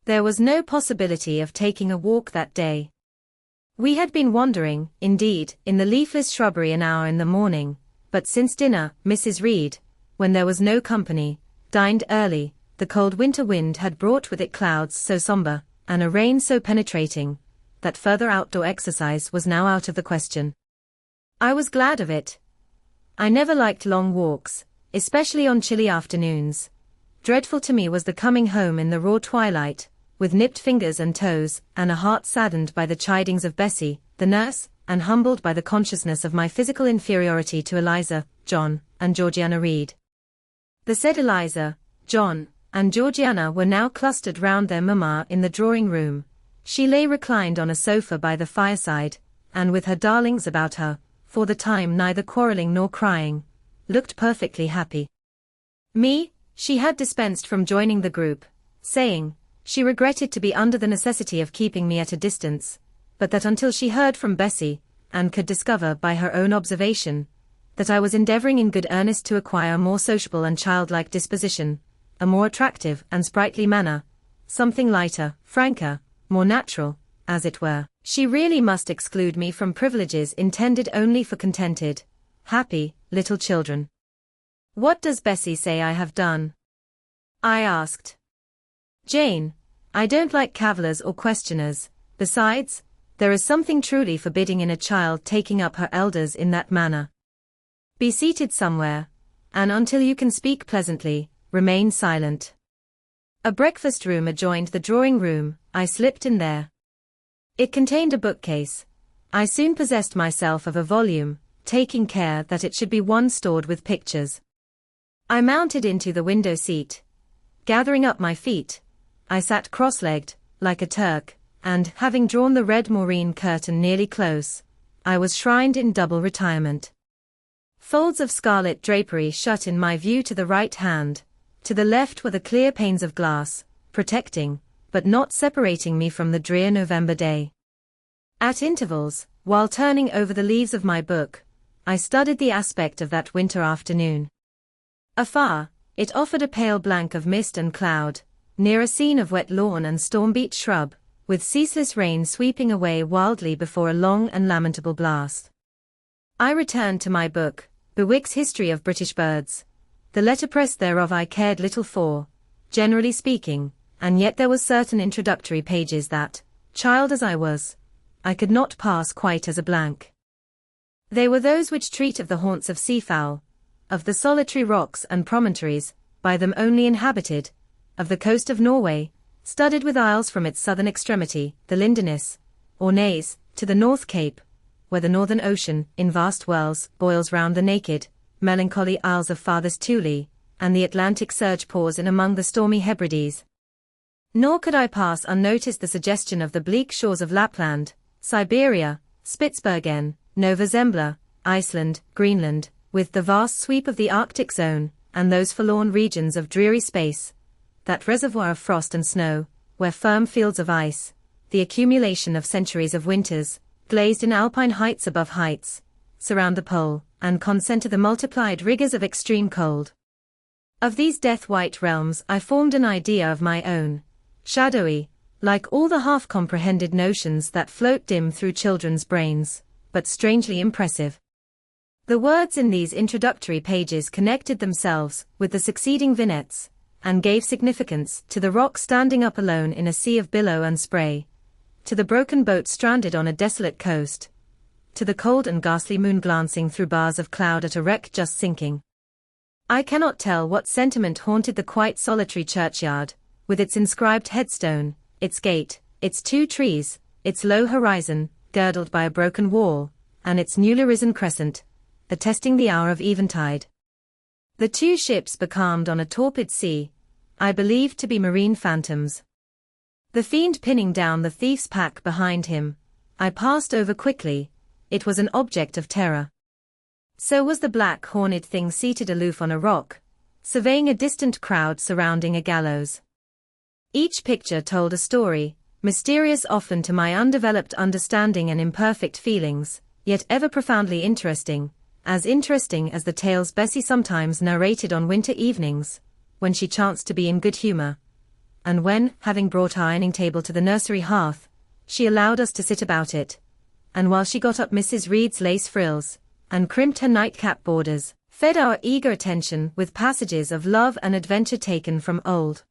There was no possibility of taking a walk that day. We had been wandering, indeed, in the leafless shrubbery an hour in the morning, but since dinner, Mrs. Reed, when there was no company, dined early. The cold winter wind had brought with it clouds so somber, and a rain so penetrating, that further outdoor exercise was now out of the question. I was glad of it. I never liked long walks, especially on chilly afternoons. Dreadful to me was the coming home in the raw twilight, with nipped fingers and toes, and a heart saddened by the chidings of Bessie, the nurse, and humbled by the consciousness of my physical inferiority to Eliza, John, and Georgiana Reed. The said Eliza, John, and Georgiana were now clustered round their mamma in the drawing-room. She lay reclined on a sofa by the fireside, and with her darlings about her, for the time neither quarrelling nor crying, looked perfectly happy. Me, she had dispensed from joining the group, saying, she regretted to be under the necessity of keeping me at a distance, but that until she heard from Bessie, and could discover by her own observation, that I was endeavouring in good earnest to acquire a more sociable and childlike disposition, a more attractive and sprightly manner, something lighter, franker, more natural, as it were, she really must exclude me from privileges intended only for contented, happy, little children. What does Bessie say I have done? I asked. Jane, I don't like cavillers or questioners. Besides, there is something truly forbidding in a child taking up her elders in that manner. Be seated somewhere, and until you can speak pleasantly, remain silent. A breakfast room adjoined the drawing room. I slipped in there. It contained a bookcase. I soon possessed myself of a volume, taking care that it should be one stored with pictures. I mounted into the window seat. Gathering up my feet, I sat cross-legged, like a Turk, and, having drawn the red moreen curtain nearly close, I was shrined in double retirement. Folds of scarlet drapery shut in my view to the right hand. To the left were the clear panes of glass, protecting, but not separating me from the drear November day. At intervals, while turning over the leaves of my book, I studied the aspect of that winter afternoon. Afar, it offered a pale blank of mist and cloud, near a scene of wet lawn and storm-beat shrub, with ceaseless rain sweeping away wildly before a long and lamentable blast. I returned to my book, Bewick's History of British Birds. The letterpress thereof I cared little for, generally speaking, and yet there were certain introductory pages that, child as I was, I could not pass quite as a blank. They were those which treat of the haunts of seafowl, of the solitary rocks and promontories, by them only inhabited, of the coast of Norway, studded with isles from its southern extremity, the Linderness, or Naze, to the North Cape, where the Northern Ocean, in vast wells, boils round the naked, melancholy isles of farthest Thule, and the Atlantic surge pours in among the stormy Hebrides. Nor could I pass unnoticed the suggestion of the bleak shores of Lapland, Siberia, Spitzbergen, Nova Zembla, Iceland, Greenland, with the vast sweep of the Arctic zone, and those forlorn regions of dreary space, that reservoir of frost and snow, where firm fields of ice, the accumulation of centuries of winters, glazed in alpine heights above heights, surround the pole, and consent to the multiplied rigors of extreme cold. Of these death-white realms I formed an idea of my own, shadowy, like all the half-comprehended notions that float dim through children's brains, but strangely impressive. The words in these introductory pages connected themselves with the succeeding vignettes, and gave significance to the rock standing up alone in a sea of billow and spray, to the broken boat stranded on a desolate coast, to the cold and ghastly moon glancing through bars of cloud at a wreck just sinking. I cannot tell what sentiment haunted the quite solitary churchyard, with its inscribed headstone, its gate, its 2 trees, its low horizon, girdled by a broken wall, and its newly risen crescent, attesting the hour of eventide. The 2 ships becalmed on a torpid sea, I believed to be marine phantoms. The fiend pinning down the thief's pack behind him, I passed over quickly. It was an object of terror. So was the black horned thing seated aloof on a rock, surveying a distant crowd surrounding a gallows. Each picture told a story, mysterious often to my undeveloped understanding and imperfect feelings, yet ever profoundly interesting as the tales Bessie sometimes narrated on winter evenings, when she chanced to be in good humor, and when, having brought our ironing table to the nursery hearth, she allowed us to sit about it, and while she got up Mrs. Reed's lace frills, and crimped her nightcap borders, fed our eager attention with passages of love and adventure taken from old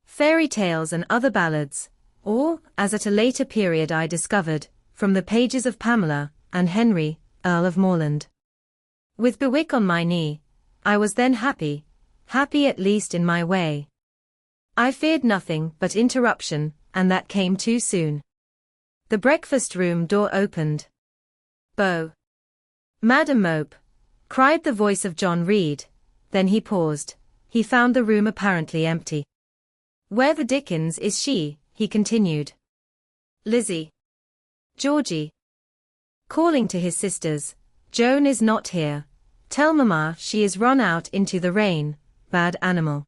fairy tales and other ballads, or, as at a later period I discovered, from the pages of Pamela and Henry, Earl of Morland. With Bewick on my knee, I was then happy at least in my way. I feared nothing but interruption, and that came too soon. The breakfast-room door opened. "Beau! Madam Mope!" cried the voice of John Reed. Then he paused. He found the room apparently empty. "Where the dickens is she?" he continued. "Lizzie. Georgie." Calling to his sisters, "Joan is not here. Tell mamma she is run out into the rain, bad animal."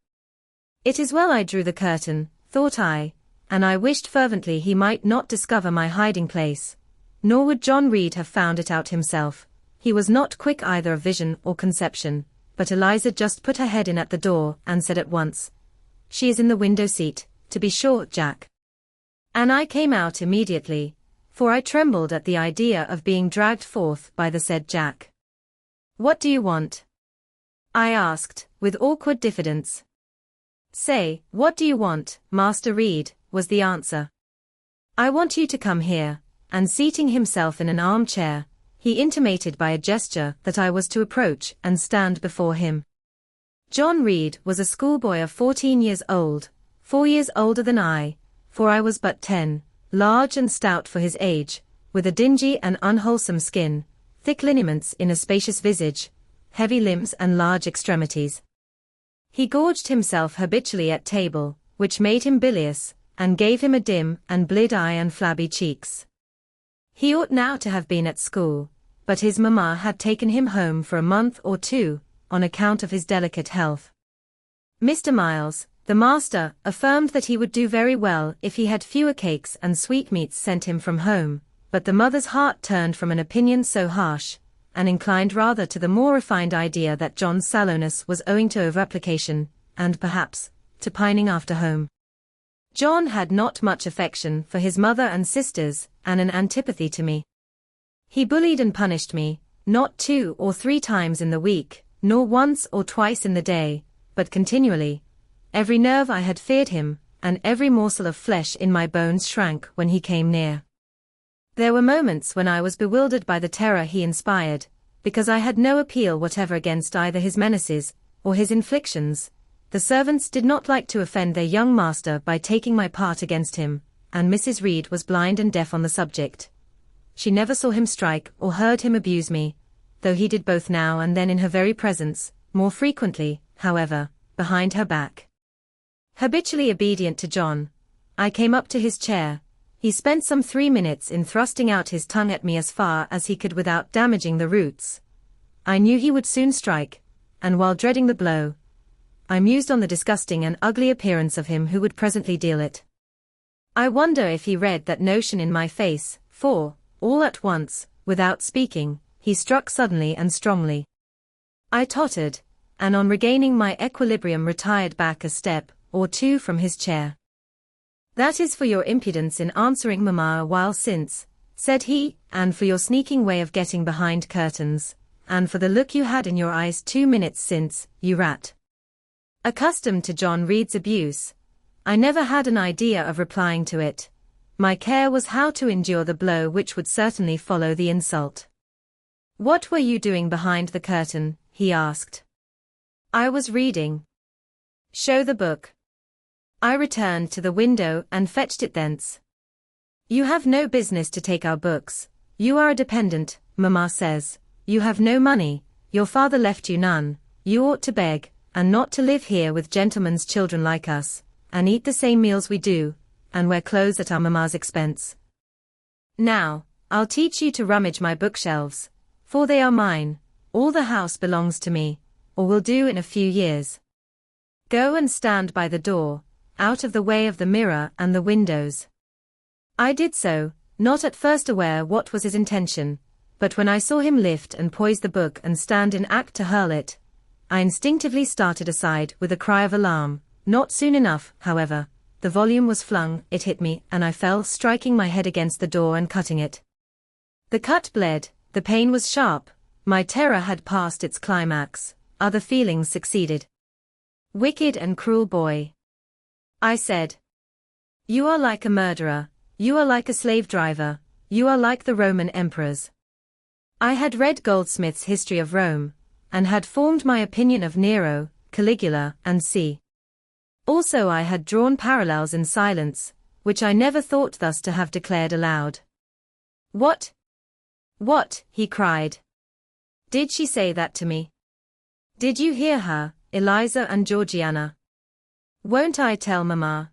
It is well I drew the curtain, thought I, and I wished fervently he might not discover my hiding place. Nor would John Reed have found it out himself. He was not quick either of vision or conception, but Eliza just put her head in at the door and said at once, "She is in the window seat, to be sure, Jack." And I came out immediately, for I trembled at the idea of being dragged forth by the said Jack. "What do you want?" I asked, with awkward diffidence. "Say, what do you want, Master Reed?" was the answer. "I want you to come here," and seating himself in an armchair, he intimated by a gesture that I was to approach and stand before him. John Reed was a schoolboy of 14 years old, 4 years older than I, for I was but 10, large and stout for his age, with a dingy and unwholesome skin, thick lineaments in a spacious visage, heavy limbs and large extremities. He gorged himself habitually at table, which made him bilious, and gave him a dim and bleared eye and flabby cheeks. He ought now to have been at school, but his mamma had taken him home for a month or two, on account of his delicate health. Mr. Miles, the master, affirmed that he would do very well if he had fewer cakes and sweetmeats sent him from home, but the mother's heart turned from an opinion so harsh, and inclined rather to the more refined idea that John's sallowness was owing to over-application, and perhaps, to pining after home. John had not much affection for his mother and sisters, and an antipathy to me. He bullied and punished me, not 2 or 3 times in the week, nor once or twice in the day, but continually. Every nerve I had feared him, and every morsel of flesh in my bones shrank when he came near. There were moments when I was bewildered by the terror he inspired, because I had no appeal whatever against either his menaces or his inflictions. The servants did not like to offend their young master by taking my part against him, and Mrs. Reed was blind and deaf on the subject. She never saw him strike or heard him abuse me, though he did both now and then in her very presence, more frequently, however, behind her back. Habitually obedient to John, I came up to his chair. He spent some 3 minutes in thrusting out his tongue at me as far as he could without damaging the roots. I knew he would soon strike, and while dreading the blow, I mused on the disgusting and ugly appearance of him who would presently deal it. I wonder if he read that notion in my face, for, all at once, without speaking, he struck suddenly and strongly. I tottered, and on regaining my equilibrium retired back a step or 2 from his chair. "That is for your impudence in answering mamma a while since," said he, "and for your sneaking way of getting behind curtains, and for the look you had in your eyes 2 minutes since, you rat." Accustomed to John Reed's abuse, I never had an idea of replying to it. My care was how to endure the blow which would certainly follow the insult. "What were you doing behind the curtain?" he asked. "I was reading." "Show the book." I returned to the window and fetched it thence. "You have no business to take our books. You are a dependent, mamma says. You have no money, your father left you none. You ought to beg, and not to live here with gentlemen's children like us, and eat the same meals we do, and wear clothes at our mamma's expense. Now, I'll teach you to rummage my bookshelves, for they are mine. All the house belongs to me, or will do in a few years. Go and stand by the door, out of the way of the mirror and the windows." I did so, not at first aware what was his intention, but when I saw him lift and poise the book and stand in act to hurl it, I instinctively started aside with a cry of alarm. Not soon enough, however, the volume was flung, it hit me, and I fell, striking my head against the door and cutting it. The cut bled, the pain was sharp, my terror had passed its climax, other feelings succeeded. Wicked and cruel boy, I said. You are like a murderer, you are like a slave driver, you are like the Roman emperors. I had read Goldsmith's History of Rome, and had formed my opinion of Nero, Caligula, and c. Also I had drawn parallels in silence, which I never thought thus to have declared aloud. What? What? He cried. Did she say that to me? Did you hear her, Eliza and Georgiana? Won't I tell Mamma?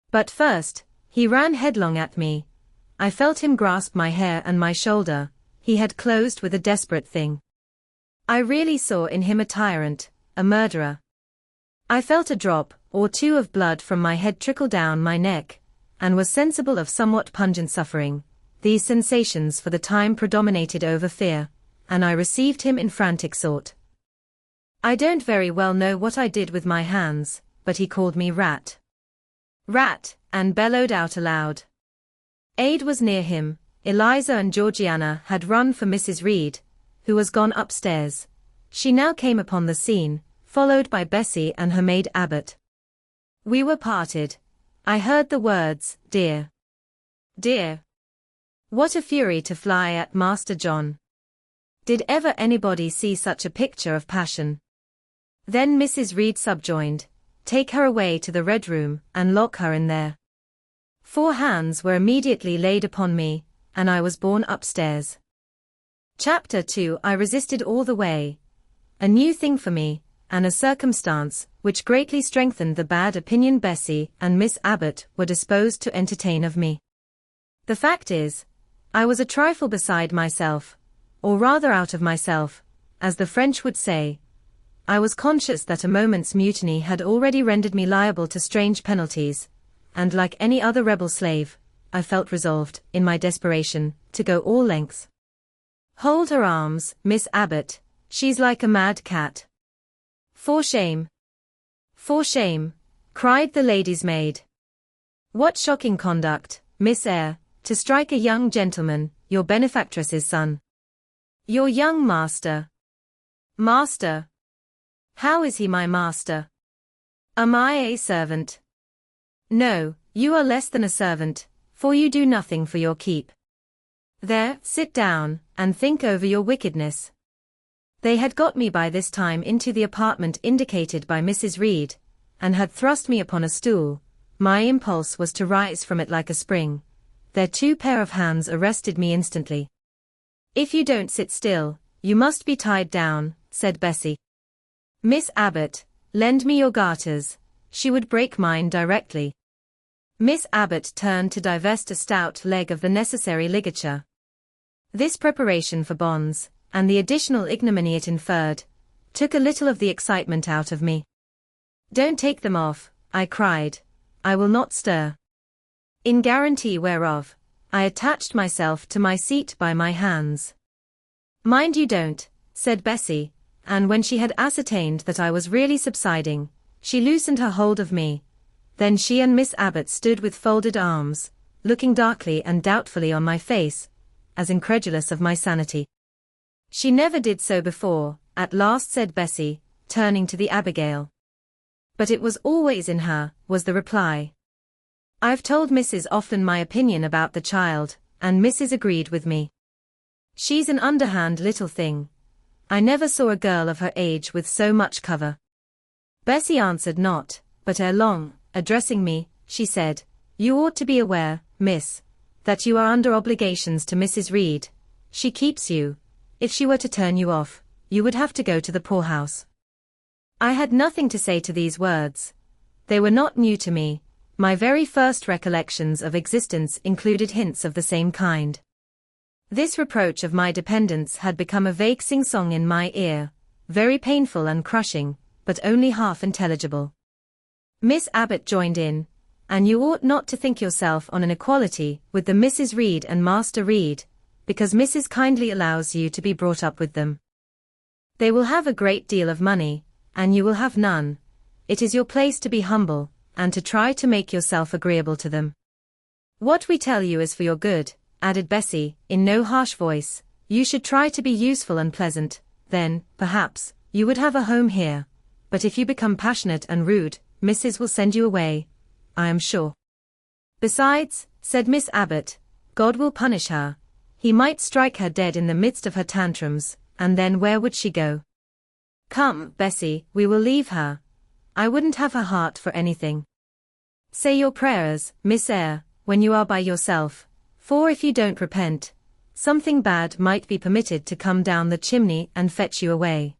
But first, he ran headlong at me. I felt him grasp my hair and my shoulder. He had closed with a desperate thing. I really saw in him a tyrant, a murderer. I felt a drop or two of blood from my head trickle down my neck, and was sensible of somewhat pungent suffering. These sensations for the time predominated over fear, and I received him in frantic sort. I don't very well know what I did with my hands, but he called me rat. Rat, and bellowed out aloud. Aid was near him. Eliza and Georgiana had run for Mrs. Reed, who was gone upstairs. She now came upon the scene, followed by Bessie and her maid Abbot. We were parted. I heard the words, dear. Dear. What a fury to fly at Master John. Did ever anybody see such a picture of passion? Then Mrs. Reed subjoined, take her away to the Red Room, and lock her in there. 4 hands were immediately laid upon me, and I was borne upstairs. Chapter 2. I resisted all the way. A new thing for me, and a circumstance which greatly strengthened the bad opinion Bessie and Miss Abbot were disposed to entertain of me. The fact is, I was a trifle beside myself, or rather out of myself, as the French would say. I was conscious that a moment's mutiny had already rendered me liable to strange penalties, and like any other rebel slave, I felt resolved, in my desperation, to go all lengths. Hold her arms, Miss Abbot, she's like a mad cat. For shame! For shame! Cried the lady's maid. What shocking conduct, Miss Eyre, to strike a young gentleman, your benefactress's son. Your young master. Master? How is he my master? Am I a servant? No, you are less than a servant, for you do nothing for your keep. There, sit down, and think over your wickedness. They had got me by this time into the apartment indicated by Mrs. Reed, and had thrust me upon a stool. My impulse was to rise from it like a spring. Their 2 pair of hands arrested me instantly. If you don't sit still, you must be tied down, said Bessie. Miss Abbot, lend me your garters, she would break mine directly. Miss Abbot turned to divest a stout leg of the necessary ligature. This preparation for bonds, and the additional ignominy it inferred, took a little of the excitement out of me. Don't take them off, I cried. I will not stir. In guarantee whereof, I attached myself to my seat by my hands. Mind you don't, said Bessie, and when she had ascertained that I was really subsiding, she loosened her hold of me. Then she and Miss Abbot stood with folded arms, looking darkly and doubtfully on my face, as incredulous of my sanity. She never did so before, at last said Bessie, turning to the Abigail. But it was always in her, was the reply. I've told Mrs. often my opinion about the child, and Mrs. agreed with me. She's an underhand little thing. I never saw a girl of her age with so much cover. Bessie answered not, but ere long, addressing me, she said, you ought to be aware, miss, that you are under obligations to Mrs. Reed. She keeps you. If she were to turn you off, you would have to go to the poorhouse. I had nothing to say to these words. They were not new to me. My very first recollections of existence included hints of the same kind. This reproach of my dependence had become a vague sing-song in my ear, very painful and crushing, but only half intelligible. Miss Abbot joined in, and you ought not to think yourself on an equality with the Mrs. Reed and Master Reed, because Mrs. kindly allows you to be brought up with them. They will have a great deal of money, and you will have none. It is your place to be humble, and to try to make yourself agreeable to them. What we tell you is for your good, added Bessie, in no harsh voice. You should try to be useful and pleasant, then, perhaps, you would have a home here. But if you become passionate and rude, Mrs. will send you away, I am sure. Besides, said Miss Abbott, God will punish her. He might strike her dead in the midst of her tantrums, and then where would she go? Come, Bessie, we will leave her. I wouldn't have her heart for anything. Say your prayers, Miss Eyre, when you are by yourself, for if you don't repent, something bad might be permitted to come down the chimney and fetch you away.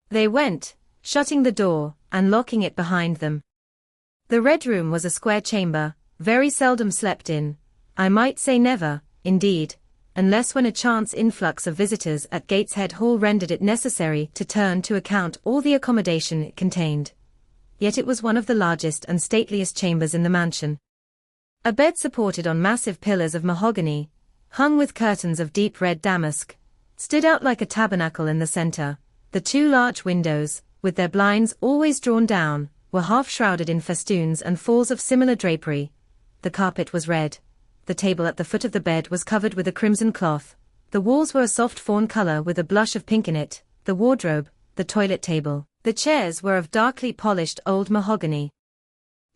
They went, shutting the door, and locking it behind them. The Red Room was a square chamber, very seldom slept in, I might say never, indeed, unless when a chance influx of visitors at Gateshead Hall rendered it necessary to turn to account all the accommodation it contained. Yet it was one of the largest and stateliest chambers in the mansion. A bed supported on massive pillars of mahogany, hung with curtains of deep red damask, stood out like a tabernacle in the center. The two large windows, with their blinds always drawn down, were half shrouded in festoons and falls of similar drapery. The carpet was red. The table at the foot of the bed was covered with a crimson cloth. The walls were a soft fawn color with a blush of pink in it. The wardrobe, the toilet table, the chairs were of darkly polished old mahogany.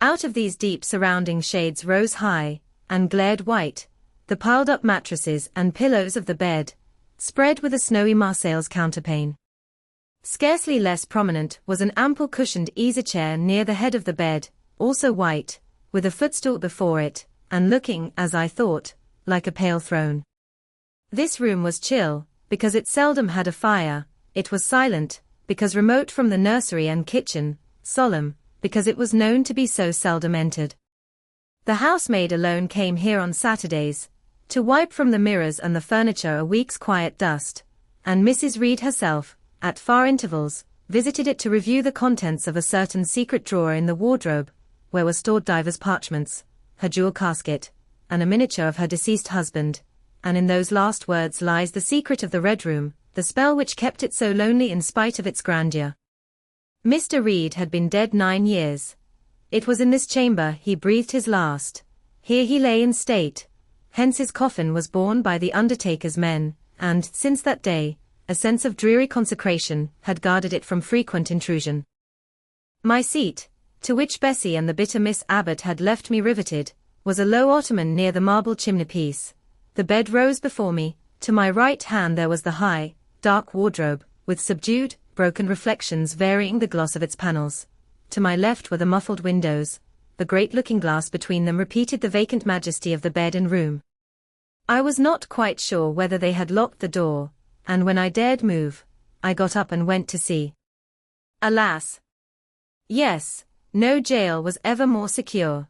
Out of these deep surrounding shades rose high, and glared white, the piled-up mattresses and pillows of the bed, spread with a snowy Marseilles counterpane. Scarcely less prominent was an ample cushioned easy-chair near the head of the bed, also white, with a footstool before it, and looking, as I thought, like a pale throne. This room was chill, because it seldom had a fire. It was silent, because remote from the nursery and kitchen, solemn, because it was known to be so seldom entered. The housemaid alone came here on Saturdays, to wipe from the mirrors and the furniture a week's quiet dust, and Mrs. Reed herself, at far intervals, visited it to review the contents of a certain secret drawer in the wardrobe, where were stored divers parchments, her jewel casket, and a miniature of her deceased husband, and in those last words lies the secret of the Red Room, the spell which kept it so lonely in spite of its grandeur. Mr. Reed had been dead 9 years. It was in this chamber he breathed his last. Here he lay in state. Hence his coffin was borne by the undertaker's men, and, since that day, a sense of dreary consecration had guarded it from frequent intrusion. My seat, to which Bessie and the bitter Miss Abbott had left me riveted, was a low ottoman near the marble chimney-piece. The bed rose before me. To my right hand there was the high, dark wardrobe, with subdued, broken reflections varying the gloss of its panels. To my left were the muffled windows. The great looking-glass between them repeated the vacant majesty of the bed and room. I was not quite sure whether they had locked the door, and when I dared move, I got up and went to see. Alas! Yes, no jail was ever more secure.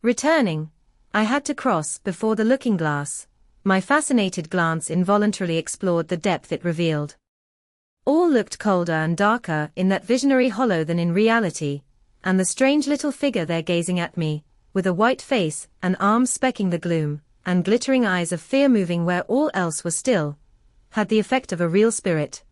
Returning, I had to cross before the looking-glass. My fascinated glance involuntarily explored the depth it revealed. All looked colder and darker in that visionary hollow than in reality, and the strange little figure there gazing at me, with a white face, and arms specking the gloom, and glittering eyes of fear moving where all else was still, had the effect of a real spirit.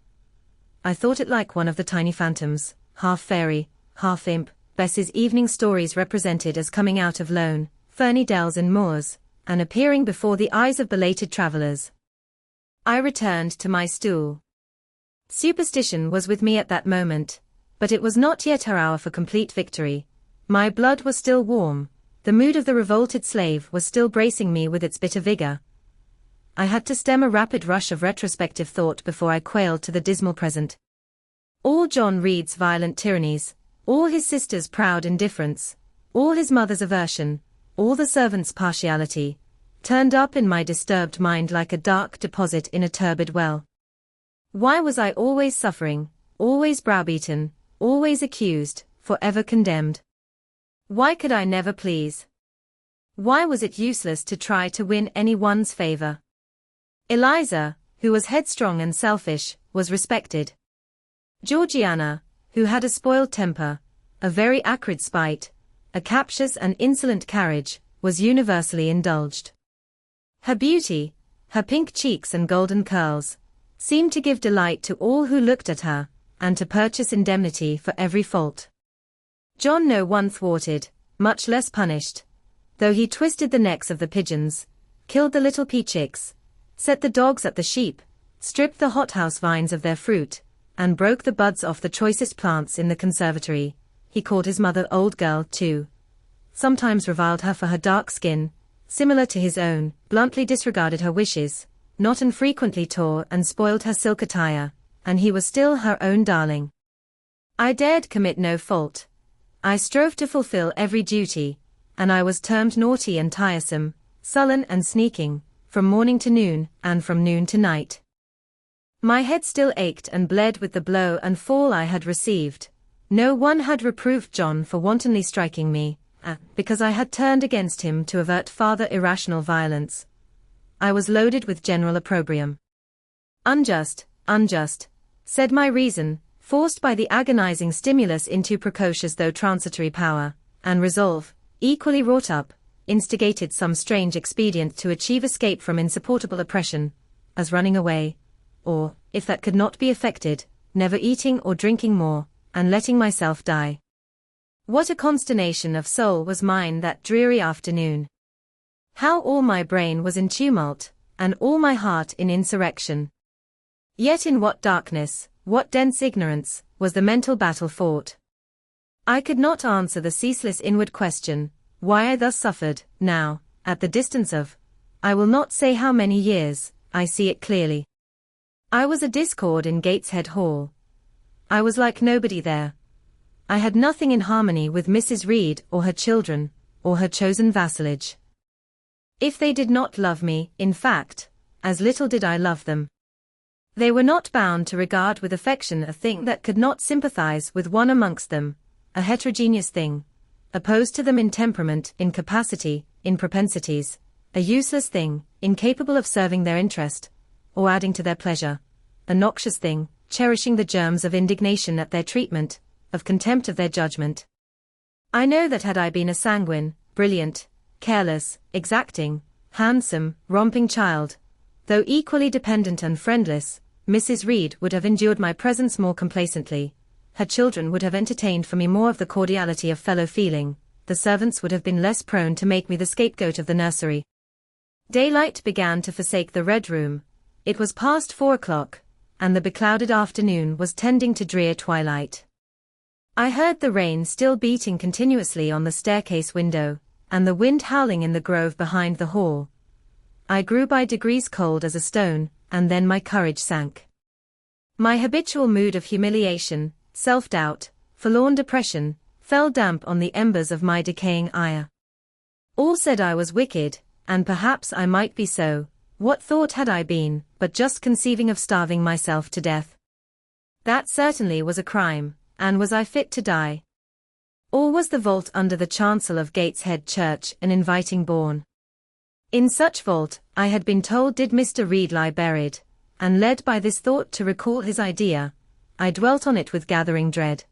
I thought it like one of the tiny phantoms, half fairy, half imp, Bessie's evening stories represented as coming out of lone, ferny dells and moors, and appearing before the eyes of belated travellers. I returned to my stool. Superstition was with me at that moment, but it was not yet her hour for complete victory. My blood was still warm, the mood of the revolted slave was still bracing me with its bitter vigor. I had to stem a rapid rush of retrospective thought before I quailed to the dismal present. All John Reed's violent tyrannies, all his sister's proud indifference, all his mother's aversion, all the servants' partiality, turned up in my disturbed mind like a dark deposit in a turbid well. Why was I always suffering, always browbeaten, always accused, forever condemned? Why could I never please? Why was it useless to try to win any one's favor? Eliza, who was headstrong and selfish, was respected. Georgiana, who had a spoiled temper, a very acrid spite, a captious and insolent carriage, was universally indulged. Her beauty, her pink cheeks and golden curls, seemed to give delight to all who looked at her, and to purchase indemnity for every fault. John no one thwarted, much less punished. Though he twisted the necks of the pigeons, killed the little pea-chicks, set the dogs at the sheep, stripped the hothouse vines of their fruit, and broke the buds off the choicest plants in the conservatory. He called his mother old girl too. Sometimes reviled her for her dark skin, similar to his own, bluntly disregarded her wishes, not infrequently tore and spoiled her silk attire, and he was still her own darling. I dared commit no fault. I strove to fulfill every duty, and I was termed naughty and tiresome, sullen and sneaking, from morning to noon, and from noon to night. My head still ached and bled with the blow and fall I had received. No one had reproved John for wantonly striking me, because I had turned against him to avert farther irrational violence. I was loaded with general opprobrium. Unjust, unjust, said my reason, forced by the agonizing stimulus into precocious though transitory power, and resolve, equally wrought up, instigated some strange expedient to achieve escape from insupportable oppression, as running away, or, if that could not be effected, never eating or drinking more, and letting myself die. What a consternation of soul was mine that dreary afternoon! How all my brain was in tumult, and all my heart in insurrection! Yet in what darkness, what dense ignorance, was the mental battle fought! I could not answer the ceaseless inward question, why I thus suffered. Now, at the distance of, I will not say how many years, I see it clearly. I was a discord in Gateshead Hall. I was like nobody there. I had nothing in harmony with Mrs. Reed or her children, or her chosen vassalage. If they did not love me, in fact, as little did I love them. They were not bound to regard with affection a thing that could not sympathize with one amongst them, a heterogeneous thing, opposed to them in temperament, in capacity, in propensities, a useless thing, incapable of serving their interest, or adding to their pleasure, a noxious thing, cherishing the germs of indignation at their treatment, of contempt of their judgment. I know that had I been a sanguine, brilliant, careless, exacting, handsome, romping child, though equally dependent and friendless, Mrs. Reed would have endured my presence more complacently. Her children would have entertained for me more of the cordiality of fellow-feeling, the servants would have been less prone to make me the scapegoat of the nursery. Daylight began to forsake the Red Room. It was past 4 o'clock, and the beclouded afternoon was tending to drear twilight. I heard the rain still beating continuously on the staircase window, and the wind howling in the grove behind the hall. I grew by degrees cold as a stone, and then my courage sank. My habitual mood of humiliation, self-doubt, forlorn depression, fell damp on the embers of my decaying ire. All said I was wicked, and perhaps I might be so. What thought had I been, but just conceiving of starving myself to death? That certainly was a crime, and was I fit to die? Or was the vault under the chancel of Gateshead Church an inviting bourne? In such vault, I had been told did Mr. Reed lie buried, and led by this thought to recall his idea, I dwelt on it with gathering dread.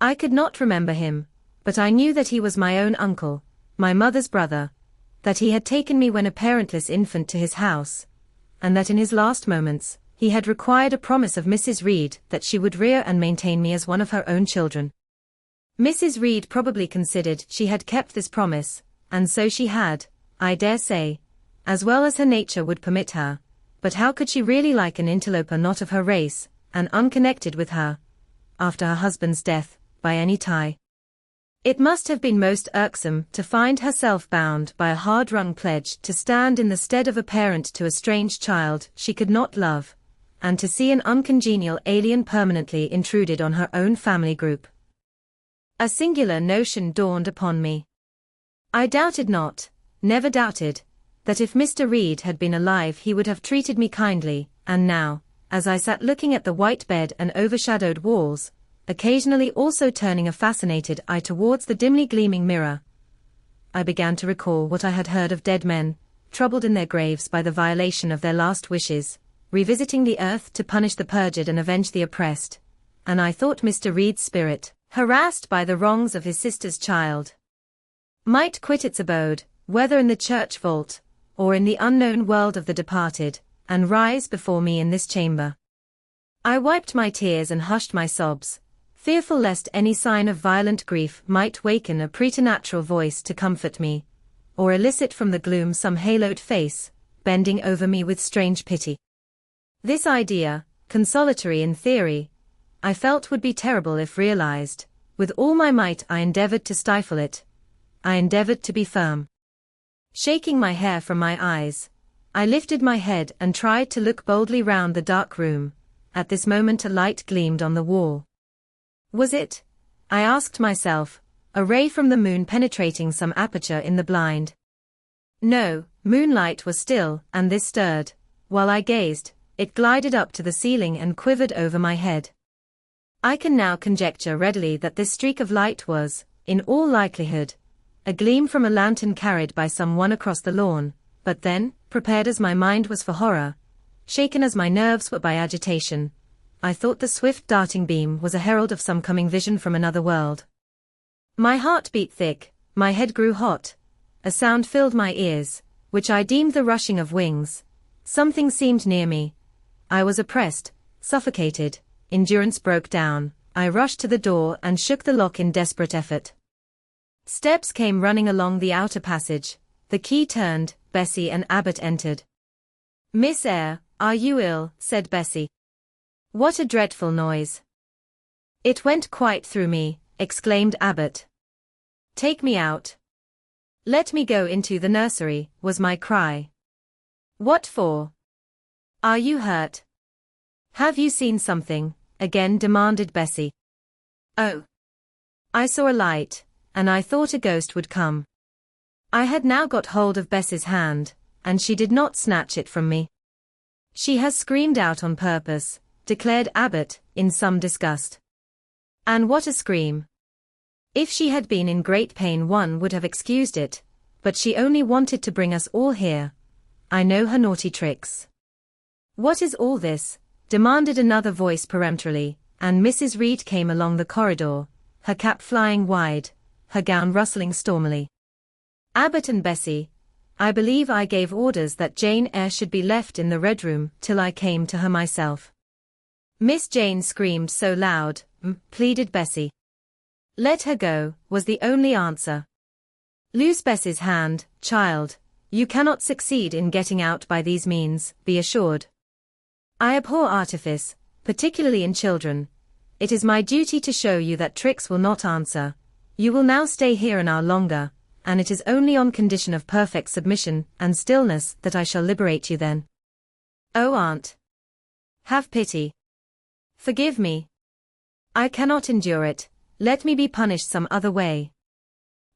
I could not remember him, but I knew that he was my own uncle, my mother's brother, that he had taken me when a parentless infant to his house, and that in his last moments, he had required a promise of Mrs. Reed that she would rear and maintain me as one of her own children. Mrs. Reed probably considered she had kept this promise, and so she had, I dare say, as well as her nature would permit her, but how could she really like an interloper not of her race, and unconnected with her, after her husband's death, by any tie? It must have been most irksome to find herself bound by a hard-wrung pledge to stand in the stead of a parent to a strange child she could not love, and to see an uncongenial alien permanently intruded on her own family group. A singular notion dawned upon me. I doubted not, never doubted, that if Mr. Reed had been alive he would have treated me kindly, and now, as I sat looking at the white bed and overshadowed walls, occasionally also turning a fascinated eye towards the dimly gleaming mirror, I began to recall what I had heard of dead men, troubled in their graves by the violation of their last wishes, revisiting the earth to punish the perjured and avenge the oppressed, and I thought Mr. Reed's spirit, harassed by the wrongs of his sister's child, might quit its abode, whether in the church vault, or in the unknown world of the departed, and rise before me in this chamber. I wiped my tears and hushed my sobs, fearful lest any sign of violent grief might waken a preternatural voice to comfort me, or elicit from the gloom some haloed face, bending over me with strange pity. This idea, consolatory in theory, I felt would be terrible if realized. With all my might I endeavored to stifle it. I endeavored to be firm. Shaking my hair from my eyes, I lifted my head and tried to look boldly round the dark room. At this moment a light gleamed on the wall. Was it, I asked myself, a ray from the moon penetrating some aperture in the blind? No, moonlight was still, and this stirred. While I gazed, it glided up to the ceiling and quivered over my head. I can now conjecture readily that this streak of light was, in all likelihood, a gleam from a lantern carried by some one across the lawn, but then, prepared as my mind was for horror, shaken as my nerves were by agitation, I thought the swift darting beam was a herald of some coming vision from another world. My heart beat thick, my head grew hot, a sound filled my ears, which I deemed the rushing of wings. Something seemed near me. I was oppressed, suffocated, endurance broke down. I rushed to the door and shook the lock in desperate effort. Steps came running along the outer passage, the key turned, Bessie and Abbot entered. "Miss Eyre, are you ill?" said Bessie. "What a dreadful noise." "It went quite through me," exclaimed Abbot. "Take me out." "Let me go into the nursery," was my cry. "What for? Are you hurt? Have you seen something?" again demanded Bessie. "Oh. I saw a light, and I thought a ghost would come." I had now got hold of Bessie's hand, and she did not snatch it from me. "She has screamed out on purpose," declared Abbot, in some disgust. "And what a scream! If she had been in great pain one would have excused it, but she only wanted to bring us all here. I know her naughty tricks." "What is all this?" demanded another voice peremptorily, and Mrs. Reed came along the corridor, her cap flying wide, her gown rustling stormily. "Abbot and Bessie, I believe I gave orders that Jane Eyre should be left in the Red Room till I came to her myself." "Miss Jane screamed so loud," pleaded Bessie. "Let her go," was the only answer. "Loose Bessie's hand, child. You cannot succeed in getting out by these means, be assured. I abhor artifice, particularly in children. It is my duty to show you that tricks will not answer. You will now stay here an hour longer, and it is only on condition of perfect submission and stillness that I shall liberate you then." "Oh, aunt, have pity. Forgive me. I cannot endure it. Let me be punished some other way.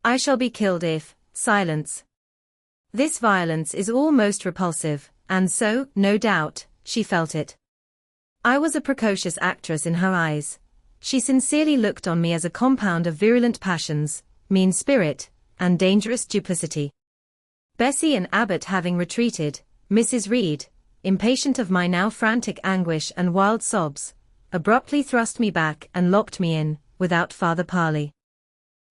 I shall be killed if..." Silence. This violence is all most repulsive, and so, no doubt, she felt it. I was a precocious actress in her eyes. She sincerely looked on me as a compound of virulent passions, mean spirit, and dangerous duplicity. Bessie and Abbot having retreated, Mrs. Reed, impatient of my now frantic anguish and wild sobs, abruptly thrust me back and locked me in, without farther parley.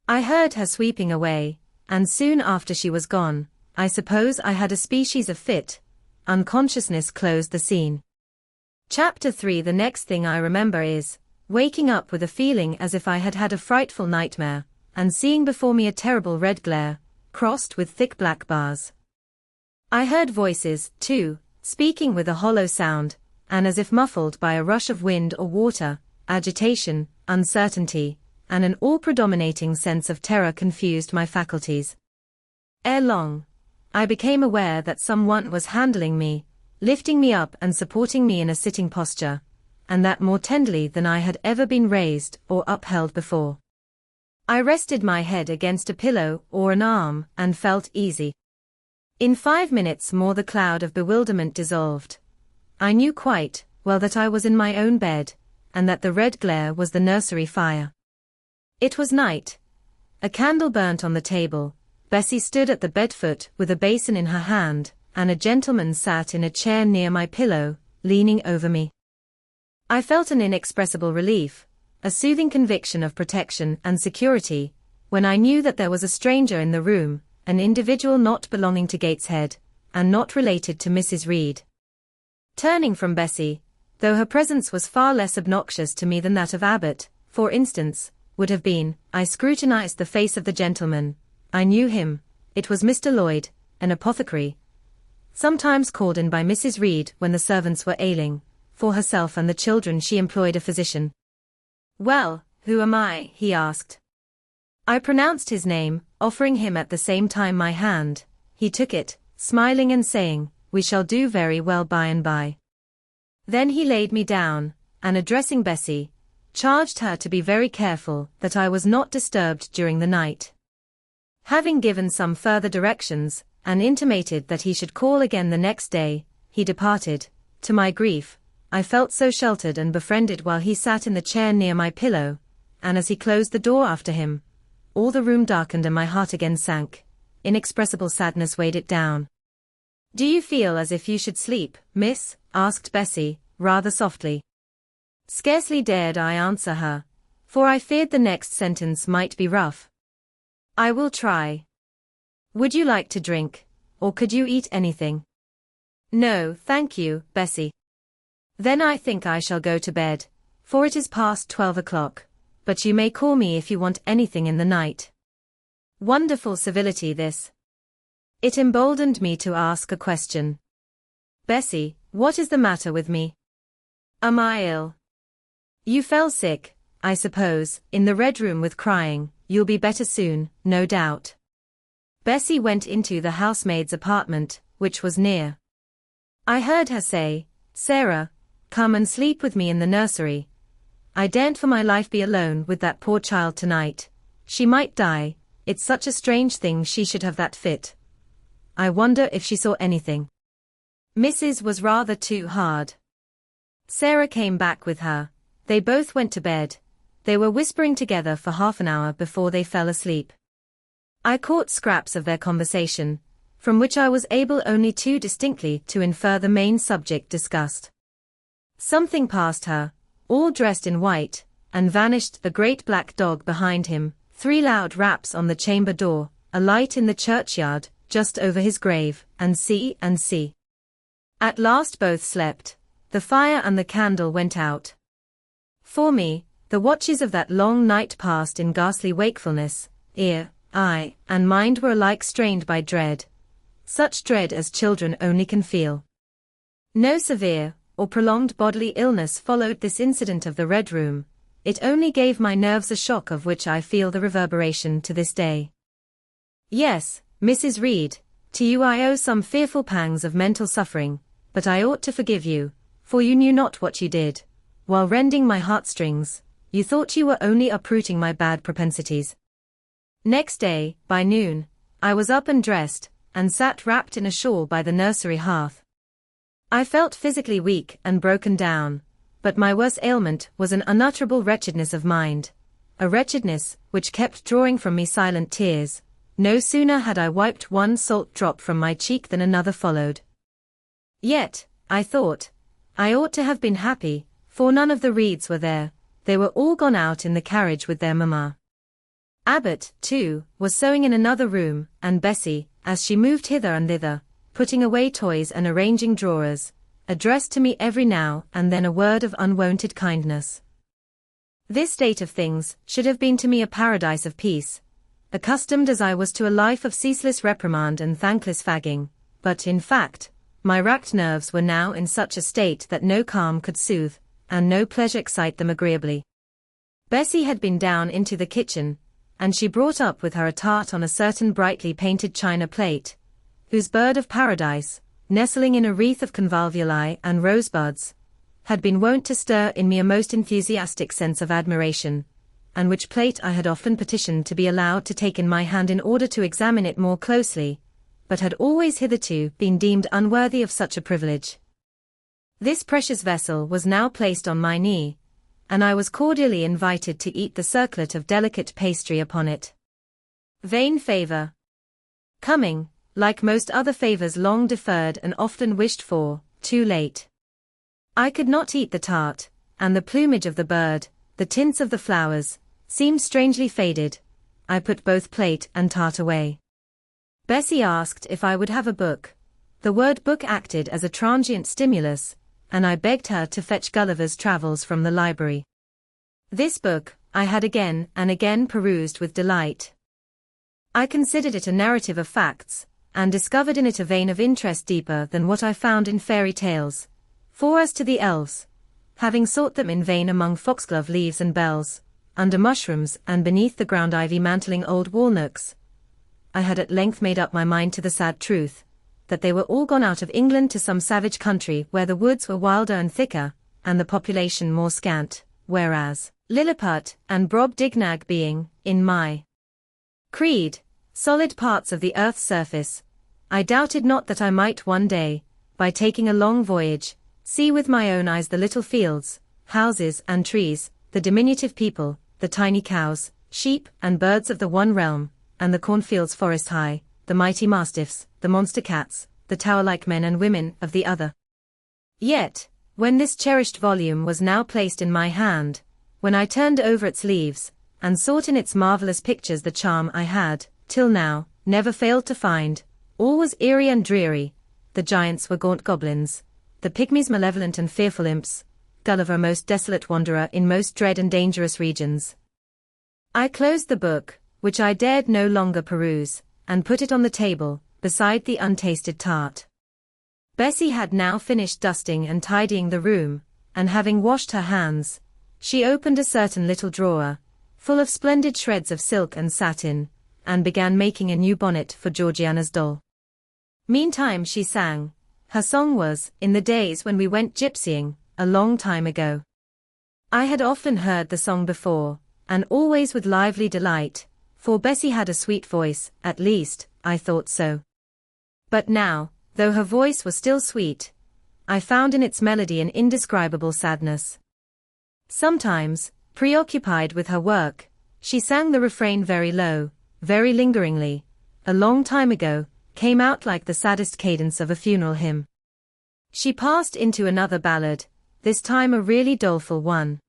I heard her sweeping away, and soon after she was gone, I suppose I had a species of fit. Unconsciousness closed the scene. Chapter 3. The next thing I remember is waking up with a feeling as if I had had a frightful nightmare, and seeing before me a terrible red glare, crossed with thick black bars. I heard voices, too, speaking with a hollow sound, and as if muffled by a rush of wind or water. Agitation, uncertainty, and an all-predominating sense of terror confused my faculties. Ere long, I became aware that someone was handling me, lifting me up and supporting me in a sitting posture, and that more tenderly than I had ever been raised or upheld before. I rested my head against a pillow or an arm and felt easy. In 5 minutes more the cloud of bewilderment dissolved. I knew quite well that I was in my own bed, and that the red glare was the nursery fire. It was night. A candle burnt on the table. Bessie stood at the bed-foot with a basin in her hand, and a gentleman sat in a chair near my pillow, leaning over me. I felt an inexpressible relief, a soothing conviction of protection and security, when I knew that there was a stranger in the room, an individual not belonging to Gateshead, and not related to Mrs. Reed. Turning from Bessie, though her presence was far less obnoxious to me than that of Abbot, for instance, would have been, I scrutinized the face of the gentleman. I knew him. It was Mr. Lloyd, an apothecary, sometimes called in by Mrs. Reed when the servants were ailing. For herself and the children she employed a physician. "Well, who am I?" he asked. I pronounced his name, offering him at the same time my hand. He took it, smiling and saying, "We shall do very well by and by." Then he laid me down, and addressing Bessie, charged her to be very careful that I was not disturbed during the night. Having given some further directions, and intimated that he should call again the next day, he departed. To my grief, I felt so sheltered and befriended while he sat in the chair near my pillow, and as he closed the door after him, all the room darkened and my heart again sank. Inexpressible sadness weighed it down. "Do you feel as if you should sleep, miss?" asked Bessie, rather softly. Scarcely dared I answer her, for I feared the next sentence might be rough. "I will try. Would you like to drink, or could you eat anything?" "No, thank you, Bessie." "Then I think I shall go to bed, for it is past 12 o'clock, but you may call me if you want anything in the night." Wonderful civility this. It emboldened me to ask a question. "Bessie, what is the matter with me? Am I ill? You fell sick, I suppose, in the Red Room with crying. You'll be better soon, no doubt." Bessie went into the housemaid's apartment, which was near. I heard her say, "Sarah, come and sleep with me in the nursery. I daren't for my life be alone with that poor child tonight. She might die. It's such a strange thing she should have that fit. I wonder if she saw anything." Mrs. was rather too hard. Sarah came back with her. They both went to bed. They were whispering together for half an hour before they fell asleep. I caught scraps of their conversation, from which I was able only too distinctly to infer the main subject discussed. Something passed her, all dressed in white, and vanished. A great black dog behind him, 3 loud raps on the chamber door, a light in the churchyard, just over his grave, and see. At last both slept. The fire and the candle went out. For me, the watches of that long night passed in ghastly wakefulness. Ear, eye, and mind were alike strained by dread. Such dread as children only can feel. No severe or prolonged bodily illness followed this incident of the Red Room. It only gave my nerves a shock of which I feel the reverberation to this day. Yes, Mrs. Reed, to you I owe some fearful pangs of mental suffering, but I ought to forgive you, for you knew not what you did. While rending my heartstrings, you thought you were only uprooting my bad propensities. Next day, by noon, I was up and dressed, and sat wrapped in a shawl by the nursery hearth. I felt physically weak and broken down, but my worst ailment was an unutterable wretchedness of mind, a wretchedness which kept drawing from me silent tears. No sooner had I wiped one salt drop from my cheek than another followed. Yet, I thought, I ought to have been happy, for none of the Reeds were there. They were all gone out in the carriage with their mamma. Abbott, too, was sewing in another room, and Bessie, as she moved hither and thither, putting away toys and arranging drawers, addressed to me every now and then a word of unwonted kindness. This state of things should have been to me a paradise of peace, accustomed as I was to a life of ceaseless reprimand and thankless fagging, but in fact, my racked nerves were now in such a state that no calm could soothe, and no pleasure excite them agreeably. Bessie had been down into the kitchen, and she brought up with her a tart on a certain brightly painted china plate, whose bird of paradise, nestling in a wreath of convolvuli and rosebuds, had been wont to stir in me a most enthusiastic sense of admiration, and which plate I had often petitioned to be allowed to take in my hand in order to examine it more closely, but had always hitherto been deemed unworthy of such a privilege. This precious vessel was now placed on my knee, and I was cordially invited to eat the circlet of delicate pastry upon it. Vain favor. Coming, like most other favors long deferred and often wished for, too late. I could not eat the tart, and the plumage of the bird, the tints of the flowers, seemed strangely faded. I put both plate and tart away. Bessie asked if I would have a book. The word book acted as a transient stimulus, and I begged her to fetch Gulliver's Travels from the library. This book, I had again and again perused with delight. I considered it a narrative of facts, and discovered in it a vein of interest deeper than what I found in fairy tales. For as to the elves, having sought them in vain among foxglove leaves and bells, under mushrooms and beneath the ground ivy mantling old walnuts, I had at length made up my mind to the sad truth, that they were all gone out of England to some savage country where the woods were wilder and thicker, and the population more scant, whereas Lilliput and Brobdingnag being, in my creed, solid parts of the earth's surface, I doubted not that I might one day, by taking a long voyage, see with my own eyes the little fields, houses and trees, the diminutive people, the tiny cows, sheep and birds of the one realm, and the cornfields forest high, the mighty mastiffs, the monster cats, the tower-like men and women of the other. Yet, when this cherished volume was now placed in my hand, when I turned over its leaves, and sought in its marvelous pictures the charm I had, till now, never failed to find, all was eerie and dreary. The giants were gaunt goblins, the pygmies malevolent and fearful imps, Gulliver most desolate wanderer in most dread and dangerous regions. I closed the book, which I dared no longer peruse, and put it on the table, beside the untasted tart. Bessie had now finished dusting and tidying the room, and having washed her hands, she opened a certain little drawer, full of splendid shreds of silk and satin, and began making a new bonnet for Georgiana's doll. Meantime she sang. Her song was, In the Days When We Went Gypsying, a long time ago. I had often heard the song before, and always with lively delight, for Bessie had a sweet voice, at least, I thought so. But now, though her voice was still sweet, I found in its melody an indescribable sadness. Sometimes, preoccupied with her work, she sang the refrain very low, very lingeringly. A long time ago, came out like the saddest cadence of a funeral hymn. She passed into another ballad, this time a really doleful one.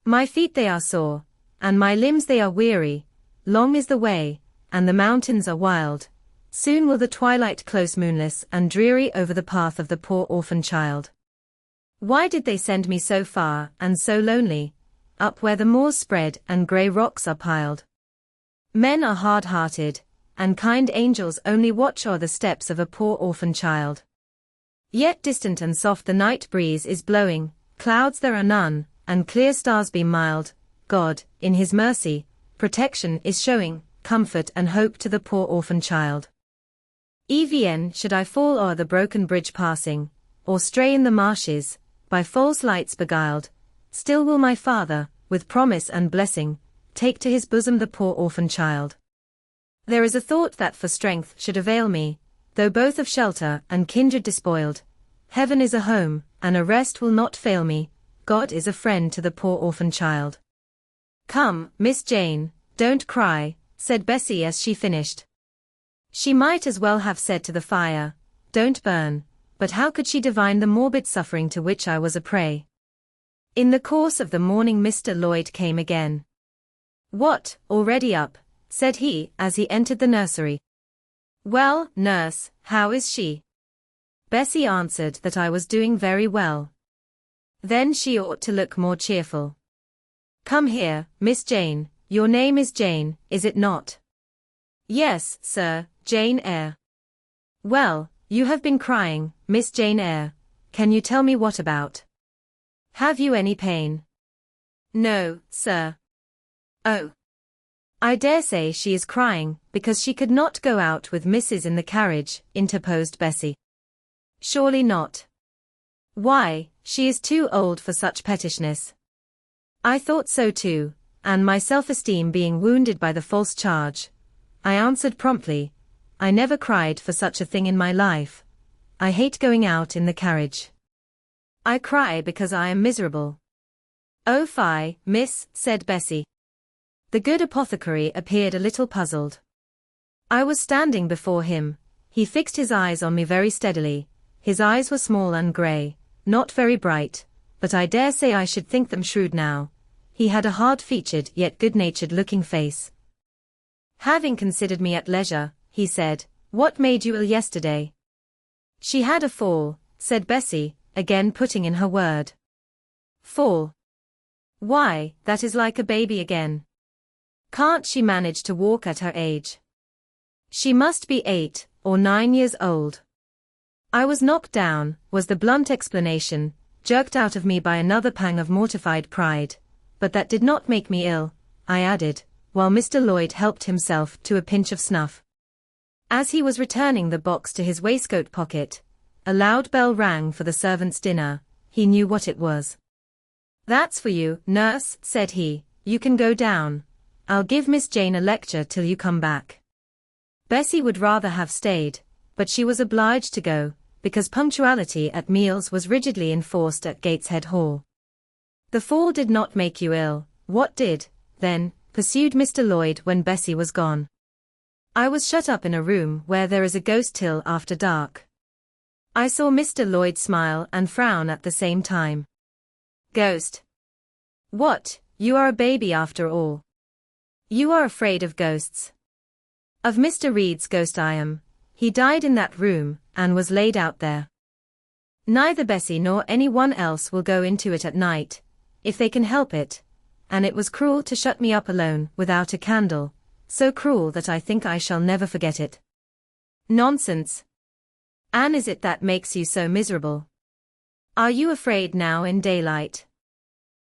My feet they are sore, and my limbs they are weary, long is the way, and the mountains are wild. Soon will the twilight close moonless and dreary over the path of the poor orphan child. Why did they send me so far and so lonely, up where the moors spread and grey rocks are piled? Men are hard-hearted, and kind angels only watch o'er the steps of a poor orphan child. Yet distant and soft the night breeze is blowing, clouds there are none, and clear stars beam mild. God, in his mercy, protection is showing, comfort and hope to the poor orphan child. Even should I fall o'er the broken bridge passing, or stray in the marshes, by false lights beguiled, still will my Father, with promise and blessing, take to his bosom the poor orphan child. There is a thought that for strength should avail me, though both of shelter and kindred despoiled. Heaven is a home, and a rest will not fail me. God is a friend to the poor orphan child. Come, Miss Jane, don't cry, said Bessie as she finished. She might as well have said to the fire, don't burn, but how could she divine the morbid suffering to which I was a prey? In the course of the morning Mr. Lloyd came again. What, already up? Said he, as he entered the nursery. Well, nurse, how is she? Bessie answered that I was doing very well. Then she ought to look more cheerful. Come here, Miss Jane, your name is Jane, is it not? Yes, sir, Jane Eyre. Well, you have been crying, Miss Jane Eyre. Can you tell me what about? Have you any pain? No, sir. Oh. I dare say she is crying, because she could not go out with Mrs. in the carriage, interposed Bessie. Surely not. Why, she is too old for such pettishness. I thought so too, and my self-esteem being wounded by the false charge, I answered promptly, I never cried for such a thing in my life. I hate going out in the carriage. I cry because I am miserable. Oh fie, miss, said Bessie. The good apothecary appeared a little puzzled. I was standing before him. He fixed his eyes on me very steadily. His eyes were small and grey, not very bright, but I dare say I should think them shrewd now. He had a hard-featured yet good-natured looking face. Having considered me at leisure, he said, What made you ill yesterday? She had a fall, said Bessie, again putting in her word. Fall. Why, that is like a baby again. Can't she manage to walk at her age? She must be 8 or 9 years old. I was knocked down, was the blunt explanation, jerked out of me by another pang of mortified pride. But that did not make me ill, I added, while Mr. Lloyd helped himself to a pinch of snuff. As he was returning the box to his waistcoat pocket, a loud bell rang for the servants' dinner. He knew what it was. "That's for you, nurse," said he. "You can go down. I'll give Miss Jane a lecture till you come back." Bessie would rather have stayed, but she was obliged to go, because punctuality at meals was rigidly enforced at Gateshead Hall. "The fall did not make you ill. What did, then?" pursued Mr. Lloyd when Bessie was gone. "I was shut up in a room where there is a ghost till after dark." I saw Mr. Lloyd smile and frown at the same time. "Ghost? What, you are a baby after all. You are afraid of ghosts." "Of Mr. Reed's ghost I am. He died in that room, and was laid out there. Neither Bessie nor anyone else will go into it at night, if they can help it, and it was cruel to shut me up alone without a candle, so cruel that I think I shall never forget it." "Nonsense. Anne, is it that makes you so miserable? Are you afraid now in daylight?"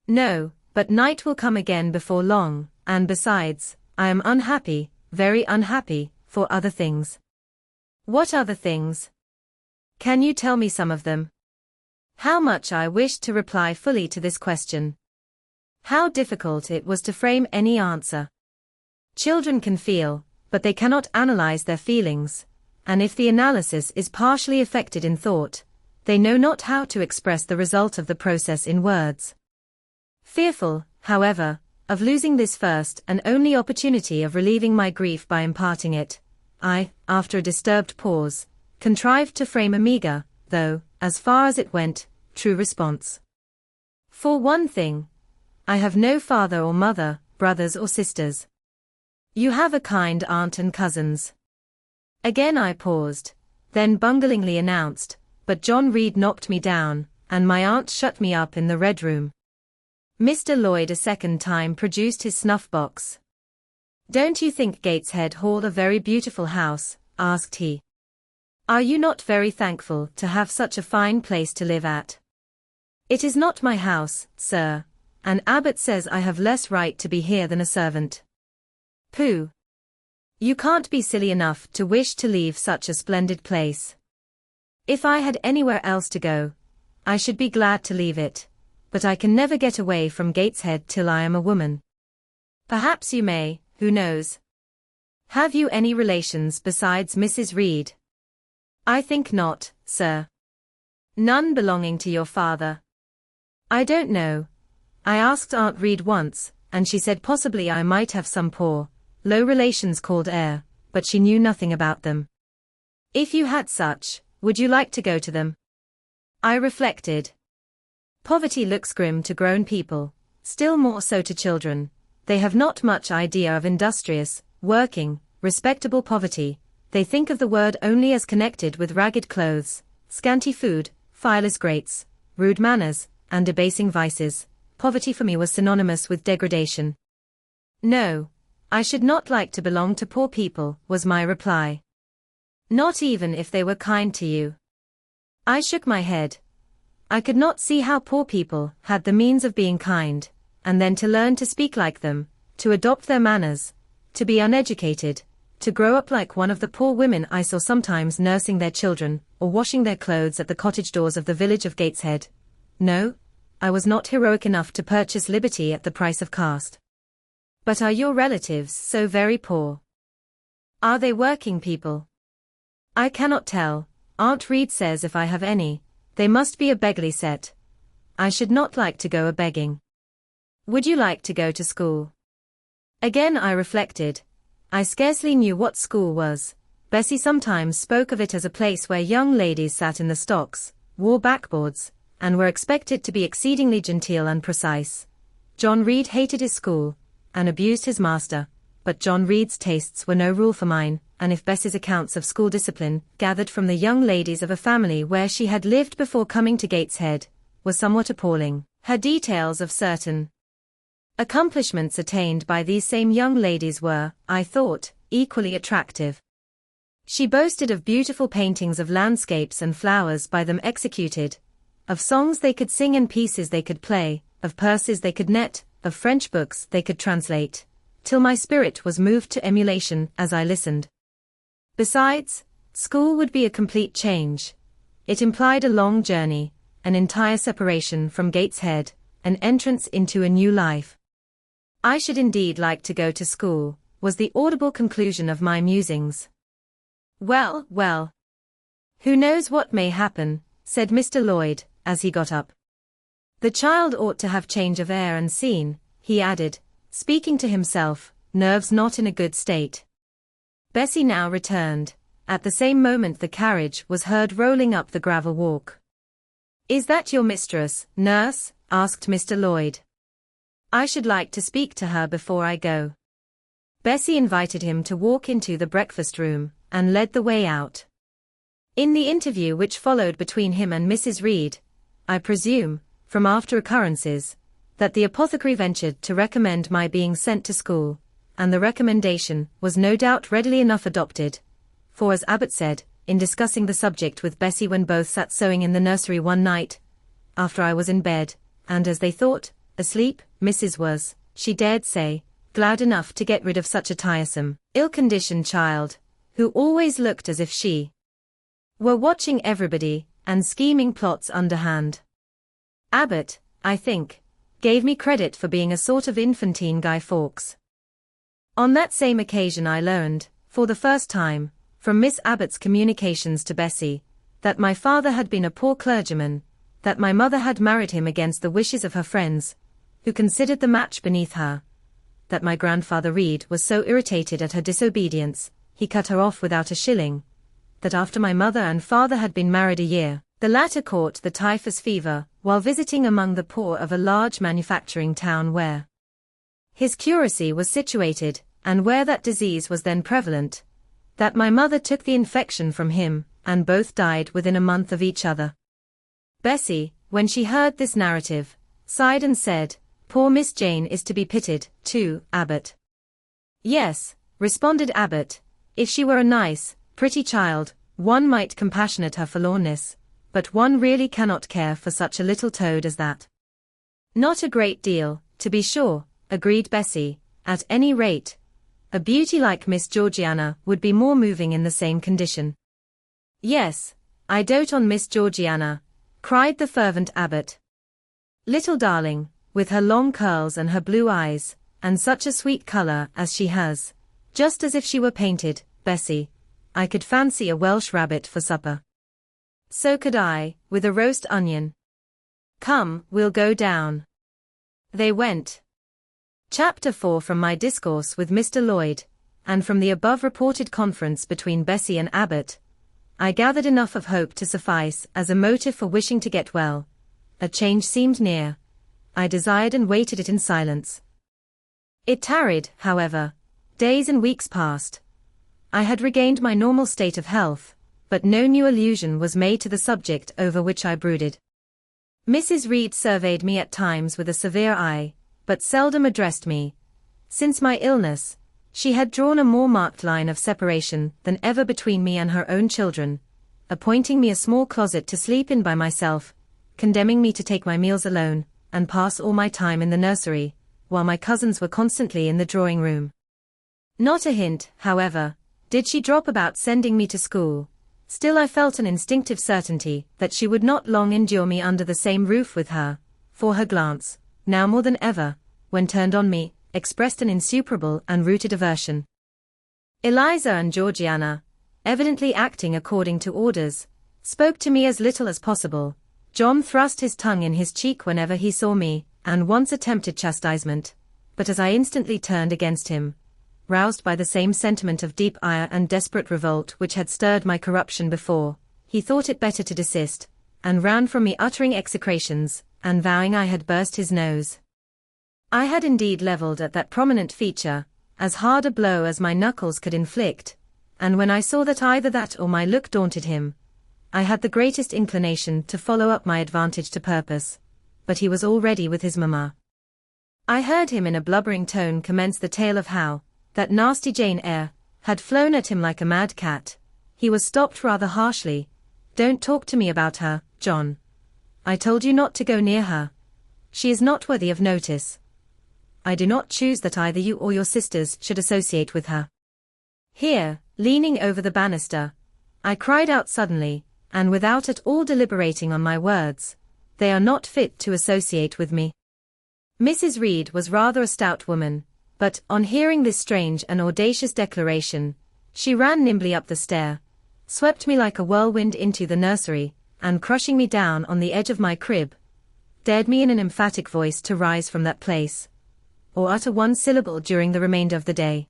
"No, but night will come again before long, and besides, I am unhappy, very unhappy, for other things." "What other things? Can you tell me some of them?" How much I wished to reply fully to this question. How difficult it was to frame any answer. Children can feel, but they cannot analyze their feelings, and if the analysis is partially effected in thought, they know not how to express the result of the process in words. Fearful, however, of losing this first and only opportunity of relieving my grief by imparting it, I, after a disturbed pause, contrived to frame a meagre, though, as far as it went, true response. "For one thing, I have no father or mother, brothers or sisters." "You have a kind aunt and cousins." Again I paused, then bunglingly announced, "But John Reed knocked me down, and my aunt shut me up in the Red Room." Mr. Lloyd a second time produced his snuff-box. "Don't you think Gateshead Hall a very beautiful house?" asked he. "Are you not very thankful to have such a fine place to live at?" "It is not my house, sir. An abbot says I have less right to be here than a servant." "Pooh! You can't be silly enough to wish to leave such a splendid place." "If I had anywhere else to go, I should be glad to leave it, but I can never get away from Gateshead till I am a woman." "Perhaps you may, who knows? Have you any relations besides Mrs. Reed?" "I think not, sir." "None belonging to your father?" "I don't know. I asked Aunt Reed once, and she said possibly I might have some poor, low relations called Eyre, but she knew nothing about them." "If you had such, would you like to go to them?" I reflected. Poverty looks grim to grown people, still more so to children. They have not much idea of industrious, working, respectable poverty. They think of the word only as connected with ragged clothes, scanty food, fireless grates, rude manners, and debasing vices. Poverty for me was synonymous with degradation. "No, I should not like to belong to poor people," was my reply. "Not even if they were kind to you?" I shook my head. I could not see how poor people had the means of being kind, and then to learn to speak like them, to adopt their manners, to be uneducated, to grow up like one of the poor women I saw sometimes nursing their children, or washing their clothes at the cottage doors of the village of Gateshead. No, I was not heroic enough to purchase liberty at the price of caste. "But are your relatives so very poor? Are they working people?" "I cannot tell. Aunt Reed says if I have any, they must be a beggarly set. I should not like to go a-begging." "Would you like to go to school?" Again I reflected. I scarcely knew what school was. Bessie sometimes spoke of it as a place where young ladies sat in the stocks, wore backboards, and were expected to be exceedingly genteel and precise. John Reed hated his school, and abused his master, but John Reed's tastes were no rule for mine, and if Bessie's accounts of school discipline, gathered from the young ladies of a family where she had lived before coming to Gateshead, were somewhat appalling, her details of certain Accomplishments attained by these same young ladies were, I thought, equally attractive. She boasted of beautiful paintings of landscapes and flowers by them executed, of songs they could sing and pieces they could play, of purses they could net, of French books they could translate, till my spirit was moved to emulation as I listened. Besides, school would be a complete change. It implied a long journey, an entire separation from Gateshead, an entrance into a new life. I should indeed like to go to school, was the audible conclusion of my musings. Well, well. Who knows what may happen, said Mr. Lloyd, as he got up. The child ought to have change of air and scene, he added, speaking to himself, nerves not in a good state. Bessie now returned. At the same moment the carriage was heard rolling up the gravel walk. Is that your mistress, nurse? Asked Mr. Lloyd. I should like to speak to her before I go. Bessie invited him to walk into the breakfast room, and led the way out. In the interview which followed between him and Mrs. Reed, I presume, from after occurrences, that the apothecary ventured to recommend my being sent to school, and the recommendation was no doubt readily enough adopted, for as Abbot said, in discussing the subject with Bessie when both sat sewing in the nursery one night, after I was in bed, and as they thought, asleep, Mrs. was, she dared say, glad enough to get rid of such a tiresome, ill-conditioned child, who always looked as if she were watching everybody, and scheming plots underhand. Abbot, I think, gave me credit for being a sort of infantine Guy Fawkes. On that same occasion I learned, for the first time, from Miss Abbot's communications to Bessie, that my father had been a poor clergyman, that my mother had married him against the wishes of her friends, who considered the match beneath her, that my grandfather Reed was so irritated at her disobedience, he cut her off without a shilling, that after my mother and father had been married a year, the latter caught the typhus fever, while visiting among the poor of a large manufacturing town where his curacy was situated, and where that disease was then prevalent, that my mother took the infection from him, and both died within a month of each other. Bessie, when she heard this narrative, sighed and said, poor Miss Jane is to be pitied, too, Abbot. Yes, responded Abbot, if she were a nice, pretty child, one might compassionate her forlornness, but one really cannot care for such a little toad as that. Not a great deal, to be sure, agreed Bessie, at any rate, a beauty like Miss Georgiana would be more moving in the same condition. Yes, I dote on Miss Georgiana, cried the fervent Abbot. Little darling, with her long curls and her blue eyes, and such a sweet colour as she has, just as if she were painted, Bessie, I could fancy a Welsh rabbit for supper. So could I, with a roast onion. Come, we'll go down. They went. Chapter 4. From my discourse with Mr. Lloyd, and from the above-reported conference between Bessie and Abbot, I gathered enough of hope to suffice as a motive for wishing to get well. A change seemed near. I desired and waited it in silence. It tarried, however. Days and weeks passed. I had regained my normal state of health, but no new allusion was made to the subject over which I brooded. Mrs. Reed surveyed me at times with a severe eye, but seldom addressed me. Since my illness, she had drawn a more marked line of separation than ever between me and her own children, appointing me a small closet to sleep in by myself, condemning me to take my meals alone, and pass all my time in the nursery, while my cousins were constantly in the drawing-room. Not a hint, however, did she drop about sending me to school. Still I felt an instinctive certainty that she would not long endure me under the same roof with her, for her glance, now more than ever, when turned on me, expressed an insuperable and rooted aversion. Eliza and Georgiana, evidently acting according to orders, spoke to me as little as possible. John thrust his tongue in his cheek whenever he saw me, and once attempted chastisement, but as I instantly turned against him, roused by the same sentiment of deep ire and desperate revolt which had stirred my corruption before, he thought it better to desist, and ran from me uttering execrations, and vowing I had burst his nose. I had indeed levelled at that prominent feature, as hard a blow as my knuckles could inflict, and when I saw that either that or my look daunted him, I had the greatest inclination to follow up my advantage to purpose, but he was already with his mamma. I heard him in a blubbering tone commence the tale of how that nasty Jane Eyre had flown at him like a mad cat. He was stopped rather harshly. "Don't talk to me about her, John. I told you not to go near her. She is not worthy of notice. I do not choose that either you or your sisters should associate with her." Here, leaning over the banister, I cried out suddenly, and without at all deliberating on my words, "They are not fit to associate with me." Mrs. Reed was rather a stout woman, but, on hearing this strange and audacious declaration, she ran nimbly up the stair, swept me like a whirlwind into the nursery, and crushing me down on the edge of my crib, dared me in an emphatic voice to rise from that place, or utter one syllable during the remainder of the day.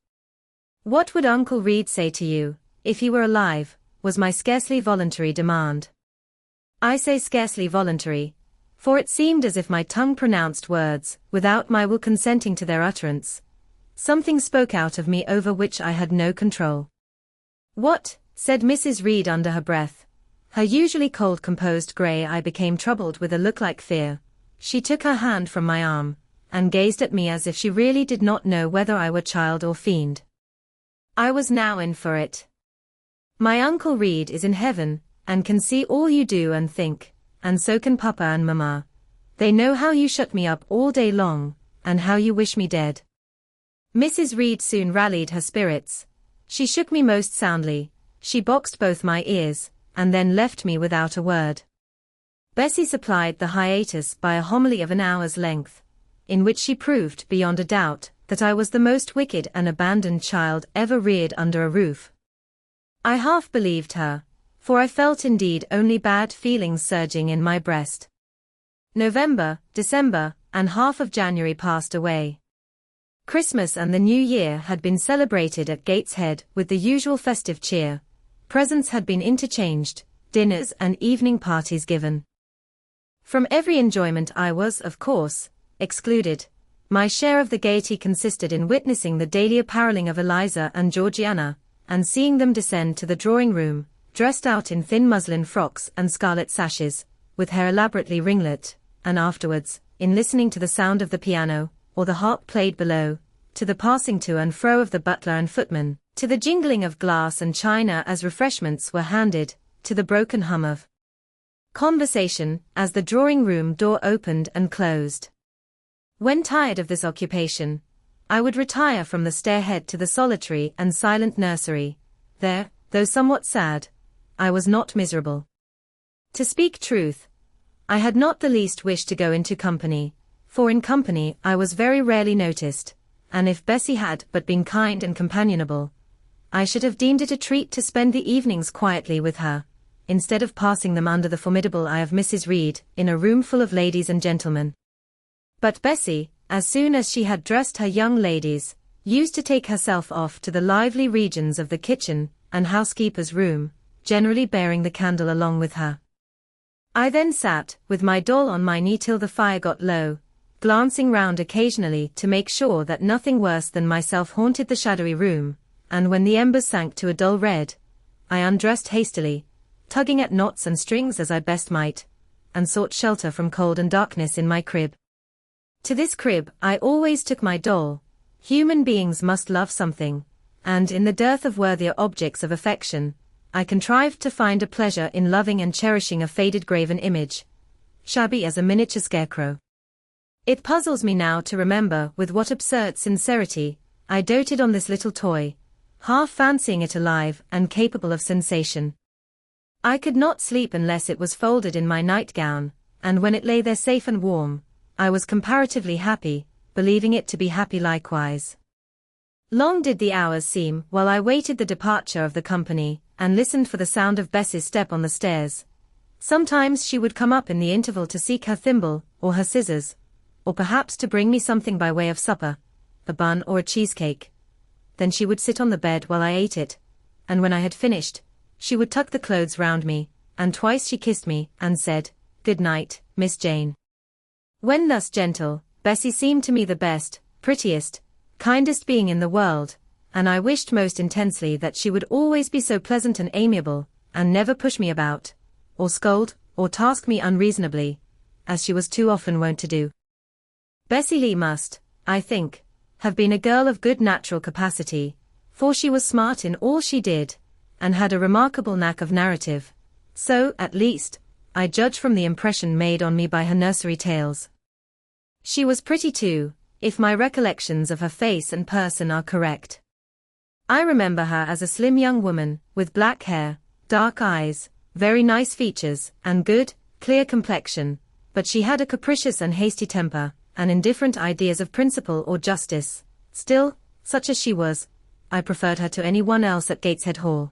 "What would Uncle Reed say to you, if he were alive?" was my scarcely voluntary demand. I say scarcely voluntary, for it seemed as if my tongue pronounced words, without my will consenting to their utterance. Something spoke out of me over which I had no control. "What?" said Mrs. Reed under her breath. Her usually cold composed grey eye became troubled with a look like fear. She took her hand from my arm, and gazed at me as if she really did not know whether I were child or fiend. I was now in for it. "My Uncle Reed is in heaven, and can see all you do and think, and so can Papa and Mamma. They know how you shut me up all day long, and how you wish me dead." Mrs. Reed soon rallied her spirits. She shook me most soundly, she boxed both my ears, and then left me without a word. Bessie supplied the hiatus by a homily of an hour's length, in which she proved beyond a doubt that I was the most wicked and abandoned child ever reared under a roof. I half believed her, for I felt indeed only bad feelings surging in my breast. November, December, and half of January passed away. Christmas and the New Year had been celebrated at Gateshead with the usual festive cheer. Presents had been interchanged, dinners and evening parties given. From every enjoyment I was, of course, excluded. My share of the gaiety consisted in witnessing the daily apparelling of Eliza and Georgiana, and seeing them descend to the drawing-room, dressed out in thin muslin frocks and scarlet sashes, with hair elaborately ringlet, and afterwards, in listening to the sound of the piano, or the harp played below, to the passing to and fro of the butler and footman, to the jingling of glass and china as refreshments were handed, to the broken hum of conversation, as the drawing-room door opened and closed. When tired of this occupation, I would retire from the stairhead to the solitary and silent nursery. There, though somewhat sad, I was not miserable. To speak truth, I had not the least wish to go into company, for in company I was very rarely noticed, and if Bessie had but been kind and companionable, I should have deemed it a treat to spend the evenings quietly with her, instead of passing them under the formidable eye of Mrs. Reed, in a room full of ladies and gentlemen. But Bessie, as soon as she had dressed her young ladies, used to take herself off to the lively regions of the kitchen and housekeeper's room, generally bearing the candle along with her. I then sat, with my doll on my knee till the fire got low, glancing round occasionally to make sure that nothing worse than myself haunted the shadowy room, and when the embers sank to a dull red, I undressed hastily, tugging at knots and strings as I best might, and sought shelter from cold and darkness in my crib. To this crib I always took my doll. Human beings must love something, and in the dearth of worthier objects of affection, I contrived to find a pleasure in loving and cherishing a faded graven image, shabby as a miniature scarecrow. It puzzles me now to remember with what absurd sincerity I doted on this little toy, half fancying it alive and capable of sensation. I could not sleep unless it was folded in my nightgown, and when it lay there safe and warm, I was comparatively happy, believing it to be happy likewise. Long did the hours seem while I waited the departure of the company, and listened for the sound of Bessie's step on the stairs. Sometimes she would come up in the interval to seek her thimble, or her scissors, or perhaps to bring me something by way of supper, a bun or a cheesecake. Then she would sit on the bed while I ate it, and when I had finished, she would tuck the clothes round me, and twice she kissed me, and said, "Good night, Miss Jane." When thus gentle, Bessie seemed to me the best, prettiest, kindest being in the world, and I wished most intensely that she would always be so pleasant and amiable, and never push me about, or scold, or task me unreasonably, as she was too often wont to do. Bessie Lee must, I think, have been a girl of good natural capacity, for she was smart in all she did, and had a remarkable knack of narrative. So, at least, I judge from the impression made on me by her nursery tales. She was pretty too, if my recollections of her face and person are correct. I remember her as a slim young woman, with black hair, dark eyes, very nice features, and good, clear complexion, but she had a capricious and hasty temper, and indifferent ideas of principle or justice. Still, such as she was, I preferred her to any one else at Gateshead Hall.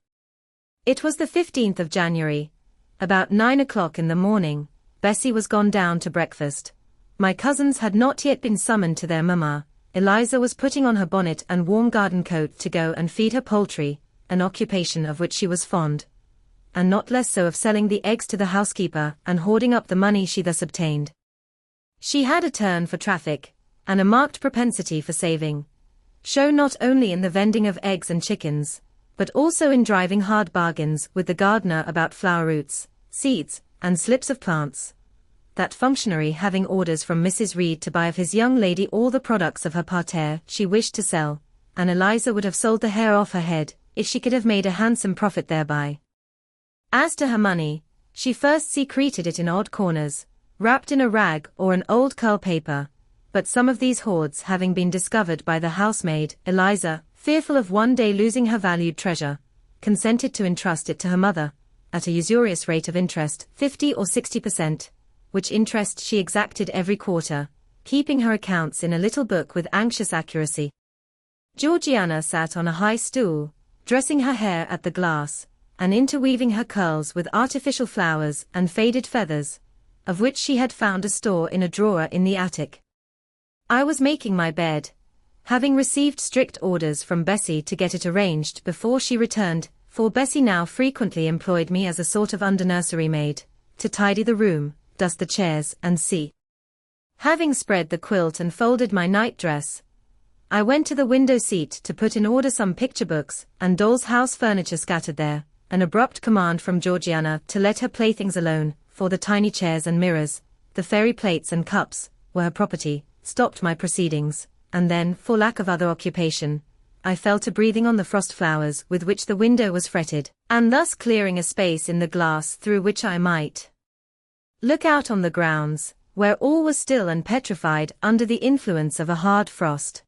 It was the 15th of January. About 9 o'clock in the morning, Bessie was gone down to breakfast. My cousins had not yet been summoned to their mamma. Eliza was putting on her bonnet and warm garden coat to go and feed her poultry, an occupation of which she was fond, and not less so of selling the eggs to the housekeeper and hoarding up the money she thus obtained. She had a turn for traffic, and a marked propensity for saving, shown not only in the vending of eggs and chickens, but also in driving hard bargains with the gardener about flower roots, seeds, and slips of plants. That functionary having orders from Mrs. Reed to buy of his young lady all the products of her parterre she wished to sell, and Eliza would have sold the hair off her head, if she could have made a handsome profit thereby. As to her money, she first secreted it in odd corners, wrapped in a rag or an old curl paper, but some of these hoards having been discovered by the housemaid, Eliza, fearful of one day losing her valued treasure, consented to entrust it to her mother, at a usurious rate of interest, 50 or 60%, which interest she exacted every quarter, keeping her accounts in a little book with anxious accuracy. Georgiana sat on a high stool, dressing her hair at the glass, and interweaving her curls with artificial flowers and faded feathers, of which she had found a store in a drawer in the attic. I was making my bed, having received strict orders from Bessie to get it arranged before she returned, for Bessie now frequently employed me as a sort of under-nursery maid, to tidy the room, dust the chairs, and see. Having spread the quilt and folded my night-dress, I went to the window seat to put in order some picture books and doll's house furniture scattered there. An abrupt command from Georgiana to let her playthings alone, for the tiny chairs and mirrors, the fairy plates and cups, were her property, stopped my proceedings, and then, for lack of other occupation, I fell to breathing on the frost flowers with which the window was fretted, and thus clearing a space in the glass through which I might look out on the grounds, where all was still and petrified under the influence of a hard frost.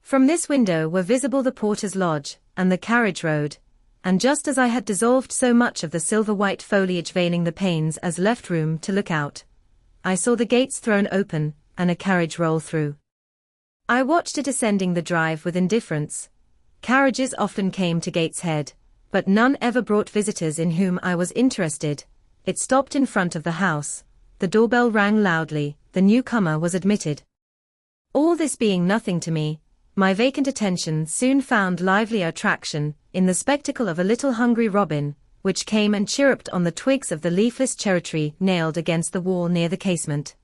From this window were visible the porter's lodge, and the carriage road, and just as I had dissolved so much of the silver-white foliage veiling the panes as left room to look out, I saw the gates thrown open, and a carriage roll through. I watched it ascending the drive with indifference. Carriages often came to Gateshead, but none ever brought visitors in whom I was interested. It stopped in front of the house, the doorbell rang loudly, the newcomer was admitted. All this being nothing to me, my vacant attention soon found lively attraction in the spectacle of a little hungry robin, which came and chirruped on the twigs of the leafless cherry tree nailed against the wall near the casement.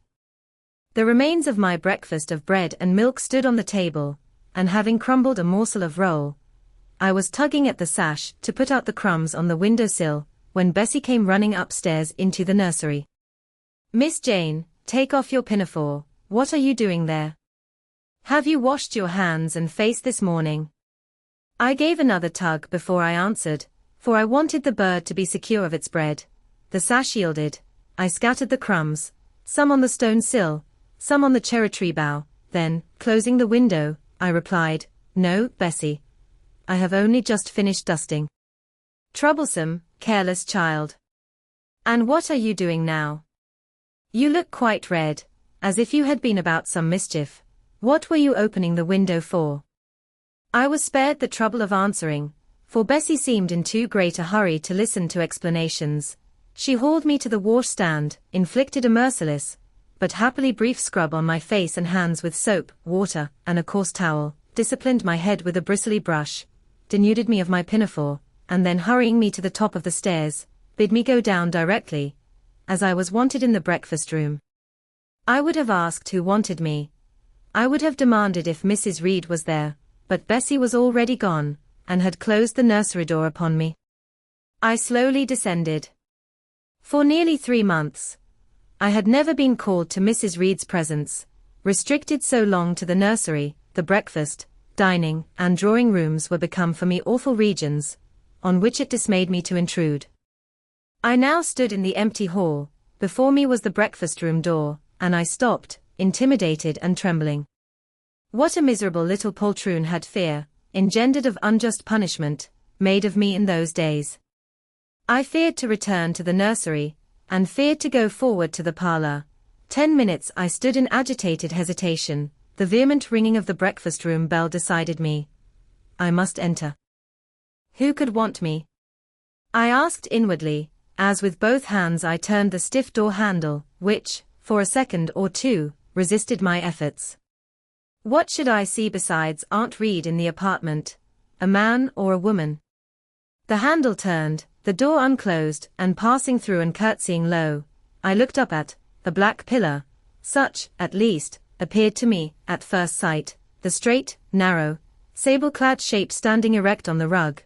The remains of my breakfast of bread and milk stood on the table, and having crumbled a morsel of roll, I was tugging at the sash to put out the crumbs on the window-sill, when Bessie came running upstairs into the nursery. "Miss Jane, take off your pinafore, what are you doing there? Have you washed your hands and face this morning?" I gave another tug before I answered, for I wanted the bird to be secure of its bread. The sash yielded. I scattered the crumbs, some on the stone sill, some on the cherry tree bough, then, closing the window, I replied, "No, Bessie. I have only just finished dusting." "Troublesome, careless child. And what are you doing now? You look quite red, as if you had been about some mischief. What were you opening the window for?" I was spared the trouble of answering, for Bessie seemed in too great a hurry to listen to explanations. She hauled me to the washstand, inflicted a merciless, but happily brief scrub on my face and hands with soap, water, and a coarse towel, disciplined my head with a bristly brush, denuded me of my pinafore, and then hurrying me to the top of the stairs, bid me go down directly, as I was wanted in the breakfast room. I would have asked who wanted me. I would have demanded if Mrs. Reed was there, but Bessie was already gone, and had closed the nursery door upon me. I slowly descended. For nearly 3 months, I had never been called to Mrs. Reed's presence, restricted so long to the nursery, the breakfast, dining, and drawing rooms were become for me awful regions, on which it dismayed me to intrude. I now stood in the empty hall, before me was the breakfast-room door, and I stopped, intimidated and trembling. What a miserable little poltroon had fear, engendered of unjust punishment, made of me in those days. I feared to return to the nursery, and feared to go forward to the parlour. 10 minutes I stood in agitated hesitation. The vehement ringing of the breakfast-room bell decided me. I must enter. Who could want me? I asked inwardly, as with both hands I turned the stiff door handle, which, for a second or two, resisted my efforts. What should I see besides Aunt Reed in the apartment? A man or a woman? The handle turned, the door unclosed, and passing through and curtsying low, I looked up at a black pillar. Such, at least, appeared to me, at first sight, the straight, narrow, sable-clad shape standing erect on the rug.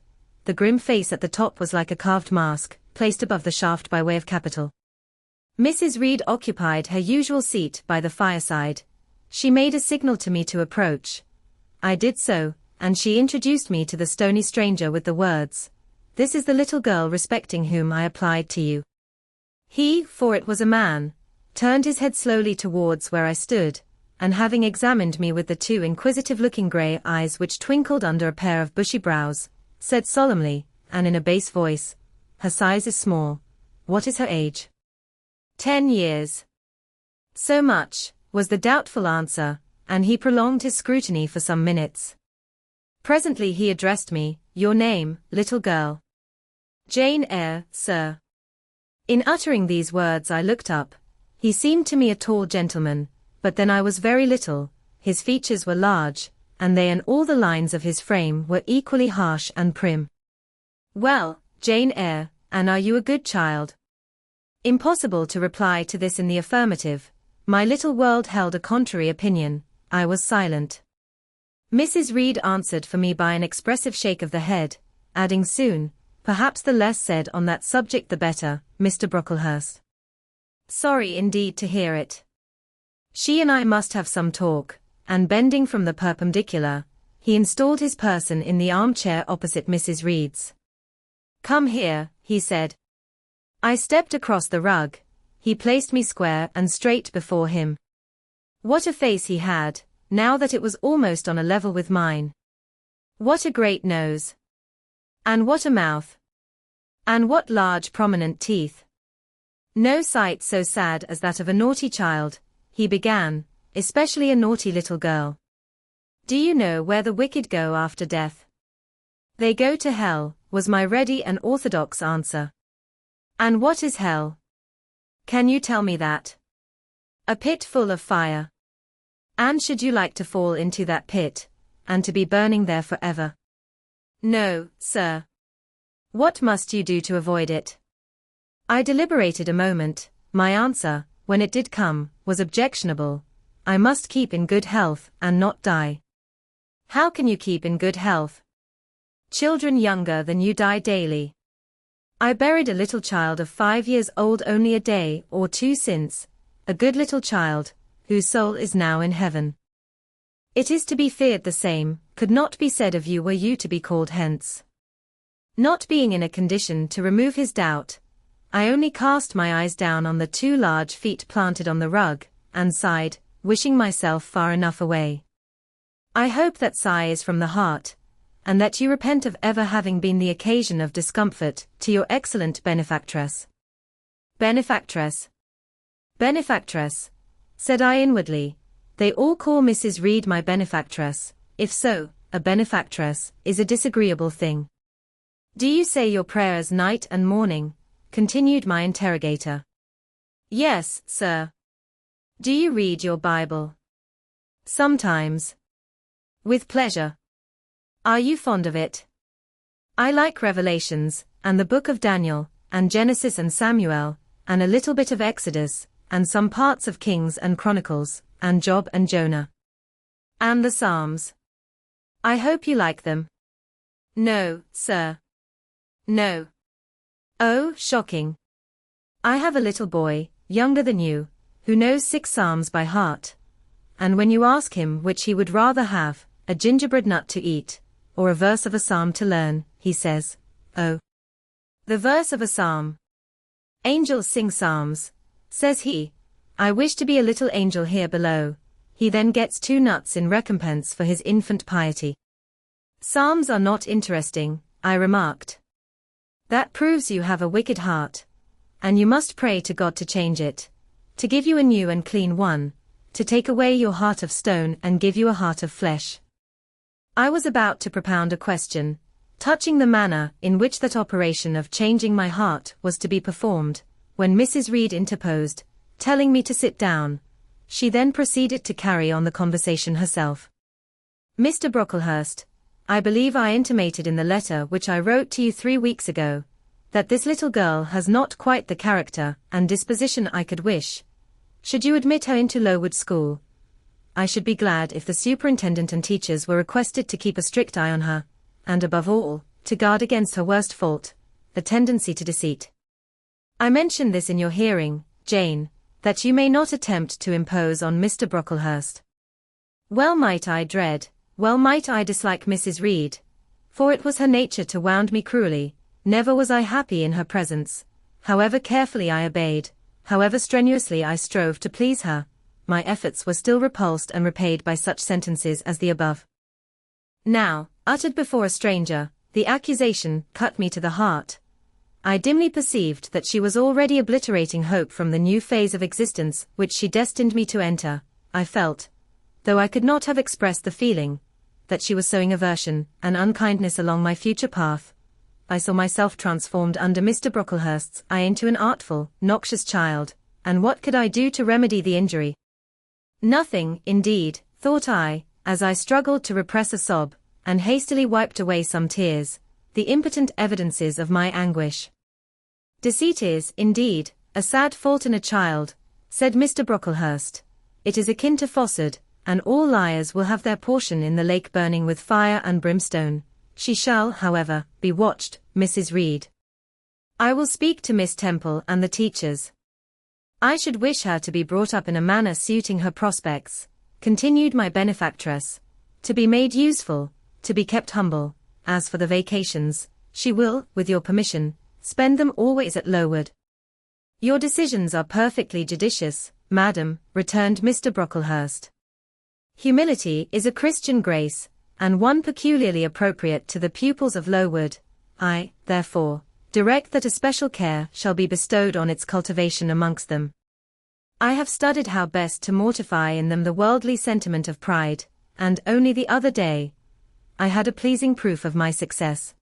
The grim face at the top was like a carved mask, placed above the shaft by way of capital. Mrs. Reed occupied her usual seat by the fireside. She made a signal to me to approach. I did so, and she introduced me to the stony stranger with the words, "This is the little girl respecting whom I applied to you." He, for it was a man, turned his head slowly towards where I stood, and having examined me with the two inquisitive-looking grey eyes which twinkled under a pair of bushy brows, said solemnly, and in a bass voice, "Her size is small. What is her age?" 10 years. So much, was the doubtful answer, and he prolonged his scrutiny for some minutes. Presently he addressed me, "Your name, little girl?" "Jane Eyre, sir." In uttering these words I looked up. He seemed to me a tall gentleman, but then I was very little, his features were large, and they and all the lines of his frame were equally harsh and prim. "Well, Jane Eyre, and are you a good child?" Impossible to reply to this in the affirmative. My little world held a contrary opinion. I was silent. Mrs. Reed answered for me by an expressive shake of the head, adding soon, "Perhaps the less said on that subject the better, Mr. Brocklehurst. Sorry indeed to hear it. She and I must have some talk," and bending from the perpendicular, he installed his person in the armchair opposite Mrs. Reed's. "Come here," he said. I stepped across the rug. He placed me square and straight before him. What a face he had, now that it was almost on a level with mine. What a great nose. And what a mouth. And what large prominent teeth. No sight so sad as that of a naughty child, he began, especially a naughty little girl. "Do you know where the wicked go after death?" "They go to hell," was my ready and orthodox answer. "And what is hell? Can you tell me that?" "A pit full of fire." "And should you like to fall into that pit, and to be burning there forever?" "No, sir." "What must you do to avoid it?" I deliberated a moment. My answer, when it did come, was objectionable. "I must keep in good health and not die." "How can you keep in good health? Children younger than you die daily." "I buried a little child of 5 years old only a day or two since, a good little child, whose soul is now in heaven. It is to be feared the same could not be said of you were you to be called hence." Not being in a condition to remove his doubt, I only cast my eyes down on the 2 large feet planted on the rug, and sighed, wishing myself far enough away. I hope that sigh is from the heart, and that you repent of ever having been the occasion of discomfort to your excellent benefactress. Benefactress. Benefactress, said I inwardly. They all call Mrs. Reed my benefactress. If so, a benefactress is a disagreeable thing. "Do you say your prayers night and morning?" continued my interrogator. "Yes, sir." "Do you read your Bible?" "Sometimes." "With pleasure." "Are you fond of it?" "I like Revelations, and the book of Daniel, and Genesis and Samuel, and a little bit of Exodus, and some parts of Kings and Chronicles, and Job and Jonah. And the Psalms. I hope you like them." "No, sir." "No." "Oh, shocking. I have a little boy, younger than you, who knows 6 Psalms by heart. and when you ask him which he would rather have, a gingerbread nut to eat, or a verse of a psalm to learn, he says, "Oh, the verse of a psalm. Angels sing psalms," says he. "I wish to be a little angel here below." He then gets 2 nuts in recompense for his infant piety. "Psalms are not interesting," I remarked. "That proves you have a wicked heart. And you must pray to God to change it, to give you a new and clean one, to take away your heart of stone and give you a heart of flesh." I was about to propound a question, touching the manner in which that operation of changing my heart was to be performed, when Mrs. Reed interposed, telling me to sit down. She then proceeded to carry on the conversation herself. "Mr. Brocklehurst, I believe I intimated in the letter which I wrote to you 3 weeks ago, that this little girl has not quite the character and disposition I could wish. Should you admit her into Lowood School, I should be glad if the superintendent and teachers were requested to keep a strict eye on her, and above all, to guard against her worst fault, the tendency to deceit. I mention this in your hearing, Jane, that you may not attempt to impose on Mr. Brocklehurst. Well might I dislike Mrs. Reed, for it was her nature to wound me cruelly. Never was I happy in her presence. However carefully I obeyed, however strenuously I strove to please her, my efforts were still repulsed and repaid by such sentences as the above. Now, uttered before a stranger, the accusation cut me to the heart. I dimly perceived that she was already obliterating hope from the new phase of existence which she destined me to enter. I felt, though I could not have expressed the feeling, that she was sowing aversion and unkindness along my future path. I saw myself transformed under Mr. Brocklehurst's eye into an artful, noxious child, and what could I do to remedy the injury? Nothing, indeed, thought I, as I struggled to repress a sob, and hastily wiped away some tears, the impotent evidences of my anguish. "Deceit is, indeed, a sad fault in a child," said Mr. Brocklehurst. "It is akin to falsehood, and all liars will have their portion in the lake burning with fire and brimstone. She shall, however, be watched, Mrs. Reed. I will speak to Miss Temple and the teachers. I should wish her to be brought up in a manner suiting her prospects," continued my benefactress, "to be made useful, to be kept humble. As for the vacations, she will, with your permission, spend them always at Lowood." "Your decisions are perfectly judicious, madam," returned Mr. Brocklehurst. "Humility is a Christian grace, and one peculiarly appropriate to the pupils of Lowood. I, therefore, direct that a special care shall be bestowed on its cultivation amongst them. I have studied how best to mortify in them the worldly sentiment of pride, and only the other day I had a pleasing proof of my success.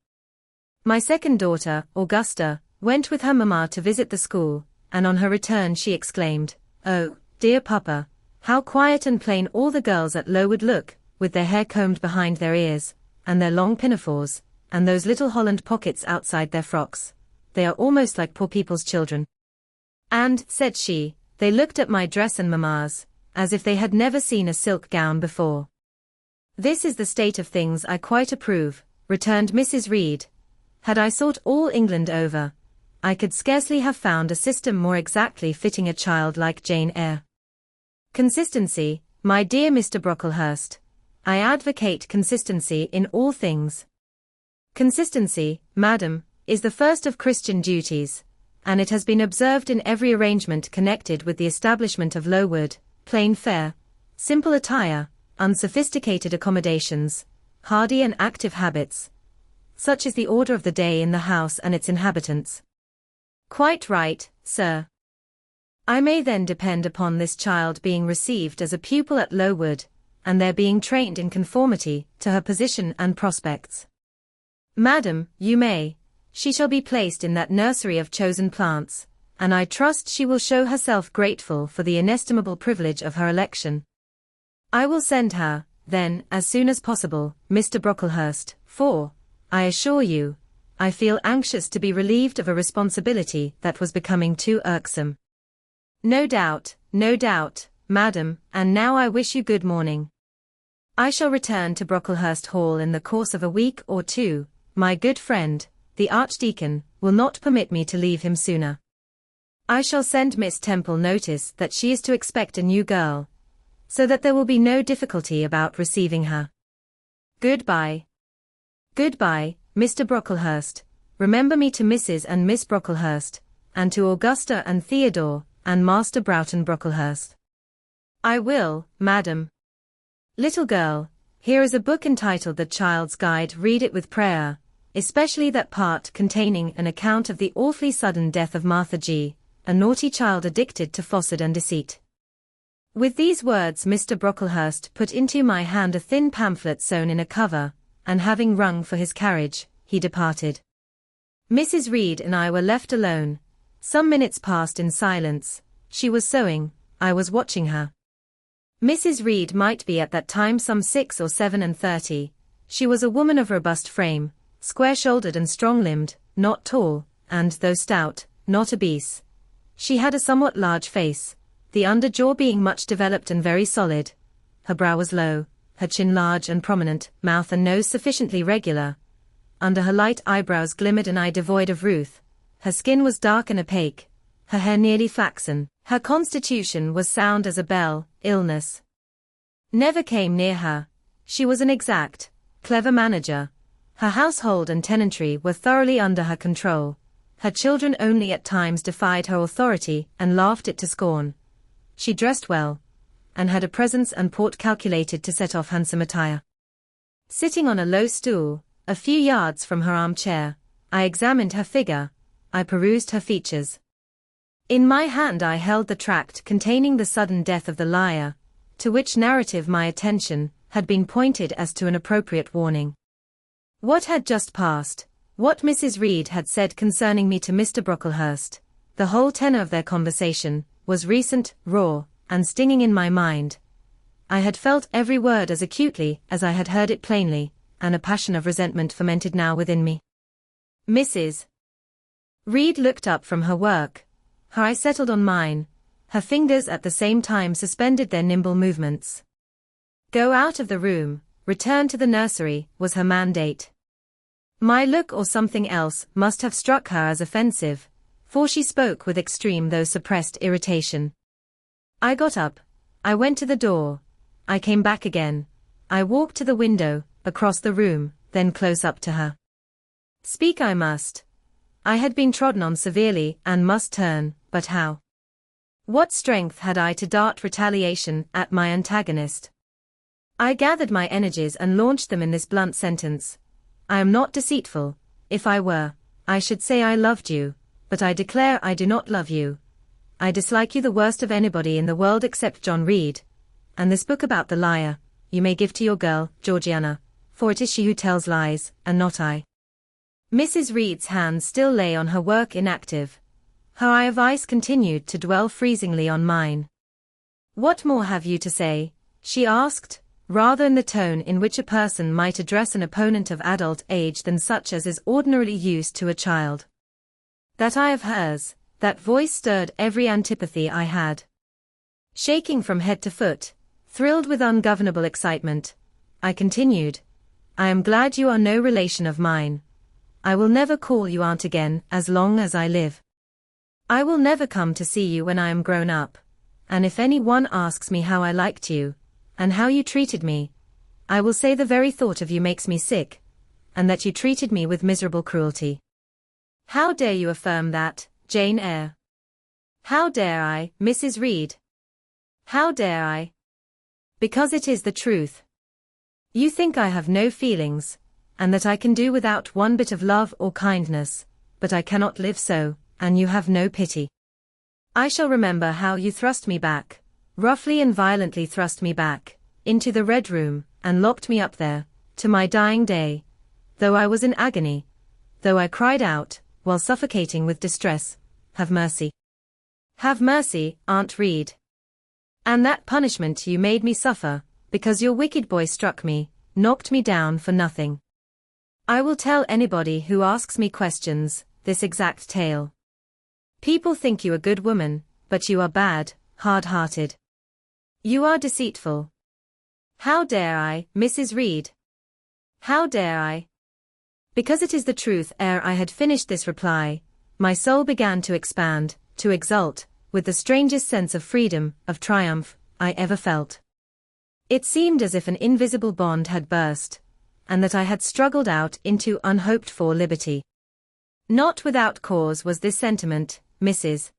My second daughter, Augusta, went with her mamma to visit the school, and on her return she exclaimed, "Oh, dear papa, how quiet and plain all the girls at Lowood look, with their hair combed behind their ears, and their long pinafores, and those little Holland pockets outside their frocks. They are almost like poor people's children. And," said she, "they looked at my dress and mamma's, as if they had never seen a silk gown before." "This is the state of things I quite approve," returned Mrs. Reed. "Had I sought all England over, I could scarcely have found a system more exactly fitting a child like Jane Eyre. Consistency, my dear Mr. Brocklehurst. I advocate consistency in all things. Consistency, madam, is the first of Christian duties, and it has been observed in every arrangement connected with the establishment of Lowood: plain fare, simple attire, unsophisticated accommodations, hardy and active habits. Such is the order of the day in the house and its inhabitants." "Quite right, sir. I may then depend upon this child being received as a pupil at Lowood, and their being trained in conformity to her position and prospects." "Madam, you may. She shall be placed in that nursery of chosen plants, and I trust she will show herself grateful for the inestimable privilege of her election. I will send her, then, as soon as possible, Mr. Brocklehurst, for, I assure you, I feel anxious to be relieved of a responsibility that was becoming too irksome." No doubt, madam, and now I wish you good morning. I shall return to Brocklehurst Hall in the course of a week or 2, my good friend, the Archdeacon, will not permit me to leave him sooner. I shall send Miss Temple notice that she is to expect a new girl. so that there will be no difficulty about receiving her. Goodbye. Goodbye, Mr. Brocklehurst. Remember me to Mrs. and Miss Brocklehurst, and to Augusta and Theodore, and Master Broughton Brocklehurst. I will, madam. Little girl, here is a book entitled The Child's Guide. Read it with prayer, especially that part containing an account of the awfully sudden death of Martha G., a naughty child addicted to falsehood and deceit. With these words Mr. Brocklehurst put into my hand a thin pamphlet sewn in a cover, and having rung for his carriage, he departed. Mrs. Reed and I were left alone. Some minutes passed in silence. She was sewing, I was watching her. Mrs. Reed might be at that time some 6 or 37. She was a woman of robust frame, square-shouldered and strong-limbed, not tall, and, though stout, not obese. She had a somewhat large face, the under jaw being much developed and very solid. Her brow was low, her chin large and prominent, mouth and nose sufficiently regular. Under her light eyebrows glimmered an eye devoid of ruth. Her skin was dark and opaque, her hair nearly flaxen. Her constitution was sound as a bell. Illness never came near her. She was an exact, clever manager. Her household and tenantry were thoroughly under her control. Her children only at times defied her authority and laughed it to scorn. She dressed well, and had a presence and port calculated to set off handsome attire. Sitting on a low stool, a few yards from her armchair, I examined her figure, I perused her features. In my hand I held the tract containing the sudden death of the liar, to which narrative my attention had been pointed as to an appropriate warning. What had just passed, what Mrs. Reed had said concerning me to Mr. Brocklehurst, the whole tenor of their conversation, was recent, raw, and stinging in my mind. I had felt every word as acutely as I had heard it plainly, and a passion of resentment fermented now within me. Mrs. Reed looked up from her work. Her eye settled on mine, her fingers at the same time suspended their nimble movements. Go out of the room, return to the nursery, was her mandate. My look or something else must have struck her as offensive, for she spoke with extreme though suppressed irritation. I got up, I went to the door, I came back again, I walked to the window, across the room, then close up to her. Speak I must. I had been trodden on severely and must turn, but how? What strength had I to dart retaliation at my antagonist? I gathered my energies and launched them in this blunt sentence. I am not deceitful. If I were, I should say I loved you, but I declare I do not love you. I dislike you the worst of anybody in the world except John Reed. And this book about the liar, you may give to your girl, Georgiana, for it is she who tells lies, and not I. Mrs. Reed's hand still lay on her work inactive. Her eye of ice continued to dwell freezingly on mine. What more have you to say? She asked, rather in the tone in which a person might address an opponent of adult age than such as is ordinarily used to a child. That eye of hers, that voice stirred every antipathy I had. Shaking from head to foot, thrilled with ungovernable excitement, I continued, I am glad you are no relation of mine. I will never call you aunt again as long as I live. I will never come to see you when I am grown up, and if any one asks me how I liked you, and how you treated me, I will say the very thought of you makes me sick, and that you treated me with miserable cruelty. How dare you affirm that, Jane Eyre? How dare I, Mrs. Reed? How dare I? Because it is the truth. You think I have no feelings, and that I can do without one bit of love or kindness, but I cannot live so, and you have no pity. I shall remember how you thrust me back, roughly and violently thrust me back, into the Red Room, and locked me up there, to my dying day, though I was in agony, though I cried out, while suffocating with distress, have mercy. Have mercy, Aunt Reed. And that punishment you made me suffer, because your wicked boy struck me, knocked me down for nothing. I will tell anybody who asks me questions, this exact tale. People think you a good woman, but you are bad, hard-hearted. You are deceitful. How dare I, Mrs. Reed? How dare I? Because it is the truth. Ere I had finished this reply, my soul began to expand, to exult, with the strangest sense of freedom, of triumph, I ever felt. It seemed as if an invisible bond had burst, and that I had struggled out into unhoped-for liberty. Not without cause was this sentiment, Mrs.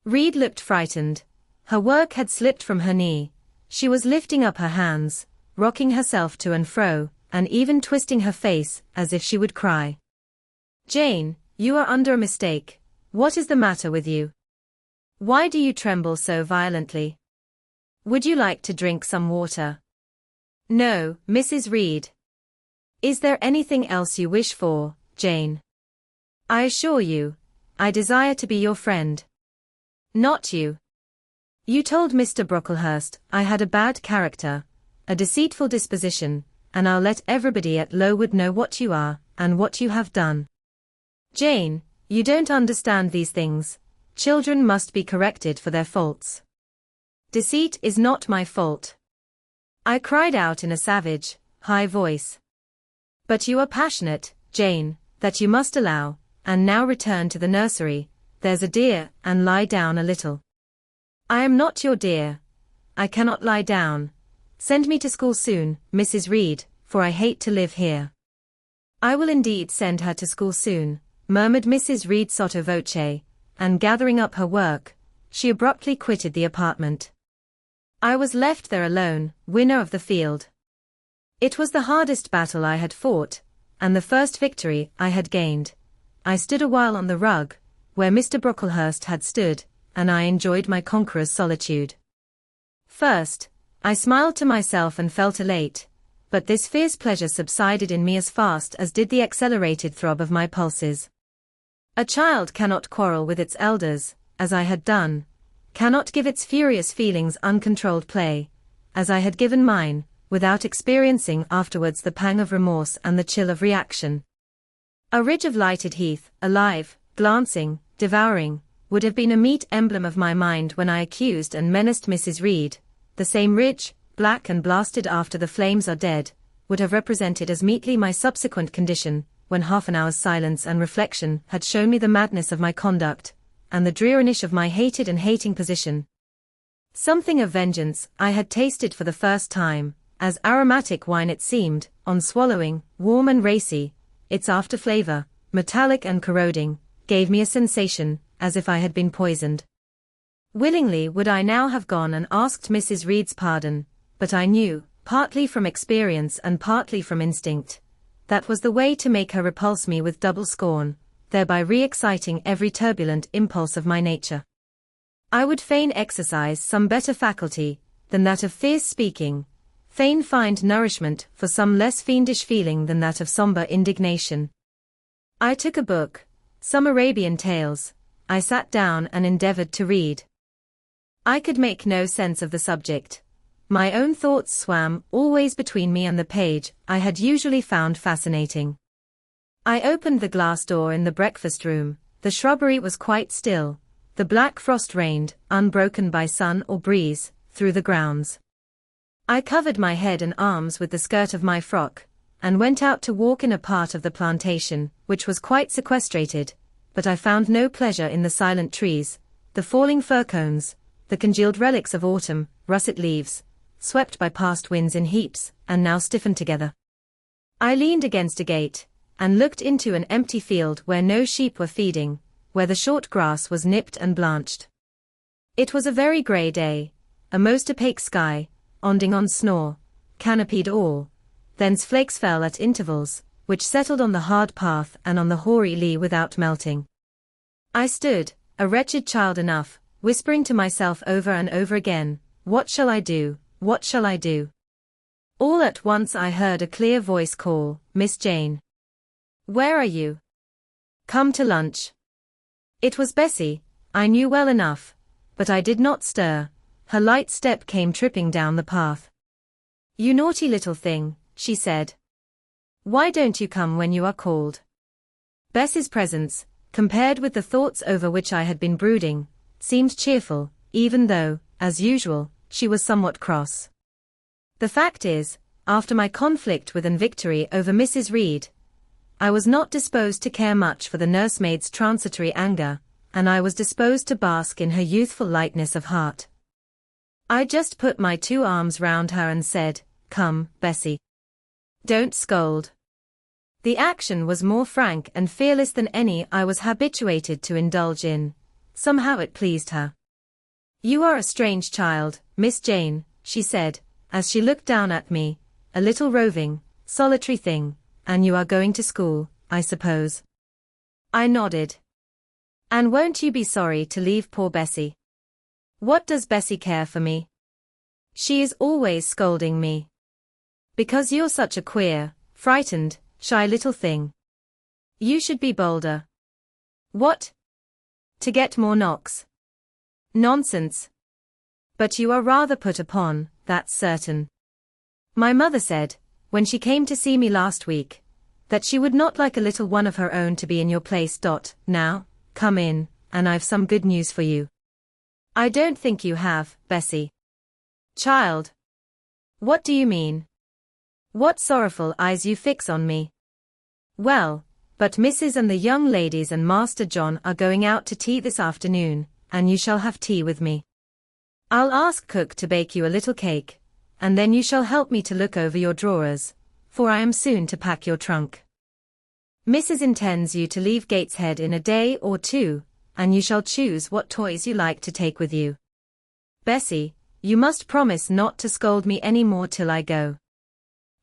Reed looked frightened. Her work had slipped from her knee. She was lifting up her hands, rocking herself to and fro, and even twisting her face as if she would cry. Jane, you are under a mistake. What is the matter with you? Why do you tremble so violently? Would you like to drink some water? No, Mrs. Reed. Is there anything else you wish for, Jane? I assure you, I desire to be your friend. Not you. You told Mr. Brocklehurst I had a bad character, a deceitful disposition, and I'll let everybody at Lowood know what you are, and what you have done. Jane, you don't understand these things. Children must be corrected for their faults. Deceit is not my fault. I cried out in a savage, high voice. But you are passionate, Jane, that you must allow, and now return to the nursery, there's a dear, and lie down a little. I am not your dear. I cannot lie down. Send me to school soon, Mrs. Reed, for I hate to live here. I will indeed send her to school soon, murmured Mrs. Reed sotto voce, and gathering up her work, she abruptly quitted the apartment. I was left there alone, winner of the field. It was the hardest battle I had fought, and the first victory I had gained. I stood a while on the rug, where Mr. Brocklehurst had stood, and I enjoyed my conqueror's solitude. First, I smiled to myself and felt elate, but this fierce pleasure subsided in me as fast as did the accelerated throb of my pulses. A child cannot quarrel with its elders, as I had done, cannot give its furious feelings uncontrolled play, as I had given mine, without experiencing afterwards the pang of remorse and the chill of reaction. A ridge of lighted heath, alive, glancing, devouring, would have been a meet emblem of my mind when I accused and menaced Mrs. Reed. The same ridge, black and blasted after the flames are dead, would have represented as meetly my subsequent condition, when half an hour's silence and reflection had shown me the madness of my conduct, and the dreariness of my hated and hating position. Something of vengeance I had tasted for the first time, as aromatic wine it seemed, on swallowing, warm and racy, its after-flavor, metallic and corroding, gave me a sensation, as if I had been poisoned. Willingly would I now have gone and asked Mrs. Reed's pardon, but I knew, partly from experience and partly from instinct, that was the way to make her repulse me with double scorn, thereby re-exciting every turbulent impulse of my nature. I would fain exercise some better faculty than that of fierce speaking, fain find nourishment for some less fiendish feeling than that of sombre indignation. I took a book, some Arabian tales. I sat down and endeavored to read. I could make no sense of the subject. My own thoughts swam always between me and the page I had usually found fascinating. I opened the glass door in the breakfast room. The shrubbery was quite still. The black frost reigned, unbroken by sun or breeze, through the grounds. I covered my head and arms with the skirt of my frock, and went out to walk in a part of the plantation, which was quite sequestrated, but I found no pleasure in the silent trees, the falling fir cones, the congealed relics of autumn, russet leaves, swept by past winds in heaps, and now stiffened together. I leaned against a gate, and looked into an empty field where no sheep were feeding, where the short grass was nipped and blanched. It was a very grey day, a most opaque sky, onding on snow, canopied all, thence flakes fell at intervals, which settled on the hard path and on the hoary lea without melting. I stood, a wretched child enough, whispering to myself over and over again, "What shall I do? What shall I do?" All at once I heard a clear voice call, "Miss Jane. Where are you? Come to lunch." It was Bessie, I knew well enough, but I did not stir. Her light step came tripping down the path. "You naughty little thing," she said. "Why don't you come when you are called?" Bessie's presence, compared with the thoughts over which I had been brooding, seemed cheerful, even though, as usual, she was somewhat cross. The fact is, after my conflict with and victory over Mrs. Reed, I was not disposed to care much for the nursemaid's transitory anger, and I was disposed to bask in her youthful lightness of heart. I just put my 2 arms round her and said, "Come, Bessie. Don't scold." The action was more frank and fearless than any I was habituated to indulge in. Somehow it pleased her. "You are a strange child, Miss Jane," she said, as she looked down at me, "a little roving, solitary thing, and you are going to school, I suppose?" I nodded. "And won't you be sorry to leave poor Bessie?" "What does Bessie care for me? She is always scolding me. Because you're such a queer, frightened, shy little thing. You should be bolder." "What? To get more knocks?" "Nonsense. But you are rather put upon, that's certain. My mother said, when she came to see me last week, that she would not like a little one of her own to be in your place. Now, come in, and I've some good news for you." "I don't think you have, Bessie." "Child. What do you mean? What sorrowful eyes you fix on me." "Well, but Mrs. and the young ladies and Master John are going out to tea this afternoon, and you shall have tea with me. I'll ask cook to bake you a little cake, and then you shall help me to look over your drawers, for I am soon to pack your trunk. Mrs. intends you to leave Gateshead in a day or 2, and you shall choose what toys you like to take with you. Bessie, you must promise not to scold me any more till I go."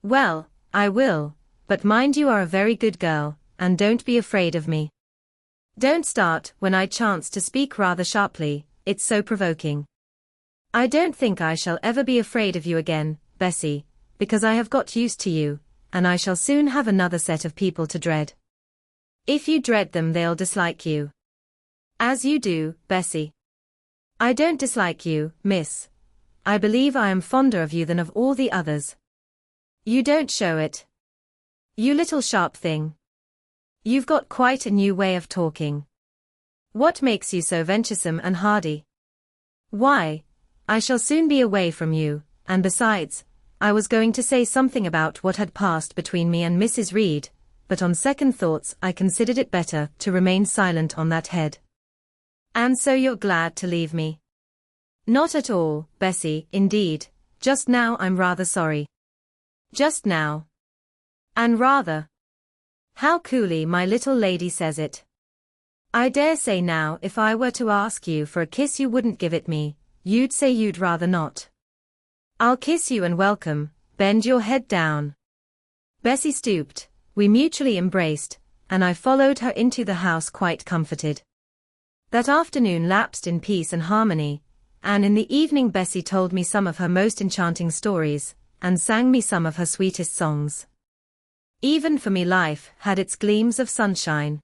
"Well, I will, but mind you are a very good girl, and don't be afraid of me. Don't start when I chance to speak rather sharply, it's so provoking. I don't think I shall ever be afraid of you again, Bessie, because I have got used to you, and I shall soon have another set of people to dread. If you dread them they'll dislike you. As you do, Bessie." "I don't dislike you, miss. I believe I am fonder of you than of all the others." "You don't show it. You little sharp thing. You've got quite a new way of talking. What makes you so venturesome and hardy?" "Why, I shall soon be away from you, and besides, I was going to say something about what had passed between me and Mrs. Reed, but on second thoughts I considered it better to remain silent on that head." "And so you're glad to leave me?" "Not at all, Bessie, indeed. Just now I'm rather sorry." "Just now? And rather. How coolly my little lady says it. I dare say now if I were to ask you for a kiss you wouldn't give it me, you'd say you'd rather not." "I'll kiss you and welcome, bend your head down." Bessie stooped, we mutually embraced, and I followed her into the house quite comforted. That afternoon lapsed in peace and harmony, and in the evening Bessie told me some of her most enchanting stories, and sang me some of her sweetest songs. Even for me life had its gleams of sunshine.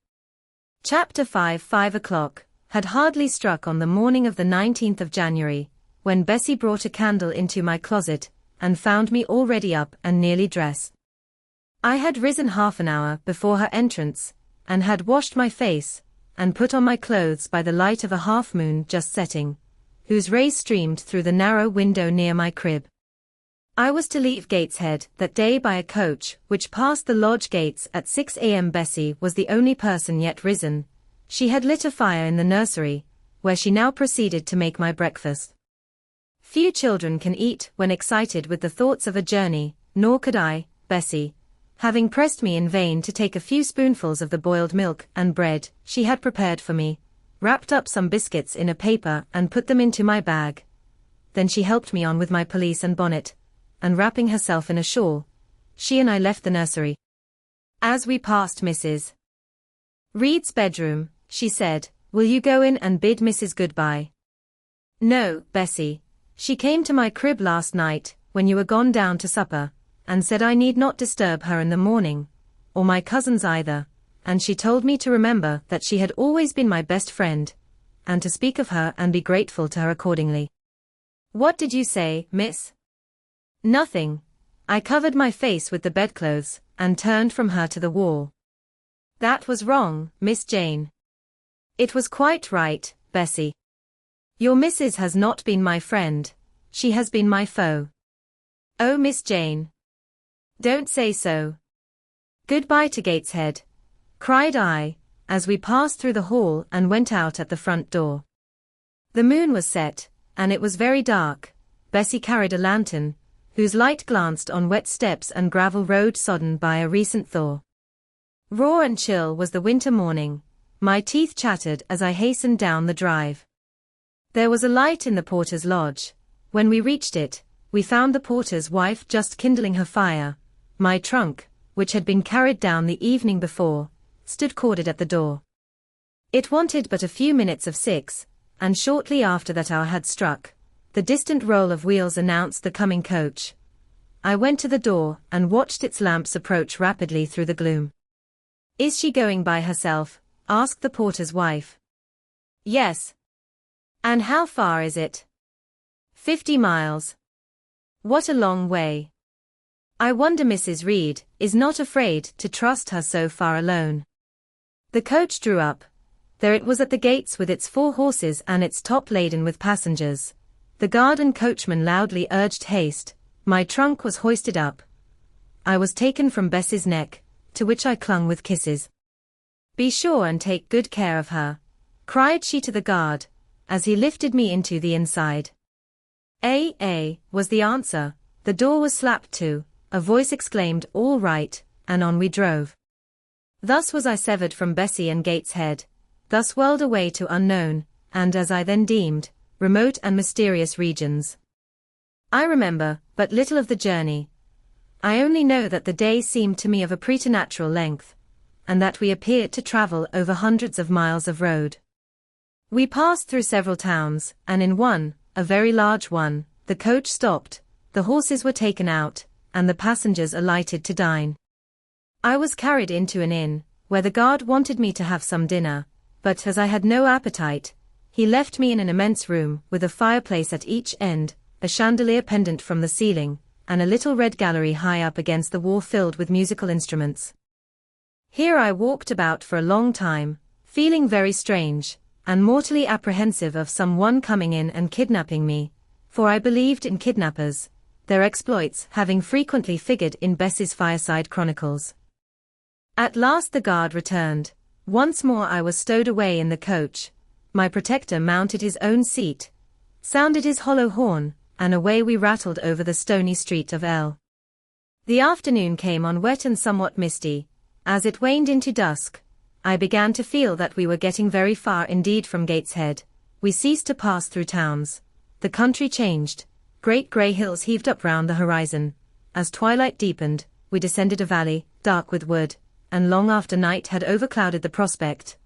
Chapter 5. 5 o'clock had hardly struck on the morning of the 19th of January, when Bessie brought a candle into my closet, and found me already up and nearly dressed. I had risen half an hour before her entrance, and had washed my face, and put on my clothes by the light of a half-moon just setting, whose rays streamed through the narrow window near my crib. I was to leave Gateshead that day by a coach which passed the lodge gates at 6 a.m. Bessie was the only person yet risen. She had lit a fire in the nursery, where she now proceeded to make my breakfast. Few children can eat when excited with the thoughts of a journey, nor could I, Bessie. Having pressed me in vain to take a few spoonfuls of the boiled milk and bread she had prepared for me, wrapped up some biscuits in a paper and put them into my bag. Then she helped me on with my pelisse and bonnet, and wrapping herself in a shawl, she and I left the nursery. As we passed Mrs. Reed's bedroom, she said, "Will you go in and bid Mrs. goodbye?" "No, Bessie. She came to my crib last night, when you were gone down to supper, and said I need not disturb her in the morning, or my cousins either, and she told me to remember that she had always been my best friend, and to speak of her and be grateful to her accordingly." "What did you say, miss?" "Nothing. I covered my face with the bedclothes, and turned from her to the wall." "That was wrong, Miss Jane." "It was quite right, Bessie. Your missus has not been my friend, she has been my foe." "Oh, Miss Jane. Don't say so." "Goodbye to Gateshead," cried I, as we passed through the hall and went out at the front door. The moon was set, and it was very dark, Bessie carried a lantern, whose light glanced on wet steps and gravel road sodden by a recent thaw. Raw and chill was the winter morning. My teeth chattered as I hastened down the drive. There was a light in the porter's lodge. When we reached it, we found the porter's wife just kindling her fire. My trunk, which had been carried down the evening before, stood corded at the door. It wanted but a few minutes of 6, and shortly after that hour had struck, the distant roll of wheels announced the coming coach. I went to the door and watched its lamps approach rapidly through the gloom. "Is she going by herself?" asked the porter's wife. "Yes." "And how far is it?" 50 miles. What a long way. I wonder Mrs. Reed is not afraid to trust her so far alone. The coach drew up. There it was at the gates with its 4 horses and its top laden with passengers. The guard and coachman loudly urged haste. My trunk was hoisted up. I was taken from Bessie's neck, to which I clung with kisses. "Be sure and take good care of her," cried she to the guard, as he lifted me into the inside. Was the answer. The door was slapped to, a voice exclaimed, "All right," and on we drove. Thus was I severed from Bessie and Gateshead, thus whirled away to unknown, and as I then deemed, remote and mysterious regions. I remember but little of the journey. I only know that the day seemed to me of a preternatural length, and that we appeared to travel over hundreds of miles of road. We passed through several towns, and in one, a very large one, the coach stopped, the horses were taken out, and the passengers alighted to dine. I was carried into an inn, where the guard wanted me to have some dinner, but as I had no appetite, he left me in an immense room with a fireplace at each end, a chandelier pendant from the ceiling, and a little red gallery high up against the wall filled with musical instruments. Here I walked about for a long time, feeling very strange, and mortally apprehensive of some one coming in and kidnapping me, for I believed in kidnappers, their exploits having frequently figured in Bessie's fireside chronicles. At last the guard returned. Once more I was stowed away in the coach. My protector mounted his own seat, sounded his hollow horn, and away we rattled over the stony street of L. The afternoon came on wet and somewhat misty. As it waned into dusk, I began to feel that we were getting very far indeed from Gateshead. We ceased to pass through towns. The country changed. Great grey hills heaved up round the horizon. As twilight deepened, we descended a valley, dark with wood, and long after night had overclouded the prospect,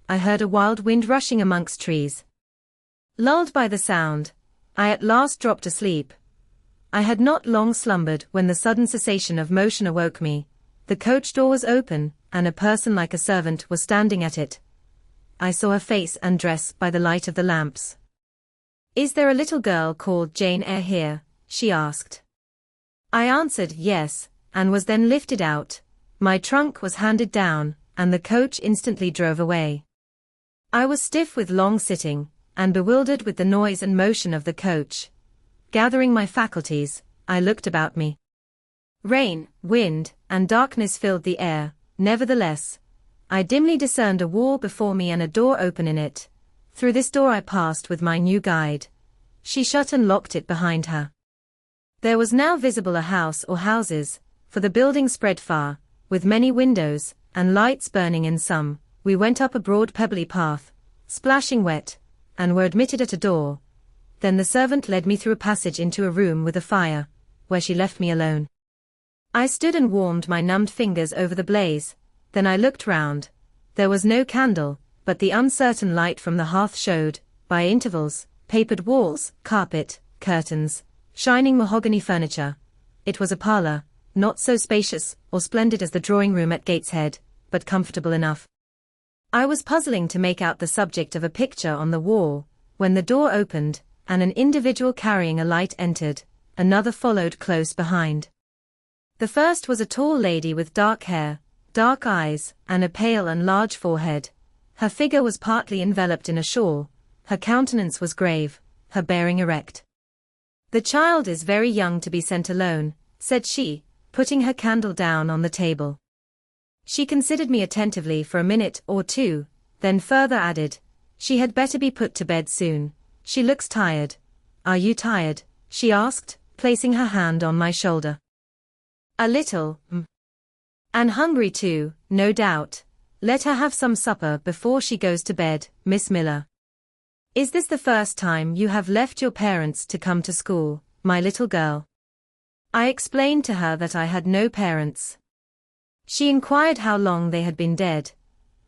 I heard a wild wind rushing amongst trees. Lulled by the sound, I at last dropped asleep. I had not long slumbered when the sudden cessation of motion awoke me. The coach door was open, and a person like a servant was standing at it. I saw her face and dress by the light of the lamps. "Is there a little girl called Jane Eyre here?" she asked. I answered yes, and was then lifted out. My trunk was handed down, and the coach instantly drove away. I was stiff with long sitting, and bewildered with the noise and motion of the coach. Gathering my faculties, I looked about me. Rain, wind, and darkness filled the air. Nevertheless, I dimly discerned a wall before me and a door open in it. Through this door I passed with my new guide. She shut and locked it behind her. There was now visible a house or houses, for the building spread far, with many windows, and lights burning in some. We went up a broad pebbly path, splashing wet, and were admitted at a door. Then the servant led me through a passage into a room with a fire, where she left me alone. I stood and warmed my numbed fingers over the blaze. Then I looked round. There was no candle, but the uncertain light from the hearth showed, by intervals, papered walls, carpet, curtains, shining mahogany furniture. It was a parlour, not so spacious or splendid as the drawing-room at Gateshead, but comfortable enough. I was puzzling to make out the subject of a picture on the wall, when the door opened, and an individual carrying a light entered. Another followed close behind. The first was a tall lady with dark hair, dark eyes, and a pale and large forehead. Her figure was partly enveloped in a shawl, her countenance was grave, her bearing erect. "The child is very young to be sent alone," said she, putting her candle down on the table. She considered me attentively for a minute or two, then further added, "She had better be put to bed soon. She looks tired." "Are you tired?" she asked, placing her hand on my shoulder. A little, And hungry too, no doubt. Let her have some supper before she goes to bed, Miss Miller. Is this the first time you have left your parents to come to school, my little girl? I explained to her that I had no parents. She inquired how long they had been dead,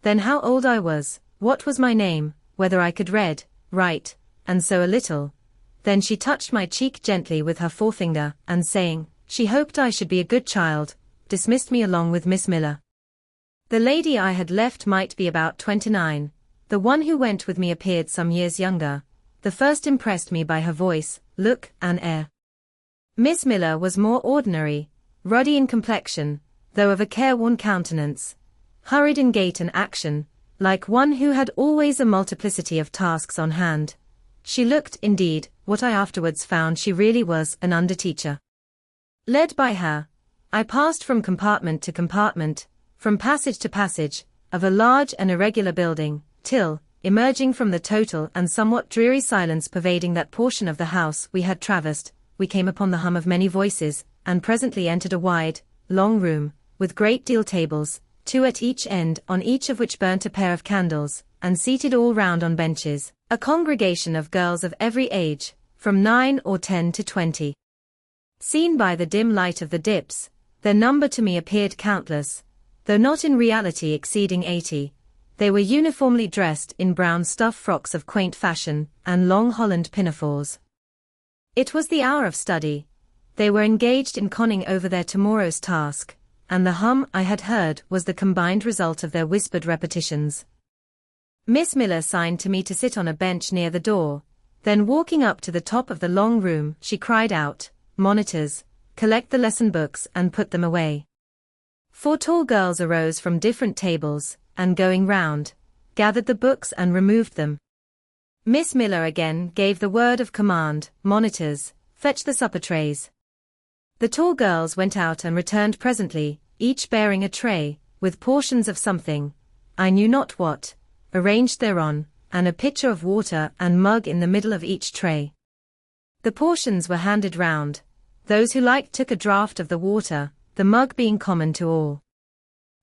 then how old I was, what was my name, whether I could read, write, and sew a little. Then she touched my cheek gently with her forefinger, and saying, she hoped I should be a good child, dismissed me along with Miss Miller. The lady I had left might be about 29. The one who went with me appeared some years younger. The first impressed me by her voice, look, and air. Miss Miller was more ordinary, ruddy in complexion, though of a careworn countenance, hurried in gait and action, like one who had always a multiplicity of tasks on hand. She looked, indeed, what I afterwards found she really was, an under-teacher. Led by her, I passed from compartment to compartment, from passage to passage, of a large and irregular building, till, emerging from the total and somewhat dreary silence pervading that portion of the house we had traversed, we came upon the hum of many voices, and presently entered a wide, long room, with great deal tables, 2 at each end, on each of which burnt a pair of candles, and seated all round on benches, a congregation of girls of every age, from 9 or 10 to 20. Seen by the dim light of the dips, their number to me appeared countless, though not in reality exceeding 80. They were uniformly dressed in brown stuff frocks of quaint fashion, and long holland pinafores. It was the hour of study. They were engaged in conning over their tomorrow's task, and the hum I had heard was the combined result of their whispered repetitions. Miss Miller signed to me to sit on a bench near the door, then walking up to the top of the long room, she cried out, monitors, collect the lesson books and put them away. 4 tall girls arose from different tables, and going round, gathered the books and removed them. Miss Miller again gave the word of command, monitors, fetch the supper trays. The tall girls went out and returned presently, each bearing a tray, with portions of something, I knew not what, arranged thereon, and a pitcher of water and mug in the middle of each tray. The portions were handed round. Those who liked took a draught of the water, the mug being common to all.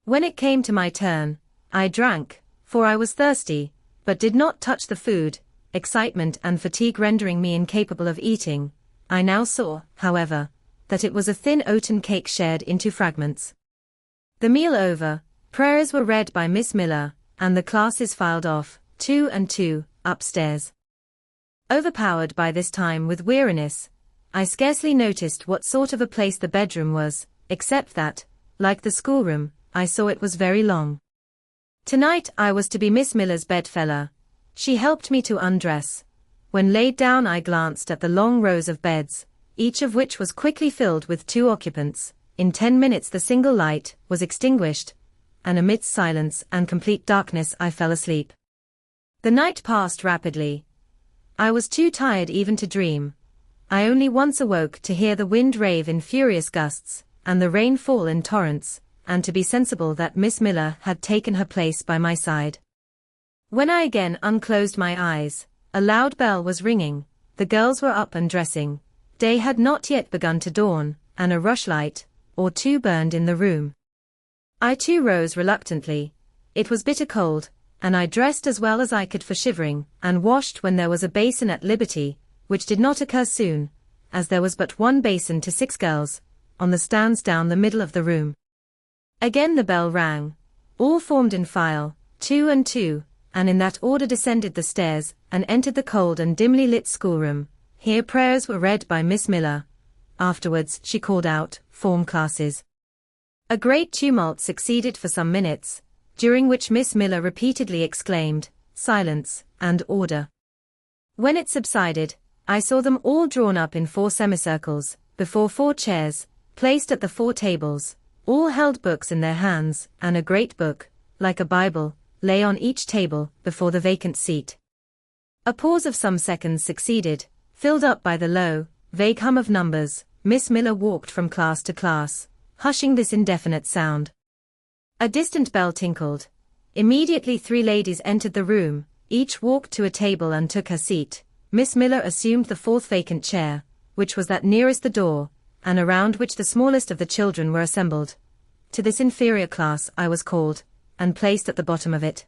When it came to my turn, I drank, for I was thirsty, but did not touch the food, excitement and fatigue rendering me incapable of eating. I now saw, however, that it was a thin oaten cake shared into fragments. The meal over, prayers were read by Miss Miller, and the classes filed off, 2 and 2, upstairs. Overpowered by this time with weariness, I scarcely noticed what sort of a place the bedroom was, except that, like the schoolroom, I saw it was very long. Tonight I was to be Miss Miller's bedfellow. She helped me to undress. When laid down I glanced at the long rows of beds, each of which was quickly filled with 2 occupants. In 10 minutes the single light was extinguished, and amidst silence and complete darkness I fell asleep. The night passed rapidly. I was too tired even to dream. I only once awoke to hear the wind rave in furious gusts, and the rain fall in torrents, and to be sensible that Miss Miller had taken her place by my side. When I again unclosed my eyes, a loud bell was ringing, the girls were up and dressing, day had not yet begun to dawn, and a rushlight, or 2 burned in the room. I too rose reluctantly. It was bitter cold, and I dressed as well as I could for shivering, and washed when there was a basin at liberty, which did not occur soon, as there was but 1 basin to 6 girls, on the stands down the middle of the room. Again the bell rang. All formed in file, 2 and 2, and in that order descended the stairs, and entered the cold and dimly lit schoolroom. Here prayers were read by Miss Miller. Afterwards she called out, form classes. A great tumult succeeded for some minutes, during which Miss Miller repeatedly exclaimed, silence, and order. When it subsided, I saw them all drawn up in 4 semicircles, before 4 chairs, placed at the 4 tables. All held books in their hands, and a great book, like a Bible, lay on each table, before the vacant seat. A pause of some seconds succeeded, filled up by the low, vague hum of numbers. Miss Miller walked from class to class, hushing this indefinite sound. A distant bell tinkled. Immediately 3 ladies entered the room, each walked to a table and took her seat. Miss Miller assumed the 4th vacant chair, which was that nearest the door, and around which the smallest of the children were assembled. To this inferior class I was called, and placed at the bottom of it.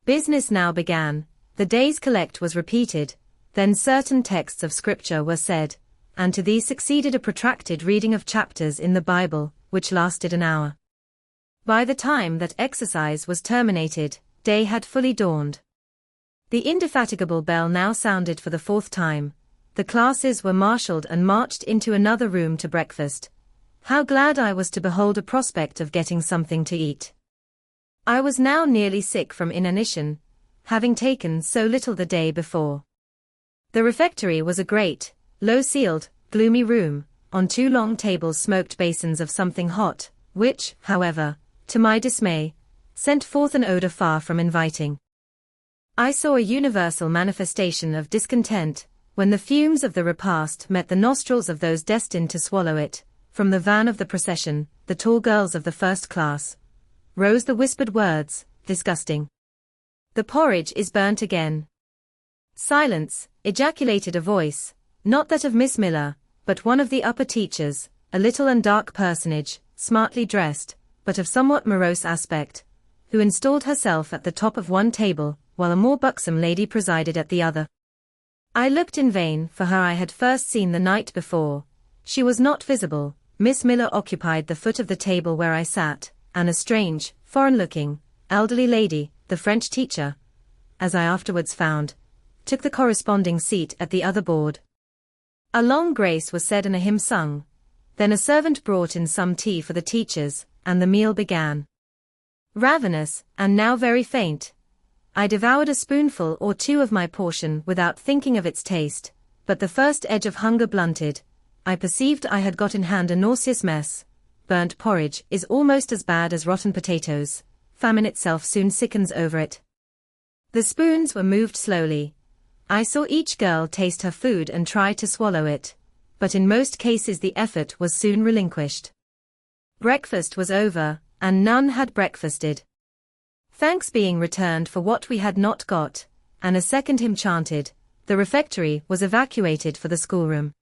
Business now began, the day's collect was repeated, then certain texts of scripture were said, and to these succeeded a protracted reading of chapters in the Bible, which lasted an hour. By the time that exercise was terminated, day had fully dawned. The indefatigable bell now sounded for the 4th time. The classes were marshalled and marched into another room to breakfast. How glad I was to behold a prospect of getting something to eat. I was now nearly sick from inanition, having taken so little the day before. The refectory was a great, low-ceiled, gloomy room, on 2 long tables smoked basins of something hot, which, however, to my dismay, sent forth an odor far from inviting. I saw a universal manifestation of discontent, when the fumes of the repast met the nostrils of those destined to swallow it. From the van of the procession, the tall girls of the first class, rose the whispered words, disgusting. The porridge is burnt again. Silence, ejaculated a voice, not that of Miss Miller, but one of the upper teachers, a little and dark personage, smartly dressed, but of somewhat morose aspect, who installed herself at the top of one table, while a more buxom lady presided at the other. I looked in vain for her I had first seen the night before. She was not visible. Miss Miller occupied the foot of the table where I sat, and a strange, foreign-looking, elderly lady, the French teacher, as I afterwards found, took the corresponding seat at the other board. A long grace was said and a hymn sung. Then a servant brought in some tea for the teachers, and the meal began. Ravenous, and now very faint, I devoured a spoonful or 2 of my portion without thinking of its taste, but the first edge of hunger blunted. I perceived I had got in hand a nauseous mess. Burnt porridge is almost as bad as rotten potatoes. Famine itself soon sickens over it. The spoons were moved slowly. I saw each girl taste her food and try to swallow it, but in most cases the effort was soon relinquished. Breakfast was over, and none had breakfasted. Thanks being returned for what we had not got, and a second hymn chanted, the refectory was evacuated for the schoolroom.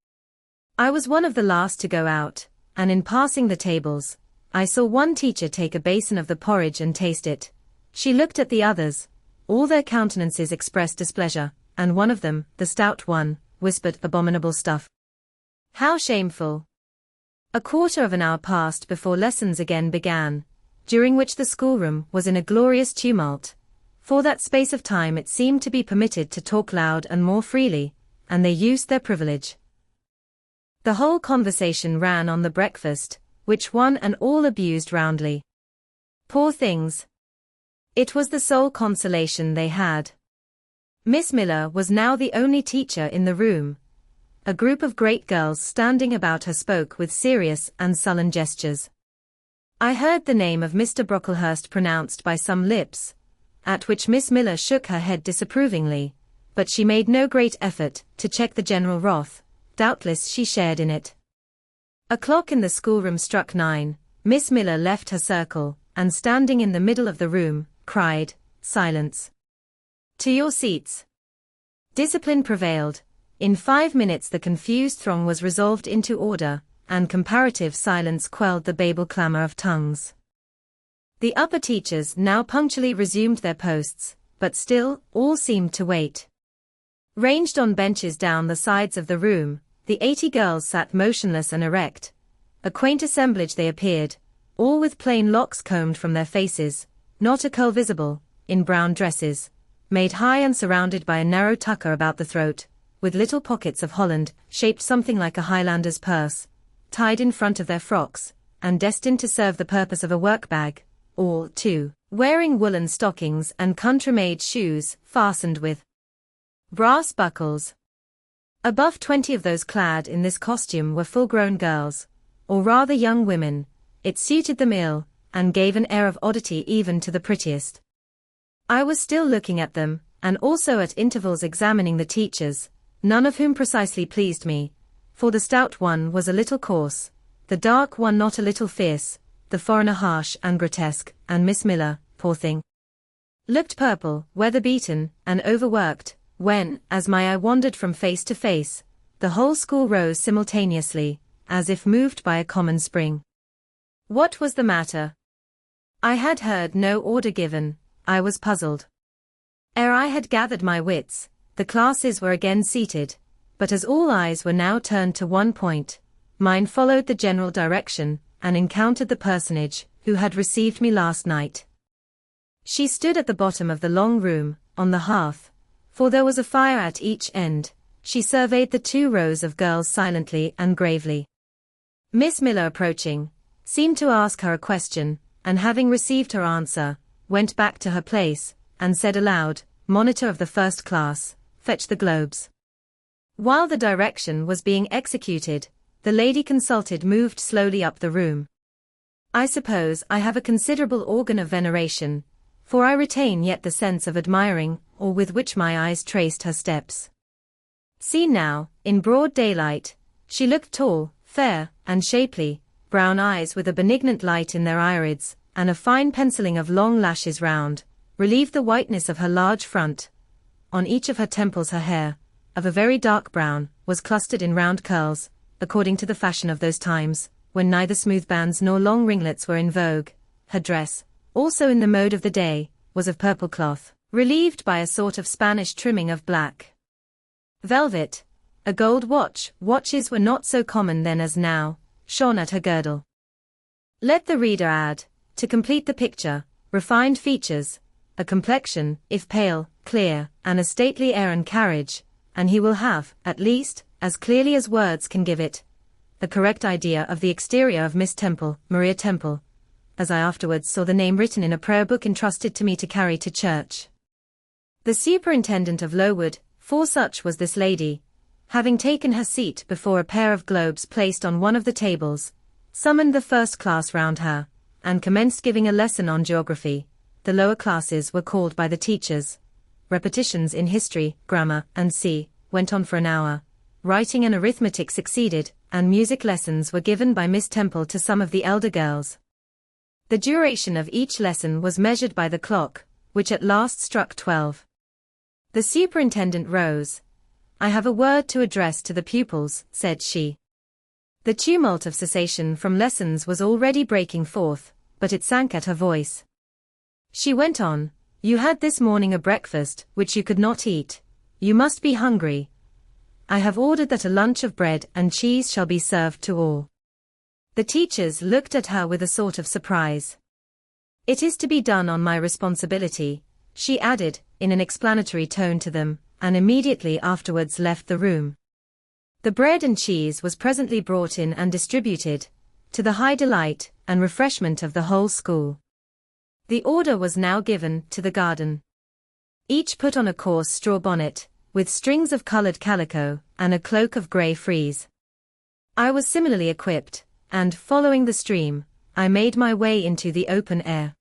I was one of the last to go out, and in passing the tables, I saw one teacher take a basin of the porridge and taste it. She looked at the others. All their countenances expressed displeasure, and one of them, the stout one, whispered, abominable stuff. How shameful! A quarter of an hour passed before lessons again began, during which the schoolroom was in a glorious tumult. For that space of time it seemed to be permitted to talk loud and more freely, and they used their privilege. The whole conversation ran on the breakfast, which one and all abused roundly. Poor things! It was the sole consolation they had. Miss Miller was now the only teacher in the room. A group of great girls standing about her spoke with serious and sullen gestures. I heard the name of Mr. Brocklehurst pronounced by some lips, at which Miss Miller shook her head disapprovingly, but she made no great effort to check the general wrath. Doubtless she shared in it. A clock in the schoolroom struck 9. Miss Miller left her circle, and standing in the middle of the room, cried, "Silence! To your seats!" Discipline prevailed. In 5 minutes the confused throng was resolved into order, and comparative silence quelled the Babel clamor of tongues. The upper teachers now punctually resumed their posts, but still, all seemed to wait. Ranged on benches down the sides of the room, the 80 girls sat motionless and erect. A quaint assemblage they appeared, all with plain locks combed from their faces, not a curl visible, in brown dresses, made high and surrounded by a narrow tucker about the throat, with little pockets of holland, shaped something like a Highlander's purse, tied in front of their frocks, and destined to serve the purpose of a work-bag, all, too, wearing woolen stockings and country-made shoes, fastened with brass buckles. Above 20 of those clad in this costume were full-grown girls, or rather young women. It suited them ill, and gave an air of oddity even to the prettiest. I was still looking at them, and also at intervals examining the teachers, none of whom precisely pleased me, for the stout one was a little coarse, the dark one not a little fierce, the foreigner harsh and grotesque, and Miss Miller, poor thing, looked purple, weather-beaten, and overworked, when, as my eye wandered from face to face, the whole school rose simultaneously, as if moved by a common spring. What was the matter? I had heard no order given. I was puzzled. Ere I had gathered my wits, the classes were again seated, but as all eyes were now turned to one point, mine followed the general direction, and encountered the personage who had received me last night. She stood at the bottom of the long room, on the hearth, for there was a fire at each end. She surveyed the 2 rows of girls silently and gravely. Miss Miller, approaching, seemed to ask her a question, and having received her answer, went back to her place, and said aloud, "Monitor of the first class, fetch the globes." While the direction was being executed, the lady consulted moved slowly up the room. I suppose I have a considerable organ of veneration, for I retain yet the sense of admiring, or with which my eyes traced her steps. Seen now, in broad daylight, she looked tall, fair, and shapely, brown eyes with a benignant light in their irids, and a fine penciling of long lashes round, relieved the whiteness of her large front. On each of her temples her hair, of a very dark brown, was clustered in round curls, according to the fashion of those times, when neither smooth bands nor long ringlets were in vogue. Her dress, also in the mode of the day, was of purple cloth, relieved by a sort of Spanish trimming of black velvet. A gold watches were not so common then as now, shone at her girdle. Let the reader add, to complete the picture, refined features, a complexion, if pale, clear, and a stately air and carriage, and he will have, at least, as clearly as words can give it, a correct idea of the exterior of Miss Temple, Maria Temple, as I afterwards saw the name written in a prayer book entrusted to me to carry to church. The superintendent of Lowood, for such was this lady, having taken her seat before a pair of globes placed on one of the tables, summoned the first class round her, and commenced giving a lesson on geography. The lower classes were called by the teachers. Repetitions in history, grammar, and went on for an hour. Writing and arithmetic succeeded, and music lessons were given by Miss Temple to some of the elder girls. The duration of each lesson was measured by the clock, which at last struck 12. The superintendent rose. "I have a word to address to the pupils," said she. The tumult of cessation from lessons was already breaking forth, but it sank at her voice. She went on, "You had this morning a breakfast which you could not eat. You must be hungry. I have ordered that a lunch of bread and cheese shall be served to all." The teachers looked at her with a sort of surprise. "It is to be done on my responsibility," she added, in an explanatory tone to them, and immediately afterwards left the room. The bread and cheese was presently brought in and distributed, to the high delight and refreshment of the whole school. The order was now given to the garden. Each put on a coarse straw bonnet, with strings of colored calico, and a cloak of gray frieze. I was similarly equipped, and, following the stream, I made my way into the open air.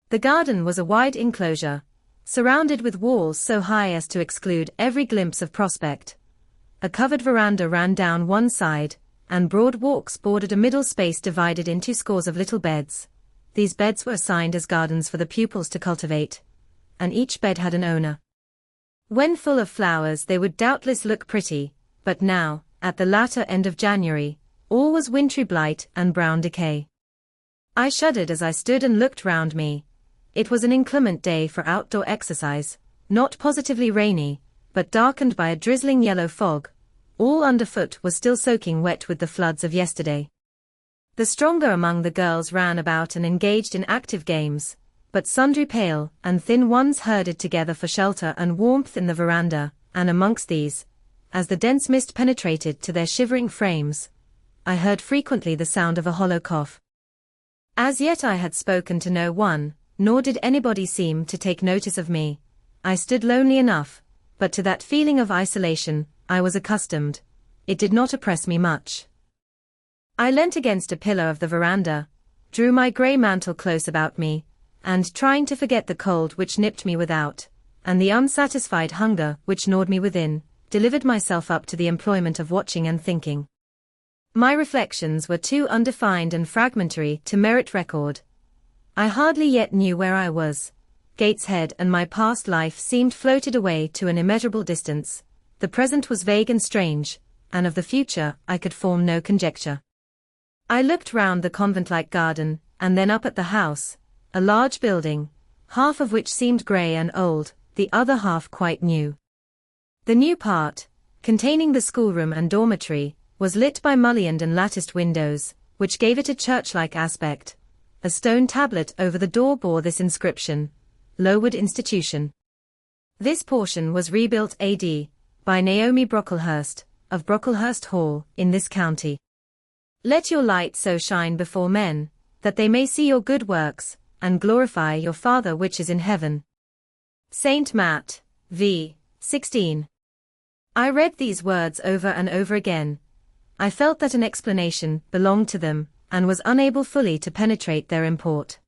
The garden was a wide enclosure, surrounded with walls so high as to exclude every glimpse of prospect. A covered veranda ran down one side, and broad walks bordered a middle space divided into scores of little beds. These beds were assigned as gardens for the pupils to cultivate, and each bed had an owner. When full of flowers they would doubtless look pretty, but now, at the latter end of January, all was wintry blight and brown decay. I shuddered as I stood and looked round me. It was an inclement day for outdoor exercise, not positively rainy, but darkened by a drizzling yellow fog. All underfoot was still soaking wet with the floods of yesterday. The stronger among the girls ran about and engaged in active games, but sundry pale and thin ones herded together for shelter and warmth in the veranda, and amongst these, as the dense mist penetrated to their shivering frames, I heard frequently the sound of a hollow cough. As yet I had spoken to no one, nor did anybody seem to take notice of me. I stood lonely enough, but to that feeling of isolation, I was accustomed. It did not oppress me much. I leant against a pillar of the veranda, drew my grey mantle close about me, and trying to forget the cold which nipped me without, and the unsatisfied hunger which gnawed me within, delivered myself up to the employment of watching and thinking. My reflections were too undefined and fragmentary to merit record. I hardly yet knew where I was. Gateshead and my past life seemed floated away to an immeasurable distance. The present was vague and strange, and of the future I could form no conjecture. I looked round the convent-like garden, and then up at the house, a large building, half of which seemed grey and old, the other half quite new. The new part, containing the schoolroom and dormitory, was lit by mullioned and latticed windows, which gave it a church-like aspect. A stone tablet over the door bore this inscription: Lowood Institution. This portion was rebuilt A.D. by Naomi Brocklehurst, of Brocklehurst Hall, in this county. Let your light so shine before men, that they may see your good works, and glorify your Father which is in heaven. St. Matt, v. 16. I read these words over and over again. I felt that an explanation belonged to them, and was unable fully to penetrate their import.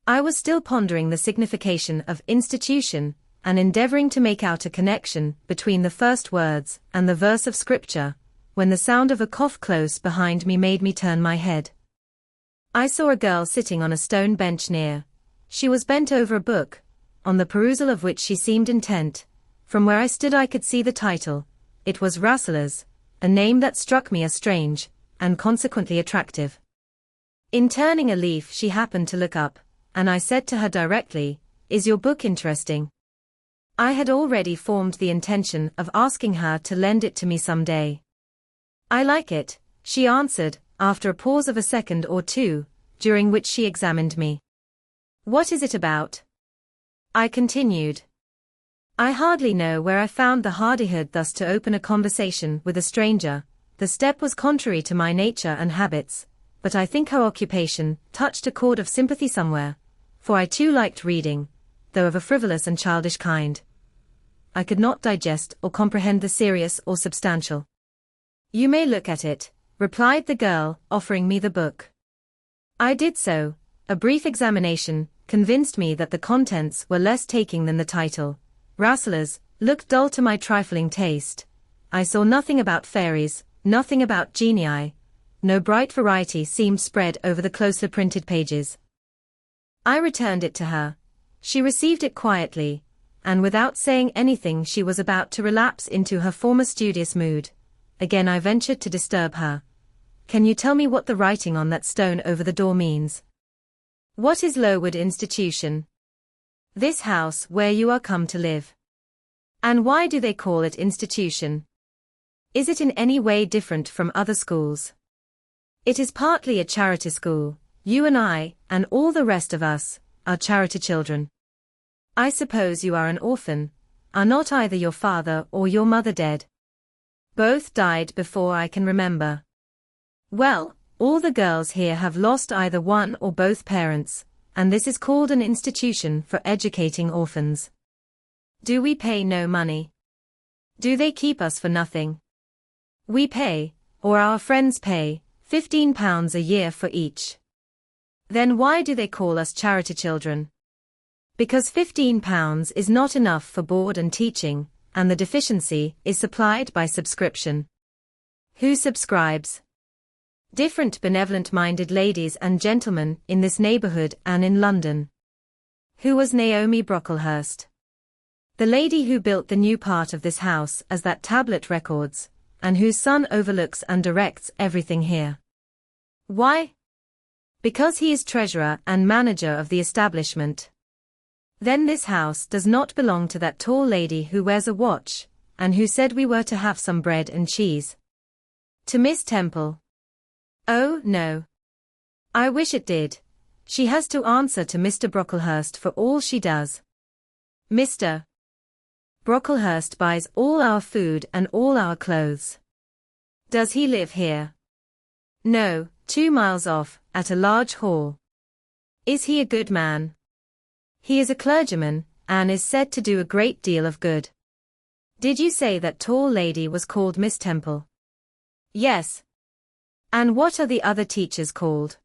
I was still pondering the signification of institution, and endeavoring to make out a connection between the first words and the verse of Scripture, when the sound of a cough close behind me made me turn my head. I saw a girl sitting on a stone bench near. She was bent over a book, on the perusal of which she seemed intent. From where I stood I could see the title. It was Rasselas, a name that struck me as strange, and consequently attractive. In turning a leaf she happened to look up, and I said to her directly, "Is your book interesting?" I had already formed the intention of asking her to lend it to me some day. "I like it," she answered, after a pause of a second or two, during which she examined me. "What is it about?" I continued. I hardly know where I found the hardihood thus to open a conversation with a stranger. The step was contrary to my nature and habits, but I think her occupation touched a chord of sympathy somewhere, for I too liked reading, though of a frivolous and childish kind. I could not digest or comprehend the serious or substantial. "You may look at it," replied the girl, offering me the book. I did so. A brief examination convinced me that the contents were less taking than the title. Rasselas looked dull to my trifling taste. I saw nothing about fairies, nothing about genii. No bright variety seemed spread over the closely printed pages. I returned it to her. She received it quietly, and without saying anything she was about to relapse into her former studious mood. Again I ventured to disturb her. "Can you tell me what the writing on that stone over the door means?" "What is Lowood Institution?" "This house where you are come to live." "And why do they call it institution? Is it in any way different from other schools?" "It is partly a charity school. You and I, and all the rest of us, are charity children." "I suppose you are an orphan. Are not either your father or your mother dead?" "Both died before I can remember." "Well, all the girls here have lost either one or both parents, and this is called an institution for educating orphans." "Do we pay no money? Do they keep us for nothing?" "We pay, or our friends pay, £15 a year for each." "Then why do they call us charity children?" "Because £15 is not enough for board and teaching, and the deficiency is supplied by subscription." "Who subscribes?" "Different benevolent-minded ladies and gentlemen in this neighborhood and in London." "Who was Naomi Brocklehurst?" "The lady who built the new part of this house as that tablet records, and whose son overlooks and directs everything here." "Why?" "Because he is treasurer and manager of the establishment." "Then this house does not belong to that tall lady who wears a watch, and who said we were to have some bread and cheese?" "To Miss Temple?" "Oh, no. I wish it did. She has to answer to Mr. Brocklehurst for all she does." "Mr. Brocklehurst buys all our food and all our clothes." "Does he live here?" "No, 2 miles off, at a large hall." "Is he a good man?" "He is a clergyman, and is said to do a great deal of good." "Did you say that tall lady was called Miss Temple?" "Yes." "And what are the other teachers called?"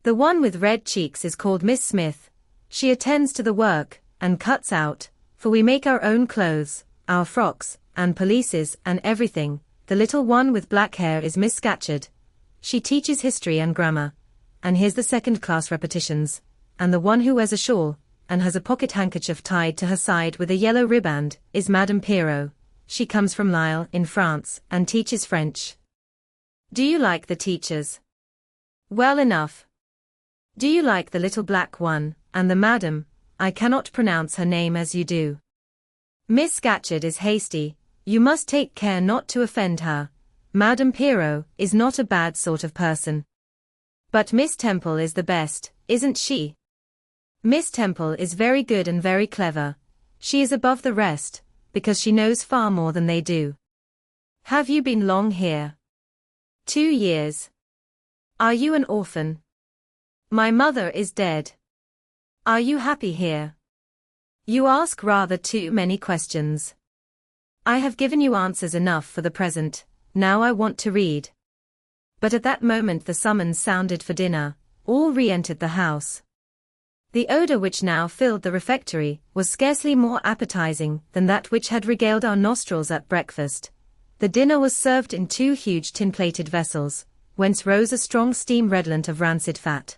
"The one with red cheeks is called Miss Smith. She attends to the work, and cuts out, for we make our own clothes, our frocks, and pelisses, and everything. The little one with black hair is Miss Scatcherd. She teaches history and grammar. And here's the second-class repetitions. And the one who wears a shawl, and has a pocket handkerchief tied to her side with a yellow riband, is Madame Pirot. She comes from Lille in France and teaches French. Do you like the teachers? Well enough. Do you like the little black one, and the madam? I cannot pronounce her name as you do. Miss Scatcherd is hasty, you must take care not to offend her. Madame Pirot is not a bad sort of person. But Miss Temple is the best, isn't she? Miss Temple is very good and very clever. She is above the rest, because she knows far more than they do. Have you been long here? 2 years. Are you an orphan? My mother is dead. Are you happy here? You ask rather too many questions. I have given you answers enough for the present, now I want to read. But at that moment the summons sounded for dinner, all re-entered the house. The odour which now filled the refectory was scarcely more appetizing than that which had regaled our nostrils at breakfast. The dinner was served in 2 huge tin-plated vessels, whence rose a strong steam redolent of rancid fat.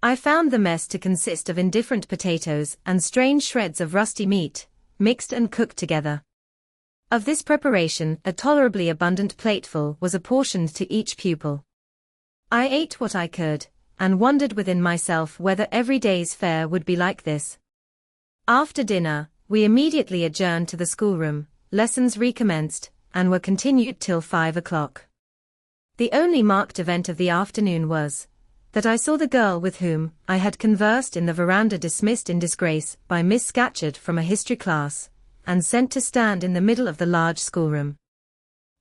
I found the mess to consist of indifferent potatoes and strange shreds of rusty meat, mixed and cooked together. Of this preparation a tolerably abundant plateful was apportioned to each pupil. I ate what I could, and wondered within myself whether every day's fare would be like this. After dinner, we immediately adjourned to the schoolroom, lessons recommenced, and were continued till 5 o'clock. The only marked event of the afternoon was that I saw the girl with whom I had conversed in the veranda dismissed in disgrace by Miss Scatcherd from a history class, and sent to stand in the middle of the large schoolroom.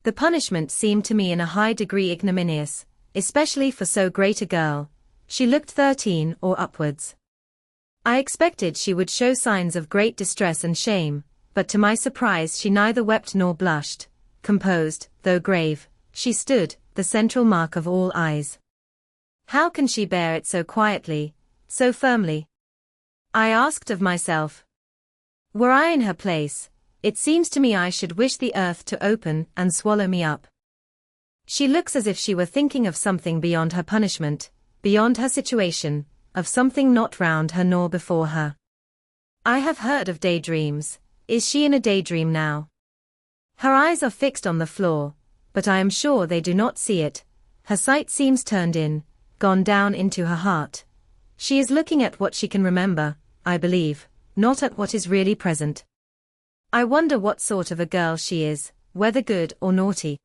The punishment seemed to me in a high degree ignominious, especially for so great a girl. She looked 13 or upwards. I expected she would show signs of great distress and shame, but to my surprise she neither wept nor blushed. Composed, though grave, she stood, the central mark of all eyes. How can she bear it so quietly, so firmly? I asked of myself. Were I in her place, it seems to me I should wish the earth to open and swallow me up. She looks as if she were thinking of something beyond her punishment, beyond her situation, of something not round her nor before her. I have heard of daydreams. Is she in a daydream now? Her eyes are fixed on the floor, but I am sure they do not see it. Her sight seems turned in, gone down into her heart. She is looking at what she can remember, I believe, not at what is really present. I wonder what sort of a girl she is, whether good or naughty.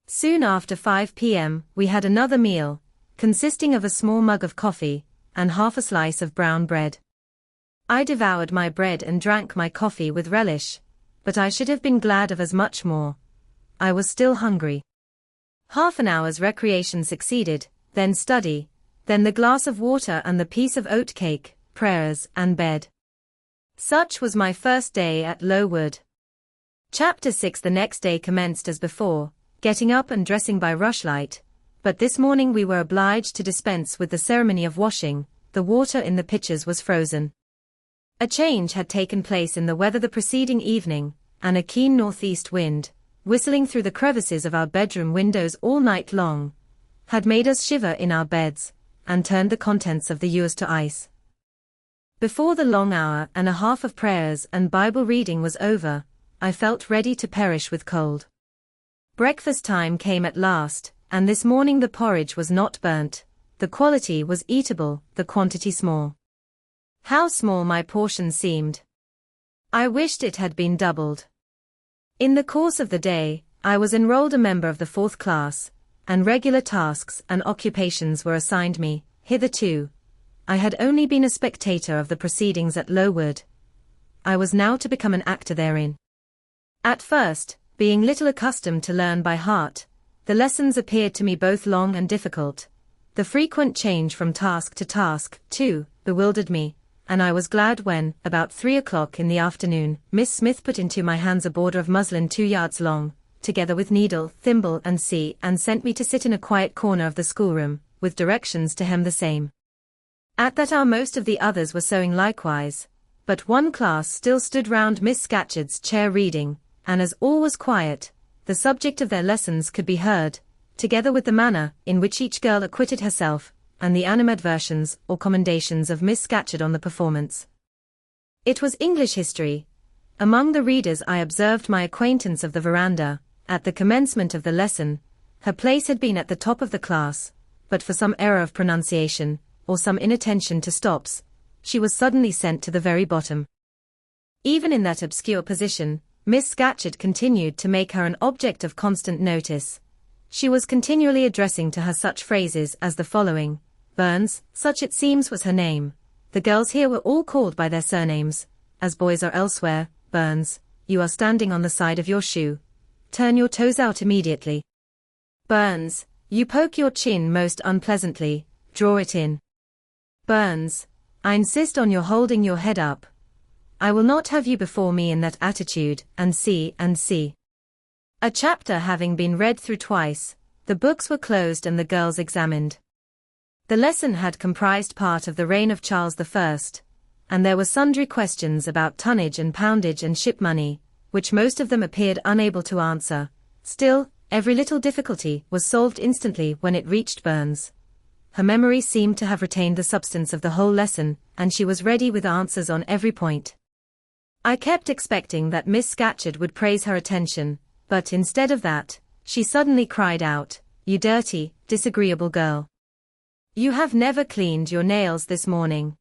Soon after 5 p.m. we had another meal, consisting of a small mug of coffee, and half a slice of brown bread. I devoured my bread and drank my coffee with relish, but I should have been glad of as much more. I was still hungry. Half an hour's recreation succeeded, then study, then the glass of water and the piece of oat cake, prayers and bed. Such was my first day at Lowood. Chapter 6. The next day commenced as before, getting up and dressing by rushlight, but this morning we were obliged to dispense with the ceremony of washing. The water in the pitchers was frozen. A change had taken place in the weather the preceding evening, and a keen northeast wind, whistling through the crevices of our bedroom windows all night long, had made us shiver in our beds, and turned the contents of the ewers to ice. Before the long hour and a half of prayers and Bible reading was over, I felt ready to perish with cold. Breakfast time came at last, and this morning the porridge was not burnt, the quality was eatable, the quantity small. How small my portion seemed! I wished it had been doubled. In the course of the day, I was enrolled a member of the 4th class, and regular tasks and occupations were assigned me. Hitherto, I had only been a spectator of the proceedings at Lowood. I was now to become an actor therein. At first, being little accustomed to learn by heart, the lessons appeared to me both long and difficult. The frequent change from task to task, too, bewildered me, and I was glad when, about 3 o'clock in the afternoon, Miss Smith put into my hands a border of muslin 2 yards long, together with needle, thimble and and sent me to sit in a quiet corner of the schoolroom, with directions to hem the same. At that hour most of the others were sewing likewise, but one class still stood round Miss Scatcherd's chair reading, and as all was quiet, the subject of their lessons could be heard, together with the manner in which each girl acquitted herself, and the animadversions or commendations of Miss Scatcherd on the performance. It was English history, Among the readers I observed my acquaintance of the veranda. At the commencement of the lesson, her place had been at the top of the class, but for some error of pronunciation, or some inattention to stops, she was suddenly sent to the very bottom. Even in that obscure position, Miss Scatcherd continued to make her an object of constant notice. She was continually addressing to her such phrases as the following: Burns, such it seems was her name. The girls here were all called by their surnames, as boys are elsewhere. Burns, you are standing on the side of your shoe. Turn your toes out immediately. Burns, you poke your chin most unpleasantly, draw it in. Burns, I insist on your holding your head up. I will not have you before me in that attitude, and see. A chapter having been read through twice, the books were closed and the girls examined. The lesson had comprised part of the reign of Charles I, and there were sundry questions about tonnage and poundage and ship money, which most of them appeared unable to answer. Still, every little difficulty was solved instantly when it reached Burns. Her memory seemed to have retained the substance of the whole lesson, and she was ready with answers on every point. I kept expecting that Miss Scatcherd would praise her attention, but instead of that, she suddenly cried out, "You dirty, disagreeable girl. You have never cleaned your nails this morning."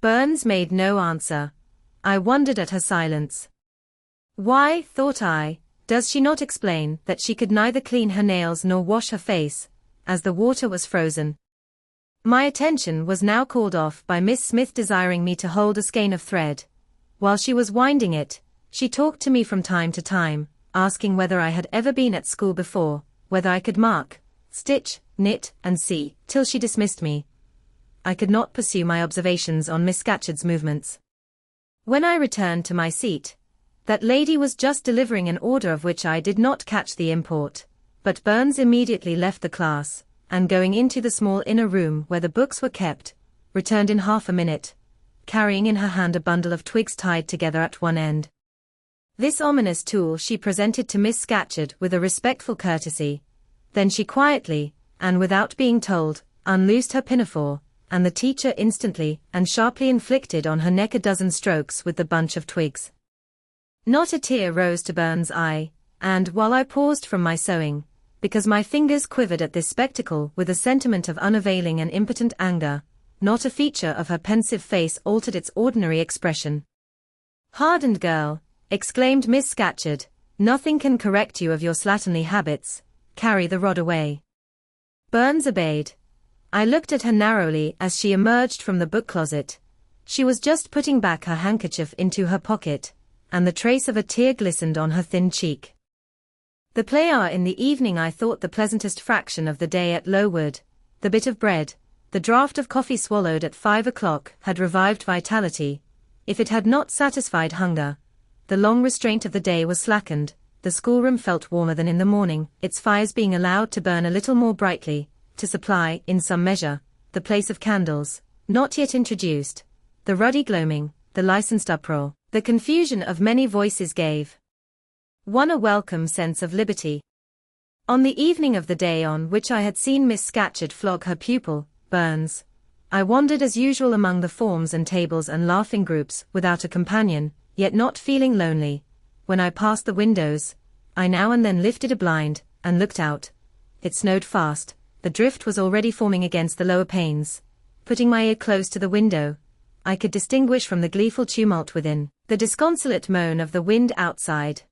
Burns made no answer. I wondered at her silence. Why, thought I, does she not explain that she could neither clean her nails nor wash her face, as the water was frozen? My attention was now called off by Miss Smith desiring me to hold a skein of thread. While she was winding it, she talked to me from time to time, asking whether I had ever been at school before, whether I could mark, stitch, knit, and see, till she dismissed me. I could not pursue my observations on Miss Scatcherd's movements. When I returned to my seat, that lady was just delivering an order of which I did not catch the import, but Burns immediately left the class, and going into the small inner room where the books were kept, returned in half a minute, carrying in her hand a bundle of twigs tied together at one end. This ominous tool she presented to Miss Scatcherd with a respectful courtesy. Then she quietly, and without being told, unloosed her pinafore, and the teacher instantly and sharply inflicted on her neck a dozen strokes with the bunch of twigs. Not a tear rose to Burns' eye, and while I paused from my sewing, because my fingers quivered at this spectacle with a sentiment of unavailing and impotent anger, not a feature of her pensive face altered its ordinary expression. "Hardened girl," exclaimed Miss Scatcherd, "nothing can correct you of your slatternly habits. Carry the rod away." Burns obeyed. I looked at her narrowly as she emerged from the book closet. She was just putting back her handkerchief into her pocket, and the trace of a tear glistened on her thin cheek. The play hour in the evening I thought the pleasantest fraction of the day at Lowood. The bit of bread, the draught of coffee swallowed at 5 o'clock had revived vitality, if it had not satisfied hunger. The long restraint of the day was slackened, the schoolroom felt warmer than in the morning, its fires being allowed to burn a little more brightly, to supply, in some measure, the place of candles, not yet introduced. The ruddy gloaming, the licensed uproar, the confusion of many voices gave one a welcome sense of liberty. On the evening of the day on which I had seen Miss Scatcherd flog her pupil, Burns, I wandered as usual among the forms and tables and laughing groups without a companion, yet not feeling lonely. When I passed the windows, I now and then lifted a blind, and looked out. It snowed fast, the drift was already forming against the lower panes. Putting my ear close to the window, I could distinguish from the gleeful tumult within, the disconsolate moan of the wind outside.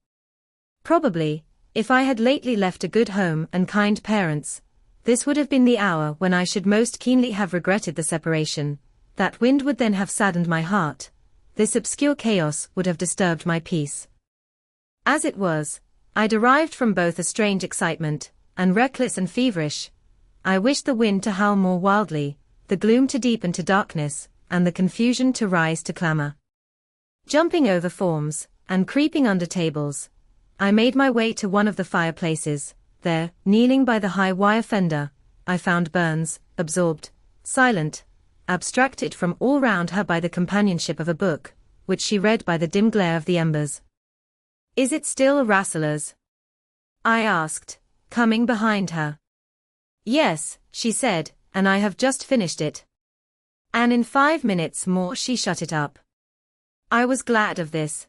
Probably, if I had lately left a good home and kind parents, this would have been the hour when I should most keenly have regretted the separation. That wind would then have saddened my heart. This obscure chaos would have disturbed my peace. As it was, I derived from both a strange excitement, and reckless and feverish. I wished the wind to howl more wildly, the gloom to deepen to darkness, and the confusion to rise to clamor. Jumping over forms, and creeping under tables, I made my way to one of the fireplaces. There, kneeling by the high wire fender, I found Burns, absorbed, silent, abstracted from all round her by the companionship of a book, which she read by the dim glare of the embers. "Is it still Rasselas?" I asked, coming behind her. "Yes," she said, "and I have just finished it." And in 5 minutes more she shut it up. I was glad of this.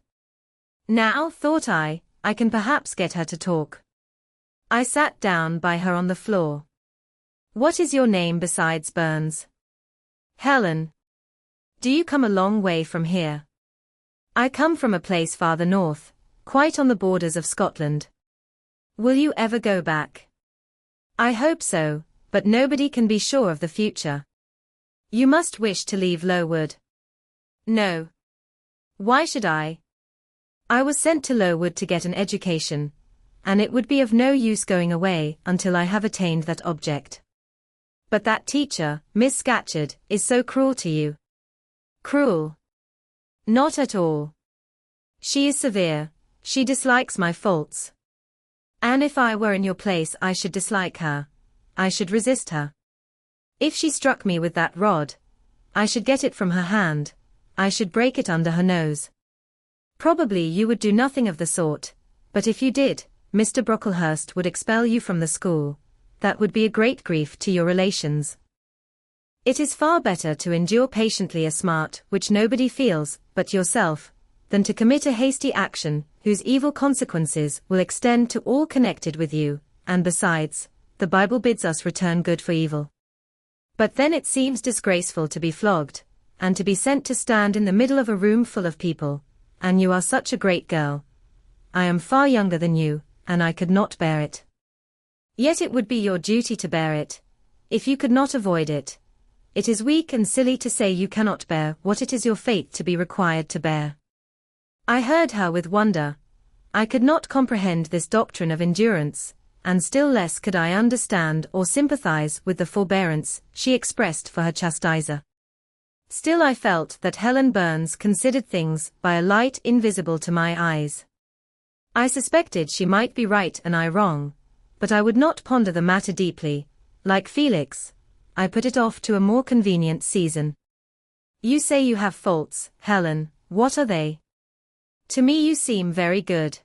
Now, thought I can perhaps get her to talk. I sat down by her on the floor. What is your name besides Burns? Helen. Do you come a long way from here? I come from a place farther north, quite on the borders of Scotland. Will you ever go back? I hope so, but nobody can be sure of the future. You must wish to leave Lowood. No. Why should I? I was sent to Lowood to get an education, and it would be of no use going away until I have attained that object. But that teacher, Miss Scatcherd, is so cruel to you. Cruel? Not at all. She is severe, she dislikes my faults. And if I were in your place I should dislike her. I should resist her. If she struck me with that rod, I should get it from her hand, I should break it under her nose. Probably you would do nothing of the sort, but if you did, Mr. Brocklehurst would expel you from the school. That would be a great grief to your relations. It is far better to endure patiently a smart which nobody feels but yourself, than to commit a hasty action whose evil consequences will extend to all connected with you, and besides, the Bible bids us return good for evil. But then it seems disgraceful to be flogged, and to be sent to stand in the middle of a room full of people, and you are such a great girl. I am far younger than you, and I could not bear it. Yet it would be your duty to bear it, if you could not avoid it. It is weak and silly to say you cannot bear what it is your fate to be required to bear. I heard her with wonder. I could not comprehend this doctrine of endurance, and still less could I understand or sympathize with the forbearance she expressed for her chastiser. Still I felt that Helen Burns considered things by a light invisible to my eyes. I suspected she might be right and I wrong, but I would not ponder the matter deeply. Like Felix, I put it off to a more convenient season. You say you have faults, Helen, what are they? To me you seem very good.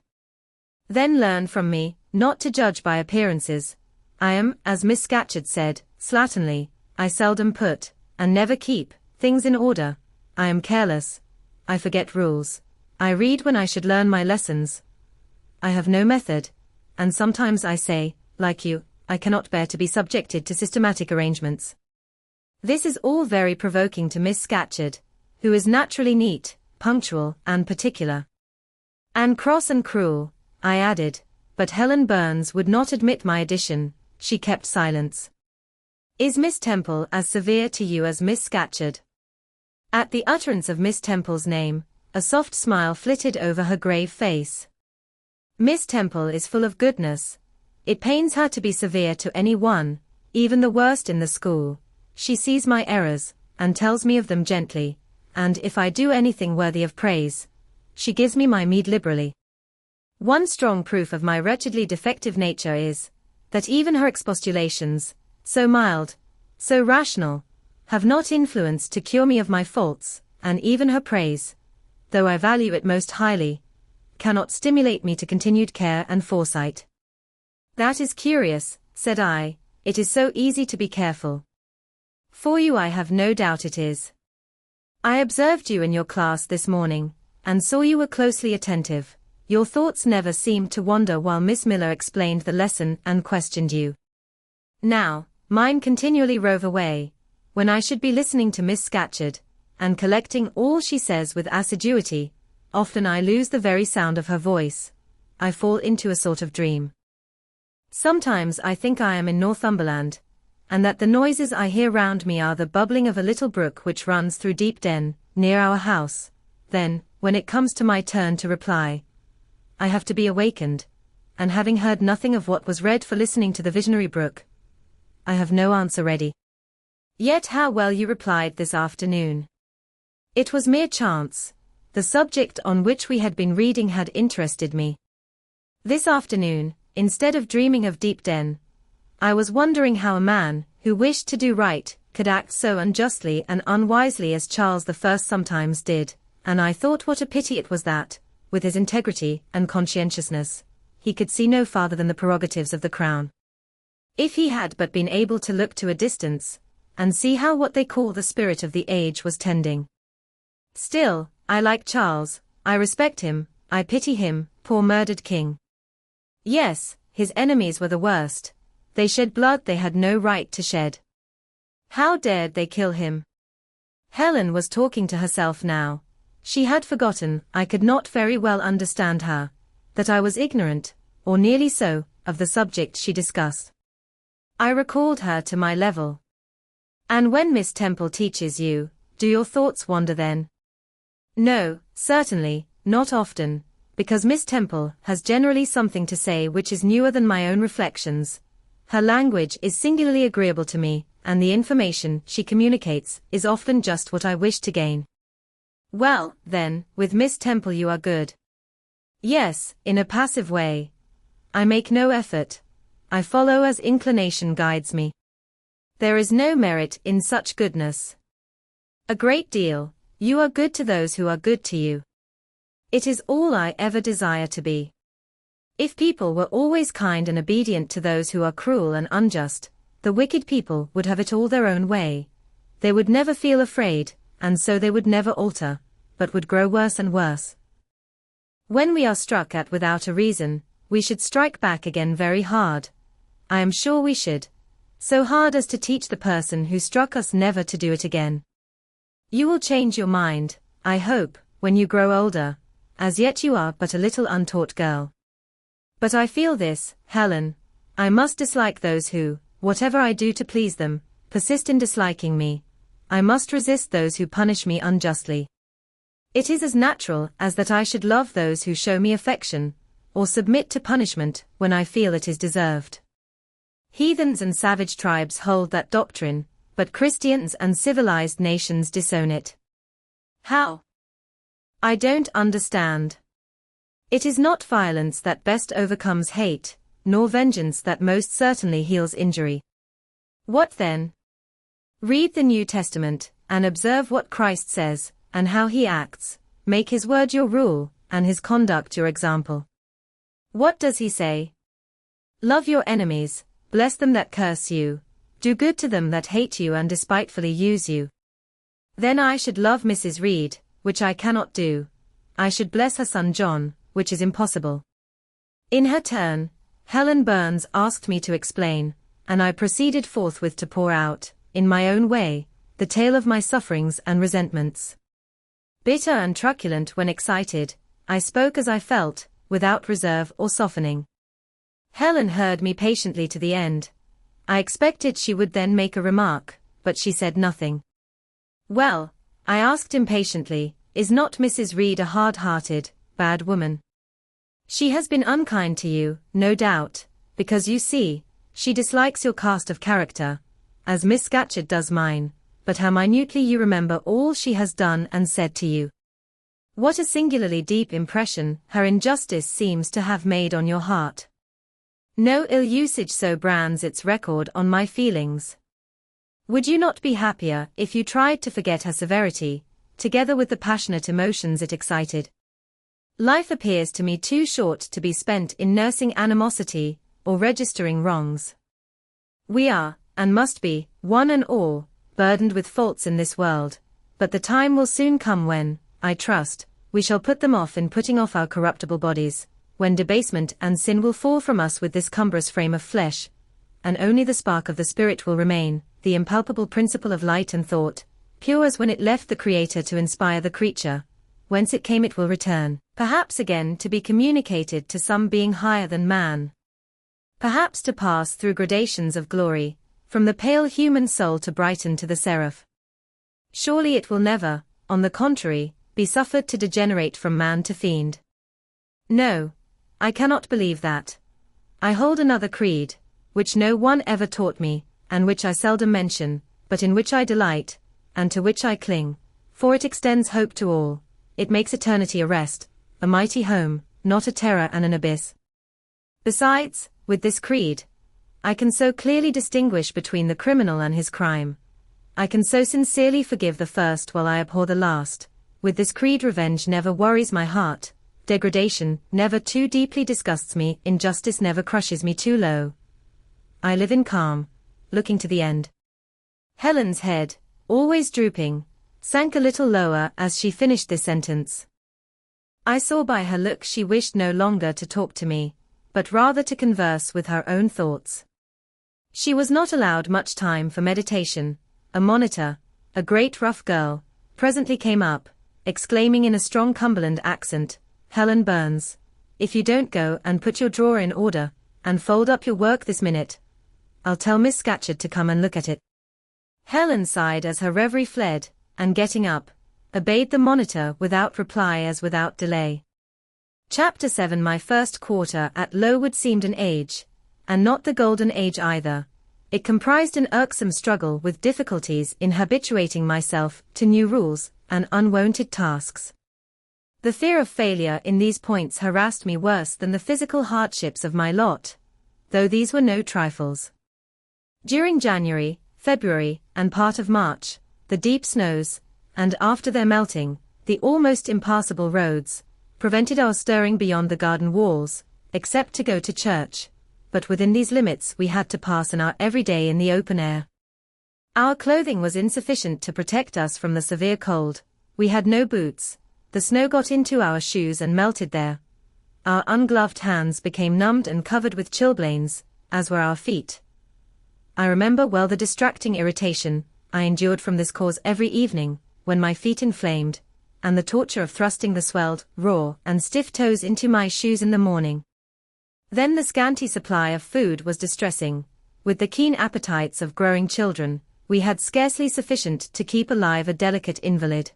Then learn from me, not to judge by appearances. I am, as Miss Scatcherd said, slatternly, I seldom put, and never keep, things in order, I am careless, I forget rules, I read when I should learn my lessons. I have no method, and sometimes I say, like you, I cannot bear to be subjected to systematic arrangements. This is all very provoking to Miss Scatcherd, who is naturally neat, punctual, and particular. And cross and cruel, I added, but Helen Burns would not admit my addition, she kept silence. Is Miss Temple as severe to you as Miss Scatcherd? At the utterance of Miss Temple's name, a soft smile flitted over her grave face. Miss Temple is full of goodness. It pains her to be severe to any one, even the worst in the school. She sees my errors, and tells me of them gently, and if I do anything worthy of praise, she gives me my meed liberally. One strong proof of my wretchedly defective nature is, that even her expostulations, so mild, so rational, have not influence to cure me of my faults, and even her praise, though I value it most highly, cannot stimulate me to continued care and foresight. That is curious, said I, it is so easy to be careful. For you I have no doubt it is. I observed you in your class this morning, and saw you were closely attentive. Your thoughts never seemed to wander while Miss Miller explained the lesson and questioned you. Now, mine continually rove away, when I should be listening to Miss Scatcherd, and collecting all she says with assiduity. Often I lose the very sound of her voice. I fall into a sort of dream. Sometimes I think I am in Northumberland, and that the noises I hear round me are the bubbling of a little brook which runs through Deep Den, near our house. Then, when it comes to my turn to reply, I have to be awakened, and having heard nothing of what was read for listening to the visionary brook, I have no answer ready. Yet how well you replied this afternoon. It was mere chance. The subject on which we had been reading had interested me. This afternoon, instead of dreaming of Deep Den, I was wondering how a man, who wished to do right, could act so unjustly and unwisely as Charles I sometimes did, and I thought what a pity it was that, with his integrity and conscientiousness, he could see no farther than the prerogatives of the crown. If he had but been able to look to a distance, and see how what they call the spirit of the age was tending. Still, I like Charles, I respect him, I pity him, poor murdered king. Yes, his enemies were the worst. They shed blood they had no right to shed. How dared they kill him? Helen was talking to herself now. She had forgotten I could not very well understand her, that I was ignorant, or nearly so, of the subject she discussed. I recalled her to my level. And when Miss Temple teaches you, do your thoughts wander then? No, certainly, not often, because Miss Temple has generally something to say which is newer than my own reflections. Her language is singularly agreeable to me, and the information she communicates is often just what I wish to gain. Well, then, with Miss Temple you are good. Yes, in a passive way. I make no effort. I follow as inclination guides me. There is no merit in such goodness. A great deal. You are good to those who are good to you. It is all I ever desire to be. If people were always kind and obedient to those who are cruel and unjust, the wicked people would have it all their own way. They would never feel afraid, and so they would never alter, but would grow worse and worse. When we are struck at without a reason, we should strike back again very hard. I am sure we should. So hard as to teach the person who struck us never to do it again. You will change your mind, I hope, when you grow older. As yet you are but a little untaught girl. But I feel this, Helen. I must dislike those who, whatever I do to please them, persist in disliking me. I must resist those who punish me unjustly. It is as natural as that I should love those who show me affection, or submit to punishment when I feel it is deserved. Heathens and savage tribes hold that doctrine, but Christians and civilized nations disown it. How? I don't understand. It is not violence that best overcomes hate, nor vengeance that most certainly heals injury. What then? Read the New Testament, and observe what Christ says, and how he acts. Make his word your rule, and his conduct your example. What does he say? Love your enemies, bless them that curse you, do good to them that hate you and despitefully use you. Then I should love Mrs. Reed, which I cannot do. I should bless her son John, which is impossible. In her turn, Helen Burns asked me to explain, and I proceeded forthwith to pour out, in my own way, the tale of my sufferings and resentments. Bitter and truculent when excited, I spoke as I felt, without reserve or softening. Helen heard me patiently to the end. I expected she would then make a remark, but she said nothing. Well, I asked impatiently, is not Mrs. Reed a hard-hearted, bad woman? She has been unkind to you, no doubt, because you see, she dislikes your cast of character, as Miss Scatcherd does mine, but how minutely you remember all she has done and said to you. What a singularly deep impression her injustice seems to have made on your heart. No ill usage so brands its record on my feelings. Would you not be happier if you tried to forget her severity, together with the passionate emotions it excited? Life appears to me too short to be spent in nursing animosity, or registering wrongs. We are, and must be, one and all, burdened with faults in this world, but the time will soon come when, I trust, we shall put them off in putting off our corruptible bodies, when debasement and sin will fall from us with this cumbrous frame of flesh, and only the spark of the Spirit will remain, the impalpable principle of light and thought, pure as when it left the Creator to inspire the creature. Whence it came it will return, perhaps again to be communicated to some being higher than man. Perhaps to pass through gradations of glory, from the pale human soul to brighten to the seraph. Surely it will never, on the contrary, be suffered to degenerate from man to fiend. No, I cannot believe that. I hold another creed, which no one ever taught me, and which I seldom mention, but in which I delight, and to which I cling, for it extends hope to all. It makes eternity a rest, a mighty home, not a terror and an abyss. Besides, with this creed, I can so clearly distinguish between the criminal and his crime. I can so sincerely forgive the first while I abhor the last. With this creed revenge never worries my heart, degradation never too deeply disgusts me, injustice never crushes me too low. I live in calm, looking to the end. Helen's head, always drooping, sank a little lower as she finished this sentence. I saw by her look she wished no longer to talk to me, but rather to converse with her own thoughts. She was not allowed much time for meditation. A monitor, a great rough girl, presently came up, exclaiming in a strong Cumberland accent, "Helen Burns, if you don't go and put your drawer in order, and fold up your work this minute, I'll tell Miss Scatcherd to come and look at it." Helen sighed as her reverie fled, and getting up, obeyed the monitor without reply as without delay. Chapter 7. My first quarter at Lowood seemed an age, and not the golden age either. It comprised an irksome struggle with difficulties in habituating myself to new rules and unwonted tasks. The fear of failure in these points harassed me worse than the physical hardships of my lot, though these were no trifles. During January, February, and part of March, the deep snows, and after their melting, the almost impassable roads, prevented our stirring beyond the garden walls, except to go to church, but within these limits we had to pass an hour every day in the open air. Our clothing was insufficient to protect us from the severe cold. We had no boots. The snow got into our shoes and melted there. Our ungloved hands became numbed and covered with chilblains, as were our feet. I remember well the distracting irritation I endured from this cause every evening, when my feet inflamed, and the torture of thrusting the swelled, raw, and stiff toes into my shoes in the morning. Then the scanty supply of food was distressing. With the keen appetites of growing children, we had scarcely sufficient to keep alive a delicate invalid.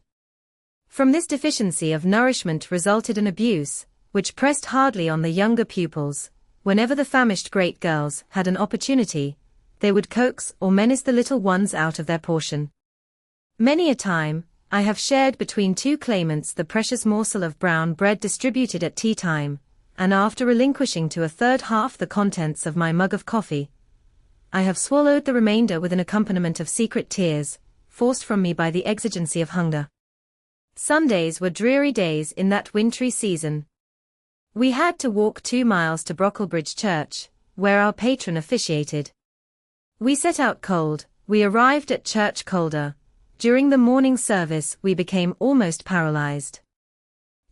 From this deficiency of nourishment resulted an abuse, which pressed hardly on the younger pupils. Whenever the famished great girls had an opportunity, they would coax or menace the little ones out of their portion. Many a time, I have shared between two claimants the precious morsel of brown bread distributed at tea time, and after relinquishing to a third half the contents of my mug of coffee, I have swallowed the remainder with an accompaniment of secret tears, forced from me by the exigency of hunger. Sundays were dreary days in that wintry season. We had to walk 2 miles to Brocklebridge Church, where our patron officiated. We set out cold, we arrived at church colder. During the morning service we became almost paralyzed.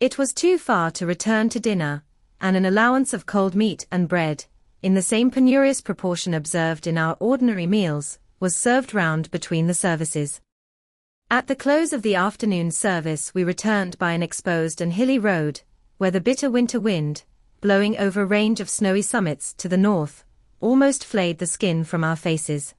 It was too far to return to dinner, and an allowance of cold meat and bread, in the same penurious proportion observed in our ordinary meals, was served round between the services. At the close of the afternoon service we returned by an exposed and hilly road, where the bitter winter wind, blowing over a range of snowy summits to the north, almost flayed the skin from our faces.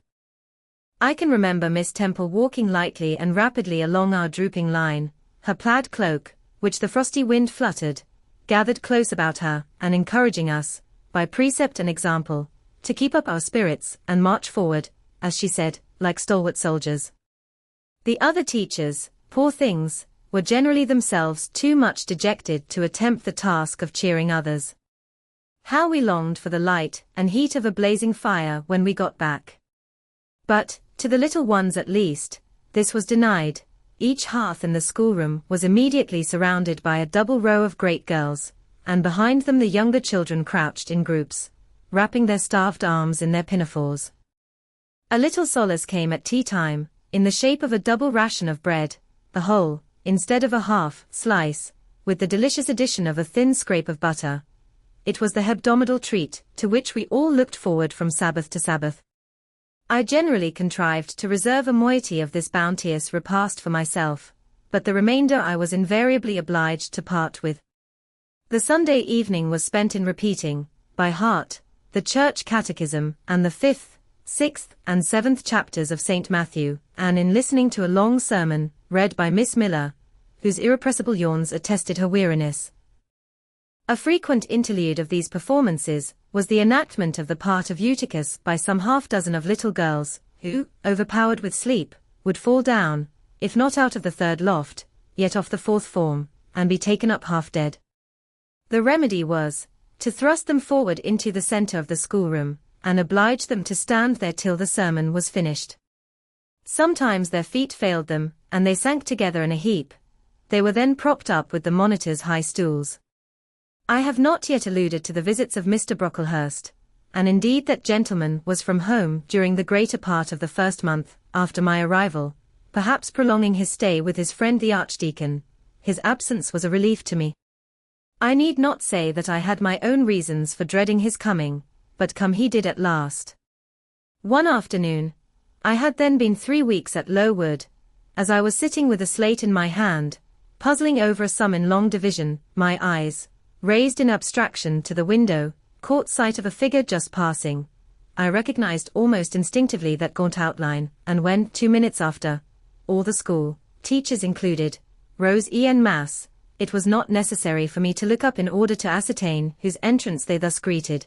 I can remember Miss Temple walking lightly and rapidly along our drooping line, her plaid cloak, which the frosty wind fluttered, gathered close about her, and encouraging us, by precept and example, to keep up our spirits and march forward, as she said, like stalwart soldiers. The other teachers, poor things, were generally themselves too much dejected to attempt the task of cheering others. How we longed for the light and heat of a blazing fire when we got back. But, to the little ones at least, this was denied. Each hearth in the schoolroom was immediately surrounded by a double row of great girls, and behind them the younger children crouched in groups, wrapping their starved arms in their pinafores. A little solace came at tea time, in the shape of a double ration of bread, a whole, instead of a half, slice, with the delicious addition of a thin scrape of butter. It was the hebdomadal treat, to which we all looked forward from Sabbath to Sabbath. I generally contrived to reserve a moiety of this bounteous repast for myself, but the remainder I was invariably obliged to part with. The Sunday evening was spent in repeating, by heart, the church catechism and the 5th, 6th, and 7th chapters of St. Matthew, and in listening to a long sermon, read by Miss Miller, whose irrepressible yawns attested her weariness. A frequent interlude of these performances was the enactment of the part of Eutychus by some half-dozen of little girls, who, overpowered with sleep, would fall down, if not out of the 3rd loft, yet off the 4th form, and be taken up half dead. The remedy was, to thrust them forward into the centre of the schoolroom, and oblige them to stand there till the sermon was finished. Sometimes their feet failed them, and they sank together in a heap. They were then propped up with the monitor's high stools. I have not yet alluded to the visits of Mr. Brocklehurst, and indeed that gentleman was from home during the greater part of the first month after my arrival, perhaps prolonging his stay with his friend the Archdeacon. His absence was a relief to me. I need not say that I had my own reasons for dreading his coming, but come he did at last. One afternoon, I had then been 3 weeks at Lowood, as I was sitting with a slate in my hand, puzzling over a sum in long division, my eyes, raised in abstraction to the window, caught sight of a figure just passing. I recognized almost instinctively that gaunt outline, and when, 2 minutes after, all the school, teachers included, rose en masse, it was not necessary for me to look up in order to ascertain whose entrance they thus greeted.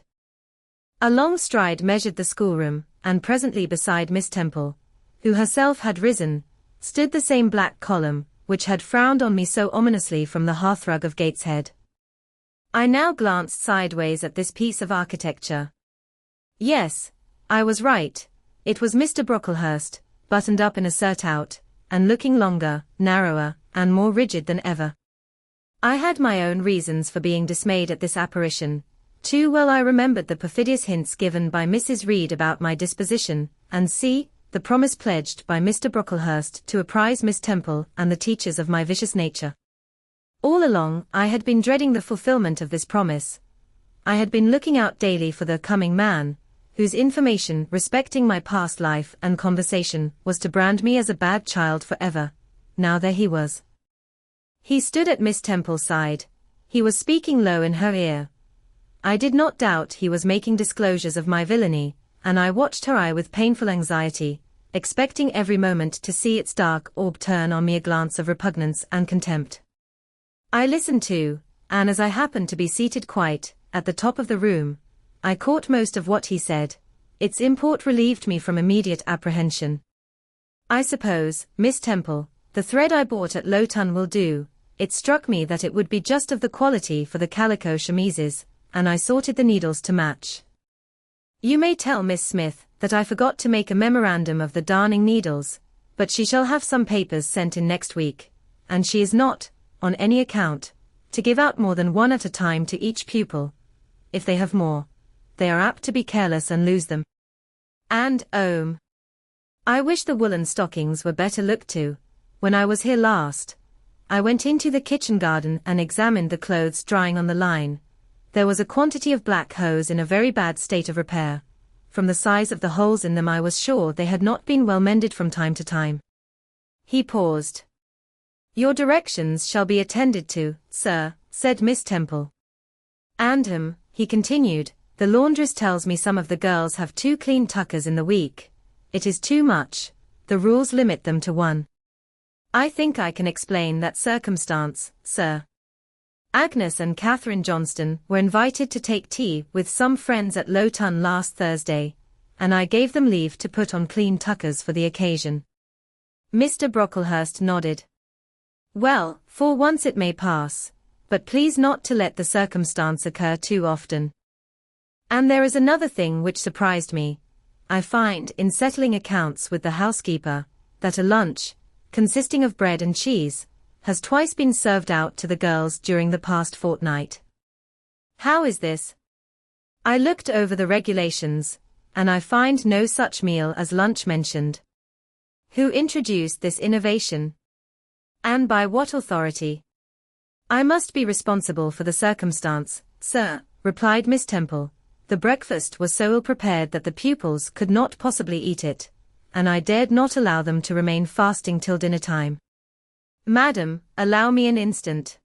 A long stride measured the schoolroom, and presently beside Miss Temple, who herself had risen, stood the same black column, which had frowned on me so ominously from the hearthrug of Gateshead. I now glanced sideways at this piece of architecture. Yes, I was right. It was Mr. Brocklehurst, buttoned up in a surtout, and looking longer, narrower, and more rigid than ever. I had my own reasons for being dismayed at this apparition. Too well I remembered the perfidious hints given by Mrs. Reed about my disposition, and the promise pledged by Mr. Brocklehurst to apprise Miss Temple and the teachers of my vicious nature. All along I had been dreading the fulfillment of this promise. I had been looking out daily for the coming man, whose information respecting my past life and conversation was to brand me as a bad child forever. Now there he was. He stood at Miss Temple's side. He was speaking low in her ear. I did not doubt he was making disclosures of my villainy, and I watched her eye with painful anxiety, expecting every moment to see its dark orb turn on me a glance of repugnance and contempt. I listened too, and as I happened to be seated quite at the top of the room, I caught most of what he said. Its import relieved me from immediate apprehension. I suppose, Miss Temple, the thread I bought at Lowton will do. It struck me that it would be just of the quality for the calico chemises, and I sorted the needles to match. You may tell Miss Smith that I forgot to make a memorandum of the darning needles, but she shall have some papers sent in next week, and she is not, on any account, to give out more than one at a time to each pupil. If they have more, they are apt to be careless and lose them. And, I wish the woolen stockings were better looked to. When I was here last, I went into the kitchen garden and examined the clothes drying on the line. There was a quantity of black hose in a very bad state of repair. From the size of the holes in them I was sure they had not been well mended from time to time. He paused. Your directions shall be attended to, sir, said Miss Temple. And, he continued, the laundress tells me some of the girls have 2 clean tuckers in the week. It is too much. The rules limit them to 1. I think I can explain that circumstance, sir. Agnes and Catherine Johnston were invited to take tea with some friends at Lowton last Thursday, and I gave them leave to put on clean tuckers for the occasion. Mr. Brocklehurst nodded. Well, for once it may pass, but please not to let the circumstance occur too often. And there is another thing which surprised me. I find, in settling accounts with the housekeeper, that a lunch, consisting of bread and cheese, has twice been served out to the girls during the past fortnight. How is this? I looked over the regulations, and I find no such meal as lunch mentioned. Who introduced this innovation? And by what authority? I must be responsible for the circumstance, sir, replied Miss Temple. The breakfast was so ill prepared that the pupils could not possibly eat it, and I dared not allow them to remain fasting till dinner time. Madam, allow me an instant.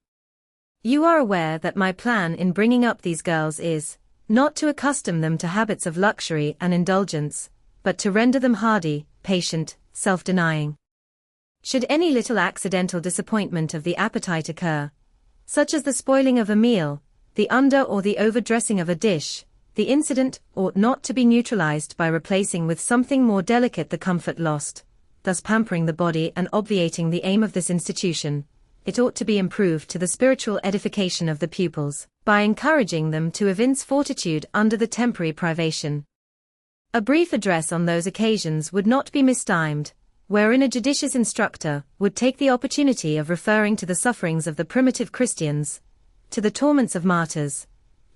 You are aware that my plan in bringing up these girls is, not to accustom them to habits of luxury and indulgence, but to render them hardy, patient, self-denying. Should any little accidental disappointment of the appetite occur, such as the spoiling of a meal, the under or the overdressing of a dish, the incident ought not to be neutralized by replacing with something more delicate the comfort lost, thus pampering the body and obviating the aim of this institution. It ought to be improved to the spiritual edification of the pupils, by encouraging them to evince fortitude under the temporary privation. A brief address on those occasions would not be mistimed, wherein a judicious instructor would take the opportunity of referring to the sufferings of the primitive Christians, to the torments of martyrs,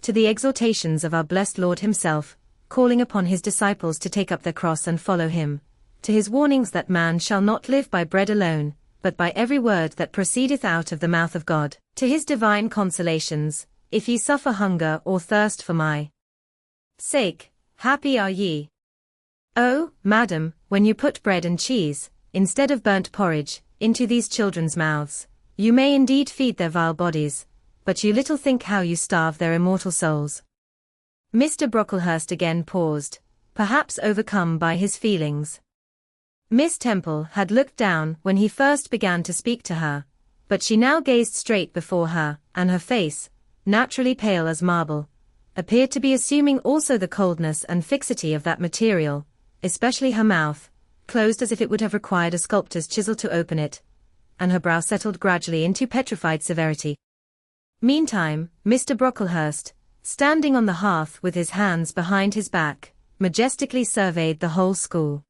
to the exhortations of our blessed Lord himself, calling upon his disciples to take up their cross and follow him, to his warnings that man shall not live by bread alone, but by every word that proceedeth out of the mouth of God, to his divine consolations, if ye suffer hunger or thirst for my sake, happy are ye. Oh, madam, when you put bread and cheese, instead of burnt porridge, into these children's mouths, you may indeed feed their vile bodies, but you little think how you starve their immortal souls. Mr. Brocklehurst again paused, perhaps overcome by his feelings. Miss Temple had looked down when he first began to speak to her, but she now gazed straight before her, and her face, naturally pale as marble, appeared to be assuming also the coldness and fixity of that material, especially her mouth, closed as if it would have required a sculptor's chisel to open it, and her brow settled gradually into petrified severity. Meantime, Mr. Brocklehurst, standing on the hearth with his hands behind his back, majestically surveyed the whole school.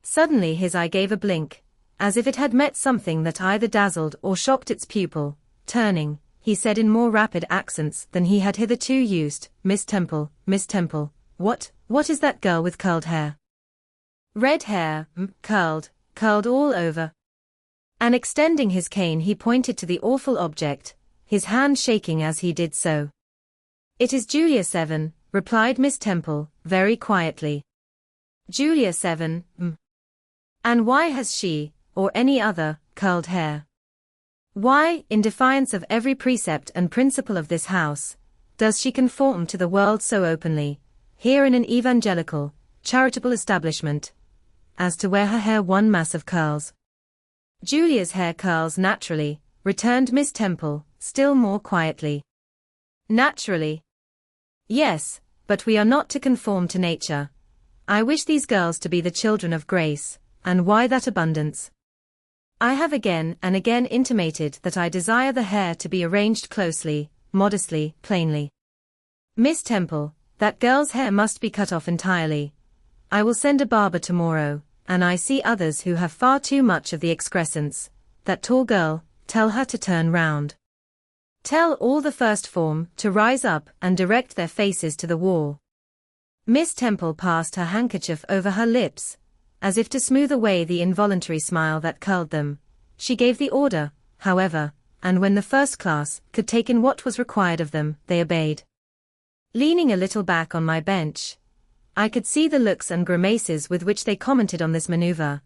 Suddenly his eye gave a blink, as if it had met something that either dazzled or shocked its pupil. Turning, he said in more rapid accents than he had hitherto used, Miss Temple, what is that girl with curled hair? Red hair, curled all over. And extending his cane he pointed to the awful object, his hand shaking as he did so. It is Julia Seven, replied Miss Temple, very quietly. Julia Seven, And why has she, or any other, curled hair? Why, in defiance of every precept and principle of this house, does she conform to the world so openly, here in an evangelical, charitable establishment, as to wear her hair one mass of curls? Julia's hair curls naturally, returned Miss Temple, still more quietly. Naturally. Yes, but we are not to conform to nature. I wish these girls to be the children of grace, and why that abundance? I have again and again intimated that I desire the hair to be arranged closely, modestly, plainly. Miss Temple, that girl's hair must be cut off entirely. I will send a barber tomorrow, and I see others who have far too much of the excrescence. That tall girl, tell her to turn round. Tell all the first form to rise up and direct their faces to the wall. Miss Temple passed her handkerchief over her lips, as if to smooth away the involuntary smile that curled them. She gave the order, however, and when the first class could take in what was required of them, they obeyed. Leaning a little back on my bench, I could see the looks and grimaces with which they commented on this maneuver.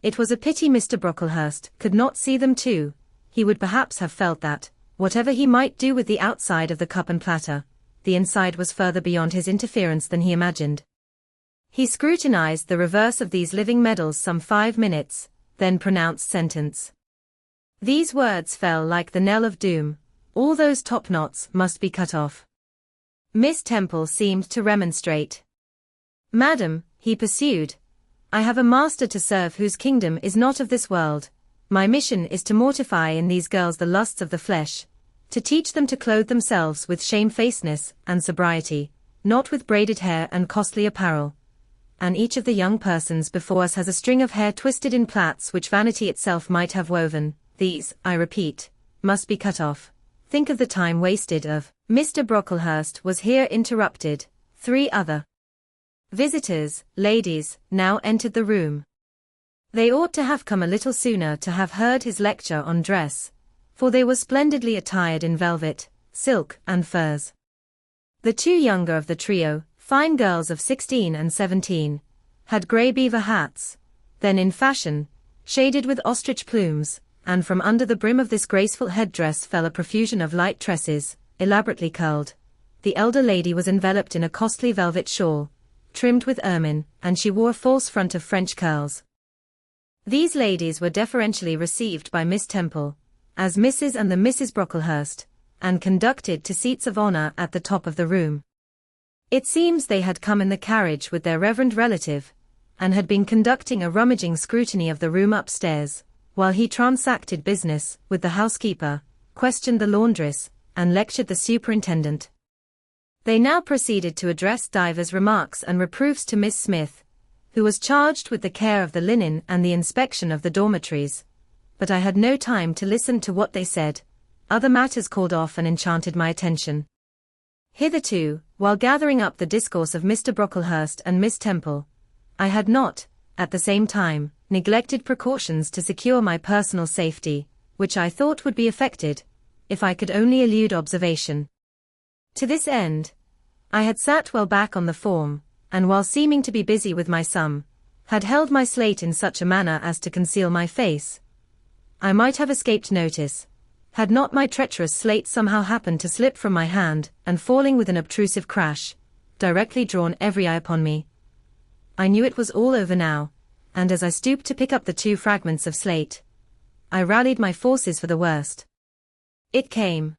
It was a pity Mr. Brocklehurst could not see them too. He would perhaps have felt that, whatever he might do with the outside of the cup and platter, the inside was further beyond his interference than he imagined. He scrutinized the reverse of these living medals some 5 minutes, then pronounced sentence. These words fell like the knell of doom. All those top knots must be cut off. Miss Temple seemed to remonstrate. Madam, he pursued, I have a master to serve whose kingdom is not of this world. My mission is to mortify in these girls the lusts of the flesh, to teach them to clothe themselves with shamefacedness and sobriety, not with braided hair and costly apparel. And each of the young persons before us has a string of hair twisted in plaits which vanity itself might have woven. These, I repeat, must be cut off. Think of the time wasted of. Mr. Brocklehurst was here interrupted. 3 other visitors, ladies, now entered the room. They ought to have come a little sooner to have heard his lecture on dress, for they were splendidly attired in velvet, silk, and furs. The 2 younger of the trio, fine girls of 16 and 17, had grey beaver hats, then in fashion, shaded with ostrich plumes, and from under the brim of this graceful headdress fell a profusion of light tresses, elaborately curled. The elder lady was enveloped in a costly velvet shawl, trimmed with ermine, and she wore a false front of French curls. These ladies were deferentially received by Miss Temple, as Mrs. and the Misses Brocklehurst, and conducted to seats of honor at the top of the room. It seems they had come in the carriage with their reverend relative, and had been conducting a rummaging scrutiny of the room upstairs, while he transacted business with the housekeeper, questioned the laundress, and lectured the superintendent. They now proceeded to address divers remarks and reproofs to Miss Smith, who was charged with the care of the linen and the inspection of the dormitories. But I had no time to listen to what they said. Other matters called off and enchanted my attention. Hitherto, while gathering up the discourse of Mr. Brocklehurst and Miss Temple, I had not, at the same time, neglected precautions to secure my personal safety, which I thought would be effected, if I could only elude observation. To this end, I had sat well back on the form, and while seeming to be busy with my sum, had held my slate in such a manner as to conceal my face. I might have escaped notice, had not my treacherous slate somehow happened to slip from my hand, and falling with an obtrusive crash, directly drawn every eye upon me. I knew it was all over now, and as I stooped to pick up the 2 fragments of slate, I rallied my forces for the worst. It came.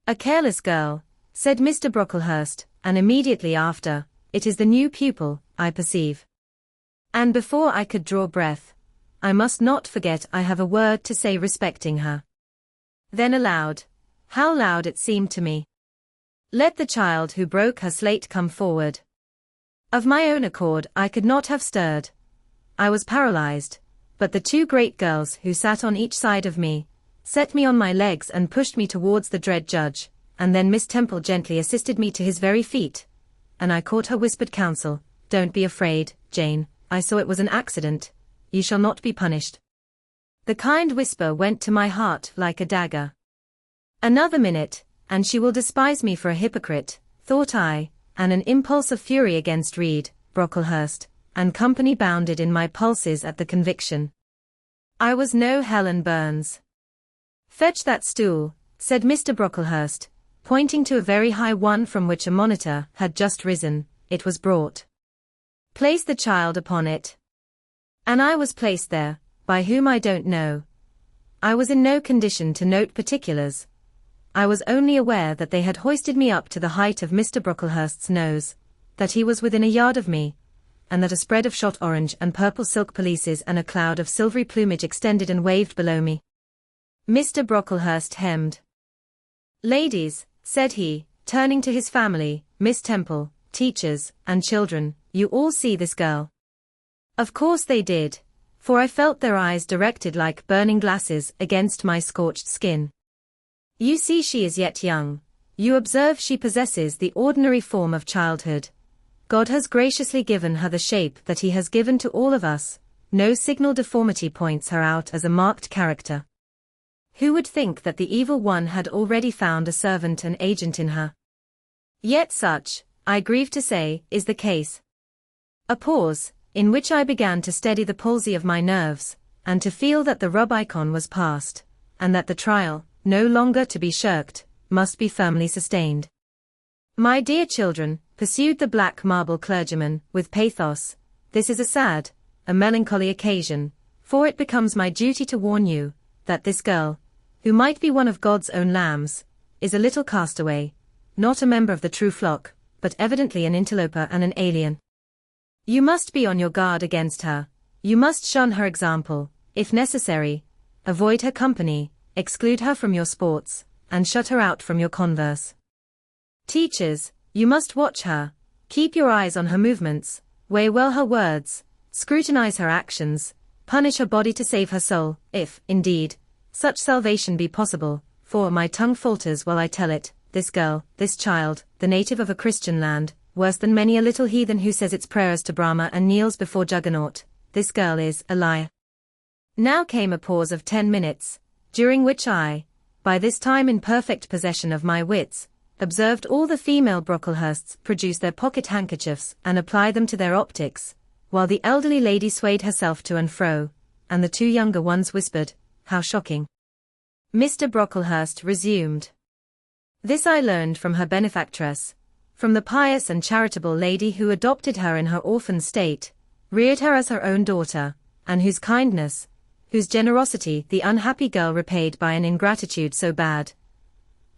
"A careless girl," said Mr. Brocklehurst, and immediately after, "It is the new pupil, I perceive." And before I could draw breath, "I must not forget I have a word to say respecting her." Then aloud, how loud it seemed to me, "Let the child who broke her slate come forward." Of my own accord I could not have stirred. I was paralyzed, but the 2 great girls who sat on each side of me, set me on my legs and pushed me towards the dread judge, and then Miss Temple gently assisted me to his very feet, and I caught her whispered counsel, "Don't be afraid, Jane, I saw it was an accident, you shall not be punished." The kind whisper went to my heart like a dagger. Another minute, and she will despise me for a hypocrite, thought I, and an impulse of fury against Reed, Brocklehurst, and company bounded in my pulses at the conviction. I was no Helen Burns. "Fetch that stool," said Mr. Brocklehurst, pointing to a very high one from which a monitor had just risen. It was brought. "Place the child upon it." And I was placed there, by whom I don't know. I was in no condition to note particulars. I was only aware that they had hoisted me up to the height of Mr. Brocklehurst's nose, that he was within a yard of me, and that a spread of shot orange and purple silk pelisses and a cloud of silvery plumage extended and waved below me. Mr. Brocklehurst hemmed. "Ladies," said he, turning to his family, "Miss Temple, teachers, and children, you all see this girl." Of course they did, for I felt their eyes directed like burning glasses against my scorched skin. "You see she is yet young. You observe she possesses the ordinary form of childhood. God has graciously given her the shape that He has given to all of us. No signal deformity points her out as a marked character. Who would think that the evil one had already found a servant and agent in her? Yet such, I grieve to say, is the case." A pause, in which I began to steady the palsy of my nerves, and to feel that the Rubicon was passed, and that the trial, no longer to be shirked, must be firmly sustained. "My dear children," pursued the black marble clergyman, with pathos, "this is a sad, a melancholy occasion, for it becomes my duty to warn you, that this girl, who might be one of God's own lambs, is a little castaway, not a member of the true flock, but evidently an interloper and an alien. You must be on your guard against her, you must shun her example, if necessary, avoid her company, exclude her from your sports, and shut her out from your converse. Teachers, you must watch her, keep your eyes on her movements, weigh well her words, scrutinize her actions, punish her body to save her soul, if, indeed, such salvation be possible, for my tongue falters while I tell it, this girl, this child, the native of a Christian land, worse than many a little heathen who says its prayers to Brahma and kneels before Juggernaut, this girl is a liar." Now came a pause of 10 minutes, during which I, by this time in perfect possession of my wits, observed all the female Brocklehursts produce their pocket handkerchiefs and apply them to their optics, while the elderly lady swayed herself to and fro, and the 2 younger ones whispered, "How shocking." Mr. Brocklehurst resumed. "This I learned from her benefactress, from the pious and charitable lady who adopted her in her orphan state, reared her as her own daughter, and whose kindness, whose generosity the unhappy girl repaid by an ingratitude so bad,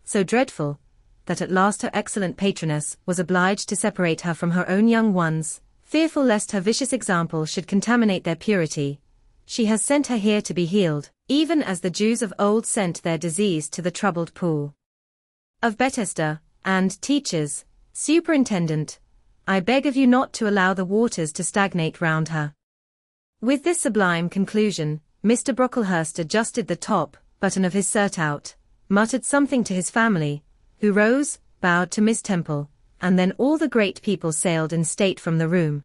so dreadful, that at last her excellent patroness was obliged to separate her from her own young ones, fearful lest her vicious example should contaminate their purity. She has sent her here to be healed, even as the Jews of old sent their disease to the troubled pool of Bethesda, and, teachers, superintendent, I beg of you not to allow the waters to stagnate round her." With this sublime conclusion, Mr. Brocklehurst adjusted the top button of his surtout, muttered something to his family, who rose, bowed to Miss Temple, and then all the great people sailed in state from the room.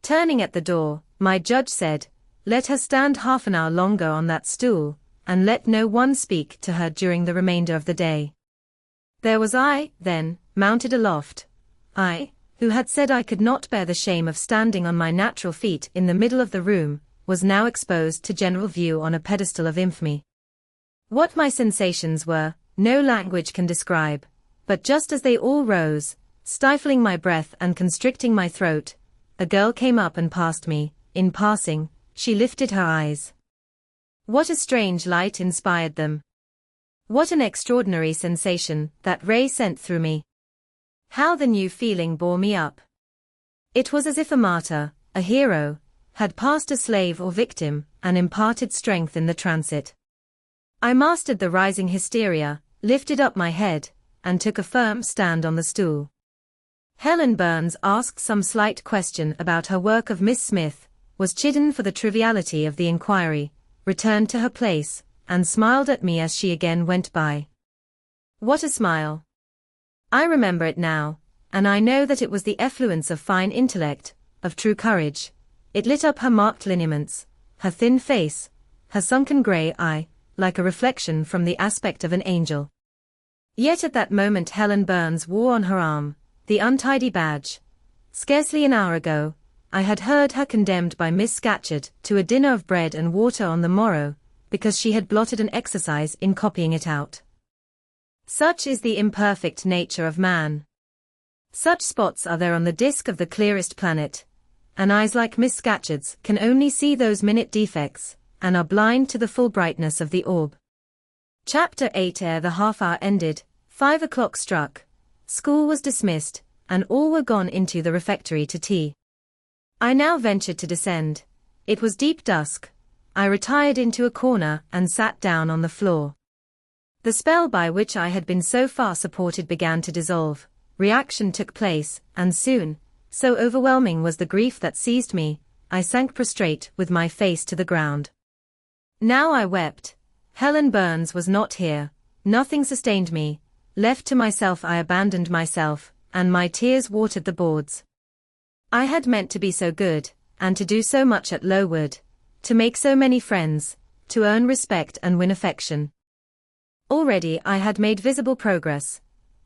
Turning at the door, my judge said, let her stand half an hour longer on that stool, and let no one speak to her during the remainder of the day. There was I, then, mounted aloft. I, who had said I could not bear the shame of standing on my natural feet in the middle of the room, was now exposed to general view on a pedestal of infamy. What my sensations were, no language can describe, but just as they all rose, stifling my breath and constricting my throat, a girl came up and passed me. In passing, she lifted her eyes. What a strange light inspired them! What an extraordinary sensation that ray sent through me! How the new feeling bore me up! It was as if a martyr, a hero, had passed a slave or victim, and imparted strength in the transit. I mastered the rising hysteria, lifted up my head, and took a firm stand on the stool. Helen Burns asked some slight question about her work of Miss Smith, was chidden for the triviality of the inquiry, returned to her place, and smiled at me as she again went by. What a smile! I remember it now, and I know that it was the effluence of fine intellect, of true courage. It lit up her marked lineaments, her thin face, her sunken grey eye, like a reflection from the aspect of an angel. Yet at that moment Helen Burns wore on her arm the untidy badge. Scarcely an hour ago, I had heard her condemned by Miss Scatcherd to a dinner of bread and water on the morrow, because she had blotted an exercise in copying it out. Such is the imperfect nature of man. Such spots are there on the disk of the clearest planet, and eyes like Miss Scatcherd's can only see those minute defects, and are blind to the full brightness of the orb. Chapter 8. Ere the half-hour ended, 5 o'clock struck. School was dismissed, and all were gone into the refectory to tea. I now ventured to descend. It was deep dusk. I retired into a corner and sat down on the floor. The spell by which I had been so far supported began to dissolve. Reaction took place, and soon, so overwhelming was the grief that seized me, I sank prostrate with my face to the ground. Now I wept. Helen Burns was not here. Nothing sustained me. Left to myself I abandoned myself, and my tears watered the boards. I had meant to be so good, and to do so much at Lowood, to make so many friends, to earn respect and win affection. Already I had made visible progress.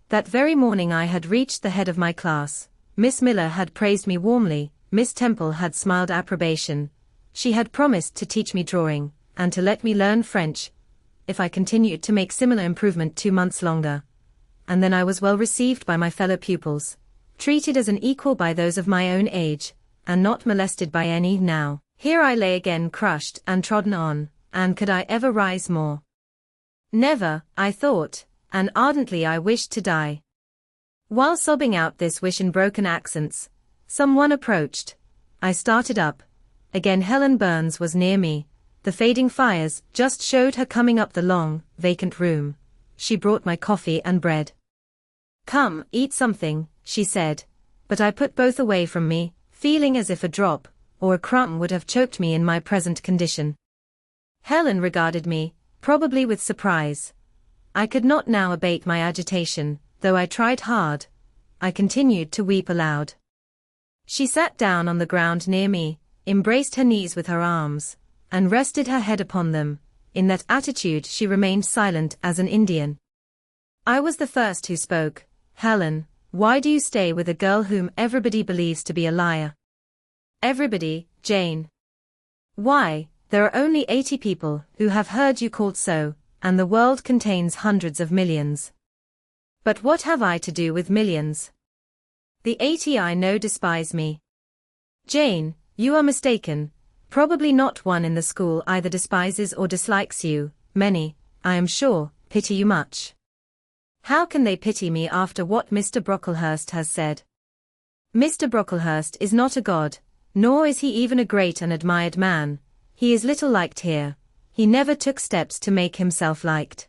That very morning I had reached the head of my class. Miss Miller had praised me warmly, Miss Temple had smiled approbation. She had promised to teach me drawing, and to let me learn French, if I continued to make similar improvement 2 months longer. And then I was well received by my fellow pupils, treated as an equal by those of my own age, and not molested by any. Now, here I lay again crushed and trodden on, and could I ever rise more? Never, I thought, and ardently I wished to die. While sobbing out this wish in broken accents, someone approached. I started up. Again Helen Burns was near me. The fading fires just showed her coming up the long, vacant room. She brought my coffee and bread. "Come, eat something," she said, but I put both away from me, feeling as if a drop, or a crumb would have choked me in my present condition. Helen regarded me, probably with surprise. I could not now abate my agitation, though I tried hard. I continued to weep aloud. She sat down on the ground near me, embraced her knees with her arms, and rested her head upon them. In that attitude she remained silent as an Indian. I was the first who spoke. "Helen, why do you stay with a girl whom everybody believes to be a liar?" "Everybody, Jane." "Why, there are only 80 people who have heard you called so, and the world contains hundreds of millions." "But what have I to do with millions? The 80 I know despise me." "Jane, you are mistaken. Probably not one in the school either despises or dislikes you. Many, I am sure, pity you much." "How can they pity me after what Mr. Brocklehurst has said?" "Mr. Brocklehurst is not a god, nor is he even a great and admired man. He is little liked here. He never took steps to make himself liked.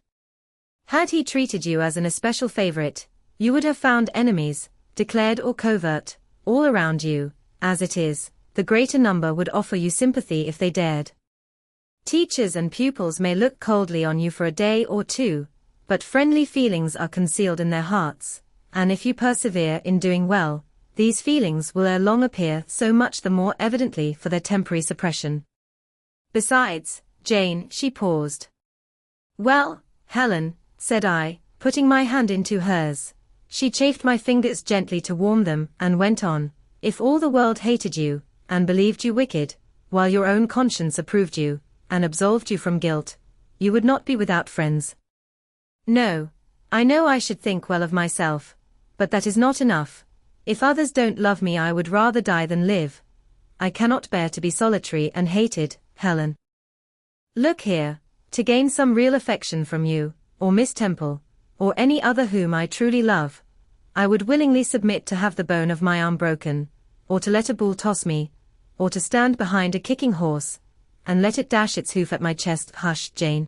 Had he treated you as an especial favorite, you would have found enemies, declared or covert, all around you. As it is, the greater number would offer you sympathy if they dared. Teachers and pupils may look coldly on you for a day or two, but friendly feelings are concealed in their hearts, and if you persevere in doing well, these feelings will ere long appear so much the more evidently for their temporary suppression. Besides, Jane, she paused. Well, Helen, said I, putting my hand into hers. She chafed my fingers gently to warm them, and went on, if all the world hated you, and believed you wicked, while your own conscience approved you, and absolved you from guilt, you would not be without friends. No, I know I should think well of myself, but that is not enough. If others don't love me, I would rather die than live. I cannot bear to be solitary and hated, Helen. Look here, to gain some real affection from you, or Miss Temple, or any other whom I truly love, I would willingly submit to have the bone of my arm broken, or to let a bull toss me, or to stand behind a kicking horse, and let it dash its hoof at my chest. Hush, Jane.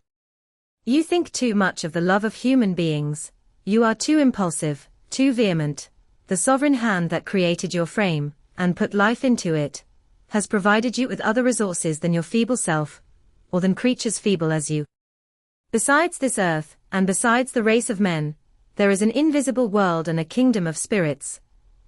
You think too much of the love of human beings. You are too impulsive, too vehement. The sovereign hand that created your frame, and put life into it, has provided you with other resources than your feeble self, or than creatures feeble as you. Besides this earth, and besides the race of men, there is an invisible world and a kingdom of spirits.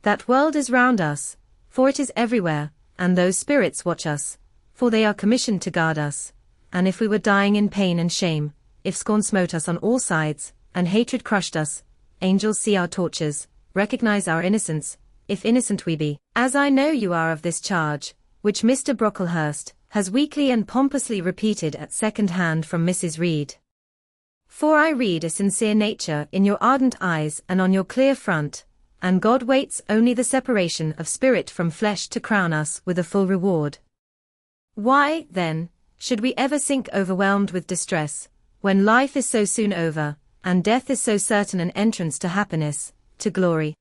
That world is round us, for it is everywhere, and those spirits watch us, for they are commissioned to guard us. And if we were dying in pain and shame, if scorn smote us on all sides, and hatred crushed us, angels see our tortures, recognize our innocence, if innocent we be, as I know you are of this charge, which Mr. Brocklehurst has weakly and pompously repeated at second hand from Mrs. Reed. For I read a sincere nature in your ardent eyes and on your clear front, and God waits only the separation of spirit from flesh to crown us with a full reward. Why, then, should we ever sink overwhelmed with distress, when life is so soon over, and death is so certain an entrance to happiness, to glory?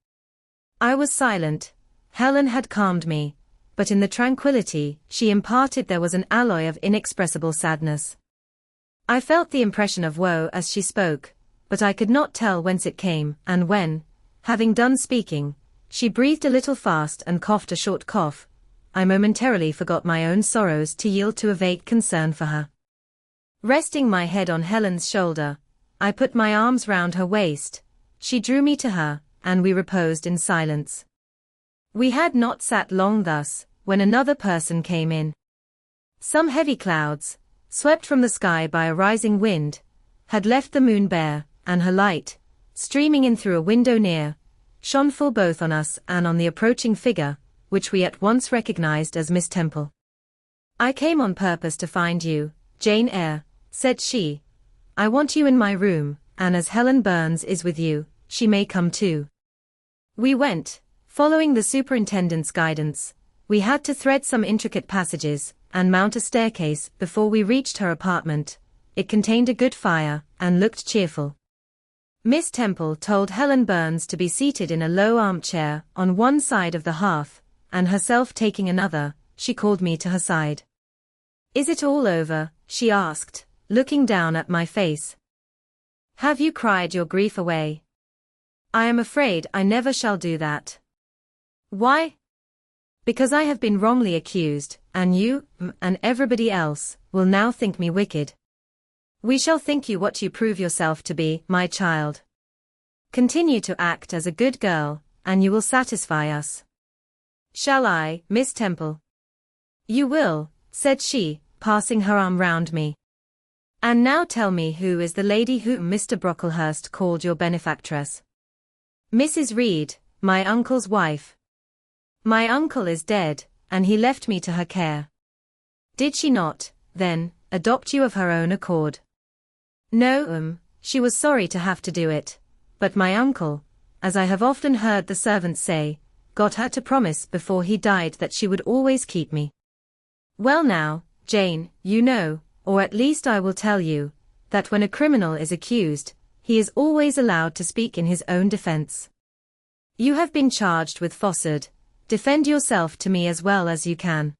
I was silent. Helen had calmed me, but in the tranquility she imparted there was an alloy of inexpressible sadness. I felt the impression of woe as she spoke, but I could not tell whence it came, and when, having done speaking, she breathed a little fast and coughed a short cough, I momentarily forgot my own sorrows to yield to a vague concern for her. Resting my head on Helen's shoulder, I put my arms round her waist. She drew me to her, and we reposed in silence. We had not sat long thus, when another person came in. Some heavy clouds, swept from the sky by a rising wind, had left the moon bare, and her light, streaming in through a window near, shone full both on us and on the approaching figure, which we at once recognized as Miss Temple. I came on purpose to find you, Jane Eyre, said she. I want you in my room, and as Helen Burns is with you, she may come too. We went, following the superintendent's guidance. We had to thread some intricate passages, and mount a staircase before we reached her apartment. It contained a good fire, and looked cheerful. Miss Temple told Helen Burns to be seated in a low armchair on one side of the hearth, and herself taking another, she called me to her side. Is it all over? She asked, looking down at my face. Have you cried your grief away? I am afraid I never shall do that. Why? Because I have been wrongly accused, and you, and everybody else, will now think me wicked. We shall think you what you prove yourself to be, my child. Continue to act as a good girl, and you will satisfy us. Shall I, Miss Temple? You will, said she, passing her arm round me. And now tell me who is the lady whom Mr. Brocklehurst called your benefactress? Mrs. Reed, my uncle's wife. My uncle is dead, and he left me to her care. Did she not, then, adopt you of her own accord? No, she was sorry to have to do it, but my uncle, as I have often heard the servants say, got her to promise before he died that she would always keep me. Well now, Jane, you know, or at least I will tell you, that when a criminal is accused, he is always allowed to speak in his own defense. You have been charged with falsehood. Defend yourself to me as well as you can.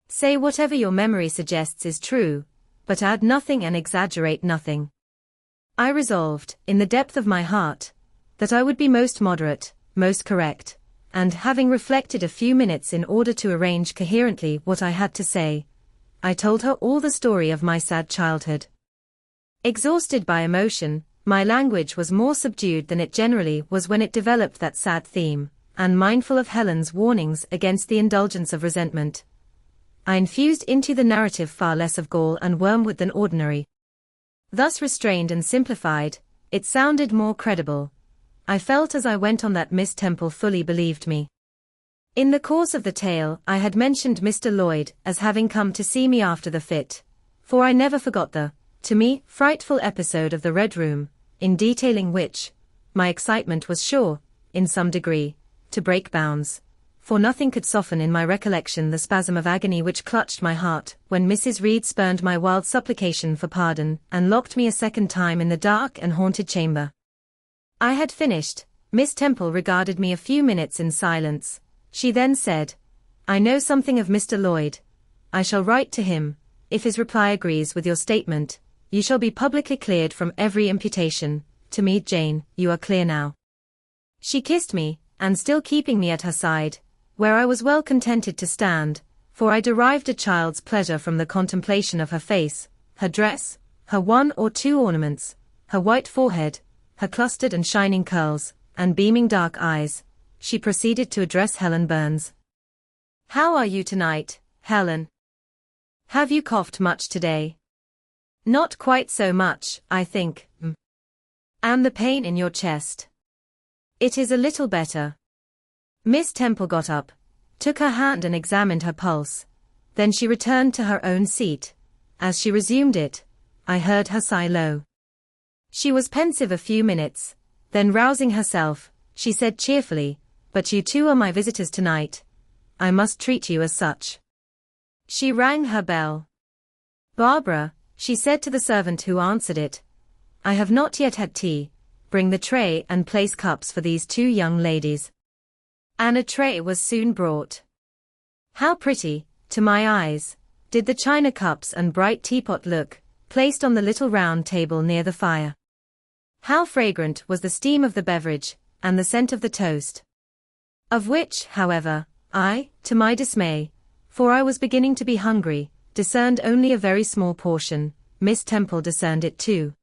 Say whatever your memory suggests is true, but add nothing and exaggerate nothing. I resolved, in the depth of my heart, that I would be most moderate, most correct, and having reflected a few minutes in order to arrange coherently what I had to say, I told her all the story of my sad childhood. Exhausted by emotion, my language was more subdued than it generally was when it developed that sad theme, and mindful of Helen's warnings against the indulgence of resentment. I infused into the narrative far less of gall and wormwood than ordinary. Thus restrained and simplified, it sounded more credible. I felt as I went on that Miss Temple fully believed me. In the course of the tale I had mentioned Mr. Lloyd as having come to see me after the fit, for I never forgot the, to me, frightful episode of the Red Room, in detailing which, my excitement was sure, in some degree, to break bounds, for nothing could soften in my recollection the spasm of agony which clutched my heart when Mrs. Reed spurned my wild supplication for pardon and locked me a second time in the dark and haunted chamber. I had finished. Miss Temple regarded me a few minutes in silence. She then said, "I know something of Mr. Lloyd. I shall write to him. If his reply agrees with your statement, you shall be publicly cleared from every imputation. To me, Jane, you are clear now." She kissed me, and still keeping me at her side, where I was well contented to stand, for I derived a child's pleasure from the contemplation of her face, her dress, her one or two ornaments, her white forehead, her clustered and shining curls, and beaming dark eyes, she proceeded to address Helen Burns. "How are you tonight, Helen? Have you coughed much today?" "Not quite so much, I think. And the pain in your chest?" "It is a little better." Miss Temple got up, took her hand and examined her pulse. Then she returned to her own seat. As she resumed it, I heard her sigh low. She was pensive a few minutes, then rousing herself, she said cheerfully, "But you two are my visitors tonight. I must treat you as such." She rang her bell. "Barbara," she said to the servant who answered it, "I have not yet had tea. Bring the tray and place cups for these two young ladies." And a tray was soon brought. How pretty, to my eyes, did the china cups and bright teapot look, placed on the little round table near the fire. How fragrant was the steam of the beverage, and the scent of the toast. Of which, however, I, to my dismay, for I was beginning to be hungry, discerned only a very small portion. Miss Temple discerned it too.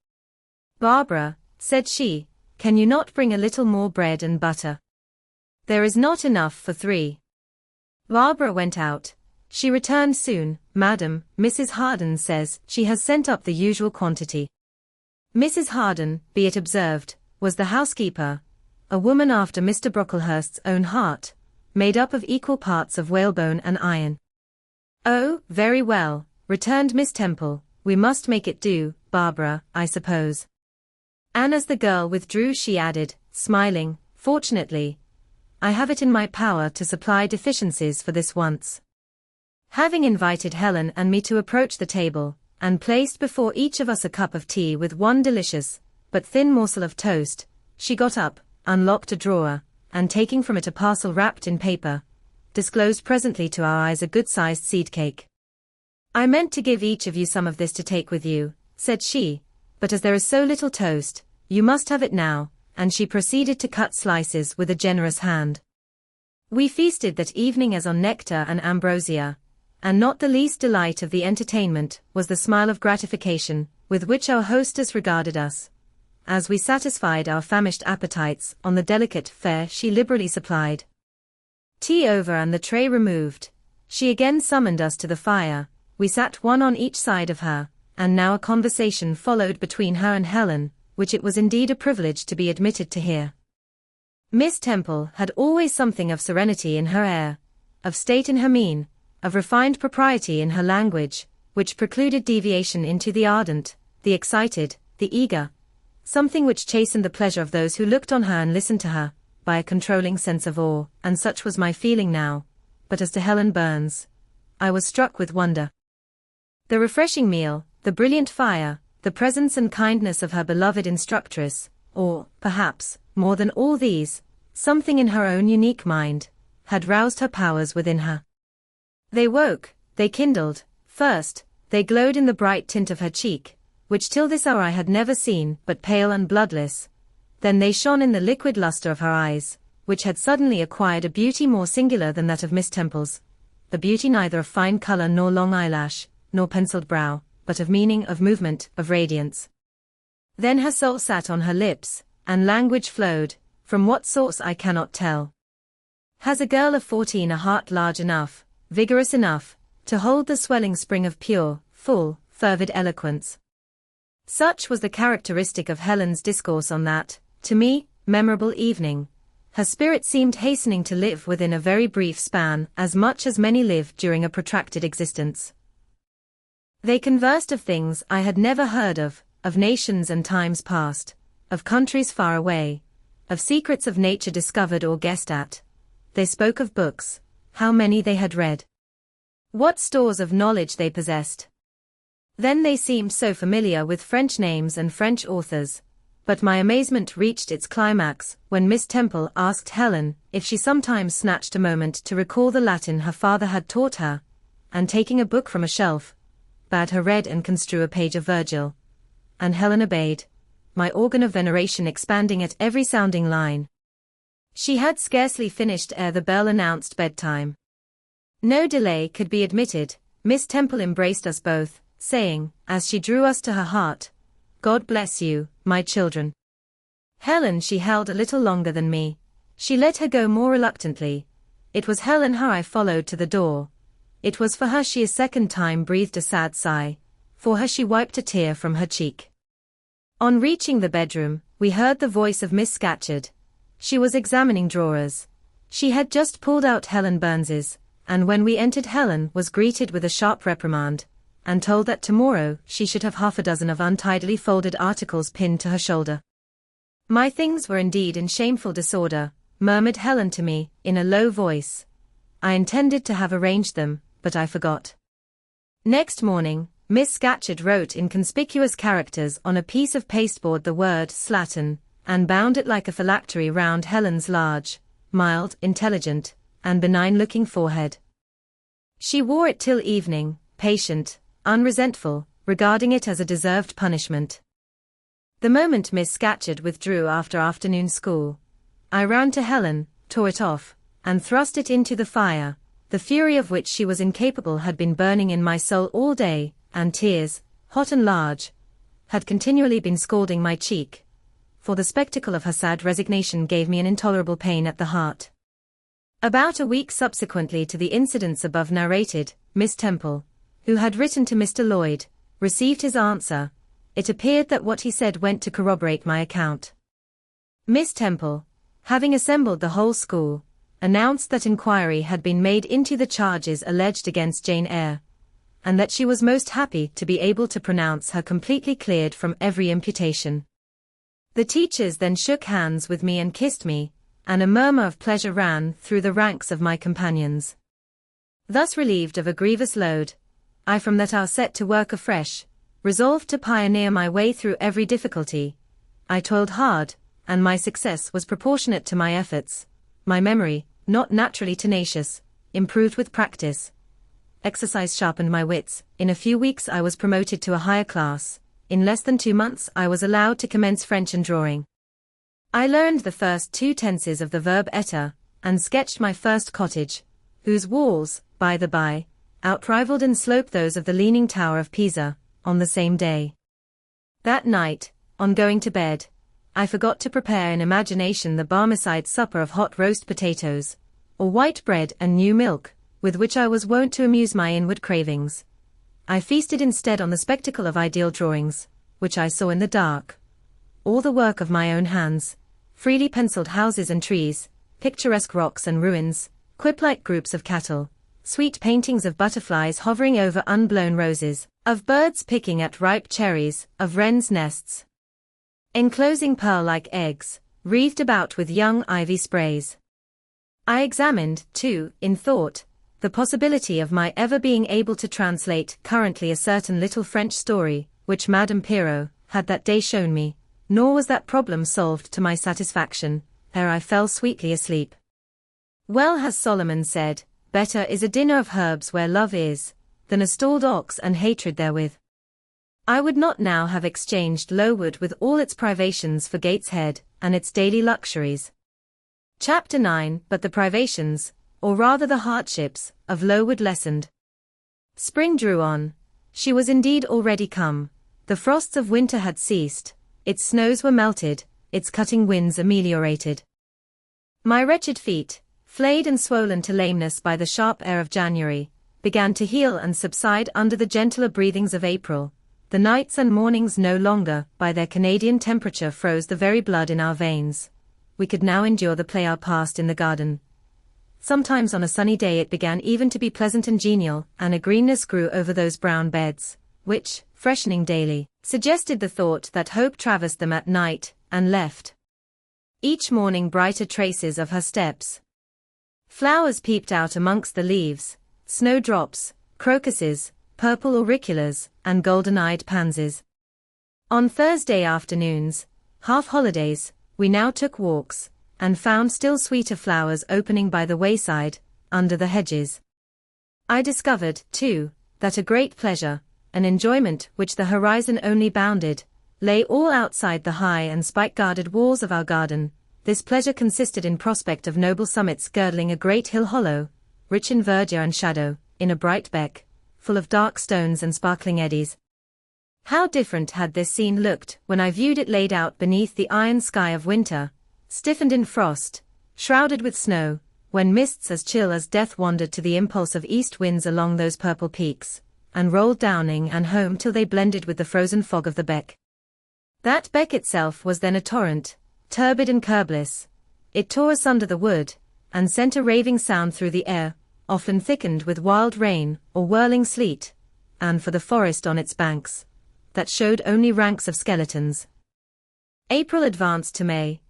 "Barbara," said she, "can you not bring a little more bread and butter? There is not enough for 3. Barbara went out. She returned soon. "Madam, Mrs. Harden says she has sent up the usual quantity." Mrs. Harden, be it observed, was the housekeeper, a woman after Mr. Brocklehurst's own heart, made up of equal parts of whalebone and iron. "Oh, very well," returned Miss Temple, "we must make it do, Barbara, I suppose." And as the girl withdrew she added, smiling, "Fortunately, I have it in my power to supply deficiencies for this once." Having invited Helen and me to approach the table, and placed before each of us a cup of tea with one delicious, but thin morsel of toast, she got up, unlocked a drawer, and taking from it a parcel wrapped in paper, disclosed presently to our eyes a good-sized seed cake. "I meant to give each of you some of this to take with you," said she, "but as there is so little toast, you must have it now," and she proceeded to cut slices with a generous hand. We feasted that evening as on nectar and ambrosia, and not the least delight of the entertainment was the smile of gratification with which our hostess regarded us, as we satisfied our famished appetites on the delicate fare she liberally supplied. Tea over and the tray removed, she again summoned us to the fire. We sat one on each side of her, and now a conversation followed between her and Helen, which it was indeed a privilege to be admitted to hear. Miss Temple had always something of serenity in her air, of state in her mien, of refined propriety in her language, which precluded deviation into the ardent, the excited, the eager, something which chastened the pleasure of those who looked on her and listened to her, by a controlling sense of awe, and such was my feeling now. But as to Helen Burns, I was struck with wonder. The refreshing meal, the brilliant fire, the presence and kindness of her beloved instructress, or, perhaps, more than all these, something in her own unique mind, had roused her powers within her. They woke, they kindled. First, they glowed in the bright tint of her cheek, which till this hour I had never seen but pale and bloodless. Then they shone in the liquid luster of her eyes, which had suddenly acquired a beauty more singular than that of Miss Temple's, the beauty neither of fine color nor long eyelash, nor penciled brow, but of meaning, of movement, of radiance. Then her soul sat on her lips, and language flowed, from what source I cannot tell. Has a girl of 14 a heart large enough, vigorous enough, to hold the swelling spring of pure, full, fervid eloquence. Such was the characteristic of Helen's discourse on that, to me, memorable evening. Her spirit seemed hastening to live within a very brief span, as much as many live during a protracted existence. They conversed of things I had never heard of nations and times past, of countries far away, of secrets of nature discovered or guessed at. They spoke of books, how many they had read, what stores of knowledge they possessed. Then they seemed so familiar with French names and French authors, but my amazement reached its climax when Miss Temple asked Helen if she sometimes snatched a moment to recall the Latin her father had taught her, and taking a book from a shelf, bade her read and construe a page of Virgil. And Helen obeyed, my organ of veneration expanding at every sounding line. She had scarcely finished ere the bell announced bedtime. No delay could be admitted. Miss Temple embraced us both, saying, as she drew us to her heart, God bless you, my children. Helen she held a little longer than me. She let her go more reluctantly. It was Helen her I followed to the door. It was for her she a second time breathed a sad sigh. For her she wiped a tear from her cheek. On reaching the bedroom, we heard the voice of Miss Scatcherd. She was examining drawers. She had just pulled out Helen Burns's, and when we entered Helen was greeted with a sharp reprimand, and told that tomorrow she should have half a dozen of untidily folded articles pinned to her shoulder. My things were indeed in shameful disorder, murmured Helen to me, in a low voice. I intended to have arranged them, but I forgot. Next morning, Miss Scatcherd wrote in conspicuous characters on a piece of pasteboard the word slattern, and bound it like a phylactery round Helen's large, mild, intelligent, and benign-looking forehead. She wore it till evening, patient, unresentful, regarding it as a deserved punishment. The moment Miss Scatcherd withdrew after afternoon school, I ran to Helen, tore it off, and thrust it into the fire. The fury of which she was incapable had been burning in my soul all day, and tears, hot and large, had continually been scalding my cheek, for the spectacle of her sad resignation gave me an intolerable pain at the heart. About a week subsequently to the incidents above narrated, Miss Temple, who had written to Mr. Lloyd, received his answer. It appeared that what he said went to corroborate my account. Miss Temple, having assembled the whole school, announced that inquiry had been made into the charges alleged against Jane Eyre, and that she was most happy to be able to pronounce her completely cleared from every imputation. The teachers then shook hands with me and kissed me, and a murmur of pleasure ran through the ranks of my companions. Thus relieved of a grievous load, I from that hour set to work afresh, resolved to pioneer my way through every difficulty. I toiled hard, and my success was proportionate to my efforts. My memory, not naturally tenacious, improved with practice. Exercise sharpened my wits. In a few weeks I was promoted to a higher class. In less than 2 months I was allowed to commence French and drawing. I learned the first 2 tenses of the verb être, and sketched my first cottage, whose walls, by the by, outrivaled in slope those of the Leaning Tower of Pisa, on the same day. That night, on going to bed, I forgot to prepare in imagination the Barmecide supper of hot roast potatoes, or white bread and new milk, with which I was wont to amuse my inward cravings. I feasted instead on the spectacle of ideal drawings, which I saw in the dark. All the work of my own hands, freely penciled houses and trees, picturesque rocks and ruins, quip-like groups of cattle, sweet paintings of butterflies hovering over unblown roses, of birds picking at ripe cherries, of wrens' nests enclosing pearl-like eggs, wreathed about with young ivy sprays. I examined, too, in thought, the possibility of my ever being able to translate currently a certain little French story, which Madame Pirot had that day shown me, nor was that problem solved to my satisfaction, ere I fell sweetly asleep. Well has Solomon said, better is a dinner of herbs where love is, than a stalled ox and hatred therewith. I would not now have exchanged Lowood with all its privations for Gateshead, and its daily luxuries. Chapter 9. But the privations, or rather the hardships, of Lowood lessened. Spring drew on. She was indeed already come. The frosts of winter had ceased, its snows were melted, its cutting winds ameliorated. My wretched feet, flayed and swollen to lameness by the sharp air of January, began to heal and subside under the gentler breathings of April. The nights and mornings no longer, by their Canadian temperature, froze the very blood in our veins. We could now endure the play our past in the garden. Sometimes on a sunny day it began even to be pleasant and genial, and a greenness grew over those brown beds, which, freshening daily, suggested the thought that hope traversed them at night, and left each morning brighter traces of her steps. Flowers peeped out amongst the leaves, snowdrops, crocuses, purple auriculas, and golden-eyed pansies. On Thursday afternoons, half-holidays, we now took walks, and found still sweeter flowers opening by the wayside, under the hedges. I discovered, too, that a great pleasure, an enjoyment which the horizon only bounded, lay all outside the high and spike-guarded walls of our garden. This pleasure consisted in prospect of noble summits girdling a great hill hollow, rich in verdure and shadow, in a bright beck, full of dark stones and sparkling eddies. How different had this scene looked when I viewed it laid out beneath the iron sky of winter, stiffened in frost, shrouded with snow, when mists as chill as death wandered to the impulse of east winds along those purple peaks, and rolled downing and home till they blended with the frozen fog of the beck. That beck itself was then a torrent, turbid and curbless. It tore asunder the wood, and sent a raving sound through the air, often thickened with wild rain or whirling sleet, and for the forest on its banks, that showed only ranks of skeletons. April advanced to May.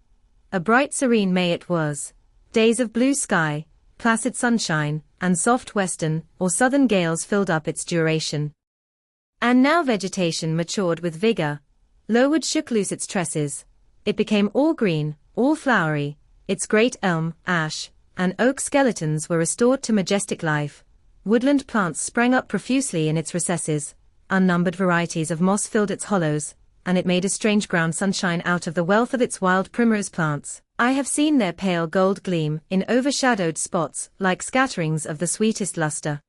A bright serene May it was, days of blue sky, placid sunshine, and soft western or southern gales filled up its duration. And now vegetation matured with vigor. Lowood shook loose its tresses. It became all green, all flowery. Its great elm, ash, and oak skeletons were restored to majestic life. Woodland plants sprang up profusely in its recesses. Unnumbered varieties of moss filled its hollows, and it made a strange ground sunshine out of the wealth of its wild primrose plants. I have seen their pale gold gleam in overshadowed spots like scatterings of the sweetest luster.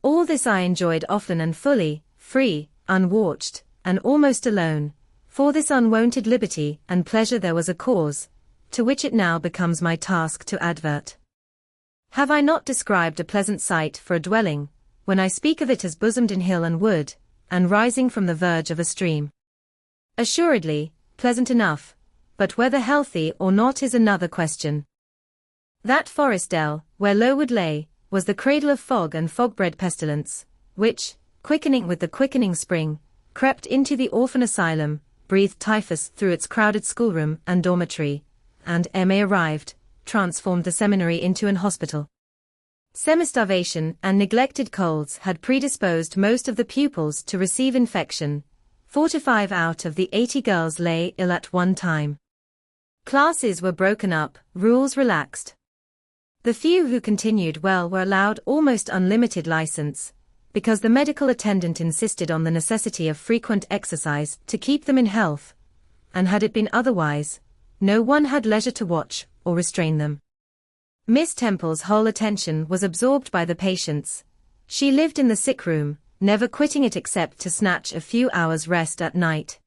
All this I enjoyed often and fully, free, unwatched, and almost alone. For this unwonted liberty and pleasure there was a cause, to which it now becomes my task to advert. Have I not described a pleasant site for a dwelling, when I speak of it as bosomed in hill and wood, and rising from the verge of a stream? Assuredly, pleasant enough, but whether healthy or not is another question. That forest dell, where Lowood lay, was the cradle of fog and fog-bred pestilence, which, quickening with the quickening spring, crept into the orphan asylum, breathed typhus through its crowded schoolroom and dormitory, and, ere May arrived, transformed the seminary into an hospital. Semi-starvation and neglected colds had predisposed most of the pupils to receive infection. 45 out of the 80 girls lay ill at one time. Classes were broken up, rules relaxed. The few who continued well were allowed almost unlimited license, because the medical attendant insisted on the necessity of frequent exercise to keep them in health, and had it been otherwise, no one had leisure to watch or restrain them. Miss Temple's whole attention was absorbed by the patients. She lived in the sick room, never quitting it except to snatch a few hours' rest at night.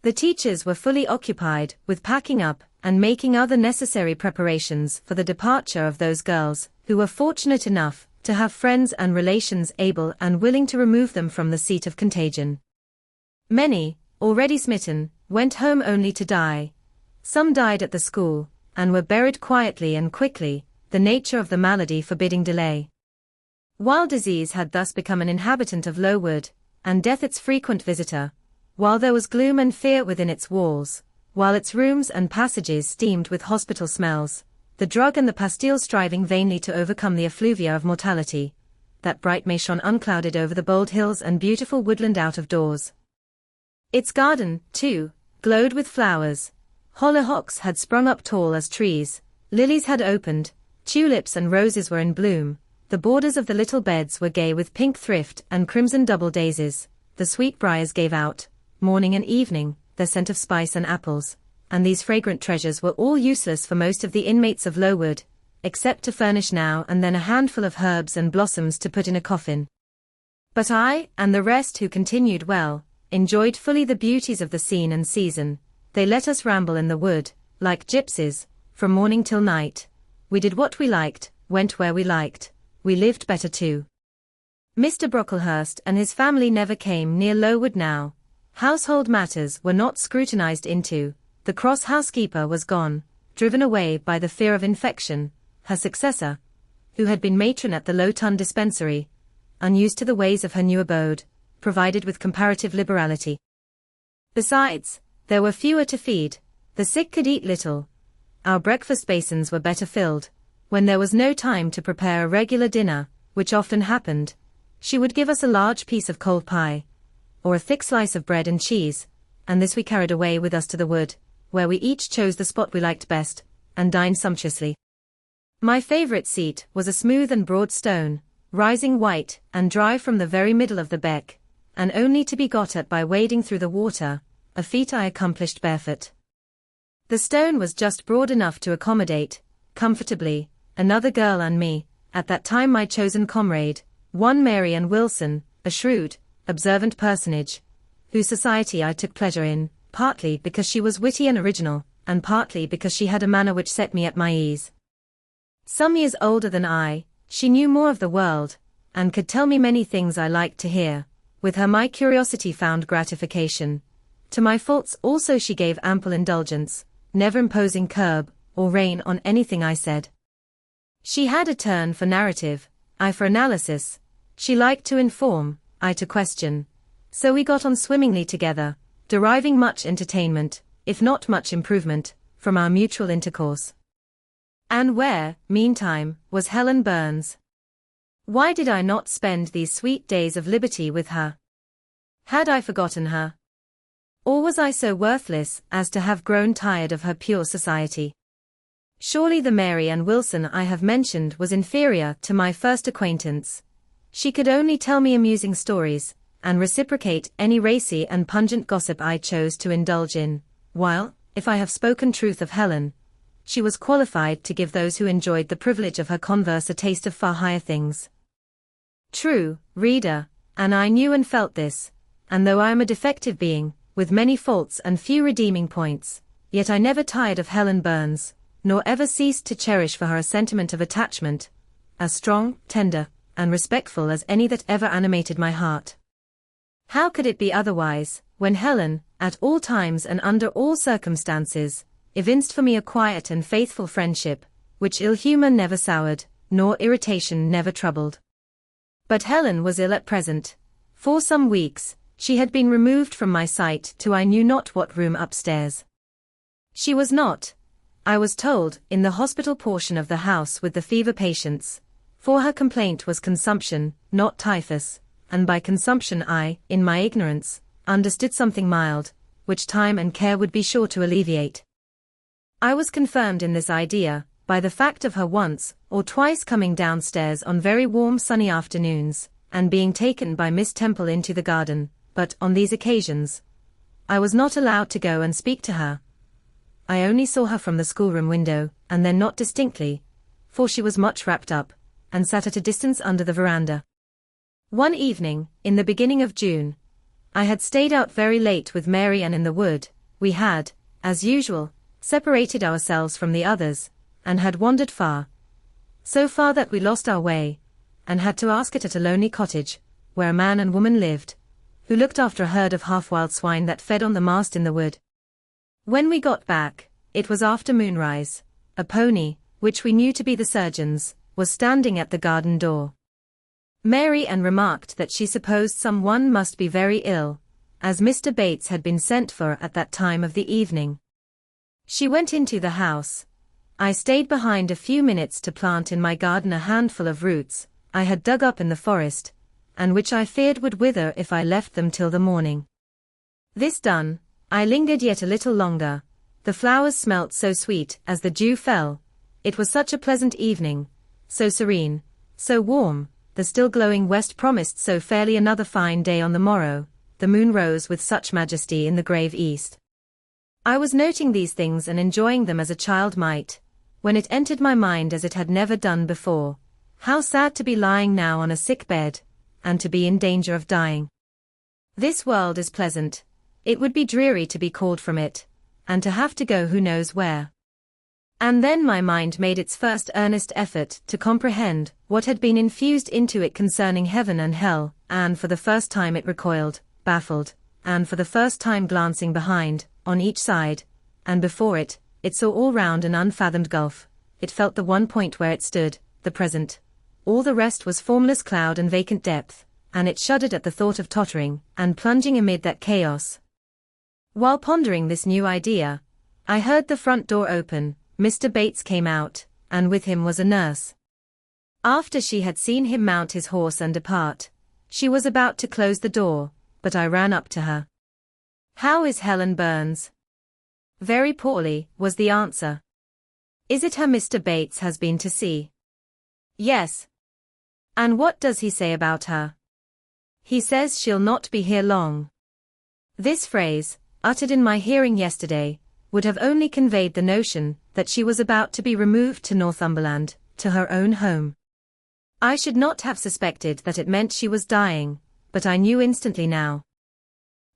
The teachers were fully occupied with packing up and making other necessary preparations for the departure of those girls who were fortunate enough to have friends and relations able and willing to remove them from the seat of contagion. Many, already smitten, went home only to die. Some died at the school, and were buried quietly and quickly, the nature of the malady forbidding delay. While disease had thus become an inhabitant of Lowood, and death its frequent visitor, while there was gloom and fear within its walls, while its rooms and passages steamed with hospital smells, the drug and the pastille striving vainly to overcome the effluvia of mortality, that bright May shone unclouded over the bold hills and beautiful woodland out of doors. Its garden, too, glowed with flowers. Hollyhocks had sprung up tall as trees, lilies had opened, tulips and roses were in bloom, the borders of the little beds were gay with pink thrift and crimson double daisies, the sweetbriars gave out, morning and evening, their scent of spice and apples, and these fragrant treasures were all useless for most of the inmates of Lowood, except to furnish now and then a handful of herbs and blossoms to put in a coffin. But I, and the rest who continued well, enjoyed fully the beauties of the scene and season. They let us ramble in the wood, like gypsies, from morning till night. We did what we liked, went where we liked. We lived better too. Mr. Brocklehurst and his family never came near Lowood now. Household matters were not scrutinized into, the cross housekeeper was gone, driven away by the fear of infection, her successor, who had been matron at the Lowton dispensary, unused to the ways of her new abode, provided with comparative liberality. Besides, there were fewer to feed, the sick could eat little, our breakfast basins were better filled, when there was no time to prepare a regular dinner, which often happened, she would give us a large piece of cold pie, or a thick slice of bread and cheese, and this we carried away with us to the wood, where we each chose the spot we liked best, and dined sumptuously. My favorite seat was a smooth and broad stone, rising white and dry from the very middle of the beck, and only to be got at by wading through the water, a feat I accomplished barefoot. The stone was just broad enough to accommodate, comfortably, another girl and me, at that time my chosen comrade, one Mary Ann Wilson, a shrewd, observant personage, whose society I took pleasure in, partly because she was witty and original, and partly because she had a manner which set me at my ease. Some years older than I, she knew more of the world, and could tell me many things I liked to hear. With her my curiosity found gratification. To my faults also she gave ample indulgence, never imposing curb or rein on anything I said. She had a turn for narrative, I for analysis, she liked to inform, I to question. So we got on swimmingly together, deriving much entertainment, if not much improvement, from our mutual intercourse. And where, meantime, was Helen Burns? Why did I not spend these sweet days of liberty with her? Had I forgotten her? Or was I so worthless as to have grown tired of her pure society? Surely the Mary Ann Wilson I have mentioned was inferior to my first acquaintance. She could only tell me amusing stories, and reciprocate any racy and pungent gossip I chose to indulge in, while, if I have spoken truth of Helen, she was qualified to give those who enjoyed the privilege of her converse a taste of far higher things. True, reader, and I knew and felt this, and though I am a defective being, with many faults and few redeeming points, yet I never tired of Helen Burns, nor ever ceased to cherish for her a sentiment of attachment, as strong, tender, and respectful as any that ever animated my heart. How could it be otherwise, when Helen, at all times and under all circumstances, evinced for me a quiet and faithful friendship, which ill humor never soured, nor irritation never troubled. But Helen was ill at present. For some weeks, she had been removed from my sight to I knew not what room upstairs. She was not, I was told, in the hospital portion of the house with the fever patients, for her complaint was consumption, not typhus, and by consumption I, in my ignorance, understood something mild, which time and care would be sure to alleviate. I was confirmed in this idea, by the fact of her once or twice coming downstairs on very warm sunny afternoons, and being taken by Miss Temple into the garden, but on these occasions, I was not allowed to go and speak to her. I only saw her from the schoolroom window, and then not distinctly, for she was much wrapped up, and sat at a distance under the veranda. One evening, in the beginning of June, I had stayed out very late with Mary Ann in the wood. We had, as usual, separated ourselves from the others, and had wandered far. So far that we lost our way, and had to ask it at a lonely cottage, where a man and woman lived, who looked after a herd of half-wild swine that fed on the mast in the wood. When we got back, it was after moonrise. A pony, which we knew to be the surgeon's, was standing at the garden door. Mary Ann remarked that she supposed some one must be very ill, as Mr. Bates had been sent for at that time of the evening. She went into the house. I stayed behind a few minutes to plant in my garden a handful of roots I had dug up in the forest, and which I feared would wither if I left them till the morning. This done, I lingered yet a little longer. The flowers smelt so sweet as the dew fell. It was such a pleasant evening, so serene, so warm, the still glowing west promised so fairly another fine day on the morrow, the moon rose with such majesty in the grave east. I was noting these things and enjoying them as a child might, when it entered my mind as it had never done before, how sad to be lying now on a sick bed, and to be in danger of dying. This world is pleasant. It would be dreary to be called from it, and to have to go who knows where. And then my mind made its first earnest effort to comprehend what had been infused into it concerning heaven and hell, and for the first time it recoiled, baffled, and for the first time glancing behind, on each side, and before it, it saw all round an unfathomed gulf. It felt the one point where it stood, the present. All the rest was formless cloud and vacant depth, and it shuddered at the thought of tottering and plunging amid that chaos. While pondering this new idea, I heard the front door open. Mr. Bates came out, and with him was a nurse. After she had seen him mount his horse and depart, she was about to close the door, but I ran up to her. "How is Helen Burns?" "Very poorly," was the answer. "Is it her Mr. Bates has been to see?" "Yes." "And what does he say about her?" "He says she'll not be here long." This phrase, uttered in my hearing yesterday, would have only conveyed the notion that she was about to be removed to Northumberland, to her own home. I should not have suspected that it meant she was dying, but I knew instantly now.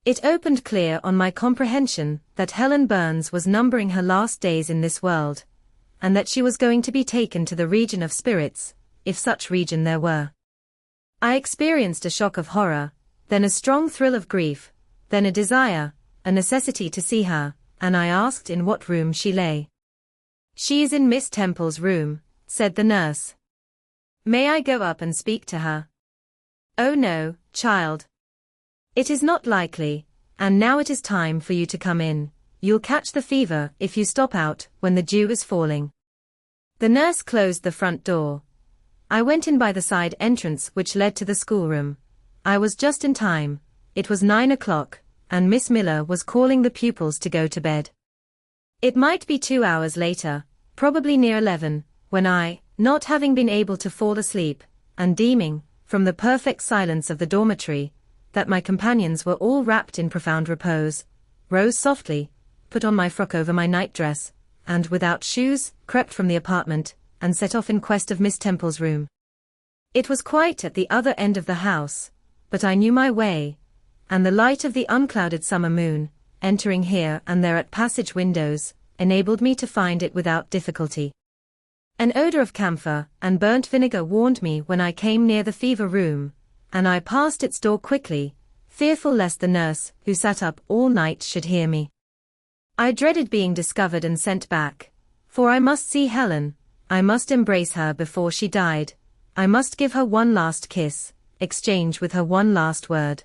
It opened clear on my comprehension that Helen Burns was numbering her last days in this world, and that she was going to be taken to the region of spirits, if such region there were. I experienced a shock of horror, then a strong thrill of grief, then a desire, a necessity to see her, and I asked in what room she lay. "She is in Miss Temple's room," said the nurse. "May I go up and speak to her?" "Oh no, child. It is not likely, and now it is time for you to come in. You'll catch the fever if you stop out when the dew is falling." The nurse closed the front door. I went in by the side entrance which led to the schoolroom. I was just in time. It was 9 o'clock, and Miss Miller was calling the pupils to go to bed. It might be 2 hours later, probably near 11, when I, not having been able to fall asleep, and deeming, from the perfect silence of the dormitory, that my companions were all wrapped in profound repose, rose softly, put on my frock over my night-dress, and without shoes, crept from the apartment, and set off in quest of Miss Temple's room. It was quite at the other end of the house, but I knew my way, and the light of the unclouded summer moon, entering here and there at passage windows, enabled me to find it without difficulty. An odor of camphor and burnt vinegar warned me when I came near the fever room, and I passed its door quickly, fearful lest the nurse, who sat up all night, should hear me. I dreaded being discovered and sent back, for I must see Helen, I must embrace her before she died, I must give her one last kiss, exchange with her one last word.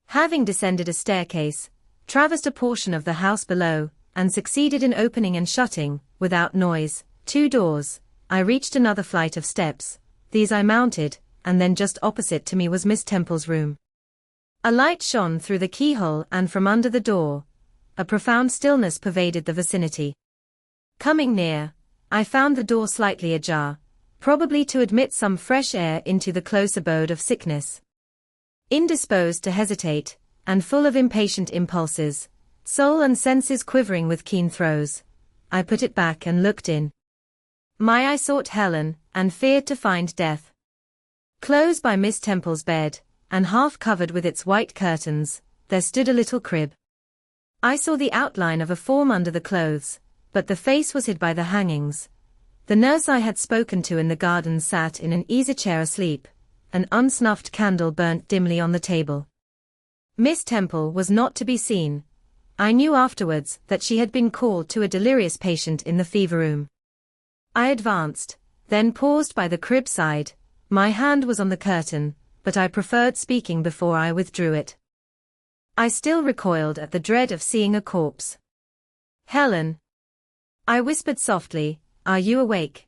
Having descended a staircase, traversed a portion of the house below, and succeeded in opening and shutting, without noise, 2 doors, I reached another flight of steps. These I mounted, and then just opposite to me was Miss Temple's room. A light shone through the keyhole and from under the door. A profound stillness pervaded the vicinity. Coming near, I found the door slightly ajar, probably to admit some fresh air into the close abode of sickness. Indisposed to hesitate, and full of impatient impulses, soul and senses quivering with keen throes, I put it back and looked in. My eye sought Helen, and feared to find death. Close by Miss Temple's bed, and half covered with its white curtains, there stood a little crib. I saw the outline of a form under the clothes, but the face was hid by the hangings. The nurse I had spoken to in the garden sat in an easy-chair asleep. An unsnuffed candle burnt dimly on the table. Miss Temple was not to be seen. I knew afterwards that she had been called to a delirious patient in the fever room. I advanced, then paused by the crib side. My hand was on the curtain, but I preferred speaking before I withdrew it. I still recoiled at the dread of seeing a corpse. "Helen," I whispered softly, "are you awake?"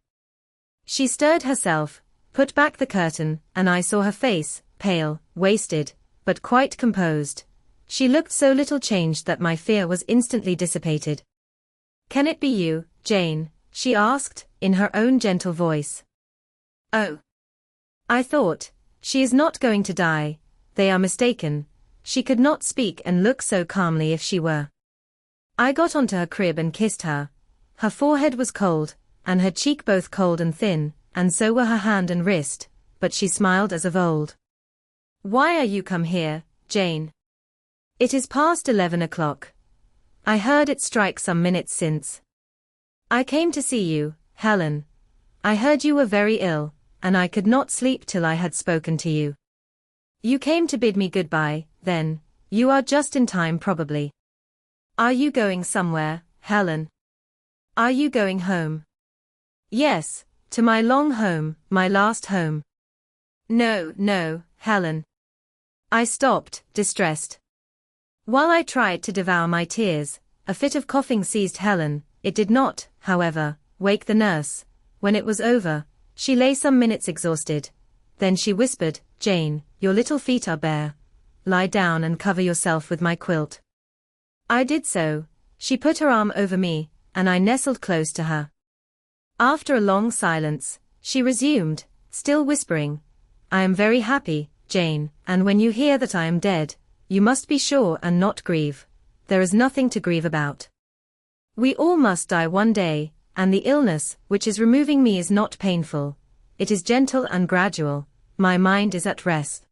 She stirred herself, put back the curtain, and I saw her face, pale, wasted, but quite composed. She looked so little changed that my fear was instantly dissipated. "Can it be you, Jane?" she asked, in her own gentle voice. "Oh," I thought, "she is not going to die, they are mistaken." She could not speak and look so calmly if she were. I got onto her crib and kissed her. Her forehead was cold, and her cheek both cold and thin, and so were her hand and wrist, but she smiled as of old. "Why are you come here, Jane?" "It is past 11 o'clock. I heard it strike some minutes since." I came to see you, Helen. I heard you were very ill, and I could not sleep till I had spoken to you. You came to bid me goodbye, then. You are just in time probably. Are you going somewhere, Helen? Are you going home? Yes, to my long home, my last home. No, no, Helen. I stopped, distressed. While I tried to devour my tears, a fit of coughing seized Helen. It did not, however, wake the nurse. When it was over, she lay some minutes exhausted. Then she whispered, "Jane, your little feet are bare. Lie down and cover yourself with my quilt." I did so. She put her arm over me, and I nestled close to her. After a long silence, she resumed, still whispering, "I am very happy, Jane, and when you hear that I am dead, you must be sure and not grieve. There is nothing to grieve about. We all must die one day, and the illness which is removing me is not painful. It is gentle and gradual. My mind is at rest.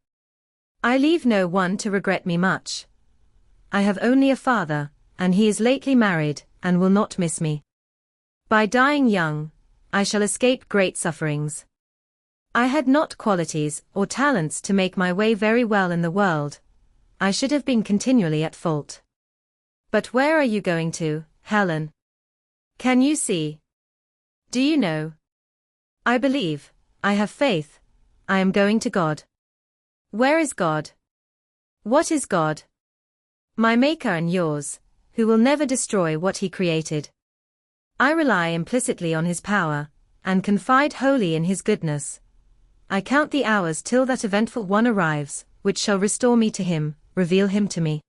I leave no one to regret me much. I have only a father, and he is lately married, and will not miss me. By dying young, I shall escape great sufferings. I had not qualities or talents to make my way very well in the world. I should have been continually at fault. But where are you going to, Helen? Can you see? Do you know? I believe, I have faith. I am going to God. Where is God? What is God? My Maker and yours, who will never destroy what He created. I rely implicitly on His power, and confide wholly in His goodness. I count the hours till that eventful one arrives, which shall restore me to Him, reveal Him to me.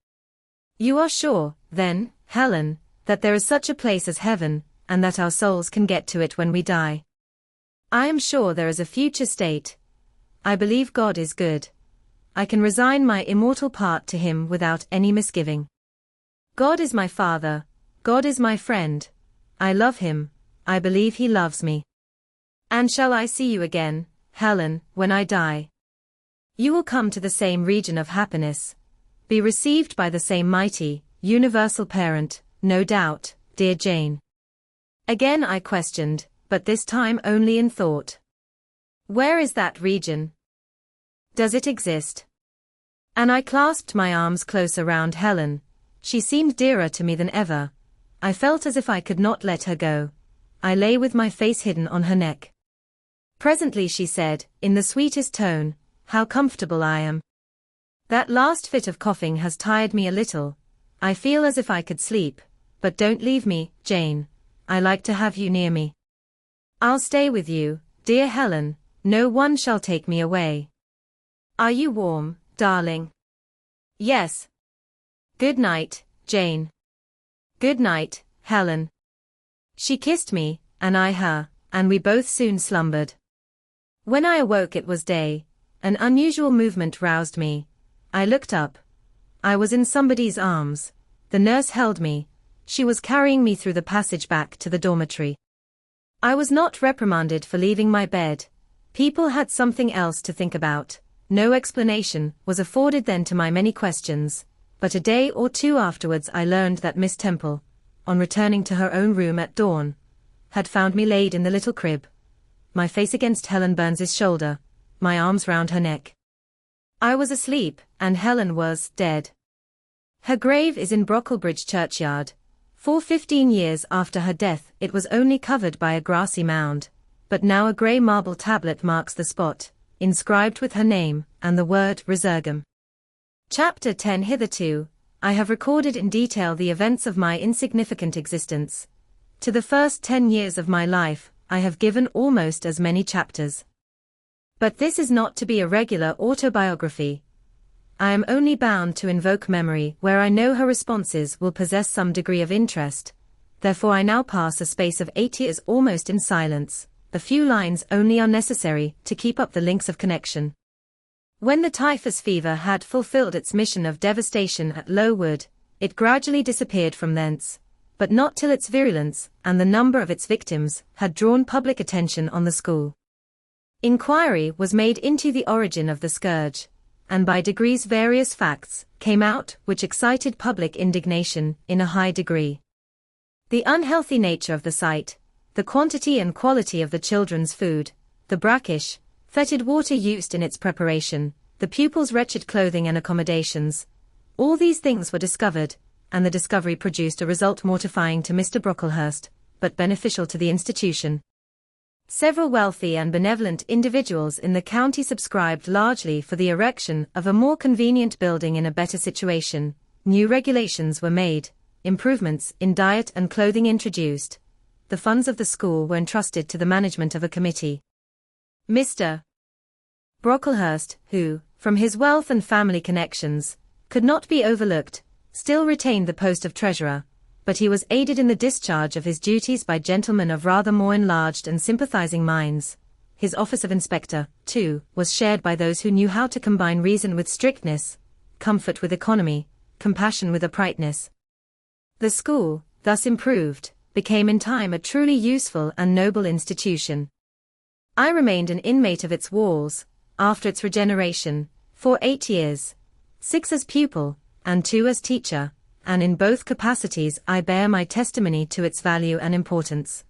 You are sure, then, Helen, that there is such a place as heaven, and that our souls can get to it when we die? I am sure there is a future state. I believe God is good. I can resign my immortal part to Him without any misgiving. God is my Father. God is my friend. I love Him. I believe He loves me. And shall I see you again, Helen, when I die? You will come to the same region of happiness. Be received by the same mighty, universal parent, no doubt, dear Jane. Again I questioned, but this time only in thought. Where is that region? Does it exist? And I clasped my arms closer round Helen. She seemed dearer to me than ever. I felt as if I could not let her go. I lay with my face hidden on her neck. Presently she said, in the sweetest tone, "How comfortable I am. That last fit of coughing has tired me a little. I feel as if I could sleep, but don't leave me, Jane. I like to have you near me. I'll stay with you, dear Helen. No one shall take me away. Are you warm, darling?" "Yes." "Good night, Jane." "Good night, Helen." She kissed me, and I her, and we both soon slumbered. When I awoke it was day. An unusual movement roused me. I looked up. I was in somebody's arms. The nurse held me. She was carrying me through the passage back to the dormitory. I was not reprimanded for leaving my bed. People had something else to think about. No explanation was afforded then to my many questions, but a day or two afterwards I learned that Miss Temple, on returning to her own room at dawn, had found me laid in the little crib, my face against Helen Burns's shoulder, my arms round her neck. I was asleep, and Helen was dead. Her grave is in Brocklebridge churchyard. For 15 years after her death it was only covered by a grassy mound, but now a grey marble tablet marks the spot, inscribed with her name, and the word Resurgam. Chapter 10. Hitherto, I have recorded in detail the events of my insignificant existence. To the first 10 years of my life, I have given almost as many chapters. But this is not to be a regular autobiography. I am only bound to invoke memory where I know her responses will possess some degree of interest. Therefore I now pass a space of 8 years almost in silence. A few lines only are necessary to keep up the links of connection. When the typhus fever had fulfilled its mission of devastation at Lowood, it gradually disappeared from thence, but not till its virulence and the number of its victims had drawn public attention on the school. Inquiry was made into the origin of the scourge, and by degrees various facts came out which excited public indignation in a high degree. The unhealthy nature of the site, the quantity and quality of the children's food, the brackish, fetid water used in its preparation, the pupils' wretched clothing and accommodations, all these things were discovered, and the discovery produced a result mortifying to Mr. Brocklehurst, but beneficial to the institution. Several wealthy and benevolent individuals in the county subscribed largely for the erection of a more convenient building in a better situation. New regulations were made, improvements in diet and clothing introduced. The funds of the school were entrusted to the management of a committee. Mr. Brocklehurst, who, from his wealth and family connections, could not be overlooked, still retained the post of treasurer, but he was aided in the discharge of his duties by gentlemen of rather more enlarged and sympathizing minds. His office of inspector, too, was shared by those who knew how to combine reason with strictness, comfort with economy, compassion with uprightness. The school, thus improved, became in time a truly useful and noble institution. I remained an inmate of its walls, after its regeneration, for 8 years, 6 as pupil, and 2 as teacher, and in both capacities I bear my testimony to its value and importance.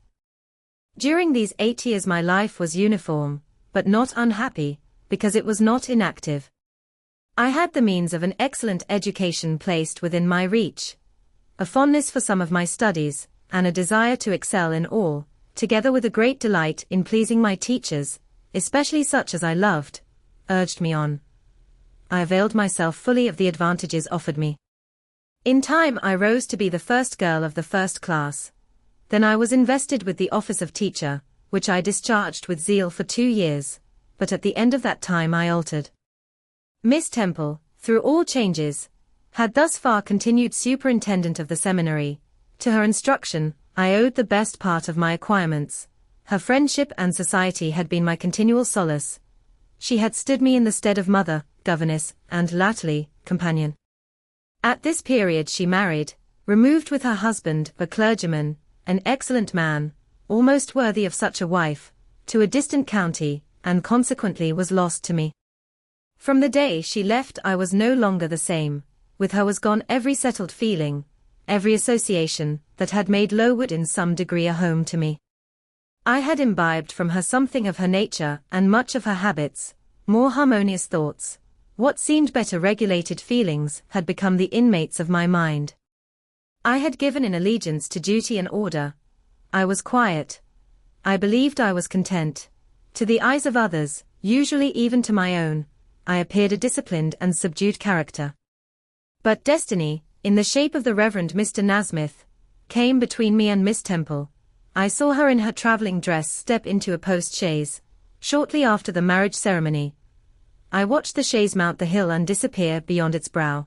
During these 8 years my life was uniform, but not unhappy, because it was not inactive. I had the means of an excellent education placed within my reach, a fondness for some of my studies, and a desire to excel in all, together with a great delight in pleasing my teachers, especially such as I loved, urged me on. I availed myself fully of the advantages offered me. In time I rose to be the first girl of the first class. Then I was invested with the office of teacher, which I discharged with zeal for 2 years, but at the end of that time I altered. Miss Temple, through all changes, had thus far continued superintendent of the seminary. To her instruction, I owed the best part of my acquirements. Her friendship and society had been my continual solace. She had stood me in the stead of mother, governess, and latterly, companion. At this period she married, removed with her husband, a clergyman, an excellent man, almost worthy of such a wife, to a distant county, and consequently was lost to me. From the day she left I was no longer the same. With her was gone every settled feeling, every association, that had made Lowood in some degree a home to me. I had imbibed from her something of her nature and much of her habits, more harmonious thoughts. What seemed better regulated feelings had become the inmates of my mind. I had given in allegiance to duty and order. I was quiet. I believed I was content. To the eyes of others, usually even to my own, I appeared a disciplined and subdued character. But destiny, in the shape of the Reverend Mr. Nasmyth, came between me and Miss Temple. I saw her in her travelling dress step into a post-chaise, shortly after the marriage ceremony. I watched the chaise mount the hill and disappear beyond its brow,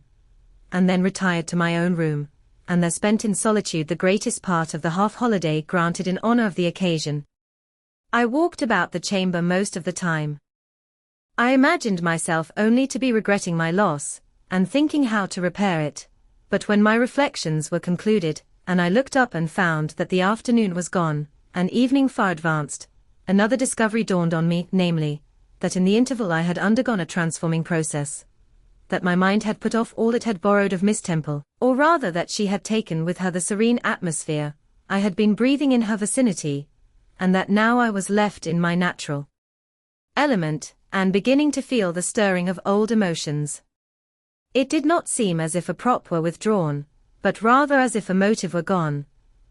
and then retired to my own room, and there spent in solitude the greatest part of the half-holiday granted in honour of the occasion. I walked about the chamber most of the time. I imagined myself only to be regretting my loss, and thinking how to repair it, but when my reflections were concluded, and I looked up and found that the afternoon was gone, and evening far advanced, another discovery dawned on me, namely, that in the interval I had undergone a transforming process, that my mind had put off all it had borrowed of Miss Temple, or rather that she had taken with her the serene atmosphere I had been breathing in her vicinity, and that now I was left in my natural element, and beginning to feel the stirring of old emotions. It did not seem as if a prop were withdrawn, but rather as if a motive were gone.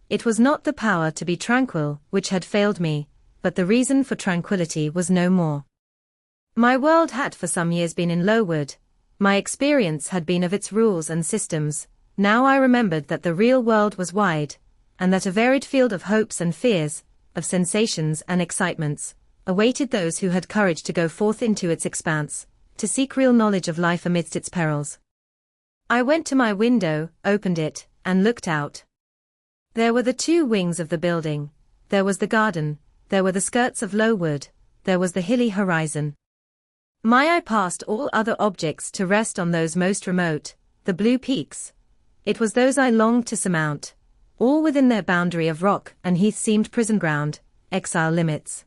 It was not the power to be tranquil which had failed me, but the reason for tranquillity was no more. My world had for some years been in Lowood. My experience had been of its rules and systems. Now I remembered that the real world was wide, and that a varied field of hopes and fears, of sensations and excitements, awaited those who had courage to go forth into its expanse, to seek real knowledge of life amidst its perils. I went to my window, opened it, and looked out. There were the 2 wings of the building, there was the garden, there were the skirts of Lowood, there was the hilly horizon. My eye passed all other objects to rest on those most remote, the blue peaks. It was those I longed to surmount. All within their boundary of rock and heath seemed prison ground, exile limits.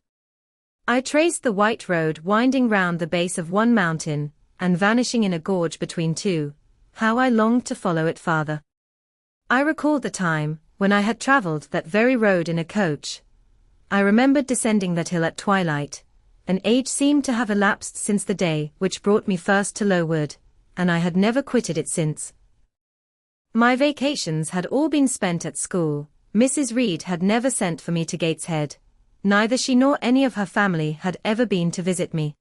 I traced the white road winding round the base of one mountain, and vanishing in a gorge between 2. How I longed to follow it farther. I recalled the time, when I had travelled that very road in a coach. I remembered descending that hill at twilight. An age seemed to have elapsed since the day which brought me first to Lowood, and I had never quitted it since. My vacations had all been spent at school. Mrs. Reed had never sent for me to Gateshead. Neither she nor any of her family had ever been to visit me.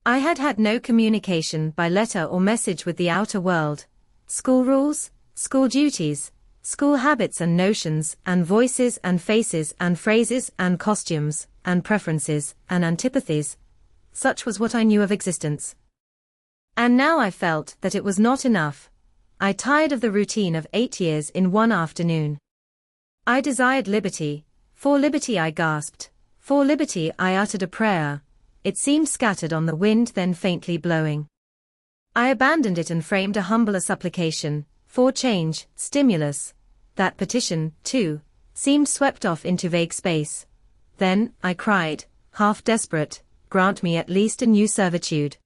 I had had no communication by letter or message with the outer world. School rules, school duties, school habits and notions, and voices and faces and phrases and costumes, and preferences and antipathies. Such was what I knew of existence. And now I felt that it was not enough. I tired of the routine of 8 years in one afternoon. I desired liberty. For liberty I gasped. For liberty I uttered a prayer. It seemed scattered on the wind then faintly blowing. I abandoned it and framed a humbler supplication, for change, stimulus. That petition, too, seemed swept off into vague space. Then, I cried, half desperate, grant me at least a new servitude.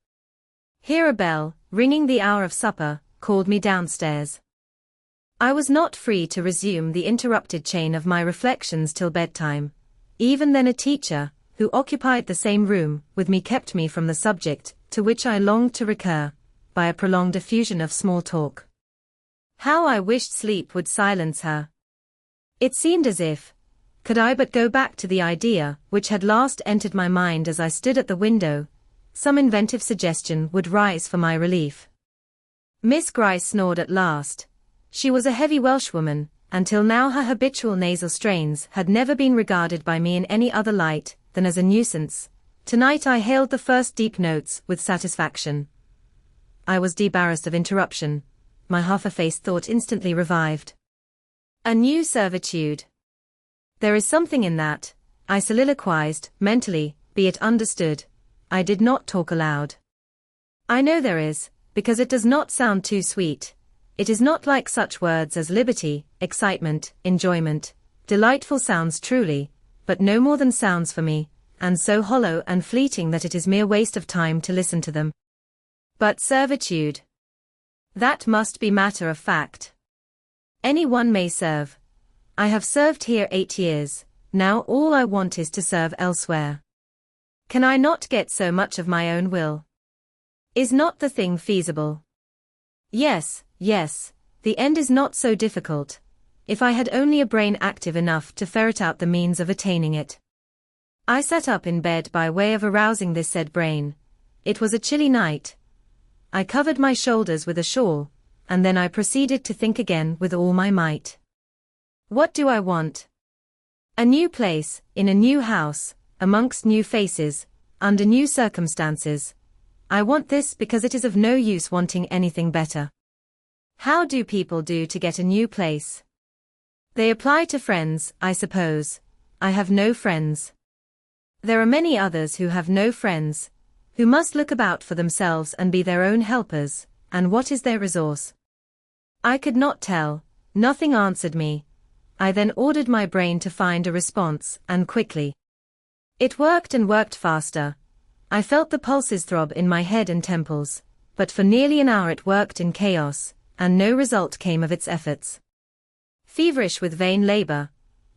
Here a bell, ringing the hour of supper, called me downstairs. I was not free to resume the interrupted chain of my reflections till bedtime. Even then a teacher, who occupied the same room with me, kept me from the subject, to which I longed to recur, by a prolonged effusion of small talk. How I wished sleep would silence her. It seemed as if, could I but go back to the idea which had last entered my mind as I stood at the window, some inventive suggestion would rise for my relief. Miss Gryce snored at last. She was a heavy Welshwoman. Until now her habitual nasal strains had never been regarded by me in any other light than as a nuisance. Tonight I hailed the first deep notes with satisfaction. I was debarrassed of interruption. My half-effaced thought instantly revived. A new servitude. There is something in that, I soliloquized, mentally, be it understood. I did not talk aloud. I know there is, because it does not sound too sweet. It is not like such words as liberty, excitement, enjoyment, delightful sounds truly, but no more than sounds for me, and so hollow and fleeting that it is mere waste of time to listen to them. But servitude. That must be matter of fact. Any one may serve. I have served here 8 years, now all I want is to serve elsewhere. Can I not get so much of my own will? Is not the thing feasible? Yes, the end is not so difficult, if I had only a brain active enough to ferret out the means of attaining it. I sat up in bed by way of arousing this said brain. It was a chilly night. I covered my shoulders with a shawl, and then I proceeded to think again with all my might. What do I want? A new place, in a new house, amongst new faces, under new circumstances. I want this because it is of no use wanting anything better. How do people do to get a new place? They apply to friends, I suppose. I have no friends. There are many others who have no friends, who must look about for themselves and be their own helpers, and what is their resource? I could not tell, nothing answered me. I then ordered my brain to find a response, and quickly. It worked and worked faster. I felt the pulses throb in my head and temples, but for nearly an hour it worked in chaos, and no result came of its efforts. Feverish with vain labor,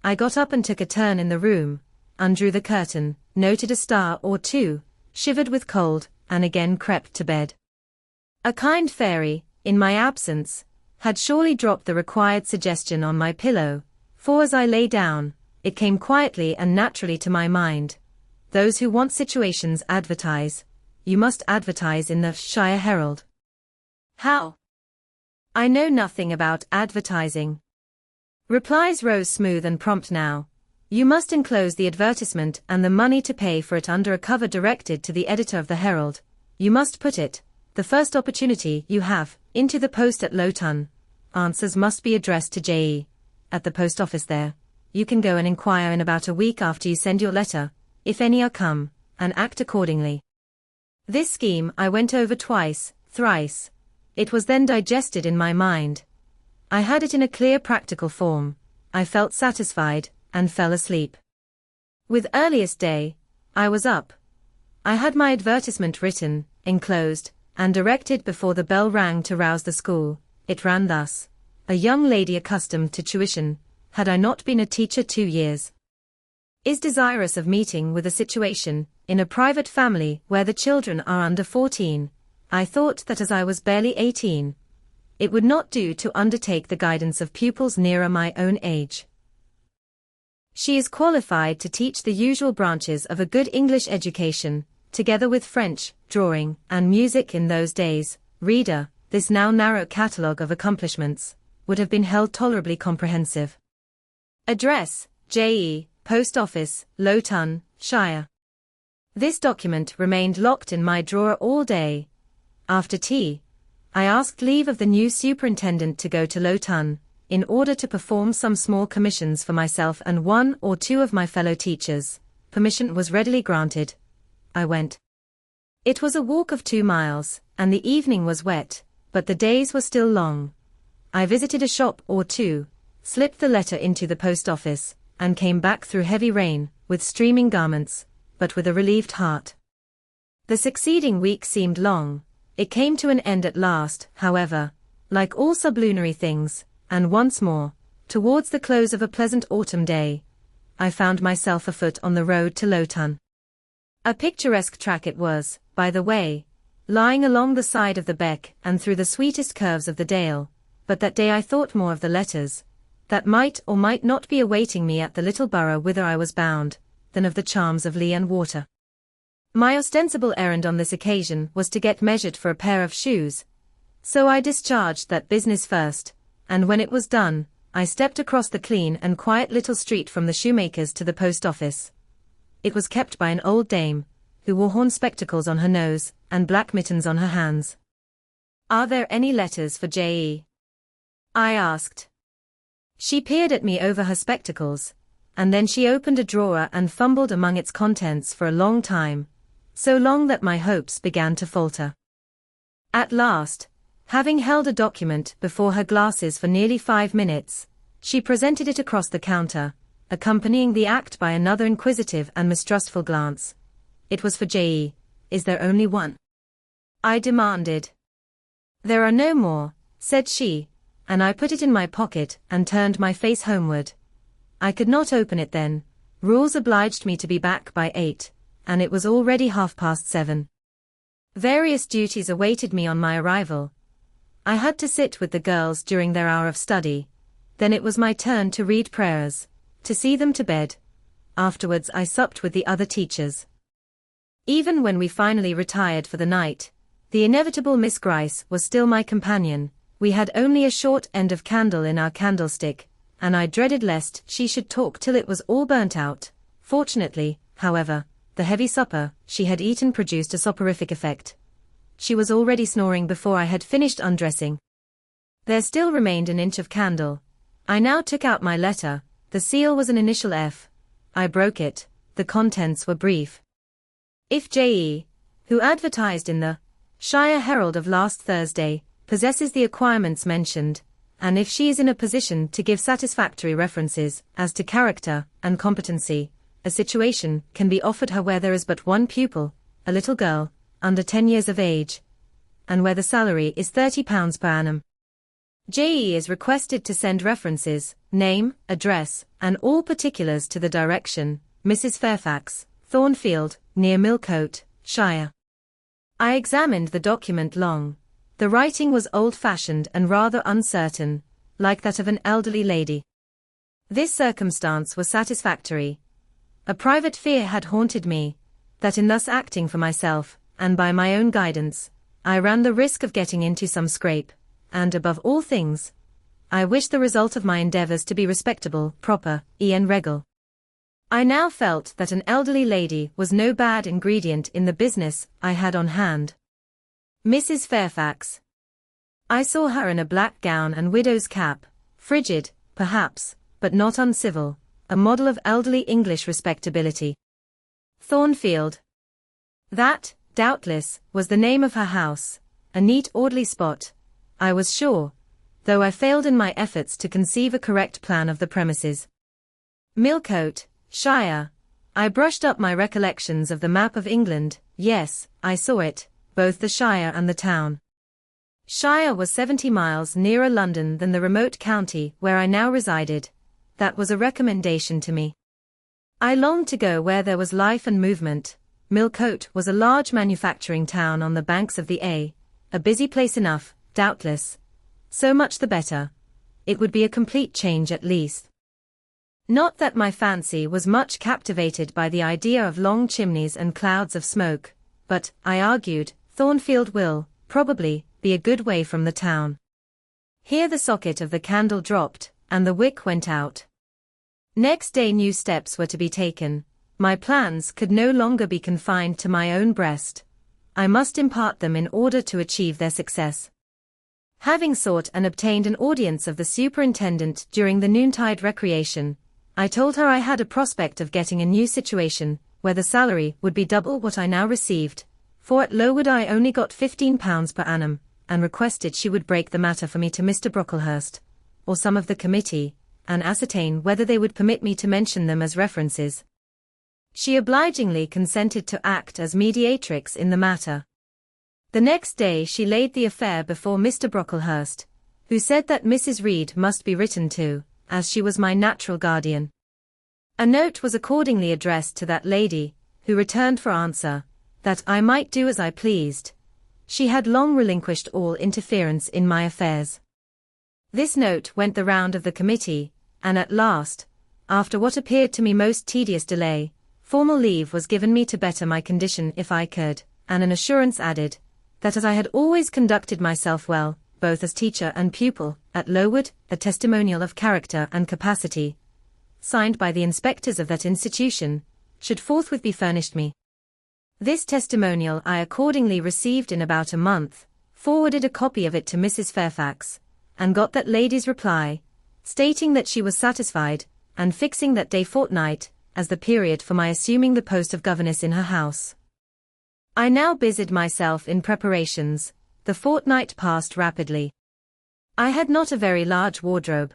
I got up and took a turn in the room, undrew the curtain, noted a star or two, shivered with cold, and again crept to bed. A kind fairy, in my absence, had surely dropped the required suggestion on my pillow, for as I lay down, it came quietly and naturally to my mind. Those who want situations advertise. You must advertise in the Shire Herald. How? I know nothing about advertising. Replies rose smooth and prompt now. You must enclose the advertisement and the money to pay for it under a cover directed to the editor of the Herald. You must put it, the first opportunity you have, into the post at Lowton. Answers must be addressed to J.E. at the post office there. You can go and inquire in about a week after you send your letter, if any are come, and act accordingly. This scheme I went over twice, thrice. It was then digested in my mind. I had it in a clear practical form. I felt satisfied, and fell asleep. With earliest day, I was up. I had my advertisement written, enclosed, and directed before the bell rang to rouse the school. It ran thus: a young lady accustomed to tuition, had I not been a teacher 2 years. Is desirous of meeting with a situation, in a private family where the children are under 14, I thought that as I was barely 18, it would not do to undertake the guidance of pupils nearer my own age. She is qualified to teach the usual branches of a good English education, together with French, drawing, and music in those days. Reader, this now narrow catalogue of accomplishments would have been held tolerably comprehensive. Address, J.E., Post Office, Lowton, Shire. This document remained locked in my drawer all day. After tea, I asked leave of the new superintendent to go to Lowton, in order to perform some small commissions for myself and 1 or 2 of my fellow teachers. Permission was readily granted. I went. It was a walk of 2 miles, and the evening was wet, but the days were still long. I visited a shop or 2, slipped the letter into the post office, and came back through heavy rain, with streaming garments, but with a relieved heart. The succeeding week seemed long. It came to an end at last, however, like all sublunary things, and once more, towards the close of a pleasant autumn day, I found myself afoot on the road to Lowton. A picturesque track it was, by the way, lying along the side of the beck and through the sweetest curves of the dale, but that day I thought more of the letters that might or might not be awaiting me at the little borough whither I was bound, than of the charms of lea and water. My ostensible errand on this occasion was to get measured for a pair of shoes, so I discharged that business first, and when it was done, I stepped across the clean and quiet little street from the shoemaker's to the post office. It was kept by an old dame, who wore horn spectacles on her nose, and black mittens on her hands. "Are there any letters for J.E.?" I asked. She peered at me over her spectacles, and then she opened a drawer and fumbled among its contents for a long time, so long that my hopes began to falter. At last, having held a document before her glasses for nearly 5 minutes, she presented it across the counter, accompanying the act by another inquisitive and mistrustful glance. It was for J.E. "Is there only one?" I demanded. "There are no more," said she, and I put it in my pocket and turned my face homeward. I could not open it then. Rules obliged me to be back by 8, and it was already 7:30. Various duties awaited me on my arrival. I had to sit with the girls during their hour of study. Then it was my turn to read prayers, to see them to bed. Afterwards I supped with the other teachers. Even when we finally retired for the night, the inevitable Miss Gryce was still my companion. We had only a short end of candle in our candlestick, and I dreaded lest she should talk till it was all burnt out. Fortunately, however, the heavy supper she had eaten produced a soporific effect. She was already snoring before I had finished undressing. There still remained an inch of candle. I now took out my letter. The seal was an initial F. I broke it. The contents were brief. "If J.E., who advertised in the Shire Herald of last Thursday, possesses the acquirements mentioned, and if she is in a position to give satisfactory references as to character and competency, a situation can be offered her where there is but one pupil, a little girl, under 10 years of age, and where the salary is £30 per annum. J.E. is requested to send references, name, address, and all particulars to the direction, Mrs. Fairfax, Thornfield, near Millcote, Shire." I examined the document long. The writing was old-fashioned and rather uncertain, like that of an elderly lady. This circumstance was satisfactory. A private fear had haunted me, that in thus acting for myself, and by my own guidance, I ran the risk of getting into some scrape, and above all things, I wished the result of my endeavors to be respectable, proper, and regal. I now felt that an elderly lady was no bad ingredient in the business I had on hand. Mrs. Fairfax. I saw her in a black gown and widow's cap, frigid, perhaps, but not uncivil, a model of elderly English respectability. Thornfield. That, doubtless, was the name of her house, a neat orderly spot, I was sure, though I failed in my efforts to conceive a correct plan of the premises. Millcote, Shire. I brushed up my recollections of the map of England. Yes, I saw it, both the Shire and the town. Shire was 70 miles nearer London than the remote county where I now resided. that was a recommendation to me. I longed to go where there was life and movement. Millcote was a large manufacturing town on the banks of the a busy place enough, doubtless. So much the better. It would be a complete change at least. Not that my fancy was much captivated by the idea of long chimneys and clouds of smoke, but, I argued, Thornfield will, probably, be a good way from the town. Here the socket of the candle dropped, and the wick went out. Next day new steps were to be taken. My plans could no longer be confined to my own breast. I must impart them in order to achieve their success. Having sought and obtained an audience of the superintendent during the noontide recreation, I told her I had a prospect of getting a new situation, where the salary would be double what I now received, for at Lowood I only got £15 per annum, and requested she would break the matter for me to Mr. Brocklehurst, or some of the committee, and ascertain whether they would permit me to mention them as references. She obligingly consented to act as mediatrix in the matter. The next day she laid the affair before Mr. Brocklehurst, who said that Mrs. Reed must be written to, as she was my natural guardian. A note was accordingly addressed to that lady, who returned for answer, that I might do as I pleased. She had long relinquished all interference in my affairs. This note went the round of the committee, and at last, after what appeared to me most tedious delay, formal leave was given me to better my condition if I could, and an assurance added, that as I had always conducted myself well, both as teacher and pupil, at Lowood, a testimonial of character and capacity, signed by the inspectors of that institution, should forthwith be furnished me. This testimonial I accordingly received in about a month, forwarded a copy of it to Mrs. Fairfax, and got that lady's reply, stating that she was satisfied, and fixing that day fortnight, as the period for my assuming the post of governess in her house. I now busied myself in preparations. The fortnight passed rapidly. I had not a very large wardrobe,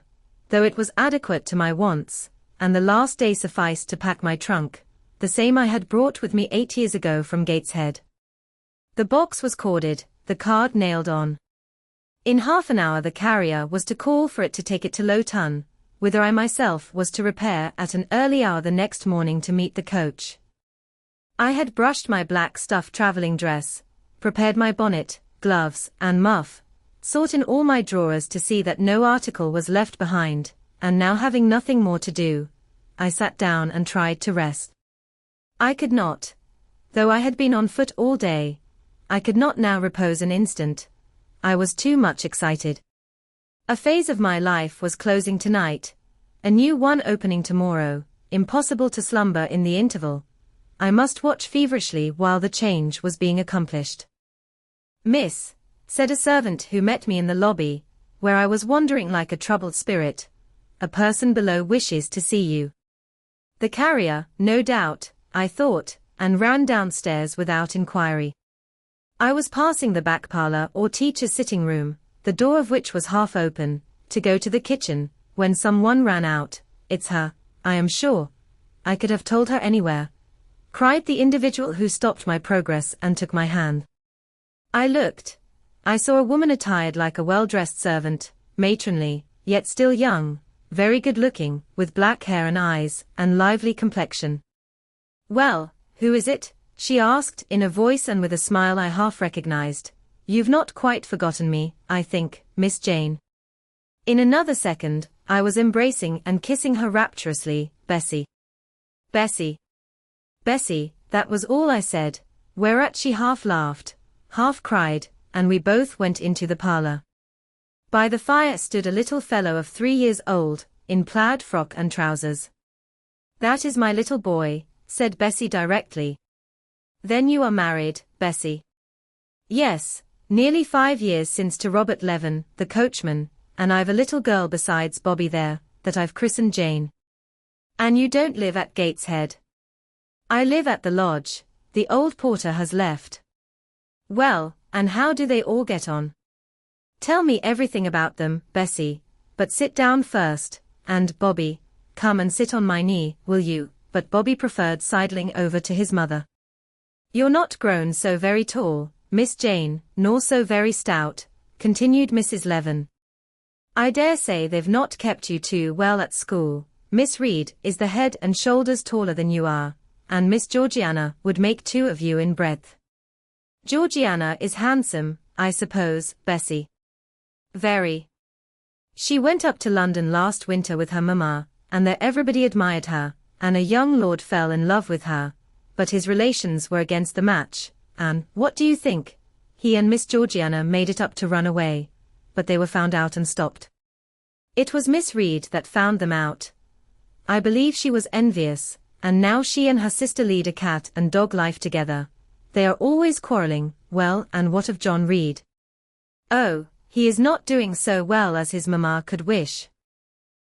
though it was adequate to my wants, and the last day sufficed to pack my trunk, the same I had brought with me 8 years ago from Gateshead. The box was corded, the card nailed on. In half an hour the carrier was to call for it to take it to Low Tun, whither I myself was to repair at an early hour the next morning to meet the coach. I had brushed my black stuff travelling dress, prepared my bonnet, gloves, and muff, sought in all my drawers to see that no article was left behind, and now having nothing more to do, I sat down and tried to rest. I could not. Though I had been on foot all day, I could not now repose an instant. I was too much excited. A phase of my life was closing tonight, a new one opening tomorrow, impossible to slumber in the interval. I must watch feverishly while the change was being accomplished. "Miss," said a servant who met me in the lobby, where I was wandering like a troubled spirit, "a person below wishes to see you." The carrier, no doubt, I thought, and ran downstairs without inquiry. I was passing the back parlour or teacher's sitting room, the door of which was half open, to go to the kitchen, when someone ran out. "It's her, I am sure. I could have told her anywhere," cried the individual who stopped my progress and took my hand. I looked. I saw a woman attired like a well-dressed servant, matronly, yet still young, very good-looking, with black hair and eyes, and lively complexion. "Well, who is it?" she asked, in a voice and with a smile I half recognized. "You've not quite forgotten me, I think, Miss Jane." In another second, I was embracing and kissing her rapturously. "Bessie. Bessie. Bessie," that was all I said, whereat she half laughed, half cried, and we both went into the parlour. By the fire stood a little fellow of 3 years old, in plaid frock and trousers. "That is my little boy," said Bessie directly. "Then you are married, Bessie?" "Yes, nearly 5 years since, to Robert Leven, the coachman, and I've a little girl besides Bobby there, that I've christened Jane." "And you don't live at Gateshead?" "I live at the lodge. The old porter has left." "Well, and how do they all get on?" "Tell me everything about them, Bessie, but sit down first, and, Bobby, come and sit on my knee, will you?" But Bobby preferred sidling over to his mother. "You're not grown so very tall, Miss Jane, nor so very stout," continued Mrs. Leven. "I dare say they've not kept you too well at school, Miss Reed is the head and shoulders taller than you are, and Miss Georgiana would make two of you in breadth. Georgiana is handsome, I suppose, Bessie. Very. She went up to London last winter with her mamma, and there everybody admired her, and a young lord fell in love with her, but his relations were against the match, and, what do you think? He and Miss Georgiana made it up to run away, but they were found out and stopped. It was Miss Reed that found them out. I believe she was envious, and now she and her sister lead a cat and dog life together. They are always quarrelling. Well, and what of John Reed? Oh, he is not doing so well as his mamma could wish.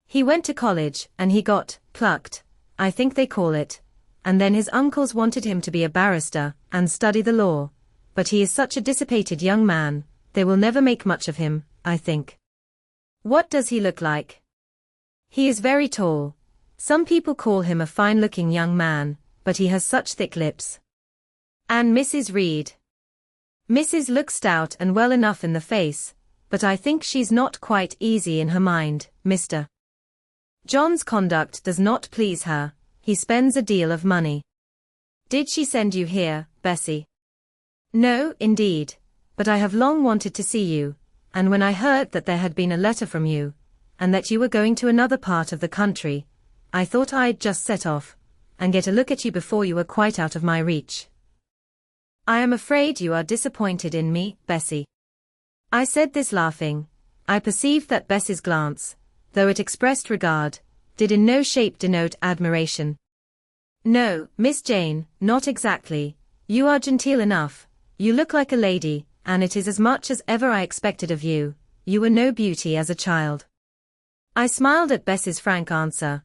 He went to college, and he got plucked, I think they call it, and then his uncles wanted him to be a barrister and study the law, but he is such a dissipated young man, they will never make much of him, I think. What does he look like? He is very tall. Some people call him a fine-looking young man, but he has such thick lips. And Mrs. Reed? Mrs. looks stout and well enough in the face, but I think she's not quite easy in her mind, Mr. John's conduct does not please her, he spends a deal of money. Did she send you here, Bessie? No, indeed, but I have long wanted to see you, and when I heard that there had been a letter from you, and that you were going to another part of the country, I thought I'd just set off, and get a look at you before you were quite out of my reach. I am afraid you are disappointed in me, Bessie. I said this laughing. I perceived that Bessie's glance, though it expressed regard, did in no shape denote admiration. No, Miss Jane, not exactly. You are genteel enough, you look like a lady, and it is as much as ever I expected of you. You were no beauty as a child. I smiled at Bessie's frank answer.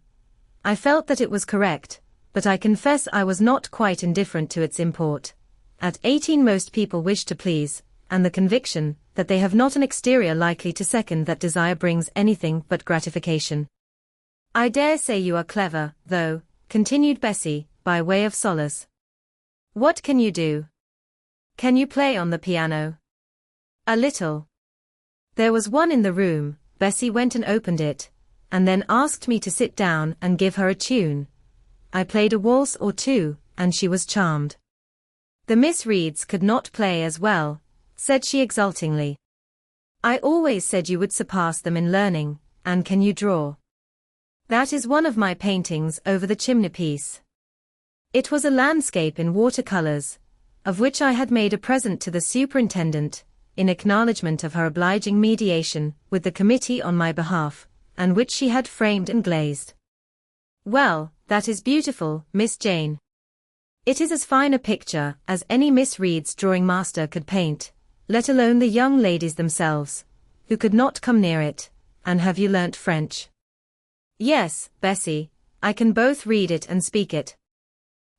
I felt that it was correct, but I confess I was not quite indifferent to its import. At 18 most people wish to please, and the conviction that they have not an exterior likely to second that desire brings anything but gratification. I dare say you are clever, though, continued Bessie, by way of solace. What can you do? Can you play on the piano? A little. There was one in the room. Bessie went and opened it, and then asked me to sit down and give her a tune. I played a waltz or two, and she was charmed. The Miss Reeds could not play as well, said she exultingly. I always said you would surpass them in learning, and can you draw? That is one of my paintings over the chimney-piece. It was a landscape in watercolors, of which I had made a present to the superintendent, in acknowledgment of her obliging mediation with the committee on my behalf, and which she had framed and glazed. Well, that is beautiful, Miss Jane. It is as fine a picture as any Miss Reed's drawing master could paint, let alone the young ladies themselves, who could not come near it. And have you learnt French? Yes, Bessie, I can both read it and speak it.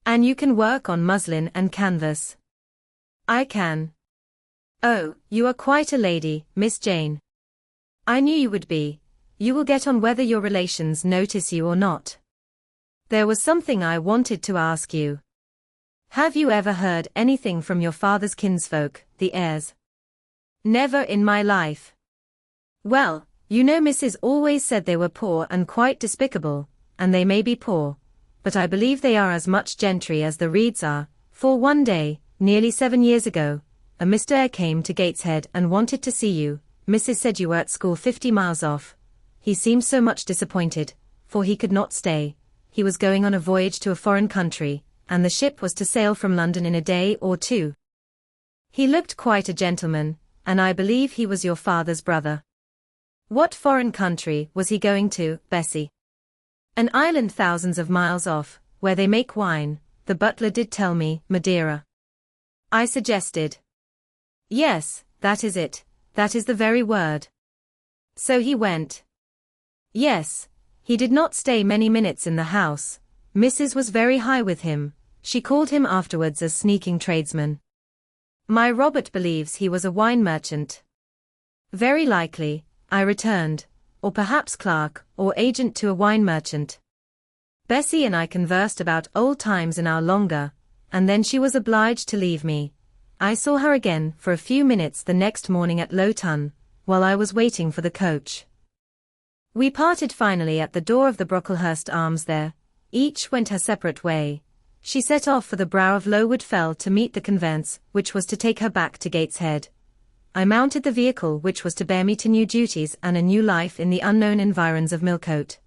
And you can work on muslin and canvas? I can. Oh, you are quite a lady, Miss Jane. I knew you would be. You will get on whether your relations notice you or not. There was something I wanted to ask you. Have you ever heard anything from your father's kinsfolk, the Eyres? Never in my life. Well, you know Mrs. always said they were poor and quite despicable, and they may be poor, but I believe they are as much gentry as the Reeds are, for one day, nearly 7 years ago, a Mr. Eyre came to Gateshead and wanted to see you. Mrs. said you were at school 50 miles off. He seemed so much disappointed, for he could not stay. He was going on a voyage to a foreign country, and the ship was to sail from London in a day or two. He looked quite a gentleman, and I believe he was your father's brother. What foreign country was he going to, Bessie? An island thousands of miles off, where they make wine, the butler did tell me, Madeira. I suggested. Yes, that is it, that is the very word. So he went. Yes, he did not stay many minutes in the house. Mrs. was very high with him, she called him afterwards a sneaking tradesman. My Robert believes he was a wine merchant. Very likely, I returned, or perhaps clerk or agent to a wine merchant. Bessie and I conversed about old times an hour longer, and then she was obliged to leave me. I saw her again for a few minutes the next morning at Low Tun, while I was waiting for the coach. We parted finally at the door of the Brocklehurst Arms there. Each went her separate way. She set off for the brow of Lowood Fell to meet the conveyance, which was to take her back to Gateshead. I mounted the vehicle which was to bear me to new duties and a new life in the unknown environs of Millcote.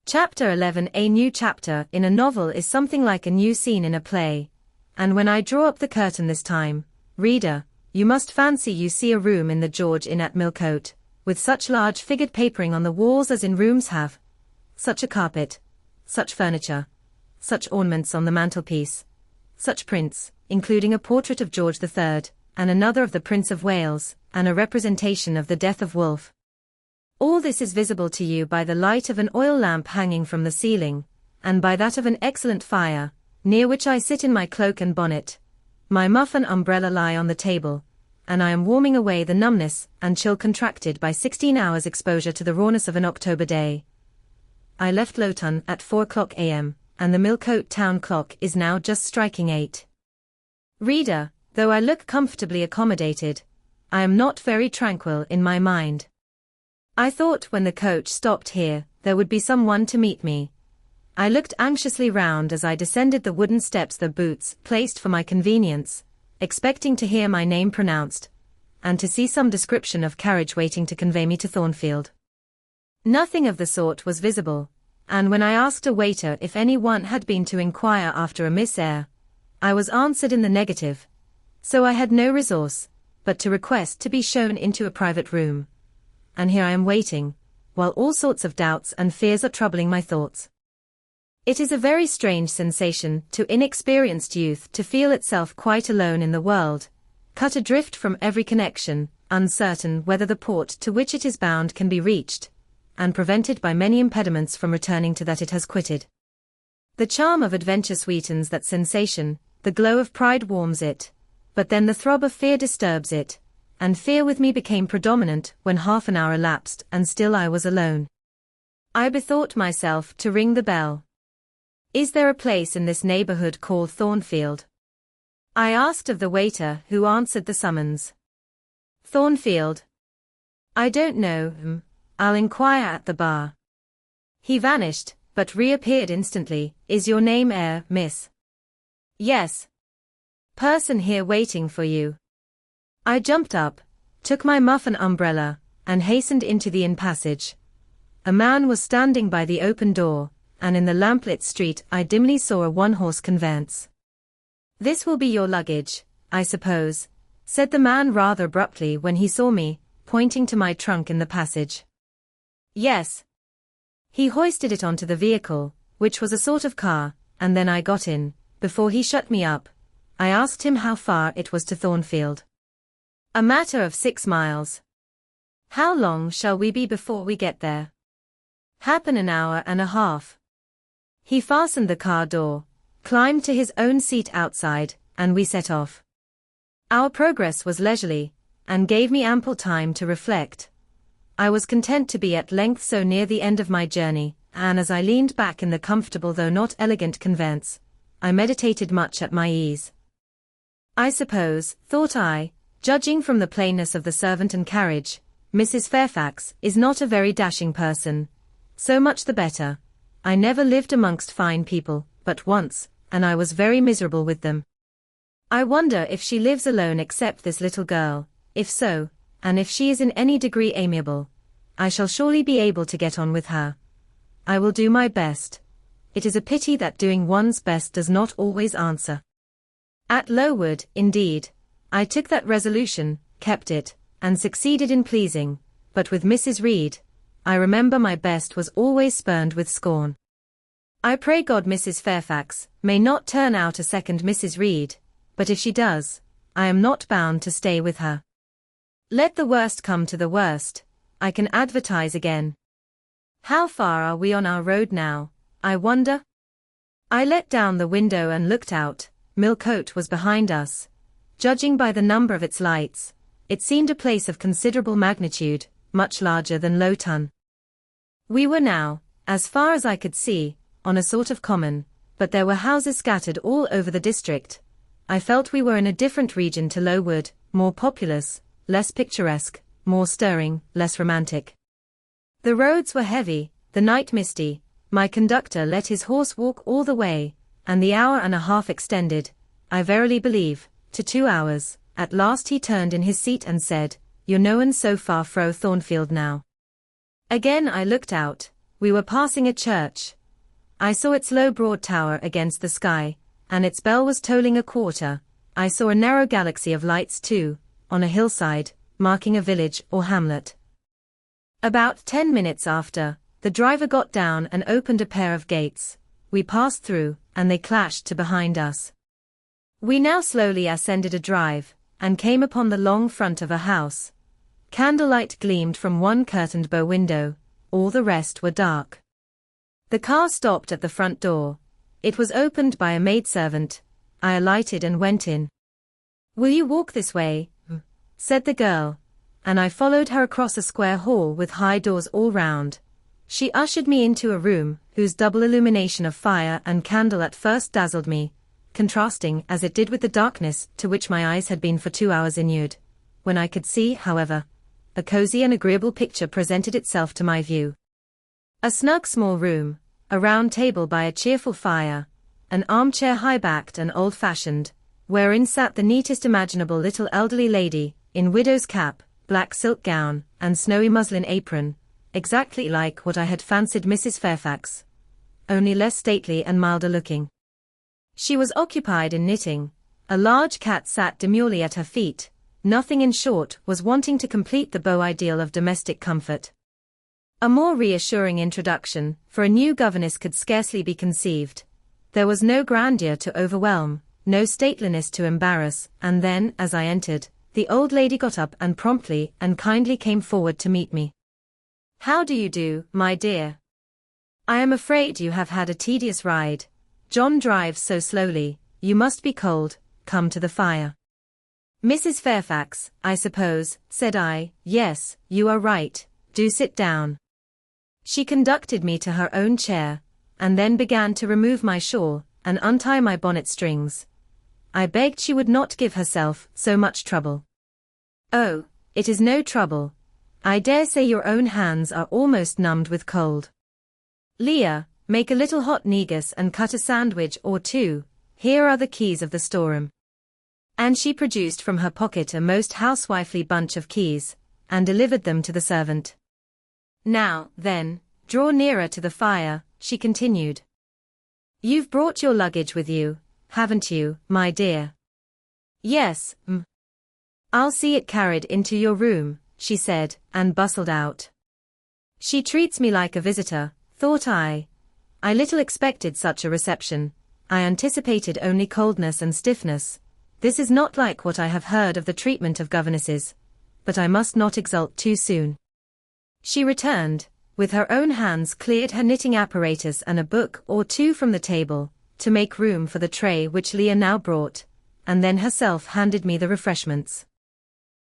Chapter 11. A new chapter in a novel is something like a new scene in a play. And when I draw up the curtain this time, reader, you must fancy you see a room in the George Inn at Millcote, with such large figured papering on the walls as in rooms have, such a carpet, such furniture, such ornaments on the mantelpiece, such prints, including a portrait of George III, and another of the Prince of Wales, and a representation of the death of Wolfe. All this is visible to you by the light of an oil lamp hanging from the ceiling, and by that of an excellent fire, near which I sit in my cloak and bonnet. My muff and umbrella lie on the table, and I am warming away the numbness and chill contracted by 16 hours' exposure to the rawness of an October day. I left Lowton at 4 a.m., and the Millcote town clock is now just striking 8. Reader, though I look comfortably accommodated, I am not very tranquil in my mind. I thought when the coach stopped here, there would be someone to meet me. I looked anxiously round as I descended the wooden steps the boots placed for my convenience, expecting to hear my name pronounced, and to see some description of carriage waiting to convey me to Thornfield. Nothing of the sort was visible, and when I asked a waiter if any one had been to inquire after a Miss Eyre, I was answered in the negative, so I had no resource but to request to be shown into a private room. And here I am waiting, while all sorts of doubts and fears are troubling my thoughts. It is a very strange sensation to inexperienced youth to feel itself quite alone in the world, cut adrift from every connection, uncertain whether the port to which it is bound can be reached, and prevented by many impediments from returning to that it has quitted. The charm of adventure sweetens that sensation, the glow of pride warms it, but then the throb of fear disturbs it, and fear with me became predominant when half an hour elapsed and still I was alone. I bethought myself to ring the bell. Is there a place in this neighborhood called Thornfield? I asked of the waiter who answered the summons. Thornfield? I don't know, I'll inquire at the bar. He vanished, but reappeared instantly. Is your name Eyre, miss? Yes. Person here waiting for you. I jumped up, took my muff and umbrella, and hastened into the inn passage. A man was standing by the open door, and in the lamplit street I dimly saw a one-horse conveyance. This will be your luggage, I suppose, said the man rather abruptly when he saw me, pointing to my trunk in the passage. Yes. He hoisted it onto the vehicle, which was a sort of car, and then I got in. Before he shut me up, I asked him how far it was to Thornfield. A matter of 6 miles. How long shall we be before we get there? Happen an hour and a half. He fastened the car door, climbed to his own seat outside, and we set off. Our progress was leisurely, and gave me ample time to reflect. I was content to be at length so near the end of my journey, and as I leaned back in the comfortable though not elegant conveyance, I meditated much at my ease. I suppose, thought I, judging from the plainness of the servant and carriage, Mrs. Fairfax is not a very dashing person. So much the better. I never lived amongst fine people, but once, and I was very miserable with them. I wonder if she lives alone except this little girl. If so, and if she is in any degree amiable, I shall surely be able to get on with her. I will do my best. It is a pity that doing one's best does not always answer. At Lowood, indeed, I took that resolution, kept it, and succeeded in pleasing, but with Mrs. Reed, I remember my best was always spurned with scorn. I pray God Mrs. Fairfax may not turn out a second Mrs. Reed, but if she does, I am not bound to stay with her. Let the worst come to the worst, I can advertise again. How far are we on our road now, I wonder? I let down the window and looked out. Millcote was behind us. Judging by the number of its lights, it seemed a place of considerable magnitude, much larger than Lowton. We were now, as far as I could see, on a sort of common, but there were houses scattered all over the district. I felt we were in a different region to Lowood, more populous, less picturesque, more stirring, less romantic. The roads were heavy, the night misty, my conductor let his horse walk all the way, and the hour and a half extended, I verily believe, to 2 hours. At last he turned in his seat and said, "You're noan so far fro Thornfield now." Again I looked out. We were passing a church. I saw its low broad tower against the sky, and its bell was tolling a quarter. I saw a narrow galaxy of lights too, on a hillside, marking a village or hamlet. About 10 minutes after, the driver got down and opened a pair of gates. We passed through, and they clashed to behind us. We now slowly ascended a drive, and came upon the long front of a house. Candlelight gleamed from one curtained bow window, all the rest were dark. The car stopped at the front door. It was opened by a maidservant. I alighted and went in. "Will you walk this way?" said the girl, and I followed her across a square hall with high doors all round. She ushered me into a room, whose double illumination of fire and candle at first dazzled me, contrasting as it did with the darkness to which my eyes had been for 2 hours inured. When I could see, however, a cozy and agreeable picture presented itself to my view. A snug small room, a round table by a cheerful fire, an armchair high-backed and old-fashioned, wherein sat the neatest imaginable little elderly lady, in widow's cap, black silk gown, and snowy muslin apron, exactly like what I had fancied Mrs. Fairfax, only less stately and milder looking. She was occupied in knitting. A large cat sat demurely at her feet. Nothing, in short, was wanting to complete the beau ideal of domestic comfort. A more reassuring introduction for a new governess could scarcely be conceived. There was no grandeur to overwhelm, no stateliness to embarrass, and then, as I entered, the old lady got up and promptly and kindly came forward to meet me. "How do you do, my dear? I am afraid you have had a tedious ride. John drives so slowly, you must be cold, come to the fire." "Mrs. Fairfax, I suppose," said I. "Yes, you are right, do sit down." She conducted me to her own chair, and then began to remove my shawl and untie my bonnet strings. I begged she would not give herself so much trouble. "Oh, it is no trouble. I dare say your own hands are almost numbed with cold. Leah, make a little hot negus and cut a sandwich or two. Here are the keys of the storeroom." And she produced from her pocket a most housewifely bunch of keys, and delivered them to the servant. "Now, then, draw nearer to the fire," she continued. "You've brought your luggage with you, haven't you, my dear?" "Yes, I'll see it carried into your room," she said, and bustled out. She treats me like a visitor, thought I. I little expected such a reception. I anticipated only coldness and stiffness. This is not like what I have heard of the treatment of governesses. But I must not exult too soon. She returned, with her own hands cleared her knitting apparatus and a book or two from the table, to make room for the tray which Leah now brought, and then herself handed me the refreshments.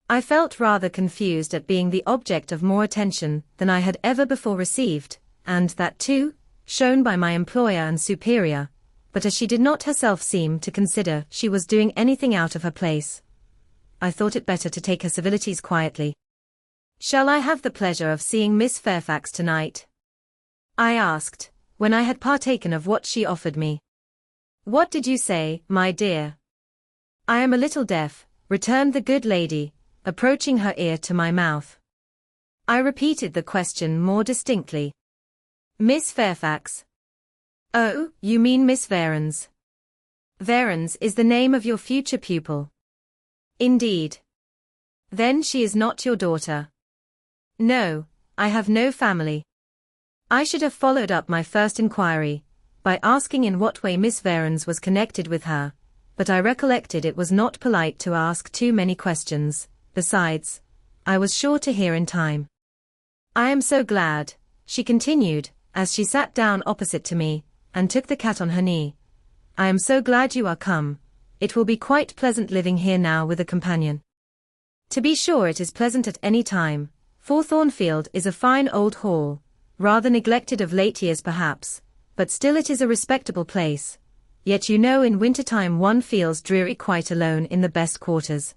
I felt rather confused at being the object of more attention than I had ever before received, and that too, shown by my employer and superior, but as she did not herself seem to consider she was doing anything out of her place, I thought it better to take her civilities quietly. "Shall I have the pleasure of seeing Miss Fairfax tonight?" I asked, when I had partaken of what she offered me. "What did you say, my dear?" "I am a little deaf," returned the good lady, approaching her ear to my mouth. I repeated the question more distinctly. "Miss Fairfax?" "Oh, you mean Miss Varens." "Varens is the name of your future pupil." "Indeed. Then she is not your daughter?" "No, I have no family." I should have followed up my first inquiry by asking in what way Miss Varens was connected with her, but I recollected it was not polite to ask too many questions. Besides, I was sure to hear in time. "I am so glad," she continued, as she sat down opposite to me, and took the cat on her knee. "I am so glad you are come. It will be quite pleasant living here now with a companion." To be sure it is pleasant at any time, for Thornfield is a fine old hall, rather neglected of late years perhaps, but still it is a respectable place. Yet you know in winter-time one feels dreary quite alone in the best quarters.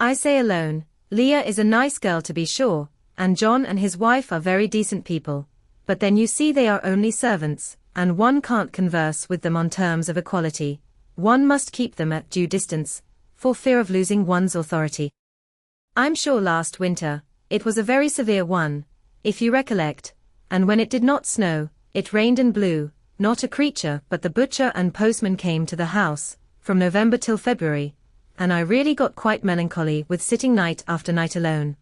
I say alone. Leah is a nice girl to be sure, and John and his wife are very decent people, but then you see they are only servants, and one can't converse with them on terms of equality. One must keep them at due distance, for fear of losing one's authority. I'm sure last winter, it was a very severe one, if you recollect, and when it did not snow, it rained and blew, not a creature but the butcher and postman came to the house, from November till February, and I really got quite melancholy with sitting night after night alone.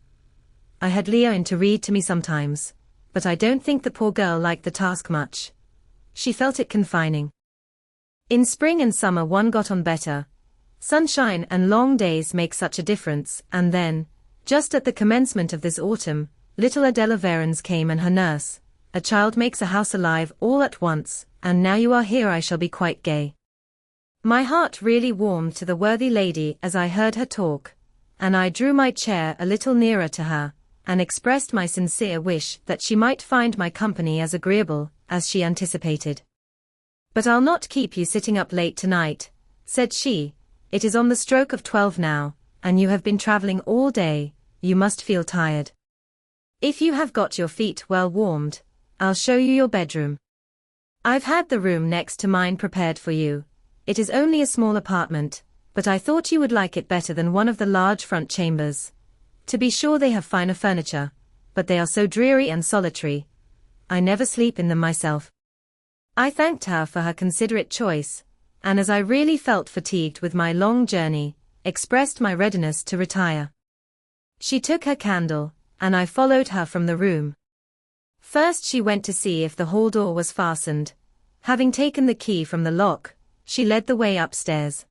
I had Leah in to read to me sometimes, but I don't think the poor girl liked the task much. She felt it confining. In spring and summer one got on better. Sunshine and long days make such a difference, and then, just at the commencement of this autumn, little Adela Varens came and her nurse. A child makes a house alive all at once, and now you are here I shall be quite gay. My heart really warmed to the worthy lady as I heard her talk, and I drew my chair a little nearer to her, and expressed my sincere wish that she might find my company as agreeable as she anticipated. "But I'll not keep you sitting up late tonight," said she. "It is on the stroke of 12 now, and you have been travelling all day, you must feel tired. If you have got your feet well warmed, I'll show you your bedroom. I've had the room next to mine prepared for you. It is only a small apartment, but I thought you would like it better than one of the large front chambers. To be sure they have finer furniture, but they are so dreary and solitary. I never sleep in them myself." I thanked her for her considerate choice, and as I really felt fatigued with my long journey, expressed my readiness to retire. She took her candle, and I followed her from the room. First she went to see if the hall door was fastened. Having taken the key from the lock, she led the way upstairs.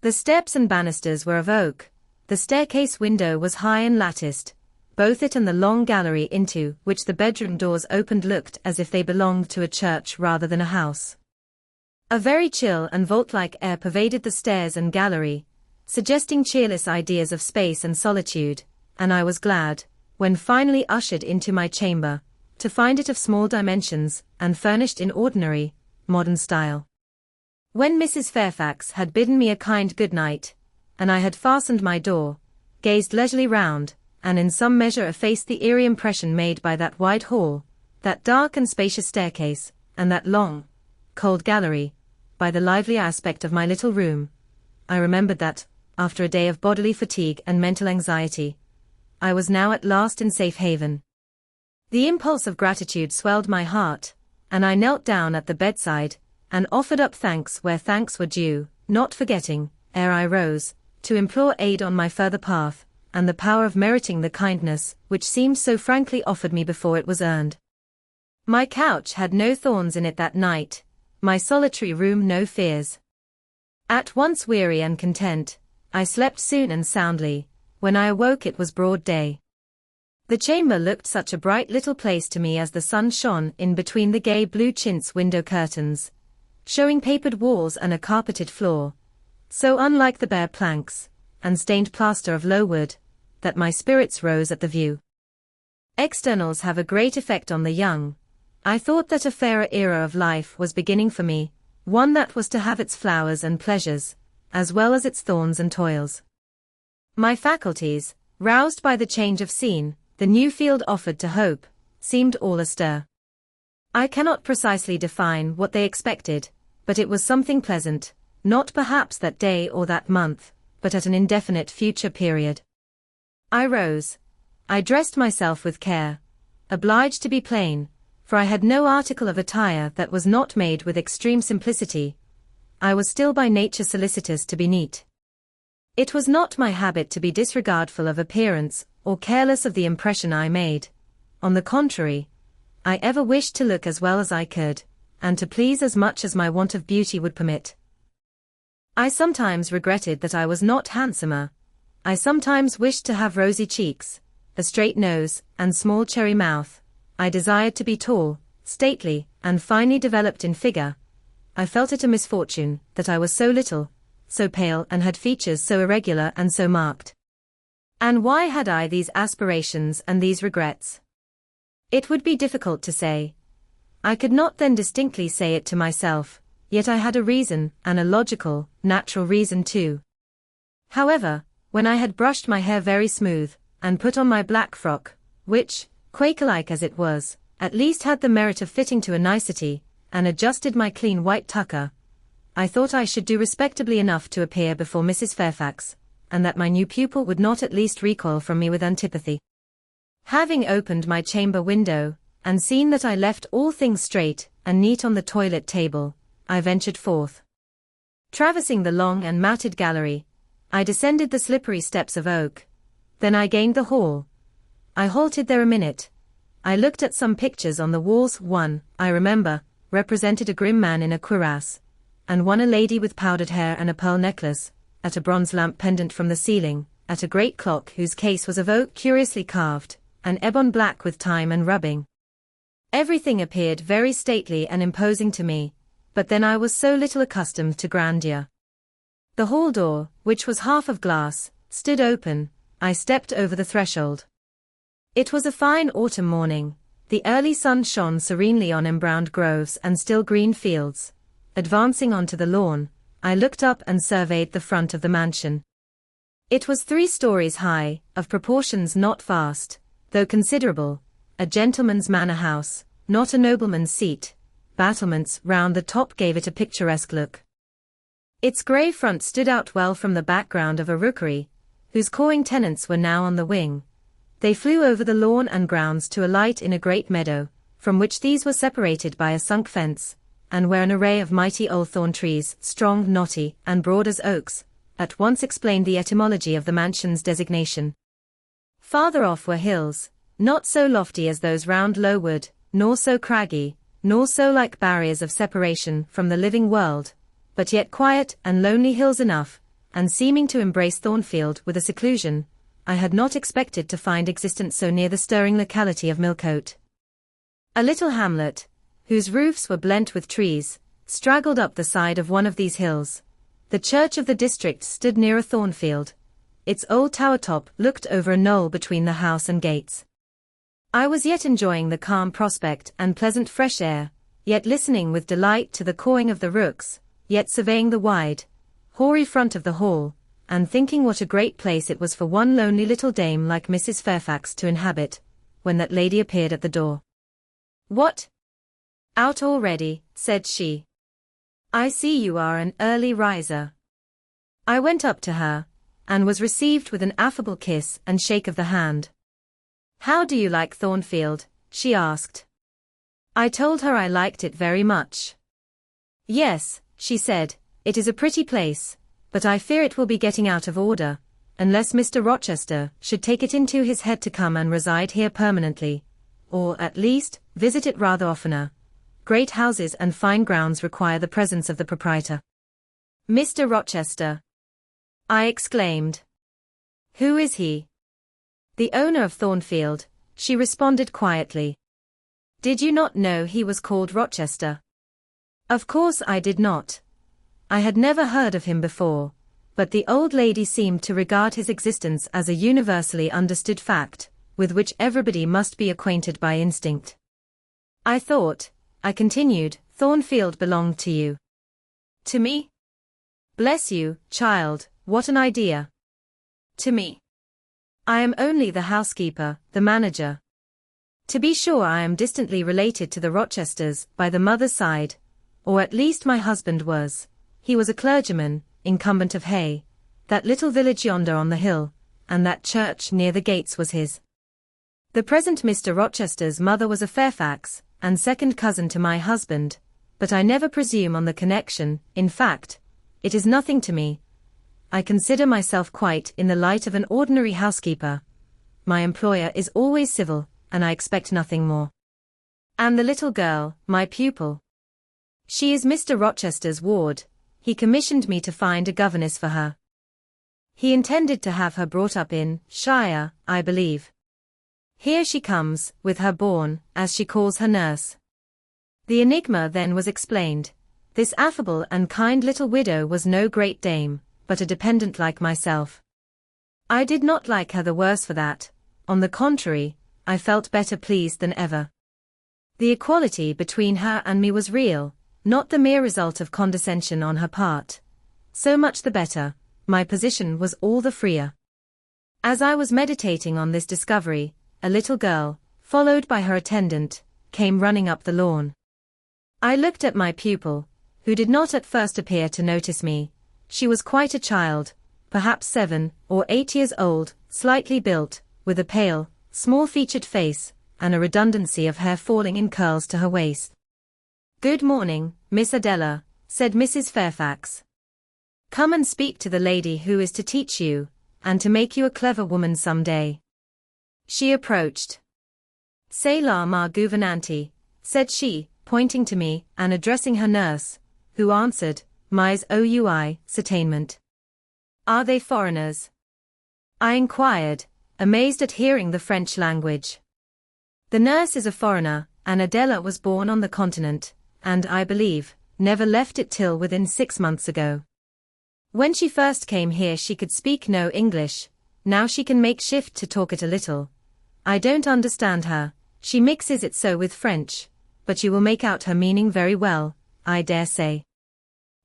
The steps and banisters were of oak. The staircase window was high and latticed. Both it and the long gallery into which the bedroom doors opened looked as if they belonged to a church rather than a house. A very chill and vault-like air pervaded the stairs and gallery, suggesting cheerless ideas of space and solitude, and I was glad, when finally ushered into my chamber, to find it of small dimensions, and furnished in ordinary, modern style. When Mrs. Fairfax had bidden me a kind good night, and I had fastened my door, gazed leisurely round, and in some measure effaced the eerie impression made by that wide hall, that dark and spacious staircase, and that long, cold gallery, by the lively aspect of my little room, I remembered that, after a day of bodily fatigue and mental anxiety, I was now at last in safe haven. The impulse of gratitude swelled my heart, and I knelt down at the bedside, and offered up thanks where thanks were due, not forgetting, ere I rose, to implore aid on my further path, and the power of meriting the kindness which seemed so frankly offered me before it was earned. My couch had no thorns in it that night, my solitary room no fears. At once weary and content, I slept soon and soundly. When I awoke it was broad day. The chamber looked such a bright little place to me as the sun shone in between the gay blue chintz window curtains, showing papered walls and a carpeted floor, so unlike the bare planks and stained plaster of low wood, that my spirits rose at the view. Externals have a great effect on the young. I thought that a fairer era of life was beginning for me, one that was to have its flowers and pleasures, as well as its thorns and toils. My faculties, roused by the change of scene, the new field offered to hope, seemed all astir. I cannot precisely define what they expected, but it was something pleasant, not perhaps that day or that month, but at an indefinite future period. I rose. I dressed myself with care, obliged to be plain, for I had no article of attire that was not made with extreme simplicity. I was still by nature solicitous to be neat. It was not my habit to be disregardful of appearance, or careless of the impression I made. On the contrary, I ever wished to look as well as I could, and to please as much as my want of beauty would permit. I sometimes regretted that I was not handsomer. I sometimes wished to have rosy cheeks, a straight nose, and small cherry mouth. I desired to be tall, stately, and finely developed in figure. I felt it a misfortune that I was so little, so pale, and had features so irregular and so marked. And why had I these aspirations and these regrets? It would be difficult to say. I could not then distinctly say it to myself, yet I had a reason, and a logical, natural reason too. However, when I had brushed my hair very smooth, and put on my black frock, which, Quaker-like as it was, at least had the merit of fitting to a nicety, and adjusted my clean white tucker, I thought I should do respectably enough to appear before Mrs. Fairfax, and that my new pupil would not at least recoil from me with antipathy. Having opened my chamber window, and seen that I left all things straight and neat on the toilet table, I ventured forth. Traversing the long and matted gallery, I descended the slippery steps of oak. Then I gained the hall. I halted there a minute. I looked at some pictures on the walls. One, I remember, represented a grim man in a cuirass, and one a lady with powdered hair and a pearl necklace, at a bronze lamp pendant from the ceiling, at a great clock whose case was of oak curiously carved, and ebon black with time and rubbing. Everything appeared very stately and imposing to me, but then I was so little accustomed to grandeur. The hall door, which was half of glass, stood open. I stepped over the threshold. It was a fine autumn morning. The early sun shone serenely on embrowned groves and still green fields. Advancing onto the lawn, I looked up and surveyed the front of the mansion. It was 3 stories high, of proportions not vast, though considerable, a gentleman's manor house, not a nobleman's seat. Battlements round the top gave it a picturesque look. Its grey front stood out well from the background of a rookery, whose cawing tenants were now on the wing. They flew over the lawn and grounds to alight in a great meadow, from which these were separated by a sunk fence, and where an array of mighty old thorn trees, strong, knotty, and broad as oaks, at once explained the etymology of the mansion's designation. Farther off were hills, not so lofty as those round Lowood, nor so craggy, nor so like barriers of separation from the living world, but yet quiet and lonely hills enough, and seeming to embrace Thornfield with a seclusion I had not expected to find existent so near the stirring locality of Millcote. A little hamlet, whose roofs were blent with trees, straggled up the side of one of these hills. The church of the district stood near a thornfield. Its old tower top looked over a knoll between the house and gates. I was yet enjoying the calm prospect and pleasant fresh air, yet listening with delight to the cawing of the rooks, yet surveying the wide, hoary front of the hall, and thinking what a great place it was for one lonely little dame like Mrs. Fairfax to inhabit, when that lady appeared at the door. "What? Out already?" said she. "I see you are an early riser." I went up to her, and was received with an affable kiss and shake of the hand. "How do you like Thornfield?" she asked. I told her I liked it very much. "Yes," she said, "it is a pretty place, but I fear it will be getting out of order, unless Mr. Rochester should take it into his head to come and reside here permanently, or, at least, visit it rather oftener. Great houses and fine grounds require the presence of the proprietor." "Mr. Rochester!" I exclaimed. "Who is he?" "The owner of Thornfield," she responded quietly. "Did you not know he was called Rochester?" Of course I did not. I had never heard of him before, but the old lady seemed to regard his existence as a universally understood fact, with which everybody must be acquainted by instinct. "I thought," I continued, "Thornfield belonged to you." "To me? Bless you, child, what an idea! To me? I am only the housekeeper, the manager. To be sure, I am distantly related to the Rochesters by the mother's side, or at least my husband was. He was a clergyman, incumbent of Hay. That little village yonder on the hill, and that church near the gates was his. The present Mr. Rochester's mother was a Fairfax, and second cousin to my husband, but I never presume on the connection. In fact, it is nothing to me. I consider myself quite in the light of an ordinary housekeeper. My employer is always civil, and I expect nothing more. And the little girl, my pupil? She is Mr. Rochester's ward. He commissioned me to find a governess for her. He intended to have her brought up in Shire, I believe. Here she comes, with her born, as she calls her nurse. The enigma then was explained. This affable and kind little widow was no great dame, but a dependent like myself. I did not like her the worse for that. On the contrary, I felt better pleased than ever. The equality between her and me was real, not the mere result of condescension on her part. So much the better, my position was all the freer. As I was meditating on this discovery, a little girl, followed by her attendant, came running up the lawn. I looked at my pupil, who did not at first appear to notice me. She was quite a child, perhaps 7 or 8 years old, slightly built, with a pale, small-featured face, and a redundancy of hair falling in curls to her waist. "Good morning, Miss Adela," said Mrs. Fairfax. "Come and speak to the lady who is to teach you, and to make you a clever woman some day." She approached. "C'est la ma gouvernante," said she, pointing to me, and addressing her nurse, who answered, "Mais oui, certainement." "Are they foreigners?" I inquired, amazed at hearing the French language. "The nurse is a foreigner, and Adela was born on the continent, and, I believe, never left it till within 6 months ago. When she first came here she could speak no English, now she can make shift to talk it a little. I don't understand her, she mixes it so with French, but you will make out her meaning very well, I dare say."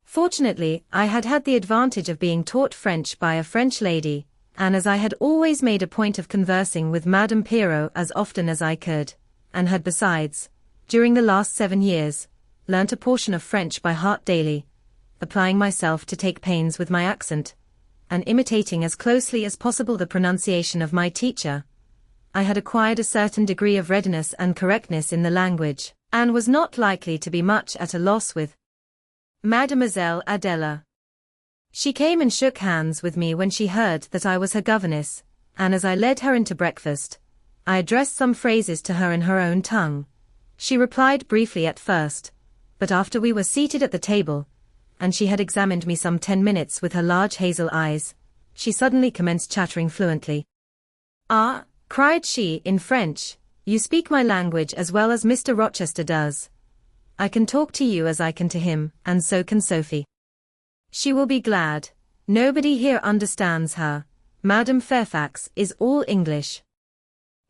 Fortunately, I had had the advantage of being taught French by a French lady, and as I had always made a point of conversing with Madame Pirot as often as I could, and had besides, during the last 7 years, learnt a portion of French by heart daily, applying myself to take pains with my accent, and imitating as closely as possible the pronunciation of my teacher, I had acquired a certain degree of readiness and correctness in the language, and was not likely to be much at a loss with Mademoiselle Adela. She came and shook hands with me when she heard that I was her governess, and as I led her into breakfast, I addressed some phrases to her in her own tongue. She replied briefly at first, but after we were seated at the table, and she had examined me some 10 minutes with her large hazel eyes, she suddenly commenced chattering fluently. "Ah," cried she in French, "you speak my language as well as Mr. Rochester does. I can talk to you as I can to him, and so can Sophie. She will be glad. Nobody here understands her. Madame Fairfax is all English.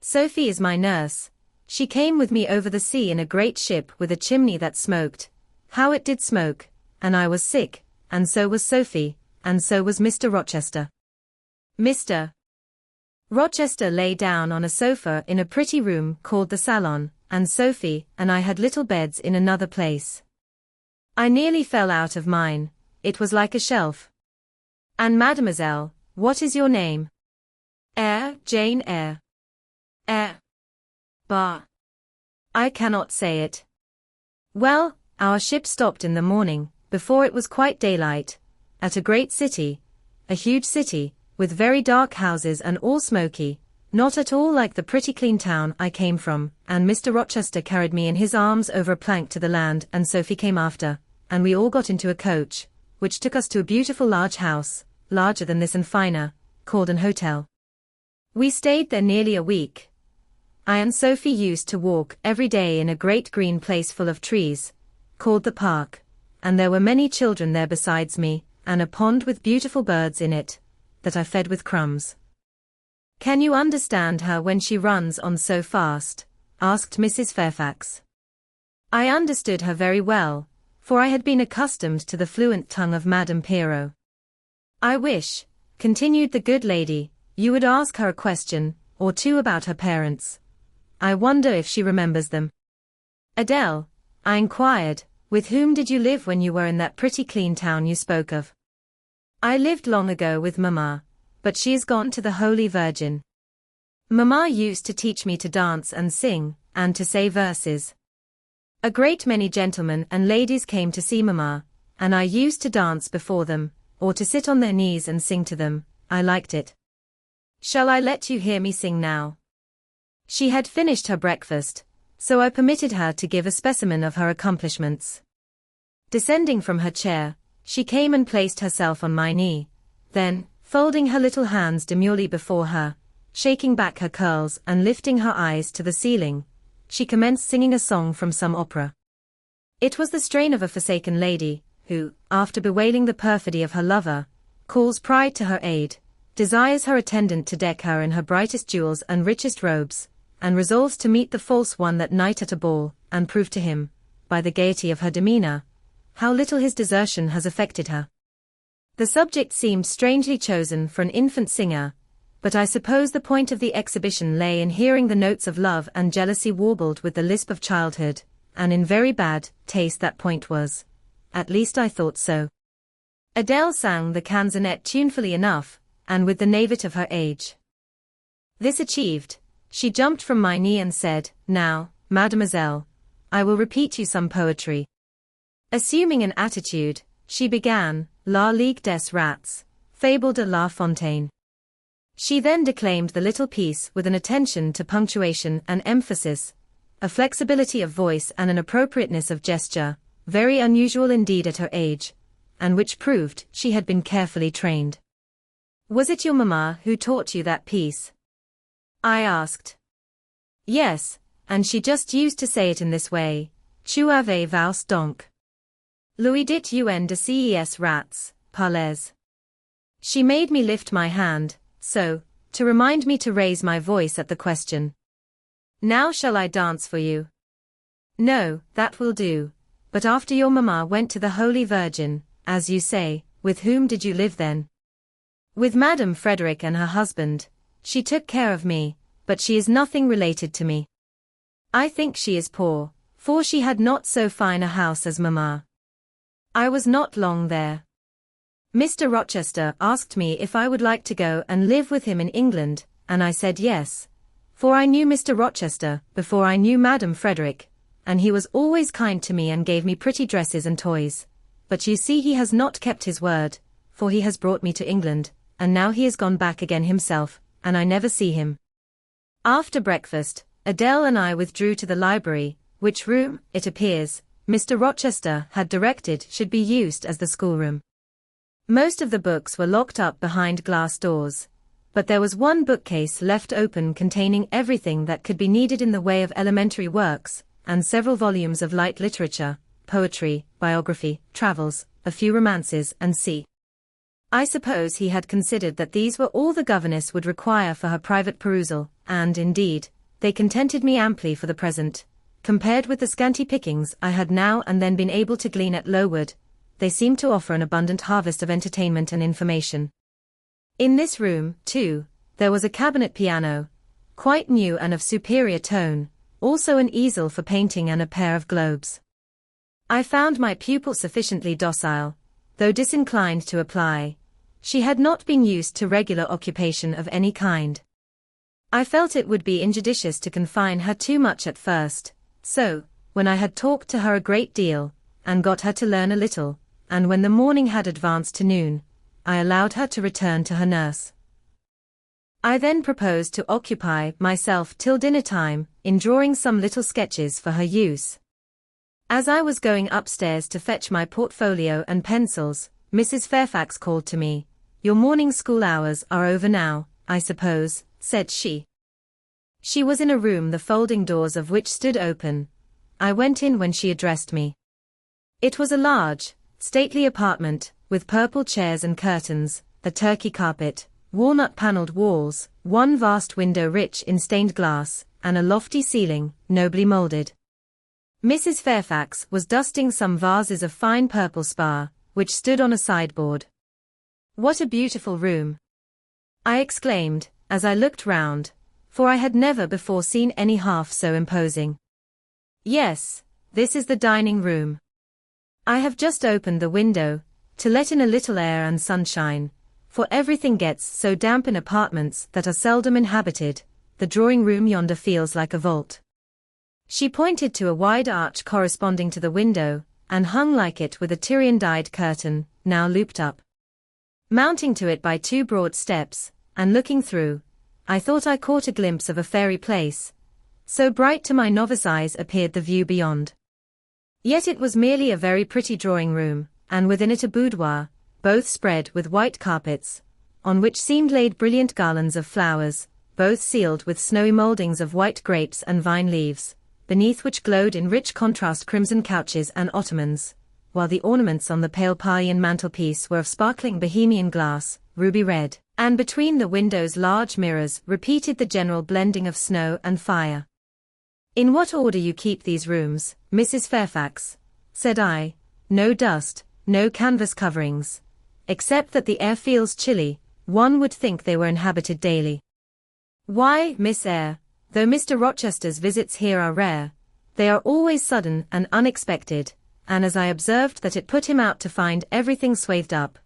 Sophie is my nurse. She came with me over the sea in a great ship with a chimney that smoked. How it did smoke, and I was sick, and so was Sophie, and so was Mr. Rochester." Mr. Rochester lay down on a sofa in a pretty room called the salon, and Sophie and I had little beds in another place. I nearly fell out of mine, it was like a shelf. "And mademoiselle, what is your name?" "Eyre, Jane Eyre." "Eyre. Bah. I cannot say it." Well, our ship stopped in the morning, before it was quite daylight, at a great city, a huge city, with very dark houses and all smoky, not at all like the pretty clean town I came from, and Mr. Rochester carried me in his arms over a plank to the land, and Sophie came after, and we all got into a coach, which took us to a beautiful large house, larger than this and finer, called an hotel. We stayed there nearly a week. I and Sophie used to walk every day in a great green place full of trees, called the park, and there were many children there besides me, and a pond with beautiful birds in it, that I fed with crumbs. "Can you understand her when she runs on so fast?" asked Mrs. Fairfax. I understood her very well, for I had been accustomed to the fluent tongue of Madame Pirot. "I wish," continued the good lady, "you would ask her a question or two about her parents. I wonder if she remembers them." "Adele," I inquired, "with whom did you live when you were in that pretty clean town you spoke of?" "I lived long ago with Mamma, but she is gone to the Holy Virgin. Mamma used to teach me to dance and sing, and to say verses. A great many gentlemen and ladies came to see Mamma, and I used to dance before them, or to sit on their knees and sing to them. I liked it. Shall I let you hear me sing now?" She had finished her breakfast, so I permitted her to give a specimen of her accomplishments. Descending from her chair, she came and placed herself on my knee, then, folding her little hands demurely before her, shaking back her curls and lifting her eyes to the ceiling, she commenced singing a song from some opera. It was the strain of a forsaken lady, who, after bewailing the perfidy of her lover, calls pride to her aid, desires her attendant to deck her in her brightest jewels and richest robes, and resolves to meet the false one that night at a ball, and prove to him, by the gaiety of her demeanor, how little his desertion has affected her. The subject seemed strangely chosen for an infant singer, but I suppose the point of the exhibition lay in hearing the notes of love and jealousy warbled with the lisp of childhood, and in very bad taste that point was. At least I thought so. Adele sang the canzonet tunefully enough, and with the naivete of her age. This achieved, she jumped from my knee and said, "Now, mademoiselle, I will repeat you some poetry." Assuming an attitude, she began, La Ligue des Rats, Fable de La Fontaine. She then declaimed the little piece with an attention to punctuation and emphasis, a flexibility of voice and an appropriateness of gesture, very unusual indeed at her age, and which proved she had been carefully trained. "Was it your mamma who taught you that piece?" I asked. "Yes, and she just used to say it in this way, Tu avais vous donc. Louis dit un de ces rats, parlez." She made me lift my hand, so, to remind me to raise my voice at the question. "Now shall I dance for you?" "No, that will do. But after your mamma went to the Holy Virgin, as you say, with whom did you live then?" "With Madame Frederick and her husband. She took care of me, but she is nothing related to me. I think she is poor, for she had not so fine a house as mamma." I was not long there. Mr. Rochester asked me if I would like to go and live with him in England, and I said yes, for I knew Mr. Rochester before I knew Madame Frederick, and he was always kind to me and gave me pretty dresses and toys. But you see he has not kept his word, for he has brought me to England, and now he has gone back again himself, and I never see him. After breakfast, Adele and I withdrew to the library, which room, it appears, Mr. Rochester had directed should be used as the schoolroom. Most of the books were locked up behind glass doors, but there was one bookcase left open containing everything that could be needed in the way of elementary works, and several volumes of light literature, poetry, biography, travels, a few romances, and I suppose he had considered that these were all the governess would require for her private perusal, and, indeed, they contented me amply for the present. Compared with the scanty pickings I had now and then been able to glean at Lowood, they seemed to offer an abundant harvest of entertainment and information. In this room, too, there was a cabinet piano, quite new and of superior tone, also an easel for painting and a pair of globes. I found my pupil sufficiently docile, though disinclined to apply. She had not been used to regular occupation of any kind. I felt it would be injudicious to confine her too much at first, so, when I had talked to her a great deal, and got her to learn a little, and when the morning had advanced to noon, I allowed her to return to her nurse. I then proposed to occupy myself till dinner time, in drawing some little sketches for her use. As I was going upstairs to fetch my portfolio and pencils, Mrs. Fairfax called to me. "Your morning school hours are over now, I suppose," said she. She was in a room the folding doors of which stood open. I went in when she addressed me. It was a large, stately apartment, with purple chairs and curtains, a Turkey carpet, walnut-panelled walls, one vast window rich in stained glass, and a lofty ceiling, nobly moulded. Mrs. Fairfax was dusting some vases of fine purple spar, which stood on a sideboard. "What a beautiful room!" I exclaimed, as I looked round, for I had never before seen any half so imposing. "Yes, this is the dining room. I have just opened the window, to let in a little air and sunshine, for everything gets so damp in apartments that are seldom inhabited. The drawing room yonder feels like a vault." She pointed to a wide arch corresponding to the window, and hung like it with a Tyrian-dyed curtain, now looped up. Mounting to it by 2 broad steps, and looking through, I thought I caught a glimpse of a fairy place. So bright to my novice eyes appeared the view beyond. Yet it was merely a very pretty drawing room, and within it a boudoir, both spread with white carpets, on which seemed laid brilliant garlands of flowers, both sealed with snowy mouldings of white grapes and vine leaves, beneath which glowed in rich contrast crimson couches and ottomans, while the ornaments on the pale Parisian mantelpiece were of sparkling Bohemian glass, ruby red, and between the windows large mirrors repeated the general blending of snow and fire. "In what order you keep these rooms, Mrs. Fairfax?" said I. "No dust, no canvas coverings. Except that the air feels chilly, one would think they were inhabited daily. Why, Miss Eyre, though Mr. Rochester's visits here are rare, they are always sudden and unexpected, and as I observed that it put him out to find everything swathed up,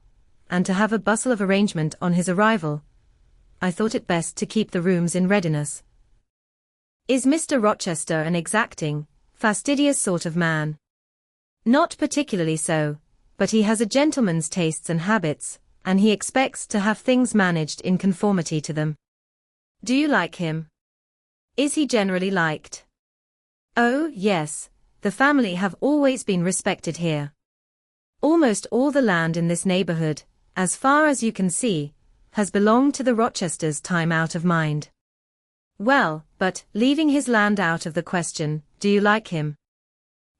and to have a bustle of arrangement on his arrival, I thought it best to keep the rooms in readiness. Is Mr. Rochester an exacting, fastidious sort of man? Not particularly so, but he has a gentleman's tastes and habits, and he expects to have things managed in conformity to them. Do you like him? Is he generally liked? Oh, yes, the family have always been respected here. Almost all the land in this neighborhood, as far as you can see, has belonged to the Rochesters time out of mind. Well, but, leaving his land out of the question, do you like him?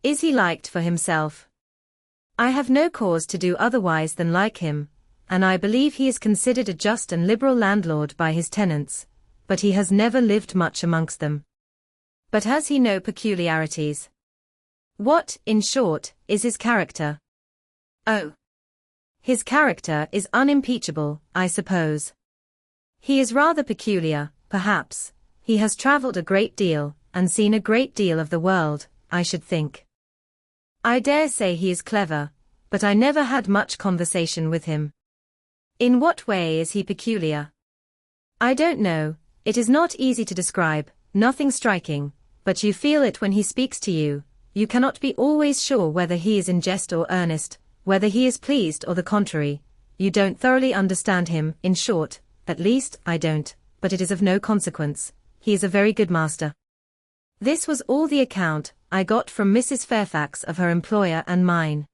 Is he liked for himself? I have no cause to do otherwise than like him, and I believe he is considered a just and liberal landlord by his tenants, but he has never lived much amongst them. But has he no peculiarities? What, in short, is his character? Oh. His character is unimpeachable, I suppose. He is rather peculiar, perhaps. He has travelled a great deal, and seen a great deal of the world, I should think. I dare say he is clever, but I never had much conversation with him. In what way is he peculiar? I don't know, it is not easy to describe, nothing striking, but you feel it when he speaks to you. You cannot be always sure whether he is in jest or earnest, whether he is pleased or the contrary. You don't thoroughly understand him, in short, at least, I don't, but it is of no consequence. He is a very good master. This was all the account I got from Mrs. Fairfax of her employer and mine.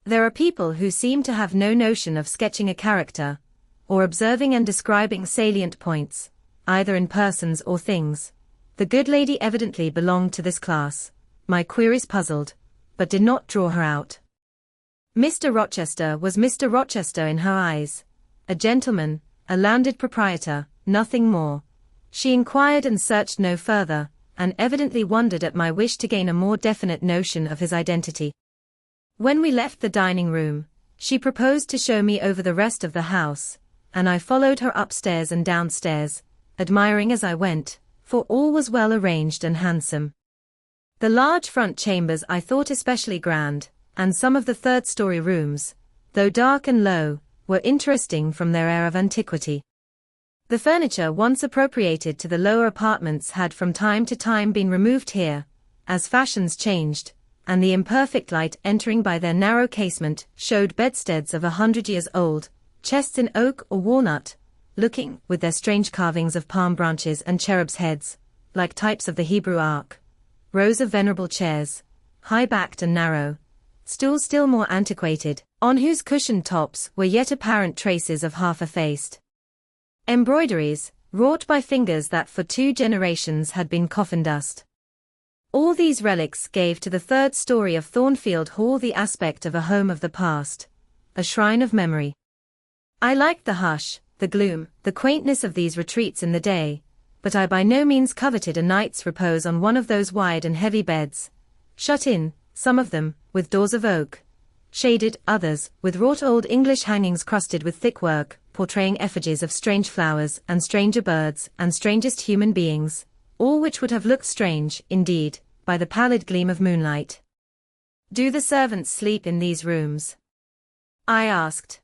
There are people who seem to have no notion of sketching a character, or observing and describing salient points, either in persons or things. The good lady evidently belonged to this class. My queries puzzled, but did not draw her out. Mr. Rochester was Mr. Rochester in her eyes. A gentleman, a landed proprietor, nothing more. She inquired and searched no further, and evidently wondered at my wish to gain a more definite notion of his identity. When we left the dining room, she proposed to show me over the rest of the house, and I followed her upstairs and downstairs, admiring as I went, for all was well arranged and handsome. The large front chambers I thought especially grand, and some of the third-story rooms, though dark and low, were interesting from their air of antiquity. The furniture once appropriated to the lower apartments had from time to time been removed here, as fashions changed, and the imperfect light entering by their narrow casement showed bedsteads of 100 years old, chests in oak or walnut, looking, with their strange carvings of palm branches and cherubs' heads, like types of the Hebrew Ark, rows of venerable chairs, high-backed and narrow, stools still more antiquated, on whose cushioned tops were yet apparent traces of half-effaced embroideries, wrought by fingers that for 2 generations had been coffin dust. All these relics gave to the third story of Thornfield Hall the aspect of a home of the past, a shrine of memory. I liked the hush, the gloom, the quaintness of these retreats in the day, but I by no means coveted a night's repose on one of those wide and heavy beds, shut in, some of them, with doors of oak, shaded, others, with wrought old English hangings crusted with thick work, portraying effigies of strange flowers and stranger birds and strangest human beings, all which would have looked strange, indeed, by the pallid gleam of moonlight. Do the servants sleep in these rooms? I asked.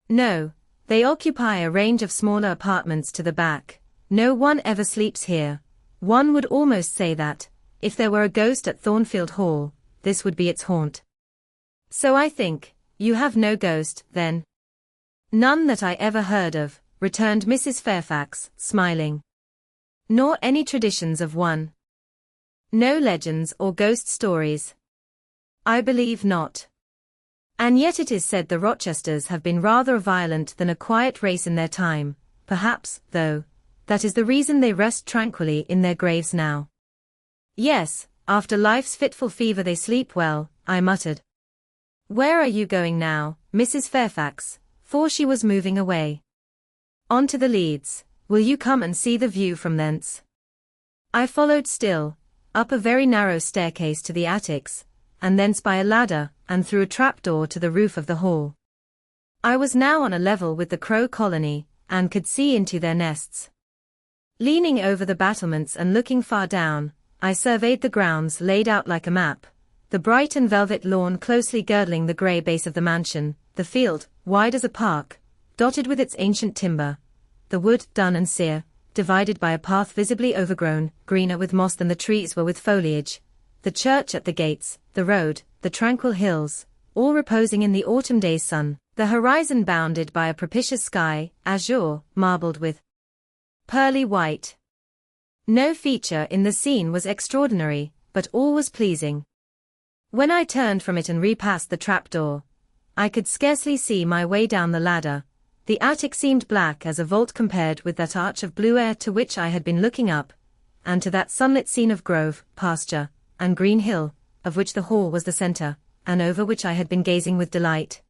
No, they occupy a range of smaller apartments to the back. No one ever sleeps here. One would almost say that, if there were a ghost at Thornfield Hall, this would be its haunt. So I think, you have no ghost, then? None that I ever heard of, returned Mrs. Fairfax, smiling. Nor any traditions of one? No legends or ghost stories? I believe not. And yet it is said the Rochesters have been rather violent than a quiet race in their time, perhaps, though, that is the reason they rest tranquilly in their graves now. Yes, after life's fitful fever they sleep well, I muttered. Where are you going now, Mrs. Fairfax? For she was moving away. On to the Leads. Will you come and see the view from thence? I followed still, up a very narrow staircase to the attics, and thence by a ladder, and through a trapdoor to the roof of the hall. I was now on a level with the crow colony, and could see into their nests. Leaning over the battlements and looking far down, I surveyed the grounds laid out like a map, the bright and velvet lawn closely girdling the grey base of the mansion, the field, wide as a park, dotted with its ancient timber, the wood, dun and sere, divided by a path visibly overgrown, greener with moss than the trees were with foliage, the church at the gates, the road, the tranquil hills, all reposing in the autumn day's sun, the horizon bounded by a propitious sky, azure, marbled with pearly white. No feature in the scene was extraordinary, but all was pleasing. When I turned from it and repassed the trapdoor, I could scarcely see my way down the ladder. The attic seemed black as a vault compared with that arch of blue air to which I had been looking up, and to that sunlit scene of grove, pasture, and green hill, of which the hall was the centre, and over which I had been gazing with delight.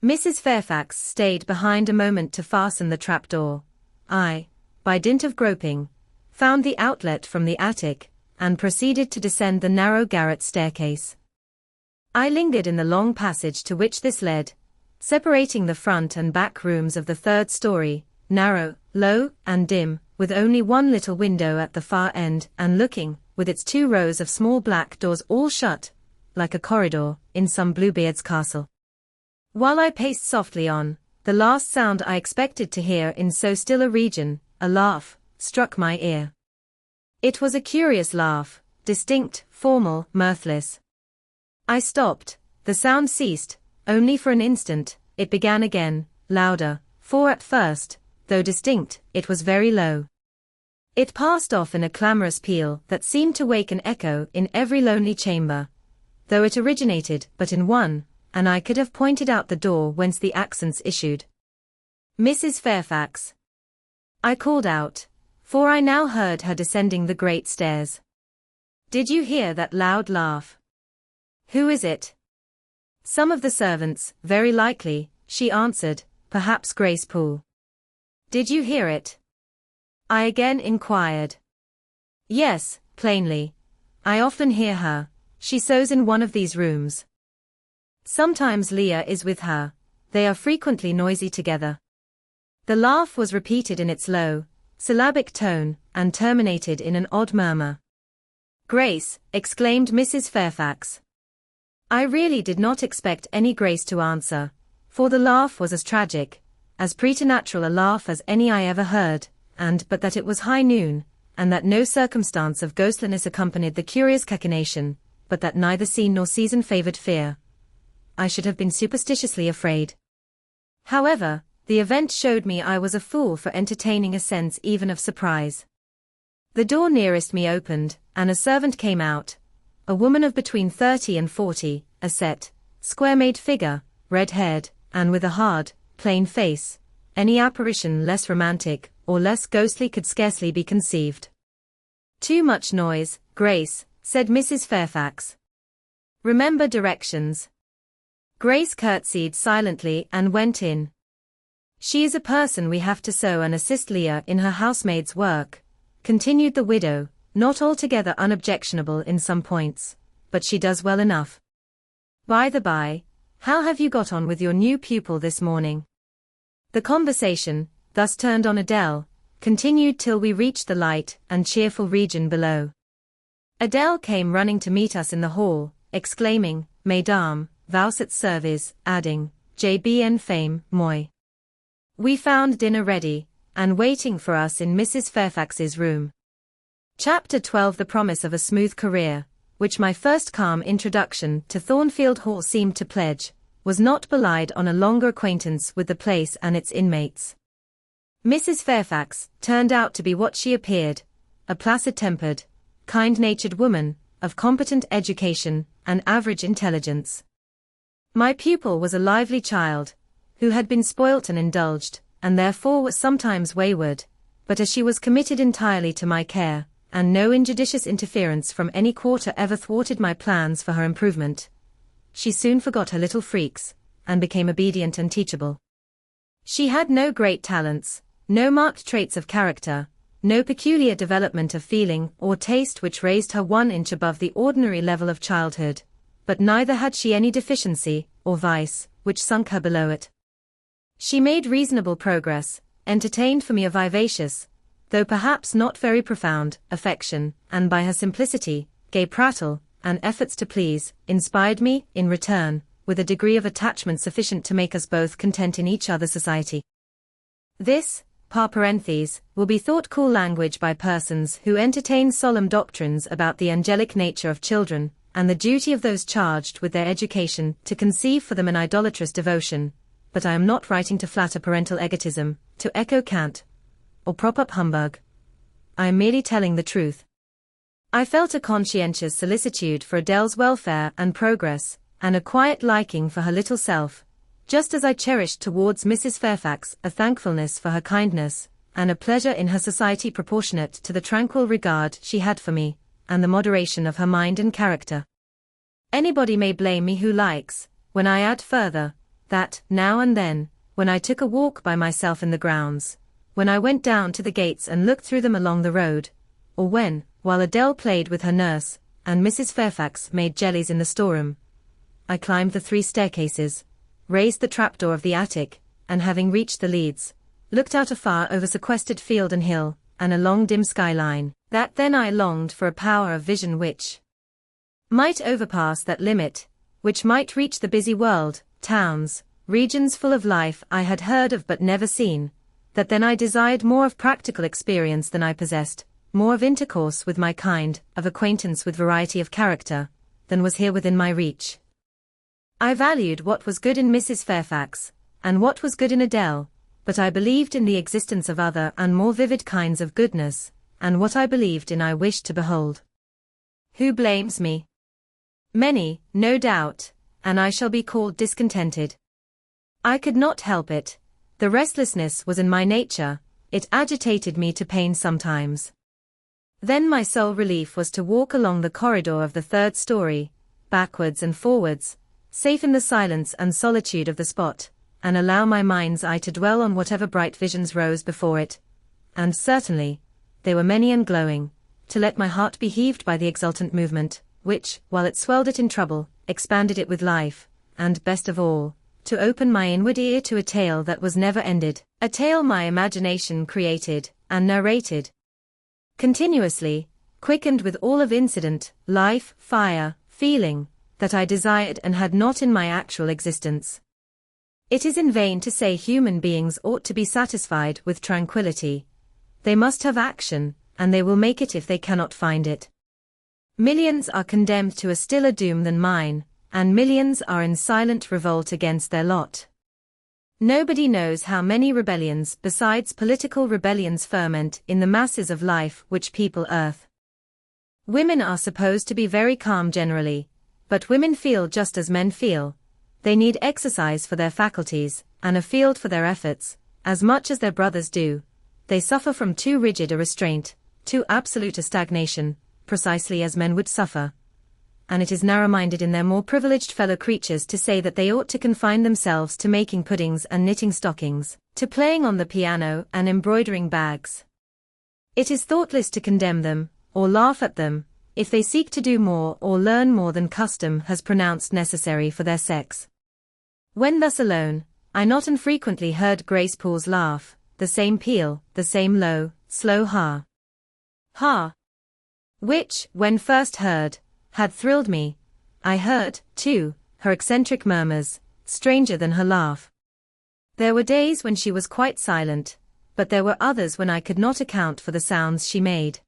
Mrs. Fairfax stayed behind a moment to fasten the trapdoor. I, by dint of groping, found the outlet from the attic, and proceeded to descend the narrow garret staircase. I lingered in the long passage to which this led, separating the front and back rooms of the third story, narrow, low, and dim, with only one little window at the far end, and looking, with its 2 rows of small black doors all shut, like a corridor, in some Bluebeard's castle. While I paced softly on, the last sound I expected to hear in so still a region, a laugh, struck my ear. It was a curious laugh, distinct, formal, mirthless. I stopped, the sound ceased, only for an instant, it began again, louder, for at first, though distinct, it was very low. It passed off in a clamorous peal that seemed to wake an echo in every lonely chamber, though it originated but in one, and I could have pointed out the door whence the accents issued. Mrs. Fairfax. I called out, for I now heard her descending the great stairs. Did you hear that loud laugh? Who is it? Some of the servants, very likely, she answered, perhaps Grace Poole. Did you hear it? I again inquired. Yes, plainly. I often hear her. She sews in one of these rooms. Sometimes Leah is with her. They are frequently noisy together. The laugh was repeated in its low, syllabic tone, and terminated in an odd murmur. Grace, exclaimed Mrs. Fairfax. I really did not expect any Grace to answer, for the laugh was as tragic, as preternatural a laugh as any I ever heard, but that it was high noon, and that no circumstance of ghostliness accompanied the curious cachinnation, but that neither scene nor season favoured fear. I should have been superstitiously afraid. However, the event showed me I was a fool for entertaining a sense even of surprise. The door nearest me opened, and a servant came out, a woman of between 30 and 40, a set, square-made figure, red-haired, and with a hard, plain face. Any apparition less romantic or less ghostly could scarcely be conceived. Too much noise, Grace, said Mrs. Fairfax. Remember directions. Grace curtsied silently and went in. She is a person we have to sew and assist Leah in her housemaid's work, continued the widow, not altogether unobjectionable in some points, but she does well enough. By the by, how have you got on with your new pupil this morning? The conversation, thus turned on Adele, continued till we reached the light and cheerful region below. Adele came running to meet us in the hall, exclaiming, Mesdames, vous êtes servies, adding, J'ai bien faim, moi. We found dinner ready, and waiting for us in Mrs. Fairfax's room. Chapter 12. The promise of a smooth career, which my first calm introduction to Thornfield Hall seemed to pledge, was not belied on a longer acquaintance with the place and its inmates. Mrs. Fairfax turned out to be what she appeared, a placid-tempered, kind-natured woman, of competent education and average intelligence. My pupil was a lively child, who had been spoilt and indulged, and therefore was sometimes wayward, but as she was committed entirely to my care, and no injudicious interference from any quarter ever thwarted my plans for her improvement, she soon forgot her little freaks, and became obedient and teachable. She had no great talents, no marked traits of character, no peculiar development of feeling or taste which raised her 1 inch above the ordinary level of childhood, but neither had she any deficiency, or vice, which sunk her below it. She made reasonable progress, entertained for me a vivacious, though perhaps not very profound, affection, and by her simplicity, gay prattle, and efforts to please, inspired me, in return, with a degree of attachment sufficient to make us both content in each other's society. This, par parentheses, will be thought cool language by persons who entertain solemn doctrines about the angelic nature of children, and the duty of those charged with their education to conceive for them an idolatrous devotion, but I am not writing to flatter parental egotism, to echo cant, or prop up humbug. I am merely telling the truth. I felt a conscientious solicitude for Adele's welfare and progress, and a quiet liking for her little self, just as I cherished towards Mrs. Fairfax a thankfulness for her kindness, and a pleasure in her society proportionate to the tranquil regard she had for me, and the moderation of her mind and character. Anybody may blame me who likes, when I add further, that, now and then, when I took a walk by myself in the grounds, when I went down to the gates and looked through them along the road, or when, while Adele played with her nurse, and Mrs. Fairfax made jellies in the storeroom, I climbed the 3 staircases, raised the trapdoor of the attic, and having reached the leads, looked out afar over sequestered field and hill, and a long dim skyline, that then I longed for a power of vision which might overpass that limit, which might reach the busy world, towns, regions full of life I had heard of but never seen, that then I desired more of practical experience than I possessed, more of intercourse with my kind, of acquaintance with variety of character, than was here within my reach. I valued what was good in Mrs. Fairfax, and what was good in Adele, but I believed in the existence of other and more vivid kinds of goodness, and what I believed in I wished to behold. Who blames me? Many, no doubt, and I shall be called discontented. I could not help it. The restlessness was in my nature, it agitated me to pain sometimes. Then my sole relief was to walk along the corridor of the 3rd story, backwards and forwards, safe in the silence and solitude of the spot, and allow my mind's eye to dwell on whatever bright visions rose before it, and certainly, they were many and glowing, to let my heart be heaved by the exultant movement, which, while it swelled it in trouble, expanded it with life, and, best of all, to open my inward ear to a tale that was never ended, a tale my imagination created, and narrated continuously, quickened with all of incident, life, fire, feeling, that I desired and had not in my actual existence. It is in vain to say human beings ought to be satisfied with tranquility. They must have action, and they will make it if they cannot find it. Millions are condemned to a stiller doom than mine, and millions are in silent revolt against their lot. Nobody knows how many rebellions besides political rebellions ferment in the masses of life which people earth. Women are supposed to be very calm generally, but women feel just as men feel. They need exercise for their faculties, and a field for their efforts, as much as their brothers do. They suffer from too rigid a restraint, too absolute a stagnation, precisely as men would suffer. And it is narrow-minded in their more privileged fellow creatures to say that they ought to confine themselves to making puddings and knitting stockings, to playing on the piano and embroidering bags. It is thoughtless to condemn them, or laugh at them, if they seek to do more or learn more than custom has pronounced necessary for their sex. When thus alone, I not infrequently heard Grace Poole's laugh, the same peal, the same low, slow ha. Ha. Which, when first heard, had thrilled me. I heard, too, her eccentric murmurs, stranger than her laugh. There were days when she was quite silent, but there were others when I could not account for the sounds she made.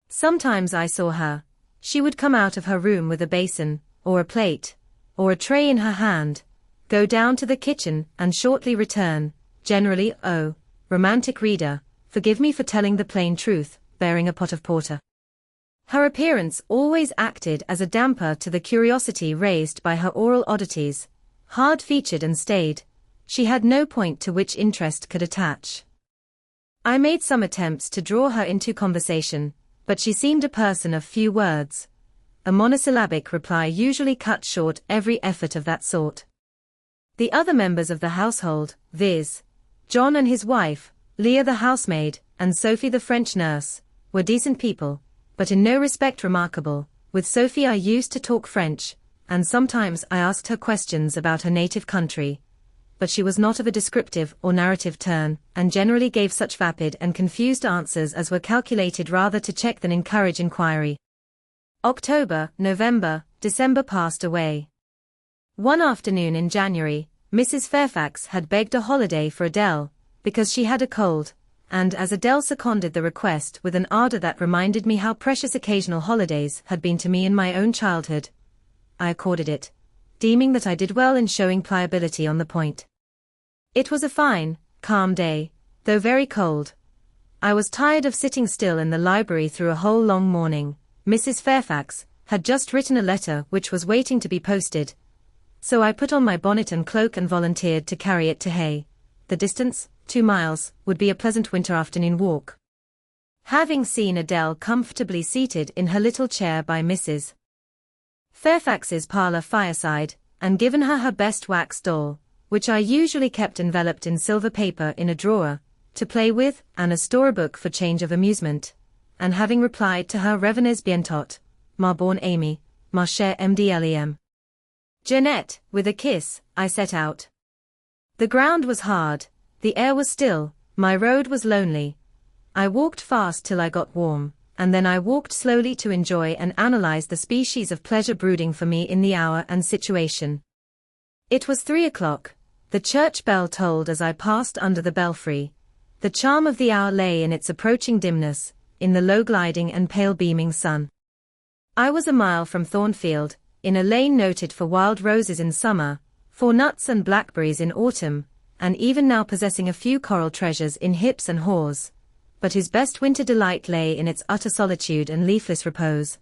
Sometimes I saw her. She would come out of her room with a basin, or a plate, or a tray in her hand, go down to the kitchen and shortly return, generally, oh, romantic reader, forgive me for telling the plain truth, bearing a pot of porter. Her appearance always acted as a damper to the curiosity raised by her oral oddities, hard-featured and staid. She had no point to which interest could attach. I made some attempts to draw her into conversation, but she seemed a person of few words. A monosyllabic reply usually cut short every effort of that sort. The other members of the household, viz., John and his wife, Leah the housemaid, and Sophie the French nurse, were decent people, but in no respect remarkable. With Sophie I used to talk French, and sometimes I asked her questions about her native country, but she was not of a descriptive or narrative turn, and generally gave such vapid and confused answers as were calculated rather to check than encourage inquiry. October, November, December passed away. One afternoon in January, Mrs. Fairfax had begged a holiday for Adele, because she had a cold, and as Adele seconded the request with an ardor that reminded me how precious occasional holidays had been to me in my own childhood, I accorded it, deeming that I did well in showing pliability on the point. It was a fine, calm day, though very cold. I was tired of sitting still in the library through a whole long morning. Mrs. Fairfax had just written a letter which was waiting to be posted, so I put on my bonnet and cloak and volunteered to carry it to Hay. The distance, 2 miles, would be a pleasant winter afternoon walk. Having seen Adele comfortably seated in her little chair by Mrs. Fairfax's parlour fireside, and given her her best wax doll, which I usually kept enveloped in silver paper in a drawer, to play with, and a storybook for change of amusement, and having replied to her Revenez bientôt, ma bonne amie, ma chère MDLEM. Jeanette, with a kiss, I set out. The ground was hard, the air was still, my road was lonely. I walked fast till I got warm, and then I walked slowly to enjoy and analyze the species of pleasure brooding for me in the hour and situation. It was 3 o'clock. The church bell tolled as I passed under the belfry. The charm of the hour lay in its approaching dimness, in the low gliding and pale beaming sun. I was a mile from Thornfield, in a lane noted for wild roses in summer, for nuts and blackberries in autumn, and even now possessing a few coral treasures in hips and haws, but whose best winter delight lay in its utter solitude and leafless repose.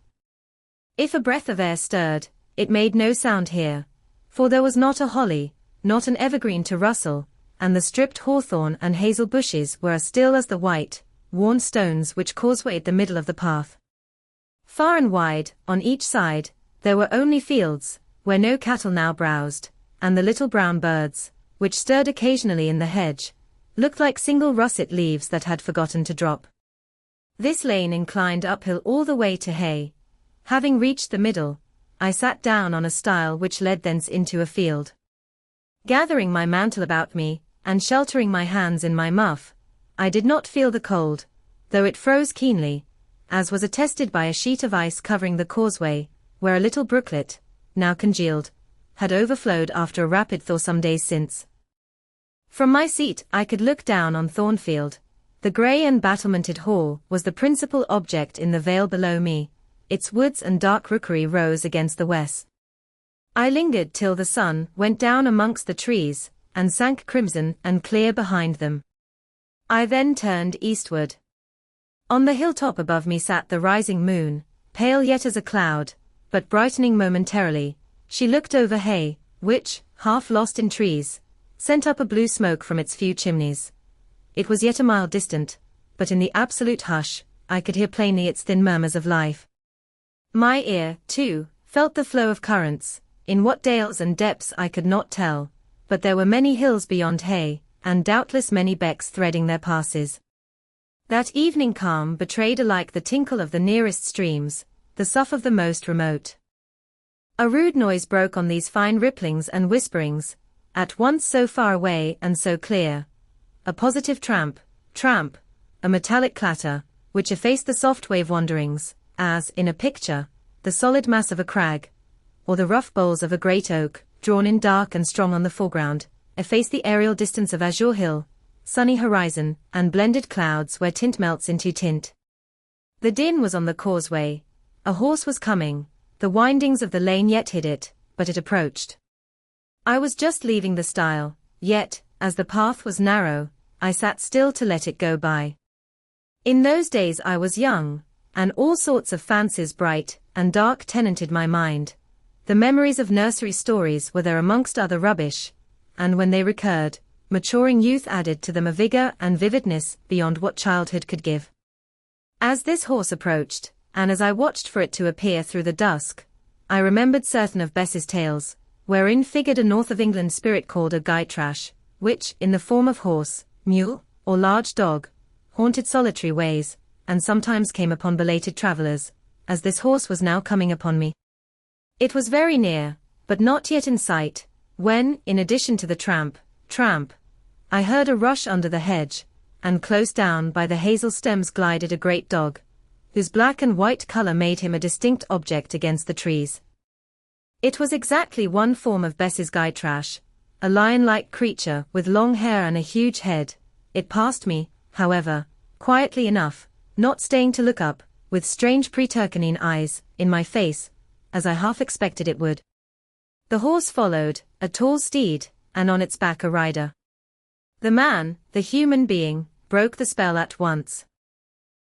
If a breath of air stirred, it made no sound here, for there was not a holly, not an evergreen to rustle, and the stripped hawthorn and hazel bushes were as still as the white, worn stones which causewayed the middle of the path. Far and wide, on each side, there were only fields, where no cattle now browsed, and the little brown birds, which stirred occasionally in the hedge, looked like single russet leaves that had forgotten to drop. This lane inclined uphill all the way to Hay. Having reached the middle, I sat down on a stile which led thence into a field. Gathering my mantle about me, and sheltering my hands in my muff, I did not feel the cold, though it froze keenly, as was attested by a sheet of ice covering the causeway, where a little brooklet, now congealed, had overflowed after a rapid thaw some days since. From my seat I could look down on Thornfield. The grey and battlemented hall was the principal object in the vale below me, its woods and dark rookery rose against the west. I lingered till the sun went down amongst the trees, and sank crimson and clear behind them. I then turned eastward. On the hilltop above me sat the rising moon, pale yet as a cloud, but brightening momentarily. She looked over Hay, which, half lost in trees, sent up a blue smoke from its few chimneys. It was yet a mile distant, but in the absolute hush, I could hear plainly its thin murmurs of life. My ear, too, felt the flow of currents, in what dales and depths I could not tell, but there were many hills beyond Hay, and doubtless many becks threading their passes. That evening calm betrayed alike the tinkle of the nearest streams, the sough of the most remote. A rude noise broke on these fine ripplings and whisperings, at once so far away and so clear. A positive tramp, a metallic clatter, which effaced the soft wave wanderings, as, in a picture, the solid mass of a crag, or the rough boles of a great oak, drawn in dark and strong on the foreground, effaced the aerial distance of azure hill, sunny horizon, and blended clouds where tint melts into tint. The din was on the causeway. A horse was coming. The windings of the lane yet hid it, but it approached. I was just leaving the stile, yet, as the path was narrow, I sat still to let it go by. In those days I was young, and all sorts of fancies bright and dark tenanted my mind. The memories of nursery stories were there amongst other rubbish, and when they recurred, maturing youth added to them a vigor and vividness beyond what childhood could give. As this horse approached, and as I watched for it to appear through the dusk, I remembered certain of Bess's tales, wherein figured a north of England spirit called a Gytrash, which, in the form of horse, mule, or large dog, haunted solitary ways, and sometimes came upon belated travellers, as this horse was now coming upon me. It was very near, but not yet in sight, when, in addition to the tramp, tramp. I heard a rush under the hedge, and close down by the hazel stems glided a great dog, whose black and white color made him a distinct object against the trees. It was exactly one form of Bess's Gytrash, a lion-like creature with long hair and a huge head. It passed me, however, quietly enough, not staying to look up, with strange pretercanine eyes, in my face, as I half expected it would. The horse followed, a tall steed, and on its back a rider. The man, the human being, broke the spell at once.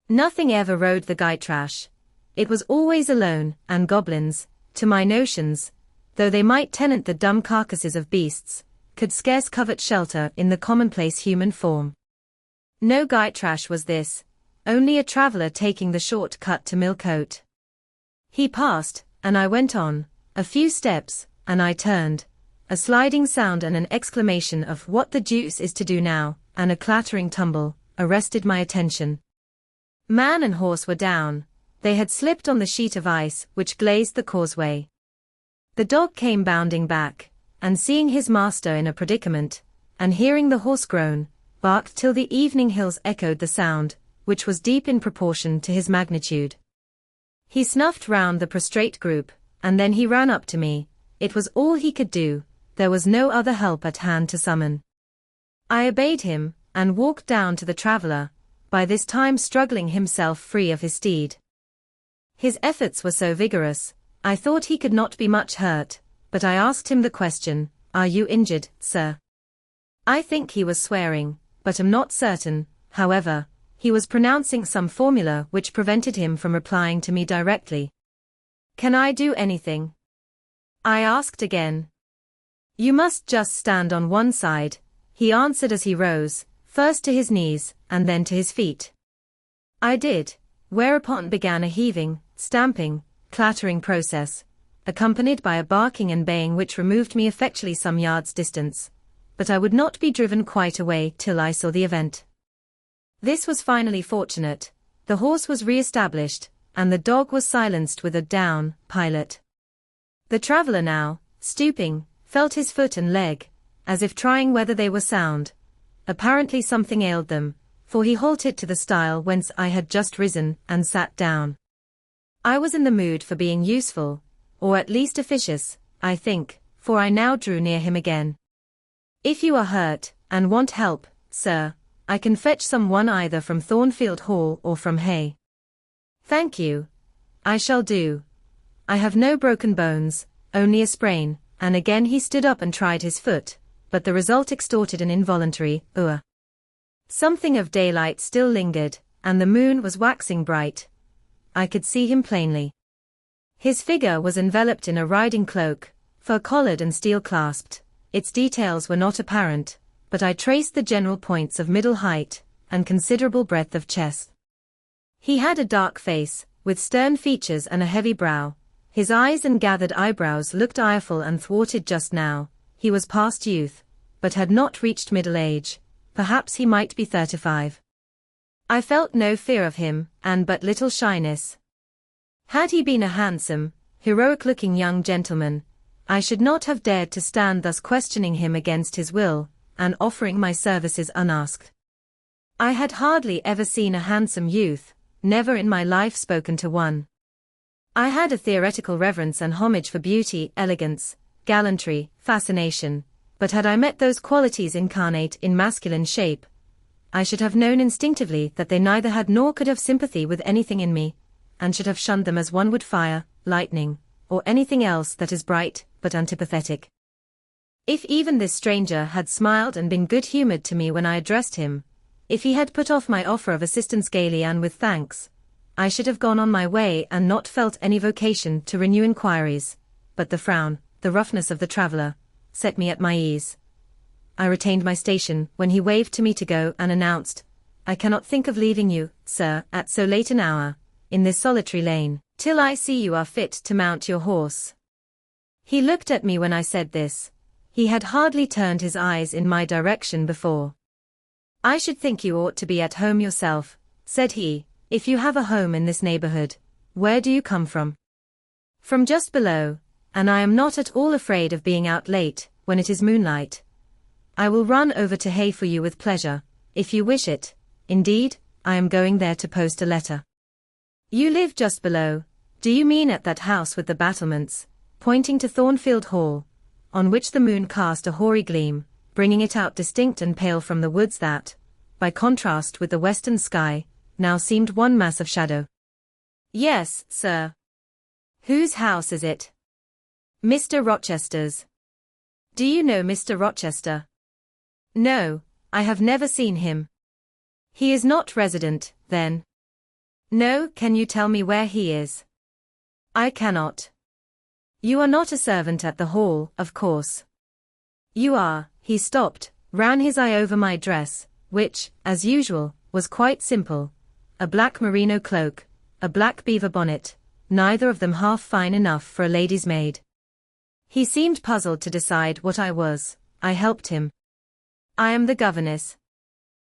Nothing ever rode the Gytrash. It was always alone, and goblins, to my notions, though they might tenant the dumb carcasses of beasts, could scarce covet shelter in the commonplace human form. No Gytrash was this, only a traveller taking the short cut to Millcote. He passed, and I went on, a few steps, and I turned. A sliding sound and an exclamation of "What the deuce is to do now?" and a clattering tumble, arrested my attention. Man and horse were down. They had slipped on the sheet of ice which glazed the causeway. The dog came bounding back, and seeing his master in a predicament, and hearing the horse groan, barked till the evening hills echoed the sound, which was deep in proportion to his magnitude. He snuffed round the prostrate group, and then he ran up to me. It was all he could do, there was no other help at hand to summon. I obeyed him, and walked down to the traveller, by this time struggling himself free of his steed. His efforts were so vigorous, I thought he could not be much hurt, but I asked him the question, "Are you injured, sir?" I think he was swearing, but am not certain. However, he was pronouncing some formula which prevented him from replying to me directly. "Can I do anything?" I asked again. "You must just stand on one side," he answered as he rose, first to his knees, and then to his feet. I did, whereupon began a heaving, stamping, clattering process, accompanied by a barking and baying which removed me effectually some yards' distance, but I would not be driven quite away till I saw the event. This was finally fortunate. The horse was re-established, and the dog was silenced with a down pilot. The traveller now, stooping, felt his foot and leg, as if trying whether they were sound. Apparently something ailed them, for he halted to the stile whence I had just risen, and sat down. I was in the mood for being useful, or at least officious, I think, for I now drew near him again. "If you are hurt, and want help, sir, I can fetch some one either from Thornfield Hall or from Hay." "Thank you. I shall do. I have no broken bones, only a sprain," and again he stood up and tried his foot, but the result extorted an involuntary "Ugh." Something of daylight still lingered, and the moon was waxing bright. I could see him plainly. His figure was enveloped in a riding cloak, fur-collared and steel-clasped. Its details were not apparent, but I traced the general points of middle height, and considerable breadth of chest. He had a dark face, with stern features and a heavy brow. His eyes and gathered eyebrows looked ireful and thwarted just now. He was past youth, but had not reached middle age. Perhaps he might be 35. I felt no fear of him, and but little shyness. Had he been a handsome, heroic-looking young gentleman, I should not have dared to stand thus questioning him against his will, and offering my services unasked. I had hardly ever seen a handsome youth, never in my life spoken to one. I had a theoretical reverence and homage for beauty, elegance, gallantry, fascination, but had I met those qualities incarnate in masculine shape, I should have known instinctively that they neither had nor could have sympathy with anything in me, and should have shunned them as one would fire, lightning, or anything else that is bright, but antipathetic. If even this stranger had smiled and been good-humored to me when I addressed him, if he had put off my offer of assistance gaily and with thanks, I should have gone on my way and not felt any vocation to renew inquiries, but the frown, the roughness of the traveller, set me at my ease. I retained my station when he waved to me to go and announced, "I cannot think of leaving you, sir, at so late an hour, in this solitary lane, till I see you are fit to mount your horse." He looked at me when I said this. He had hardly turned his eyes in my direction before. "I should think you ought to be at home yourself," said he, "if you have a home in this neighborhood. Where do you come from?" "From just below, and I am not at all afraid of being out late, when it is moonlight." I will run over to Hay for you with pleasure, if you wish it. Indeed, I am going there to post a letter. You live just below, do you mean at that house with the battlements, pointing to Thornfield Hall, on which the moon cast a hoary gleam, bringing it out distinct and pale from the woods that, by contrast with the western sky, now seemed one mass of shadow? Yes, sir. Whose house is it? Mr. Rochester's. Do you know Mr. Rochester? No, I have never seen him. He is not resident, then? No, can you tell me where he is? I cannot. You are not a servant at the hall, of course. You are. He stopped, ran his eye over my dress, which, as usual, was quite simple. A black merino cloak, a black beaver bonnet, neither of them half fine enough for a lady's maid. He seemed puzzled to decide what I was. I helped him. I am the governess.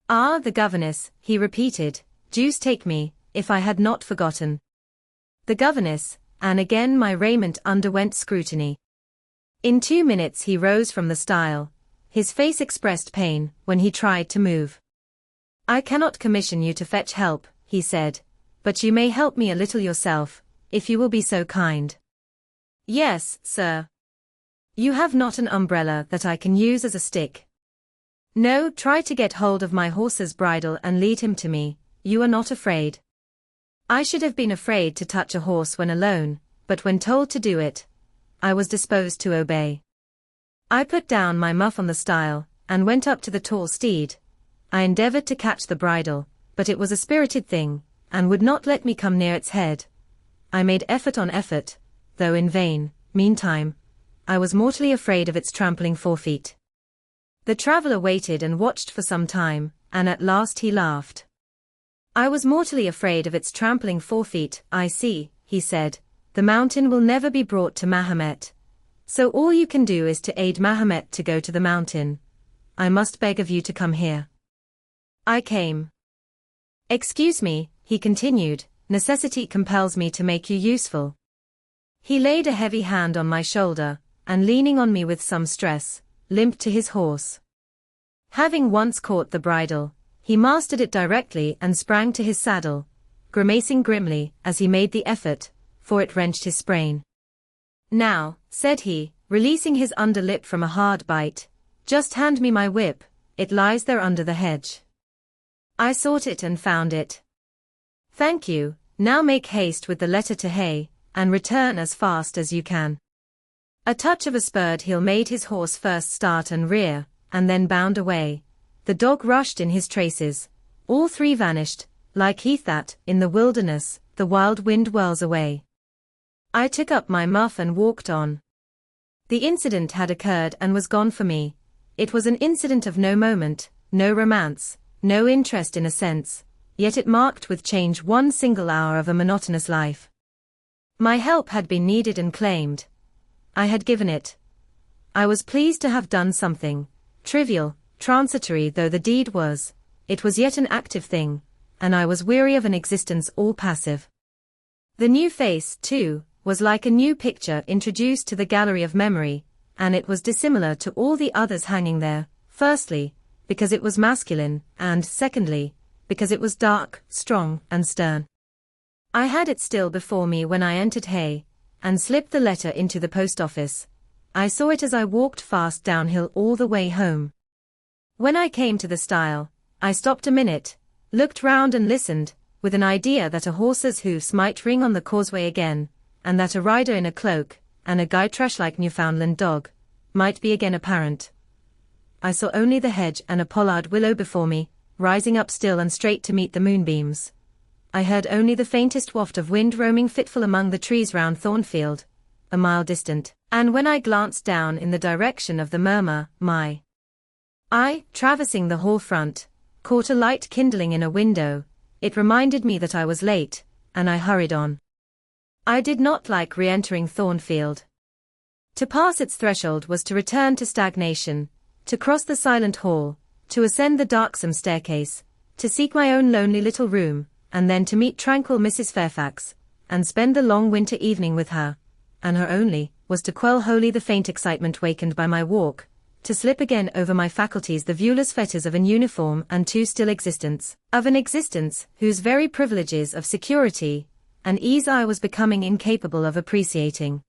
Ah, the governess, he repeated, deuce take me, if I had not forgotten. The governess, and again my raiment underwent scrutiny. In 2 minutes he rose from the stile. His face expressed pain when he tried to move. I cannot commission you to fetch help, he said, but you may help me a little yourself, if you will be so kind. Yes, sir. You have not an umbrella that I can use as a stick. No, try to get hold of my horse's bridle and lead him to me. You are not afraid. I should have been afraid to touch a horse when alone, but when told to do it, I was disposed to obey. I put down my muff on the stile, and went up to the tall steed. I endeavored to catch the bridle, but it was a spirited thing, and would not let me come near its head. I made effort on effort, though in vain. Meantime, I was mortally afraid of its trampling forefeet. The traveller waited and watched for some time, and at last he laughed. I was mortally afraid of its trampling forefeet. I see, he said, the mountain will never be brought to Mahomet. So all you can do is to aid Mahomet to go to the mountain. I must beg of you to come here. I came. Excuse me, he continued, necessity compels me to make you useful. He laid a heavy hand on my shoulder, and leaning on me with some stress, limped to his horse. Having once caught the bridle, he mastered it directly and sprang to his saddle, grimacing grimly as he made the effort, for it wrenched his sprain. Now, said he, releasing his under lip from a hard bite, just hand me my whip, it lies there under the hedge. I sought it and found it. Thank you, now make haste with the letter to Hay, and return as fast as you can. A touch of a spurred heel made his horse first start and rear, and then bound away. The dog rushed in his traces. All three vanished, like heath that, in the wilderness, the wild wind whirls away. I took up my muff and walked on. The incident had occurred and was gone for me. It was an incident of no moment, no romance, no interest in a sense, yet it marked with change one single hour of a monotonous life. My help had been needed and claimed. I had given it. I was pleased to have done something, trivial, transitory though the deed was, it was yet an active thing, and I was weary of an existence all passive. The new face, too, was like a new picture introduced to the gallery of memory, and it was dissimilar to all the others hanging there, firstly, because it was masculine, and, secondly, because it was dark, strong, and stern. I had it still before me when I entered Hay, and slipped the letter into the post office. I saw it as I walked fast downhill all the way home. When I came to the stile, I stopped a minute, looked round and listened, with an idea that a horse's hoofs might ring on the causeway again, and that a rider in a cloak, and a Gytrash-like Newfoundland dog, might be again apparent. I saw only the hedge and a pollard willow before me, rising up still and straight to meet the moonbeams. I heard only the faintest waft of wind roaming fitful among the trees round Thornfield, a mile distant, and when I glanced down in the direction of the murmur, my eye, traversing the hall front, caught a light kindling in a window. It reminded me that I was late, and I hurried on. I did not like re-entering Thornfield. To pass its threshold was to return to stagnation, to cross the silent hall, to ascend the darksome staircase, to seek my own lonely little room, and then to meet tranquil Mrs. Fairfax, and spend the long winter evening with her, and her only, was to quell wholly the faint excitement wakened by my walk, to slip again over my faculties the viewless fetters of an uniform and too still existence, of an existence whose very privileges of security and ease I was becoming incapable of appreciating.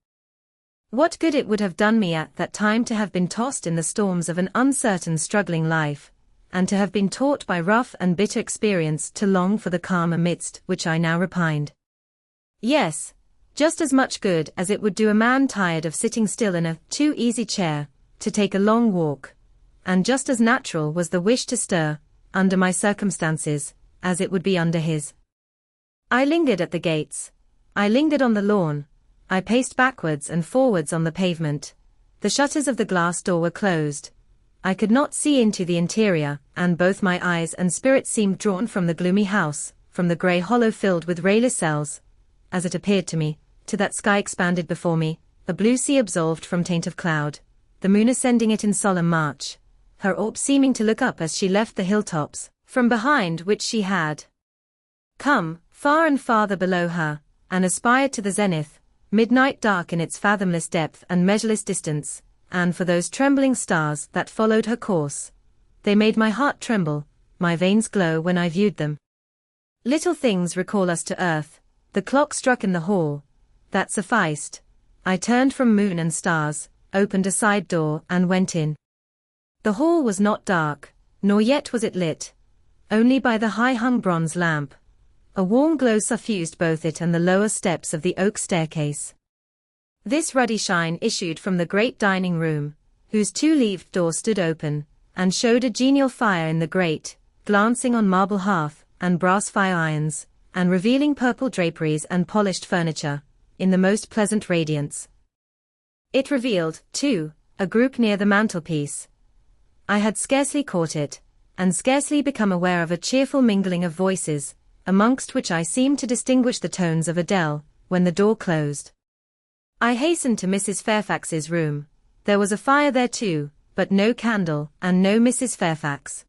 What good it would have done me at that time to have been tossed in the storms of an uncertain struggling life, and to have been taught by rough and bitter experience to long for the calm amidst which I now repined. Yes, just as much good as it would do a man tired of sitting still in a too easy chair, to take a long walk, and just as natural was the wish to stir, under my circumstances, as it would be under his. I lingered at the gates. I lingered on the lawn. I paced backwards and forwards on the pavement. The shutters of the glass door were closed. I could not see into the interior, and both my eyes and spirit seemed drawn from the gloomy house, from the grey hollow filled with rayless cells, as it appeared to me, to that sky expanded before me, a blue sea absolved from taint of cloud, the moon ascending it in solemn march, her orb seeming to look up as she left the hilltops, from behind which she had come, far and farther below her, and aspired to the zenith, midnight dark in its fathomless depth and measureless distance, and for those trembling stars that followed her course. They made my heart tremble, my veins glow when I viewed them. Little things recall us to earth. The clock struck in the hall. That sufficed. I turned from moon and stars, opened a side door and went in. The hall was not dark, nor yet was it lit, only by the high-hung bronze lamp. A warm glow suffused both it and the lower steps of the oak staircase. This ruddy shine issued from the great dining room, whose two-leaved door stood open, and showed a genial fire in the grate, glancing on marble hearth and brass fire irons, and revealing purple draperies and polished furniture, in the most pleasant radiance. It revealed, too, a group near the mantelpiece. I had scarcely caught it, and scarcely become aware of a cheerful mingling of voices, amongst which I seemed to distinguish the tones of Adele, when the door closed. I hastened to Mrs. Fairfax's room. There was a fire there too, but no candle, and no Mrs. Fairfax.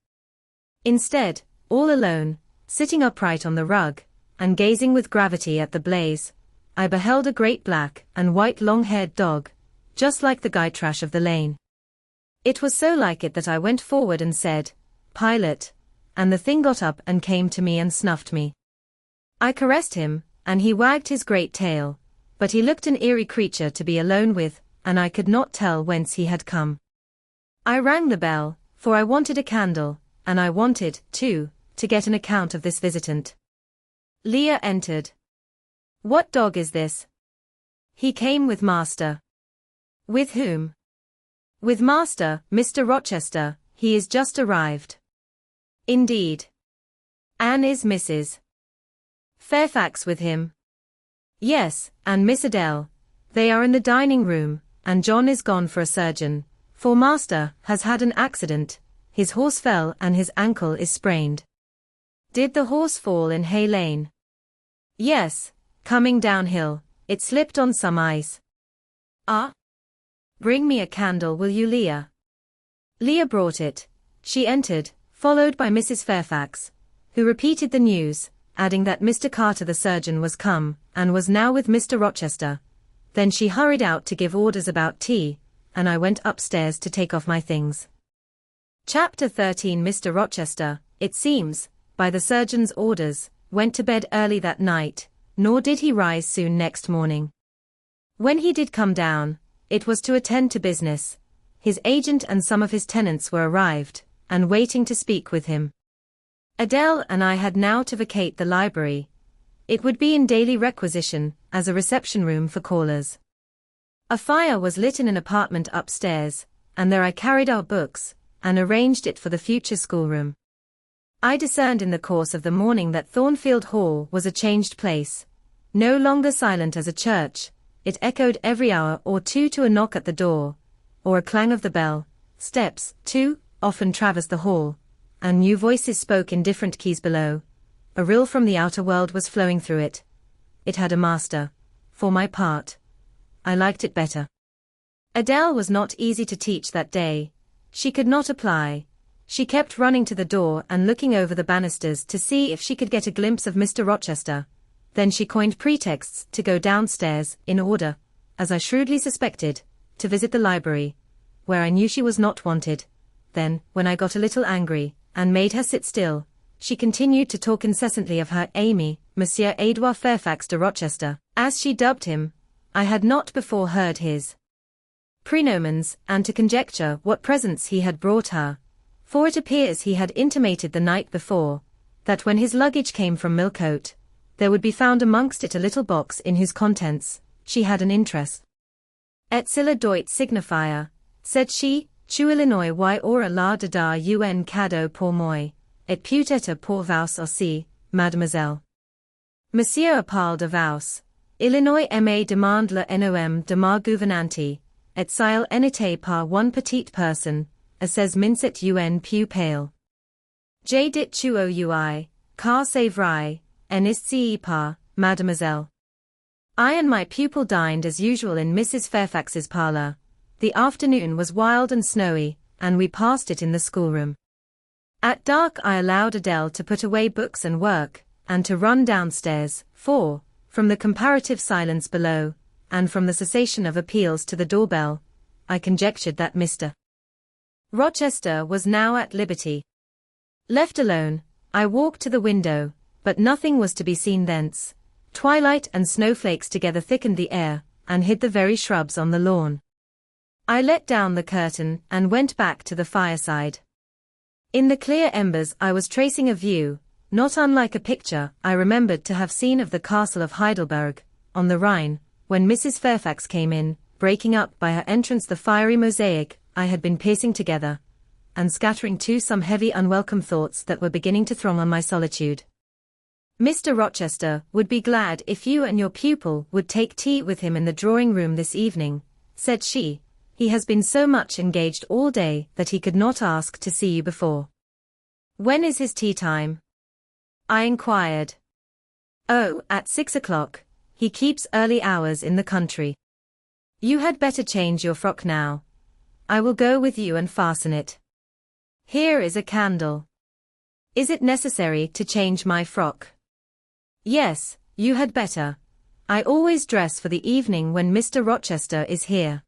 Instead, all alone, sitting upright on the rug, and gazing with gravity at the blaze, I beheld a great black and white long-haired dog, just like the guy-trash of the lane. It was so like it that I went forward and said, "Pilot," and the thing got up and came to me and snuffed me. I caressed him, and he wagged his great tail, but he looked an eerie creature to be alone with, and I could not tell whence he had come. I rang the bell, for I wanted a candle, and I wanted, too, to get an account of this visitant. Leah entered. "What dog is this?" "He came with master." "With whom?" "With master, Mr. Rochester. He is just arrived." "Indeed. Anne is Mrs. Fairfax with him?" "Yes, and Miss Adele. They are in the dining room, and John is gone for a surgeon, for master has had an accident. His horse fell and his ankle is sprained." "Did the horse fall in Hay Lane?" "Yes, coming downhill, it slipped on some ice." "Ah? Bring me a candle, will you, Leah?" Leah brought it. She entered, followed by Mrs. Fairfax, who repeated the news, adding that Mr. Carter the surgeon was come, and was now with Mr. Rochester. Then she hurried out to give orders about tea, and I went upstairs to take off my things. Chapter 13. Mr. Rochester, it seems, by the surgeon's orders, went to bed early that night, nor did he rise soon next morning. When he did come down, it was to attend to business. His agent and some of his tenants were arrived, and waiting to speak with him. Adele and I had now to vacate the library. It would be in daily requisition, as a reception room for callers. A fire was lit in an apartment upstairs, and there I carried our books, and arranged it for the future schoolroom. I discerned in the course of the morning that Thornfield Hall was a changed place. No longer silent as a church, it echoed every hour or two to a knock at the door, or a clang of the bell. Steps, too, often traversed the hall, and new voices spoke in different keys below. A rill from the outer world was flowing through it. It had a master. For my part, I liked it better. Adele was not easy to teach that day. She could not apply. She kept running to the door and looking over the banisters to see if she could get a glimpse of Mr. Rochester. Then she coined pretexts to go downstairs, in order, as I shrewdly suspected, to visit the library. where I knew she was not wanted. Then, when I got a little angry, and made her sit still, she continued to talk incessantly of her Amy, Monsieur Edouard Fairfax de Rochester, as she dubbed him. I had not before heard his pranomens, and to conjecture what presents he had brought her, for it appears he had intimated the night before, that when his luggage came from Millcote, there would be found amongst it a little box in whose contents she had an interest. Et cela doit signifier, said she, tu Illinois y aura la de dar un cadeau pour moi, et peut-être pour vous aussi, mademoiselle. Monsieur parle de vous. Illinois me demande le nom de ma gouvernante, et s'il n'était pas one petite personne, a says mincet un peu pale. J'ai dit tu oi, car c'est vrai, and is pas, mademoiselle. I and my pupil dined as usual in Mrs. Fairfax's parlour. The afternoon was wild and snowy, and we passed it in the schoolroom. At dark I allowed Adele to put away books and work, and to run downstairs, for, from the comparative silence below, and from the cessation of appeals to the doorbell, I conjectured that Mr. Rochester was now at liberty. Left alone, I walked to the window, but nothing was to be seen thence. Twilight and snowflakes together thickened the air, and hid the very shrubs on the lawn. I let down the curtain, and went back to the fireside. In the clear embers I was tracing a view, not unlike a picture I remembered to have seen of the castle of Heidelberg, on the Rhine, when Mrs. Fairfax came in, breaking up by her entrance the fiery mosaic I had been piecing together, and scattering too some heavy unwelcome thoughts that were beginning to throng on my solitude. Mr. Rochester would be glad if you and your pupil would take tea with him in the drawing-room this evening, said she. He has been so much engaged all day that he could not ask to see you before. When is his tea time? I inquired. Oh, at 6 o'clock. He keeps early hours in the country. You had better change your frock now. I will go with you and fasten it. Here is a candle. Is it necessary to change my frock? Yes, you had better. I always dress for the evening when Mr. Rochester is here.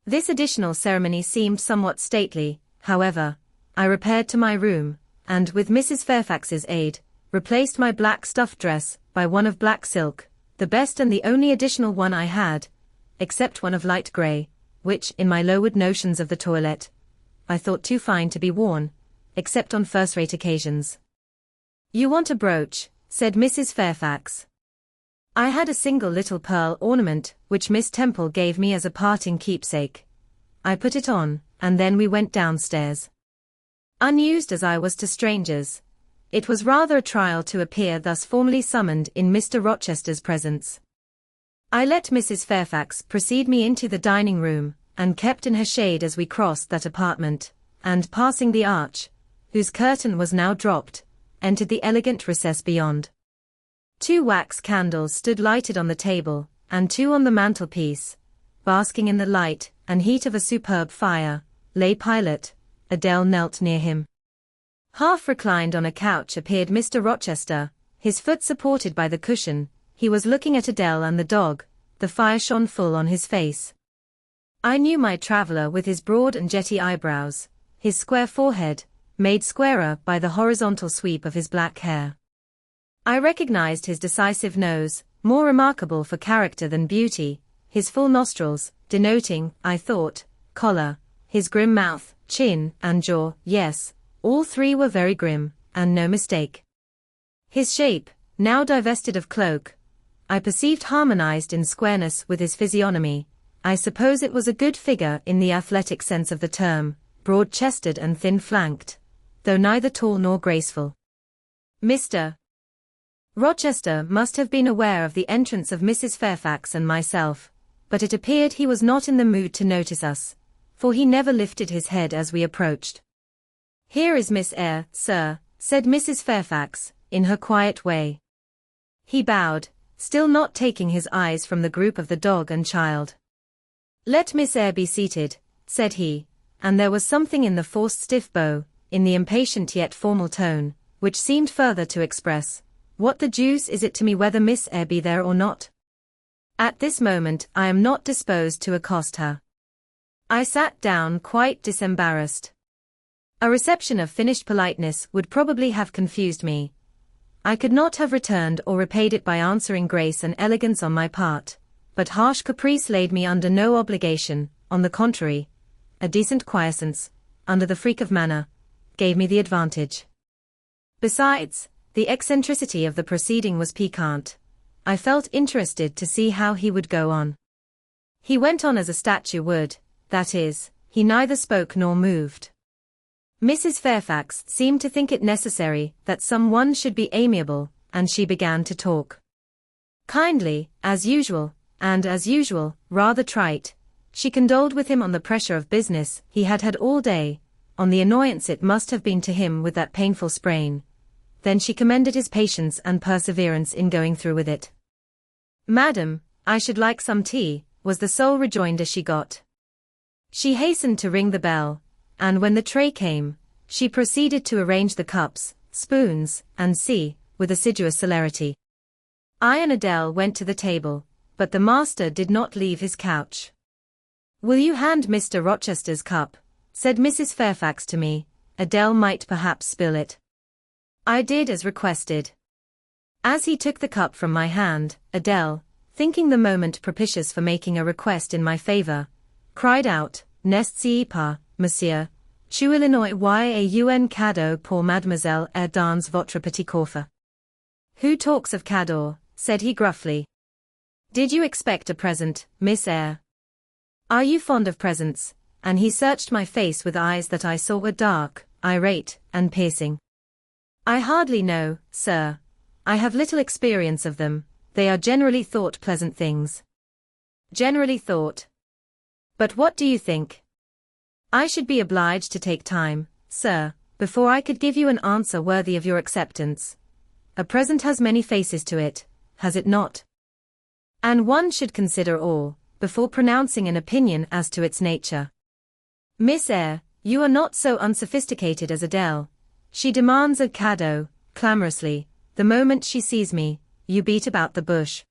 This additional ceremony seemed somewhat stately, however. I repaired to my room, and with Mrs. Fairfax's aid, replaced my black stuff dress by one of black silk, the best and the only additional one I had, except one of light grey, which, in my lowered notions of the toilette, I thought too fine to be worn, except on first-rate occasions. You want a brooch, said Mrs. Fairfax. I had a single little pearl ornament, which Miss Temple gave me as a parting keepsake. I put it on, and then we went downstairs. Unused as I was to strangers, it was rather a trial to appear thus formally summoned in Mr. Rochester's presence. I let Mrs. Fairfax precede me into the dining-room, and kept in her shade as we crossed that apartment, and passing the arch, whose curtain was now dropped, entered the elegant recess beyond. 2 wax candles stood lighted on the table, and 2 on the mantelpiece. Basking in the light and heat of a superb fire, lay Pilot. Adele knelt near him. Half reclined on a couch appeared Mr. Rochester, his foot supported by the cushion. He was looking at Adele and the dog. The fire shone full on his face. I knew my traveller with his broad and jetty eyebrows, his square forehead, made squarer by the horizontal sweep of his black hair. I recognized his decisive nose, more remarkable for character than beauty, his full nostrils, denoting, I thought, choler, his grim mouth, chin, and jaw. Yes, all 3 were very grim, and no mistake. His shape, now divested of cloak, I perceived harmonized in squareness with his physiognomy. I suppose it was a good figure in the athletic sense of the term, broad-chested and thin-flanked, though neither tall nor graceful. Mr. Rochester must have been aware of the entrance of Mrs. Fairfax and myself, but it appeared he was not in the mood to notice us, for he never lifted his head as we approached. Here is Miss Eyre, sir, said Mrs. Fairfax, in her quiet way. He bowed, still not taking his eyes from the group of the dog and child. Let Miss Eyre be seated, said he, and there was something in the forced stiff bow, in the impatient yet formal tone, which seemed further to express, what the deuce is it to me whether Miss Eyre be there or not? At this moment I am not disposed to accost her. I sat down quite disembarrassed. A reception of finished politeness would probably have confused me. I could not have returned or repaid it by answering grace and elegance on my part, but harsh caprice laid me under no obligation. On the contrary, a decent quiescence, under the freak of manner, gave me the advantage. Besides, the eccentricity of the proceeding was piquant. I felt interested to see how he would go on. He went on as a statue would, that is, he neither spoke nor moved. Mrs. Fairfax seemed to think it necessary that someone should be amiable, and she began to talk. Kindly, as usual, and as usual, rather trite, she condoled with him on the pressure of business he had had all day, on the annoyance it must have been to him with that painful sprain. Then she commended his patience and perseverance in going through with it. "Madam, I should like some tea," was the sole rejoinder she got. She hastened to ring the bell, and when the tray came, she proceeded to arrange the cups, spoons, and with assiduous celerity. I and Adele went to the table, but the master did not leave his couch. "Will you hand Mr. Rochester's cup?" said Mrs. Fairfax to me. "Adele might perhaps spill it." I did as requested. As he took the cup from my hand, Adele, thinking the moment propitious for making a request in my favor, cried out, "N'est-ce pas, monsieur? Tu Illinois y un cadeau pour mademoiselle Eyre dans votre petit coffre." "Who talks of cadeau?" said he gruffly. "Did you expect a present, Miss Eyre? Are you fond of presents?" And he searched my face with eyes that I saw were dark, irate, and piercing. "I hardly know, sir. I have little experience of them. They are generally thought pleasant things." "Generally thought. But what do you think?" "I should be obliged to take time, sir, before I could give you an answer worthy of your acceptance. A present has many faces to it, has it not? And one should consider all, before pronouncing an opinion as to its nature. Miss Eyre, you are not so unsophisticated as Adele. She demands a cadeau, clamorously, the moment she sees me. You beat about the bush.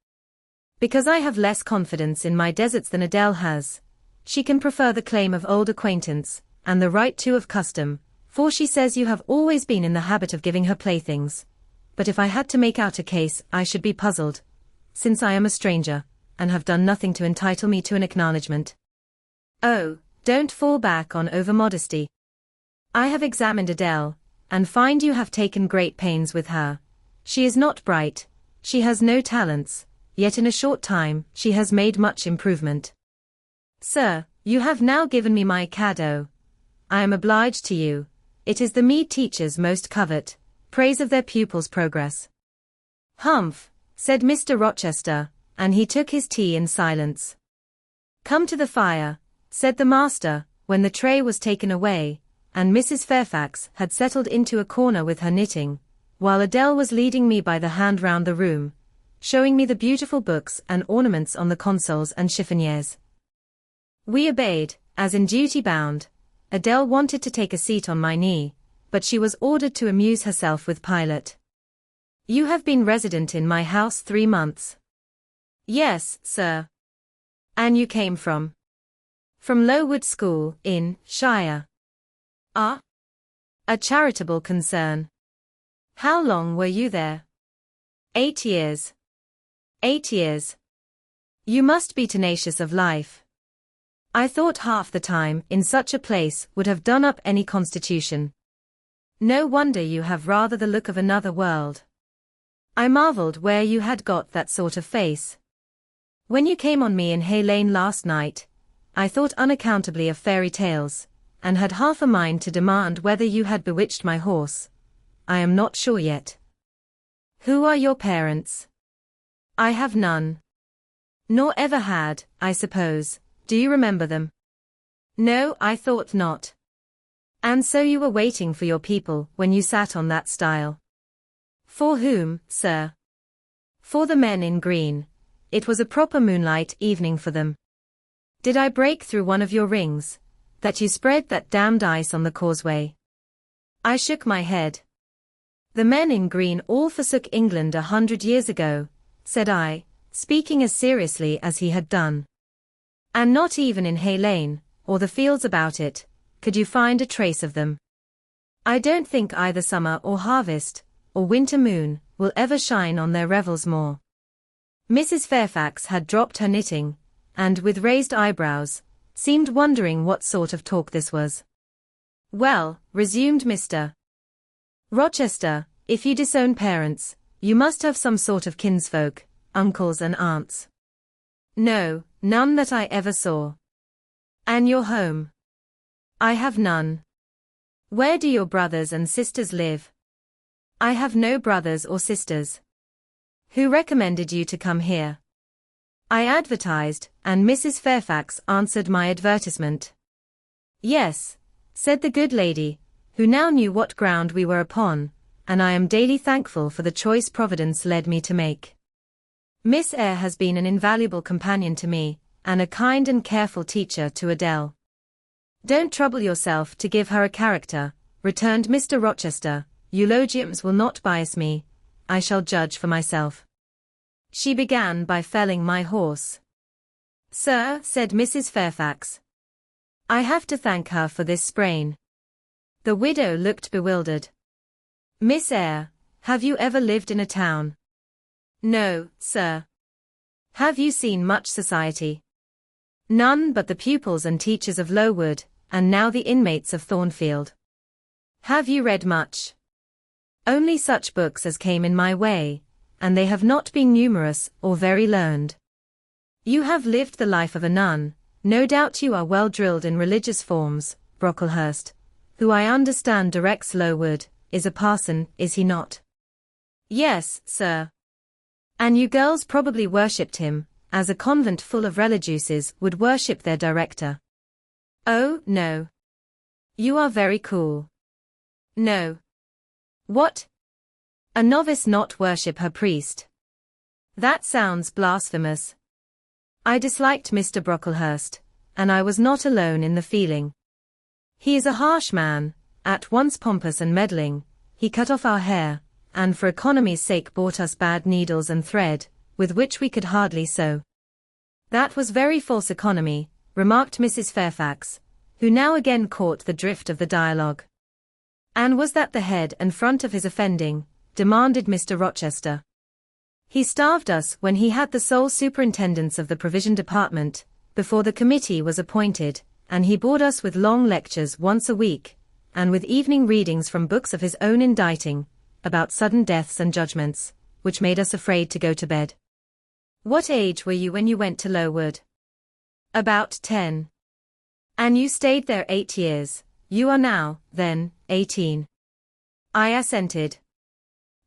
Because I have less confidence in my deserts than Adele has. She can prefer the claim of old acquaintance, and the right too of custom, for she says you have always been in the habit of giving her playthings. But if I had to make out a case, I should be puzzled, since I am a stranger, and have done nothing to entitle me to an acknowledgement. Oh, don't fall back on over-modesty. I have examined Adele, and find you have taken great pains with her. She is not bright, she has no talents, yet in a short time she has made much improvement. Sir, you have now given me my cadeau. I am obliged to you. It is the meed teachers most covet, praise of their pupils' progress. Humph, said Mr. Rochester, and he took his tea in silence. Come to the fire, said the master, when the tray was taken away, and Mrs. Fairfax had settled into a corner with her knitting, while Adele was leading me by the hand round the room, showing me the beautiful books and ornaments on the consoles and chiffoniers. We obeyed, as in duty bound. Adele wanted to take a seat on my knee, but she was ordered to amuse herself with Pilate. You have been resident in my house 3 months. Yes, sir. And you came from? From Lowood School, in Shire. Ah? A charitable concern. How long were you there? 8 years. 8 years. You must be tenacious of life. I thought half the time in such a place would have done up any constitution. No wonder you have rather the look of another world. I marvelled where you had got that sort of face. When you came on me in Hay Lane last night, I thought unaccountably of fairy tales, and had half a mind to demand whether you had bewitched my horse. I am not sure yet. Who are your parents? I have none. Nor ever had, I suppose. Do you remember them? No, I thought not. And so you were waiting for your people when you sat on that stile. For whom, sir? For the men in green. It was a proper moonlight evening for them. Did I break through one of your rings, that you spread that damned ice on the causeway? I shook my head. The men in green all forsook England 100 years ago, said I, speaking as seriously as he had done. And not even in Hay Lane, or the fields about it, could you find a trace of them. I don't think either summer or harvest, or winter moon, will ever shine on their revels more. Mrs. Fairfax had dropped her knitting, and with raised eyebrows, seemed wondering what sort of talk this was. Well, resumed Mr. Rochester, if you disown parents, you must have some sort of kinsfolk, uncles and aunts. No, none that I ever saw. And your home? I have none. Where do your brothers and sisters live? I have no brothers or sisters. Who recommended you to come here? I advertised, and Mrs. Fairfax answered my advertisement. Yes, said the good lady, who now knew what ground we were upon, and I am daily thankful for the choice Providence led me to make. Miss Eyre has been an invaluable companion to me, and a kind and careful teacher to Adele. Don't trouble yourself to give her a character, returned Mr. Rochester. Eulogiums will not bias me, I shall judge for myself. She began by felling my horse. Sir, said Mrs. Fairfax, I have to thank her for this sprain. The widow looked bewildered. Miss Eyre, have you ever lived in a town? No, sir. Have you seen much society? None but the pupils and teachers of Lowood, and now the inmates of Thornfield. Have you read much? Only such books as came in my way, and they have not been numerous or very learned. You have lived the life of a nun, no doubt you are well drilled in religious forms. Brocklehurst, who I understand directs Lowood, is a parson, is he not? Yes, sir. And you girls probably worshipped him, as a convent full of religieuses would worship their director. Oh, no. You are very cool. No. What? A novice not worship her priest? That sounds blasphemous. I disliked Mr. Brocklehurst, and I was not alone in the feeling. He is a harsh man, at once pompous and meddling. He cut off our hair, and for economy's sake bought us bad needles and thread, with which we could hardly sew. That was very false economy, remarked Mrs. Fairfax, who now again caught the drift of the dialogue. And was that the head and front of his offending? Demanded Mr. Rochester. He starved us when he had the sole superintendence of the provision department, before the committee was appointed, and he bored us with long lectures once a week, and with evening readings from books of his own inditing, about sudden deaths and judgments, which made us afraid to go to bed. What age were you when you went to Lowood? About 10. And you stayed there 8 years. You are now, then, 18. I assented.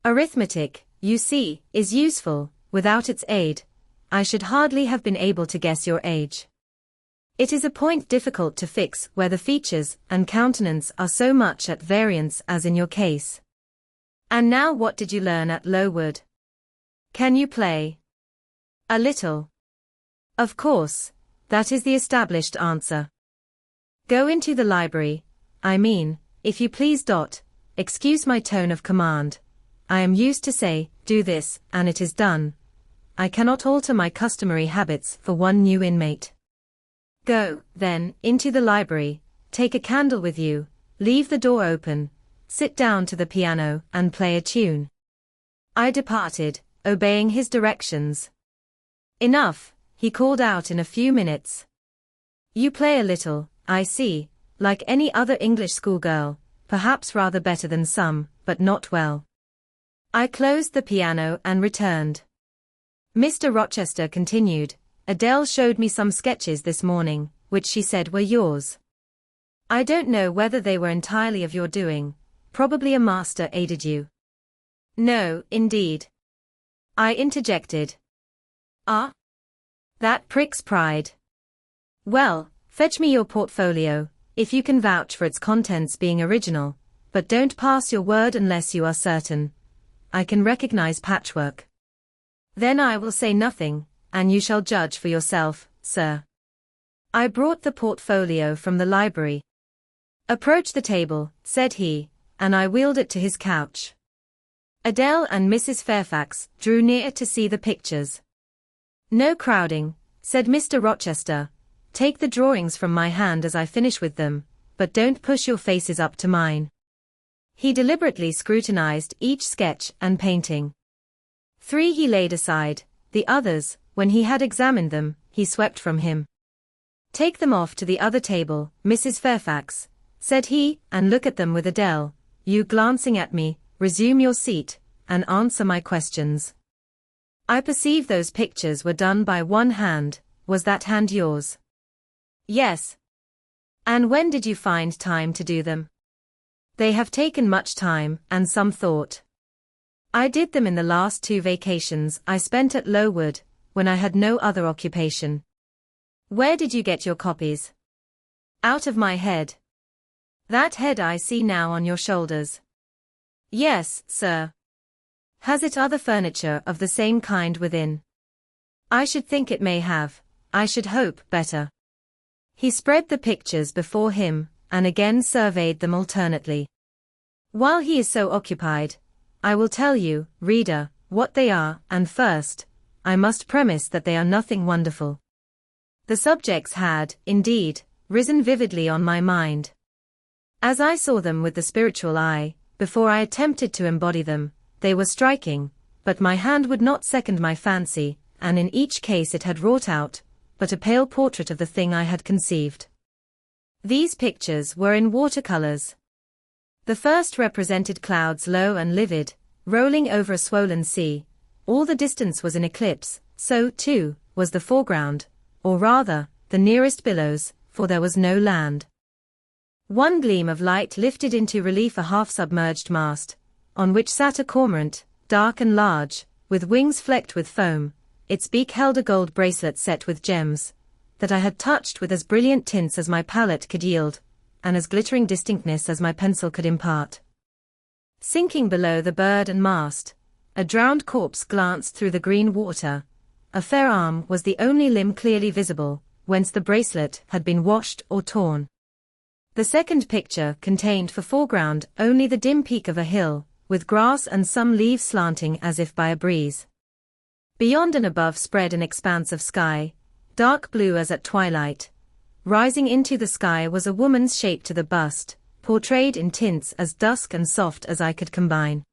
Arithmetic, you see, is useful. Without its aid, I should hardly have been able to guess your age. It is a point difficult to fix where the features and countenance are so much at variance as in your case. And now what did you learn at Lowood? Can you play? A little. Of course, that is the established answer. Go into the library, I mean, if you please. Excuse my tone of command. I am used to say, do this, and it is done. I cannot alter my customary habits for one new inmate. Go, then, into the library, take a candle with you, leave the door open, sit down to the piano, and play a tune. I departed, obeying his directions. Enough, he called out in a few minutes. You play a little, I see, like any other English schoolgirl, perhaps rather better than some, but not well. I closed the piano and returned. Mr. Rochester continued, Adele showed me some sketches this morning, which she said were yours. I don't know whether they were entirely of your doing, probably a master aided you. No, indeed. I interjected. Ah? That pricks pride. Well, fetch me your portfolio, if you can vouch for its contents being original, but don't pass your word unless you are certain. I can recognize patchwork. Then I will say nothing, and you shall judge for yourself, sir. I brought the portfolio from the library. Approach the table, said he, and I wheeled it to his couch. Adele and Mrs. Fairfax drew near to see the pictures. No crowding, said Mr. Rochester, take the drawings from my hand as I finish with them, but don't push your faces up to mine." He deliberately scrutinized each sketch and painting. 3 he laid aside, the others, when he had examined them, he swept from him. "Take them off to the other table, Mrs. Fairfax," said he, "and look at them with Adele. You glancing at me, resume your seat, and answer my questions. I perceive those pictures were done by one hand. Was that hand yours?" "Yes." "And when did you find time to do them?" "They have taken much time, and some thought. I did them in the last 2 vacations I spent at Lowood, when I had no other occupation." "Where did you get your copies?" "Out of my head." "That head I see now on your shoulders?" "Yes, sir." "Has it other furniture of the same kind within?" "I should think it may have. I should hope better." He spread the pictures before him, and again surveyed them alternately. While he is so occupied, I will tell you, reader, what they are, and first, I must premise that they are nothing wonderful. The subjects had, indeed, risen vividly on my mind. As I saw them with the spiritual eye, before I attempted to embody them, they were striking, but my hand would not second my fancy, and in each case it had wrought out but a pale portrait of the thing I had conceived. These pictures were in watercolors. The first represented clouds low and livid, rolling over a swollen sea. All the distance was in eclipse, so, too, was the foreground, or rather, the nearest billows, for there was no land. One gleam of light lifted into relief a half-submerged mast, on which sat a cormorant, dark and large, with wings flecked with foam. Its beak held a gold bracelet set with gems, that I had touched with as brilliant tints as my palette could yield, and as glittering distinctness as my pencil could impart. Sinking below the bird and mast, a drowned corpse glanced through the green water. A fair arm was the only limb clearly visible, whence the bracelet had been washed or torn. The second picture contained for foreground only the dim peak of a hill, with grass and some leaves slanting as if by a breeze. Beyond and above spread an expanse of sky, dark blue as at twilight. Rising into the sky was a woman's shape to the bust, portrayed in tints as dusk and soft as I could combine.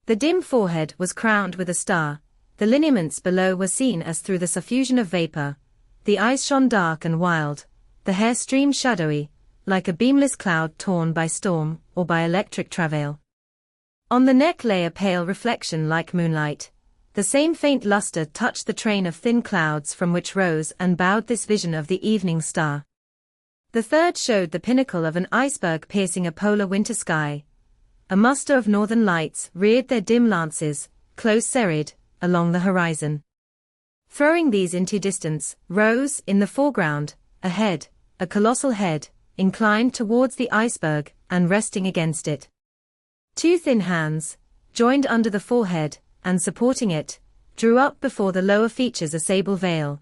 The dim forehead was crowned with a star, the lineaments below were seen as through the suffusion of vapor, the eyes shone dark and wild, the hair streamed shadowy, like a beamless cloud torn by storm or by electric travail. On the neck lay a pale reflection like moonlight. The same faint luster touched the train of thin clouds from which rose and bowed this vision of the evening star. The third showed the pinnacle of an iceberg piercing a polar winter sky. A muster of northern lights reared their dim lances, close serried, along the horizon. Throwing these into distance, rose, in the foreground, a head, a colossal head, inclined towards the iceberg, and resting against it. 2 thin hands, joined under the forehead, and supporting it, drew up before the lower features a sable veil,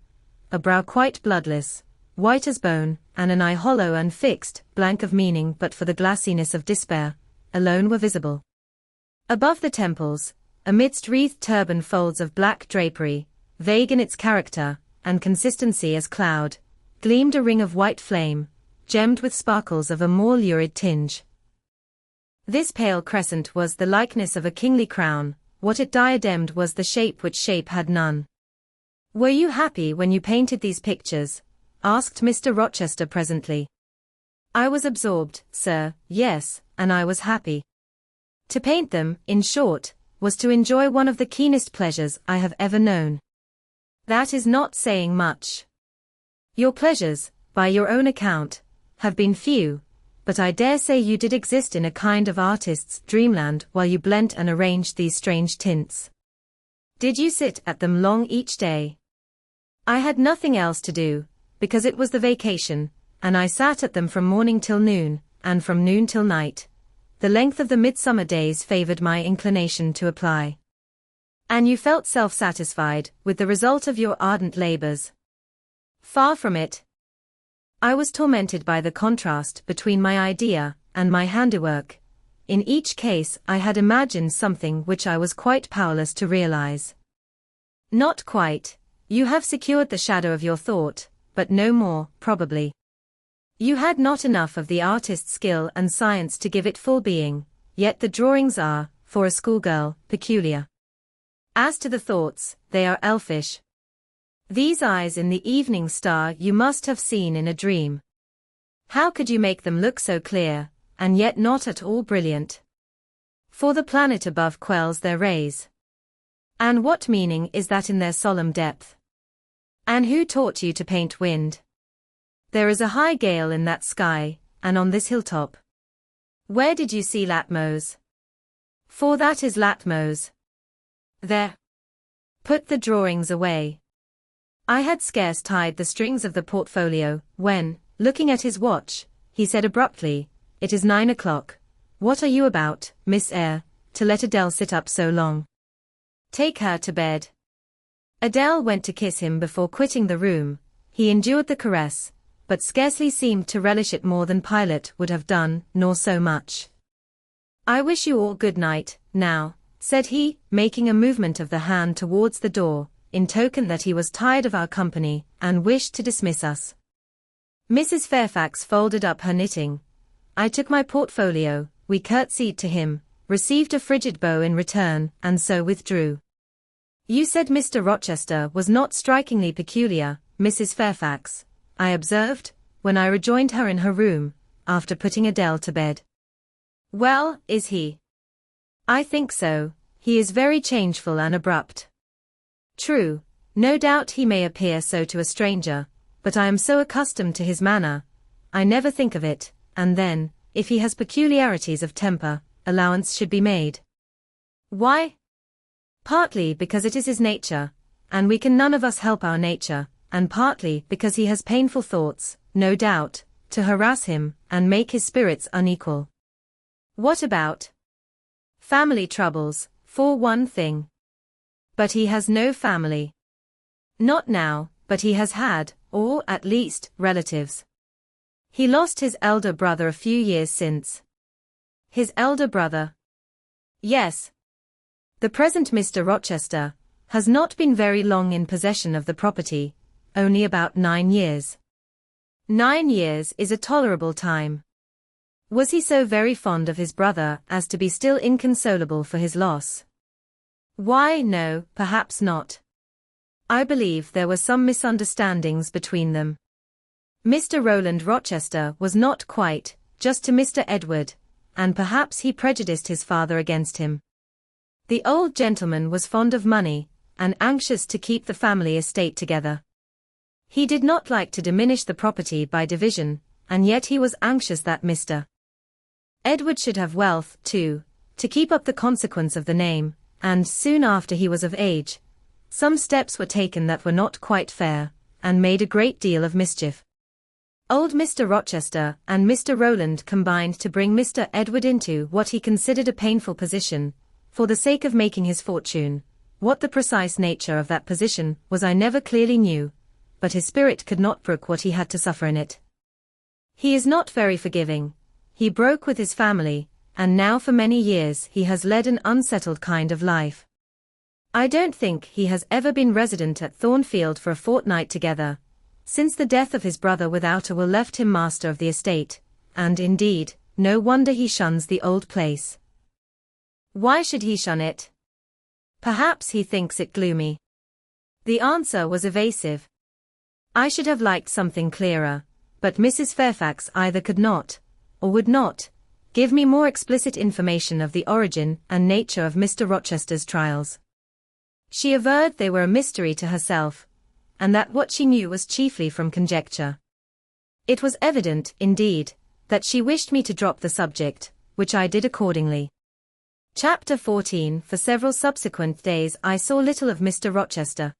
a brow quite bloodless, white as bone, and an eye hollow and fixed, blank of meaning but for the glassiness of despair, alone were visible. Above the temples, amidst wreathed turban folds of black drapery, vague in its character, and consistency as cloud, gleamed a ring of white flame, gemmed with sparkles of a more lurid tinge. This pale crescent was the likeness of a kingly crown. What it diademed was the shape which shape had none. "Were you happy when you painted these pictures?" asked Mr. Rochester presently. "I was absorbed, sir, yes, and I was happy. To paint them, in short, was to enjoy one of the keenest pleasures I have ever known." "That is not saying much. Your pleasures, by your own account, have been few, but I dare say you did exist in a kind of artist's dreamland while you blent and arranged these strange tints. Did you sit at them long each day?" "I had nothing else to do, because it was the vacation, and I sat at them from morning till noon, and from noon till night. The length of the midsummer days favored my inclination to apply." "And you felt self-satisfied with the result of your ardent labors?" "Far from it. I was tormented by the contrast between my idea and my handiwork. In each case I had imagined something which I was quite powerless to realize." "Not quite. You have secured the shadow of your thought, but no more, probably. You had not enough of the artist's skill and science to give it full being, yet the drawings are, for a schoolgirl, peculiar. As to the thoughts, they are elfish. These eyes in the evening star you must have seen in a dream. How could you make them look so clear, and yet not at all brilliant? For the planet above quells their rays. And what meaning is that in their solemn depth? And who taught you to paint wind? There is a high gale in that sky, and on this hilltop. Where did you see Latmos? For that is Latmos. There. Put the drawings away. I had scarce tied the strings of the portfolio, when, looking at his watch, he said abruptly, "It is 9 o'clock. What are you about, Miss Eyre, to let Adele sit up so long? Take her to bed." Adele went to kiss him before quitting the room. He endured the caress, but scarcely seemed to relish it more than Pilate would have done, nor so much. "I wish you all good night, now," said he, making a movement of the hand towards the door, in token that he was tired of our company, and wished to dismiss us. Mrs. Fairfax folded up her knitting. I took my portfolio, we curtsied to him, received a frigid bow in return, and so withdrew. "You said Mr. Rochester was not strikingly peculiar, Mrs. Fairfax," I observed, when I rejoined her in her room, after putting Adele to bed. "Well, is he? I think so. He is very changeful and abrupt." "True, no doubt he may appear so to a stranger, but I am so accustomed to his manner, I never think of it, and then, if he has peculiarities of temper, allowance should be made." "Why?" "Partly because it is his nature, and we can none of us help our nature, and partly because he has painful thoughts, no doubt, to harass him, and make his spirits unequal." "What about?" "Family troubles, for one thing." "But he has no family." "Not now, but he has had, or, at least, relatives. He lost his elder brother a few years since." "His elder brother?" "Yes. The present Mr. Rochester has not been very long in possession of the property, only about 9 years. 9 years is a tolerable time. Was he so very fond of his brother as to be still inconsolable for his loss?" "Why, no, perhaps not. I believe there were some misunderstandings between them. Mr. Roland Rochester was not quite just to Mr. Edward, and perhaps he prejudiced his father against him. The old gentleman was fond of money, and anxious to keep the family estate together. He did not like to diminish the property by division, and yet he was anxious that Mr. Edward should have wealth, too, to keep up the consequence of the name, and soon after he was of age, some steps were taken that were not quite fair, and made a great deal of mischief. Old Mr. Rochester and Mr. Roland combined to bring Mr. Edward into what he considered a painful position, for the sake of making his fortune. What the precise nature of that position was I never clearly knew, but his spirit could not brook what he had to suffer in it. He is not very forgiving. He broke with his family, and now for many years he has led an unsettled kind of life. I don't think he has ever been resident at Thornfield for a fortnight together, since the death of his brother without a will left him master of the estate, and indeed, no wonder he shuns the old place. Why should he shun it? Perhaps he thinks it gloomy. The answer was evasive. I should have liked something clearer, but Mrs. Fairfax either could not, or would not, give me more explicit information of the origin and nature of Mr. Rochester's trials. She averred they were a mystery to herself, and that what she knew was chiefly from conjecture. It was evident, indeed, that she wished me to drop the subject, which I did accordingly. Chapter 14. For several subsequent days I saw little of Mr. Rochester.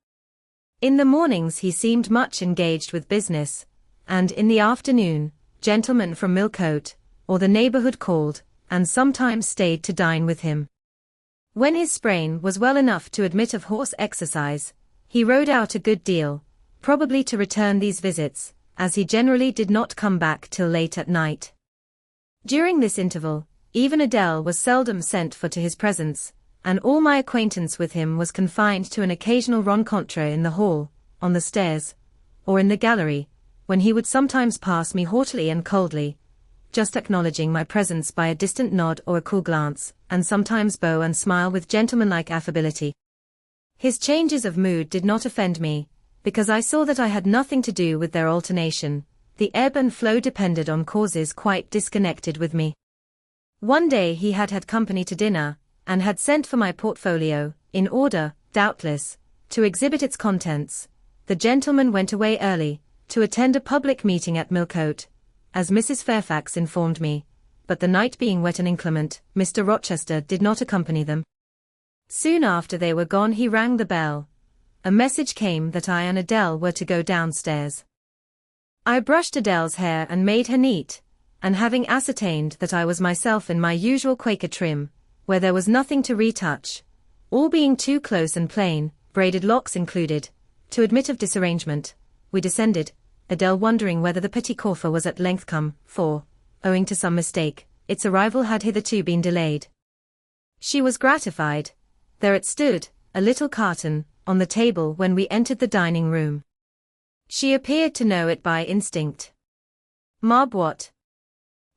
In the mornings he seemed much engaged with business, and in the afternoon, gentlemen from Millcote, or the neighbourhood called, and sometimes stayed to dine with him. When his sprain was well enough to admit of horse exercise, he rode out a good deal, probably to return these visits, as he generally did not come back till late at night. During this interval, even Adele was seldom sent for to his presence, and all my acquaintance with him was confined to an occasional rencontre in the hall, on the stairs, or in the gallery, when he would sometimes pass me haughtily and coldly, just acknowledging my presence by a distant nod or a cool glance, and sometimes bow and smile with gentlemanlike affability. His changes of mood did not offend me, because I saw that I had nothing to do with their alternation. The ebb and flow depended on causes quite disconnected with me. One day he had had company to dinner, and had sent for my portfolio, in order, doubtless, to exhibit its contents. The gentleman went away early, to attend a public meeting at Millcote, as Mrs. Fairfax informed me, but the night being wet and inclement, Mr. Rochester did not accompany them. Soon after they were gone he rang the bell. A message came that I and Adele were to go downstairs. I brushed Adele's hair and made her neat, and having ascertained that I was myself in my usual Quaker trim, where there was nothing to retouch, all being too close and plain, braided locks included, to admit of disarrangement, we descended, Adele wondering whether the petit coffre was at length come, for, owing to some mistake, its arrival had hitherto been delayed. She was gratified. There it stood, a little carton, on the table when we entered the dining room. She appeared to know it by instinct. "Ma boîte!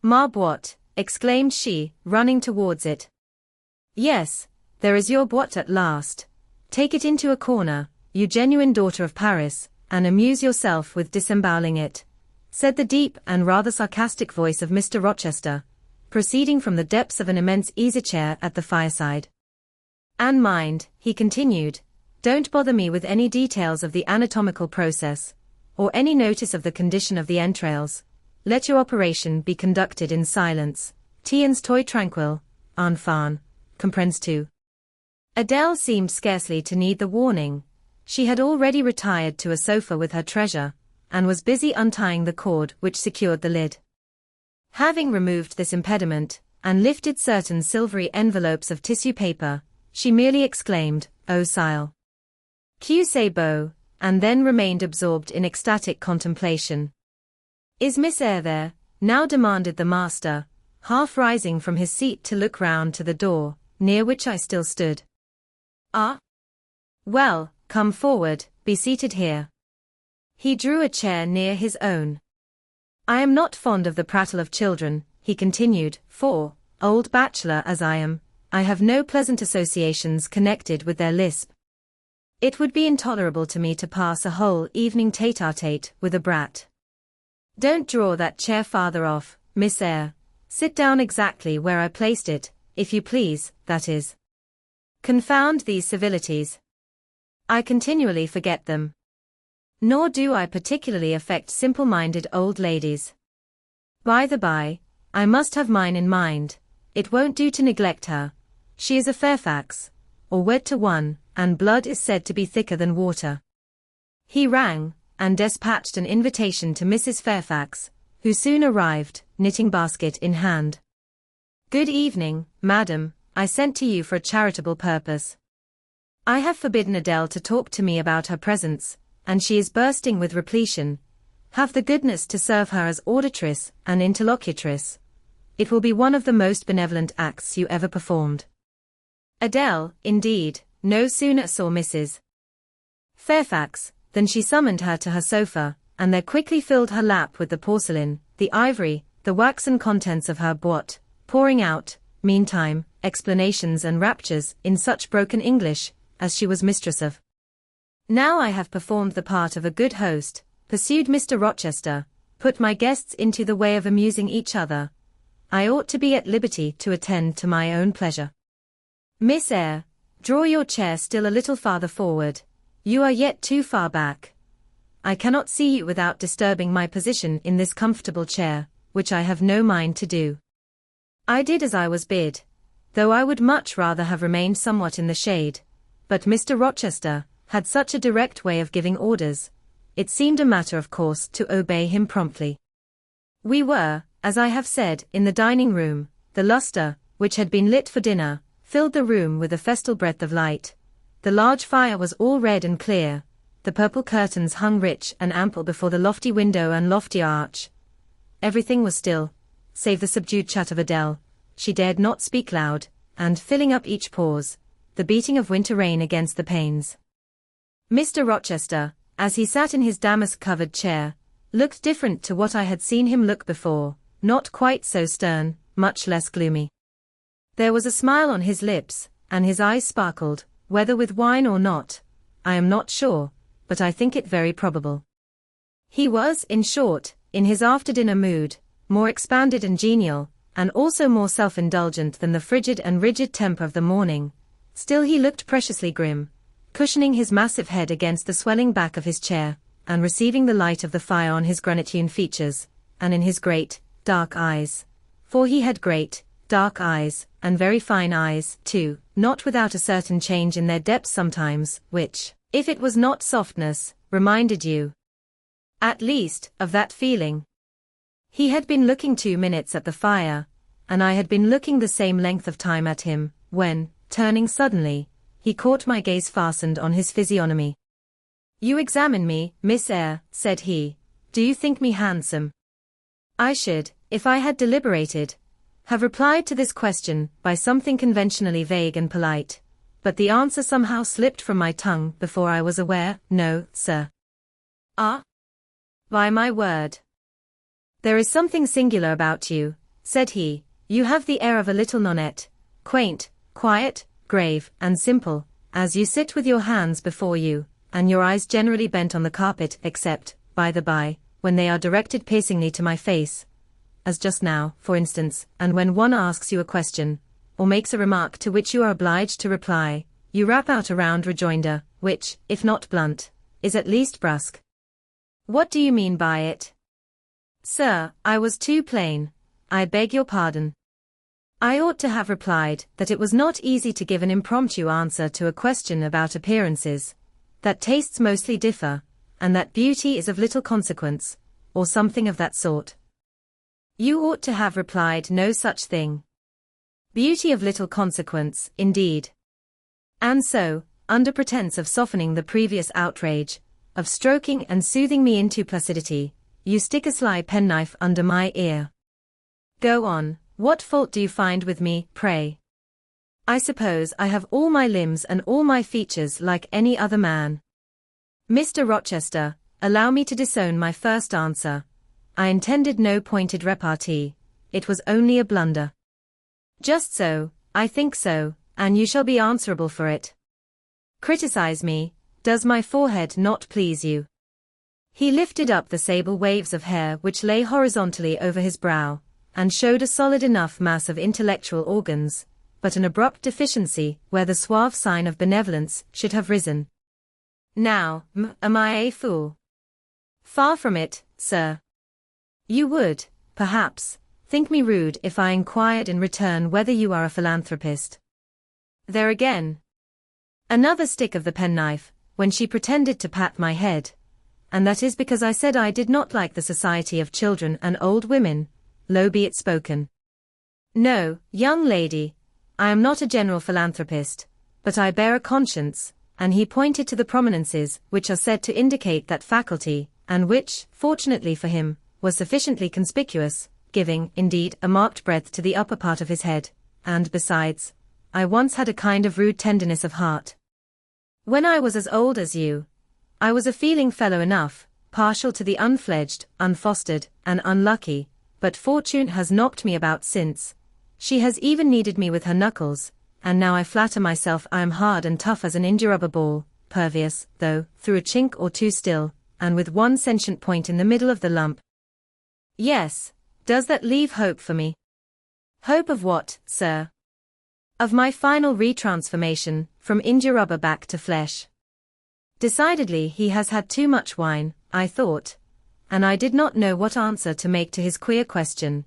Ma boîte!" exclaimed she, running towards it. "Yes, there is your boîte at last. Take it into a corner, you genuine daughter of Paris, and amuse yourself with disemboweling it," said the deep and rather sarcastic voice of Mr. Rochester, proceeding from the depths of an immense easy-chair at the fireside. "And mind," he continued, "don't bother me with any details of the anatomical process, or any notice of the condition of the entrails. Let your operation be conducted in silence. Tiens toi tranquille, enfant, comprends tu?" Adele seemed scarcely to need the warning. She had already retired to a sofa with her treasure, and was busy untying the cord which secured the lid. Having removed this impediment, and lifted certain silvery envelopes of tissue paper, she merely exclaimed, "Oh sire! Que c'est beau," and then remained absorbed in ecstatic contemplation. "Is Miss Eyre there?" now demanded the master, half rising from his seat to look round to the door, near which I still stood. "Ah? Well, come forward, be seated here." He drew a chair near his own. "I am not fond of the prattle of children," he continued, "for, old bachelor as I am, I have no pleasant associations connected with their lisp. It would be intolerable to me to pass a whole evening tete-a-tete with a brat. Don't draw that chair farther off, Miss Eyre. Sit down exactly where I placed it, if you please, that is. Confound these civilities. I continually forget them. Nor do I particularly affect simple-minded old ladies. By the by, I must have mine in mind. It won't do to neglect her. She is a Fairfax, or wed to one, and blood is said to be thicker than water." He rang, and despatched an invitation to Mrs. Fairfax, who soon arrived, knitting basket in hand. "Good evening, madam. I sent to you for a charitable purpose. I have forbidden Adele to talk to me about her presents, and she is bursting with repletion. Have the goodness to serve her as auditress and interlocutress. It will be one of the most benevolent acts you ever performed." Adele, indeed, no sooner saw Mrs. Fairfax, than she summoned her to her sofa, and there quickly filled her lap with the porcelain, the ivory, the waxen contents of her boîte, pouring out, meantime, explanations and raptures in such broken English, as she was mistress of. "Now I have performed the part of a good host," pursued Mr. Rochester, "put my guests into the way of amusing each other. I ought to be at liberty to attend to my own pleasure. Miss Eyre, draw your chair still a little farther forward. You are yet too far back. I cannot see you without disturbing my position in this comfortable chair, which I have no mind to do." I did as I was bid, though I would much rather have remained somewhat in the shade, but Mr. Rochester had such a direct way of giving orders, it seemed a matter of course to obey him promptly. We were, as I have said, in the dining room. The lustre, which had been lit for dinner, filled the room with a festal breadth of light. The large fire was all red and clear, the purple curtains hung rich and ample before the lofty window and lofty arch. Everything was still, save the subdued chat of Adele. She dared not speak loud, and filling up each pause, the beating of winter rain against the panes. Mr. Rochester, as he sat in his damask-covered chair, looked different to what I had seen him look before, not quite so stern, much less gloomy. There was a smile on his lips, and his eyes sparkled, whether with wine or not, I am not sure, but I think it very probable. He was, in short, in his after-dinner mood, more expanded and genial, and also more self-indulgent than the frigid and rigid temper of the morning. Still he looked preciously grim, cushioning his massive head against the swelling back of his chair, and receiving the light of the fire on his granite-hewn features, and in his great, dark eyes. For he had great, dark eyes, and very fine eyes, too, not without a certain change in their depths sometimes, which, if it was not softness, reminded you, at least, of that feeling. He had been looking 2 minutes at the fire, and I had been looking the same length of time at him, when, turning suddenly, he caught my gaze fastened on his physiognomy. "You examine me, Miss Eyre," said he. "Do you think me handsome?" I should, if I had deliberated, have replied to this question by something conventionally vague and polite, but the answer somehow slipped from my tongue before I was aware. "No, sir." "Ah? By my word. There is something singular about you," said he. "You have the air of a little nonnette, quaint, quiet, grave, and simple, as you sit with your hands before you, and your eyes generally bent on the carpet, except, by the by, when they are directed piercingly to my face, as just now, for instance, and when one asks you a question, or makes a remark to which you are obliged to reply, you rap out a round rejoinder, which, if not blunt, is at least brusque." "What do you mean by it?" "Sir, I was too plain. I beg your pardon. I ought to have replied that it was not easy to give an impromptu answer to a question about appearances, that tastes mostly differ, and that beauty is of little consequence, or something of that sort. You ought to have replied no such thing. Beauty of little consequence, indeed. And so, under pretense of softening the previous outrage, of stroking and soothing me into placidity, you stick a sly penknife under my ear. Go on, what fault do you find with me, pray? I suppose I have all my limbs and all my features like any other man. Mr. Rochester, allow me to disown my first answer. I intended no pointed repartee, it was only a blunder. Just so, I think so, and you shall be answerable for it. Criticize me, does my forehead not please you? He lifted up the sable waves of hair which lay horizontally over his brow, and showed a solid enough mass of intellectual organs, but an abrupt deficiency where the suave sign of benevolence should have risen. Now, am I a fool? Far from it, sir. You would, perhaps, think me rude if I inquired in return whether you are a philanthropist. There again. Another stick of the penknife, when she pretended to pat my head. And that is because I said I did not like the society of children and old women, low be it spoken. No, young lady, I am not a general philanthropist, but I bear a conscience, and he pointed to the prominences which are said to indicate that faculty, and which, fortunately for him, was sufficiently conspicuous, giving, indeed, a marked breadth to the upper part of his head, and besides, I once had a kind of rude tenderness of heart. When I was as old as you, I was a feeling fellow enough, partial to the unfledged, unfostered, and unlucky, but fortune has knocked me about since. She has even kneaded me with her knuckles, and now I flatter myself I am hard and tough as an india-rubber ball, pervious, though, through a chink or two still, and with one sentient point in the middle of the lump. Yes, does that leave hope for me? Hope of what, sir? Of my final retransformation, from india-rubber back to flesh. Decidedly he has had too much wine, I thought, and I did not know what answer to make to his queer question.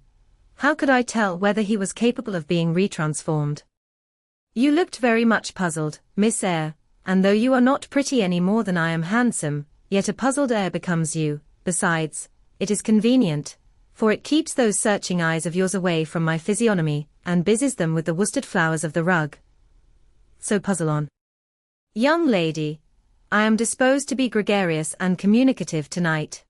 How could I tell whether he was capable of being retransformed? You looked very much puzzled, Miss Eyre, and though you are not pretty any more than I am handsome, yet a puzzled air becomes you. Besides, it is convenient, for it keeps those searching eyes of yours away from my physiognomy, and busies them with the worsted flowers of the rug. So puzzle on. Young lady, I am disposed to be gregarious and communicative tonight.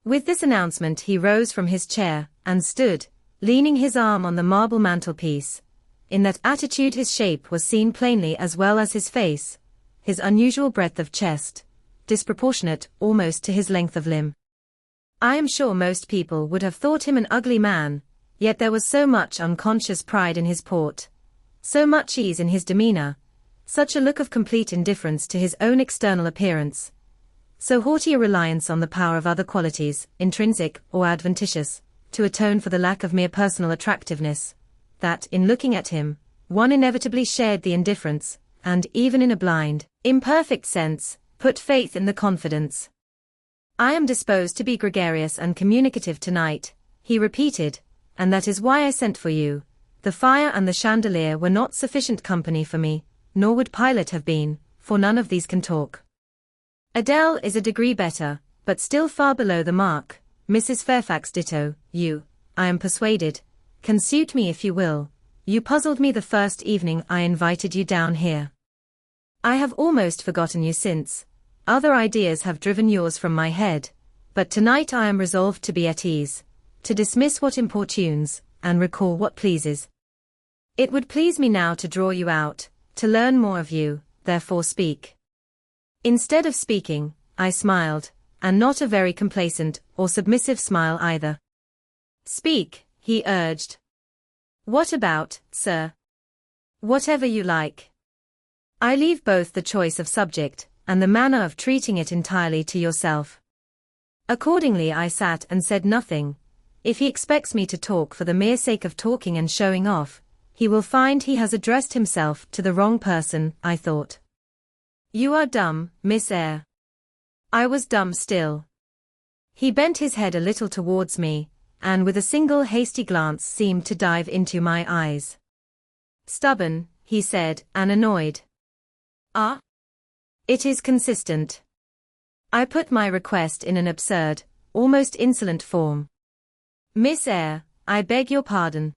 With this announcement he rose from his chair, and stood, leaning his arm on the marble mantelpiece. In that attitude his shape was seen plainly as well as his face, his unusual breadth of chest, disproportionate almost to his length of limb. I am sure most people would have thought him an ugly man, yet there was so much unconscious pride in his port, so much ease in his demeanor, such a look of complete indifference to his own external appearance, so haughty a reliance on the power of other qualities, intrinsic or adventitious, to atone for the lack of mere personal attractiveness, that, in looking at him, one inevitably shared the indifference, and even in a blind, imperfect sense, put faith in the confidence. I am disposed to be gregarious and communicative tonight, he repeated, and that is why I sent for you. The fire and the chandelier were not sufficient company for me, nor would Pilate have been, for none of these can talk. Adele is a degree better, but still far below the mark. Mrs. Fairfax ditto. You, I am persuaded, can suit me if you will. You puzzled me the first evening I invited you down here. I have almost forgotten you since. Other ideas have driven yours from my head, but tonight I am resolved to be at ease, to dismiss what importunes, and recall what pleases. It would please me now to draw you out, to learn more of you, therefore speak. Instead of speaking, I smiled, and not a very complacent or submissive smile either. Speak, he urged. What about, sir? Whatever you like. I leave both the choice of subject, and the manner of treating it entirely to yourself. Accordingly I sat and said nothing. If he expects me to talk for the mere sake of talking and showing off, he will find he has addressed himself to the wrong person, I thought. You are dumb, Miss Eyre. I was dumb still. He bent his head a little towards me, and with a single hasty glance seemed to dive into my eyes. Stubborn, he said, and annoyed. Ah? It is consistent. I put my request in an absurd, almost insolent form. Miss Eyre, I beg your pardon.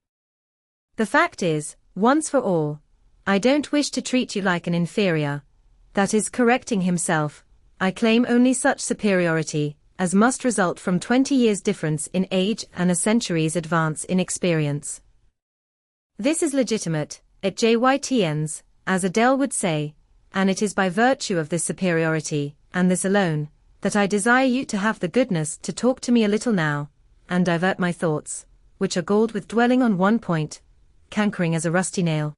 The fact is, once for all, I don't wish to treat you like an inferior. That is correcting himself. I claim only such superiority as must result from 20 years' difference in age and a century's advance in experience. This is legitimate, at JYTNs, as Adele would say, and it is by virtue of this superiority, and this alone, that I desire you to have the goodness to talk to me a little now, and divert my thoughts, which are galled with dwelling on one point, cankering as a rusty nail.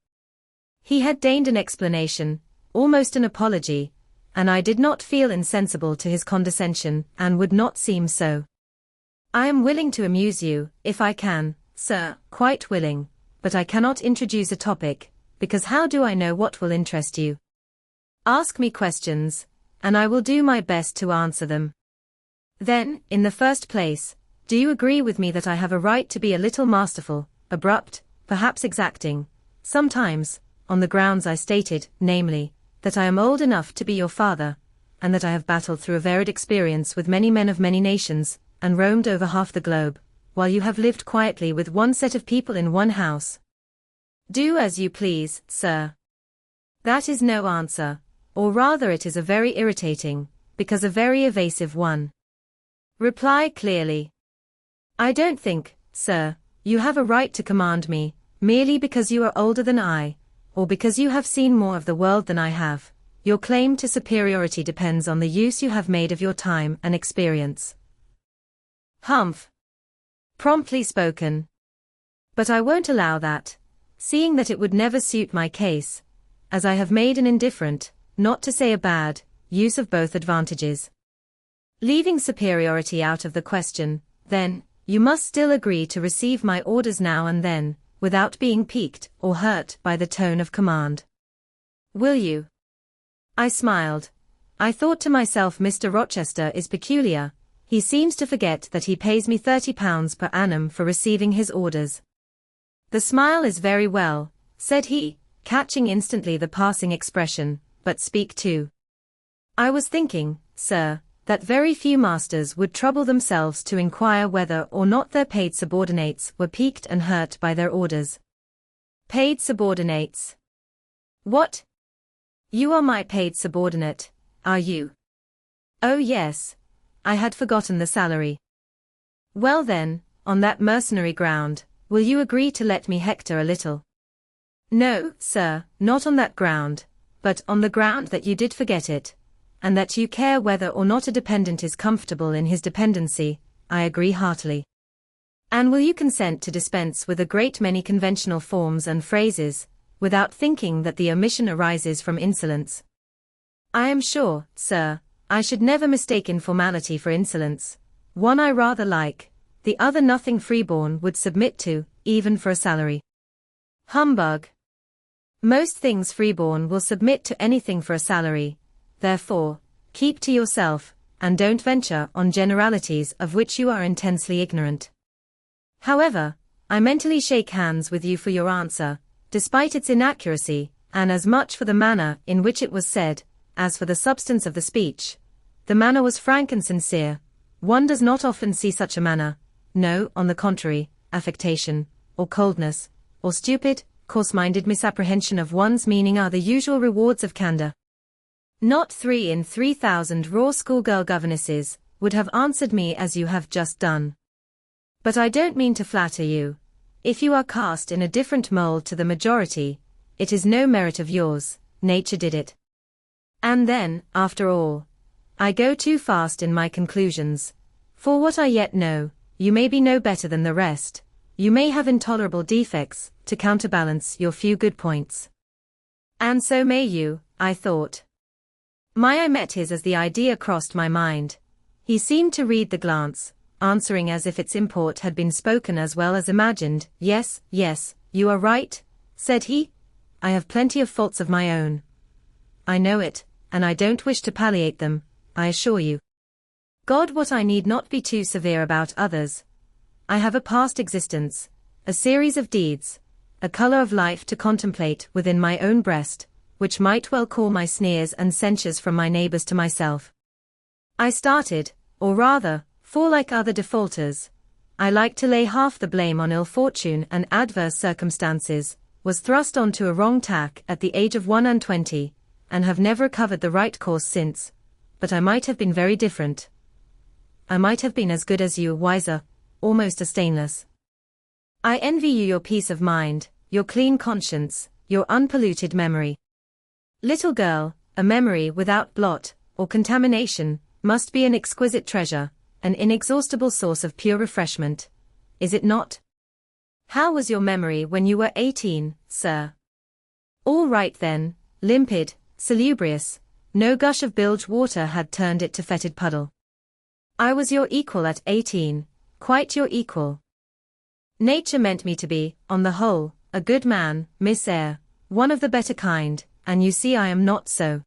He had deigned an explanation, almost an apology, and I did not feel insensible to his condescension, and would not seem so. I am willing to amuse you, if I can, sir, quite willing, but I cannot introduce a topic, because how do I know what will interest you? Ask me questions, and I will do my best to answer them. Then, in the first place, do you agree with me that I have a right to be a little masterful, abrupt, perhaps exacting, sometimes, on the grounds I stated, namely, that I am old enough to be your father, and that I have battled through a varied experience with many men of many nations, and roamed over half the globe, while you have lived quietly with one set of people in one house? Do as you please, sir. That is no answer, or rather it is a very irritating, because a very evasive one. Reply clearly. I don't think, sir, you have a right to command me, merely because you are older than I, or because you have seen more of the world than I have. Your claim to superiority depends on the use you have made of your time and experience. Humph. Promptly spoken. But I won't allow that, seeing that it would never suit my case, as I have made an indifferent, not to say a bad, use of both advantages. Leaving superiority out of the question, then, you must still agree to receive my orders now and then, without being piqued or hurt by the tone of command. Will you? I smiled. I thought to myself, Mr. Rochester is peculiar. He seems to forget that he pays me £30 per annum for receiving his orders. The smile is very well, said he, catching instantly the passing expression, but speak too. I was thinking, sir, that very few masters would trouble themselves to inquire whether or not their paid subordinates were piqued and hurt by their orders. Paid subordinates? What? You are my paid subordinate, are you? Oh yes. I had forgotten the salary. Well then, on that mercenary ground, will you agree to let me hector a little? No, sir, not on that ground, but on the ground that you did forget it. and that you care whether or not a dependent is comfortable in his dependency, I agree heartily. And will you consent to dispense with a great many conventional forms and phrases, without thinking that the omission arises from insolence? I am sure, sir, I should never mistake informality for insolence. One I rather like, the other nothing freeborn would submit to, even for a salary. Humbug. Most things freeborn will submit to anything for a salary, therefore, keep to yourself, and don't venture on generalities of which you are intensely ignorant. However, I mentally shake hands with you for your answer, despite its inaccuracy, and as much for the manner in which it was said, as for the substance of the speech. The manner was frank and sincere. One does not often see such a manner. No, on the contrary, affectation, or coldness, or stupid, coarse-minded misapprehension of one's meaning are the usual rewards of candor. Not 3 in 3,000 raw schoolgirl governesses would have answered me as you have just done. But I don't mean to flatter you. If you are cast in a different mold to the majority, it is no merit of yours, nature did it. And then, after all, I go too fast in my conclusions. For what I yet know, you may be no better than the rest, you may have intolerable defects to counterbalance your few good points. And so may you, I thought. My eye met his as the idea crossed my mind. He seemed to read the glance, answering as if its import had been spoken as well as imagined. Yes, yes, you are right, said he. I have plenty of faults of my own. I know it, and I don't wish to palliate them, I assure you. God, what I need not be too severe about others. I have a past existence, a series of deeds, a color of life to contemplate within my own breast, which might well call my sneers and censures from my neighbors to myself. I started, or rather, for like other defaulters, I like to lay half the blame on ill fortune and adverse circumstances, was thrust on to a wrong tack at the age of 21, and have never recovered the right course since. But I might have been very different. I might have been as good as you, wiser, almost as stainless. I envy you your peace of mind, your clean conscience, your unpolluted memory. Little girl, a memory without blot or contamination must be an exquisite treasure, an inexhaustible source of pure refreshment. Is it not? How was your memory when you were 18, sir? All right then, limpid, salubrious, no gush of bilge water had turned it to fetid puddle. I was your equal at 18, quite your equal. Nature meant me to be, on the whole, a good man, Miss Eyre, one of the better kind, and you see I am not so.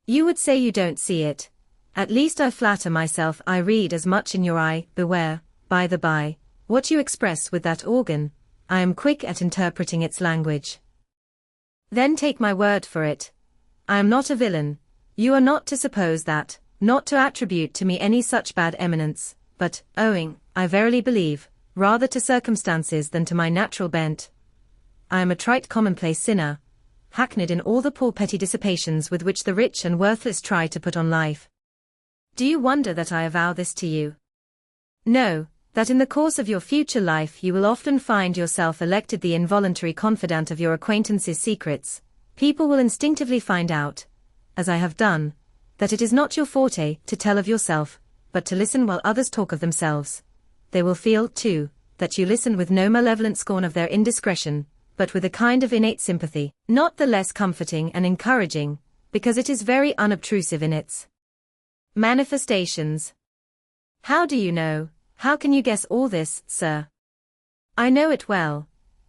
You would say you don't see it. At least I flatter myself I read as much in your eye. Beware, by the by, what you express with that organ. I am quick at interpreting its language. Then take my word for it. I am not a villain. You are not to suppose that, not to attribute to me any such bad eminence, but, owing, I verily believe, rather to circumstances than to my natural bent. I am a trite commonplace sinner, hackneyed in all the poor petty dissipations with which the rich and worthless try to put on life. Do you wonder that I avow this to you? No, that in the course of your future life you will often find yourself elected the involuntary confidant of your acquaintances' secrets. People will instinctively find out, as I have done, that it is not your forte to tell of yourself, but to listen while others talk of themselves. They will feel, too, that you listen with no malevolent scorn of their indiscretion, but with a kind of innate sympathy, not the less comforting and encouraging, because it is very unobtrusive in its manifestations. How do you know, how can you guess all this, sir? I know it well.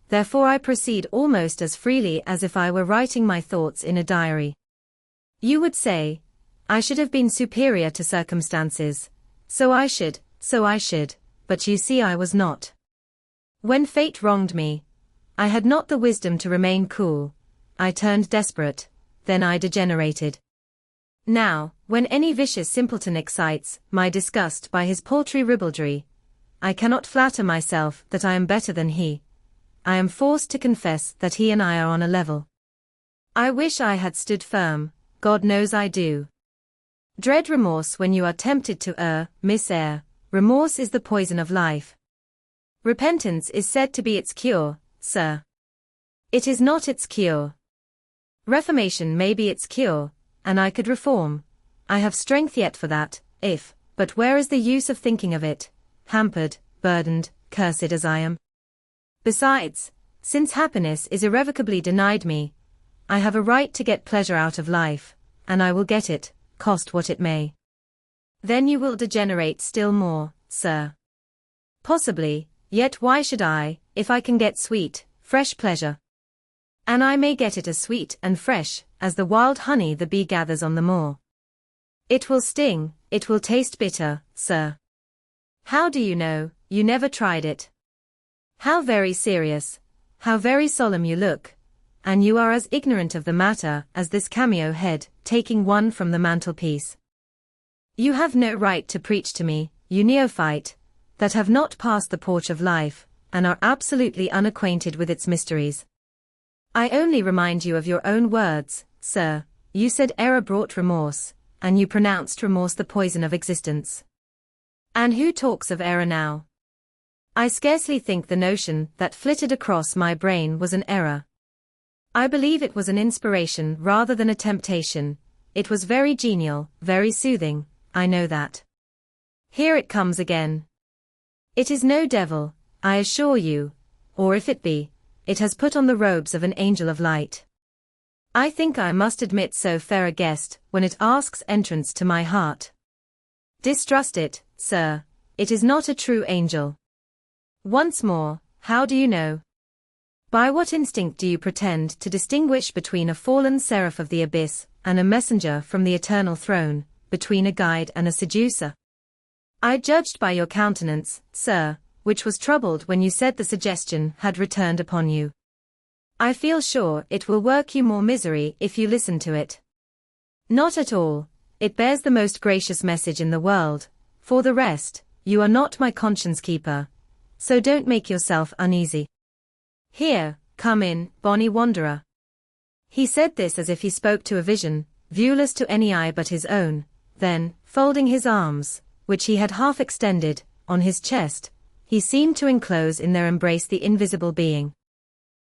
Therefore I proceed almost as freely as if I were writing my thoughts in a diary. You would say, I should have been superior to circumstances. So I should, but you see I was not. When fate wronged me, I had not the wisdom to remain cool. I turned desperate, then I degenerated. Now, when any vicious simpleton excites my disgust by his paltry ribaldry, I cannot flatter myself that I am better than he. I am forced to confess that he and I are on a level. I wish I had stood firm, God knows I do. Dread remorse when you are tempted to err, Miss Eyre. Remorse is the poison of life. Repentance is said to be its cure, sir. It is not its cure. Reformation may be its cure, and I could reform. I have strength yet for that, but where is the use of thinking of it, hampered, burdened, cursed as I am? Besides, since happiness is irrevocably denied me, I have a right to get pleasure out of life, and I will get it, cost what it may. Then you will degenerate still more, sir. Possibly, yet why should I, if I can get sweet, fresh pleasure? And I may get it as sweet and fresh as the wild honey the bee gathers on the moor. It will sting, it will taste bitter, sir. How do you know? You never tried it. How very serious, how very solemn you look, and you are as ignorant of the matter as this cameo head, taking one from the mantelpiece. You have no right to preach to me, you neophyte, that have not passed the porch of life, and are absolutely unacquainted with its mysteries. I only remind you of your own words, sir. You said error brought remorse, and you pronounced remorse the poison of existence. And who talks of error now? I scarcely think the notion that flitted across my brain was an error. I believe it was an inspiration rather than a temptation. It was very genial, very soothing, I know that. Here it comes again. It is no devil, I assure you, or if it be, it has put on the robes of an angel of light. I think I must admit so fair a guest when it asks entrance to my heart. Distrust it, sir, it is not a true angel. Once more, how do you know? By what instinct do you pretend to distinguish between a fallen seraph of the abyss and a messenger from the eternal throne, between a guide and a seducer? I judged by your countenance, sir, which was troubled when you said the suggestion had returned upon you. I feel sure it will work you more misery if you listen to it. Not at all, it bears the most gracious message in the world. For the rest, you are not my conscience keeper, so don't make yourself uneasy. Here, come in, bonny wanderer. He said this as if he spoke to a vision, viewless to any eye but his own, then, folding his arms, which he had half extended, on his chest, he seemed to enclose in their embrace the invisible being.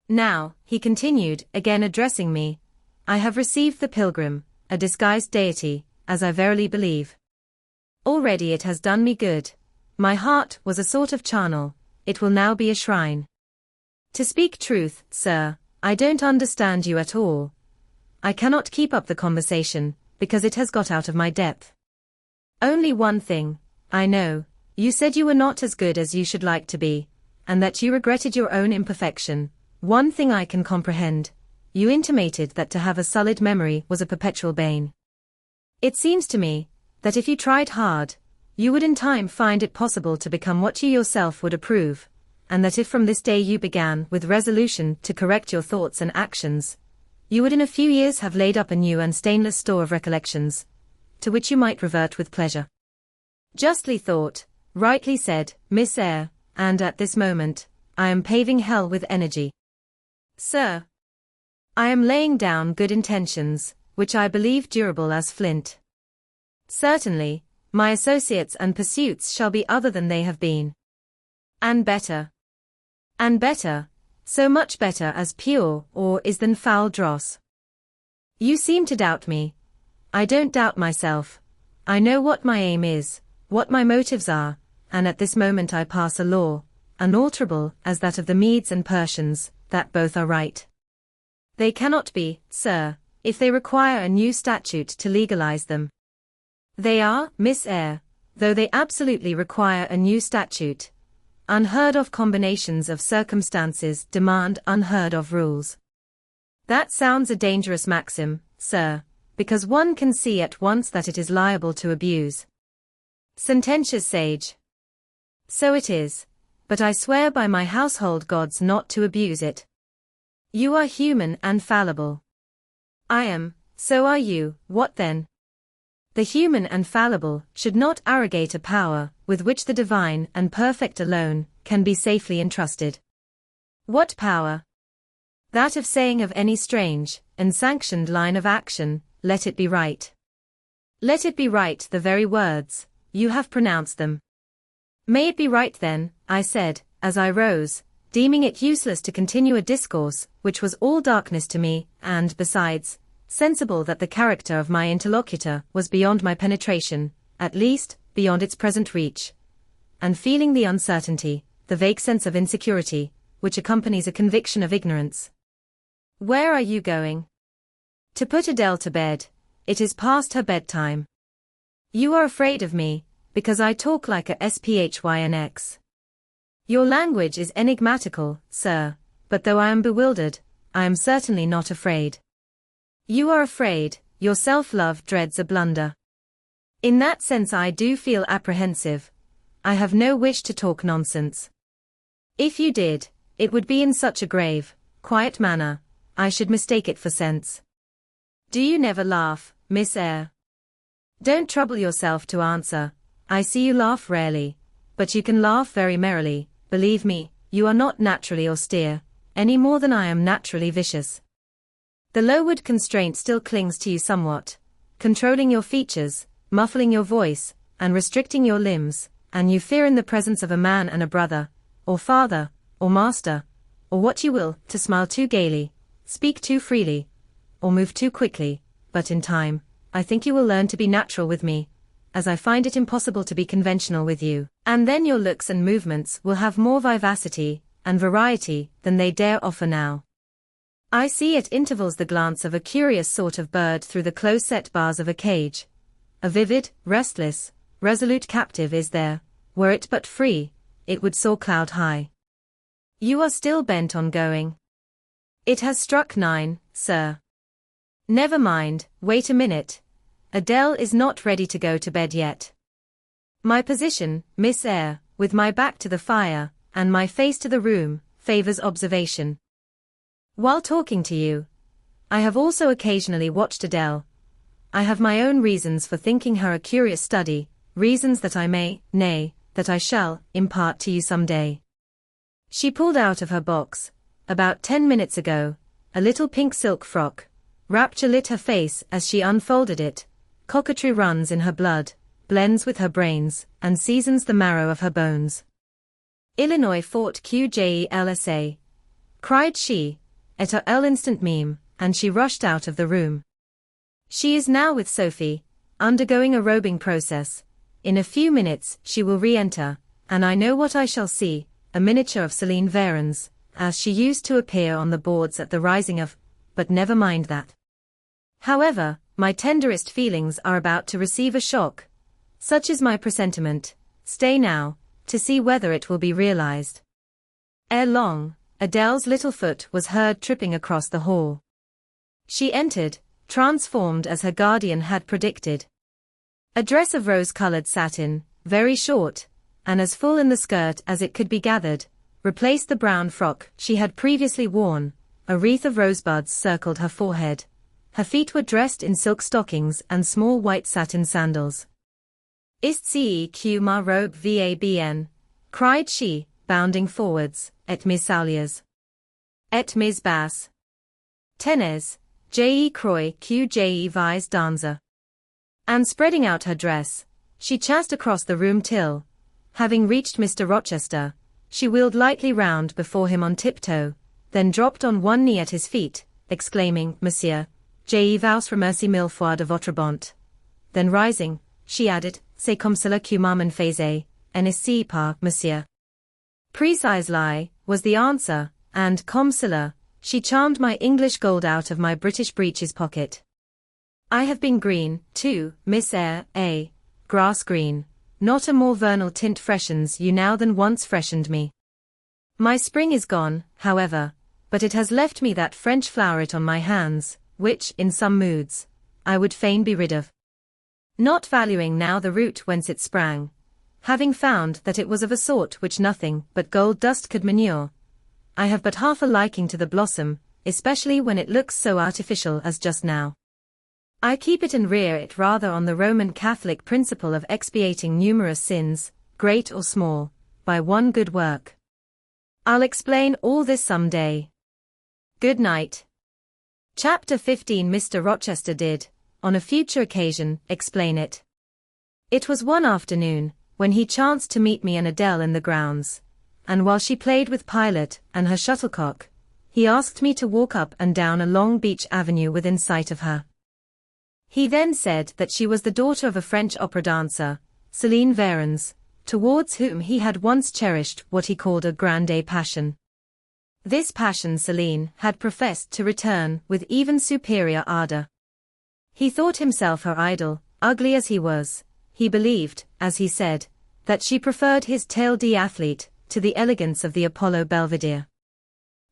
Now, he continued, again addressing me, I have received the pilgrim, a disguised deity, as I verily believe. Already it has done me good. My heart was a sort of charnel, it will now be a shrine. To speak truth, sir, I don't understand you at all. I cannot keep up the conversation, because it has got out of my depth. Only one thing, I know, you said you were not as good as you should like to be, and that you regretted your own imperfection. One thing I can comprehend, you intimated that to have a sullied memory was a perpetual bane. It seems to me, that if you tried hard, you would in time find it possible to become what you yourself would approve, and that if from this day you began with resolution to correct your thoughts and actions, you would in a few years have laid up a new and stainless store of recollections, to which you might revert with pleasure. Justly thought, rightly said, Miss Eyre, and at this moment, I am paving hell with energy. Sir, I am laying down good intentions, which I believe durable as flint. Certainly, my associates and pursuits shall be other than they have been. And better. And better, so much better as pure or is than foul dross. You seem to doubt me. I don't doubt myself. I know what my aim is, what my motives are, and at this moment I pass a law, unalterable as that of the Medes and Persians, that both are right. They cannot be, sir, if they require a new statute to legalize them. They are, Miss Eyre, though they absolutely require a new statute. Unheard of combinations of circumstances demand unheard of rules. That sounds a dangerous maxim, sir, because one can see at once that it is liable to abuse. Sententious sage. So it is, but I swear by my household gods not to abuse it. You are human and fallible. I am, so are you, what then? The human and fallible should not arrogate a power with which the divine and perfect alone can be safely entrusted. What power? That of saying of any strange, unsanctioned line of action, let it be right. Let it be right, the very words, you have pronounced them. May it be right then, I said, as I rose, deeming it useless to continue a discourse which was all darkness to me, and, besides, sensible that the character of my interlocutor was beyond my penetration, at least, beyond its present reach, and feeling the uncertainty, the vague sense of insecurity, which accompanies a conviction of ignorance. "Where are you going?" "To put Adele to bed. It is past her bedtime." "You are afraid of me, because I talk like a Sphinx. Your language is enigmatical, sir, but though I am bewildered, I am certainly not afraid." "You are afraid, your self-love dreads a blunder." "In that sense I do feel apprehensive. I have no wish to talk nonsense." "If you did, it would be in such a grave, quiet manner, I should mistake it for sense." "Do you never laugh, Miss Eyre?" "Don't trouble yourself to answer. I see you laugh rarely, but you can laugh very merrily. Believe me, you are not naturally austere, any more than I am naturally vicious. The low-word constraint still clings to you somewhat, controlling your features, muffling your voice, and restricting your limbs, and you fear in the presence of a man and a brother, or father, or master, or what you will, to smile too gaily, speak too freely, or move too quickly, but in time, I think you will learn to be natural with me, as I find it impossible to be conventional with you, and then your looks and movements will have more vivacity and variety than they dare offer now. I see at intervals the glance of a curious sort of bird through the close-set bars of a cage. A vivid, restless, resolute captive is there. Were it but free, it would soar cloud high. You are still bent on going. It has struck 9, sir. Never mind, wait a minute. Adele is not ready to go to bed yet. My position, Miss Eyre, with my back to the fire, and my face to the room, favors observation. While talking to you, I have also occasionally watched Adele. I have my own reasons for thinking her a curious study, reasons that I may, nay, that I shall, impart to you some day. She pulled out of her box, about 10 minutes ago, a little pink silk frock. Rapture lit her face as she unfolded it. Coquetry runs in her blood, blends with her brains, and seasons the marrow of her bones. Illinois fought QJELSA, cried she, at her instant meme, and she rushed out of the room. She is now with Sophie, undergoing a robing process. In a few minutes she will re-enter, and I know what I shall see, a miniature of Celine Varens, as she used to appear on the boards at the rising of, but never mind that. However, my tenderest feelings are about to receive a shock. Such is my presentiment. Stay now, to see whether it will be realized. Ere long, Adele's little foot was heard tripping across the hall. She entered, transformed as her guardian had predicted. A dress of rose-colored satin, very short, and as full in the skirt as it could be gathered, replaced the brown frock she had previously worn. A wreath of rosebuds circled her forehead. Her feet were dressed in silk stockings and small white satin sandals. "Istceq ma robe vabn," cried she, bounding forwards, "et mes souliers. Et mes bas. Tenez, je crois que je vais danser." And spreading out her dress, she chanced across the room till, having reached Mr. Rochester, she wheeled lightly round before him on tiptoe, then dropped on one knee at his feet, exclaiming, "Monsieur, je vous remercie mille fois de votre bonté." Then rising, she added, "C'est comme cela que maman faisait, and ici pas, monsieur." "Precisely," was the answer, and comme cela, she charmed my English gold out of my British breeches pocket. I have been green, too, Miss Eyre, grass green. Not a more vernal tint freshens you now than once freshened me. My spring is gone, however, but it has left me that French floweret on my hands, which, in some moods, I would fain be rid of. Not valuing now the root whence it sprang, having found that it was of a sort which nothing but gold dust could manure, I have but half a liking to the blossom, especially when it looks so artificial as just now. I keep it and rear it rather on the Roman Catholic principle of expiating numerous sins, great or small, by one good work. I'll explain all this some day. Good night. Chapter 15. Mr. Rochester did, on a future occasion, explain it. It was one afternoon, when he chanced to meet me and Adele in the grounds, and while she played with Pilot and her shuttlecock, he asked me to walk up and down a long beech avenue within sight of her. He then said that she was the daughter of a French opera dancer, Céline Varens, towards whom he had once cherished what he called a grande passion. This passion Céline had professed to return with even superior ardor. He thought himself her idol, ugly as he was. He believed, as he said, that she preferred his tail d'athlete to the elegance of the Apollo Belvedere.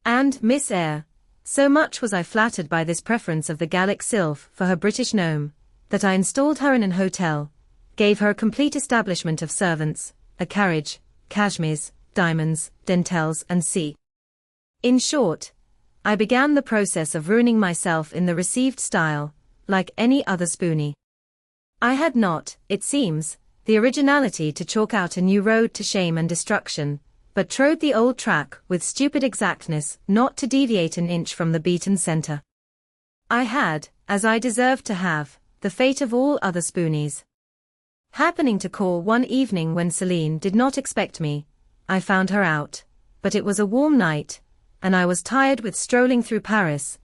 And Miss Eyre, so much was I flattered by this preference of the Gallic sylph for her British gnome, that I installed her in an hotel, gave her a complete establishment of servants, a carriage, cashmeres, diamonds, dentelles and In short, I began the process of ruining myself in the received style, like any other spoony. I had not, it seems, the originality to chalk out a new road to shame and destruction, but trode the old track with stupid exactness not to deviate an inch from the beaten centre. I had, as I deserved to have, the fate of all other spoonies. Happening to call one evening when Céline did not expect me, I found her out, but it was a warm night, and I was tired with strolling through Paris,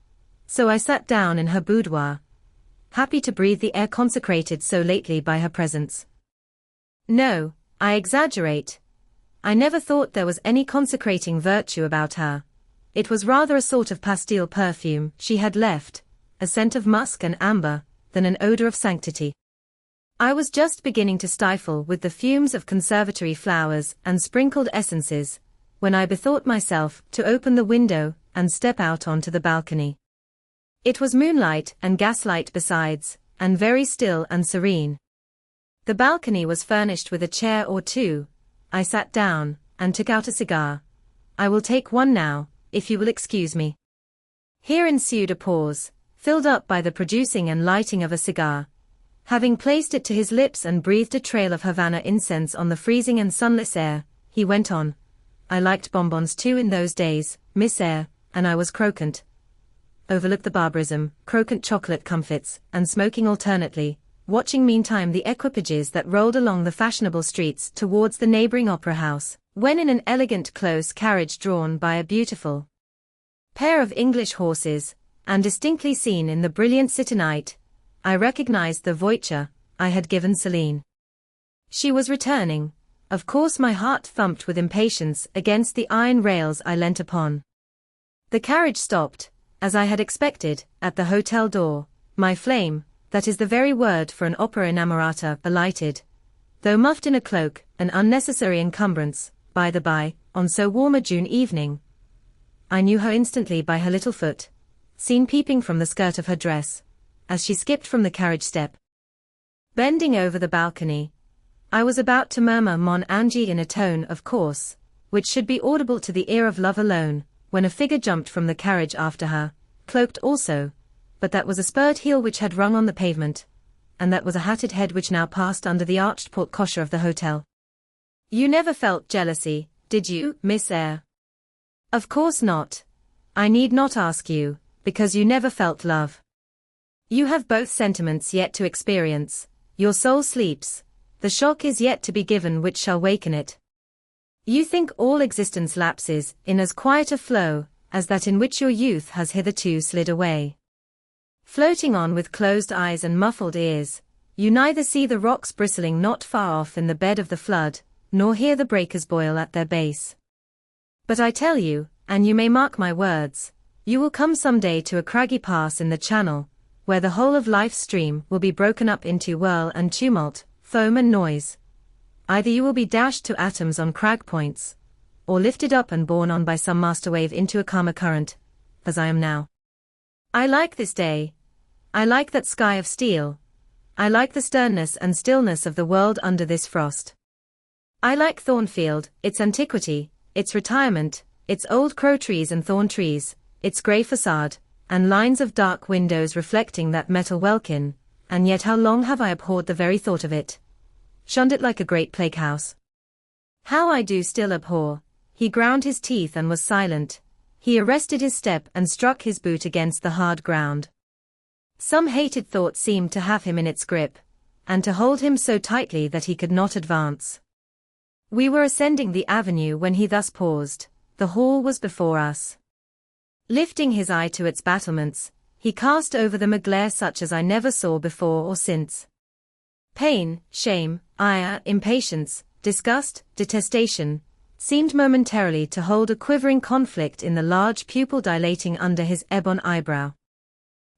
so I sat down in her boudoir, happy to breathe the air consecrated so lately by her presence. No, I exaggerate. I never thought there was any consecrating virtue about her. It was rather a sort of pastille perfume she had left, a scent of musk and amber, than an odor of sanctity. I was just beginning to stifle with the fumes of conservatory flowers and sprinkled essences, when I bethought myself to open the window and step out onto the balcony. It was moonlight and gaslight besides, and very still and serene. The balcony was furnished with a chair or two. I sat down, and took out a cigar. I will take one now, if you will excuse me. Here ensued a pause, filled up by the producing and lighting of a cigar. Having placed it to his lips and breathed a trail of Havana incense on the freezing and sunless air, he went on. I liked bonbons too in those days, Miss Eyre, and I was croquant. Overlooked the barbarism, croquant chocolate comfits, and smoking alternately, watching meantime the equipages that rolled along the fashionable streets towards the neighboring opera house, when in an elegant close carriage drawn by a beautiful pair of English horses, and distinctly seen in the brilliant citinight, I recognized the voiture I had given Céline. She was returning. Of course my heart thumped with impatience against the iron rails I leant upon. The carriage stopped, as I had expected, at the hotel door. My flame, that is the very word for an opera innamorata, alighted. Though muffed in a cloak, an unnecessary encumbrance, by the by, on so warm a June evening. I knew her instantly by her little foot, seen peeping from the skirt of her dress, as she skipped from the carriage step. Bending over the balcony, I was about to murmur Mon Angie in a tone, of course, which should be audible to the ear of love alone, when a figure jumped from the carriage after her, cloaked also, but that was a spurred heel which had rung on the pavement, and that was a hatted head which now passed under the arched porte-cochere of the hotel. You never felt jealousy, did you, Miss Eyre? Of course not. I need not ask you, because you never felt love. You have both sentiments yet to experience. Your soul sleeps. The shock is yet to be given which shall waken it. You think all existence lapses in as quiet a flow as that in which your youth has hitherto slid away. Floating on with closed eyes and muffled ears, you neither see the rocks bristling not far off in the bed of the flood, nor hear the breakers boil at their base. But I tell you, and you may mark my words, you will come some day to a craggy pass in the channel, where the whole of life's stream will be broken up into whirl and tumult, foam and noise. Either you will be dashed to atoms on crag points, or lifted up and borne on by some master wave into a calmer current, as I am now. I like this day. I like that sky of steel. I like the sternness and stillness of the world under this frost. I like Thornfield, its antiquity, its retirement, its old crow trees and thorn trees, its grey facade, and lines of dark windows reflecting that metal welkin, and yet how long have I abhorred the very thought of it? Shunned it like a great plague house. How I do still abhor. He ground his teeth and was silent. He arrested his step and struck his boot against the hard ground. Some hated thought seemed to have him in its grip, and to hold him so tightly that he could not advance. We were ascending the avenue when he thus paused. The hall was before us. Lifting his eye to its battlements, he cast over them a glare such as I never saw before or since. Pain, shame, ire, impatience, disgust, detestation, seemed momentarily to hold a quivering conflict in the large pupil dilating under his ebon eyebrow.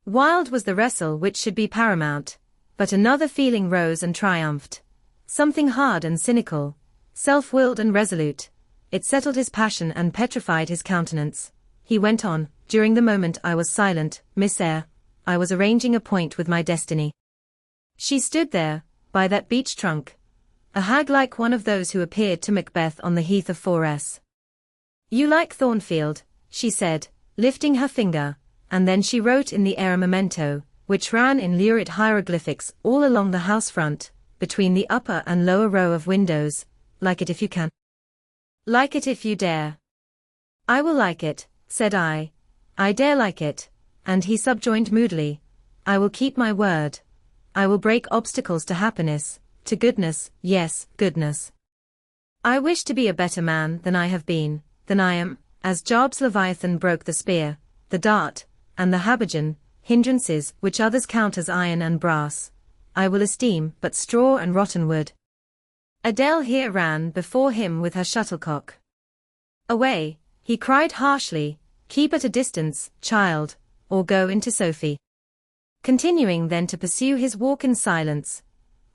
Wild was the wrestle which should be paramount, but another feeling rose and triumphed. Something hard and cynical, self-willed and resolute. It settled his passion and petrified his countenance. He went on, during the moment I was silent, Miss Eyre, I was arranging a point with my destiny. She stood there, by that beech trunk, a hag like one of those who appeared to Macbeth on the heath of Forres. You like Thornfield, she said, lifting her finger, and then she wrote in the air a memento, which ran in lurid hieroglyphics all along the house front, between the upper and lower row of windows, like it if you can. Like it if you dare. I will like it, said I dare like it, and he subjoined moodily, I will keep my word. I will break obstacles to happiness, to goodness, yes, goodness. I wish to be a better man than I have been, than I am, as Job's Leviathan broke the spear, the dart, and the habergeon, hindrances which others count as iron and brass, I will esteem but straw and rotten wood. Adele here ran before him with her shuttlecock. Away, he cried harshly, keep at a distance, child, or go into Sophie. Continuing then to pursue his walk in silence,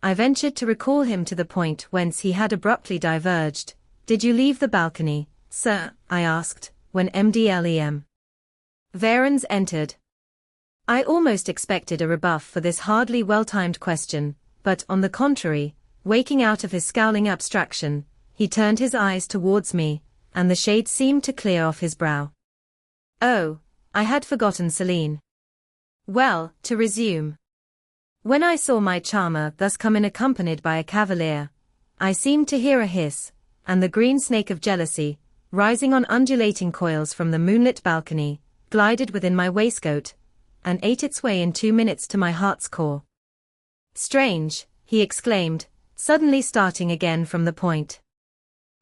I ventured to recall him to the point whence he had abruptly diverged. Did you leave the balcony, sir? I asked, when Mdlem. Varens entered. I almost expected a rebuff for this hardly well-timed question, but on the contrary, waking out of his scowling abstraction, he turned his eyes towards me, and the shade seemed to clear off his brow. Oh, I had forgotten Celine. Well, to resume. When I saw my charmer thus come in accompanied by a cavalier, I seemed to hear a hiss, and the green snake of jealousy, rising on undulating coils from the moonlit balcony, glided within my waistcoat, and ate its way in 2 minutes to my heart's core. Strange, he exclaimed, suddenly starting again from the point.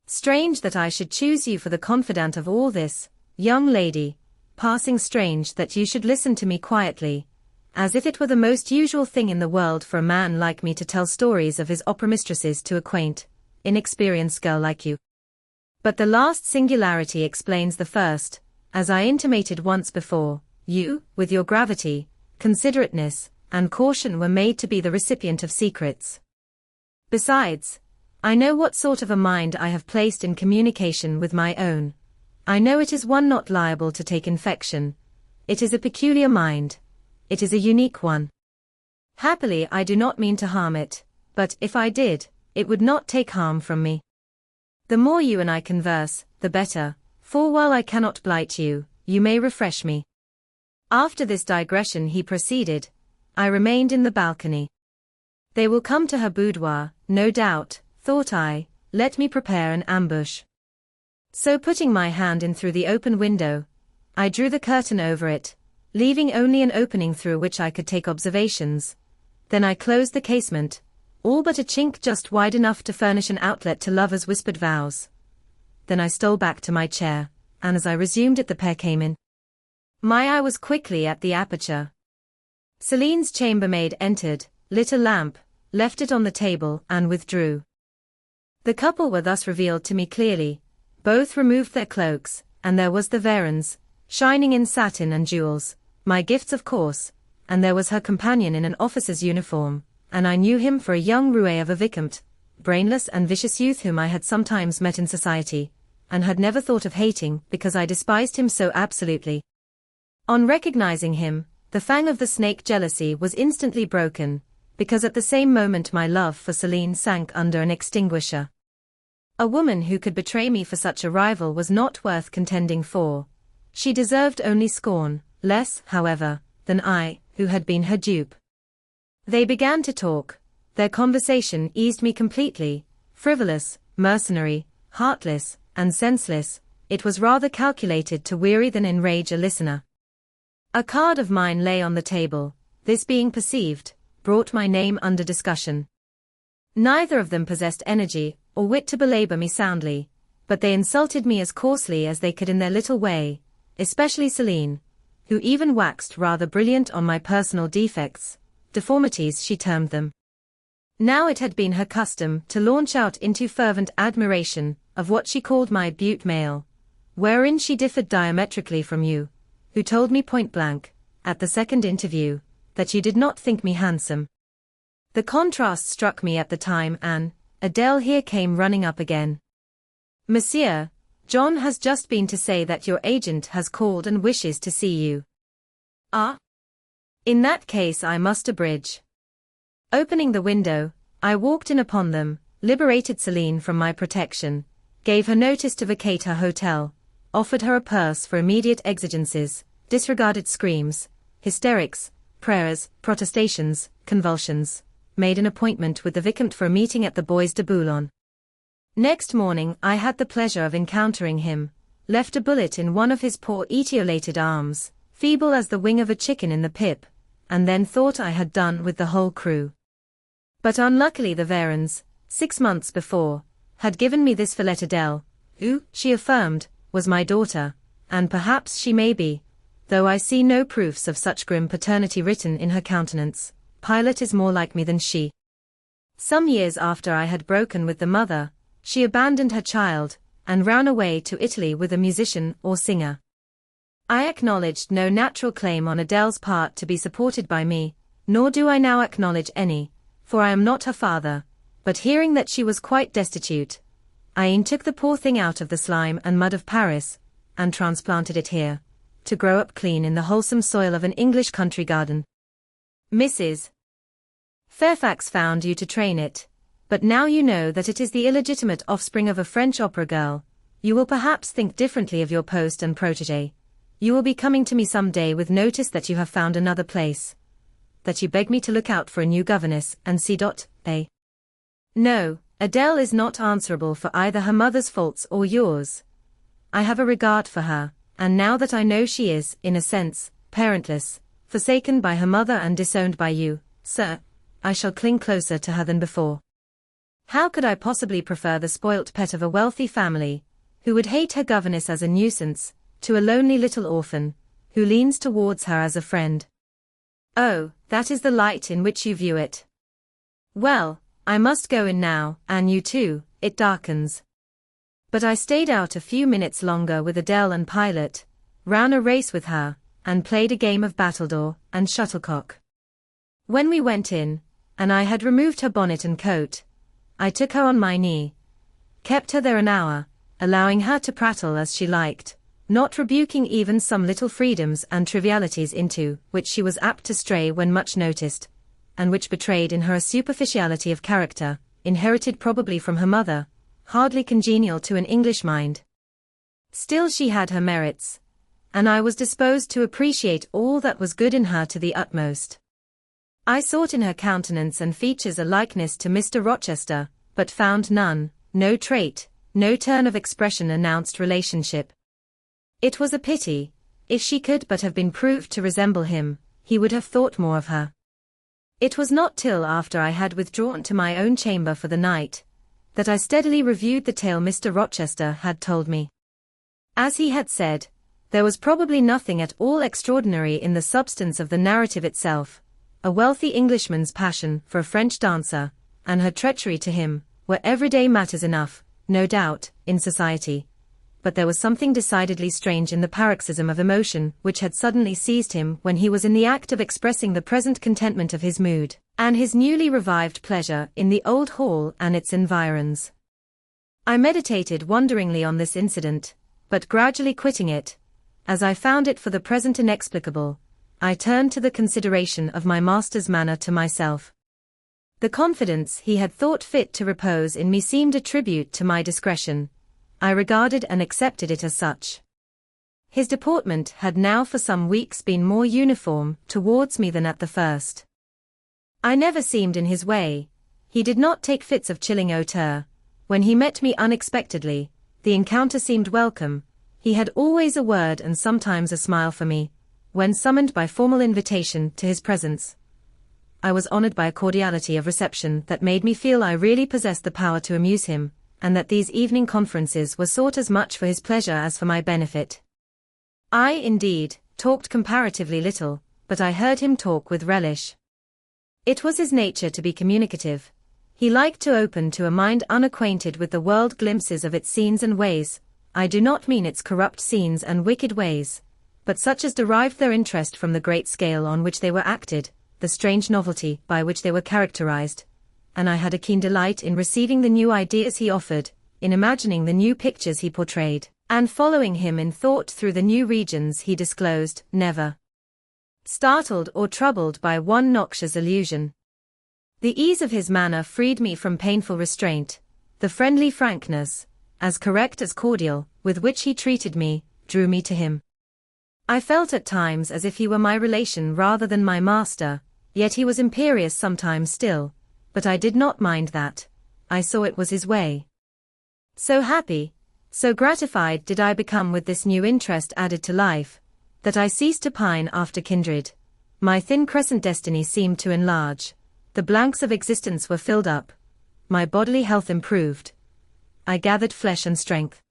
Strange that I should choose you for the confidant of all this, young lady, passing strange that you should listen to me quietly, as if it were the most usual thing in the world for a man like me to tell stories of his opera mistresses to a quaint, inexperienced girl like you. But the last singularity explains the first, as I intimated once before, you, with your gravity, considerateness, and caution were made to be the recipient of secrets. Besides, I know what sort of a mind I have placed in communication with my own. I know it is one not liable to take infection. It is a peculiar mind. It is a unique one. Happily I do not mean to harm it, but if I did, it would not take harm from me. The more you and I converse, the better, for while I cannot blight you, you may refresh me. After this digression he proceeded. I remained in the balcony. They will come to her boudoir, no doubt, thought I, let me prepare an ambush. So putting my hand in through the open window, I drew the curtain over it, leaving only an opening through which I could take observations. Then I closed the casement, all but a chink just wide enough to furnish an outlet to lovers' whispered vows. Then I stole back to my chair, and as I resumed it the pair came in. My eye was quickly at the aperture. Celine's chambermaid entered, lit a lamp, left it on the table and withdrew. The couple were thus revealed to me clearly. Both removed their cloaks, and there was the Varens, shining in satin and jewels, my gifts of course, and there was her companion in an officer's uniform, and I knew him for a young roué of a vicomte, brainless and vicious youth whom I had sometimes met in society, and had never thought of hating because I despised him so absolutely. On recognizing him, the fang of the snake jealousy was instantly broken, because at the same moment my love for Celine sank under an extinguisher. A woman who could betray me for such a rival was not worth contending for. She deserved only scorn, less, however, than I, who had been her dupe. They began to talk. Their conversation eased me completely, frivolous, mercenary, heartless, and senseless. It was rather calculated to weary than enrage a listener. A card of mine lay on the table. This being perceived, brought my name under discussion. Neither of them possessed energy or wit to belabor me soundly, but they insulted me as coarsely as they could in their little way, especially Celine, who even waxed rather brilliant on my personal defects, deformities she termed them. Now it had been her custom to launch out into fervent admiration of what she called my butte male, wherein she differed diametrically from you, who told me point-blank, at the second interview, that you did not think me handsome. The contrast struck me at the time, and Adele here came running up again. Monsieur, John has just been to say that your agent has called and wishes to see you. Ah? In that case I must abridge. Opening the window, I walked in upon them, liberated Celine from my protection, gave her notice to vacate her hotel, offered her a purse for immediate exigencies, disregarded screams, hysterics, prayers, protestations, convulsions, made an appointment with the Vicomte for a meeting at the Bois de Boulogne. Next morning I had the pleasure of encountering him, left a bullet in one of his poor etiolated arms, feeble as the wing of a chicken in the pip, and then thought I had done with the whole crew. But unluckily the Varens, 6 months before, had given me this Fillette Adele, who, she affirmed, was my daughter, and perhaps she may be, though I see no proofs of such grim paternity written in her countenance. Pilot is more like me than she. Some years after I had broken with the mother, she abandoned her child, and ran away to Italy with a musician or singer. I acknowledged no natural claim on Adele's part to be supported by me, nor do I now acknowledge any, for I am not her father, but hearing that she was quite destitute, I e'en took the poor thing out of the slime and mud of Paris, and transplanted it here, to grow up clean in the wholesome soil of an English country garden. Mrs. Fairfax found you to train it, but now you know that it is the illegitimate offspring of a French opera girl, you will perhaps think differently of your post and protégé. You will be coming to me some day with notice that you have found another place, that you beg me to look out for a new governess, and C.A. No, Adele is not answerable for either her mother's faults or yours. I have a regard for her, and now that I know she is, in a sense, parentless, forsaken by her mother and disowned by you, sir, I shall cling closer to her than before. How could I possibly prefer the spoilt pet of a wealthy family, who would hate her governess as a nuisance, to a lonely little orphan, who leans towards her as a friend? Oh, that is the light in which you view it. Well, I must go in now, and you too, it darkens. But I stayed out a few minutes longer with Adele and Pilot, ran a race with her, and played a game of battledore and shuttlecock. When we went in, and I had removed her bonnet and coat, I took her on my knee, kept her there an hour, allowing her to prattle as she liked, not rebuking even some little freedoms and trivialities into which she was apt to stray when much noticed, and which betrayed in her a superficiality of character, inherited probably from her mother, hardly congenial to an English mind. Still she had her merits, and I was disposed to appreciate all that was good in her to the utmost. I sought in her countenance and features a likeness to Mr. Rochester, but found none, no trait, no turn of expression announced relationship. It was a pity. If she could but have been proved to resemble him, he would have thought more of her. It was not till after I had withdrawn to my own chamber for the night, that I steadily reviewed the tale Mr. Rochester had told me. As he had said, there was probably nothing at all extraordinary in the substance of the narrative itself. A wealthy Englishman's passion for a French dancer, and her treachery to him, were everyday matters enough, no doubt, in society. But there was something decidedly strange in the paroxysm of emotion which had suddenly seized him when he was in the act of expressing the present contentment of his mood, and his newly revived pleasure in the old hall and its environs. I meditated wonderingly on this incident, but gradually quitting it, as I found it for the present inexplicable, I turned to the consideration of my master's manner to myself. The confidence he had thought fit to repose in me seemed a tribute to my discretion. I regarded and accepted it as such. His deportment had now for some weeks been more uniform towards me than at the first. I never seemed in his way. He did not take fits of chilling hauteur. When he met me unexpectedly, the encounter seemed welcome. He had always a word and sometimes a smile for me. When summoned by formal invitation to his presence, I was honored by a cordiality of reception that made me feel I really possessed the power to amuse him, and that these evening conferences were sought as much for his pleasure as for my benefit. I, indeed, talked comparatively little, but I heard him talk with relish. It was his nature to be communicative. He liked to open to a mind unacquainted with the world glimpses of its scenes and ways. I do not mean its corrupt scenes and wicked ways, but such as derived their interest from the great scale on which they were acted, the strange novelty by which they were characterized, and I had a keen delight in receiving the new ideas he offered, in imagining the new pictures he portrayed, and following him in thought through the new regions he disclosed, never startled or troubled by one noxious illusion. The ease of his manner freed me from painful restraint. The friendly frankness, as correct as cordial, with which he treated me, drew me to him. I felt at times as if he were my relation rather than my master, yet he was imperious sometimes still, but I did not mind that. I saw it was his way. So happy, so gratified did I become with this new interest added to life, that I ceased to pine after kindred. My thin crescent destiny seemed to enlarge. The blanks of existence were filled up. My bodily health improved. I gathered flesh and strength.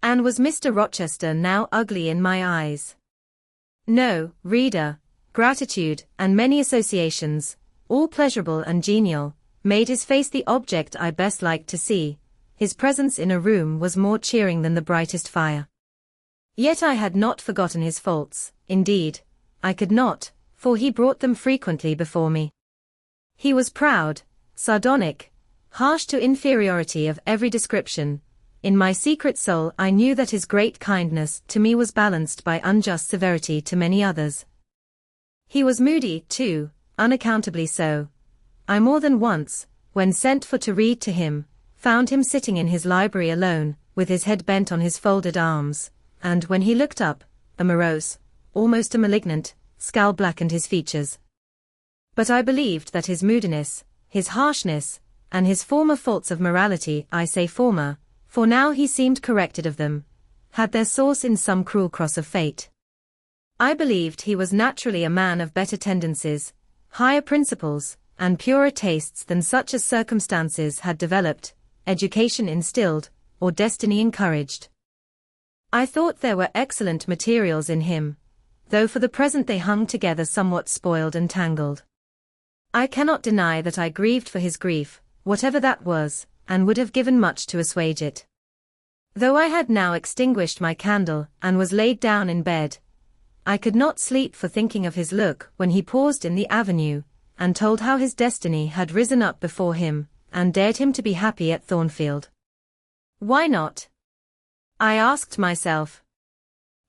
And was Mr. Rochester now ugly in my eyes? No, reader, gratitude, and many associations, all pleasurable and genial, made his face the object I best liked to see. His presence in a room was more cheering than the brightest fire. Yet I had not forgotten his faults, indeed, I could not, for he brought them frequently before me. He was proud, sardonic, harsh to inferiority of every description. In my secret soul I knew that his great kindness to me was balanced by unjust severity to many others. He was moody, too, unaccountably so. I more than once, when sent for to read to him, found him sitting in his library alone, with his head bent on his folded arms, and when he looked up, a morose, almost a malignant, scowl blackened his features. But I believed that his moodiness, his harshness, and his former faults of morality, I say former, for now he seemed corrected of them, had their source in some cruel cross of fate. I believed he was naturally a man of better tendencies, higher principles, and purer tastes than such as circumstances had developed, education instilled, or destiny encouraged. I thought there were excellent materials in him, though for the present they hung together somewhat spoiled and tangled. I cannot deny that I grieved for his grief, whatever that was, and would have given much to assuage it. Though I had now extinguished my candle and was laid down in bed, I could not sleep for thinking of his look when he paused in the avenue, and told how his destiny had risen up before him, and dared him to be happy at Thornfield. Why not? I asked myself.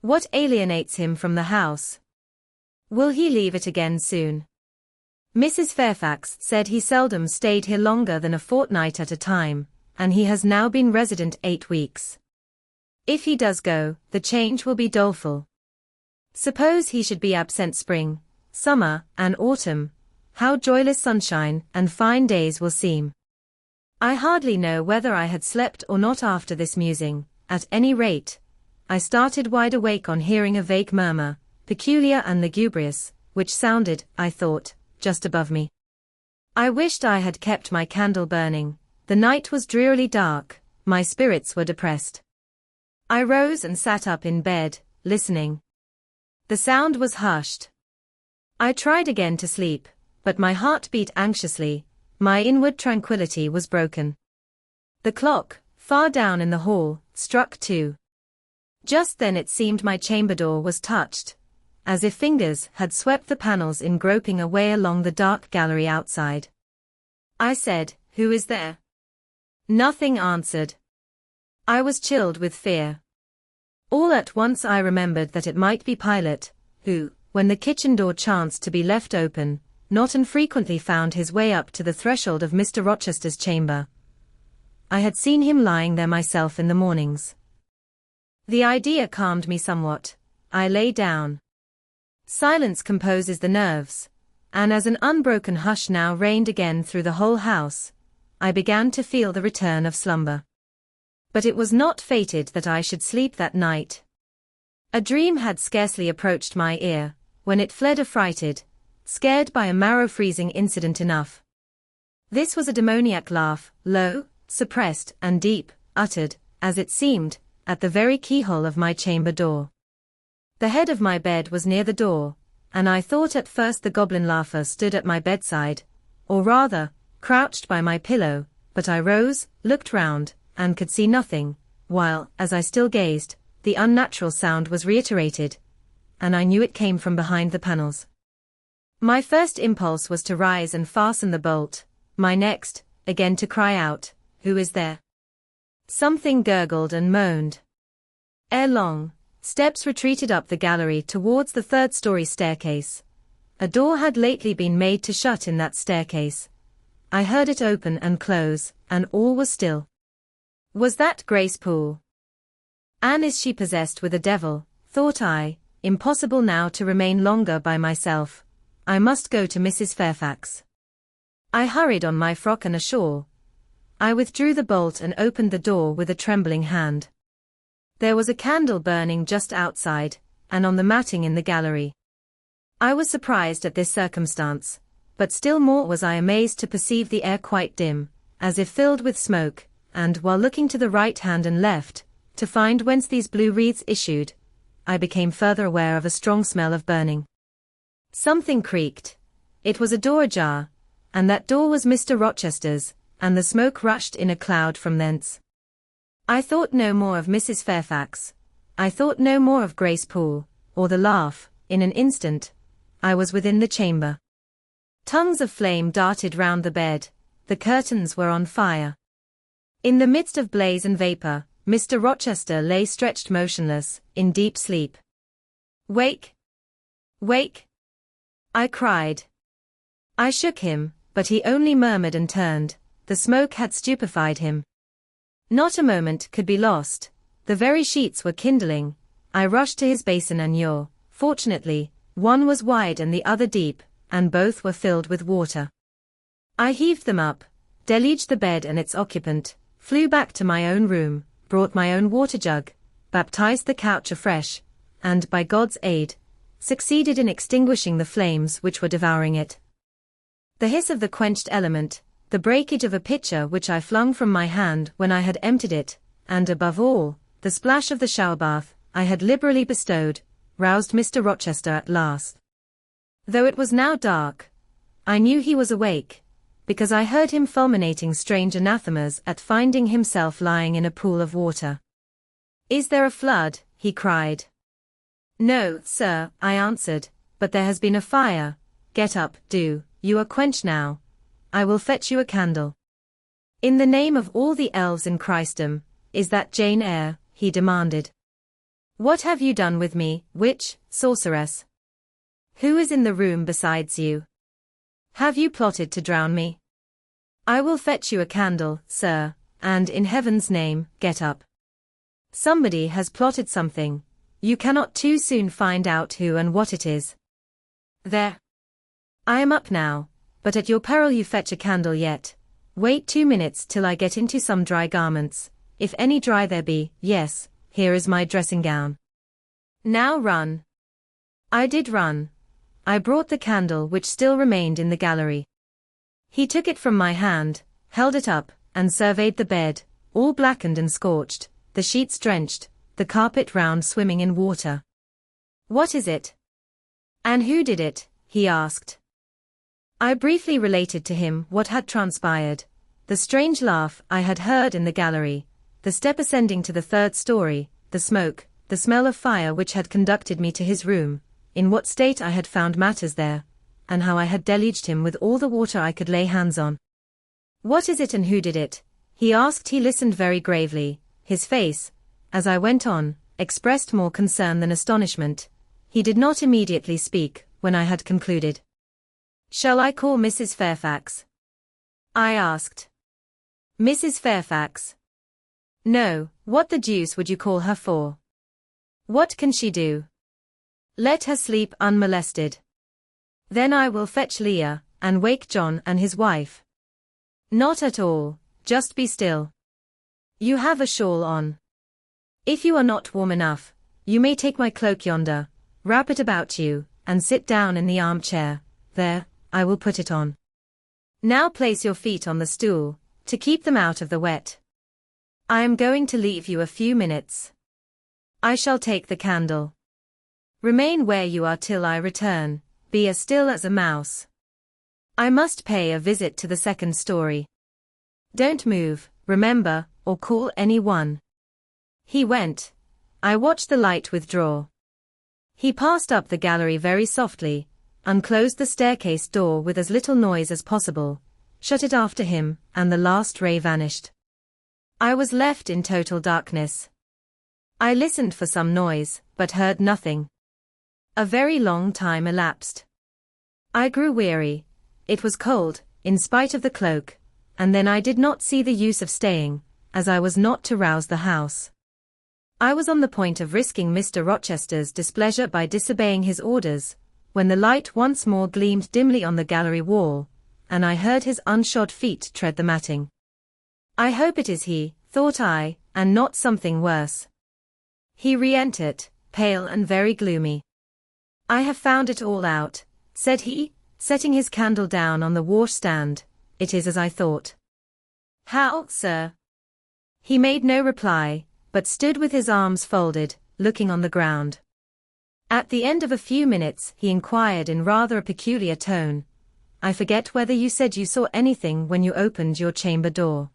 What alienates him from the house? Will he leave it again soon? Mrs. Fairfax said he seldom stayed here longer than a fortnight at a time, and he has now been resident 8 weeks. If he does go, the change will be doleful. Suppose he should be absent spring, summer, and autumn, how joyless sunshine and fine days will seem. I hardly know whether I had slept or not after this musing. At any rate, I started wide awake on hearing a vague murmur, peculiar and lugubrious, which sounded, I thought, just above me. I wished I had kept my candle burning. The night was drearily dark, my spirits were depressed. I rose and sat up in bed, listening. The sound was hushed. I tried again to sleep, but my heart beat anxiously, my inward tranquillity was broken. The clock, far down in the hall, struck 2. Just then it seemed my chamber door was touched, as if fingers had swept the panels in groping a way along the dark gallery outside. I said, "Who is there?" Nothing answered. I was chilled with fear. All at once I remembered that it might be Pilot, who, when the kitchen door chanced to be left open, not infrequently found his way up to the threshold of Mr. Rochester's chamber. I had seen him lying there myself in the mornings. The idea calmed me somewhat. I lay down. Silence composes the nerves, and as an unbroken hush now reigned again through the whole house, I began to feel the return of slumber. But it was not fated that I should sleep that night. A dream had scarcely approached my ear, when it fled affrighted, scared by a marrow-freezing incident enough. This was a demoniac laugh, low, suppressed, and deep, uttered, as it seemed, at the very keyhole of my chamber door. The head of my bed was near the door, and I thought at first the goblin laugher stood at my bedside, or rather, crouched by my pillow, but I rose, looked round, and could see nothing, while, as I still gazed, the unnatural sound was reiterated, and I knew it came from behind the panels. My first impulse was to rise and fasten the bolt, my next, again to cry out, "Who is there?" Something gurgled and moaned. Ere long, steps retreated up the gallery towards the third-story staircase. A door had lately been made to shut in that staircase. I heard it open and close, and all was still. Was that Grace Poole? "Anne, is she possessed with a devil?" thought I. Impossible now to remain longer by myself. I must go to Mrs. Fairfax. I hurried on my frock and a shawl. I withdrew the bolt and opened the door with a trembling hand. There was a candle burning just outside, and on the matting in the gallery. I was surprised at this circumstance, but still more was I amazed to perceive the air quite dim, as if filled with smoke, and, while looking to the right hand and left, to find whence these blue wreaths issued, I became further aware of a strong smell of burning. Something creaked. It was a door ajar, and that door was Mr. Rochester's, and the smoke rushed in a cloud from thence. I thought no more of Mrs. Fairfax. I thought no more of Grace Poole, or the laugh. In an instant, I was within the chamber. Tongues of flame darted round the bed. The curtains were on fire. In the midst of blaze and vapor, Mr. Rochester lay stretched motionless, in deep sleep. "Wake! Wake!" I cried. I shook him, but he only murmured and turned. The smoke had stupefied him. Not a moment could be lost. The very sheets were kindling. I rushed to his basin and ewer. Fortunately, one was wide and the other deep, and both were filled with water. I heaved them up, deluged the bed and its occupant, flew back to my own room, brought my own water jug, baptized the couch afresh, and, by God's aid, succeeded in extinguishing the flames which were devouring it. The hiss of the quenched element, the breakage of a pitcher which I flung from my hand when I had emptied it, and, above all, the splash of the shower bath I had liberally bestowed, roused Mr. Rochester at last. Though it was now dark, I knew he was awake, because I heard him fulminating strange anathemas at finding himself lying in a pool of water. "Is there a flood?" he cried. "No, sir," I answered, "but there has been a fire. Get up, do, you are quenched now. I will fetch you a candle." "In the name of all the elves in Christendom, is that Jane Eyre?" he demanded. "What have you done with me, witch, sorceress? Who is in the room besides you? Have you plotted to drown me? I will fetch you a candle, sir, and in heaven's name, get up. Somebody has plotted something. You cannot too soon find out who and what it is. There. I am up now, but at your peril you fetch a candle yet. Wait 2 minutes till I get into some dry garments, if any dry there be. Yes, here is my dressing gown. Now run." I did run. I brought the candle which still remained in the gallery. He took it from my hand, held it up, and surveyed the bed, all blackened and scorched, the sheets drenched, the carpet round swimming in water. "What is it? And who did it?" he asked. I briefly related to him what had transpired, the strange laugh I had heard in the gallery, the step ascending to the third story, the smoke, the smell of fire which had conducted me to his room, in what state I had found matters there, and how I had deluged him with all the water I could lay hands on. "What is it and who did it?" he asked. He listened very gravely. His face, as I went on, expressed more concern than astonishment. He did not immediately speak, when I had concluded. "Shall I call Mrs. Fairfax?" I asked. "Mrs. Fairfax? No, what the deuce would you call her for? What can she do? Let her sleep unmolested. Then I will fetch Leah, and wake John and his wife." "Not at all, just be still. You have a shawl on. If you are not warm enough, you may take my cloak yonder, wrap it about you, and sit down in the armchair. There, I will put it on. Now place your feet on the stool, to keep them out of the wet. I am going to leave you a few minutes. I shall take the candle. Remain where you are till I return, be as still as a mouse. I must pay a visit to the second story. Don't move, remember, or call anyone. He went. I watched the light withdraw. He passed up the gallery very softly, unclosed the staircase door with as little noise as possible, shut it after him, and the last ray vanished. I was left in total darkness. I listened for some noise, but heard nothing. A very long time elapsed. I grew weary. It was cold, in spite of the cloak, and then I did not see the use of staying, as I was not to rouse the house. I was on the point of risking Mr. Rochester's displeasure by disobeying his orders, when the light once more gleamed dimly on the gallery wall, and I heard his unshod feet tread the matting. I hope it is he, thought I, and not something worse. He re-entered, pale and very gloomy. I have found it all out, said he, setting his candle down on the washstand. It is as I thought. How, sir? He made no reply, but stood with his arms folded, looking on the ground. At the end of a few minutes he inquired in rather a peculiar tone, I forget whether you said you saw anything when you opened your chamber door.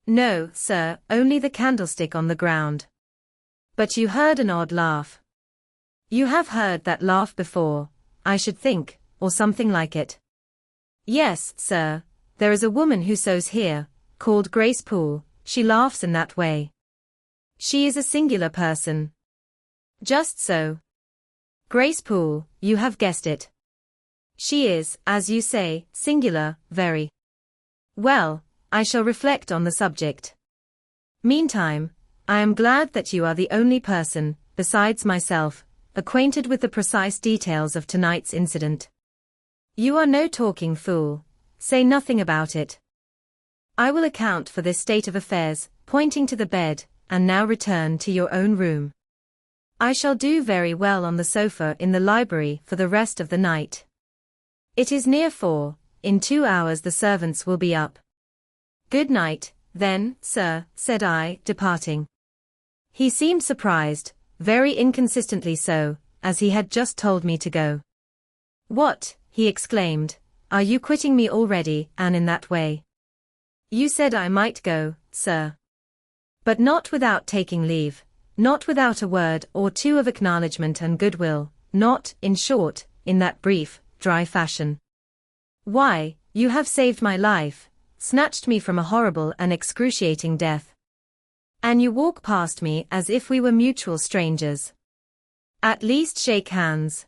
No, sir, only the candlestick on the ground. But you heard an odd laugh. You have heard that laugh before, I should think, or something like it. Yes, sir, there is a woman who sews here, called Grace Poole, she laughs in that way. She is a singular person. Just so. Grace Poole, you have guessed it. She is, as you say, singular, very. Well, I shall reflect on the subject. Meantime, I am glad that you are the only person, besides myself, acquainted with the precise details of tonight's incident. You are no talking fool. Say nothing about it. I will account for this state of affairs, pointing to the bed, and now return to your own room. I shall do very well on the sofa in the library for the rest of the night. It is near 4, in 2 hours the servants will be up. Good night, then, sir, said I, departing. He seemed surprised, very inconsistently so, as he had just told me to go. What, he exclaimed, are you quitting me already, and in that way? You said I might go, sir. But not without taking leave, not without a word or two of acknowledgment and goodwill, not, in short, in that brief, dry fashion. Why, you have saved my life, snatched me from a horrible and excruciating death. And you walk past me as if we were mutual strangers. At least shake hands.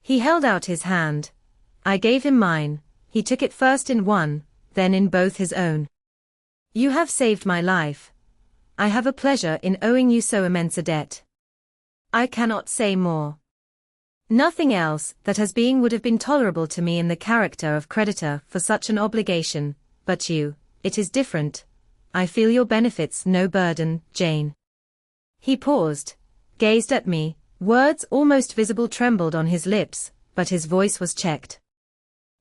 He held out his hand. I gave him mine. He took it first in one, then in both his own. You have saved my life. I have a pleasure in owing you so immense a debt. I cannot say more. Nothing else that has been would have been tolerable to me in the character of creditor for such an obligation, but you, it is different. I feel your benefits no burden, Jane. He paused, gazed at me, words almost visible trembled on his lips, but his voice was checked.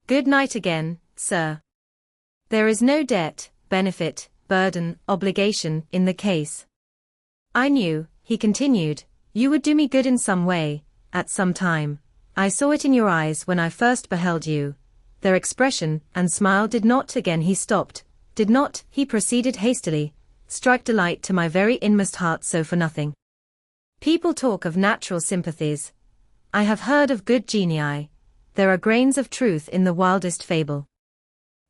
Good night again, sir. There is no debt, benefit, burden, obligation, in the case. I knew, he continued, you would do me good in some way, at some time. I saw it in your eyes when I first beheld you. Their expression and smile did not again he stopped, did not, he proceeded hastily, strike delight to my very inmost heart so for nothing. People talk of natural sympathies. I have heard of good genii. There are grains of truth in the wildest fable.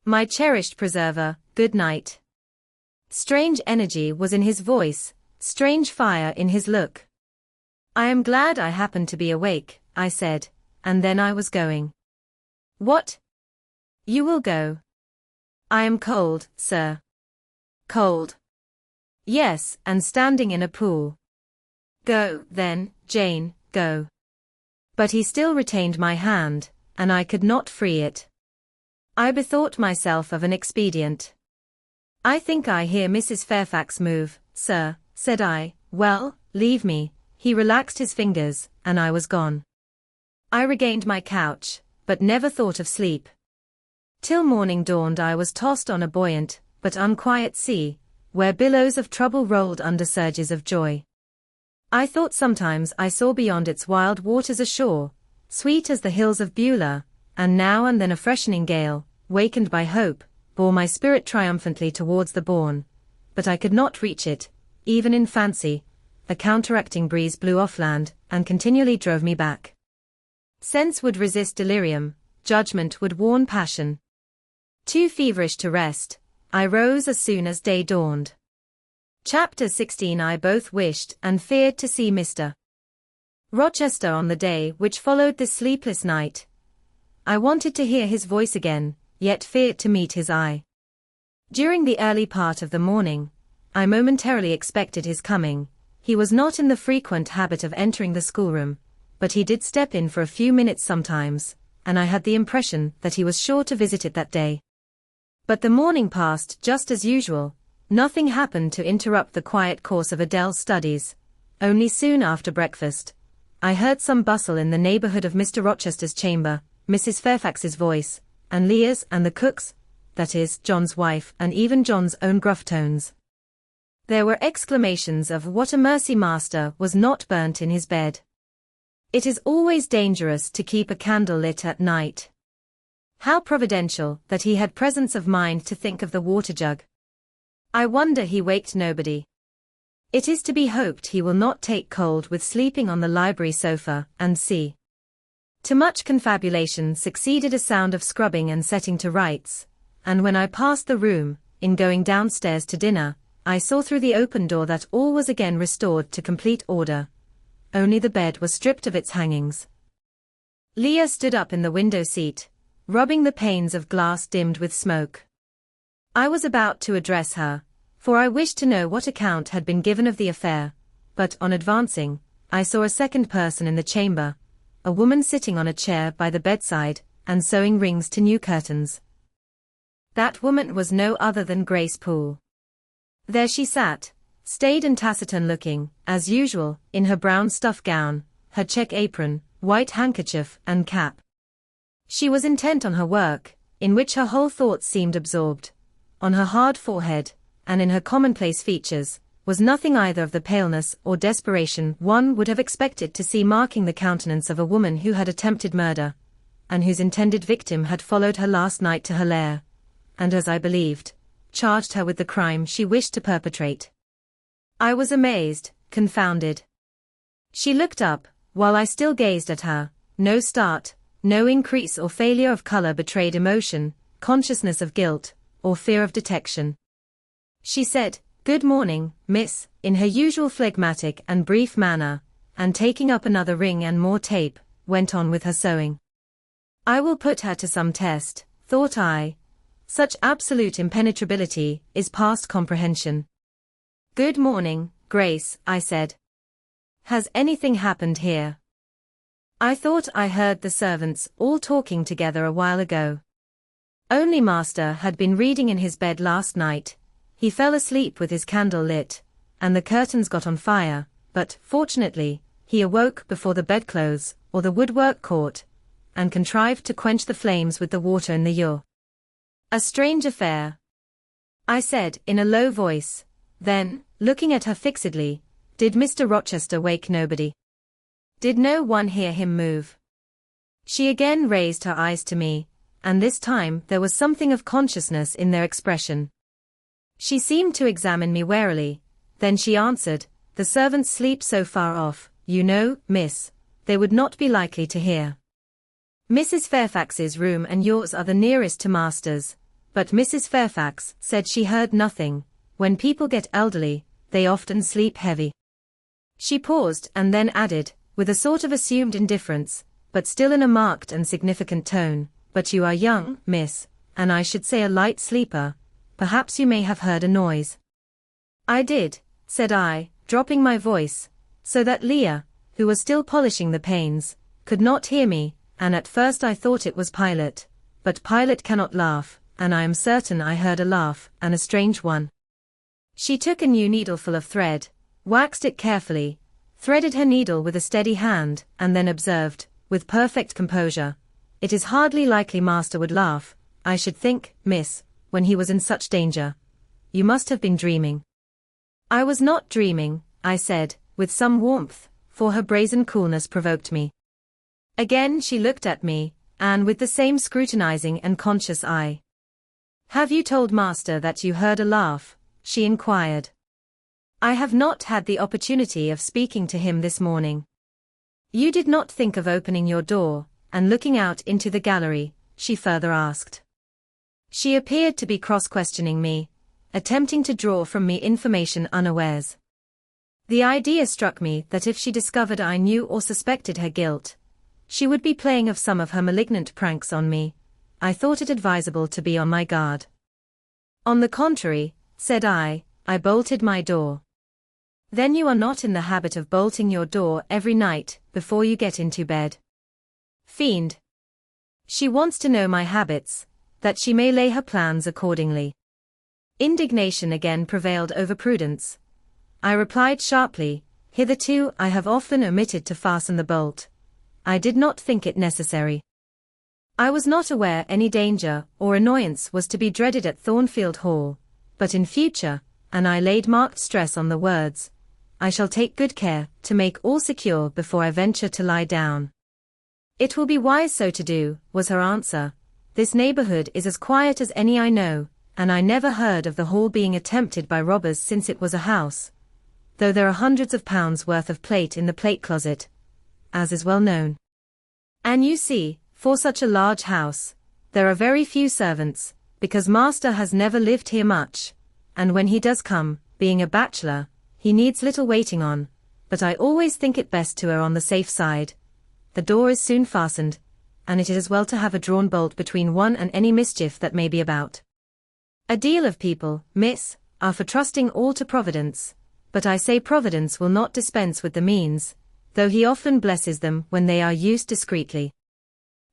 My cherished preserver, good night. Strange energy was in his voice, strange fire in his look. I am glad I happened to be awake, I said, and then I was going. What? You will go? I am cold, sir. Cold? Yes, and standing in a pool. Go, then, Jane, go. But he still retained my hand, and I could not free it. I bethought myself of an expedient. I think I hear Mrs. Fairfax move, sir, said I. Well, leave me. He relaxed his fingers, and I was gone. I regained my couch, but never thought of sleep. Till morning dawned I was tossed on a buoyant, but unquiet sea, where billows of trouble rolled under surges of joy. I thought sometimes I saw beyond its wild waters a shore, sweet as the hills of Beulah, and now and then a freshening gale, wakened by hope, bore my spirit triumphantly towards the bourne, but I could not reach it, even in fancy. A counteracting breeze blew offland, and continually drove me back. Sense would resist delirium, judgment would warn passion. Too feverish to rest, I rose as soon as day dawned. Chapter 16. I both wished and feared to see Mr. Rochester on the day which followed this sleepless night. I wanted to hear his voice again, yet feared to meet his eye. During the early part of the morning, I momentarily expected his coming. He was not in the frequent habit of entering the schoolroom, but he did step in for a few minutes sometimes, and I had the impression that he was sure to visit it that day. But the morning passed just as usual. Nothing happened to interrupt the quiet course of Adele's studies. Only soon after breakfast, I heard some bustle in the neighborhood of Mr. Rochester's chamber, Mrs. Fairfax's voice, and Leah's and the cook's, that is, John's wife, and even John's own gruff tones. There were exclamations of "What a mercy master was not burnt in his bed." It is always dangerous to keep a candle lit at night. How providential that he had presence of mind to think of the water jug. I wonder he waked nobody. It is to be hoped he will not take cold with sleeping on the library sofa, and see. To much confabulation succeeded a sound of scrubbing and setting to rights, and when I passed the room, in going downstairs to dinner, I saw through the open door that all was again restored to complete order. Only the bed was stripped of its hangings. Leah stood up in the window seat, rubbing the panes of glass dimmed with smoke. I was about to address her, for I wished to know what account had been given of the affair, but on advancing, I saw a second person in the chamber, a woman sitting on a chair by the bedside, and sewing rings to new curtains. That woman was no other than Grace Poole. There she sat, staid and taciturn looking, as usual, in her brown stuff gown, her check apron, white handkerchief, and cap. She was intent on her work, in which her whole thoughts seemed absorbed. On her hard forehead, and in her commonplace features, was nothing either of the paleness or desperation one would have expected to see marking the countenance of a woman who had attempted murder, and whose intended victim had followed her last night to her lair, and, as I believed, charged her with the crime she wished to perpetrate. I was amazed, confounded. She looked up, while I still gazed at her. No start, no increase or failure of color betrayed emotion, consciousness of guilt, or fear of detection. She said, "Good morning, miss," in her usual phlegmatic and brief manner, and taking up another ring and more tape, went on with her sewing. I will put her to some test, thought I. Such absolute impenetrability is past comprehension. "Good morning, Grace," I said. "Has anything happened here?" I thought I heard the servants all talking together a while ago. Only master had been reading in his bed last night. He fell asleep with his candle lit, and the curtains got on fire, but, fortunately, he awoke before the bedclothes, or the woodwork caught, and contrived to quench the flames with the water in the ewer. "A strange affair," I said in a low voice. Then, looking at her fixedly, "Did Mr. Rochester wake nobody? Did no one hear him move?" She again raised her eyes to me, and this time there was something of consciousness in their expression. She seemed to examine me warily, then she answered, "The servants sleep so far off, you know, miss, they would not be likely to hear. Mrs. Fairfax's room and yours are the nearest to master's, but Mrs. Fairfax said she heard nothing. When people get elderly, they often sleep heavy." She paused and then added, with a sort of assumed indifference, but still in a marked and significant tone, "But you are young, miss, and I should say a light sleeper. Perhaps you may have heard a noise." "I did," said I, dropping my voice, so that Leah, who was still polishing the panes, could not hear me, and at first I thought it was Pilot. But Pilot cannot laugh, and I am certain I heard a laugh, and a strange one. She took a new needleful of thread, waxed it carefully, threaded her needle with a steady hand, and then observed, with perfect composure, "It is hardly likely master would laugh, I should think, miss, when he was in such danger. You must have been dreaming." "I was not dreaming," I said, with some warmth, for her brazen coolness provoked me. Again she looked at me, and with the same scrutinizing and conscious eye. "Have you told master that you heard a laugh?" she inquired. "I have not had the opportunity of speaking to him this morning." "You did not think of opening your door, and looking out into the gallery?" she further asked. She appeared to be cross-questioning me, attempting to draw from me information unawares. The idea struck me that if she discovered I knew or suspected her guilt, she would be playing of some of her malignant pranks on me. I thought it advisable to be on my guard. "On the contrary," said I bolted my door. "Then you are not in the habit of bolting your door every night before you get into bed?" Fiend! She wants to know my habits, that she may lay her plans accordingly. Indignation again prevailed over prudence. I replied sharply, "Hitherto I have often omitted to fasten the bolt. I did not think it necessary. I was not aware any danger or annoyance was to be dreaded at Thornfield Hall, but in future," and I laid marked stress on the words, "I shall take good care to make all secure before I venture to lie down." "It will be wise so to do," was her answer. "This neighborhood is as quiet as any I know, and I never heard of the hall being attempted by robbers since it was a house, though there are hundreds of pounds worth of plate in the plate closet, as is well known. And you see, for such a large house, there are very few servants, because master has never lived here much, and when he does come, being a bachelor, he needs little waiting on, but I always think it best to err on the safe side. The door is soon fastened, and it is as well to have a drawn bolt between one and any mischief that may be about. A deal of people, miss, are for trusting all to Providence, but I say Providence will not dispense with the means, though he often blesses them when they are used discreetly."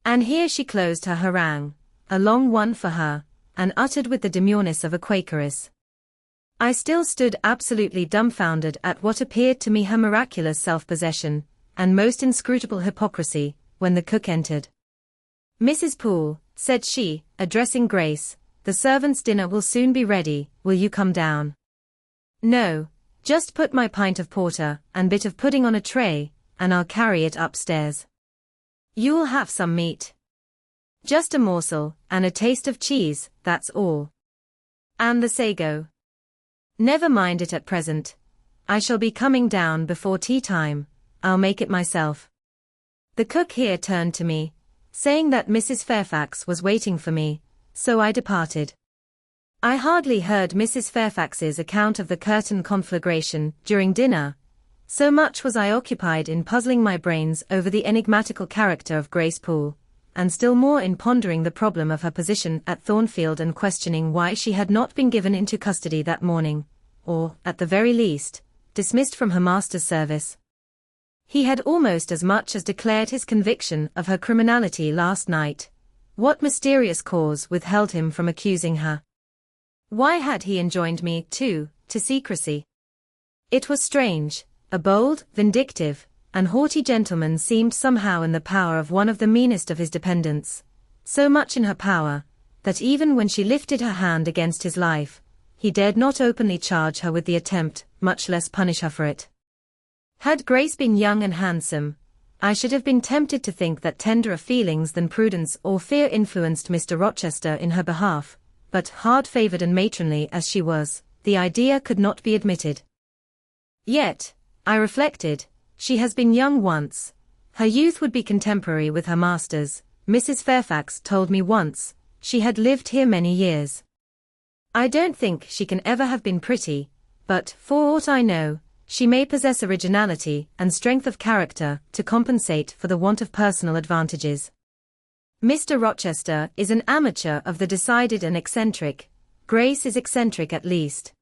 And here she closed her harangue, a long one for her, and uttered with the demureness of a Quakeress. I still stood absolutely dumbfounded at what appeared to me her miraculous self-possession, and most inscrutable hypocrisy, when the cook entered. "Mrs. Poole," said she, addressing Grace, "the servants' dinner will soon be ready, will you come down?" "No, just put my pint of porter and bit of pudding on a tray, and I'll carry it upstairs." "You'll have some meat?" "Just a morsel, and a taste of cheese, that's all." "And the sago?" "Never mind it at present. I shall be coming down before tea time, I'll make it myself." The cook here turned to me, saying that Mrs. Fairfax was waiting for me, so I departed. I hardly heard Mrs. Fairfax's account of the curtain conflagration during dinner, so much was I occupied in puzzling my brains over the enigmatical character of Grace Poole, and still more in pondering the problem of her position at Thornfield and questioning why she had not been given into custody that morning, or, at the very least, dismissed from her master's service. He had almost as much as declared his conviction of her criminality last night. What mysterious cause withheld him from accusing her? Why had he enjoined me, too, to secrecy? It was strange. A bold, vindictive, and haughty gentleman seemed somehow in the power of one of the meanest of his dependents, so much in her power, that even when she lifted her hand against his life, he dared not openly charge her with the attempt, much less punish her for it. Had Grace been young and handsome, I should have been tempted to think that tenderer feelings than prudence or fear influenced Mr. Rochester in her behalf, but hard-favoured and matronly as she was, the idea could not be admitted. Yet, I reflected, she has been young once. Her youth would be contemporary with her master's. Mrs. Fairfax told me once, she had lived here many years. I don't think she can ever have been pretty, but, for aught I know, she may possess originality and strength of character to compensate for the want of personal advantages. Mr. Rochester is an amateur of the decided and eccentric. Grace is eccentric at least.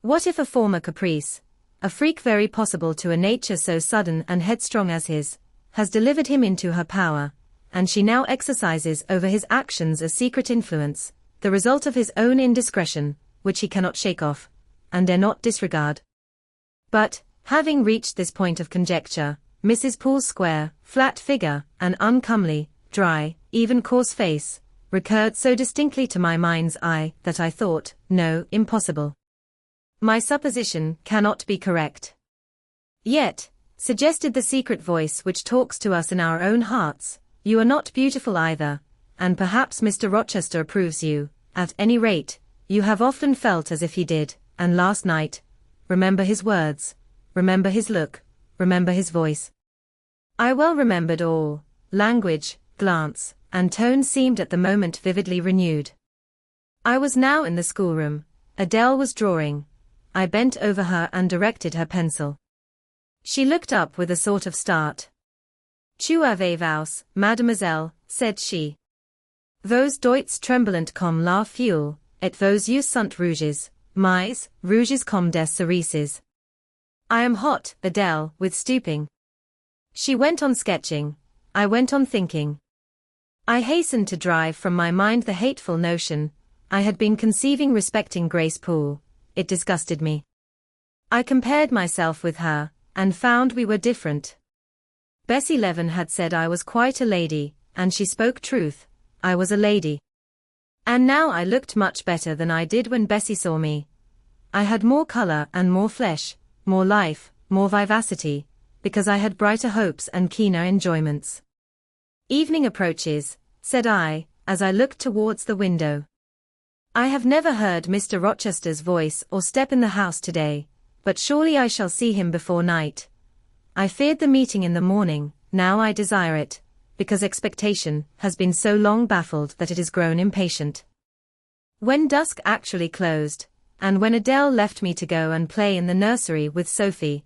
What if a former caprice, a freak very possible to a nature so sudden and headstrong as his, has delivered him into her power, and she now exercises over his actions a secret influence, the result of his own indiscretion, which he cannot shake off, and dare not disregard? But, having reached this point of conjecture, Mrs. Poole's square, flat figure, and uncomely, dry, even coarse face, recurred so distinctly to my mind's eye that I thought, no, impossible. My supposition cannot be correct. Yet, suggested the secret voice which talks to us in our own hearts, you are not beautiful either, and perhaps Mr. Rochester approves you. At any rate, you have often felt as if he did, and last night, remember his words, remember his look, remember his voice. I well remembered all. Language, glance, and tone seemed at the moment vividly renewed. I was now in the schoolroom. Adele was drawing. I bent over her and directed her pencil. She looked up with a sort of start. Tu avez vous, mademoiselle, said she. Vos doigts tremblent comme la fuel, et vos yeux sont rouges, mais, rouges comme des cerises. I am hot, Adele, with stooping. She went on sketching. I went on thinking. I hastened to drive from my mind the hateful notion I had been conceiving respecting Grace Poole. It disgusted me. I compared myself with her, and found we were different. Bessie Leaven had said I was quite a lady, and she spoke truth. I was a lady. And now I looked much better than I did when Bessie saw me. I had more color and more flesh, more life, more vivacity, because I had brighter hopes and keener enjoyments. Evening approaches, said I, as I looked towards the window. I have never heard Mr. Rochester's voice or step in the house today, but surely I shall see him before night. I feared the meeting in the morning, now I desire it, because expectation has been so long baffled that it has grown impatient. When dusk actually closed, and when Adele left me to go and play in the nursery with Sophie,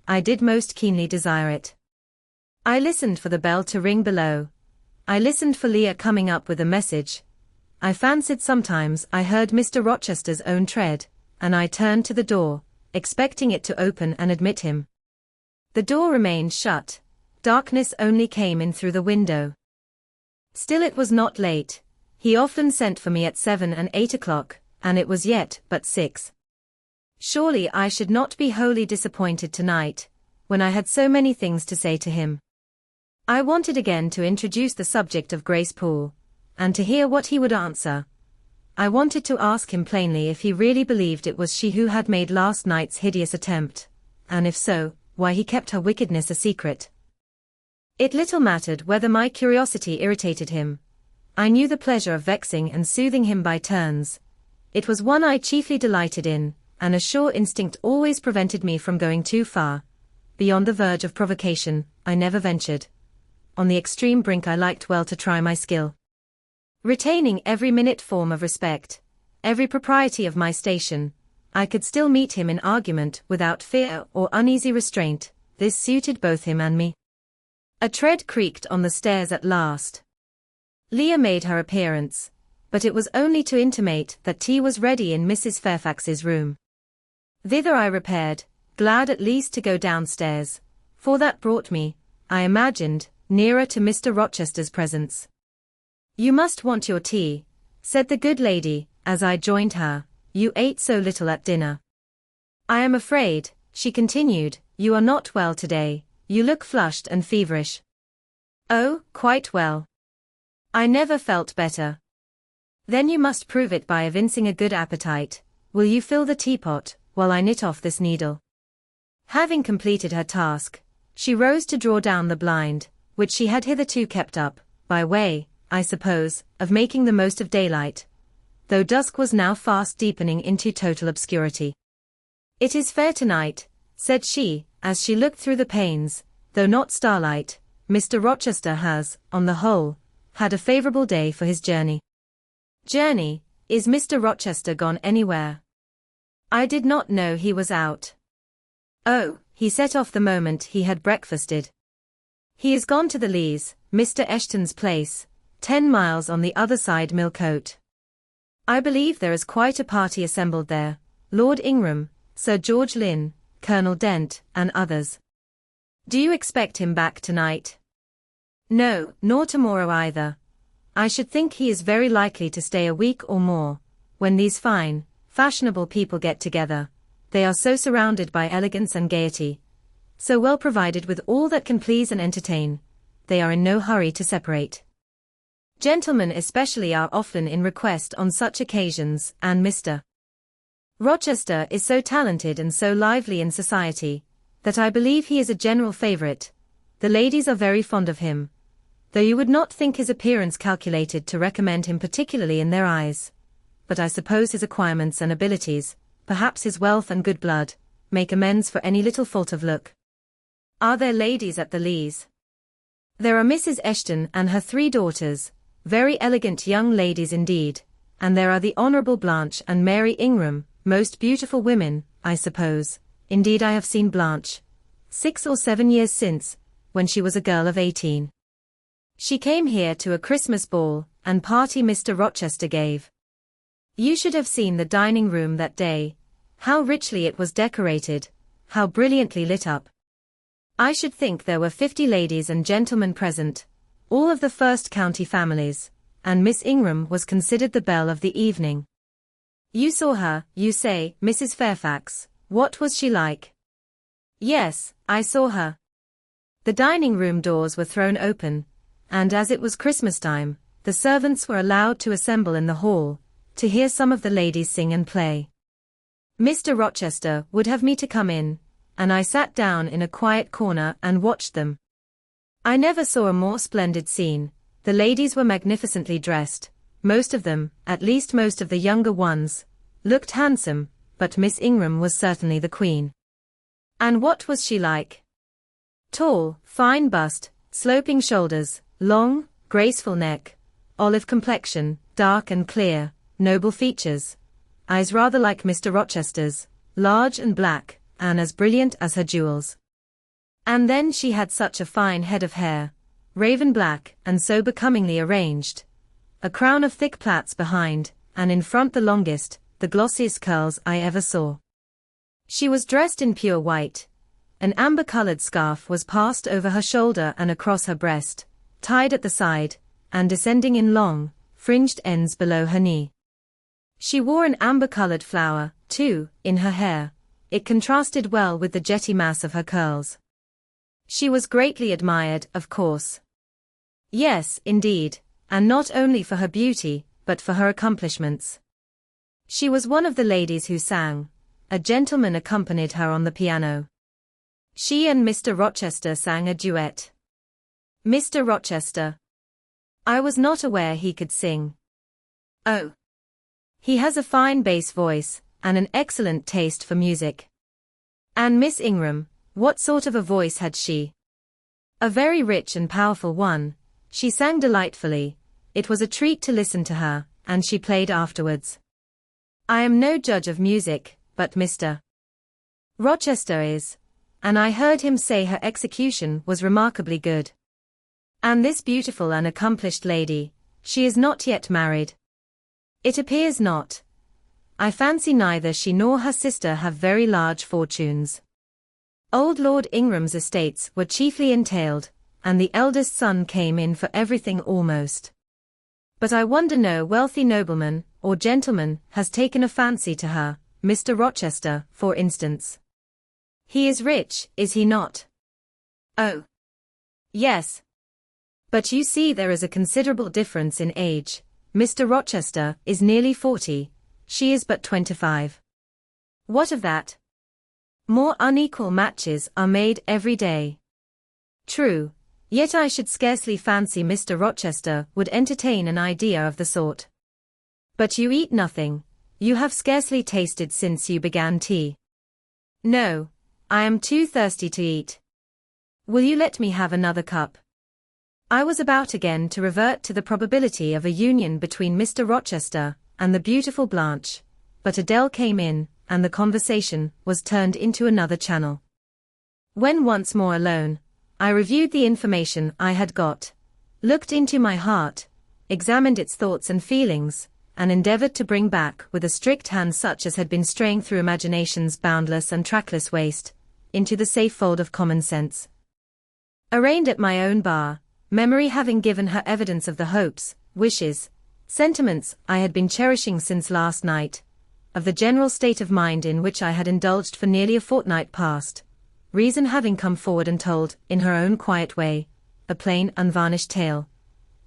I did most keenly desire it. I listened for the bell to ring below. I listened for Leah coming up with a message. I fancied sometimes I heard Mr. Rochester's own tread, and I turned to the door, expecting it to open and admit him. The door remained shut. Darkness only came in through the window. Still it was not late. He often sent for me at 7 and 8 o'clock, and it was yet but 6. Surely I should not be wholly disappointed tonight, when I had so many things to say to him. I wanted again to introduce the subject of Grace Poole, and to hear what he would answer. I wanted to ask him plainly if he really believed it was she who had made last night's hideous attempt, and if so, why he kept her wickedness a secret. It little mattered whether my curiosity irritated him. I knew the pleasure of vexing and soothing him by turns. It was one I chiefly delighted in, and a sure instinct always prevented me from going too far. Beyond the verge of provocation, I never ventured. On the extreme brink I liked well to try my skill. Retaining every minute form of respect, every propriety of my station, I could still meet him in argument without fear or uneasy restraint. This suited both him and me. A tread creaked on the stairs at last. Leah made her appearance, but it was only to intimate that tea was ready in Mrs. Fairfax's room. Thither I repaired, glad at least to go downstairs, for that brought me, I imagined, nearer to Mr. Rochester's presence. "You must want your tea," said the good lady, as I joined her. "You ate so little at dinner." "I am afraid," she continued, "you are not well today. You look flushed and feverish." "Oh, quite well. I never felt better." "Then you must prove it by evincing a good appetite. Will you fill the teapot, while I knit off this needle?" Having completed her task, she rose to draw down the blind, which she had hitherto kept up, by way, I suppose, of making the most of daylight, though dusk was now fast deepening into total obscurity. "It is fair tonight," said she, as she looked through the panes, "though not starlight. Mr. Rochester has, on the whole, had a favorable day for his journey." "Journey? Is Mr. Rochester gone anywhere?" "I did not know he was out." "Oh, he set off the moment he had breakfasted. He is gone to the Leas, Mr. Eshton's place, 10 miles on the other side Millcote. I believe there is quite a party assembled there, Lord Ingram, Sir George Lynn, Colonel Dent, and others." "Do you expect him back tonight?" "No, nor tomorrow either. I should think he is very likely to stay a week or more. When these fine, fashionable people get together, they are so surrounded by elegance and gaiety, so well provided with all that can please and entertain, they are in no hurry to separate. Gentlemen especially are often in request on such occasions, and Mr. Rochester is so talented and so lively in society, that I believe he is a general favorite. The ladies are very fond of him, though you would not think his appearance calculated to recommend him particularly in their eyes. But I suppose his acquirements and abilities, perhaps his wealth and good blood, make amends for any little fault of look. Are there ladies at the Lees? There are Mrs. Eshton and her 3 daughters, very elegant young ladies indeed, and there are the Honourable Blanche and Mary Ingram, most beautiful women, I suppose. Indeed I have seen Blanche 6 or 7 years since, when she was a girl of 18. She came here to a Christmas ball and party Mr. Rochester gave. You should have seen the dining room that day, how richly it was decorated, how brilliantly lit up. I should think there were 50 ladies and gentlemen present, all of the first county families, and Miss Ingram was considered the belle of the evening. You saw her, you say, Mrs. Fairfax. What was she like? Yes, I saw her. The dining room doors were thrown open, and as it was Christmas time, the servants were allowed to assemble in the hall, to hear some of the ladies sing and play. Mr. Rochester would have me to come in, and I sat down in a quiet corner and watched them. I never saw a more splendid scene. The ladies were magnificently dressed, most of them, at least most of the younger ones, looked handsome, but Miss Ingram was certainly the queen. And what was she like? Tall, fine bust, sloping shoulders, long, graceful neck, olive complexion, dark and clear, noble features, eyes rather like Mr. Rochester's, large and black, and as brilliant as her jewels. And then she had such a fine head of hair, raven black and so becomingly arranged, a crown of thick plaits behind, and in front the longest, the glossiest curls I ever saw. She was dressed in pure white. An amber-colored scarf was passed over her shoulder and across her breast, tied at the side, and descending in long, fringed ends below her knee. She wore an amber-colored flower, too, in her hair. It contrasted well with the jetty mass of her curls. She was greatly admired, of course. Yes, indeed, and not only for her beauty, but for her accomplishments. She was one of the ladies who sang. A gentleman accompanied her on the piano. She and Mr. Rochester sang a duet. Mr. Rochester. I was not aware he could sing. Oh. He has a fine bass voice, and an excellent taste for music. And Miss Ingram, what sort of a voice had she? A very rich and powerful one. She sang delightfully. It was a treat to listen to her, and she played afterwards. I am no judge of music, but Mr. Rochester is, and I heard him say her execution was remarkably good. And this beautiful and accomplished lady, she is not yet married. It appears not. I fancy neither she nor her sister have very large fortunes. Old Lord Ingram's estates were chiefly entailed, and the eldest son came in for everything almost. But I wonder no wealthy nobleman, or gentleman, has taken a fancy to her, Mr. Rochester, for instance. He is rich, is he not? Oh. Yes. But you see there is a considerable difference in age. Mr. Rochester is nearly 40, she is but 25. What of that? More unequal matches are made every day. True, yet I should scarcely fancy Mr. Rochester would entertain an idea of the sort. But you eat nothing. You have scarcely tasted since you began tea. No, I am too thirsty to eat. Will you let me have another cup? I was about again to revert to the probability of a union between Mr. Rochester and the beautiful Blanche, but Adele came in, and the conversation was turned into another channel. When once more alone, I reviewed the information I had got, looked into my heart, examined its thoughts and feelings, and endeavored to bring back with a strict hand such as had been straying through imagination's boundless and trackless waste, into the safe fold of common sense. Arraigned at my own bar, memory having given her evidence of the hopes, wishes, sentiments I had been cherishing since last night, of the general state of mind in which I had indulged for nearly a fortnight past, reason having come forward and told, in her own quiet way, a plain unvarnished tale,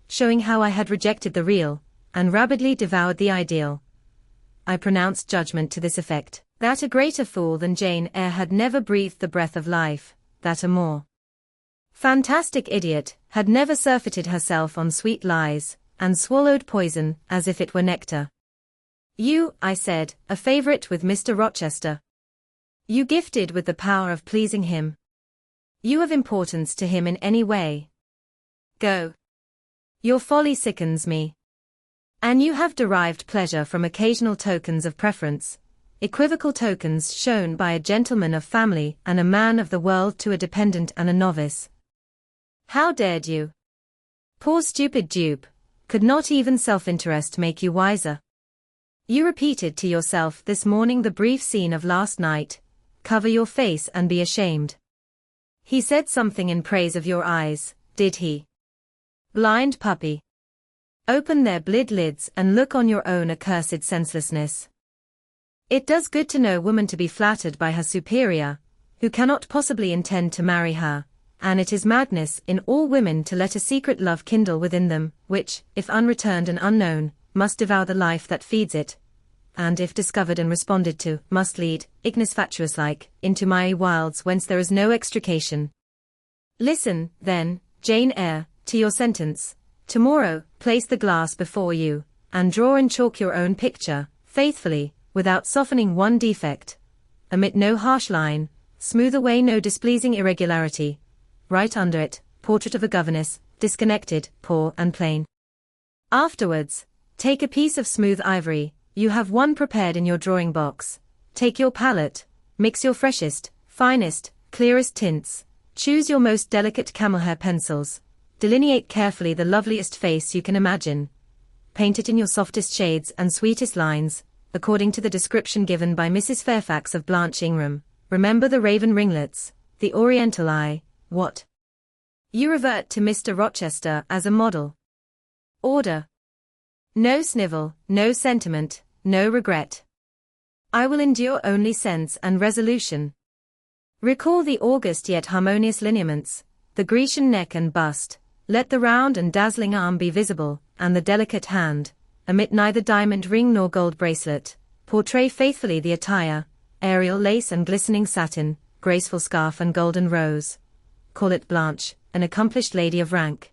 showing how I had rejected the real, and rabidly devoured the ideal, I pronounced judgment to this effect. That a greater fool than Jane Eyre had never breathed the breath of life, that a more fantastic idiot had never surfeited herself on sweet lies, and swallowed poison as if it were nectar. You, I said, a favourite with Mr. Rochester. You gifted with the power of pleasing him. You of importance to him in any way. Go. Your folly sickens me. And you have derived pleasure from occasional tokens of preference, equivocal tokens shown by a gentleman of family and a man of the world to a dependent and a novice. How dared you? Poor stupid dupe, could not even self-interest make you wiser? You repeated to yourself this morning the brief scene of last night, cover your face and be ashamed. He said something in praise of your eyes, did he? Blind puppy. Open their blid lids and look on your own accursed senselessness. It does good to know woman to be flattered by her superior, who cannot possibly intend to marry her, and it is madness in all women to let a secret love kindle within them, which, if unreturned and unknown, must devour the life that feeds it, and if discovered and responded to, must lead, ignis fatuus-like, into miry wilds whence there is no extrication. Listen, then, Jane Eyre, to your sentence. Tomorrow, place the glass before you, and draw in chalk your own picture, faithfully, without softening one defect. Omit no harsh line, smooth away no displeasing irregularity. Write under it, portrait of a governess, disconnected, poor and plain. Afterwards, take a piece of smooth ivory, you have one prepared in your drawing box. Take your palette, mix your freshest, finest, clearest tints, choose your most delicate camel hair pencils, delineate carefully the loveliest face you can imagine. Paint it in your softest shades and sweetest lines, according to the description given by Mrs. Fairfax of Blanche Ingram. Remember the raven ringlets, the oriental eye, what? You revert to Mr. Rochester as a model. Order. No snivel, no sentiment, no regret. I will endure only sense and resolution. Recall the august yet harmonious lineaments, the Grecian neck and bust, let the round and dazzling arm be visible, and the delicate hand, omit neither diamond ring nor gold bracelet, portray faithfully the attire, aerial lace and glistening satin, graceful scarf and golden rose. Call it Blanche, an accomplished lady of rank.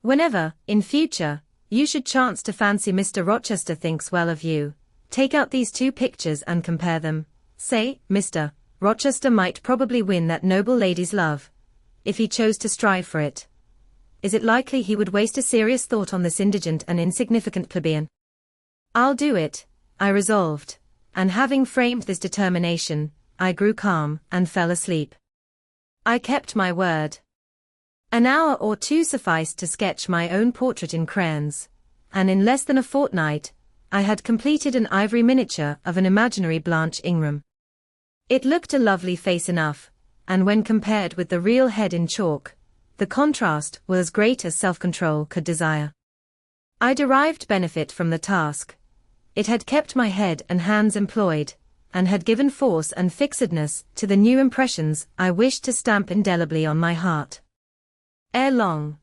Whenever, in future, you should chance to fancy Mr. Rochester thinks well of you, take out these two pictures and compare them. Say, Mr. Rochester might probably win that noble lady's love, if he chose to strive for it. Is it likely he would waste a serious thought on this indigent and insignificant plebeian? I'll do it, I resolved, and having framed this determination, I grew calm and fell asleep. I kept my word. An hour or two sufficed to sketch my own portrait in crayons, and in less than a fortnight, I had completed an ivory miniature of an imaginary Blanche Ingram. It looked a lovely face enough, and when compared with the real head in chalk, the contrast was as great as self-control could desire. I derived benefit from the task. It had kept my head and hands employed, and had given force and fixedness to the new impressions I wished to stamp indelibly on my heart. Ere long,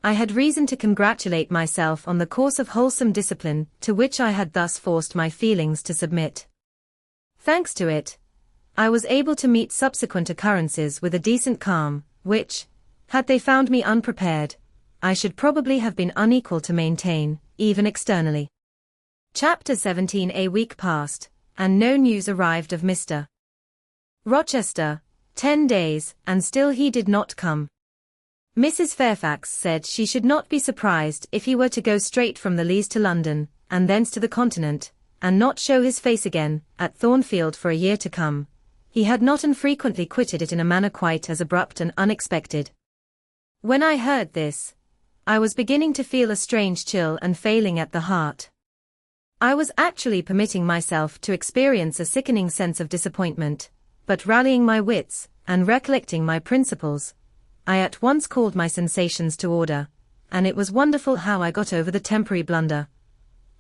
I had reason to congratulate myself on the course of wholesome discipline to which I had thus forced my feelings to submit. Thanks to it, I was able to meet subsequent occurrences with a decent calm, which, had they found me unprepared, I should probably have been unequal to maintain, even externally. Chapter 17. A week passed, and no news arrived of Mr. Rochester. 10 days, and still he did not come. Mrs. Fairfax said she should not be surprised if he were to go straight from the Leas to London, and thence to the Continent, and not show his face again at Thornfield for a year to come. He had not infrequently quitted it in a manner quite as abrupt and unexpected. When I heard this, I was beginning to feel a strange chill and failing at the heart. I was actually permitting myself to experience a sickening sense of disappointment, but rallying my wits, and recollecting my principles, I at once called my sensations to order, and it was wonderful how I got over the temporary blunder.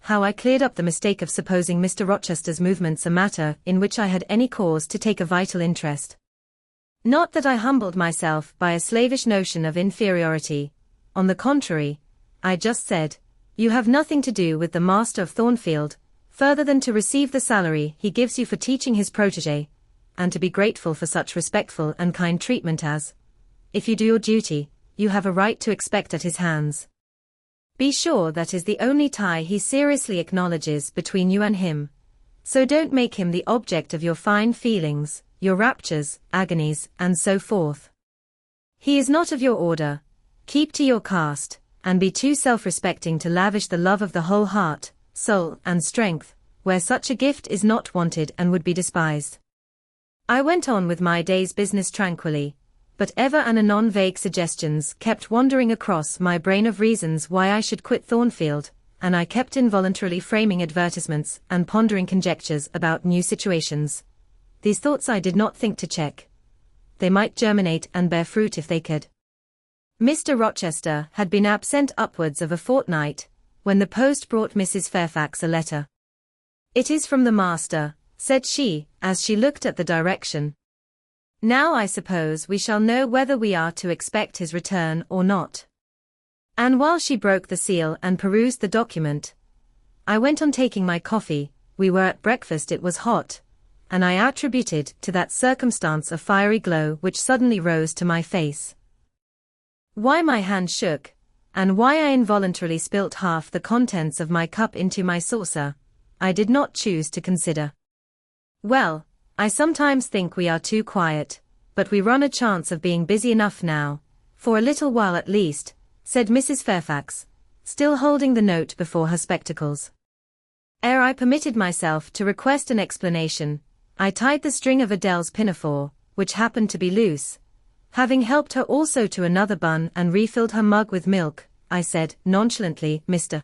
How I cleared up the mistake of supposing Mr. Rochester's movements a matter in which I had any cause to take a vital interest. Not that I humbled myself by a slavish notion of inferiority. On the contrary, I just said, "You have nothing to do with the master of Thornfield, further than to receive the salary he gives you for teaching his protégé, and to be grateful for such respectful and kind treatment as, if you do your duty, you have a right to expect at his hands. Be sure that is the only tie he seriously acknowledges between you and him, so don't make him the object of your fine feelings, your raptures, agonies, and so forth. He is not of your order. Keep to your caste, and be too self-respecting to lavish the love of the whole heart, soul, and strength, where such a gift is not wanted and would be despised. I went on with my day's business tranquilly, but ever and anon vague suggestions kept wandering across my brain of reasons why I should quit Thornfield, and I kept involuntarily framing advertisements and pondering conjectures about new situations. These thoughts I did not think to check. They might germinate and bear fruit if they could. Mr. Rochester had been absent upwards of a fortnight, when the post brought Mrs. Fairfax a letter. "It is from the master," said she, as she looked at the direction. "Now I suppose we shall know whether we are to expect his return or not." And while she broke the seal and perused the document, I went on taking my coffee. We were at breakfast. It was hot, and I attributed to that circumstance a fiery glow which suddenly rose to my face. Why my hand shook, and why I involuntarily spilt half the contents of my cup into my saucer, I did not choose to consider. "Well, I sometimes think we are too quiet, but we run a chance of being busy enough now, for a little while at least," said Mrs. Fairfax, still holding the note before her spectacles. Ere I permitted myself to request an explanation, I tied the string of Adele's pinafore, which happened to be loose. Having helped her also to another bun and refilled her mug with milk, I said, nonchalantly, "Mr.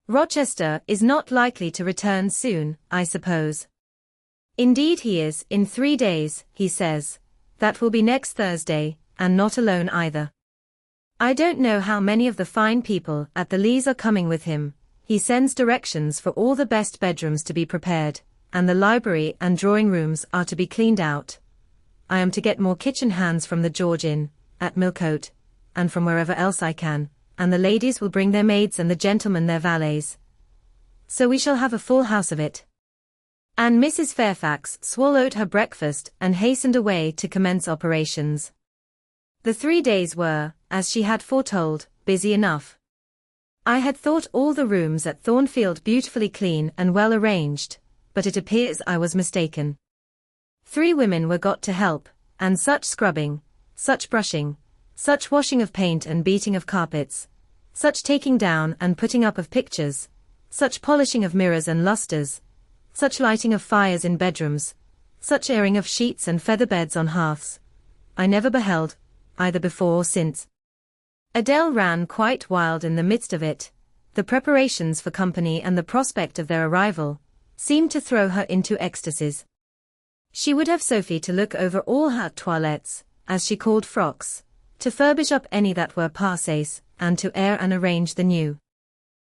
Rochester is not likely to return soon, I suppose." "Indeed he is, in 3 days, he says. That will be next Thursday, and not alone either. I don't know how many of the fine people at the Leas are coming with him. He sends directions for all the best bedrooms to be prepared, and the library and drawing rooms are to be cleaned out. I am to get more kitchen hands from the George Inn, at Millcote, and from wherever else I can, and the ladies will bring their maids and the gentlemen their valets. So we shall have a full house of it." And Mrs. Fairfax swallowed her breakfast and hastened away to commence operations. The 3 days were, as she had foretold, busy enough. I had thought all the rooms at Thornfield beautifully clean and well arranged, but it appears I was mistaken. 3 women were got to help, and such scrubbing, such brushing, such washing of paint and beating of carpets, such taking down and putting up of pictures, such polishing of mirrors and lustres, such lighting of fires in bedrooms, such airing of sheets and feather beds on hearths, I never beheld, either before or since. Adele ran quite wild in the midst of it. The preparations for company and the prospect of their arrival seemed to throw her into ecstasies. She would have Sophie to look over all her toilettes, as she called frocks, to furbish up any that were passées, and to air and arrange the new.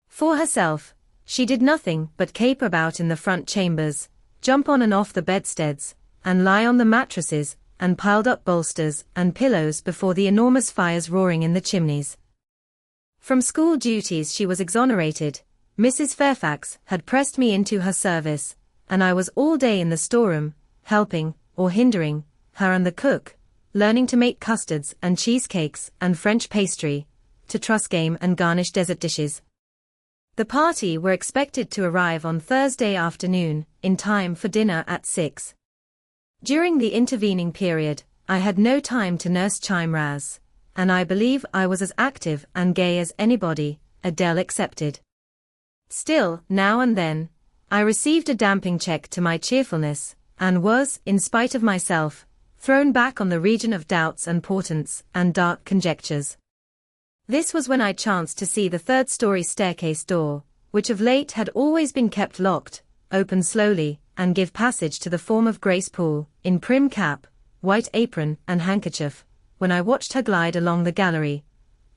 For herself, she did nothing but caper about in the front chambers, jump on and off the bedsteads, and lie on the mattresses, and piled up bolsters and pillows before the enormous fires roaring in the chimneys. From school duties she was exonerated. Mrs. Fairfax had pressed me into her service, and I was all day in the storeroom, helping, or hindering, her and the cook, learning to make custards and cheesecakes and French pastry, to truss game and garnish dessert dishes. The party were expected to arrive on Thursday afternoon, in time for dinner at 6. During the intervening period, I had no time to nurse chimeras, and I believe I was as active and gay as anybody, Adele excepted. Still, now and then, I received a damping check to my cheerfulness, and was, in spite of myself, thrown back on the region of doubts and portents and dark conjectures. This was when I chanced to see the third-story staircase door, which of late had always been kept locked, open slowly, and give passage to the form of Grace Poole, in prim cap, white apron and handkerchief, when I watched her glide along the gallery,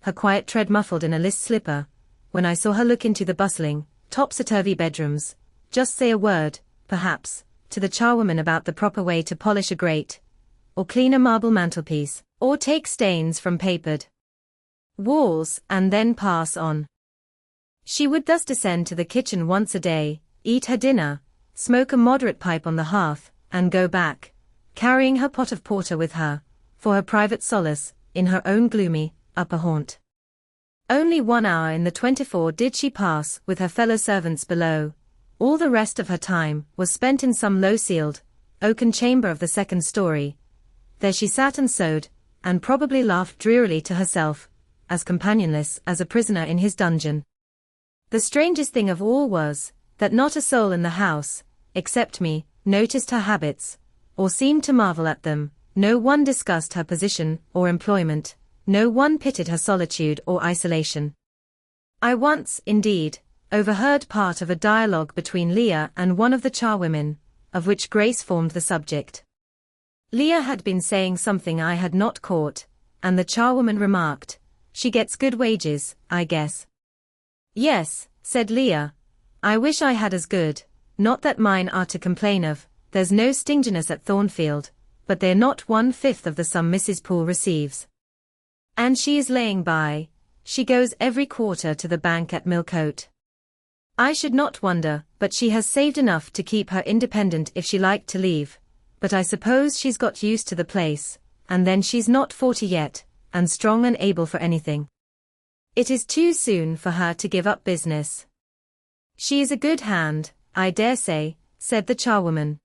her quiet tread muffled in a list slipper, when I saw her look into the bustling, topsy-turvy bedrooms, just say a word, perhaps, to the charwoman about the proper way to polish a grate, or clean a marble mantelpiece, or take stains from papered walls, and then pass on. She would thus descend to the kitchen once a day, eat her dinner, smoke a moderate pipe on the hearth, and go back, carrying her pot of porter with her, for her private solace, in her own gloomy, upper haunt. Only 1 hour in the 24 did she pass with her fellow servants below. All the rest of her time was spent in some low-ceiled, oaken chamber of the second story. There she sat and sewed, and probably laughed drearily to herself, as companionless as a prisoner in his dungeon. The strangest thing of all was, that not a soul in the house, except me, noticed her habits, or seemed to marvel at them. No one discussed her position or employment, no one pitied her solitude or isolation. I once, indeed, overheard part of a dialogue between Leah and one of the charwomen, of which Grace formed the subject. Leah had been saying something I had not caught, and the charwoman remarked, "She gets good wages, I guess." "Yes," said Leah, "I wish I had as good, not that mine are to complain of, there's no stinginess at Thornfield, but they're not 1/5 of the sum Mrs. Poole receives. And she is laying by, she goes every quarter to the bank at Millcote. I should not wonder, but she has saved enough to keep her independent if she liked to leave, but I suppose she's got used to the place, and then she's not 40 yet, and strong and able for anything. It is too soon for her to give up business." "She is a good hand, I dare say," said the charwoman.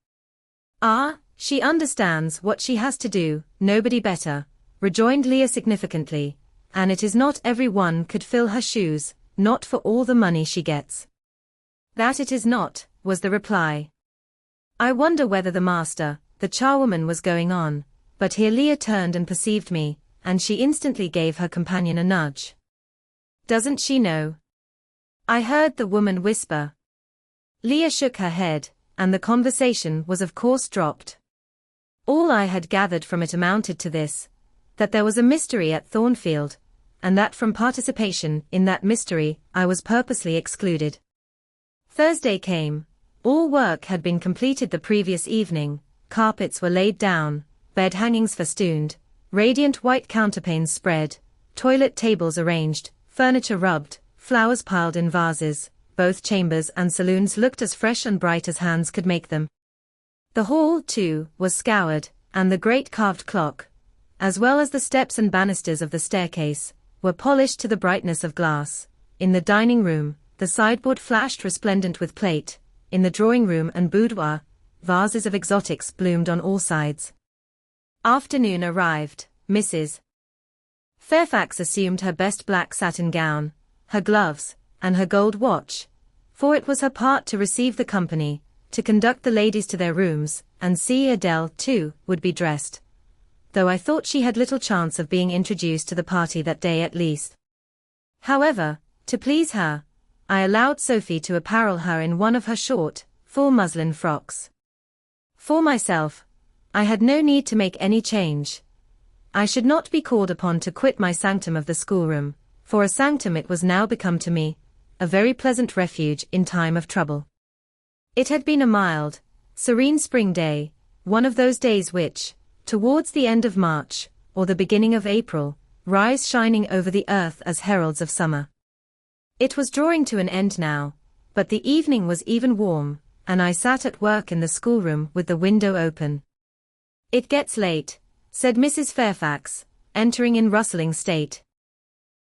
"Ah, she understands what she has to do, nobody better," rejoined Leah significantly, "and it is not every one could fill her shoes, not for all the money she gets." "That it is not," was the reply. "I wonder whether the master," the charwoman was going on, but here Leah turned and perceived me, and she instantly gave her companion a nudge. "Doesn't she know?" I heard the woman whisper. Leah shook her head, and the conversation was of course dropped. All I had gathered from it amounted to this, that there was a mystery at Thornfield, and that from participation in that mystery I was purposely excluded. Thursday came. All work had been completed the previous evening, carpets were laid down, bed hangings festooned, radiant white counterpanes spread, toilet tables arranged, furniture rubbed, flowers piled in vases. Both chambers and saloons looked as fresh and bright as hands could make them. The hall, too, was scoured, and the great carved clock, as well as the steps and banisters of the staircase, were polished to the brightness of glass. In the dining room, the sideboard flashed resplendent with plate. In the drawing room and boudoir, vases of exotics bloomed on all sides. Afternoon arrived. Mrs. Fairfax assumed her best black satin gown, her gloves, and her gold watch, for it was her part to receive the company, to conduct the ladies to their rooms, and see Adele, too, would be dressed, though I thought she had little chance of being introduced to the party that day at least. However, to please her, I allowed Sophie to apparel her in one of her short, full muslin frocks. For myself, I had no need to make any change. I should not be called upon to quit my sanctum of the schoolroom, for a sanctum it was now become to me, a very pleasant refuge in time of trouble. It had been a mild, serene spring day, one of those days which, towards the end of March, or the beginning of April, rise shining over the earth as heralds of summer. It was drawing to an end now, but the evening was even warm, and I sat at work in the schoolroom with the window open. "It gets late," said Mrs. Fairfax, entering in rustling state.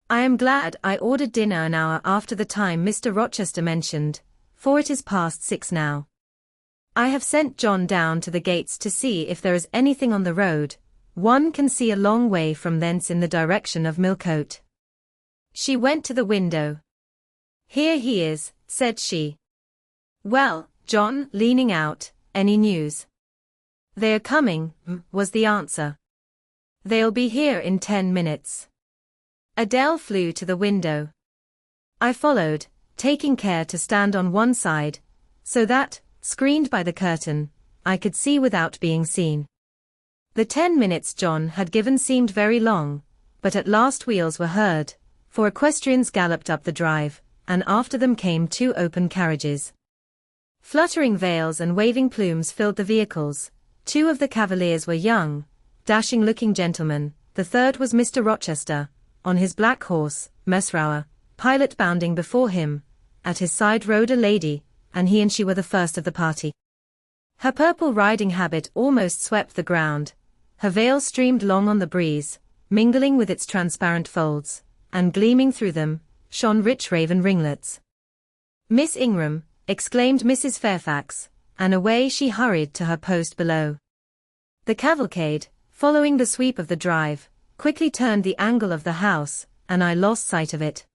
"I am glad I ordered dinner an hour after the time Mr. Rochester mentioned, for it is past 6 now. I have sent John down to the gates to see if there is anything on the road. One can see a long way from thence in the direction of Millcote." She went to the window. "Here he is," said she. "Well, John," leaning out, "any news?" "They are coming," was the answer. "They'll be here in 10 minutes. Adele flew to the window. I followed, taking care to stand on one side, so that, screened by the curtain, I could see without being seen. The 10 minutes John had given seemed very long, but at last wheels were heard, for equestrians galloped up the drive, and after them came 2 open carriages. Fluttering veils and waving plumes filled the vehicles. 2 of the cavaliers were young, dashing-looking gentlemen, the third was Mr. Rochester, on his black horse, Mesrour, pilot bounding before him. At his side rode a lady, and he and she were the first of the party. Her purple riding habit almost swept the ground, her veil streamed long on the breeze, mingling with its transparent folds, and gleaming through them, shone rich raven ringlets. "Miss Ingram," exclaimed Mrs. Fairfax, and away she hurried to her post below. The cavalcade, following the sweep of the drive, quickly turned the angle of the house, and I lost sight of it.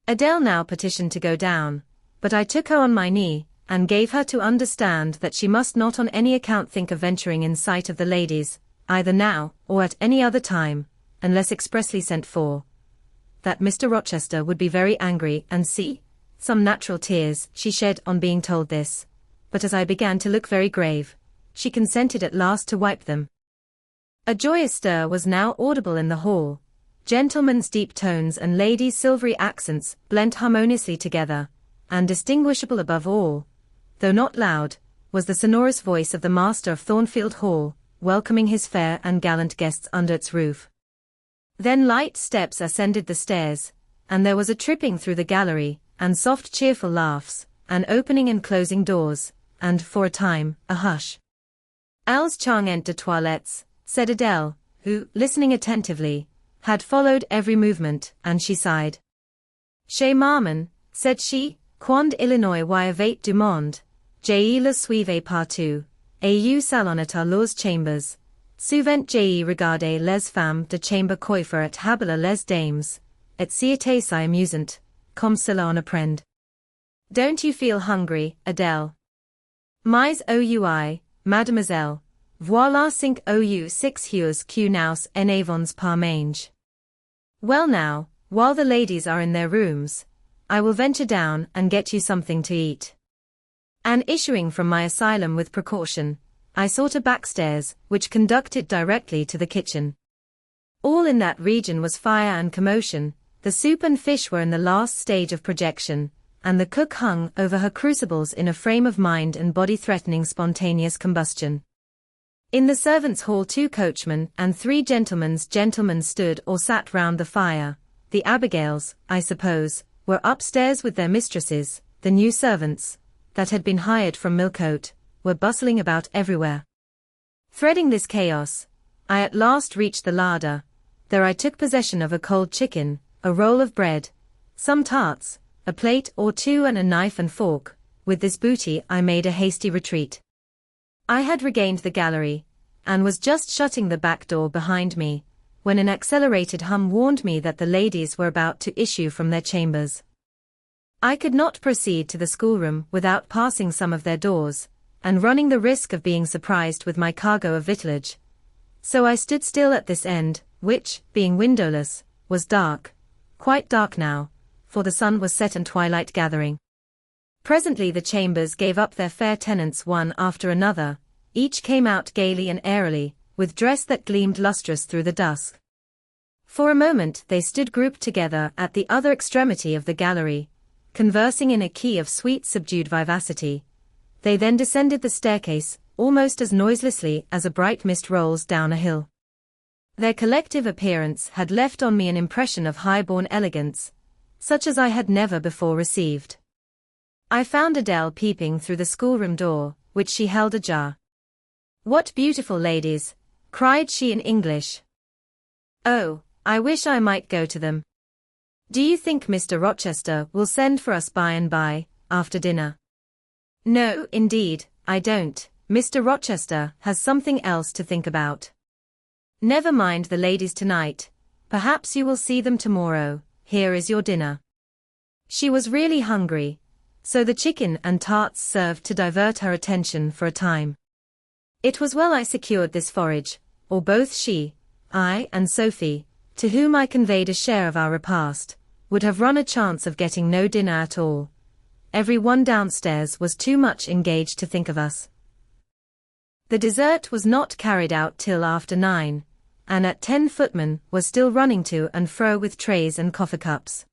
Adele now petitioned to go down, but I took her on my knee, and gave her to understand that she must not on any account think of venturing in sight of the ladies, either now, or at any other time, unless expressly sent for. That Mr. Rochester would be very angry, and see, some natural tears she shed on being told this, but as I began to look very grave, she consented at last to wipe them. A joyous stir was now audible in the hall. Gentlemen's deep tones and ladies' silvery accents blent harmoniously together, and distinguishable above all, though not loud, was the sonorous voice of the master of Thornfield Hall, welcoming his fair and gallant guests under its roof. Then light steps ascended the stairs, and there was a tripping through the gallery, and soft cheerful laughs, and opening and closing doors, and, for a time, a hush. "Elles charmant de toilettes," said Adele, who, listening attentively, had followed every movement, and she sighed. "Chez Marmon," said she, "quand Illinois y avait du monde, j'ai le suivais partout, et eu salonnat à leurs chambers. Souvent j'ai regardé les femmes de chambre coiffer et habiller les dames, et c'était si amusant, comme cela en apprend." "Don't you feel hungry, Adele?" "Mais oui, mademoiselle. Voilà 5 ou 6 heures que nous en avons par mange." "Well now, while the ladies are in their rooms, I will venture down and get you something to eat." And issuing from my asylum with precaution, I sought a back stairs, which conducted directly to the kitchen. All in that region was fire and commotion, the soup and fish were in the last stage of projection, and the cook hung over her crucibles in a frame of mind and body threatening spontaneous combustion. In the servants' hall 2 coachmen and 3 gentlemen stood or sat round the fire. The Abigails, I suppose, were upstairs with their mistresses. The new servants, that had been hired from Millcote, were bustling about everywhere. Threading this chaos, I at last reached the larder. There I took possession of a cold chicken, a roll of bread, some tarts, a plate or 2 and a knife and fork. With this booty I made a hasty retreat. I had regained the gallery, and was just shutting the back door behind me, when an accelerated hum warned me that the ladies were about to issue from their chambers. I could not proceed to the schoolroom without passing some of their doors, and running the risk of being surprised with my cargo of victuallage. So I stood still at this end, which, being windowless, was dark, quite dark now, for the sun was set and twilight gathering. Presently the chambers gave up their fair tenants one after another. Each came out gaily and airily, with dress that gleamed lustrous through the dusk. For a moment they stood grouped together at the other extremity of the gallery, conversing in a key of sweet subdued vivacity. They then descended the staircase, almost as noiselessly as a bright mist rolls down a hill. Their collective appearance had left on me an impression of high-born elegance, such as I had never before received. I found Adele peeping through the schoolroom door, which she held ajar. "What beautiful ladies!" cried she in English. "Oh, I wish I might go to them. Do you think Mr. Rochester will send for us by and by, after dinner?" "No, indeed, I don't. Mr. Rochester has something else to think about. Never mind the ladies tonight. Perhaps you will see them tomorrow. Here is your dinner." She was really hungry, so the chicken and tarts served to divert her attention for a time. It was well I secured this forage, or both she, I and Sophie, to whom I conveyed a share of our repast, would have run a chance of getting no dinner at all. Every one downstairs was too much engaged to think of us. The dessert was not carried out till after 9, and at 10 footmen was still running to and fro with trays and coffee cups.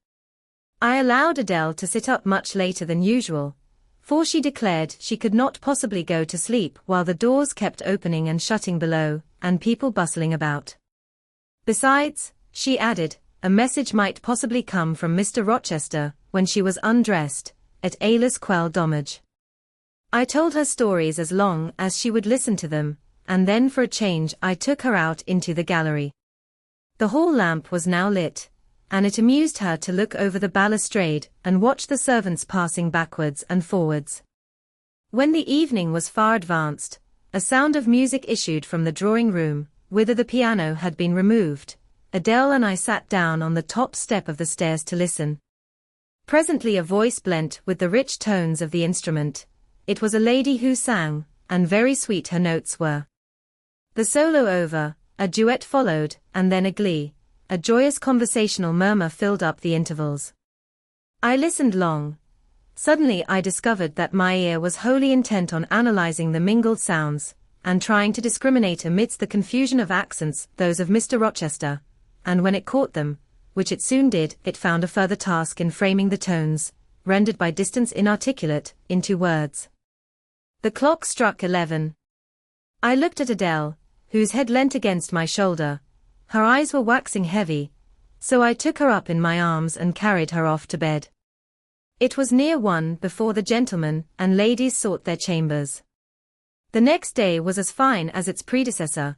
I allowed Adele to sit up much later than usual, for she declared she could not possibly go to sleep while the doors kept opening and shutting below, and people bustling about. Besides, she added, a message might possibly come from Mr. Rochester, when she was undressed, at Ellis quel dommage. I told her stories as long as she would listen to them, and then for a change I took her out into the gallery. The hall lamp was now lit, and it amused her to look over the balustrade and watch the servants passing backwards and forwards. When the evening was far advanced, a sound of music issued from the drawing-room, whither the piano had been removed. Adele and I sat down on the top step of the stairs to listen. Presently a voice blent with the rich tones of the instrument. It was a lady who sang, and very sweet her notes were. The solo over, a duet followed, and then a glee. A joyous conversational murmur filled up the intervals. I listened long. Suddenly I discovered that my ear was wholly intent on analyzing the mingled sounds, and trying to discriminate amidst the confusion of accents those of Mr. Rochester, and when it caught them, which it soon did, it found a further task in framing the tones, rendered by distance inarticulate, into words. The clock struck 11. I looked at Adele, whose head leant against my shoulder. Her eyes were waxing heavy, so I took her up in my arms and carried her off to bed. It was near 1 before the gentlemen and ladies sought their chambers. The next day was as fine as its predecessor.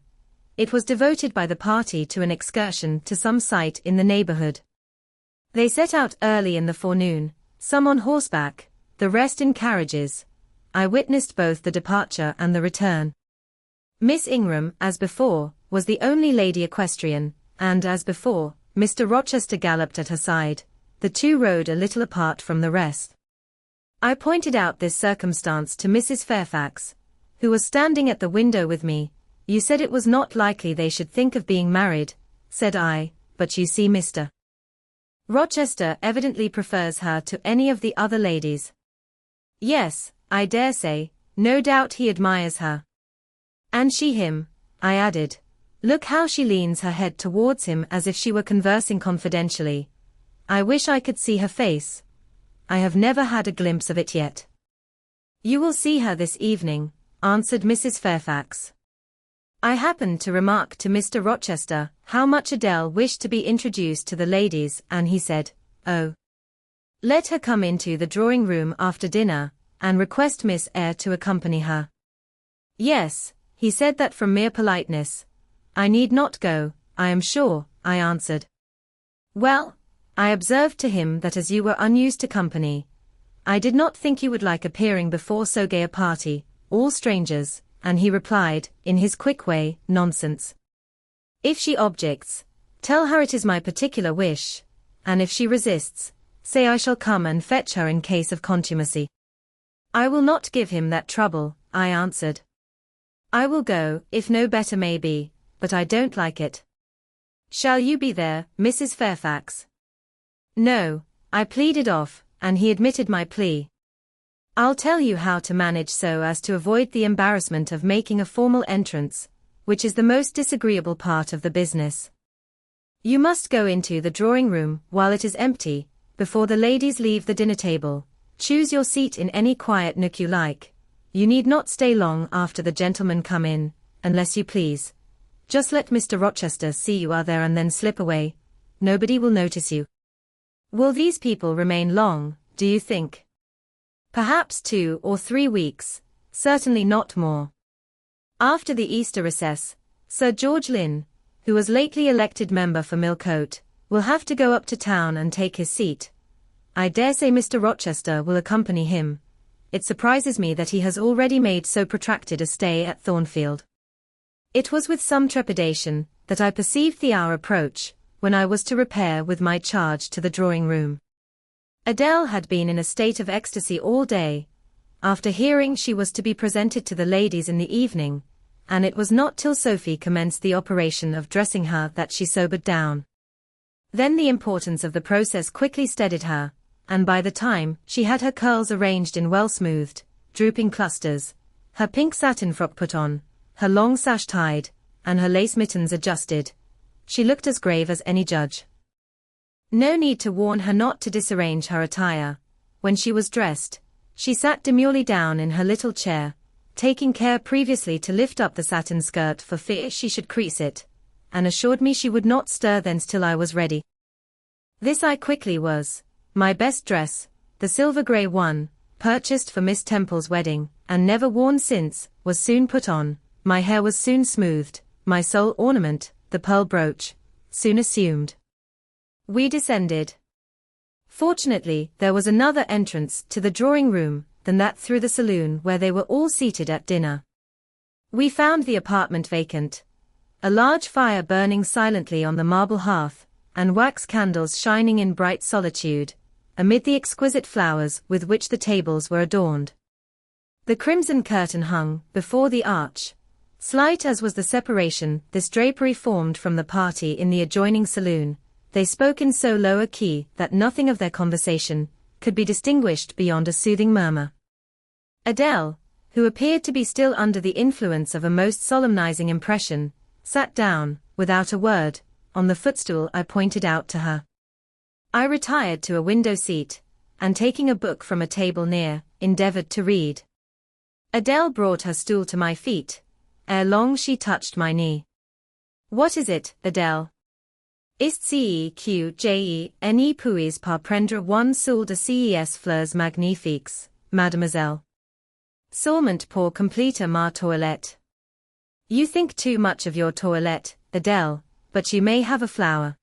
It was devoted by the party to an excursion to some site in the neighborhood. They set out early in the forenoon, some on horseback, the rest in carriages. I witnessed both the departure and the return. Miss Ingram, as before, was the only lady equestrian, and as before, Mr. Rochester galloped at her side. The two rode a little apart from the rest. I pointed out this circumstance to Mrs. Fairfax, who was standing at the window with me. You said it was not likely they should think of being married, said I, but you see Mr. Rochester evidently prefers her to any of the other ladies. Yes, I dare say, no doubt he admires her. And she him, I added. Look how she leans her head towards him as if she were conversing confidentially. I wish I could see her face. I have never had a glimpse of it yet. You will see her this evening, answered Mrs. Fairfax. I happened to remark to Mr. Rochester how much Adele wished to be introduced to the ladies, and he said, "Oh, let her come into the drawing-room after dinner, and request Miss Eyre to accompany her." Yes, he said that from mere politeness. I need not go, I am sure, I answered. Well, I observed to him that as you were unused to company, I did not think you would like appearing before so gay a party, all strangers, and he replied, in his quick way, nonsense. If she objects, tell her it is my particular wish, and if she resists, say I shall come and fetch her in case of contumacy. I will not give him that trouble, I answered. I will go, if no better may be, but I don't like it. Shall you be there, Mrs. Fairfax? No, I pleaded off, and he admitted my plea. I'll tell you how to manage so as to avoid the embarrassment of making a formal entrance, which is the most disagreeable part of the business. You must go into the drawing-room while it is empty, before the ladies leave the dinner table. Choose your seat in any quiet nook you like. You need not stay long after the gentlemen come in, unless you please. Just let Mr. Rochester see you are there and then slip away. Nobody will notice you. Will these people remain long, do you think? Perhaps 2 or 3 weeks, certainly not more. After the Easter recess, Sir George Lynn, who was lately elected member for Millcote, will have to go up to town and take his seat. I dare say Mr. Rochester will accompany him. It surprises me that he has already made so protracted a stay at Thornfield. It was with some trepidation that I perceived the hour approach, when I was to repair with my charge to the drawing-room. Adele had been in a state of ecstasy all day, after hearing she was to be presented to the ladies in the evening, and it was not till Sophie commenced the operation of dressing her that she sobered down. Then the importance of the process quickly steadied her, and by the time she had her curls arranged in well-smoothed, drooping clusters, her pink satin frock put on, her long sash tied, and her lace mittens adjusted, she looked as grave as any judge. No need to warn her not to disarrange her attire. When she was dressed, she sat demurely down in her little chair, taking care previously to lift up the satin skirt for fear she should crease it, and assured me she would not stir thence till I was ready. This I quickly was. My best dress, the silver grey one, purchased for Miss Temple's wedding, and never worn since, was soon put on, my hair was soon smoothed, my sole ornament, the pearl brooch, soon assumed. We descended. Fortunately, there was another entrance to the drawing-room than that through the saloon where they were all seated at dinner. We found the apartment vacant, a large fire burning silently on the marble hearth, and wax candles shining in bright solitude, amid the exquisite flowers with which the tables were adorned. The crimson curtain hung before the arch. Slight as was the separation this drapery formed from the party in the adjoining saloon, they spoke in so low a key that nothing of their conversation could be distinguished beyond a soothing murmur. Adele, who appeared to be still under the influence of a most solemnizing impression, sat down, without a word, on the footstool I pointed out to her. I retired to a window seat, and taking a book from a table near, endeavored to read. Adele brought her stool to my feet. Ere long she touched my knee. "What is it, Adele? Ist ceq ne puis par prendre one seul de ces fleurs magnifiques, mademoiselle? Seulement pour compléter ma toilette." "You think too much of your toilette, Adele, but you may have a flower."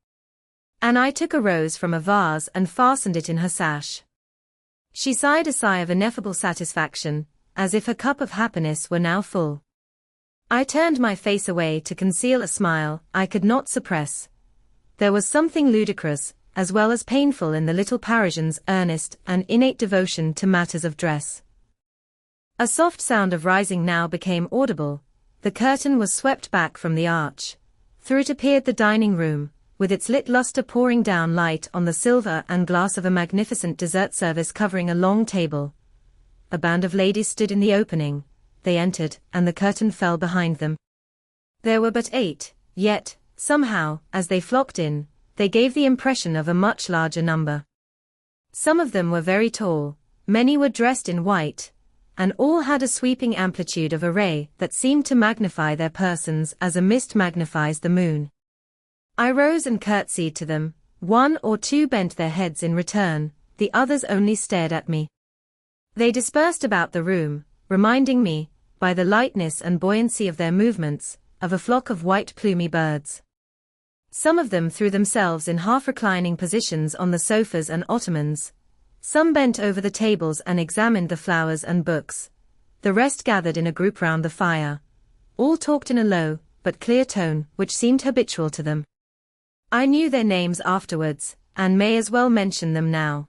And I took a rose from a vase and fastened it in her sash. She sighed a sigh of ineffable satisfaction, as if her cup of happiness were now full. I turned my face away to conceal a smile I could not suppress. There was something ludicrous, as well as painful in the little Parisian's earnest and innate devotion to matters of dress. A soft sound of rising now became audible. The curtain was swept back from the arch. Through it appeared the dining room, with its lit lustre pouring down light on the silver and glass of a magnificent dessert service covering a long table. A band of ladies stood in the opening. They entered, and the curtain fell behind them. There were but 8, yet, somehow, as they flocked in, they gave the impression of a much larger number. Some of them were very tall, many were dressed in white, and all had a sweeping amplitude of array that seemed to magnify their persons as a mist magnifies the moon. I rose and curtsied to them. 1 or 2 bent their heads in return, the others only stared at me. They dispersed about the room, reminding me, by the lightness and buoyancy of their movements, of a flock of white plumy birds. Some of them threw themselves in half-reclining positions on the sofas and ottomans. Some bent over the tables and examined the flowers and books. The rest gathered in a group round the fire. All talked in a low, but clear tone, which seemed habitual to them. I knew their names afterwards, and may as well mention them now.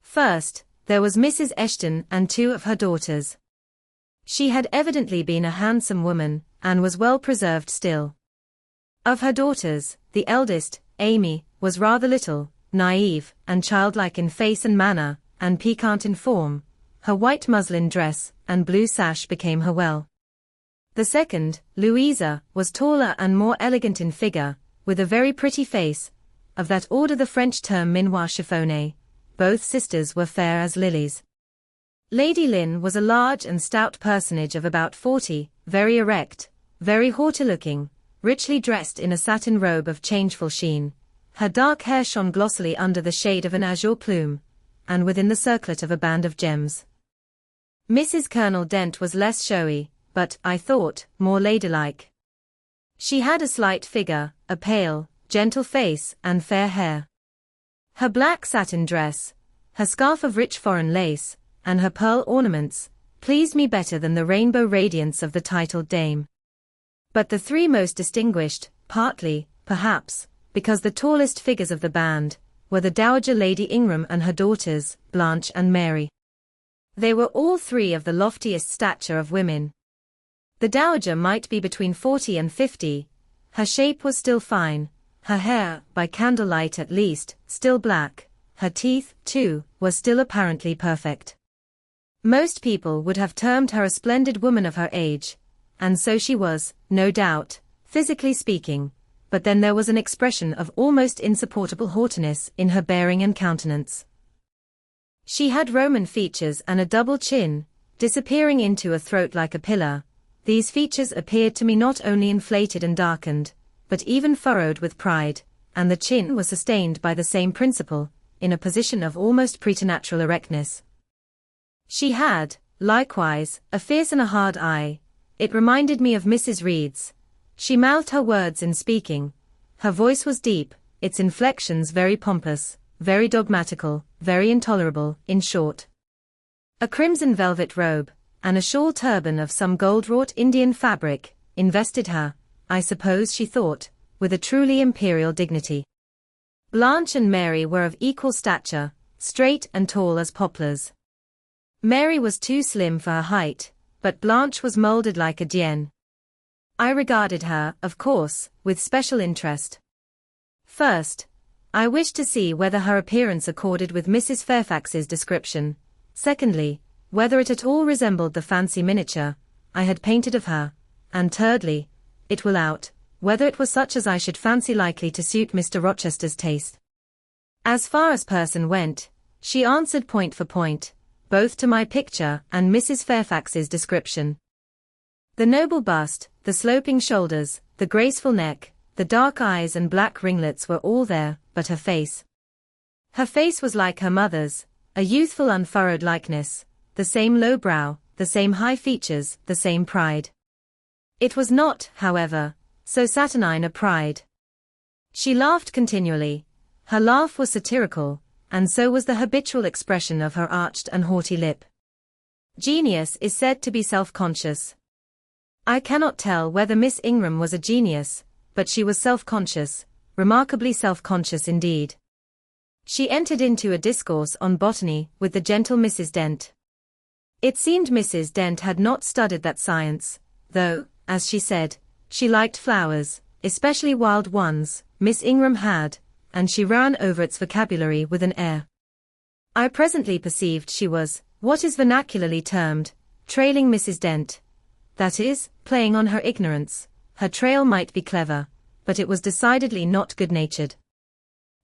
First, there was Mrs. Eshton and 2 of her daughters. She had evidently been a handsome woman, and was well preserved still. Of her daughters, the eldest, Amy, was rather little, naive, and childlike in face and manner, and piquant in form. Her white muslin dress and blue sash became her well. The second, Louisa, was taller and more elegant in figure, with a very pretty face, of that order the French term minois chiffonné. Both sisters were fair as lilies. Lady Lynn was a large and stout personage of about 40, very erect, very haughty-looking, richly dressed in a satin robe of changeful sheen. Her dark hair shone glossily under the shade of an azure plume, and within the circlet of a band of gems. Mrs. Colonel Dent was less showy, but, I thought, more ladylike. She had a slight figure, a pale, gentle face, and fair hair. Her black satin dress, her scarf of rich foreign lace, and her pearl ornaments, pleased me better than the rainbow radiance of the titled dame. But the 3 most distinguished, partly, perhaps, because the tallest figures of the band, were the Dowager Lady Ingram and her daughters, Blanche and Mary. They were all 3 of the loftiest stature of women. The Dowager might be between 40 and 50, her shape was still fine, her hair, by candlelight at least, still black, her teeth, too, were still apparently perfect. Most people would have termed her a splendid woman of her age, and so she was, no doubt, physically speaking, but then there was an expression of almost insupportable haughtiness in her bearing and countenance. She had Roman features and a double chin, disappearing into a throat like a pillar. These features appeared to me not only inflated and darkened, but even furrowed with pride, and the chin was sustained by the same principle, in a position of almost preternatural erectness. She had, likewise, a fierce and a hard eye. It reminded me of Mrs. Reed's. She mouthed her words in speaking. Her voice was deep, its inflections very pompous, very dogmatical, very intolerable, in short. A crimson velvet robe, and a shawl turban of some gold-wrought Indian fabric, invested her, I suppose she thought, with a truly imperial dignity. Blanche and Mary were of equal stature, straight and tall as poplars. Mary was too slim for her height, but Blanche was moulded like a Dienne. I regarded her, of course, with special interest. First, I wished to see whether her appearance accorded with Mrs. Fairfax's description. Secondly, whether it at all resembled the fancy miniature I had painted of her, and thirdly, it will out, whether it was such as I should fancy likely to suit Mr. Rochester's taste. As far as person went, she answered point for point, both to my picture and Mrs. Fairfax's description. The noble bust, the sloping shoulders, the graceful neck, the dark eyes and black ringlets were all there, but her face. Her face was like her mother's, a youthful unfurrowed likeness, the same low brow, the same high features, the same pride. It was not, however, so saturnine a pride. She laughed continually. Her laugh was satirical, and so was the habitual expression of her arched and haughty lip. Genius is said to be self-conscious. I cannot tell whether Miss Ingram was a genius, but she was self-conscious, remarkably self-conscious indeed. She entered into a discourse on botany with the gentle Mrs. Dent. It seemed Mrs. Dent had not studied that science, though, as she said, she liked flowers, especially wild ones. Miss Ingram had, and she ran over its vocabulary with an air. I presently perceived she was, what is vernacularly termed, trailing Mrs. Dent. That is, playing on her ignorance. Her trail might be clever, but it was decidedly not good-natured.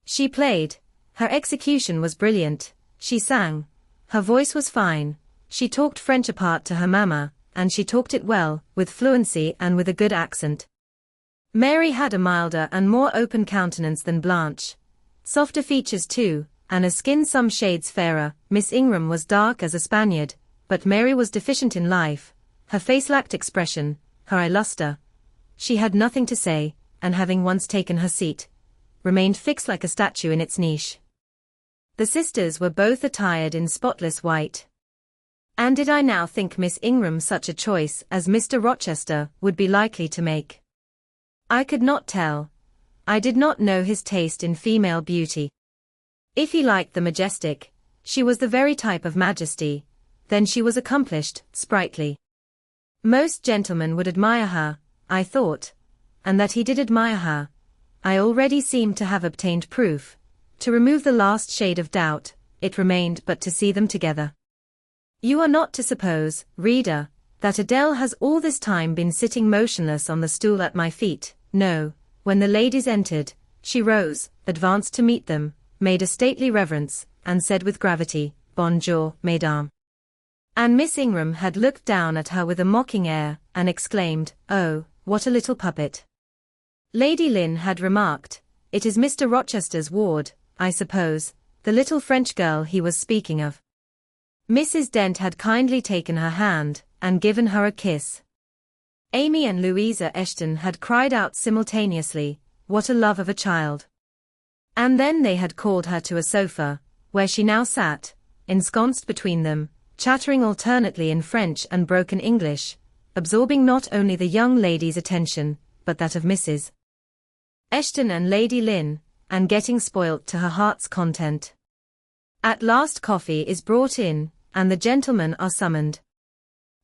She played. Her execution was brilliant. She sang. Her voice was fine. She talked French apart to her mamma, and she talked it well, with fluency and with a good accent. Mary had a milder and more open countenance than Blanche. Softer features too, and a skin some shades fairer. Miss Ingram was dark as a Spaniard, but Mary was deficient in life. Her face lacked expression, her eye luster. She had nothing to say, and having once taken her seat, remained fixed like a statue in its niche. The sisters were both attired in spotless white. And did I now think Miss Ingram such a choice as Mr. Rochester would be likely to make? I could not tell. I did not know his taste in female beauty. If he liked the majestic, she was the very type of majesty, then she was accomplished, sprightly. Most gentlemen would admire her, I thought, and that he did admire her, I already seemed to have obtained proof. To remove the last shade of doubt, it remained but to see them together. You are not to suppose, reader, that Adele has all this time been sitting motionless on the stool at my feet. No, when the ladies entered, she rose, advanced to meet them, made a stately reverence, and said with gravity, "Bonjour, mesdames." And Miss Ingram had looked down at her with a mocking air, and exclaimed, "Oh, what a little puppet." Lady Lynn had remarked, "It is Mr. Rochester's ward, I suppose, the little French girl he was speaking of." Mrs. Dent had kindly taken her hand, and given her a kiss. Amy and Louisa Eshton had cried out simultaneously, "What a love of a child!" And then they had called her to a sofa, where she now sat, ensconced between them, chattering alternately in French and broken English, absorbing not only the young lady's attention, but that of Mrs. Eshton and Lady Lynn, and getting spoilt to her heart's content. At last coffee is brought in, and the gentlemen are summoned.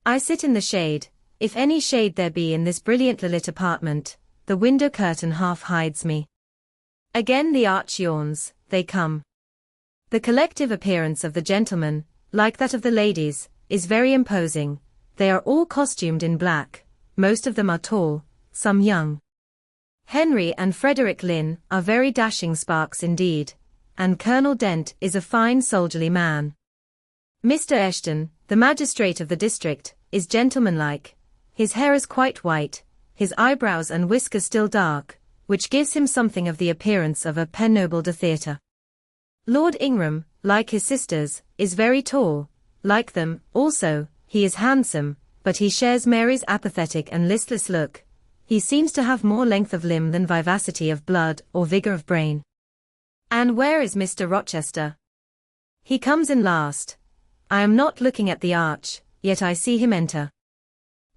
I sit in the shade, if any shade there be in this brilliantly lit apartment. The window curtain half hides me. Again the arch yawns, they come. The collective appearance of the gentlemen, like that of the ladies, is very imposing. They are all costumed in black, most of them are tall, some young. Henry and Frederick Lynn are very dashing sparks indeed, and Colonel Dent is a fine soldierly man. Mr. Eshton, the magistrate of the district, is gentlemanlike. His hair is quite white, his eyebrows and whiskers still dark, which gives him something of the appearance of a Pennoble de theatre. Lord Ingram, like his sisters, is very tall, like them, also, he is handsome, but he shares Mary's apathetic and listless look. He seems to have more length of limb than vivacity of blood or vigor of brain. And where is Mr. Rochester? He comes in last. I am not looking at the arch, yet I see him enter.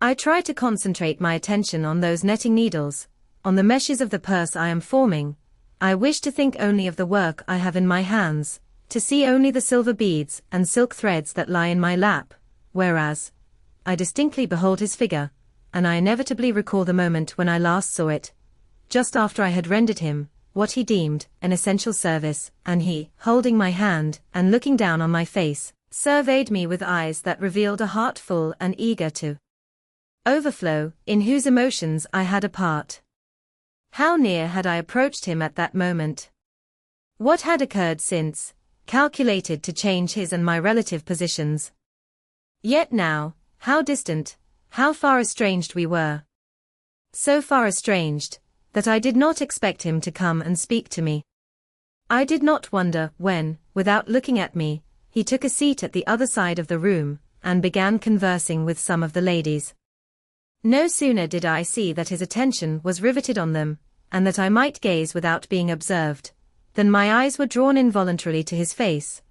I try to concentrate my attention on those netting needles, on the meshes of the purse I am forming. I wish to think only of the work I have in my hands, to see only the silver beads and silk threads that lie in my lap, whereas I distinctly behold his figure, and I inevitably recall the moment when I last saw it, just after I had rendered him what he deemed an essential service, and he, holding my hand and looking down on my face, surveyed me with eyes that revealed a heart full and eager to overflow, in whose emotions I had a part. How near had I approached him at that moment? What had occurred since, calculated to change his and my relative positions? Yet now, how distant, how far estranged we were. So far estranged, that I did not expect him to come and speak to me. I did not wonder when, without looking at me, he took a seat at the other side of the room, and began conversing with some of the ladies. No sooner did I see that his attention was riveted on them, and that I might gaze without being observed, than my eyes were drawn involuntarily to his face.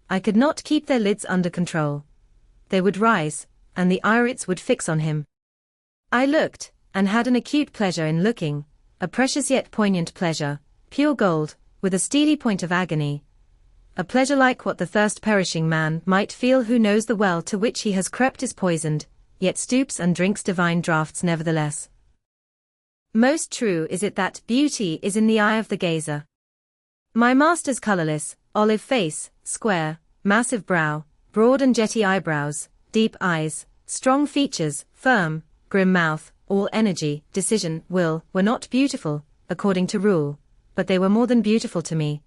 I could not keep their lids under control. They would rise, and the irids would fix on him. I looked, and had an acute pleasure in looking, a precious yet poignant pleasure, pure gold, with a steely point of agony. A pleasure like what the thirst-perishing man might feel who knows the well to which he has crept is poisoned, yet stoops and drinks divine draughts nevertheless. Most true is it that beauty is in the eye of the gazer. My master's colourless, olive face, square, massive brow, broad and jetty eyebrows, deep eyes, strong features, firm, grim mouth, all energy, decision, will, were not beautiful, according to rule, but they were more than beautiful to me.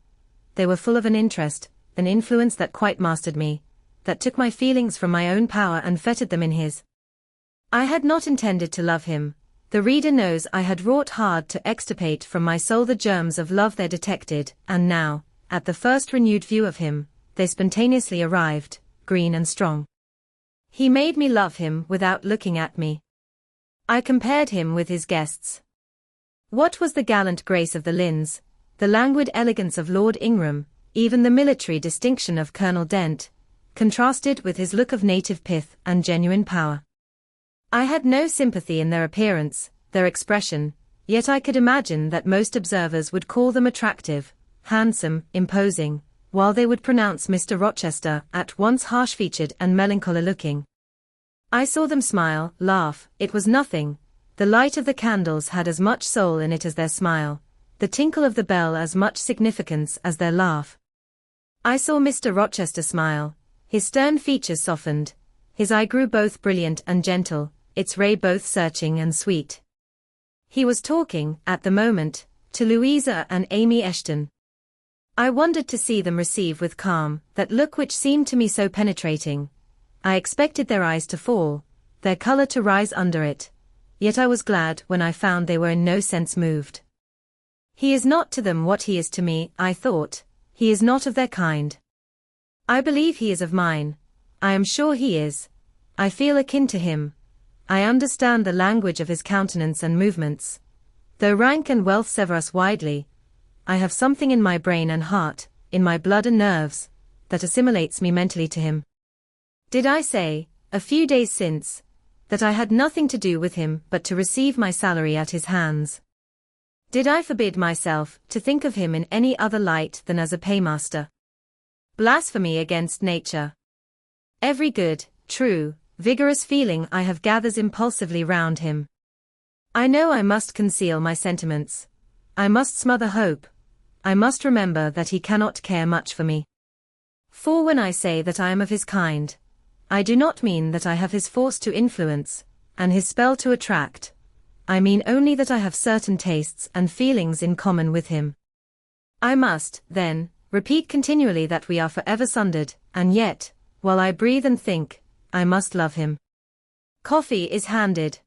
They were full of an interest, an influence that quite mastered me, that took my feelings from my own power and fettered them in his. I had not intended to love him. The reader knows I had wrought hard to extirpate from my soul the germs of love there detected, and now, at the first renewed view of him, they spontaneously arrived, green and strong. He made me love him without looking at me. I compared him with his guests. What was the gallant grace of the Lynns, the languid elegance of Lord Ingram, even the military distinction of Colonel Dent, contrasted with his look of native pith and genuine power? I had no sympathy in their appearance, their expression, yet I could imagine that most observers would call them attractive, handsome, imposing, while they would pronounce Mr. Rochester at once harsh-featured and melancholy-looking. I saw them smile, laugh, it was nothing. The light of the candles had as much soul in it as their smile, the tinkle of the bell as much significance as their laugh. I saw Mr. Rochester smile, his stern features softened, his eye grew both brilliant and gentle, its ray both searching and sweet. He was talking, at the moment, to Louisa and Amy Eshton. I wondered to see them receive with calm that look which seemed to me so penetrating. I expected their eyes to fall, their colour to rise under it, yet I was glad when I found they were in no sense moved. He is not to them what he is to me, I thought, he is not of their kind. I believe he is of mine, I am sure he is. I feel akin to him. I understand the language of his countenance and movements. Though rank and wealth sever us widely, I have something in my brain and heart, in my blood and nerves, that assimilates me mentally to him. Did I say, a few days since, that I had nothing to do with him but to receive my salary at his hands? Did I forbid myself to think of him in any other light than as a paymaster? Blasphemy against nature. Every good, true, vigorous feeling I have gathers impulsively round him. I know I must conceal my sentiments. I must smother hope. I must remember that he cannot care much for me. For when I say that I am of his kind, I do not mean that I have his force to influence, and his spell to attract. I mean only that I have certain tastes and feelings in common with him. I must, then, repeat continually that we are forever sundered, and yet, while I breathe and think, I must love him. Coffee is handed.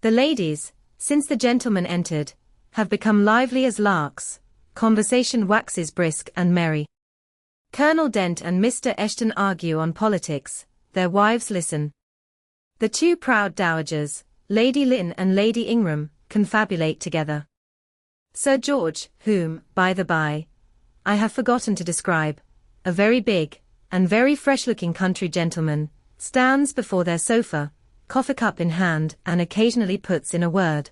The ladies, since the gentlemen entered, have become lively as larks, conversation waxes brisk and merry. Colonel Dent and Mr. Eshton argue on politics, their wives listen. The two proud dowagers, Lady Lynn and Lady Ingram, confabulate together. Sir George, whom, by the by, I have forgotten to describe, a very big, and very fresh-looking country gentleman, stands before their sofa, coffee-cup in hand, and occasionally puts in a word.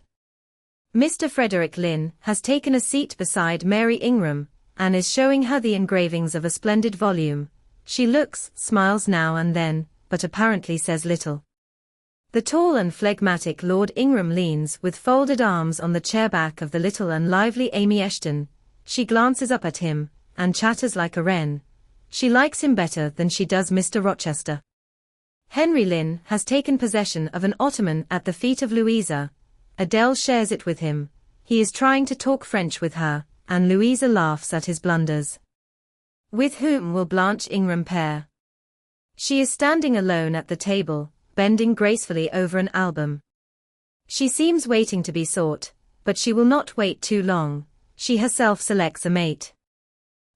Mr. Frederick Lynn has taken a seat beside Mary Ingram, and is showing her the engravings of a splendid volume. She looks, smiles now and then, but apparently says little. The tall and phlegmatic Lord Ingram leans with folded arms on the chair-back of the little and lively Amy Eshton. She glances up at him, and chatters like a wren. She likes him better than she does Mr. Rochester. Henry Lynn has taken possession of an ottoman at the feet of Louisa. Adele shares it with him. He is trying to talk French with her, and Louisa laughs at his blunders. With whom will Blanche Ingram pair? She is standing alone at the table, bending gracefully over an album. She seems waiting to be sought, but she will not wait too long. She herself selects a mate.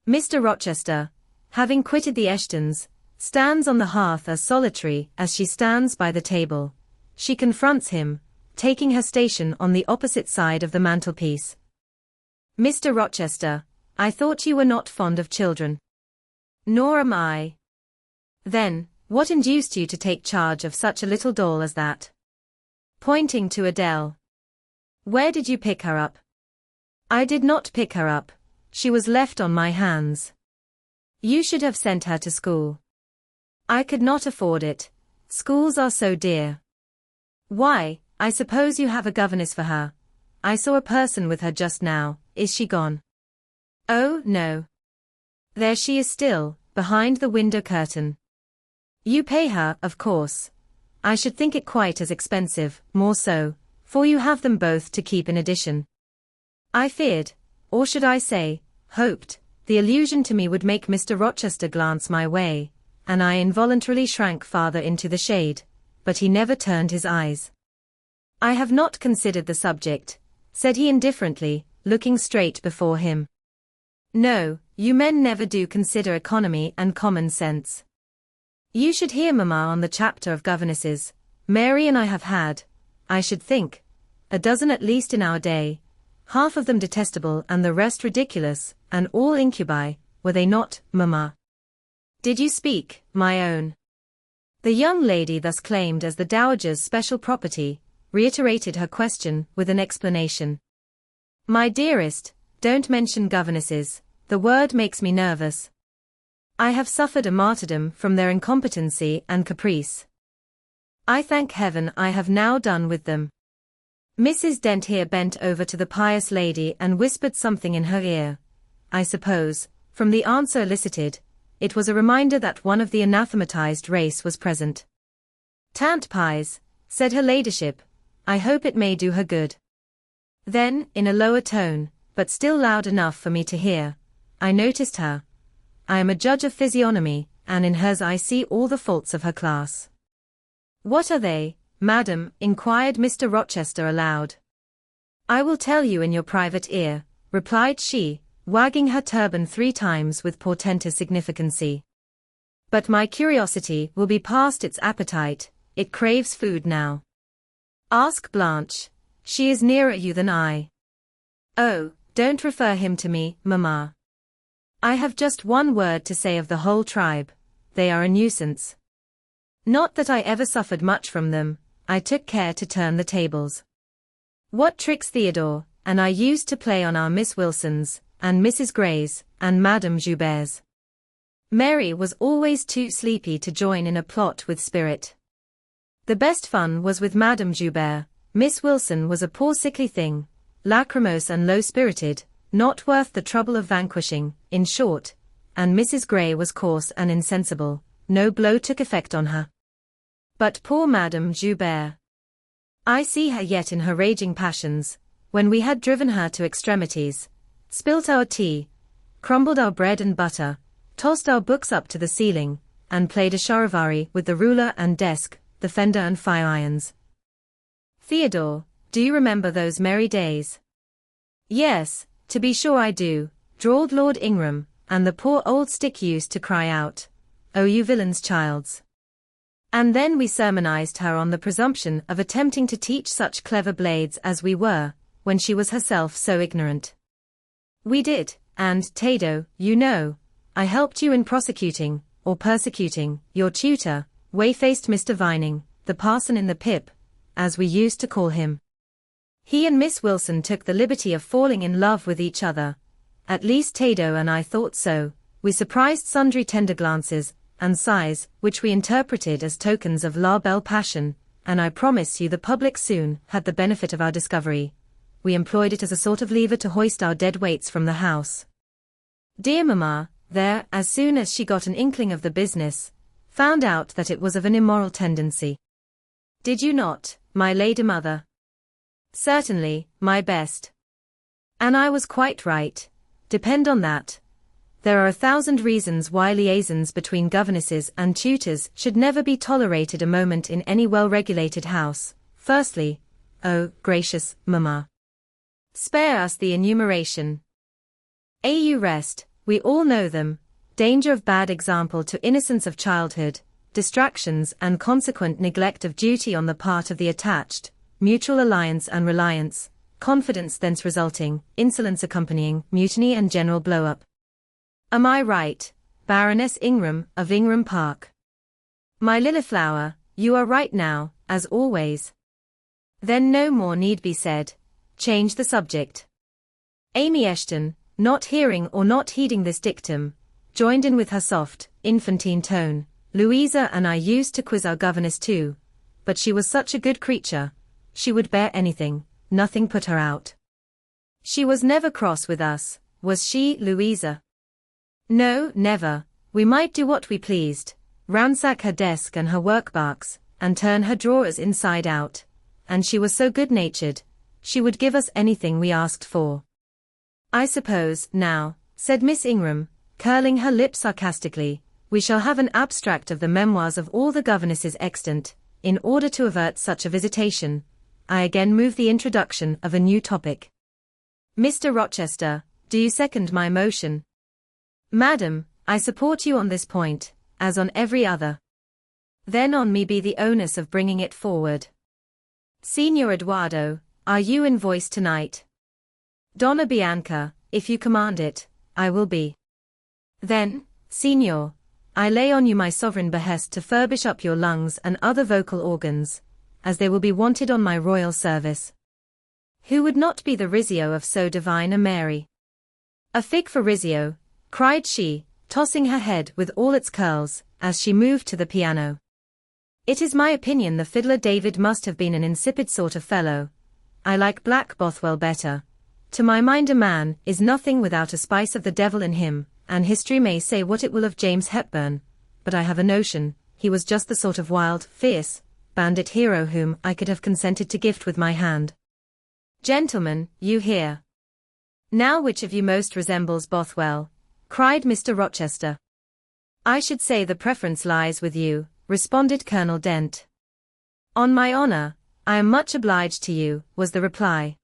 Mr. Rochester, having quitted the Eshtons, stands on the hearth as solitary as she stands by the table. She confronts him, taking her station on the opposite side of the mantelpiece. Mr. Rochester, I thought you were not fond of children. Nor am I. Then, what induced you to take charge of such a little doll as that? Pointing to Adele. Where did you pick her up? I did not pick her up. She was left on my hands. You should have sent her to school. I could not afford it. Schools are so dear. Why, I suppose you have a governess for her. I saw a person with her just now. Is she gone? Oh, no. There she is still, behind the window curtain. You pay her, of course. I should think it quite as expensive, more so, for you have them both to keep in addition. I feared, or should I say, hoped, the allusion to me would make Mr. Rochester glance my way, and I involuntarily shrank farther into the shade, but he never turned his eyes. I have not considered the subject, said he indifferently, looking straight before him. No, you men never do consider economy and common sense. You should hear Mamma on the chapter of governesses. Mary and I have had, I should think, a dozen at least in our day, half of them detestable and the rest ridiculous, and all incubi, were they not, Mamma? Did you speak, my own? The young lady thus claimed as the dowager's special property, reiterated her question with an explanation. My dearest, don't mention governesses, the word makes me nervous. I have suffered a martyrdom from their incompetency and caprice. I thank heaven I have now done with them. Mrs. Dent here bent over to the pious lady and whispered something in her ear. I suppose, from the answer elicited, it was a reminder that one of the anathematized race was present. Tant pies, said her ladyship, I hope it may do her good. Then, in a lower tone, but still loud enough for me to hear, I noticed her. I am a judge of physiognomy, and in hers I see all the faults of her class. What are they, madam? Inquired Mr. Rochester aloud. I will tell you in your private ear, replied she, wagging her turban 3 times with portentous significancy. But my curiosity will be past its appetite, it craves food now. Ask Blanche. She is nearer you than I. Oh, don't refer him to me, Mamma. I have just one word to say of the whole tribe. They are a nuisance. Not that I ever suffered much from them, I took care to turn the tables. What tricks Theodore and I used to play on our Miss Wilsons, and Mrs. Greys, and Madame Joubert's. Mary was always too sleepy to join in a plot with spirit. The best fun was with Madame Joubert. Miss Wilson was a poor sickly thing, lachrymose and low-spirited, not worth the trouble of vanquishing, in short, and Mrs. Grey was coarse and insensible, no blow took effect on her. But poor Madame Joubert. I see her yet in her raging passions, when we had driven her to extremities, spilt our tea, crumbled our bread and butter, tossed our books up to the ceiling, and played a charivari with the ruler and desk, the fender and fire irons. Theodore, do you remember those merry days? Yes, to be sure I do, drawled Lord Ingram, and the poor old stick used to cry out, "Oh, you villain's childs." And then we sermonized her on the presumption of attempting to teach such clever blades as we were, when she was herself so ignorant. We did, and, Tado, you know, I helped you in prosecuting, or persecuting, your tutor, way-faced Mr. Vining, the parson in the pip, as we used to call him. He and Miss Wilson took the liberty of falling in love with each other. At least Tado and I thought so. We surprised sundry tender glances and sighs, which we interpreted as tokens of la belle passion, and I promise you the public soon had the benefit of our discovery. We employed it as a sort of lever to hoist our dead weights from the house. Dear mamma, there, as soon as she got an inkling of the business, found out that it was of an immoral tendency. Did you not, my lady mother? Certainly, my best. And I was quite right. Depend on that. There are 1,000 reasons why liaisons between governesses and tutors should never be tolerated a moment in any well-regulated house. Firstly, oh, gracious, mamma, spare us the enumeration. You rest, we all know them. Danger of bad example to innocence of childhood, distractions and consequent neglect of duty on the part of the attached, mutual alliance and reliance, confidence thence resulting, insolence accompanying, mutiny and general blow-up. Am I right, Baroness Ingram of Ingram Park? My Liliflower, you are right now, as always. Then no more need be said. Change the subject. Amy Eshton, not hearing or not heeding this dictum, joined in with her soft, infantine tone. Louisa and I used to quiz our governess too, but she was such a good creature. She would bear anything, nothing put her out. She was never cross with us, was she, Louisa? No, never. We might do what we pleased, ransack her desk and her work-box, and turn her drawers inside out. And she was so good-natured, she would give us anything we asked for. I suppose, now, said Miss Ingram, curling her lip sarcastically, we shall have an abstract of the memoirs of all the governesses extant, in order to avert such a visitation. I again move the introduction of a new topic. Mr. Rochester, do you second my motion? Madam, I support you on this point, as on every other. Then on me be the onus of bringing it forward. Signor Eduardo, are you in voice tonight? Donna Bianca, if you command it, I will be. Then, Signor, I lay on you my sovereign behest to furbish up your lungs and other vocal organs, as they will be wanted on my royal service. Who would not be the Rizzio of so divine a Mary? A fig for Rizzio, cried she, tossing her head with all its curls, as she moved to the piano. It is my opinion the fiddler David must have been an insipid sort of fellow. I like Black Bothwell better. To my mind a man is nothing without a spice of the devil in him, and history may say what it will of James Hepburn, but I have a notion, he was just the sort of wild, fierce, bandit hero whom I could have consented to gift with my hand. Gentlemen, you hear. Now which of you most resembles Bothwell? Cried Mr. Rochester. I should say the preference lies with you, responded Colonel Dent. On my honor, I am much obliged to you, was the reply.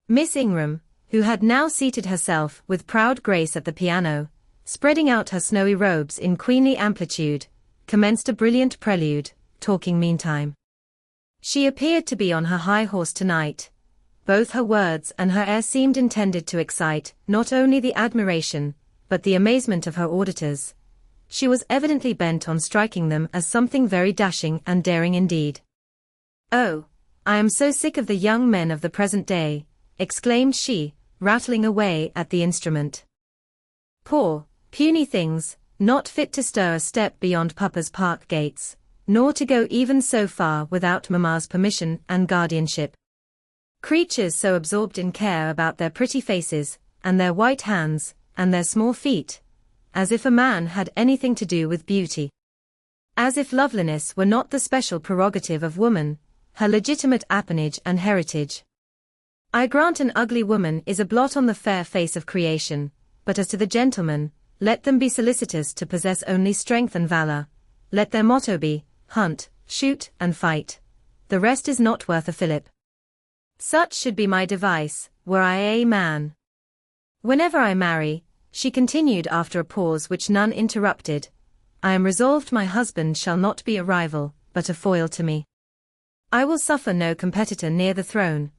Miss Ingram, who had now seated herself with proud grace at the piano, spreading out her snowy robes in queenly amplitude, commenced a brilliant prelude, talking meantime. She appeared to be on her high horse tonight. Both her words and her air seemed intended to excite not only the admiration, but the amazement of her auditors. She was evidently bent on striking them as something very dashing and daring indeed. Oh, I am so sick of the young men of the present day, exclaimed she, rattling away at the instrument. Poor, puny things, not fit to stir a step beyond Papa's park gates, nor to go even so far without Mamma's permission and guardianship. Creatures so absorbed in care about their pretty faces, and their white hands, and their small feet, as if a man had anything to do with beauty. As if loveliness were not the special prerogative of woman, her legitimate appanage and heritage. I grant an ugly woman is a blot on the fair face of creation, but as to the gentlemen, let them be solicitous to possess only strength and valor. Let their motto be, hunt, shoot, and fight. The rest is not worth a fillip. Such should be my device, were I a man. Whenever I marry, she continued after a pause which none interrupted, I am resolved my husband shall not be a rival, but a foil to me. I will suffer no competitor near the throne.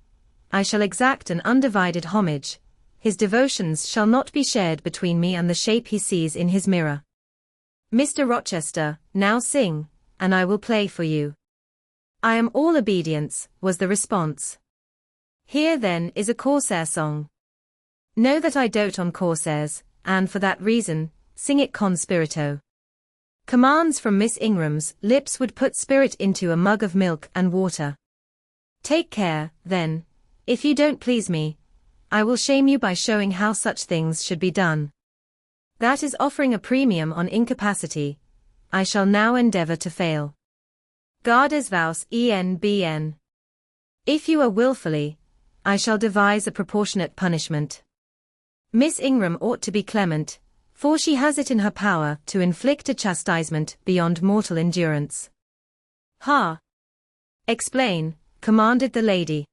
I shall exact an undivided homage. His devotions shall not be shared between me and the shape he sees in his mirror. Mr. Rochester, now sing, and I will play for you. I am all obedience, was the response. Here then is a Corsair song. Know that I dote on Corsairs, and for that reason, sing it con spirito. Commands from Miss Ingram's lips would put spirit into a mug of milk and water. Take care, then, if you don't please me, I will shame you by showing how such things should be done. That is offering a premium on incapacity. I shall now endeavor to fail. Gardes vos enbn. If you are wilfully, I shall devise a proportionate punishment. Miss Ingram ought to be clement, for she has it in her power to inflict a chastisement beyond mortal endurance. Ha! Explain, commanded the lady.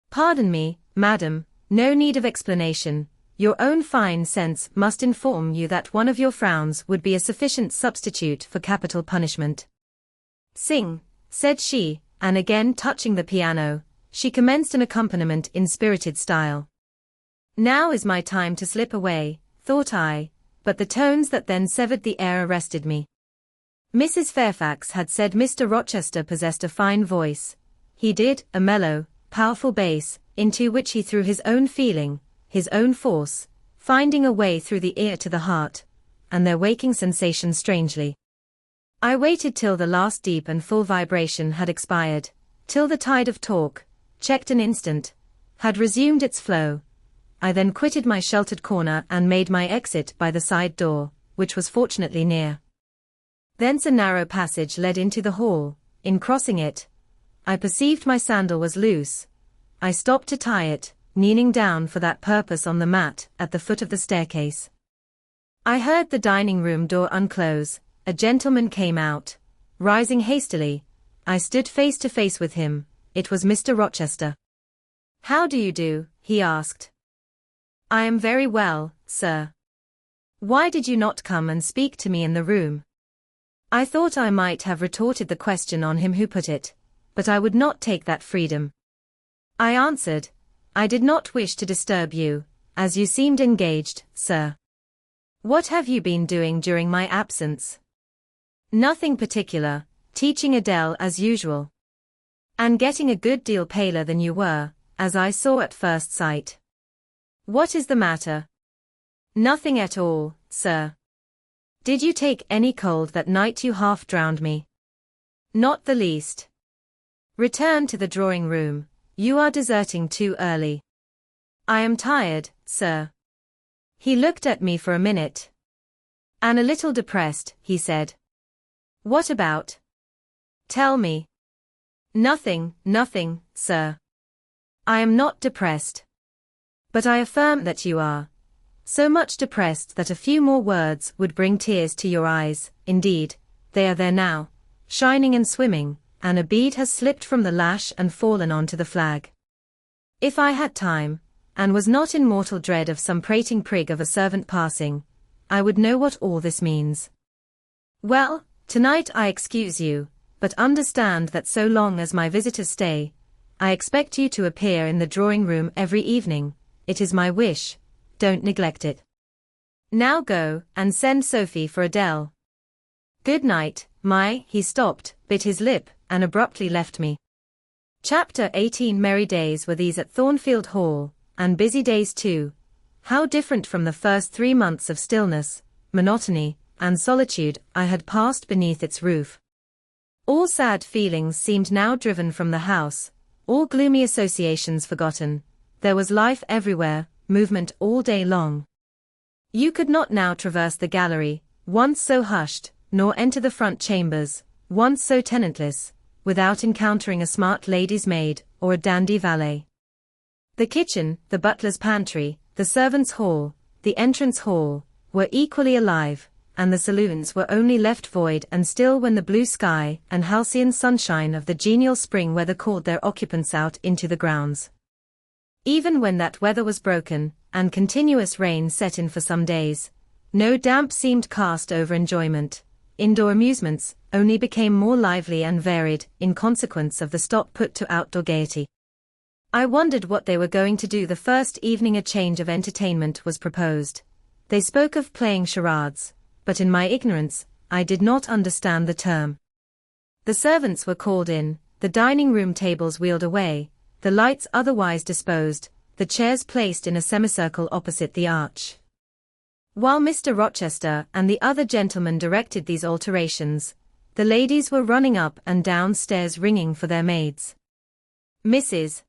Pardon me, madam, no need of explanation. Your own fine sense must inform you that one of your frowns would be a sufficient substitute for capital punishment. Sing, said she, and again touching the piano, she commenced an accompaniment in spirited style. Now is my time to slip away, thought I, but the tones that then severed the air arrested me. Mrs. Fairfax had said Mr. Rochester possessed a fine voice. He did, a mellow, powerful bass, into which he threw his own feeling, his own force, finding a way through the ear to the heart, and their waking sensation strangely. I waited till the last deep and full vibration had expired, till the tide of talk, checked an instant, had resumed its flow. I then quitted my sheltered corner and made my exit by the side door, which was fortunately near. Thence a narrow passage led into the hall. In crossing it, I perceived my sandal was loose. I stopped to tie it, kneeling down for that purpose on the mat at the foot of the staircase. I heard the dining-room door unclose. A gentleman came out. Rising hastily, I stood face to face with him. It was Mr. Rochester. How do you do? He asked. I am very well, sir. Why did you not come and speak to me in the room? I thought I might have retorted the question on him who put it, but I would not take that freedom. I answered, I did not wish to disturb you, as you seemed engaged, sir. What have you been doing during my absence? Nothing particular, teaching Adele as usual. And getting a good deal paler than you were, as I saw at first sight. What is the matter? Nothing at all, sir. Did you take any cold that night you half drowned me? Not the least. Return to the drawing-room, you are deserting too early. I am tired, sir. He looked at me for a minute. And a little depressed, he said. What about? Tell me. Nothing, sir. I am not depressed. But I affirm that you are. So much depressed that a few more words would bring tears to your eyes. Indeed, they are there now, shining and swimming, and a bead has slipped from the lash and fallen onto the flag. If I had time, and was not in mortal dread of some prating prig of a servant passing, I would know what all this means. Well, tonight I excuse you, but understand that so long as my visitors stay, I expect you to appear in the drawing-room every evening. It is my wish, don't neglect it. Now go, and send Sophie for Adele. Good night, he stopped, bit his lip, and abruptly left me. Chapter 18 Merry days were these at Thornfield Hall, and busy days too. How different from the first 3 months of stillness, monotony, and solitude I had passed beneath its roof. All sad feelings seemed now driven from the house, all gloomy associations forgotten. There was life everywhere, movement all day long. You could not now traverse the gallery, once so hushed, nor enter the front chambers, once so tenantless, without encountering a smart lady's maid, or a dandy valet. The kitchen, the butler's pantry, the servants' hall, the entrance hall, were equally alive, and the saloons were only left void and still when the blue sky and halcyon sunshine of the genial spring weather called their occupants out into the grounds. Even when that weather was broken, and continuous rain set in for some days, no damp seemed cast over enjoyment. Indoor amusements only became more lively and varied in consequence of the stop put to outdoor gaiety. I wondered what they were going to do the first evening a change of entertainment was proposed. They spoke of playing charades, but in my ignorance, I did not understand the term. The servants were called in, the dining room tables wheeled away, the lights otherwise disposed, the chairs placed in a semicircle opposite the arch. While Mr. Rochester and the other gentlemen directed these alterations, the ladies were running up and down stairs ringing for their maids. Mrs.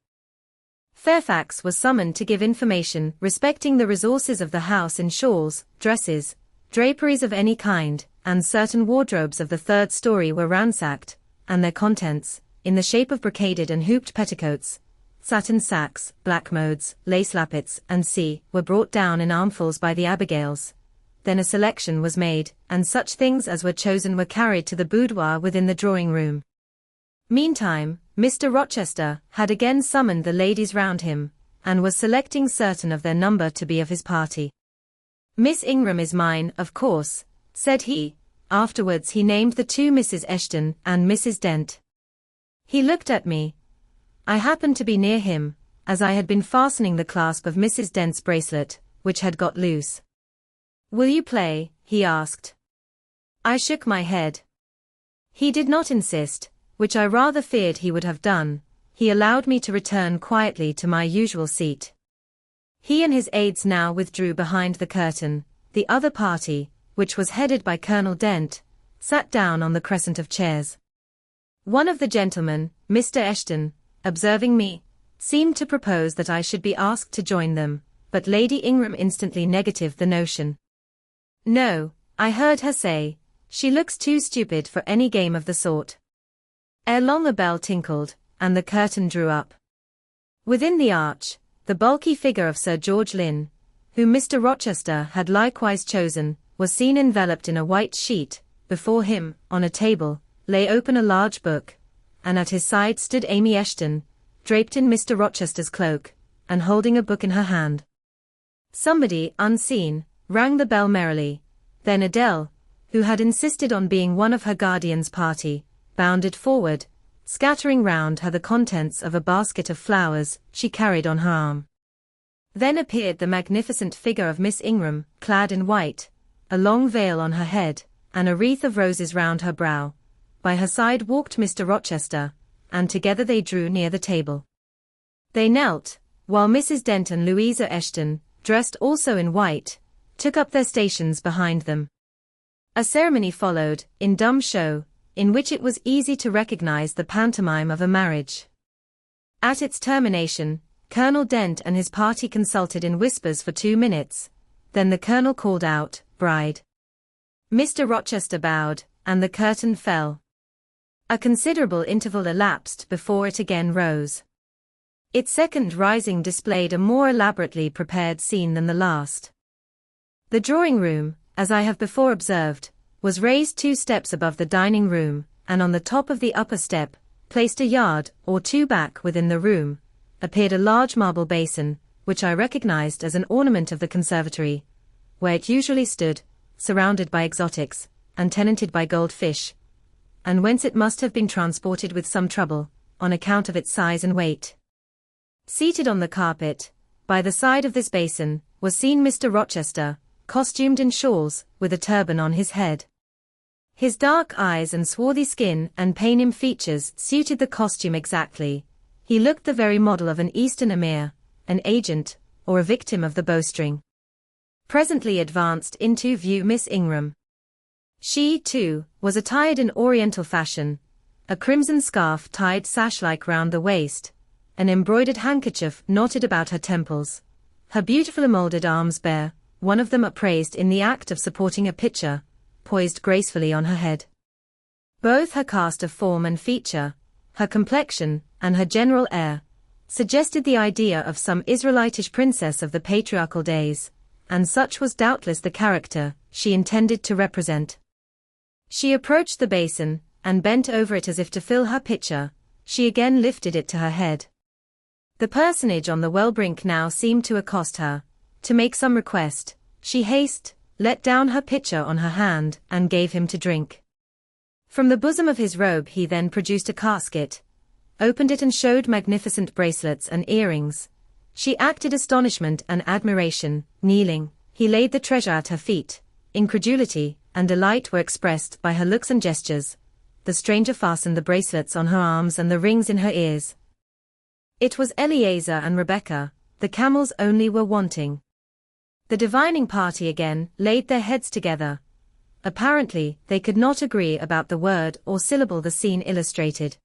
Fairfax was summoned to give information respecting the resources of the house in shawls, dresses, draperies of any kind, and certain wardrobes of the third story were ransacked, and their contents, in the shape of brocaded and hooped petticoats, satin sacks, black modes, lace lappets, and were brought down in armfuls by the Abigails. Then a selection was made, and such things as were chosen were carried to the boudoir within the drawing-room. Meantime, Mr. Rochester had again summoned the ladies round him, and was selecting certain of their number to be of his party. "Miss Ingram is mine, of course," said he. Afterwards he named the two Mrs. Eshton and Mrs. Dent. He looked at me. I happened to be near him, as I had been fastening the clasp of Mrs. Dent's bracelet, which had got loose. "Will you play?" he asked. I shook my head. He did not insist, which I rather feared he would have done. He allowed me to return quietly to my usual seat. He and his aides now withdrew behind the curtain. The other party, which was headed by Colonel Dent, sat down on the crescent of chairs. One of the gentlemen, Mr. Eshton, observing me, seemed to propose that I should be asked to join them, but Lady Ingram instantly negatived the notion. "No," I heard her say, "she looks too stupid for any game of the sort." Ere long a bell tinkled, and the curtain drew up. Within the arch, the bulky figure of Sir George Lynn, whom Mr. Rochester had likewise chosen, was seen enveloped in a white sheet. Before him, on a table, lay open a large book, and at his side stood Amy Eshton, draped in Mr. Rochester's cloak, and holding a book in her hand. Somebody, unseen, rang the bell merrily. Then Adele, who had insisted on being one of her guardian's party, bounded forward, scattering round her the contents of a basket of flowers she carried on her arm. Then appeared the magnificent figure of Miss Ingram, clad in white, a long veil on her head, and a wreath of roses round her brow. By her side walked Mr. Rochester, and together they drew near the table. They knelt, while Mrs. Dent and Louisa Eshton, dressed also in white, took up their stations behind them. A ceremony followed, in dumb show, in which it was easy to recognize the pantomime of a marriage. At its termination, Colonel Dent and his party consulted in whispers for 2 minutes, then the colonel called out, "Bride." Mr. Rochester bowed, and the curtain fell. A considerable interval elapsed before it again rose. Its second rising displayed a more elaborately prepared scene than the last. The drawing-room, as I have before observed, was raised 2 steps above the dining room, and on the top of the upper step, placed a yard or 2 back within the room, appeared a large marble basin, which I recognized as an ornament of the conservatory, where it usually stood, surrounded by exotics, and tenanted by goldfish, and whence it must have been transported with some trouble, on account of its size and weight. Seated on the carpet, by the side of this basin, was seen Mr. Rochester, costumed in shawls, with a turban on his head. His dark eyes and swarthy skin and Paynim features suited the costume exactly. He looked the very model of an Eastern emir, an agent, or a victim of the bowstring. Presently advanced into view Miss Ingram. She, too, was attired in Oriental fashion, a crimson scarf tied sash-like round the waist, an embroidered handkerchief knotted about her temples, her beautiful emoulded arms bare, one of them upraised in the act of supporting a pitcher, poised gracefully on her head. Both her cast of form and feature, her complexion, and her general air, suggested the idea of some Israelitish princess of the patriarchal days, and such was doubtless the character she intended to represent. She approached the basin, and bent over it as if to fill her pitcher. She again lifted it to her head. The personage on the well brink now seemed to accost her, to make some request. She let down her pitcher on her hand, and gave him to drink. From the bosom of his robe he then produced a casket, opened it and showed magnificent bracelets and earrings. She acted astonishment and admiration. Kneeling, he laid the treasure at her feet. Incredulity and delight were expressed by her looks and gestures. The stranger fastened the bracelets on her arms and the rings in her ears. It was Eleazar and Rebecca, the camels only were wanting. The divining party again laid their heads together. Apparently, they could not agree about the word or syllable the scene illustrated.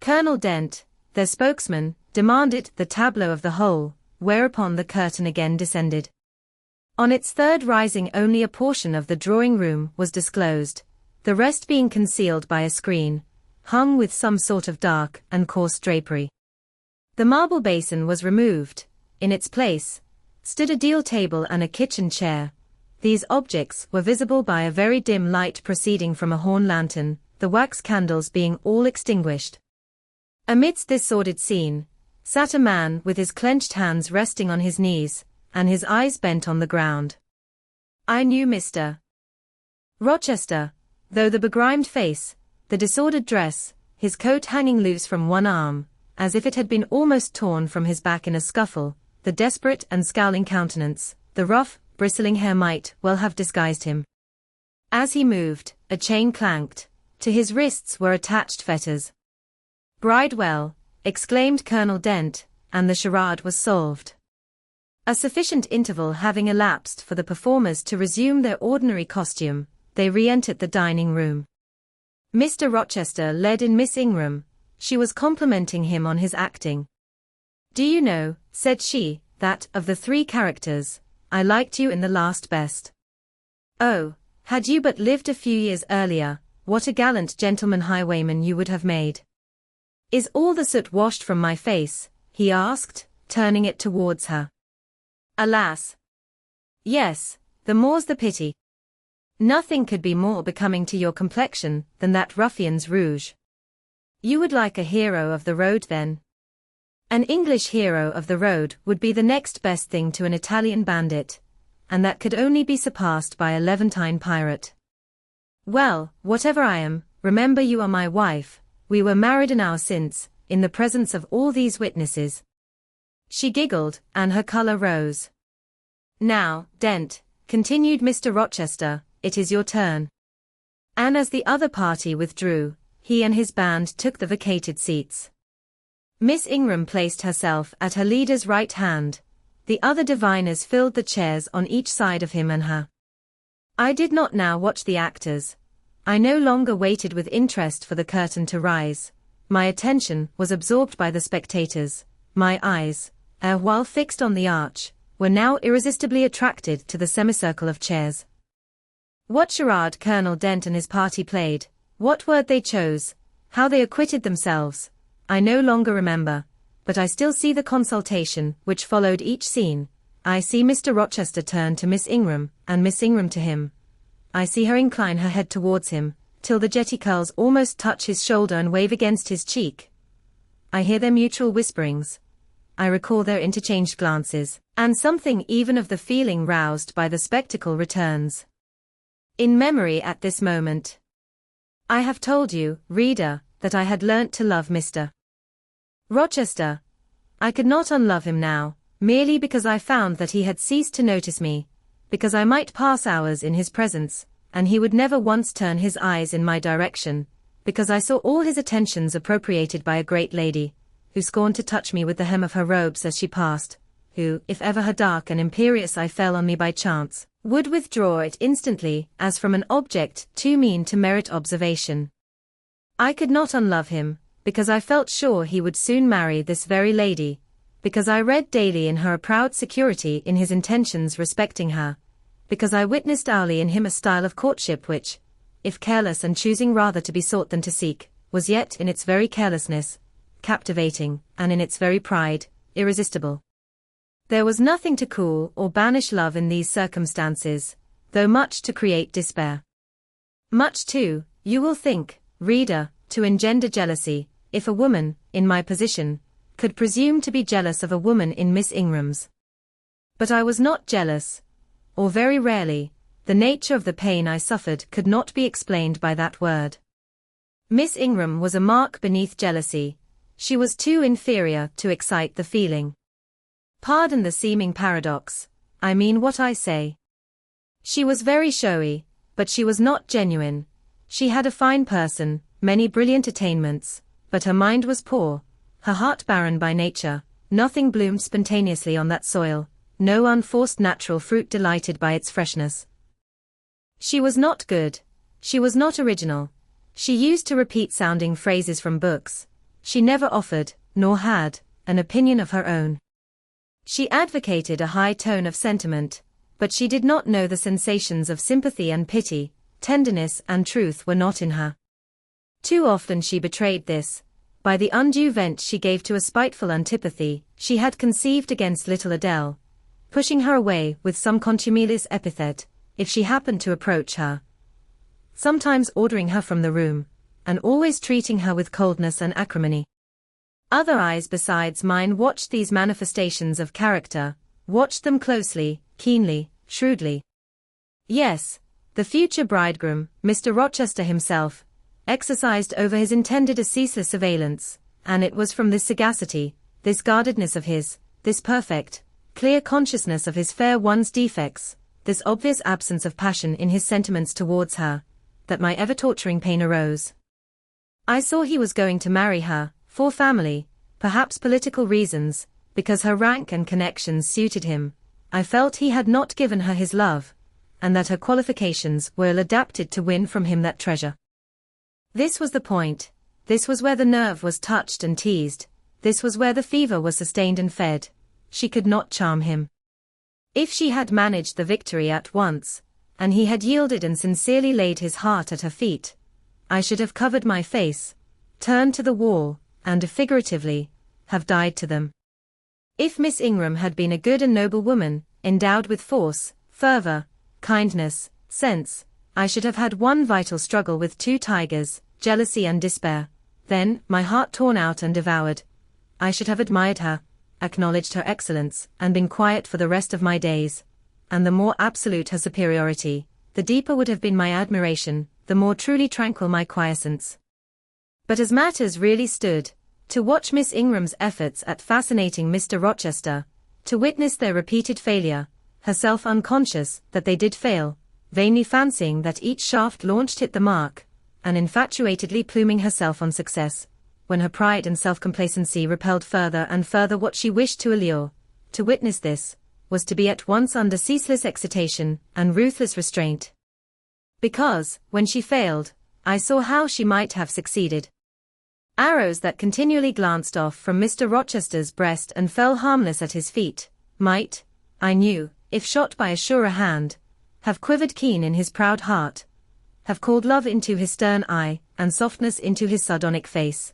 Colonel Dent, their spokesman, demanded the tableau of the whole, whereupon the curtain again descended. On its third rising only a portion of the drawing-room was disclosed, the rest being concealed by a screen, hung with some sort of dark and coarse drapery. The marble basin was removed. In its place stood a deal table and a kitchen chair. These objects were visible by a very dim light proceeding from a horn lantern, the wax candles being all extinguished. Amidst this sordid scene sat a man with his clenched hands resting on his knees, and his eyes bent on the ground. I knew Mr. Rochester, though the begrimed face, the disordered dress, his coat hanging loose from one arm, as if it had been almost torn from his back in a scuffle, the desperate and scowling countenance, the rough, bristling hair might well have disguised him. As he moved, a chain clanked. To his wrists were attached fetters. Bridewell, exclaimed Colonel Dent, and the charade was solved. A sufficient interval having elapsed for the performers to resume their ordinary costume, they re-entered the dining-room. Mr. Rochester led in Miss Ingram. She was complimenting him on his acting. Do you know, said she, that, of the three characters, I liked you in the last best. Oh, had you but lived a few years earlier, what a gallant gentleman highwayman you would have made. Is all the soot washed from my face? He asked, turning it towards her. Alas! Yes, the more's the pity. Nothing could be more becoming to your complexion than that ruffian's rouge. You would like a hero of the road then? An English hero of the road would be the next best thing to an Italian bandit, and that could only be surpassed by a Levantine pirate. Well, whatever I am, remember you are my wife. We were married an hour since, in the presence of all these witnesses. She giggled, and her color rose. Now, Dent, continued Mr. Rochester, it is your turn. And as the other party withdrew, he and his band took the vacated seats. Miss Ingram placed herself at her leader's right hand. The other diviners filled the chairs on each side of him and her. I did not now watch the actors. I no longer waited with interest for the curtain to rise. My attention was absorbed by the spectators. My eyes, while fixed on the arch, were now irresistibly attracted to the semicircle of chairs. What charade Colonel Dent and his party played, what word they chose, how they acquitted themselves, I no longer remember, but I still see the consultation which followed each scene. I see Mr. Rochester turn to Miss Ingram, and Miss Ingram to him. I see her incline her head towards him, till the jetty curls almost touch his shoulder and wave against his cheek. I hear their mutual whisperings. I recall their interchanged glances, and something even of the feeling roused by the spectacle returns in memory at this moment. I have told you, reader, that I had learnt to love Mr. Rochester. I could not unlove him now, merely because I found that he had ceased to notice me, because I might pass hours in his presence, and he would never once turn his eyes in my direction, because I saw all his attentions appropriated by a great lady, who scorned to touch me with the hem of her robes as she passed, who, if ever her dark and imperious eye fell on me by chance, would withdraw it instantly, as from an object too mean to merit observation. I could not unlove him, because I felt sure he would soon marry this very lady, because I read daily in her a proud security in his intentions respecting her, because I witnessed hourly in him a style of courtship which, if careless and choosing rather to be sought than to seek, was yet in its very carelessness captivating, and in its very pride irresistible. There was nothing to cool or banish love in these circumstances, though much to create despair. Much too, you will think, reader, to engender jealousy, if a woman, in my position, could presume to be jealous of a woman in Miss Ingram's. But I was not jealous, or very rarely. The nature of the pain I suffered could not be explained by that word. Miss Ingram was a mark beneath jealousy. She was too inferior to excite the feeling. Pardon the seeming paradox, I mean what I say. She was very showy, but she was not genuine. She had a fine person, many brilliant attainments, but her mind was poor, her heart barren by nature. Nothing bloomed spontaneously on that soil, no unforced natural fruit delighted by its freshness. She was not good, she was not original. She used to repeat sounding phrases from books. She never offered, nor had, an opinion of her own. She advocated a high tone of sentiment, but she did not know the sensations of sympathy and pity. Tenderness and truth were not in her. Too often she betrayed this, by the undue vent she gave to a spiteful antipathy she had conceived against little Adele, pushing her away with some contumelious epithet, if she happened to approach her, sometimes ordering her from the room, and always treating her with coldness and acrimony. Other eyes besides mine watched these manifestations of character, watched them closely, keenly, shrewdly. Yes, the future bridegroom, Mr. Rochester himself, exercised over his intended a ceaseless surveillance, and it was from this sagacity, this guardedness of his, this perfect, clear consciousness of his fair one's defects, this obvious absence of passion in his sentiments towards her, that my ever-torturing pain arose. I saw he was going to marry her, for family, perhaps political reasons, because her rank and connections suited him. I felt he had not given her his love, and that her qualifications were ill-adapted to win from him that treasure. This was the point, this was where the nerve was touched and teased, this was where the fever was sustained and fed. She could not charm him. If she had managed the victory at once, and he had yielded and sincerely laid his heart at her feet, I should have covered my face, turned to the wall, and figuratively, have died to them. If Miss Ingram had been a good and noble woman, endowed with force, fervor, kindness, sense, I should have had one vital struggle with two tigers, jealousy and despair. Then, my heart torn out and devoured, I should have admired her, acknowledged her excellence, and been quiet for the rest of my days. And the more absolute her superiority, the deeper would have been my admiration, the more truly tranquil my quiescence. But as matters really stood, to watch Miss Ingram's efforts at fascinating Mr. Rochester, to witness their repeated failure, herself unconscious that they did fail, vainly fancying that each shaft launched hit the mark, and infatuatedly pluming herself on success, when her pride and self-complacency repelled further and further what she wished to allure, to witness this, was to be at once under ceaseless excitation and ruthless restraint. Because, when she failed, I saw how she might have succeeded. Arrows that continually glanced off from Mr. Rochester's breast and fell harmless at his feet, might, I knew, if shot by a surer hand, have quivered keen in his proud heart, have called love into his stern eye, and softness into his sardonic face.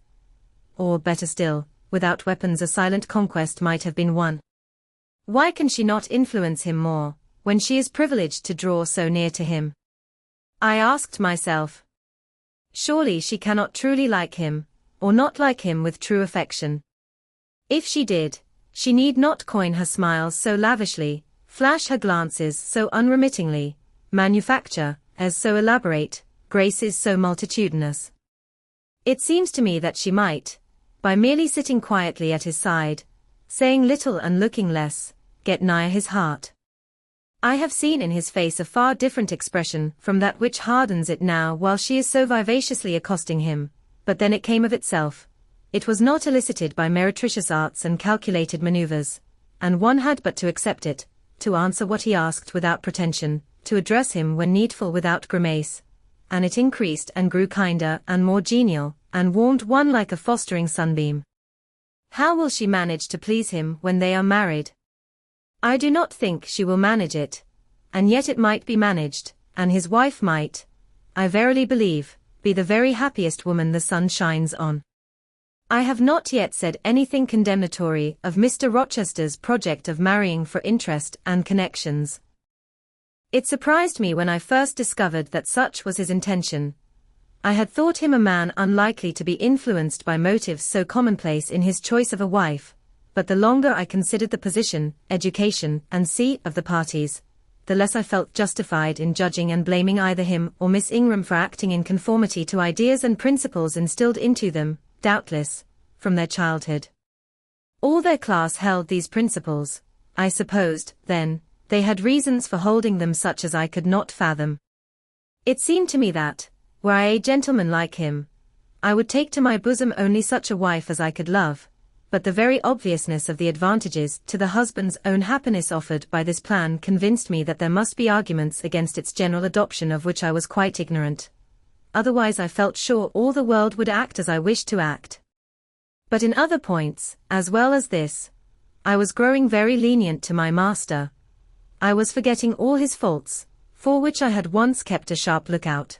Or, better still, without weapons a silent conquest might have been won. Why can she not influence him more, when she is privileged to draw so near to him? I asked myself. Surely she cannot truly like him, or not like him with true affection. If she did, she need not coin her smiles so lavishly, flash her glances so unremittingly, manufacture, as so elaborate, graces so multitudinous. It seems to me that she might, by merely sitting quietly at his side, saying little and looking less, get nigher his heart. I have seen in his face a far different expression from that which hardens it now while she is so vivaciously accosting him, but then it came of itself. It was not elicited by meretricious arts and calculated maneuvers, and one had but to accept it, to answer what he asked without pretension, to address him when needful without grimace, and it increased and grew kinder and more genial, and warmed one like a fostering sunbeam. How will she manage to please him when they are married? I do not think she will manage it, and yet it might be managed, and his wife might, I verily believe, be the very happiest woman the sun shines on. I have not yet said anything condemnatory of Mr. Rochester's project of marrying for interest and connections. It surprised me when I first discovered that such was his intention, I had thought him a man unlikely to be influenced by motives so commonplace in his choice of a wife, but the longer I considered the position, education, and seat of the parties, the less I felt justified in judging and blaming either him or Miss Ingram for acting in conformity to ideas and principles instilled into them, doubtless, from their childhood. All their class held these principles. I supposed, then, they had reasons for holding them such as I could not fathom. It seemed to me that, were I a gentleman like him, I would take to my bosom only such a wife as I could love, but the very obviousness of the advantages to the husband's own happiness offered by this plan convinced me that there must be arguments against its general adoption of which I was quite ignorant. Otherwise I felt sure all the world would act as I wished to act. But in other points, as well as this, I was growing very lenient to my master. I was forgetting all his faults, for which I had once kept a sharp lookout.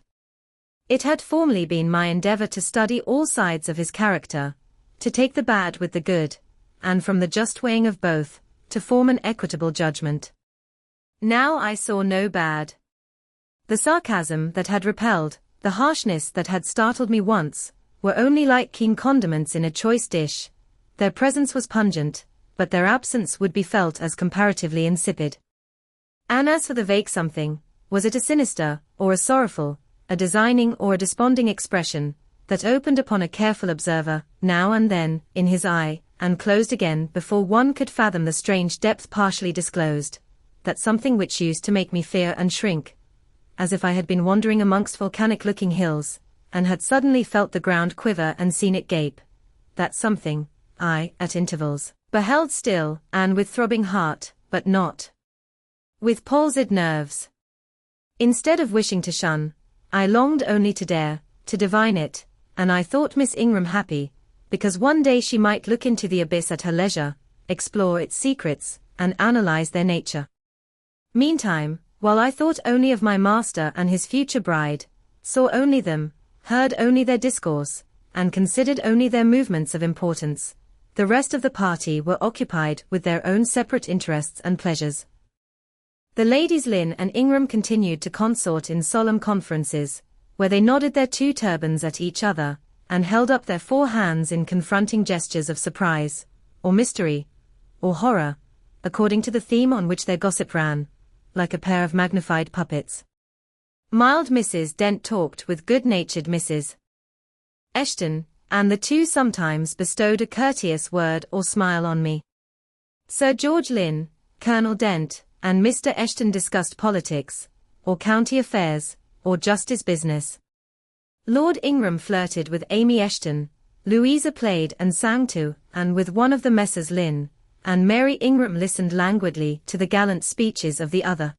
It had formerly been my endeavor to study all sides of his character, to take the bad with the good, and from the just weighing of both, to form an equitable judgment. Now I saw no bad. The sarcasm that had repelled, the harshness that had startled me once, were only like keen condiments in a choice dish. Their presence was pungent, but their absence would be felt as comparatively insipid. And as for the vague something, was it a sinister, or a sorrowful, a designing or a desponding expression, that opened upon a careful observer, now and then, in his eye, and closed again before one could fathom the strange depth partially disclosed, that something which used to make me fear and shrink, as if I had been wandering amongst volcanic-looking hills, and had suddenly felt the ground quiver and seen it gape, that something, I, at intervals, beheld still, and with throbbing heart, but not with palsied nerves. Instead of wishing to shun, I longed only to dare, to divine it, and I thought Miss Ingram happy, because one day she might look into the abyss at her leisure, explore its secrets, and analyze their nature. Meantime, while I thought only of my master and his future bride, saw only them, heard only their discourse, and considered only their movements of importance, the rest of the party were occupied with their own separate interests and pleasures. The ladies Lynn and Ingram continued to consort in solemn conferences, where they nodded their two turbans at each other, and held up their four hands in confronting gestures of surprise, or mystery, or horror, according to the theme on which their gossip ran, like a pair of magnified puppets. Mild Mrs. Dent talked with good-natured Mrs. Eshton, and the two sometimes bestowed a courteous word or smile on me. Sir George Lynn, Colonel Dent, and Mr. Eshton discussed politics, or county affairs, or justice business. Lord Ingram flirted with Amy Eshton, Louisa played and sang to, and with one of the Messrs. Lynn, and Mary Ingram listened languidly to the gallant speeches of the other.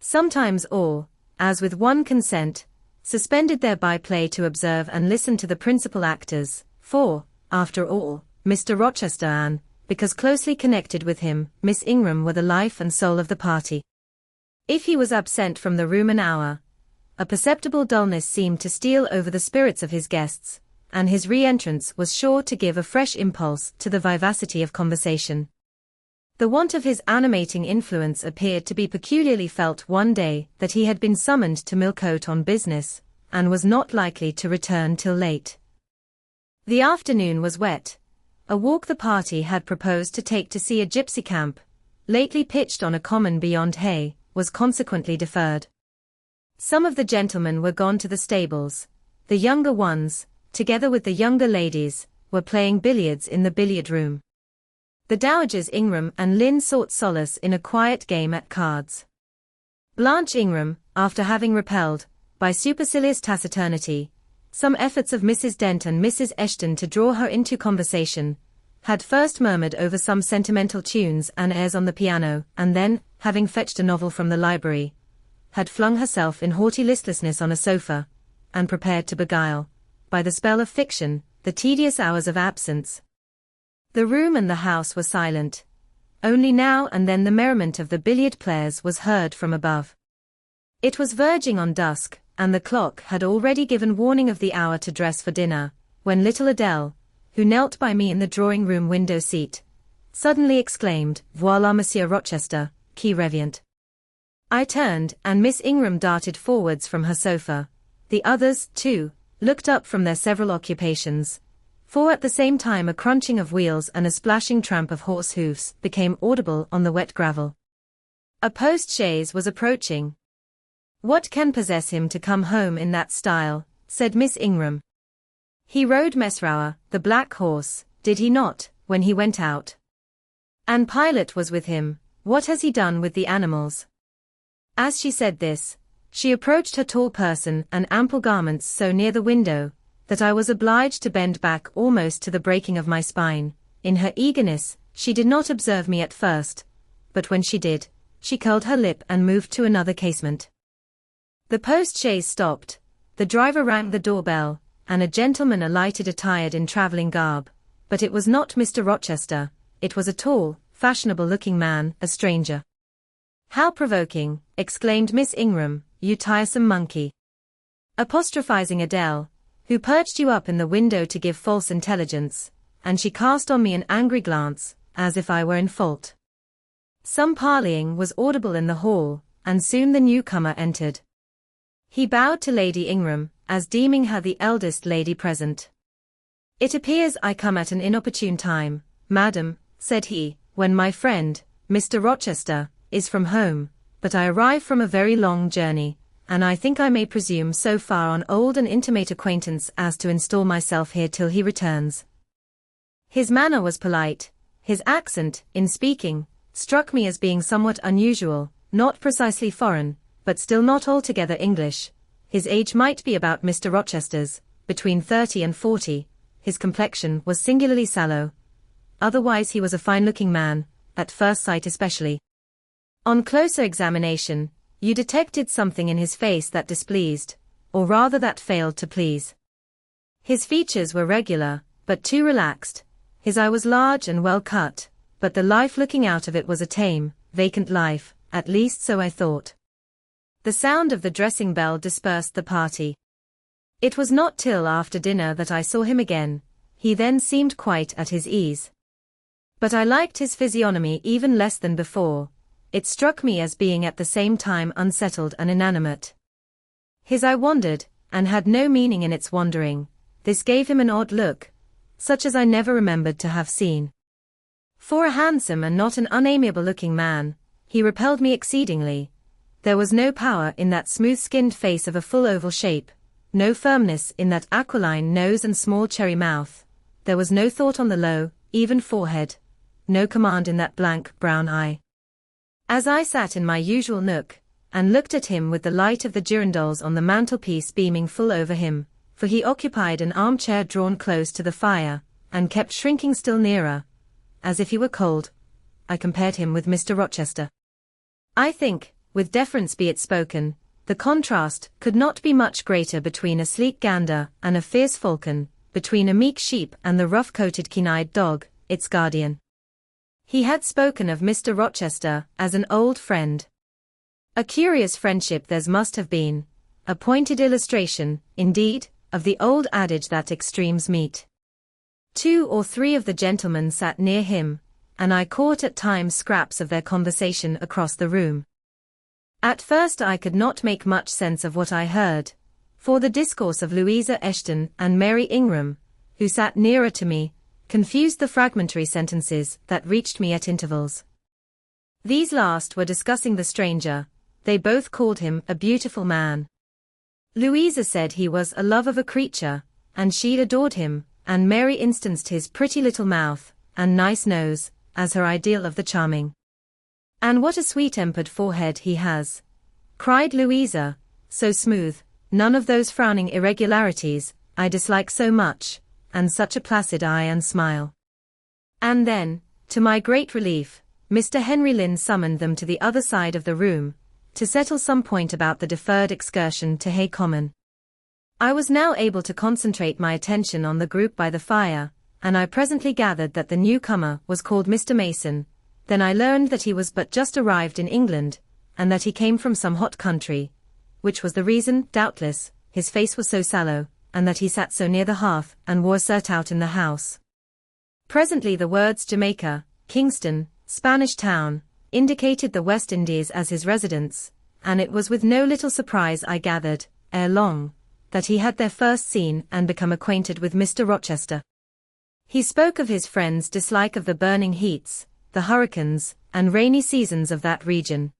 Sometimes all, as with one consent, suspended their by-play to observe and listen to the principal actors, for, after all, Mr. Rochester and, because closely connected with him, Miss Ingram were the life and soul of the party. If he was absent from the room an hour, a perceptible dullness seemed to steal over the spirits of his guests, and his re-entrance was sure to give a fresh impulse to the vivacity of conversation. The want of his animating influence appeared to be peculiarly felt one day that he had been summoned to Millcote on business, and was not likely to return till late. The afternoon was wet. A walk the party had proposed to take to see a gypsy camp, lately pitched on a common beyond Hay, was consequently deferred. Some of the gentlemen were gone to the stables. The younger ones, together with the younger ladies, were playing billiards in the billiard room. The dowagers Ingram and Lynn sought solace in a quiet game at cards. Blanche Ingram, after having repelled, by supercilious taciturnity, some efforts of Mrs. Dent and Mrs. Eshton to draw her into conversation, had first murmured over some sentimental tunes and airs on the piano, and then, having fetched a novel from the library, had flung herself in haughty listlessness on a sofa, and prepared to beguile, by the spell of fiction, the tedious hours of absence. The room and the house were silent. Only now and then the merriment of the billiard players was heard from above. It was verging on dusk, and the clock had already given warning of the hour to dress for dinner, when little Adele, who knelt by me in the drawing-room window seat, suddenly exclaimed, "Voilà Monsieur Rochester, qui revient." I turned, and Miss Ingram darted forwards from her sofa, The others, too, looked up from their several occupations, for at the same time a crunching of wheels and a splashing tramp of horse hoofs became audible on the wet gravel. A post-chaise was approaching. "What can possess him to come home in that style?" said Miss Ingram. "He rode Mesrour, the black horse, did he not, when he went out? And Pilot was with him. What has he done with the animals?" As she said this, she approached her tall person and ample garments so near the window, that I was obliged to bend back almost to the breaking of my spine. In her eagerness, she did not observe me at first, but when she did, she curled her lip and moved to another casement. The post-chaise stopped, the driver rang the doorbell, and a gentleman alighted attired in travelling garb, but it was not Mr. Rochester, it was a tall, fashionable-looking man, a stranger. "How provoking," exclaimed Miss Ingram, "you tiresome monkey!" Apostrophizing Adele, who perched you up in the window to give false intelligence, and she cast on me an angry glance, as if I were in fault. Some parleying was audible in the hall, and soon the newcomer entered. He bowed to Lady Ingram, as deeming her the eldest lady present. "It appears I come at an inopportune time, madam," said he, "when my friend, Mr. Rochester, is from home, but I arrive from a very long journey, and I think I may presume so far on old and intimate acquaintance as to install myself here till he returns." His manner was polite. His accent, in speaking, struck me as being somewhat unusual, not precisely foreign, but still not altogether English. His age might be about Mr. Rochester's, between 30 and 40, his complexion was singularly sallow. Otherwise he was a fine-looking man, at first sight especially. On closer examination, you detected something in his face that displeased, or rather that failed to please. His features were regular, but too relaxed. His eye was large and well cut, but the life looking out of it was a tame, vacant life, at least so I thought. The sound of the dressing bell dispersed the party. It was not till after dinner that I saw him again. He then seemed quite at his ease. But I liked his physiognomy even less than before. It struck me as being at the same time unsettled and inanimate. His eye wandered, and had no meaning in its wandering. This gave him an odd look, such as I never remembered to have seen. For a handsome and not an unamiable-looking man, he repelled me exceedingly. There was no power in that smooth-skinned face of a full oval shape, no firmness in that aquiline nose and small cherry mouth. There was no thought on the low, even forehead, no command in that blank, brown eye. As I sat in my usual nook, and looked at him with the light of the girandoles on the mantelpiece beaming full over him, for he occupied an armchair drawn close to the fire, and kept shrinking still nearer, as if he were cold, I compared him with Mr. Rochester. I think, with deference be it spoken, the contrast could not be much greater between a sleek gander and a fierce falcon, between a meek sheep and the rough-coated keen-eyed dog, its guardian. He had spoken of Mr. Rochester as an old friend. A curious friendship theirs must have been, a pointed illustration, indeed, of the old adage that extremes meet. 2 or 3 of the gentlemen sat near him, and I caught at times scraps of their conversation across the room. At first I could not make much sense of what I heard, for the discourse of Louisa Eshton and Mary Ingram, who sat nearer to me, confused the fragmentary sentences that reached me at intervals. These last were discussing the stranger. They both called him a beautiful man. Louisa said he was a love of a creature, and she adored him, and Mary instanced his pretty little mouth and nice nose as her ideal of the charming. "And what a sweet-tempered forehead he has," cried Louisa, "so smooth, none of those frowning irregularities I dislike so much, and such a placid eye and smile." And then, to my great relief, Mr. Henry Lynn summoned them to the other side of the room, to settle some point about the deferred excursion to Hay Common. I was now able to concentrate my attention on the group by the fire, and I presently gathered that the newcomer was called Mr. Mason. Then I learned that he was but just arrived in England, and that he came from some hot country, which was the reason, doubtless, his face was so sallow, and that he sat so near the hearth and wore surtout in the house. Presently the words Jamaica, Kingston, Spanish Town, indicated the West Indies as his residence, and it was with no little surprise I gathered, ere long, that he had there first seen and become acquainted with Mr. Rochester. He spoke of his friend's dislike of the burning heats, the hurricanes, and rainy seasons of that region.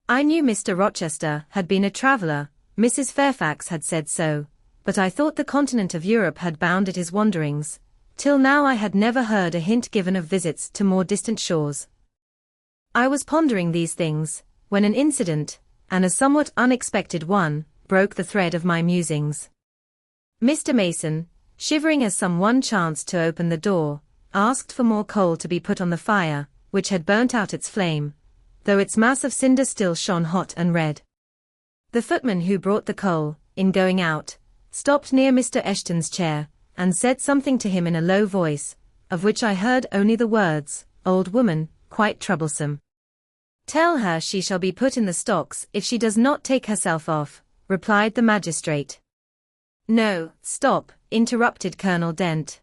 I knew Mr. Rochester had been a traveller, Mrs. Fairfax had said so, but I thought the continent of Europe had bounded his wanderings. Till now I had never heard a hint given of visits to more distant shores. I was pondering these things, when an incident, and a somewhat unexpected one, broke the thread of my musings. Mr. Mason, shivering as someone chanced to open the door, asked for more coal to be put on the fire, which had burnt out its flame, though its mass of cinder still shone hot and red. The footman who brought the coal, in going out, stopped near Mr. Eshton's chair, and said something to him in a low voice, of which I heard only the words, "Old woman, quite troublesome. Tell her she shall be put in the stocks if she does not take herself off," replied the magistrate. "No, stop," interrupted Colonel Dent.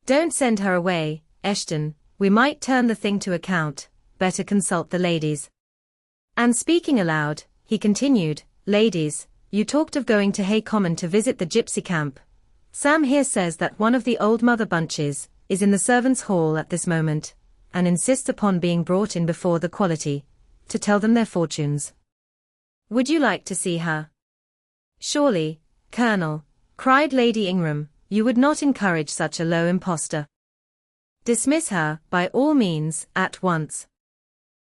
"Don't send her away, Eshton, we might turn the thing to account, better consult the ladies." And speaking aloud, he continued, "Ladies, you talked of going to Hay Common to visit the gypsy camp. Sam here says that one of the old Mother Bunches is in the servants' hall at this moment, and insists upon being brought in before the quality, to tell them their fortunes. Would you like to see her?" "Surely, Colonel," cried Lady Ingram, "you would not encourage such a low impostor. Dismiss her, by all means, at once."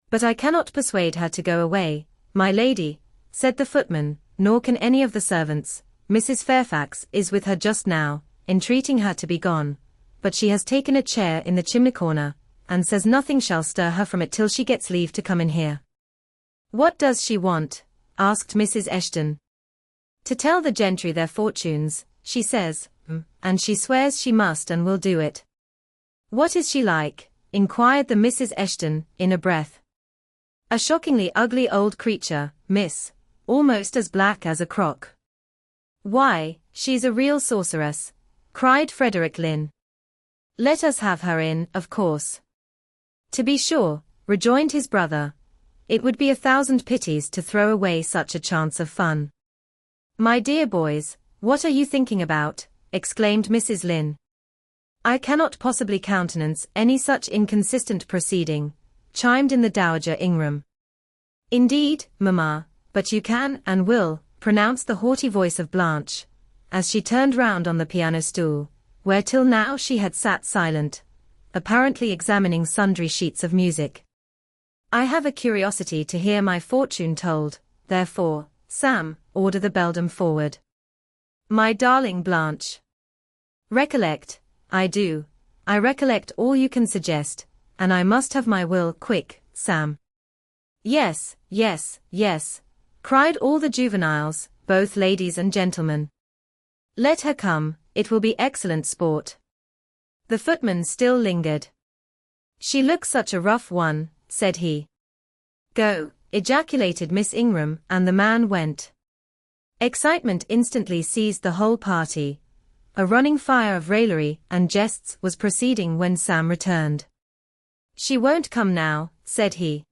"But I cannot persuade her to go away, my lady," said the footman, "nor can any of the servants. Mrs. Fairfax is with her just now, entreating her to be gone, but she has taken a chair in the chimney corner, and says nothing shall stir her from it till she gets leave to come in here." "What does she want?" asked Mrs. Eshton. "To tell the gentry their fortunes, she says, and she swears she must and will do it." "What is she like?" inquired the Mrs. Eshton, in a breath. "A shockingly ugly old creature, miss, almost as black as a crock." "Why, she's a real sorceress," cried Frederick Lynn. "Let us have her in, of course." "To be sure," rejoined his brother. "It would be 1,000 pities to throw away such a chance of fun." "My dear boys, what are you thinking about?" exclaimed Mrs. Lynn. "I cannot possibly countenance any such inconsistent proceeding," chimed in the Dowager Ingram. "Indeed, mamma, but you can and will," pronounced the haughty voice of Blanche, as she turned round on the piano stool, where till now she had sat silent, apparently examining sundry sheets of music. "I have a curiosity to hear my fortune told, therefore, Sam, order the beldam forward." "My darling Blanche." "Recollect, I recollect all you can suggest, and I must have my will quick, Sam." "Yes, yes, yes," cried all the juveniles, both ladies and gentlemen. "Let her come, it will be excellent sport." The footman still lingered. "She looks such a rough one," said he. "Go," ejaculated Miss Ingram, and the man went. Excitement instantly seized the whole party. A running fire of raillery and jests was proceeding when Sam returned. "She won't come now," said he.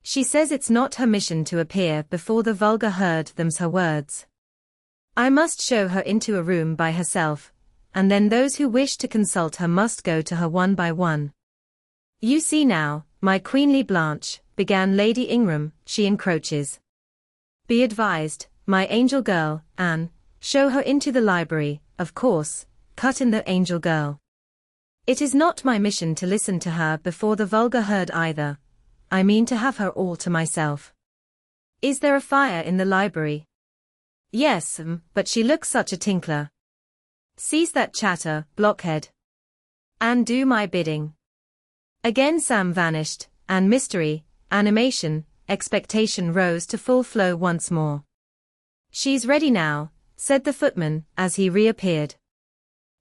"She says it's not her mission to appear before the vulgar herd, them's her words. I must show her into a room by herself, and then those who wish to consult her must go to her one by one." "You see now, my queenly Blanche," began Lady Ingram, "she encroaches. Be advised, my angel girl, Anne, show her into the library, of course," cut in the angel girl. "It is not my mission to listen to her before the vulgar herd either. I mean to have her all to myself." "Is there a fire in the library?" "Yes, but she looks such a tinkler." "Cease that chatter, blockhead, and do my bidding." Again Sam vanished, and mystery, animation, expectation rose to full flow once more. "She's ready now," said the footman, as he reappeared.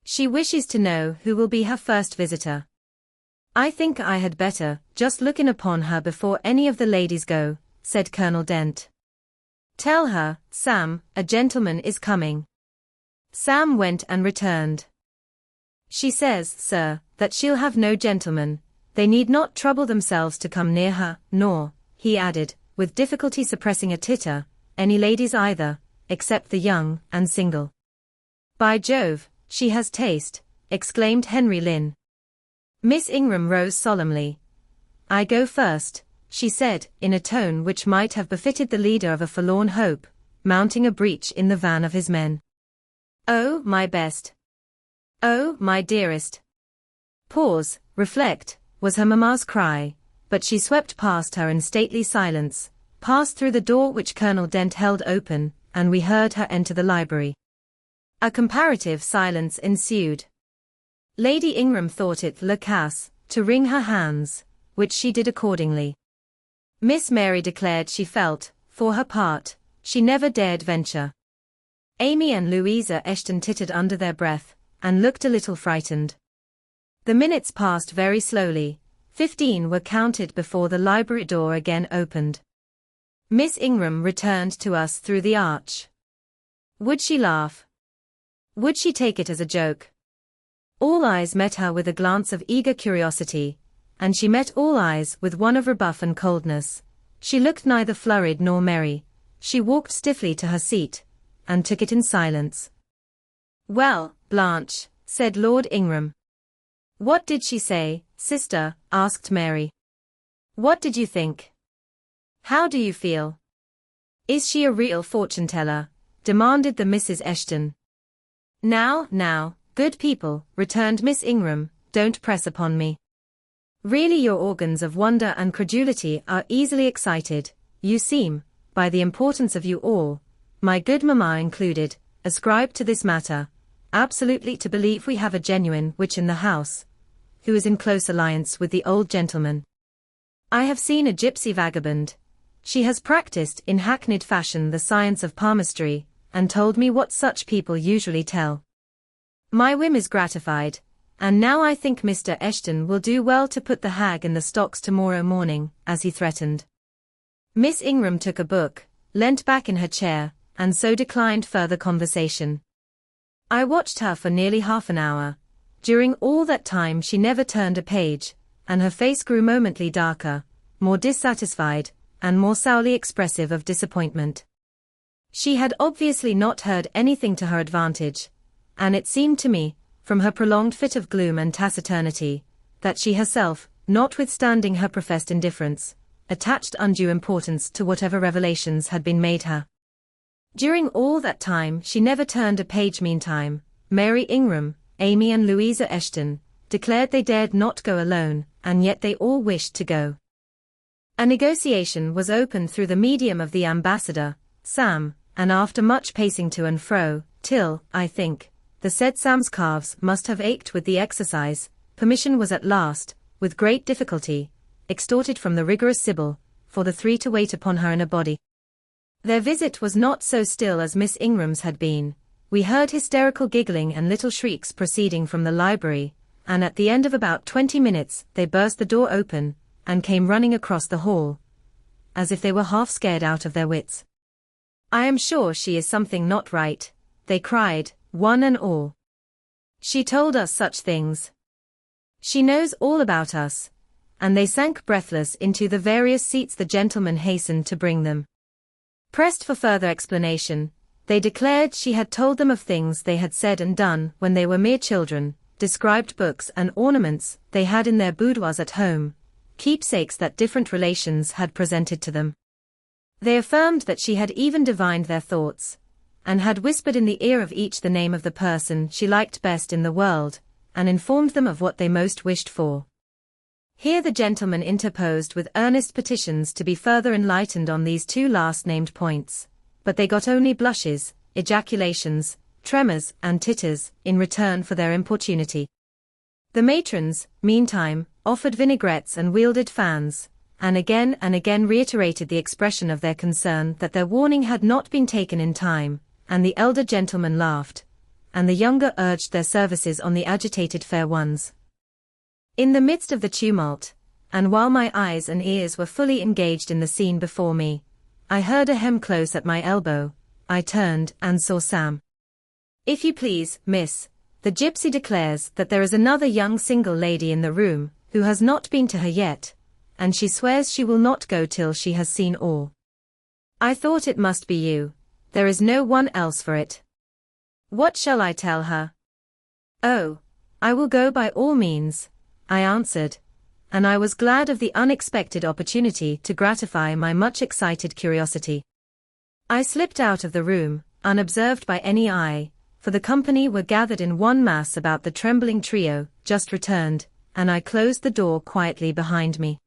"She wishes to know who will be her first visitor. I think I had better just look in upon her before any of the ladies go," said Colonel Dent. "Tell her, Sam, a gentleman is coming." Sam went and returned. "She says, sir, that she'll have no gentleman. They need not trouble themselves to come near her, nor," he added, with difficulty suppressing a titter, "any ladies either, except the young and single. By Jove, she has taste, exclaimed Henry Lynn. Miss Ingram rose solemnly. I go first, she said, in a tone which might have befitted the leader of a forlorn hope, mounting a breach in the van of his men. Oh, my best. Oh, my dearest. Pause, reflect, was her mamma's cry, but she swept past her in stately silence, passed through the door which Colonel Dent held open, and we heard her enter the library. A comparative silence ensued. Lady Ingram thought it la casse to wring her hands, which she did accordingly. Miss Mary declared she felt, for her part, she never dared venture. Amy and Louisa Eshton tittered under their breath, and looked a little frightened. The minutes passed very slowly. 15 were counted before the library door again opened. Miss Ingram returned to us through the arch. Would she laugh? Would she take it as a joke? All eyes met her with a glance of eager curiosity, and she met all eyes with one of rebuff and coldness. She looked neither flurried nor merry. She walked stiffly to her seat, and took it in silence. Well, Blanche, said Lord Ingram. What did she say, sister? Asked Mary. What did you think? How do you feel? Is she a real fortune-teller? Demanded the Mrs. Eshton. Now, good people, returned Miss Ingram, don't press upon me. Really your organs of wonder and credulity are easily excited. You seem, by the importance of you all, my good mamma included, ascribed to this matter, absolutely to believe we have a genuine witch in the house, who is in close alliance with the old gentleman. I have seen a gypsy vagabond. She has practiced in hackneyed fashion the science of palmistry, and told me what such people usually tell. My whim is gratified, and now I think Mr. Eshton will do well to put the hag in the stocks tomorrow morning, as he threatened. Miss Ingram took a book, leant back in her chair, and so declined further conversation. I watched her for nearly half an hour. During all that time she never turned a page, and her face grew momently darker, more dissatisfied, and more sourly expressive of disappointment. She had obviously not heard anything to her advantage, and it seemed to me, from her prolonged fit of gloom and taciturnity, that she herself, notwithstanding her professed indifference, attached undue importance to whatever revelations had been made her. During all that time she never turned a page. Meantime, Mary Ingram, Amy and Louisa Eshton, declared they dared not go alone, and yet they all wished to go. A negotiation was opened through the medium of the ambassador, Sam, and after much pacing to and fro, till, I think, the said Sam's calves must have ached with the exercise, permission was at last, with great difficulty, extorted from the rigorous Sibyl, for the three to wait upon her in a body. Their visit was not so still as Miss Ingram's had been. We heard hysterical giggling and little shrieks proceeding from the library, and at the end of about 20 minutes they burst the door open, and came running across the hall, as if they were half scared out of their wits. I am sure she is something not right, they cried, one and all. She told us such things. She knows all about us. And they sank breathless into the various seats the gentleman hastened to bring them. Pressed for further explanation, they declared she had told them of things they had said and done when they were mere children, described books and ornaments they had in their boudoirs at home, keepsakes that different relations had presented to them. They affirmed that she had even divined their thoughts, and had whispered in the ear of each the name of the person she liked best in the world, and informed them of what they most wished for. Here the gentleman interposed with earnest petitions to be further enlightened on these two last-named points, but they got only blushes, ejaculations, tremors, and titters, in return for their importunity. The matrons, meantime, offered vinaigrettes and wielded fans, and again reiterated the expression of their concern that their warning had not been taken in time, and the elder gentlemen laughed, and the younger urged their services on the agitated fair ones. In the midst of the tumult, and while my eyes and ears were fully engaged in the scene before me, I heard a hem close at my elbow. I turned and saw Sam. If you please, miss, the gypsy declares that there is another young single lady in the room, who has not been to her yet, and she swears she will not go till she has seen all. I thought it must be you, There is no one else for it. What shall I tell her? Oh, I will go by all means, I answered, and I was glad of the unexpected opportunity to gratify my much excited curiosity. I slipped out of the room, unobserved by any eye, for the company were gathered in one mass about the trembling trio, just returned, and I closed the door quietly behind me.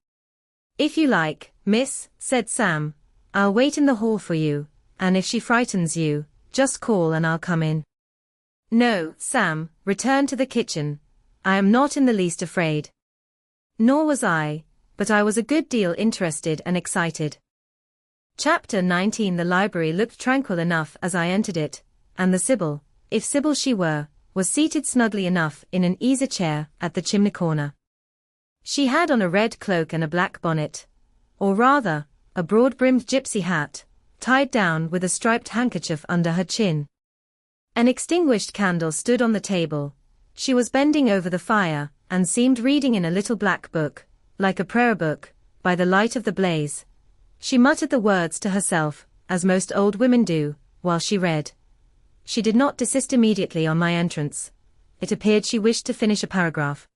If you like, miss, said Sam, I'll wait in the hall for you, and if she frightens you, just call and I'll come in. No, Sam, return to the kitchen. I am not in the least afraid. Nor was I, but I was a good deal interested and excited. Chapter 19. The library looked tranquil enough as I entered it, and the Sibyl, if Sibyl she were, was seated snugly enough in an easy chair at the chimney corner. She had on a red cloak and a black bonnet, or rather, a broad-brimmed gypsy hat, tied down with a striped handkerchief under her chin. An extinguished candle stood on the table. She was bending over the fire, and seemed reading in a little black book, like a prayer book, by the light of the blaze. She muttered the words to herself, as most old women do, while she read. She did not desist immediately on my entrance. It appeared she wished to finish a paragraph.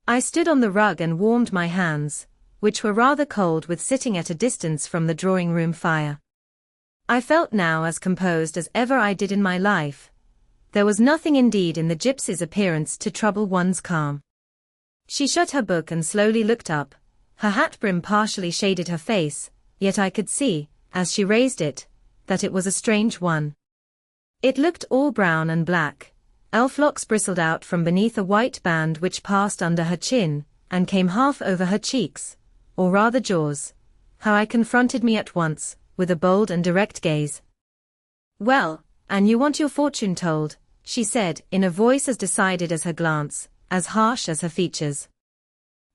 I stood on the rug and warmed my hands, which were rather cold with sitting at a distance from the drawing-room fire. I felt now as composed as ever I did in my life. There was nothing indeed in the gypsy's appearance to trouble one's calm. She shut her book and slowly looked up. Her hat brim partially shaded her face, yet I could see, as she raised it, that it was a strange one. It looked all brown and black. Elf locks bristled out from beneath a white band which passed under her chin, and came half over her cheeks, or rather jaws. How I confronted me at once, with a bold and direct gaze. Well, and you want your fortune told, she said, in a voice as decided as her glance, as harsh as her features.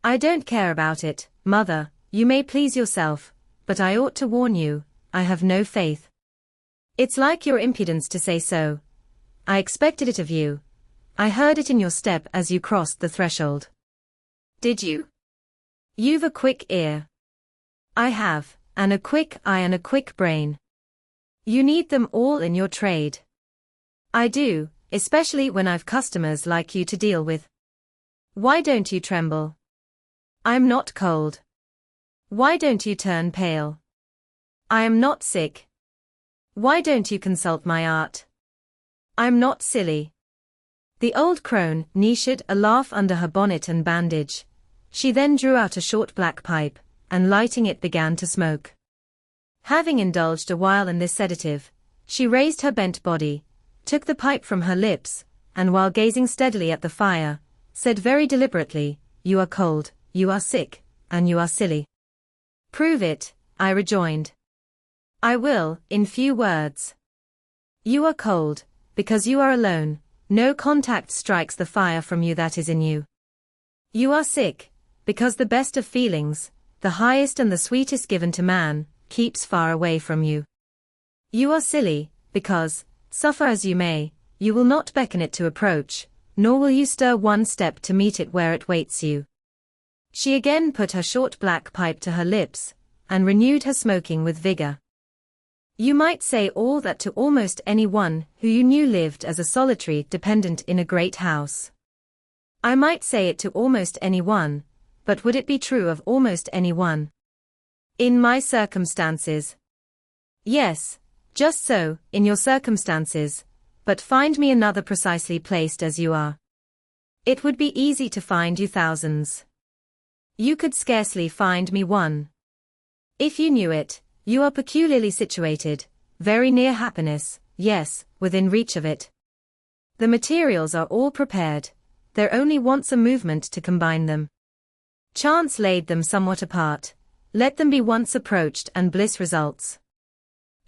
I don't care about it, mother, you may please yourself, but I ought to warn you, I have no faith. It's like your impudence to say so. I expected it of you. I heard it in your step as you crossed the threshold. Did you? You've a quick ear. I have, and a quick eye and a quick brain. You need them all in your trade. I do, especially when I've customers like you to deal with. Why don't you tremble? I'm not cold. Why don't you turn pale? I am not sick. Why don't you consult my art? I'm not silly. The old crone niched a laugh under her bonnet and bandage. She then drew out a short black pipe, and lighting it began to smoke. Having indulged a while in this sedative, she raised her bent body, took the pipe from her lips, and while gazing steadily at the fire, said very deliberately, You are cold, you are sick, and you are silly. Prove it, I rejoined. I will, in few words. You are cold, because you are alone, no contact strikes the fire from you that is in you. You are sick, because the best of feelings, the highest and the sweetest given to man, keeps far away from you. You are silly, because, suffer as you may, you will not beckon it to approach, nor will you stir one step to meet it where it waits you. She again put her short black pipe to her lips, and renewed her smoking with vigor. You might say all that to almost any one who you knew lived as a solitary dependent in a great house. I might say it to almost any one, but would it be true of almost any one? In my circumstances. Yes, just so, in your circumstances, but find me another precisely placed as you are. It would be easy to find you thousands. You could scarcely find me one. If you knew it, you are peculiarly situated, very near happiness, yes, within reach of it. The materials are all prepared, there only wants a movement to combine them. Chance laid them somewhat apart, let them be once approached and bliss results.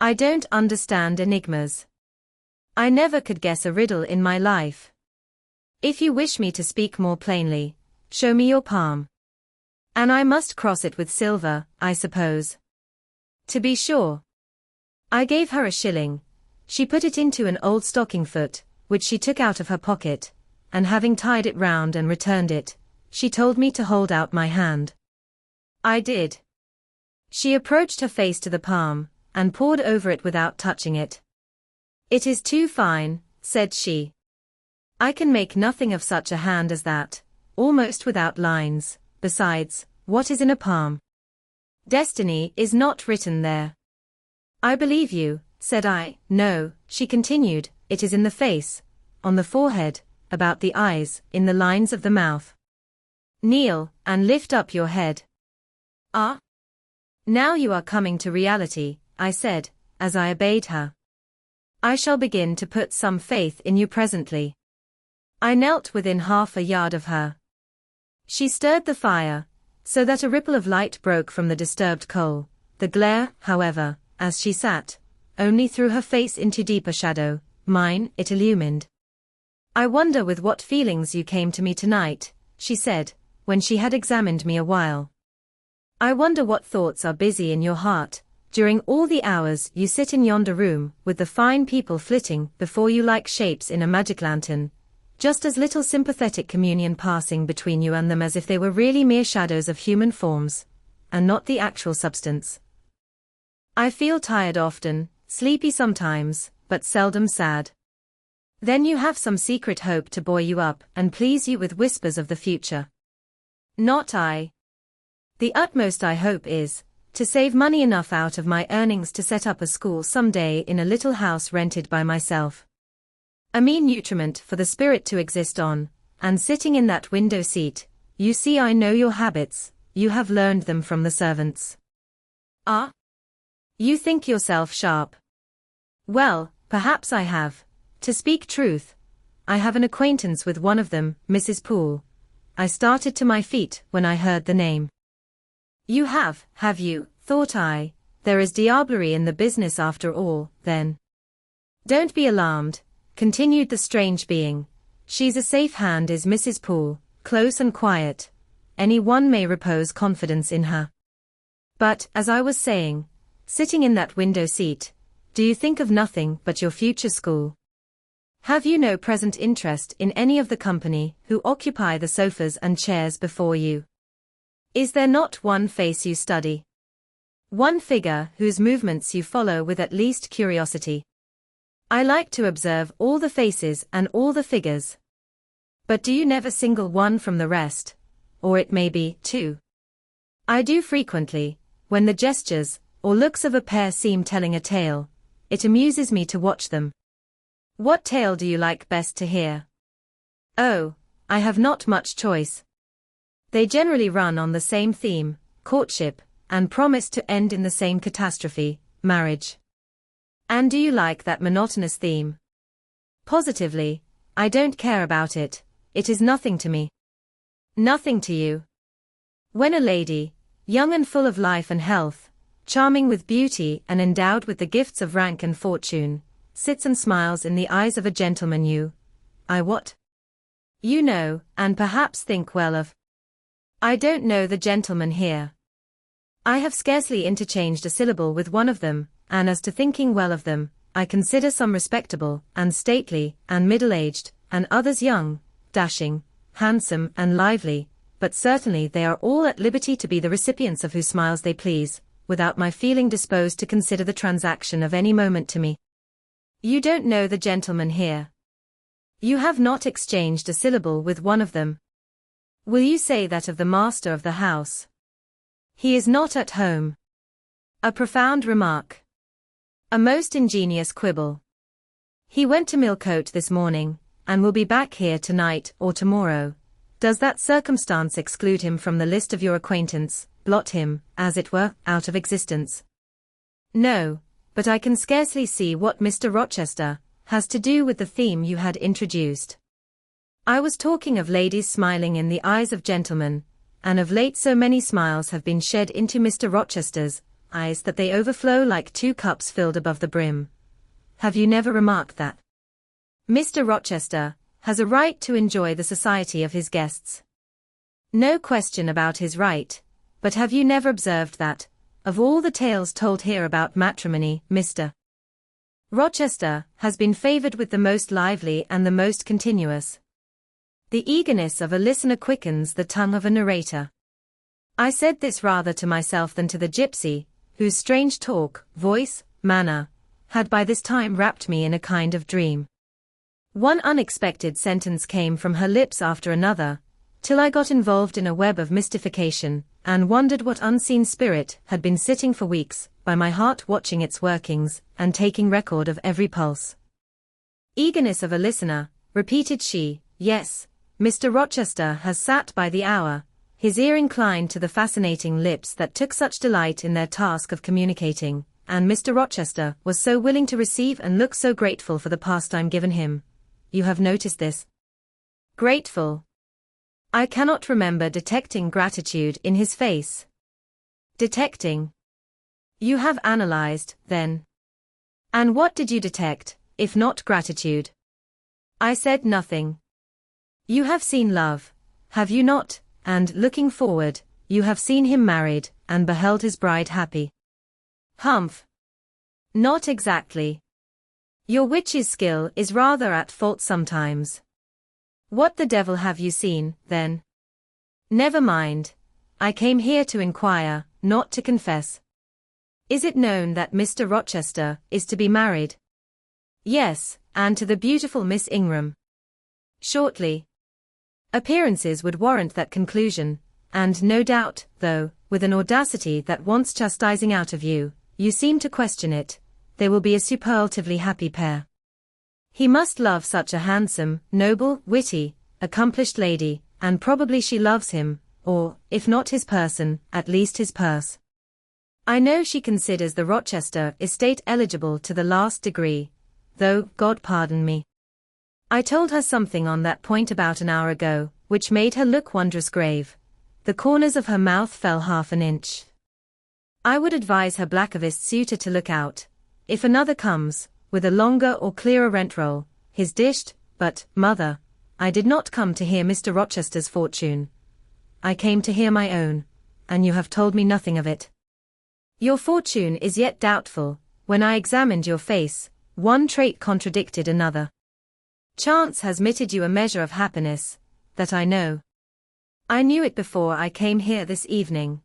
I don't understand enigmas. I never could guess a riddle in my life. If you wish me to speak more plainly, show me your palm. And I must cross it with silver, I suppose. To be sure. I gave her a shilling. She put it into an old stocking foot, which she took out of her pocket, and having tied it round and returned it, she told me to hold out my hand. I did. She approached her face to the palm, and pored over it without touching it. It is too fine, said she. I can make nothing of such a hand as that, almost without lines. Besides, what is in a palm? Destiny is not written there. I believe you, said I. No, she continued, it is in the face, on the forehead, about the eyes, in the lines of the mouth. Kneel, and lift up your head. Ah? Now you are coming to reality, I said, as I obeyed her. I shall begin to put some faith in you presently. I knelt within half a yard of her. She stirred the fire, so that a ripple of light broke from the disturbed coal. The glare, however, as she sat, only threw her face into deeper shadow. Mine it illumined. I wonder with what feelings you came to me tonight, she said, when she had examined me a while. I wonder what thoughts are busy in your heart, during all the hours you sit in yonder room, with the fine people flitting before you like shapes in a magic lantern, just as little sympathetic communion passing between you and them as if they were really mere shadows of human forms, and not the actual substance. I feel tired often, sleepy sometimes, but seldom sad. Then you have some secret hope to buoy you up and please you with whispers of the future. Not I. The utmost I hope is, to save money enough out of my earnings to set up a school some day in a little house rented by myself. A mean nutriment for the spirit to exist on, and sitting in that window seat, you see I know your habits, you have learned them from the servants. Ah? You think yourself sharp. Well, perhaps I have. To speak truth, I have an acquaintance with one of them, Mrs. Poole. I started to my feet when I heard the name. You have you, thought I, there is diablerie in the business after all, then. Don't be alarmed, continued the strange being. She's a safe hand is Mrs. Poole, close and quiet. Any one may repose confidence in her. But, as I was saying, sitting in that window seat, do you think of nothing but your future school? Have you no present interest in any of the company who occupy the sofas and chairs before you? Is there not one face you study? One figure whose movements you follow with at least curiosity? I like to observe all the faces and all the figures. But do you never single one from the rest? Or it may be, two. I do frequently, when the gestures or looks of a pair seem telling a tale. It amuses me to watch them. What tale do you like best to hear? Oh, I have not much choice. They generally run on the same theme, courtship, and promise to end in the same catastrophe, marriage. And do you like that monotonous theme? Positively, I don't care about it, it is nothing to me. Nothing to you. When a lady, young and full of life and health, charming with beauty and endowed with the gifts of rank and fortune, sits and smiles in the eyes of a gentleman you know, and perhaps think well of. I don't know the gentleman here. I have scarcely interchanged a syllable with one of them, and as to thinking well of them, I consider some respectable, and stately, and middle-aged, and others young, dashing, handsome, and lively, but certainly they are all at liberty to be the recipients of whose smiles they please, without my feeling disposed to consider the transaction of any moment to me. You don't know the gentleman here. You have not exchanged a syllable with one of them. Will you say that of the master of the house? He is not at home. A profound remark. A most ingenious quibble. He went to Millcote this morning, and will be back here tonight or tomorrow. Does that circumstance exclude him from the list of your acquaintance, blot him, as it were, out of existence? No, but I can scarcely see what Mr. Rochester has to do with the theme you had introduced. I was talking of ladies smiling in the eyes of gentlemen, and of late so many smiles have been shed into Mr. Rochester's eyes that they overflow like two cups filled above the brim. Have you never remarked that? Mr. Rochester has a right to enjoy the society of his guests. No question about his right, but have you never observed that, of all the tales told here about matrimony, Mr. Rochester has been favored with the most lively and the most continuous? The eagerness of a listener quickens the tongue of a narrator. I said this rather to myself than to the gypsy, whose strange talk, voice, manner, had by this time wrapped me in a kind of dream. One unexpected sentence came from her lips after another, till I got involved in a web of mystification, and wondered what unseen spirit had been sitting for weeks by my heart watching its workings, and taking record of every pulse. Eagerness of a listener, repeated she, yes, Mr. Rochester has sat by the hour, his ear inclined to the fascinating lips that took such delight in their task of communicating, and Mr. Rochester was so willing to receive and look so grateful for the pastime given him. You have noticed this? Grateful. I cannot remember detecting gratitude in his face. Detecting. You have analyzed, then. And what did you detect, if not gratitude? I said nothing. You have seen love, have you not, and, looking forward, you have seen him married, and beheld his bride happy. Humph. Not exactly. Your witch's skill is rather at fault sometimes. What the devil have you seen, then? Never mind. I came here to inquire, not to confess. Is it known that Mr. Rochester is to be married? Yes, and to the beautiful Miss Ingram. Shortly. Appearances would warrant that conclusion, and no doubt, though, with an audacity that wants chastising out of you, you seem to question it, they will be a superlatively happy pair. He must love such a handsome, noble, witty, accomplished lady, and probably she loves him, or, if not his person, at least his purse. I know she considers the Rochester estate eligible to the last degree, though, God pardon me. I told her something on that point about an hour ago, which made her look wondrous grave. The corners of her mouth fell half an inch. I would advise her Blackavist suitor to look out, if another comes, with a longer or clearer rent roll, his dished, but, mother, I did not come to hear Mr. Rochester's fortune. I came to hear my own, and you have told me nothing of it. Your fortune is yet doubtful. When I examined your face, one trait contradicted another. Chance has mitted you a measure of happiness, that I know. I knew it before I came here this evening.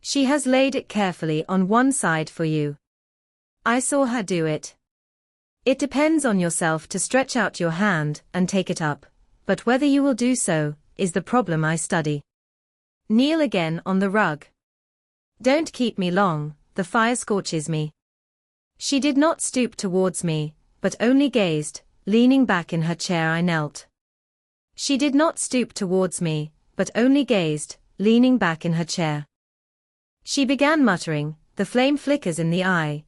She has laid it carefully on one side for you. I saw her do it. It depends on yourself to stretch out your hand and take it up, but whether you will do so, is the problem I study. Kneel again on the rug. Don't keep me long, the fire scorches me. She did not stoop towards me, but only gazed, leaning back in her chair. I knelt. She did not stoop towards me, but only gazed, leaning back in her chair. She began muttering, the flame flickers in the eye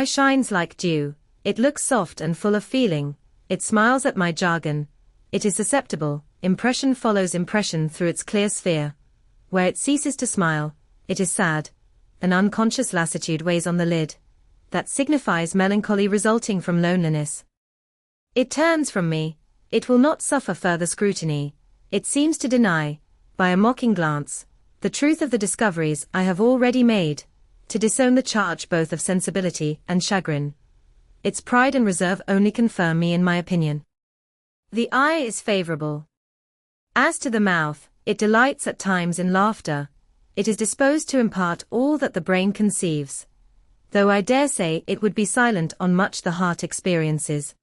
shines like dew, it looks soft and full of feeling, it smiles at my jargon, it is susceptible, impression follows impression through its clear sphere. Where it ceases to smile, it is sad, an unconscious lassitude weighs on the lid, that signifies melancholy resulting from loneliness. It turns from me, it will not suffer further scrutiny, it seems to deny, by a mocking glance, the truth of the discoveries I have already made, to disown the charge both of sensibility and chagrin. Its pride and reserve only confirm me in my opinion. The eye is favorable. As to the mouth, it delights at times in laughter, it is disposed to impart all that the brain conceives, though I dare say it would be silent on much the heart experiences.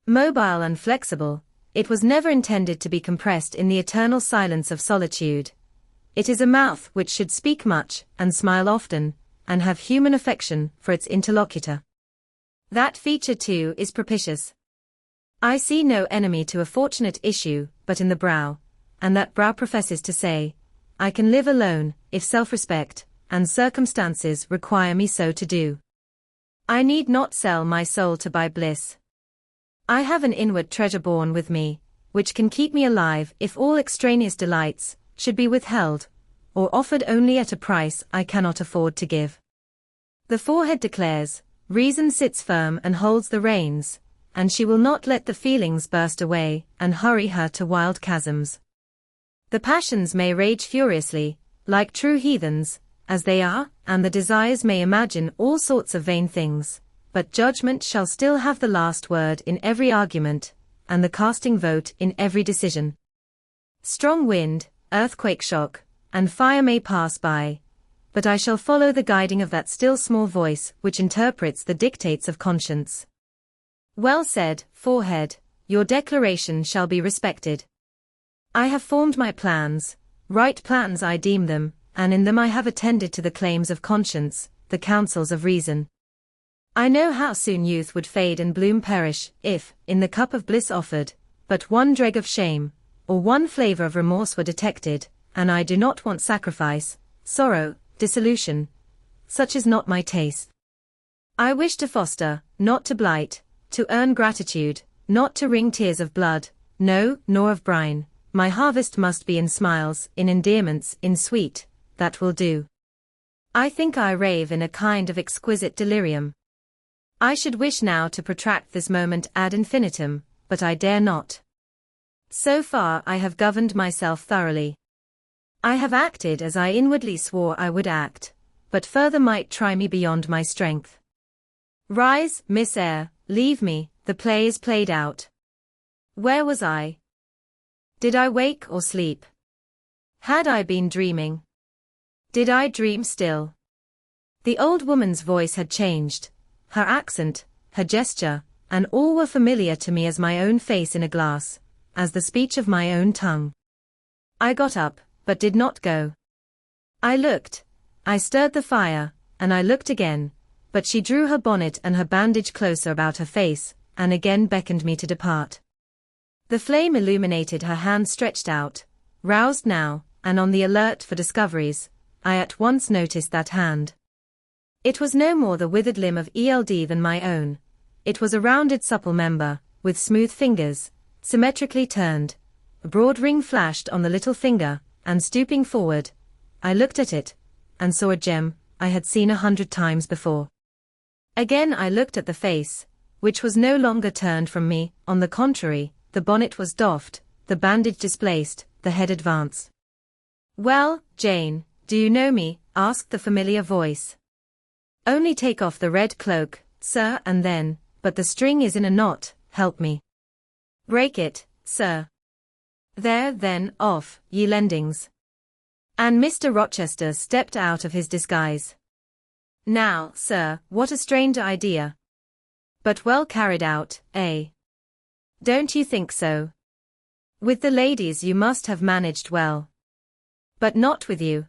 Mobile and flexible, it was never intended to be compressed in the eternal silence of solitude. It is a mouth which should speak much, and smile often, and have human affection for its interlocutor. That feature too is propitious. I see no enemy to a fortunate issue, but in the brow, and that brow professes to say, I can live alone, if self-respect, and circumstances require me so to do. I need not sell my soul to buy bliss. I have an inward treasure born with me, which can keep me alive if all extraneous delights should be withheld, or offered only at a price I cannot afford to give. The forehead declares, reason sits firm and holds the reins, and she will not let the feelings burst away and hurry her to wild chasms. The passions may rage furiously, like true heathens, as they are, and the desires may imagine all sorts of vain things, but judgment shall still have the last word in every argument, and the casting vote in every decision. Strong wind, earthquake shock, and fire may pass by, but I shall follow the guiding of that still small voice which interprets the dictates of conscience. Well said, forehead, your declaration shall be respected. I have formed my plans, right plans I deem them, and in them I have attended to the claims of conscience, the counsels of reason. I know how soon youth would fade and bloom perish, if, in the cup of bliss offered, but one dreg of shame, or one flavor of remorse were detected, and I do not want sacrifice, sorrow, dissolution. Such is not my taste. I wish to foster, not to blight, to earn gratitude, not to wring tears of blood, no, nor of brine. My harvest must be in smiles, in endearments, in sweet, that will do. I think I rave in a kind of exquisite delirium. I should wish now to protract this moment ad infinitum, but I dare not. So far I have governed myself thoroughly. I have acted as I inwardly swore I would act, but further might try me beyond my strength. Rise, Miss Eyre, leave me, the play is played out. Where was I? Did I wake or sleep? Had I been dreaming? Did I dream still? The old woman's voice had changed, her accent, her gesture, and all were familiar to me as my own face in a glass, as the speech of my own tongue. I got up, but did not go. I looked, I stirred the fire, and I looked again, but she drew her bonnet and her bandage closer about her face, and again beckoned me to depart. The flame illuminated her hand stretched out, roused now, and on the alert for discoveries. I at once noticed that hand. It was no more the withered limb of Eld than my own. It was a rounded supple member, with smooth fingers, symmetrically turned. A broad ring flashed on the little finger, and stooping forward, I looked at it, and saw a gem I had seen 100 times before. Again I looked at the face, which was no longer turned from me, on the contrary, the bonnet was doffed, the bandage displaced, the head advanced. Well, Jane, do you know me? Asked the familiar voice. Only take off the red cloak, sir, and then, but the string is in a knot, help me. Break it, sir. There, then, off, ye lendings. And Mr. Rochester stepped out of his disguise. Now, sir, what a strange idea. But well carried out, eh? Don't you think so? With the ladies you must have managed well. But not with you.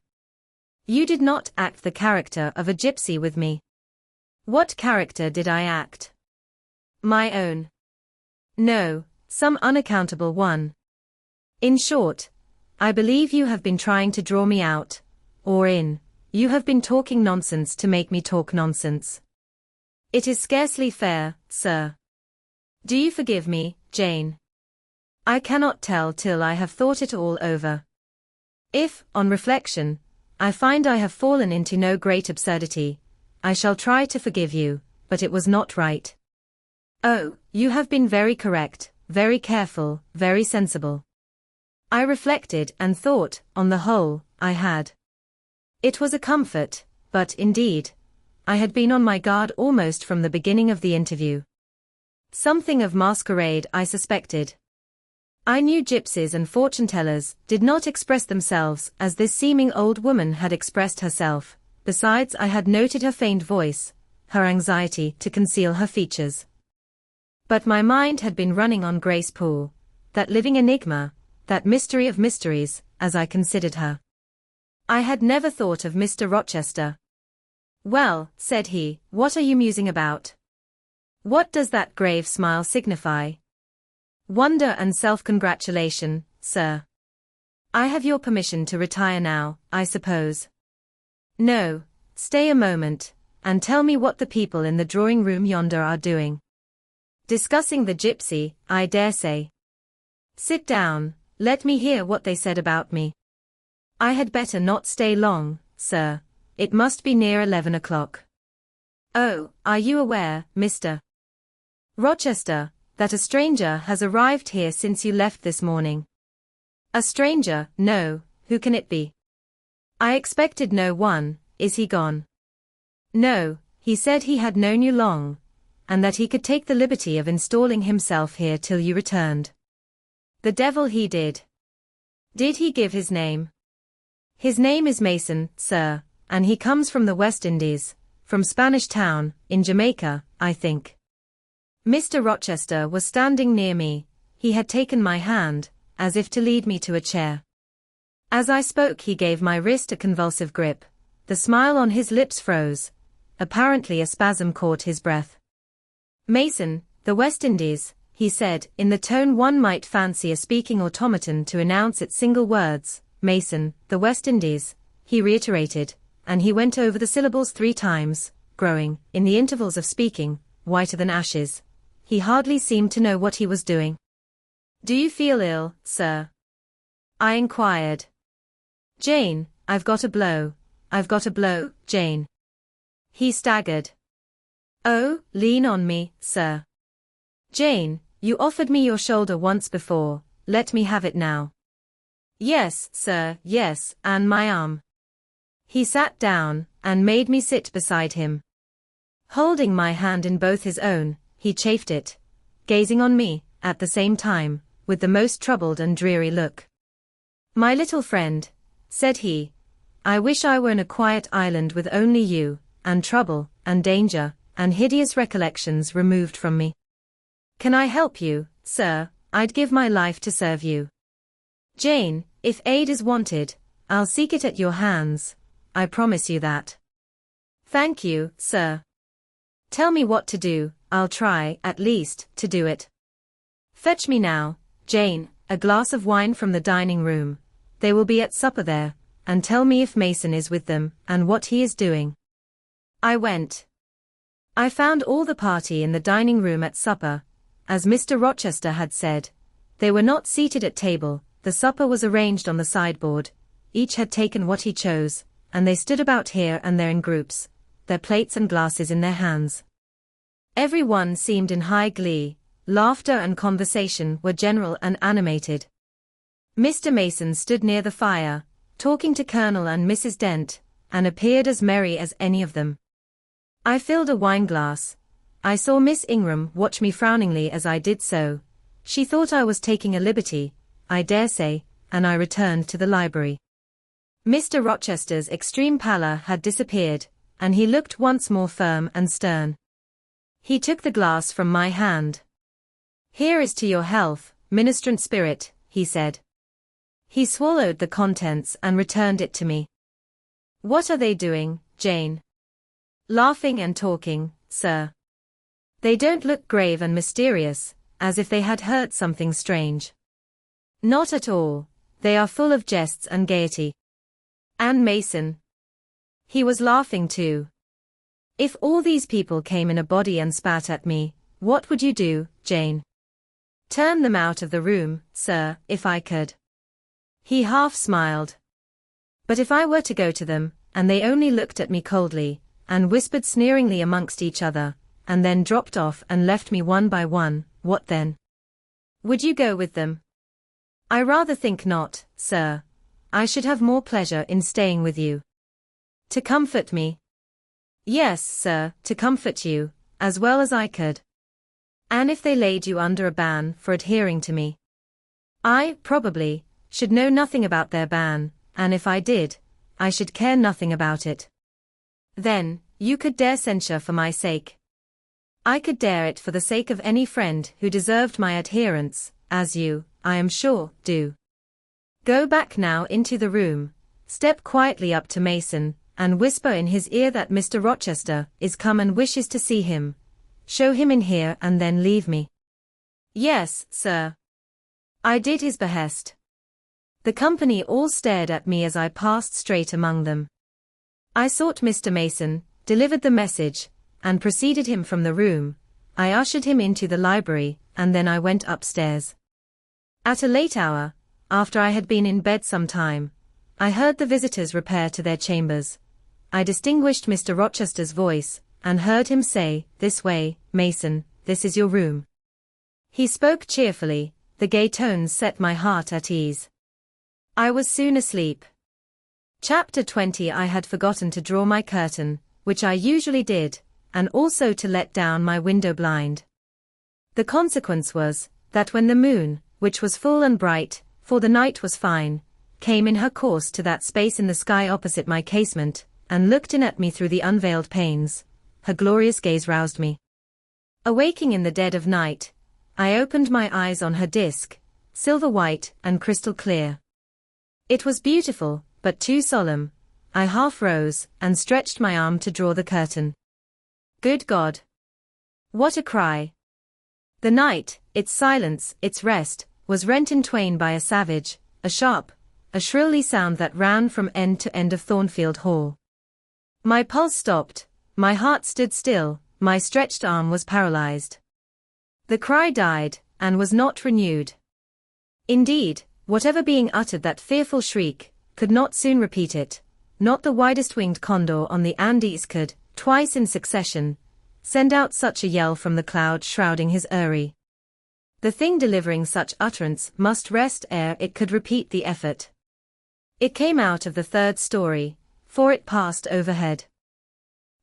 You did not act the character of a gypsy with me. What character did I act? My own. No, some unaccountable one. In short, I believe you have been trying to draw me out, or in, you have been talking nonsense to make me talk nonsense. It is scarcely fair, sir. Do you forgive me, Jane? I cannot tell till I have thought it all over. If, on reflection, I find I have fallen into no great absurdity, I shall try to forgive you, but it was not right. Oh, you have been very correct, very careful, very sensible. I reflected and thought, on the whole, I had. It was a comfort, but, indeed, I had been on my guard almost from the beginning of the interview. Something of masquerade I suspected. I knew gypsies and fortune-tellers did not express themselves as this seeming old woman had expressed herself. Besides, I had noted her feigned voice, her anxiety to conceal her features. But my mind had been running on Grace Poole, that living enigma, that mystery of mysteries, as I considered her. I had never thought of Mr. Rochester. Well, said he, what are you musing about? What does that grave smile signify? Wonder and self-congratulation, sir. I have your permission to retire now, I suppose. No, stay a moment, and tell me what the people in the drawing-room yonder are doing. Discussing the gypsy, I dare say. Sit down, let me hear what they said about me. I had better not stay long, sir. It must be near 11 o'clock. Oh, are you aware, Mr. Rochester, that a stranger has arrived here since you left this morning? A stranger? No, who can it be? I expected no one. Is he gone? No, he said he had known you long, and that he could take the liberty of installing himself here till you returned. The devil he did. Did he give his name? His name is Mason, sir, and he comes from the West Indies, from Spanish Town, in Jamaica, I think. Mr. Rochester was standing near me. He had taken my hand, as if to lead me to a chair. As I spoke he gave my wrist a convulsive grip. The smile on his lips froze. Apparently a spasm caught his breath. "Mason, the West Indies," he said, in the tone one might fancy a speaking automaton to announce its single words. "Mason, the West Indies," he reiterated, and he went over the syllables 3 times, growing, in the intervals of speaking, whiter than ashes. He hardly seemed to know what he was doing. "Do you feel ill, sir?" I inquired. "Jane, I've got a blow. I've got a blow, Jane." He staggered. "Oh, lean on me, sir." "Jane, you offered me your shoulder once before, let me have it now." "Yes, sir, yes, and my arm." He sat down, and made me sit beside him. Holding my hand in both his own, he chafed it, gazing on me, at the same time, with the most troubled and dreary look. "My little friend," said he, "I wish I were in a quiet island with only you, and trouble, and danger, and hideous recollections removed from me. Can I help you, sir? I'd give my life to serve you. Jane, if aid is wanted, I'll seek it at your hands, I promise you that." "Thank you, sir. Tell me what to do, I'll try, at least, to do it." "Fetch me now, Jane, a glass of wine from the dining room. They will be at supper there, and tell me if Mason is with them, and what he is doing." I went. I found all the party in the dining room at supper. As Mr. Rochester had said, they were not seated at table, the supper was arranged on the sideboard, each had taken what he chose, and they stood about here and there in groups, their plates and glasses in their hands. Every one seemed in high glee, laughter and conversation were general and animated. Mr. Mason stood near the fire, talking to Colonel and Mrs. Dent, and appeared as merry as any of them. I filled a wineglass. I saw Miss Ingram watch me frowningly as I did so. She thought I was taking a liberty, I dare say, and I returned to the library. Mr. Rochester's extreme pallor had disappeared, and he looked once more firm and stern. He took the glass from my hand. "Here is to your health, ministrant spirit," he said. He swallowed the contents and returned it to me. "What are they doing, Jane?" "Laughing and talking, sir. They don't look grave and mysterious, as if they had heard something strange." "Not at all, they are full of jests and gaiety." "And Mason?" "He was laughing too." "If all these people came in a body and spat at me, what would you do, Jane?" "Turn them out of the room, sir, if I could." He half smiled. "But if I were to go to them, and they only looked at me coldly, and whispered sneeringly amongst each other, and then dropped off and left me one by one, what then? Would you go with them?" "I rather think not, sir. I should have more pleasure in staying with you." "To comfort me?" "Yes, sir, to comfort you, as well as I could." "And if they laid you under a ban for adhering to me?" "I, probably, should know nothing about their ban, and if I did, I should care nothing about it." "Then, you could dare censure for my sake?" "I could dare it for the sake of any friend who deserved my adherence, as you, I am sure, do. Go back now into the room, step quietly up to Mason, and whisper in his ear that Mr. Rochester is come and wishes to see him. Show him in here and then leave me." "Yes, sir." I did his behest. The company all stared at me as I passed straight among them. I sought Mr. Mason, delivered the message, and preceded him from the room. I ushered him into the library, and then I went upstairs. At a late hour, after I had been in bed some time, I heard the visitors repair to their chambers. I distinguished Mr. Rochester's voice, and heard him say, "This way, Mason, this is your room." He spoke cheerfully, the gay tones set my heart at ease. I was soon asleep. Chapter 20. I had forgotten to draw my curtain, which I usually did, and also to let down my window blind. The consequence was, that when the moon, which was full and bright, for the night was fine, came in her course to that space in the sky opposite my casement, and looked in at me through the unveiled panes. Her glorious gaze roused me. Awaking in the dead of night, I opened my eyes on her disk, silver white and crystal clear. It was beautiful, but too solemn. I half rose and stretched my arm to draw the curtain. Good God! What a cry! The night, its silence, its rest, was rent in twain by a savage, a sharp, a shrilly sound that ran from end to end of Thornfield Hall. My pulse stopped, my heart stood still, my stretched arm was paralyzed. The cry died, and was not renewed. Indeed, whatever being uttered that fearful shriek, could not soon repeat it. Not the widest-winged condor on the Andes could, twice in succession, send out such a yell from the cloud shrouding his eyrie. The thing delivering such utterance must rest ere it could repeat the effort. It came out of the third story, for it passed overhead.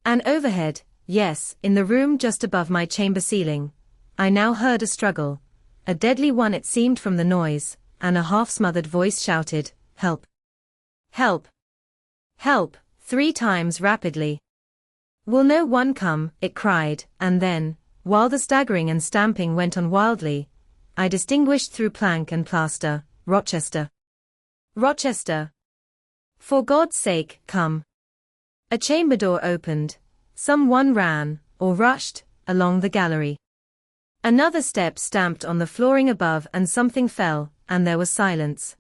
And overhead, yes, in the room just above my chamber ceiling, I now heard a struggle, a deadly one it seemed from the noise, and a half-smothered voice shouted, "Help! Help! Help!" 3 times rapidly. "Will no one come?" it cried, and then, while the staggering and stamping went on wildly, I distinguished through plank and plaster, "Rochester! Rochester! For God's sake, come!" A chamber door opened. Some one ran, or rushed, along the gallery. Another step stamped on the flooring above and something fell, and there was silence.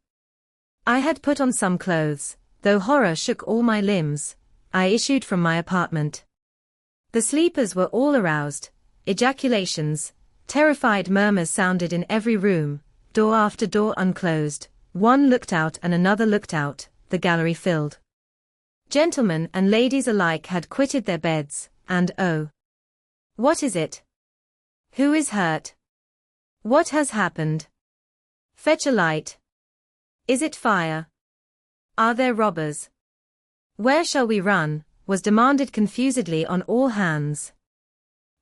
I had put on some clothes, though horror shook all my limbs. I issued from my apartment. The sleepers were all aroused. Ejaculations, terrified murmurs sounded in every room, door after door unclosed, one looked out and another looked out, the gallery filled. Gentlemen and ladies alike had quitted their beds, and oh! What is it? Who is hurt? What has happened? Fetch a light. Is it fire? Are there robbers? Where shall we run? Was demanded confusedly on all hands.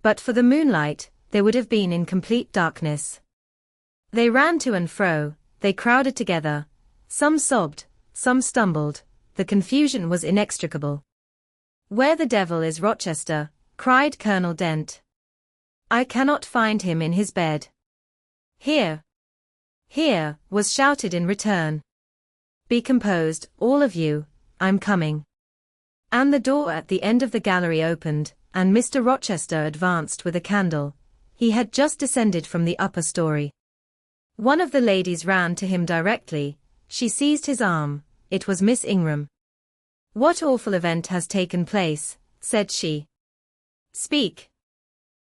But for the moonlight, they would have been in complete darkness. They ran to and fro, they crowded together, some sobbed, some stumbled, the confusion was inextricable. "Where the devil is Rochester?" cried Colonel Dent. "I cannot find him in his bed." "Here! Here!" was shouted in return. "Be composed, all of you, I'm coming." And the door at the end of the gallery opened, and Mr. Rochester advanced with a candle. He had just descended from the upper story. One of the ladies ran to him directly. She seized his arm. It was Miss Ingram. "What awful event has taken place?" said she. "Speak.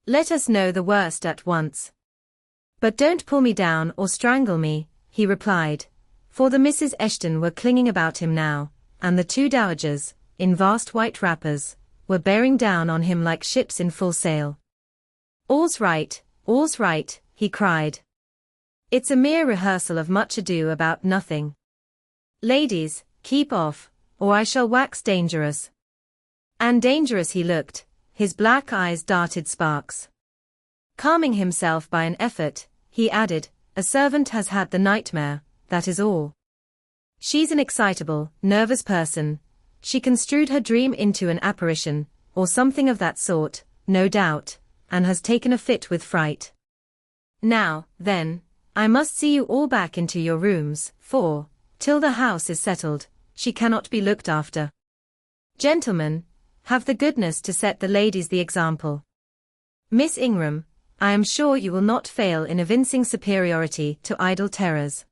Let us know the worst at once." "But don't pull me down or strangle me," he replied, for the Misses Eshton were clinging about him now, and the 2 dowagers, in vast white wrappers, were bearing down on him like ships in full sail. All's right," he cried. "It's a mere rehearsal of much ado about nothing. Ladies, keep off, or I shall wax dangerous." And dangerous he looked, his black eyes darted sparks. Calming himself by an effort, he added, "A servant has had the nightmare, that is all. She's an excitable, nervous person. She construed her dream into an apparition, or something of that sort, no doubt, and has taken a fit with fright. Now, then, I must see you all back into your rooms, for, till the house is settled, she cannot be looked after. Gentlemen, have the goodness to set the ladies the example. Miss Ingram, I am sure you will not fail in evincing superiority to idle terrors.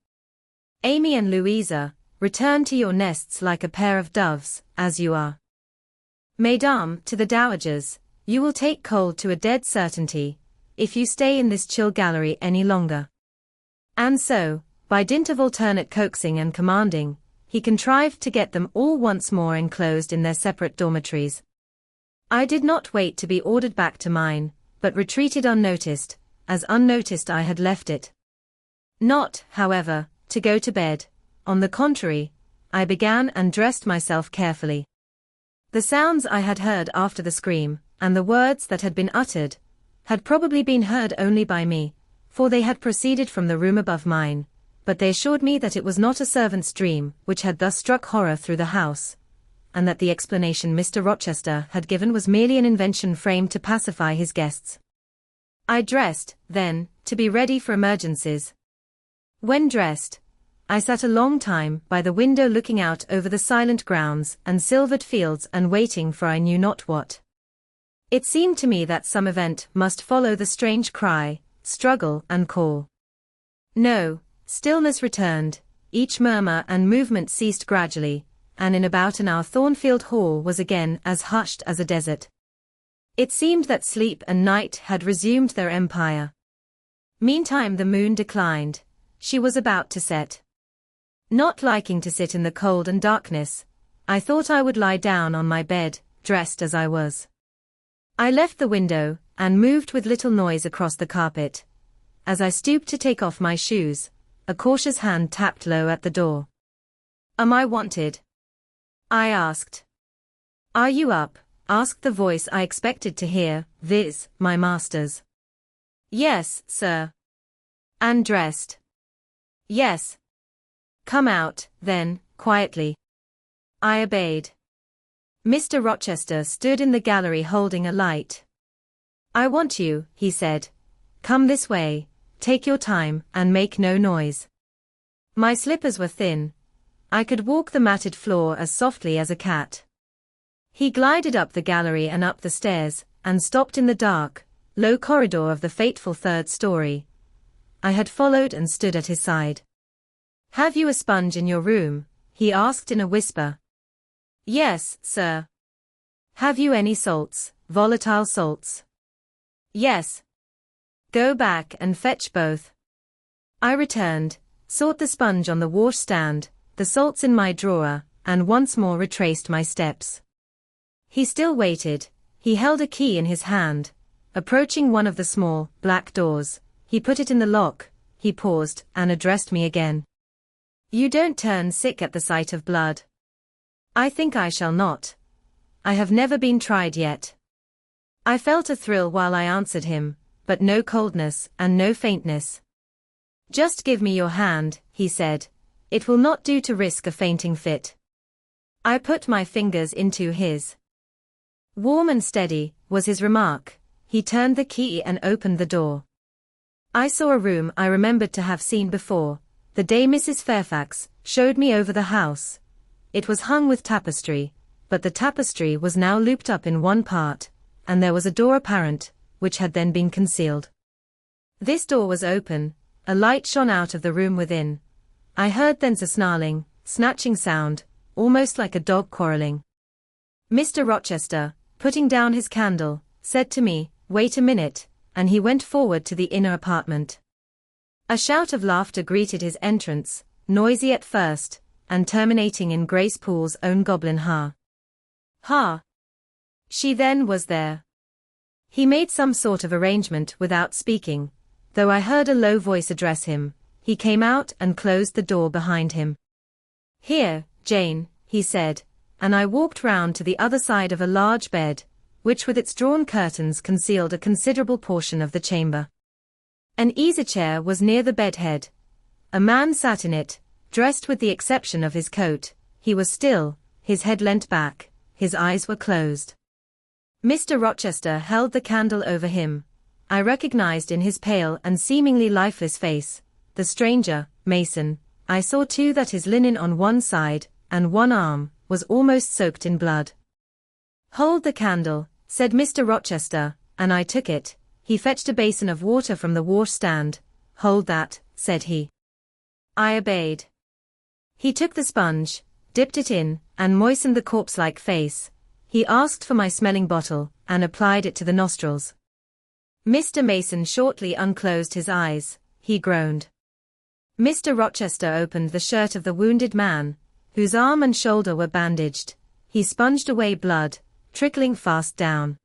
Amy and Louisa, return to your nests like a pair of doves, as you are. Mesdames, to the dowagers, you will take cold to a dead certainty, if you stay in this chill gallery any longer." And so, by dint of alternate coaxing and commanding, he contrived to get them all once more enclosed in their separate dormitories. I did not wait to be ordered back to mine, but retreated unnoticed, as unnoticed I had left it. Not, however, to go to bed. On the contrary, I began and dressed myself carefully. The sounds I had heard after the scream, and the words that had been uttered, had probably been heard only by me, for they had proceeded from the room above mine, but they assured me that it was not a servant's dream which had thus struck horror through the house. and that the explanation Mr. Rochester had given was merely an invention framed to pacify his guests. I dressed, then, to be ready for emergencies. When dressed, I sat a long time by the window looking out over the silent grounds and silvered fields and waiting for I knew not what. It seemed to me that some event must follow the strange cry, struggle and call. No, stillness returned, each murmur and movement ceased gradually, and in about an hour Thornfield Hall was again as hushed as a desert. It seemed that sleep and night had resumed their empire. Meantime the moon declined. She was about to set. Not liking to sit in the cold and darkness, I thought I would lie down on my bed, dressed as I was. I left the window, and moved with little noise across the carpet. As I stooped to take off my shoes, a cautious hand tapped low at the door. "Am I wanted?" I asked. "Are you up?" asked the voice I expected to hear, viz., my master's. "Yes, sir." "And dressed?" "Yes." "Come out, then, quietly." I obeyed. Mr. Rochester stood in the gallery holding a light. "I want you," he said. "Come this way, take your time, and make no noise." My slippers were thin. I could walk the matted floor as softly as a cat. He glided up the gallery and up the stairs, and stopped in the dark, low corridor of the fateful third story. I had followed and stood at his side. "Have you a sponge in your room?" he asked in a whisper. "Yes, sir." "Have you any salts, volatile salts?" "Yes." "Go back and fetch both." I returned, sought the sponge on the washstand, the salts in my drawer, and once more retraced my steps. He still waited. He held a key in his hand. Approaching one of the small, black doors, he put it in the lock. He paused, and addressed me again. "You don't turn sick at the sight of blood?" "I think I shall not. I have never been tried yet." I felt a thrill while I answered him, but no coldness and no faintness. "Just give me your hand," he said. "It will not do to risk a fainting fit." I put my fingers into his. "Warm and steady," was his remark. He turned the key and opened the door. I saw a room I remembered to have seen before, the day Mrs. Fairfax showed me over the house. It was hung with tapestry, but the tapestry was now looped up in one part, and there was a door apparent, which had then been concealed. This door was open, a light shone out of the room within. I heard thence a snarling, snatching sound, almost like a dog quarreling. Mr. Rochester, putting down his candle, said to me, "Wait a minute," and he went forward to the inner apartment. A shout of laughter greeted his entrance, noisy at first, and terminating in Grace Poole's own goblin ha. Ha! She then was there. He made some sort of arrangement without speaking, though I heard a low voice address him. He came out and closed the door behind him. "Here, Jane," he said, and I walked round to the other side of a large bed, which with its drawn curtains concealed a considerable portion of the chamber. An easy-chair was near the bedhead. A man sat in it, dressed with the exception of his coat. He was still, his head leant back, his eyes were closed. Mr. Rochester held the candle over him. I recognized in his pale and seemingly lifeless face the stranger, Mason. I saw too that his linen on one side, and one arm, was almost soaked in blood. "Hold the candle," said Mr. Rochester, and I took it. He fetched a basin of water from the washstand. "Hold that," said he. I obeyed. He took the sponge, dipped it in, and moistened the corpse-like face. He asked for my smelling bottle, and applied it to the nostrils. Mr. Mason shortly unclosed his eyes. He groaned. Mr. Rochester opened the shirt of the wounded man, whose arm and shoulder were bandaged. He sponged away blood, trickling fast down.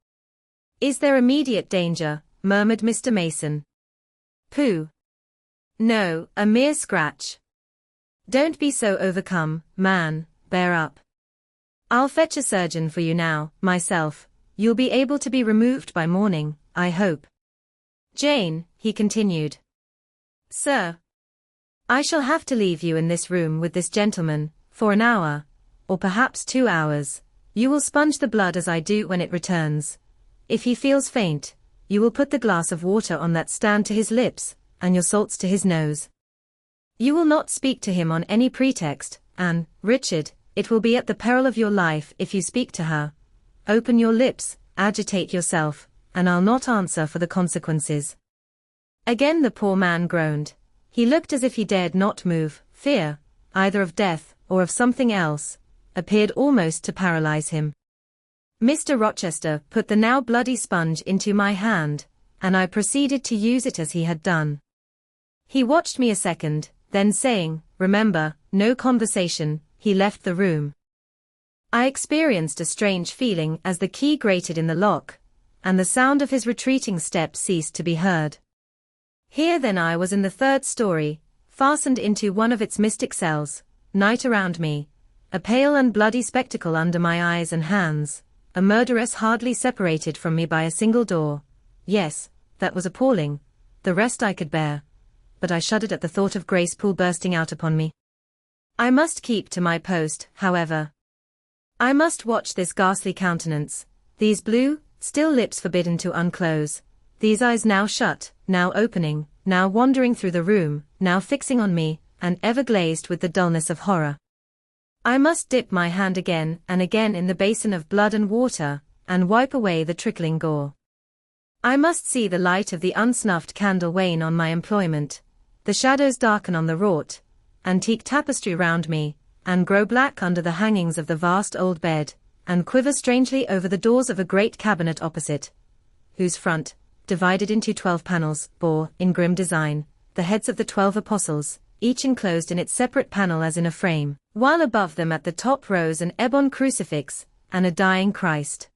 "Is there immediate danger?" murmured Mr. Mason. "Pooh! No, a mere scratch. Don't be so overcome, man, bear up. I'll fetch a surgeon for you now, myself. You'll be able to be removed by morning, I hope. Jane," he continued. "Sir, I shall have to leave you in this room with this gentleman, for an hour. or perhaps 2 hours, you will sponge the blood as I do when it returns. If he feels faint, you will put the glass of water on that stand to his lips, and your salts to his nose. You will not speak to him on any pretext, and, Richard, it will be at the peril of your life if you speak to her. Open your lips, agitate yourself, and I'll not answer for the consequences." Again the poor man groaned. He looked as if he dared not move. Fear, either of death, or of something else, appeared almost to paralyze him. Mr. Rochester put the now bloody sponge into my hand, and I proceeded to use it as he had done. He watched me a second, then saying, "Remember, no conversation," he left the room. I experienced a strange feeling as the key grated in the lock, and the sound of his retreating step ceased to be heard. Here then I was in the 3rd story, fastened into one of its mystic cells, night around me, a pale and bloody spectacle under my eyes and hands, a murderess hardly separated from me by a single door. Yes, that was appalling, the rest I could bear, but I shuddered at the thought of Grace Poole bursting out upon me. I must keep to my post, however. I must watch this ghastly countenance, these blue, still lips forbidden to unclose, these eyes now shut, now opening, now wandering through the room, now fixing on me, and ever glazed with the dullness of horror. I must dip my hand again and again in the basin of blood and water, and wipe away the trickling gore. I must see the light of the unsnuffed candle wane on my employment, the shadows darken on the wrought, antique tapestry round me, and grow black under the hangings of the vast old bed, and quiver strangely over the doors of a great cabinet opposite, whose front, divided into 12 panels, bore, in grim design, the heads of the 12 apostles, each enclosed in its separate panel as in a frame, while above them at the top rose an ebon crucifix, and a dying Christ.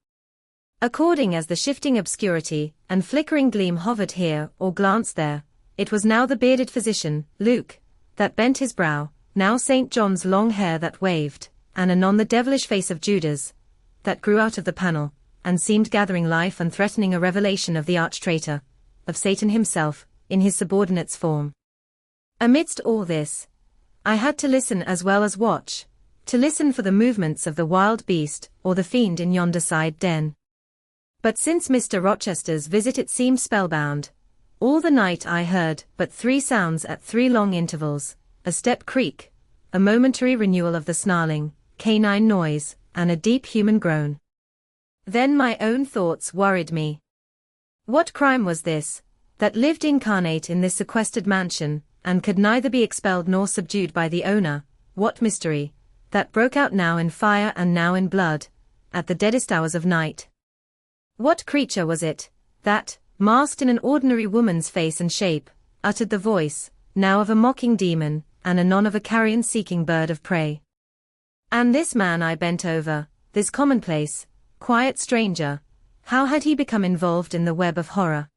According as the shifting obscurity and flickering gleam hovered here or glanced there, it was now the bearded physician, Luke, that bent his brow, now St. John's long hair that waved, and anon the devilish face of Judas, that grew out of the panel, and seemed gathering life and threatening a revelation of the arch-traitor, of Satan himself, in his subordinate's form. Amidst all this, I had to listen as well as watch, to listen for the movements of the wild beast or the fiend in yonder side den. But since Mr. Rochester's visit it seemed spellbound. All the night I heard but 3 sounds at 3 long intervals, a step creak, a momentary renewal of the snarling, canine noise, and a deep human groan. Then my own thoughts worried me. What crime was this, that lived incarnate in this sequestered mansion, and could neither be expelled nor subdued by the owner? What mystery, that broke out now in fire and now in blood, at the deadest hours of night? What creature was it, that, masked in an ordinary woman's face and shape, uttered the voice, now of a mocking demon, and anon of a carrion-seeking bird of prey? And this man I bent over, this commonplace, quiet stranger, how had he become involved in the web of horror?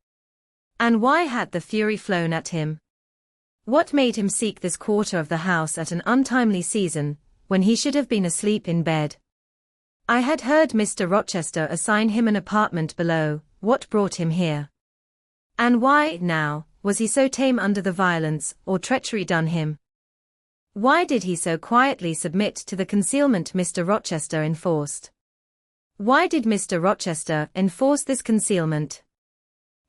And why had the fury flown at him? What made him seek this quarter of the house at an untimely season, when he should have been asleep in bed? I had heard Mr. Rochester assign him an apartment below. What brought him here? And why, now, was he so tame under the violence or treachery done him? Why did he so quietly submit to the concealment Mr. Rochester enforced? Why did Mr. Rochester enforce this concealment?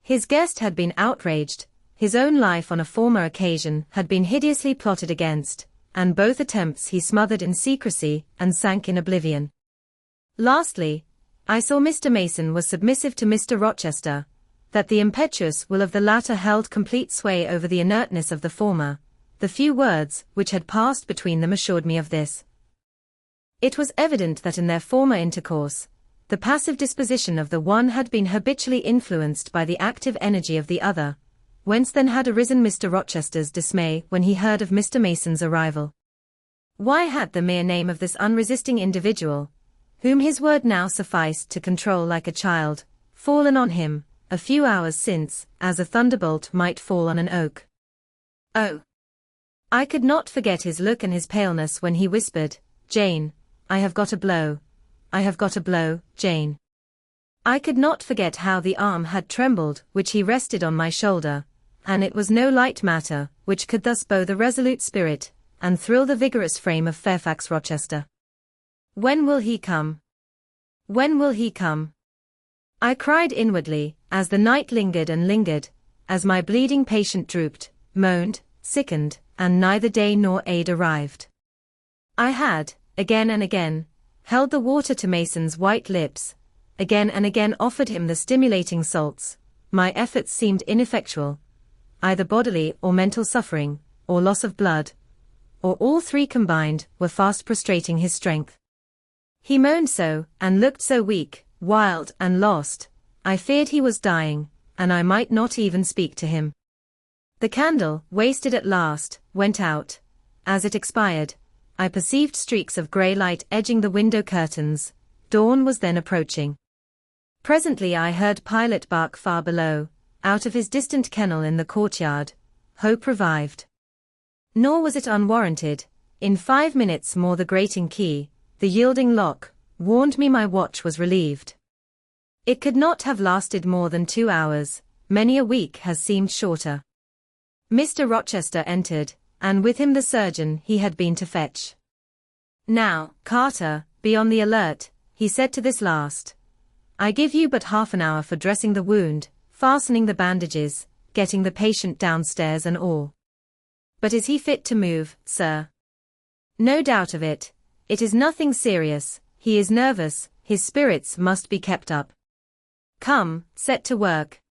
His guest had been outraged, his own life on a former occasion had been hideously plotted against, and both attempts he smothered in secrecy and sank in oblivion. Lastly, I saw Mr. Mason was submissive to Mr. Rochester, that the impetuous will of the latter held complete sway over the inertness of the former. The few words which had passed between them assured me of this. It was evident that in their former intercourse, the passive disposition of the one had been habitually influenced by the active energy of the other, whence then had arisen Mr. Rochester's dismay when he heard of Mr. Mason's arrival. Why had the mere name of this unresisting individual, whom his word now sufficed to control like a child, fallen on him, a few hours since, as a thunderbolt might fall on an oak? Oh! I could not forget his look and his paleness when he whispered, "Jane, I have got a blow. I have got a blow, Jane." I could not forget how the arm had trembled which he rested on my shoulder, and it was no light matter which could thus bow the resolute spirit, and thrill the vigorous frame of Fairfax Rochester. When will he come? When will he come? I cried inwardly, as the night lingered and lingered, as my bleeding patient drooped, moaned, sickened, and neither day nor aid arrived. I had, again and again, held the water to Mason's white lips, again and again offered him the stimulating salts. My efforts seemed ineffectual. Either bodily or mental suffering, or loss of blood, or all three combined, were fast prostrating his strength. He moaned so, and looked so weak, wild, and lost, I feared he was dying, and I might not even speak to him. The candle, wasted at last, went out. As it expired, I perceived streaks of grey light edging the window curtains. Dawn was then approaching. Presently I heard Pilot bark far below, out of his distant kennel in the courtyard. Hope revived. Nor was it unwarranted. In 5 minutes more the grating key, the yielding lock, warned me my watch was relieved. It could not have lasted more than 2 hours. Many a week has seemed shorter. Mr. Rochester entered, and with him the surgeon he had been to fetch. Now, Carter, be on the alert, he said to this last. I give you but half an hour for dressing the wound, fastening the bandages, getting the patient downstairs and all. But is he fit to move, sir? No doubt of it. It is nothing serious. He is nervous, his spirits must be kept up. Come, set to work.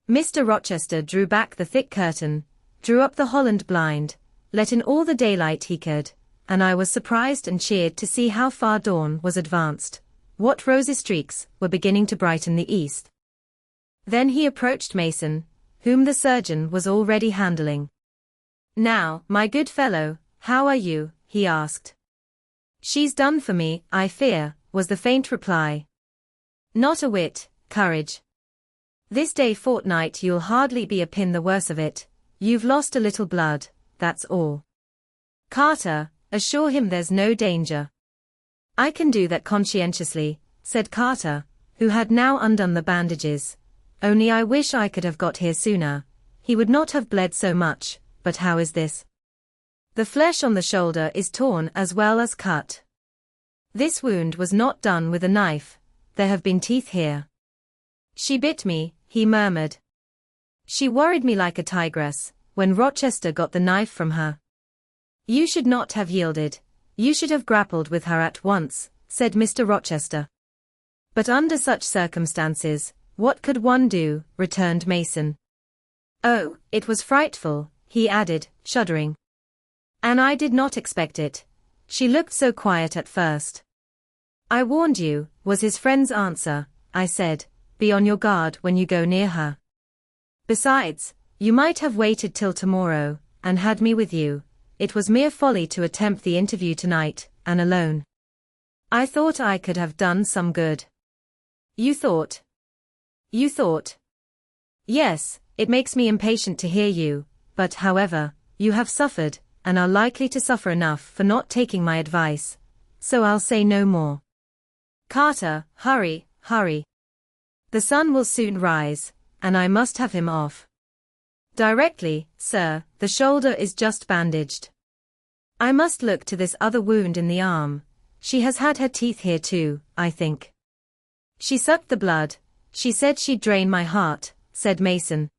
Mr. Rochester drew back the thick curtain, drew up the Holland blind, let in all the daylight he could, and I was surprised and cheered to see how far dawn was advanced, what rosy streaks were beginning to brighten the east. Then he approached Mason, whom the surgeon was already handling. Now, my good fellow, how are you? He asked. She's done for me, I fear, was the faint reply. Not a whit, courage. This day fortnight you'll hardly be a pin the worse of it. You've lost a little blood, that's all. Carter, assure him there's no danger. I can do that conscientiously, said Carter, who had now undone the bandages. Only I wish I could have got here sooner. He would not have bled so much, but how is this? The flesh on the shoulder is torn as well as cut. This wound was not done with a knife. There have been teeth here. She bit me, he murmured. She worried me like a tigress, when Rochester got the knife from her. You should not have yielded. You should have grappled with her at once, said Mr. Rochester. But under such circumstances, what could one do? Returned Mason. Oh, it was frightful, he added, shuddering. And I did not expect it. She looked so quiet at first. I warned you, was his friend's answer. I said, be on your guard when you go near her. Besides, you might have waited till tomorrow, and had me with you. It was mere folly to attempt the interview tonight, and alone. I thought I could have done some good. You thought? You thought? Yes, it makes me impatient to hear you, but however, you have suffered, and are likely to suffer enough for not taking my advice, so I'll say no more. Carter, hurry, hurry. The sun will soon rise, and I must have him off. Directly, sir, the shoulder is just bandaged. I must look to this other wound in the arm. She has had her teeth here too, I think. She sucked the blood. She said she'd drain my heart, said Mason.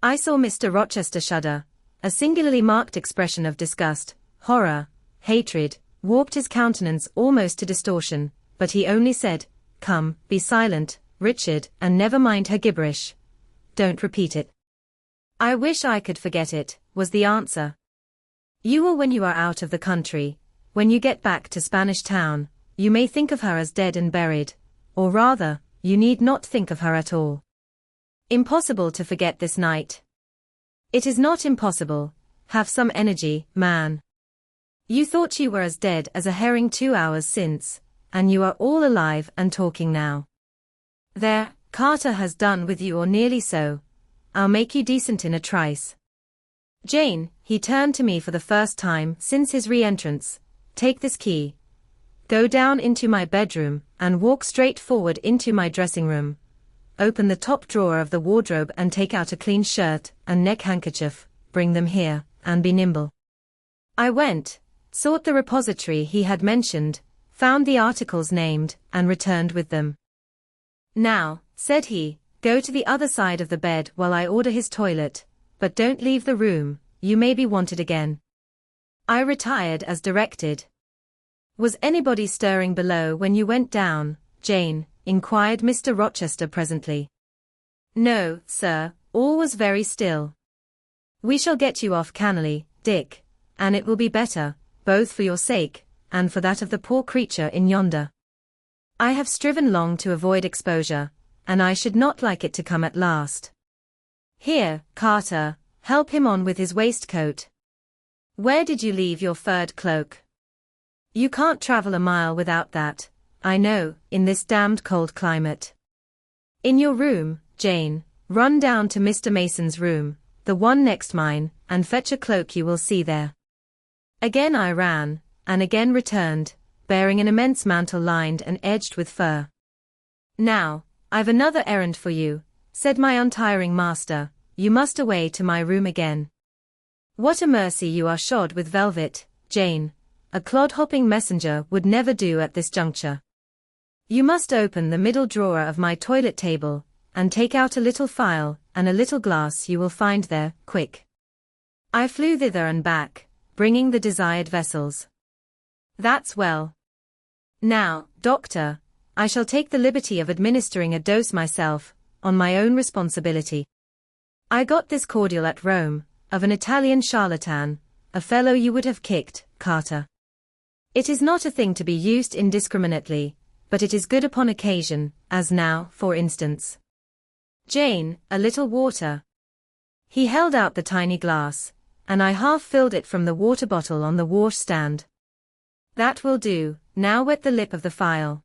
I saw Mr. Rochester shudder. A singularly marked expression of disgust, horror, hatred, warped his countenance almost to distortion, but he only said, come, be silent, Richard, and never mind her gibberish. Don't repeat it. I wish I could forget it, was the answer. You will when you are out of the country. When you get back to Spanish Town, you may think of her as dead and buried, or rather, you need not think of her at all. Impossible to forget this night. It is not impossible. Have some energy, man. You thought you were as dead as a herring 2 hours since, and you are all alive and talking now. There, Carter has done with you or nearly so. I'll make you decent in a trice. Jane, he turned to me for the first time since his re-entrance, take this key. Go down into my bedroom, and walk straight forward into my dressing room. Open the top drawer of the wardrobe and take out a clean shirt and neck handkerchief, bring them here, and be nimble. I went, sought the repository he had mentioned, found the articles named, and returned with them. "Now," said he, "go to the other side of the bed while I order his toilet, but don't leave the room, you may be wanted again." I retired as directed. "Was anybody stirring below when you went down, Jane?" inquired Mr. Rochester presently. "No, sir, all was very still." "We shall get you off cannily, Dick, and it will be better, both for your sake, and for that of the poor creature in yonder. I have striven long to avoid exposure, and I should not like it to come at last. Here, Carter, help him on with his waistcoat. Where did you leave your furred cloak? You can't travel a mile without that, I know, in this damned cold climate. In your room, Jane, run down to Mr. Mason's room, the one next mine, and fetch a cloak you will see there." Again I ran, and again returned, bearing an immense mantle lined and edged with fur. "Now, I've another errand for you," said my untiring master, "you must away to my room again. What a mercy you are shod with velvet, Jane, a clod-hopping messenger would never do at this juncture. You must open the middle drawer of my toilet table, and take out a little phial, and a little glass you will find there, quick." I flew thither and back, bringing the desired vessels. "That's well. Now, doctor, I shall take the liberty of administering a dose myself, on my own responsibility. I got this cordial at Rome, of an Italian charlatan, a fellow you would have kicked, Carter. It is not a thing to be used indiscriminately, but it is good upon occasion, as now, for instance. Jane, a little water." He held out the tiny glass, and I half filled it from the water bottle on the washstand. "That will do, now wet the lip of the phial."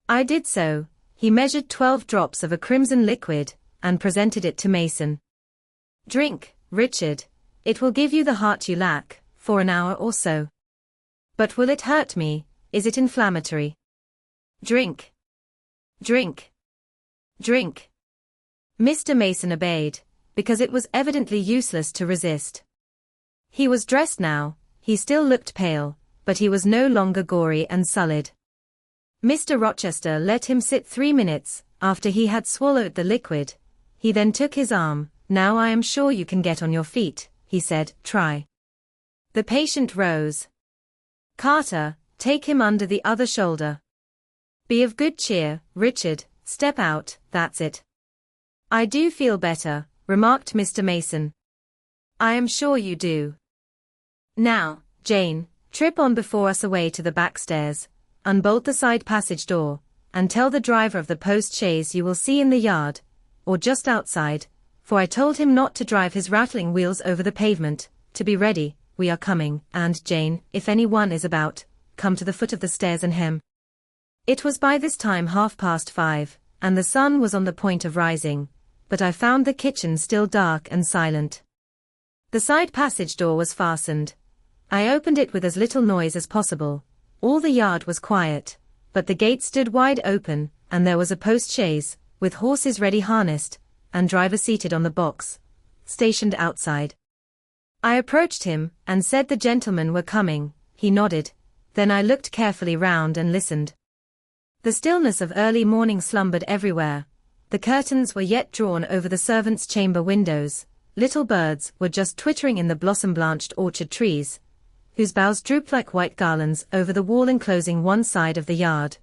I did so. He measured 12 drops of a crimson liquid, and presented it to Mason. "Drink, Richard, it will give you the heart you lack, for an hour or so." "But will it hurt me? Is it inflammatory?" "Drink. Drink. Drink." Mr. Mason obeyed, because it was evidently useless to resist. He was dressed now, he still looked pale, but he was no longer gory and sullied. Mr. Rochester let him sit 3 minutes, after he had swallowed the liquid. He then took his arm. "Now I am sure you can get on your feet," he said, "try." The patient rose. "Carter, take him under the other shoulder. Be of good cheer, Richard, step out, that's it." "I do feel better," remarked Mr. Mason. "I am sure you do. Now, Jane, trip on before us away to the back stairs, unbolt the side passage door, and tell the driver of the post-chaise you will see in the yard, or just outside, for I told him not to drive his rattling wheels over the pavement, to be ready, we are coming, and Jane, if any one is about, come to the foot of the stairs and hem." It was by this time 5:30, and the sun was on the point of rising, but I found the kitchen still dark and silent. The side passage door was fastened. I opened it with as little noise as possible. All the yard was quiet, but the gate stood wide open, and there was a post-chaise, with horses ready harnessed, and driver seated on the box, stationed outside. I approached him, and said the gentlemen were coming. He nodded. Then I looked carefully round and listened. The stillness of early morning slumbered everywhere. The curtains were yet drawn over the servants' chamber windows. Little birds were just twittering in the blossom-blanched orchard trees, whose boughs drooped like white garlands over the wall enclosing one side of the yard.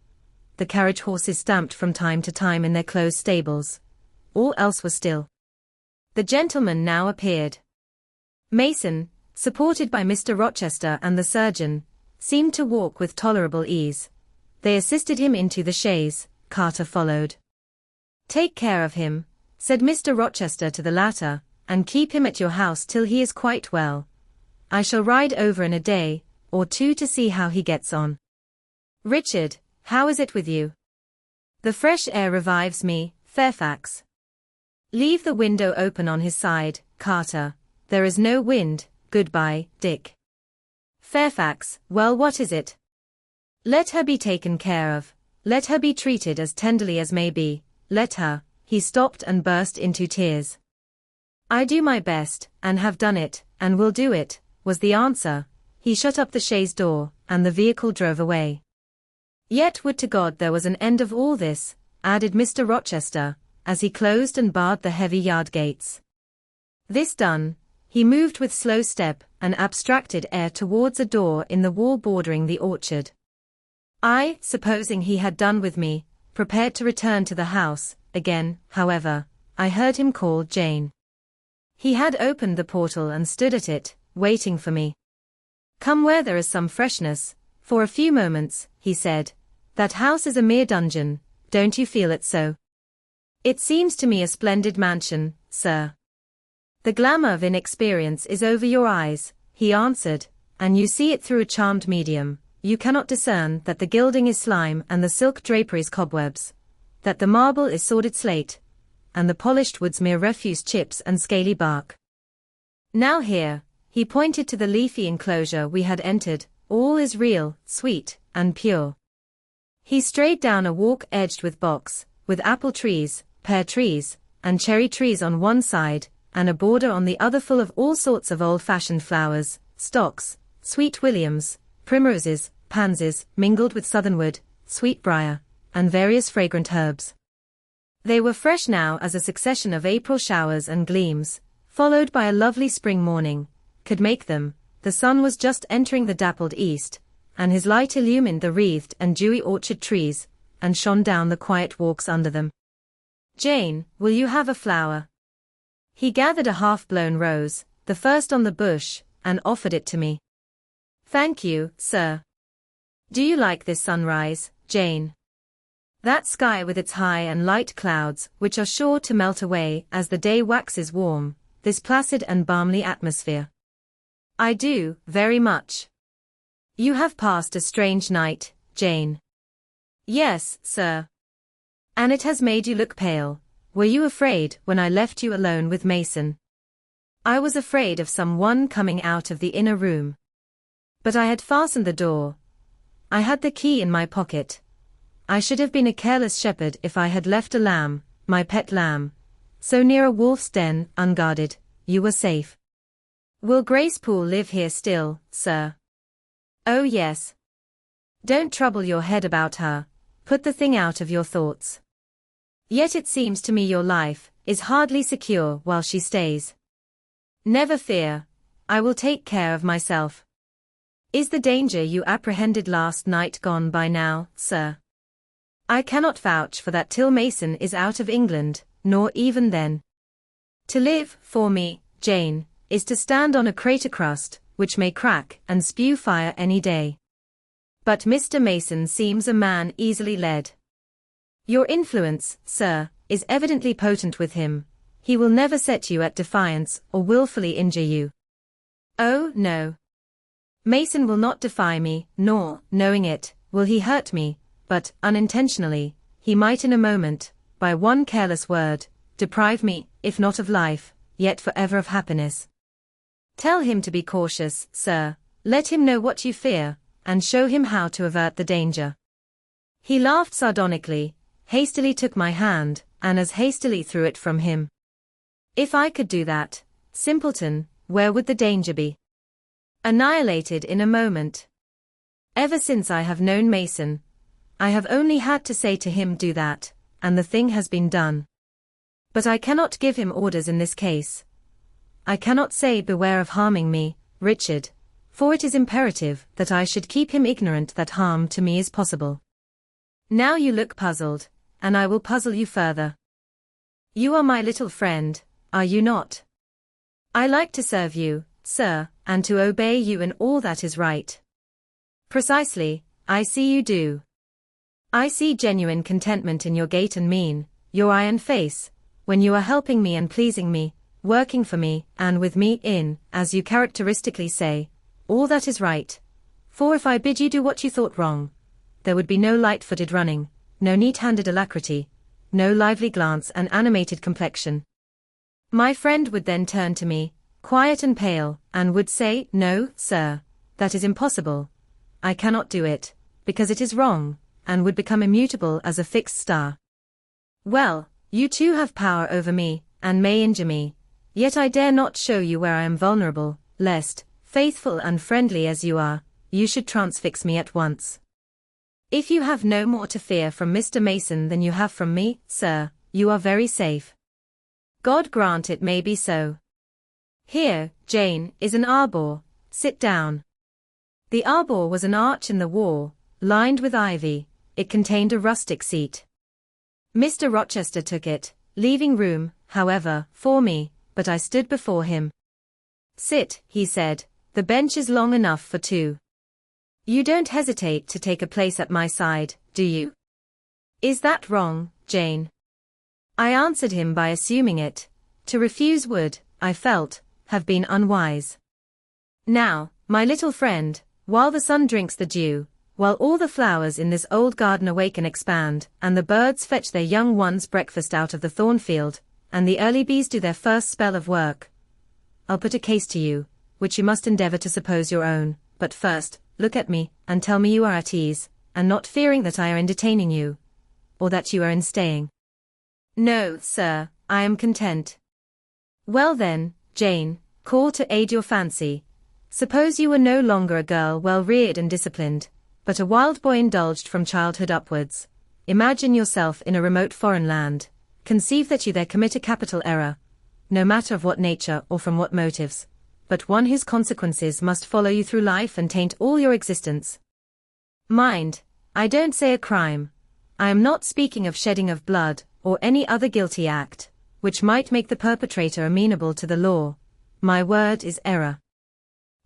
The carriage horses stamped from time to time in their closed stables. All else was still. The gentleman now appeared. Mason, supported by Mr. Rochester and the surgeon, seemed to walk with tolerable ease. They assisted him into the chaise. Carter followed. "Take care of him," said Mr. Rochester to the latter, "and keep him at your house till he is quite well. I shall ride over in a day or two to see how he gets on. Richard, how is it with you?" "The fresh air revives me, Fairfax." "Leave the window open on his side, Carter. There is no wind. Goodbye, Dick." "Fairfax, well, what is it?" "Let her be taken care of. Let her be treated as tenderly as may be. Let her—" He stopped and burst into tears. "I do my best, and have done it, and will do it," was the answer. He shut up the chaise door, and the vehicle drove away. Yet would to God there was an end of all this, added Mr. Rochester, as he closed and barred the heavy yard gates. This done, he moved with slow step and abstracted air towards a door in the wall bordering the orchard. I, supposing he had done with me, prepared to return to the house. Again, however, I heard him call Jane. He had opened the portal and stood at it, waiting for me. "Come where there is some freshness, for a few moments," he said. "That house is a mere dungeon, don't you feel it so?" "It seems to me a splendid mansion, sir." "The glamour of inexperience is over your eyes," he answered, "and you see it through a charmed medium. You cannot discern that the gilding is slime and the silk draperies cobwebs, that the marble is sordid slate, and the polished woods mere refuse chips and scaly bark. Now here," he pointed to the leafy enclosure we had entered, "all is real, sweet, and pure." He strayed down a walk edged with box, with apple trees, pear trees, and cherry trees on one side, and a border on the other full of all sorts of old-fashioned flowers, stocks, sweet williams, primroses, pansies, mingled with southernwood, sweetbriar, and various fragrant herbs. They were fresh now as a succession of April showers and gleams, followed by a lovely spring morning, could make them. The sun was just entering the dappled east, and his light illumined the wreathed and dewy orchard trees, and shone down the quiet walks under them. "Jane, will you have a flower?" He gathered a half-blown rose, the first on the bush, and offered it to me. "Thank you, sir. Do you like this sunrise, Jane? That sky with its high and light clouds, which are sure to melt away as the day waxes warm, this placid and balmy atmosphere?" "I do, very much." "You have passed a strange night, Jane." "Yes, sir." "And it has made you look pale. Were you afraid when I left you alone with Mason?" "I was afraid of some one coming out of the inner room. But I had fastened the door. I had the key in my pocket. I should have been a careless shepherd if I had left a lamb, my pet lamb, so near a wolf's den, unguarded. You were safe." "Will Grace Poole live here still, sir?" "Oh yes." "Don't trouble your head about her, put the thing out of your thoughts. Yet it seems to me your life is hardly secure while she stays." "Never fear, I will take care of myself." "Is the danger you apprehended last night gone by now, sir?" "I cannot vouch for that till Mason is out of England, nor even then. To live, for me, Jane, is to stand on a crater crust, which may crack and spew fire any day. But Mr. Mason seems a man easily led. Your influence, sir, is evidently potent with him. He will never set you at defiance or willfully injure you." "Oh, no. Mason will not defy me, nor, knowing it, will he hurt me, but, unintentionally, he might in a moment, by one careless word, deprive me, if not of life, yet forever of happiness. Tell him to be cautious, sir, let him know what you fear, and show him how to avert the danger." He laughed sardonically, hastily took my hand, and as hastily threw it from him. "If I could do that, simpleton, where would the danger be? Annihilated in a moment. Ever since I have known Mason, I have only had to say to him do that, and the thing has been done. But I cannot give him orders in this case. I cannot say beware of harming me, Richard, for it is imperative that I should keep him ignorant that harm to me is possible. Now you look puzzled, and I will puzzle you further. You are my little friend, are you not? I like to serve you, sir, and to obey you in all that is right." "Precisely, I see you do. I see genuine contentment in your gait and mien, your eye and face, when you are helping me and pleasing me, working for me, and with me in, as you characteristically say, all that is right. For if I bid you do what you thought wrong, there would be no light-footed running, no neat-handed alacrity, no lively glance and animated complexion. My friend would then turn to me, quiet and pale, and would say, 'No, sir, that is impossible. I cannot do it, because it is wrong,' and would become immutable as a fixed star. Well, you too have power over me, and may injure me, yet I dare not show you where I am vulnerable, lest, faithful and friendly as you are, you should transfix me at once. If you have no more to fear from Mr. Mason than you have from me, sir, you are very safe. God grant it may be so. Here, Jane, is an arbor, sit down. The arbor was an arch in the wall, lined with ivy. It contained a rustic seat. Mr. Rochester took it, leaving room, however, for me, but I stood before him. Sit, he said, the bench is long enough for two. You don't hesitate to take a place at my side, do you? Is that wrong, Jane? I answered him by assuming it. To refuse would, I felt, have been unwise. Now, my little friend, while the sun drinks the dew, while all the flowers in this old garden awake and expand, and the birds fetch their young ones breakfast out of the thornfield, and the early bees do their first spell of work, I'll put a case to you, which you must endeavor to suppose your own, but first, look at me, and tell me you are at ease, and not fearing that I are in detaining you, or that you are in staying. No, sir, I am content. Well then, Jane, call to aid your fancy. Suppose you were no longer a girl well reared and disciplined, but a wild boy indulged from childhood upwards. Imagine yourself in a remote foreign land. Conceive that you there commit a capital error, no matter of what nature or from what motives, but one whose consequences must follow you through life and taint all your existence. Mind, I don't say a crime. I am not speaking of shedding of blood, or any other guilty act, which might make the perpetrator amenable to the law. My word is error.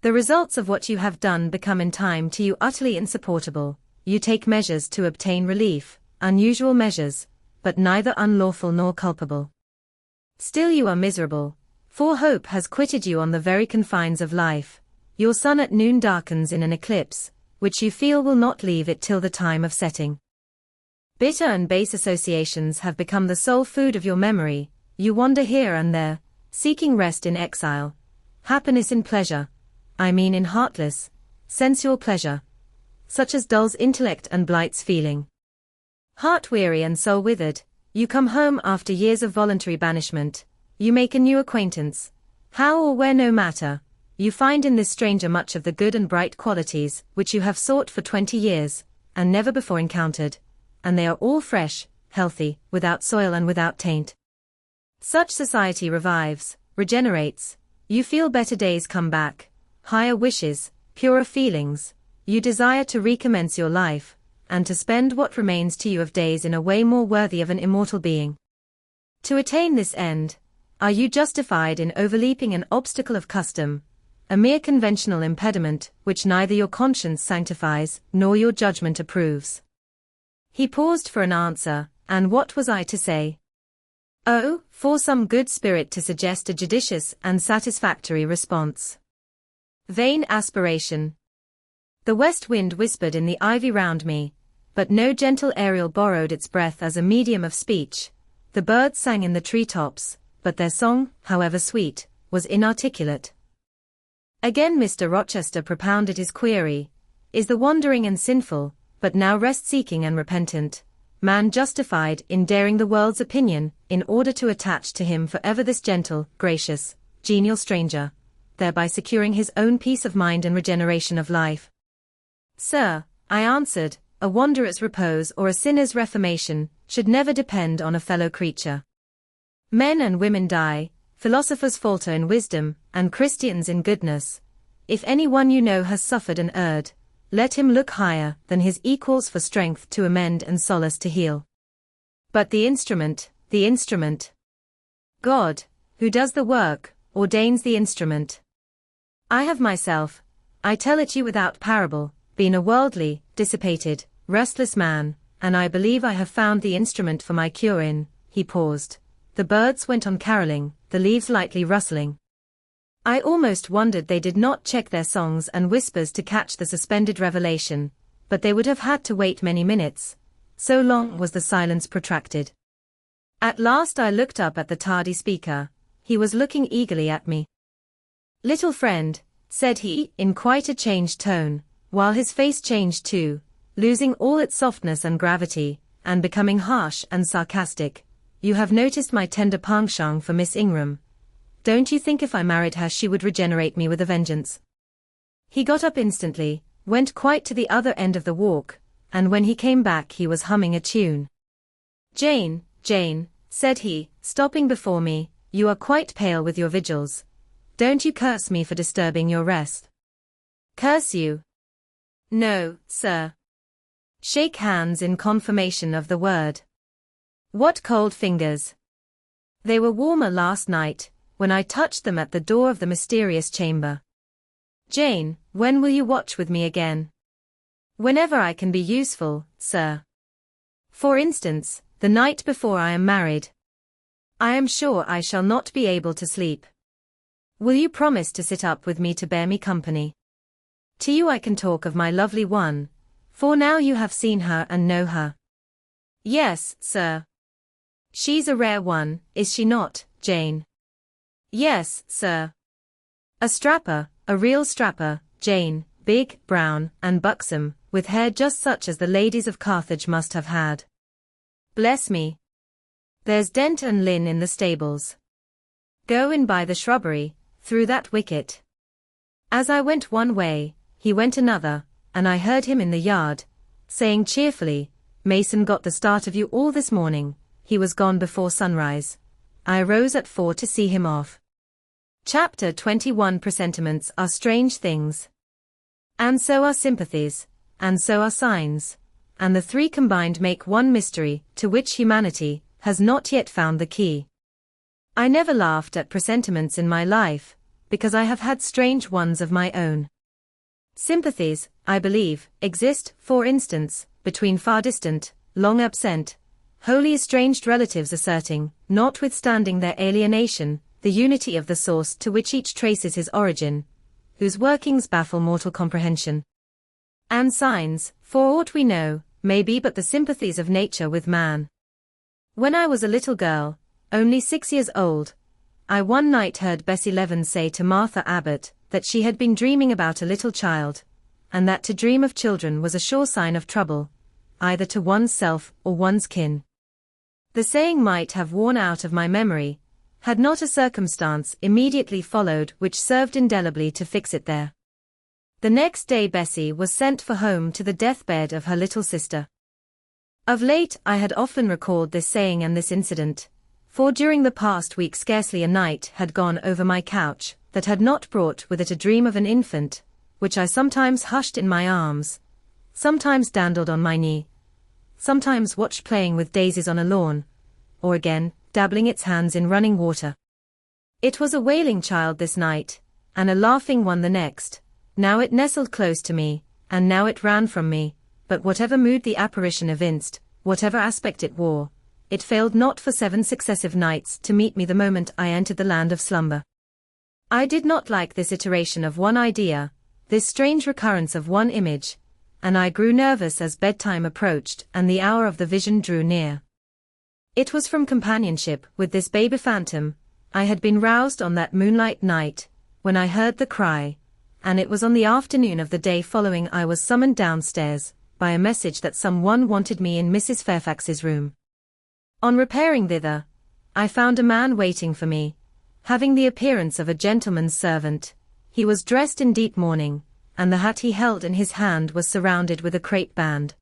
The results of what you have done become in time to you utterly insupportable. You take measures to obtain relief, unusual measures, but neither unlawful nor culpable. Still you are miserable, for hope has quitted you on the very confines of life. Your sun at noon darkens in an eclipse, which you feel will not leave it till the time of setting. Bitter and base associations have become the sole food of your memory. You wander here and there, seeking rest in exile, happiness in pleasure, I mean in heartless, sensual pleasure, such as dulls intellect and blights feeling. Heart-weary and soul-withered, you come home after years of voluntary banishment. You make a new acquaintance. How or where no matter. You find in this stranger much of the good and bright qualities which you have sought for 20 years, and never before encountered, and they are all fresh, healthy, without soil and without taint. Such society revives, regenerates. You feel better days come back, higher wishes, purer feelings. You desire to recommence your life, and to spend what remains to you of days in a way more worthy of an immortal being. To attain this end, are you justified in overleaping an obstacle of custom, a mere conventional impediment which neither your conscience sanctifies nor your judgment approves? He paused for an answer, and what was I to say? Oh, for some good spirit to suggest a judicious and satisfactory response. Vain aspiration. The west wind whispered in the ivy round me, but no gentle Ariel borrowed its breath as a medium of speech. The birds sang in the tree-tops, but their song, however sweet, was inarticulate. Again Mr. Rochester propounded his query, is the wandering and sinful, but now rest-seeking and repentant, man justified in daring the world's opinion, in order to attach to him forever this gentle, gracious, genial stranger, thereby securing his own peace of mind and regeneration of life? Sir, I answered, a wanderer's repose or a sinner's reformation should never depend on a fellow creature. Men and women die, philosophers falter in wisdom, and Christians in goodness. If any one you know has suffered and erred, let him look higher than his equals for strength to amend and solace to heal. But the instrument, God, who does the work, ordains the instrument. I have myself, I tell it you without parable, been a worldly, dissipated, restless man, and I believe I have found the instrument for my cure in. He paused. The birds went on caroling, the leaves lightly rustling. I almost wondered they did not check their songs and whispers to catch the suspended revelation, but they would have had to wait many minutes, so long was the silence protracted. At last I looked up at the tardy speaker. He was looking eagerly at me. Little friend, said he, in quite a changed tone, while his face changed too, losing all its softness and gravity, and becoming harsh and sarcastic, you have noticed my tender penchant for Miss Ingram. Don't you think if I married her she would regenerate me with a vengeance? He got up instantly, went quite to the other end of the walk, and when he came back he was humming a tune. "Jane, Jane," said he, stopping before me, "you are quite pale with your vigils. Don't you curse me for disturbing your rest." "Curse you? No, sir." Shake hands in confirmation of the word. What cold fingers! They were warmer last night, when I touched them at the door of the mysterious chamber. "Jane, when will you watch with me again?" "Whenever I can be useful, sir. For instance, the night before I am married. I am sure I shall not be able to sleep. Will you promise to sit up with me to bear me company? To you I can talk of my lovely one, for now you have seen her and know her." "Yes, sir." "She's a rare one, is she not, Jane?" "Yes, sir." "A strapper, a real strapper, Jane, big, brown, and buxom, with hair just such as the ladies of Carthage must have had. Bless me! There's Dent and Lynn in the stables. Go in by the shrubbery, through that wicket." As I went one way, he went another, and I heard him in the yard, saying cheerfully, "Mason got the start of you all this morning, he was gone before sunrise. I rose at 4 to see him off." Chapter 21. Presentiments are strange things. And so are sympathies, and so are signs, and the three combined make one mystery, to which humanity has not yet found the key. I never laughed at presentiments in my life, because I have had strange ones of my own. Sympathies, I believe, exist, for instance, between far distant, long absent, wholly estranged relatives asserting, notwithstanding their alienation, the unity of the source to which each traces his origin, whose workings baffle mortal comprehension. And signs, for aught we know, may be but the sympathies of nature with man. When I was a little girl, only 6 years old, I one night heard Bessie Leaven say to Martha Abbott that she had been dreaming about a little child, and that to dream of children was a sure sign of trouble, either to one's self or one's kin. The saying might have worn out of my memory, had not a circumstance immediately followed which served indelibly to fix it there. The next day Bessie was sent for home to the deathbed of her little sister. Of late I had often recalled this saying and this incident, for during the past week scarcely a night had gone over my couch that had not brought with it a dream of an infant, which I sometimes hushed in my arms, sometimes dandled on my knee, sometimes watched playing with daisies on a lawn, or again, dabbling its hands in running water. It was a wailing child this night, and a laughing one the next. Now it nestled close to me, and now it ran from me, but whatever mood the apparition evinced, whatever aspect it wore, it failed not for 7 successive nights to meet me the moment I entered the land of slumber. I did not like this iteration of one idea, this strange recurrence of one image, and I grew nervous as bedtime approached and the hour of the vision drew near. It was from companionship with this baby phantom I had been roused on that moonlight night, when I heard the cry, and it was on the afternoon of the day following I was summoned downstairs, by a message that someone wanted me in Mrs. Fairfax's room. On repairing thither, I found a man waiting for me, having the appearance of a gentleman's servant. He was dressed in deep mourning, and the hat he held in his hand was surrounded with a crape band.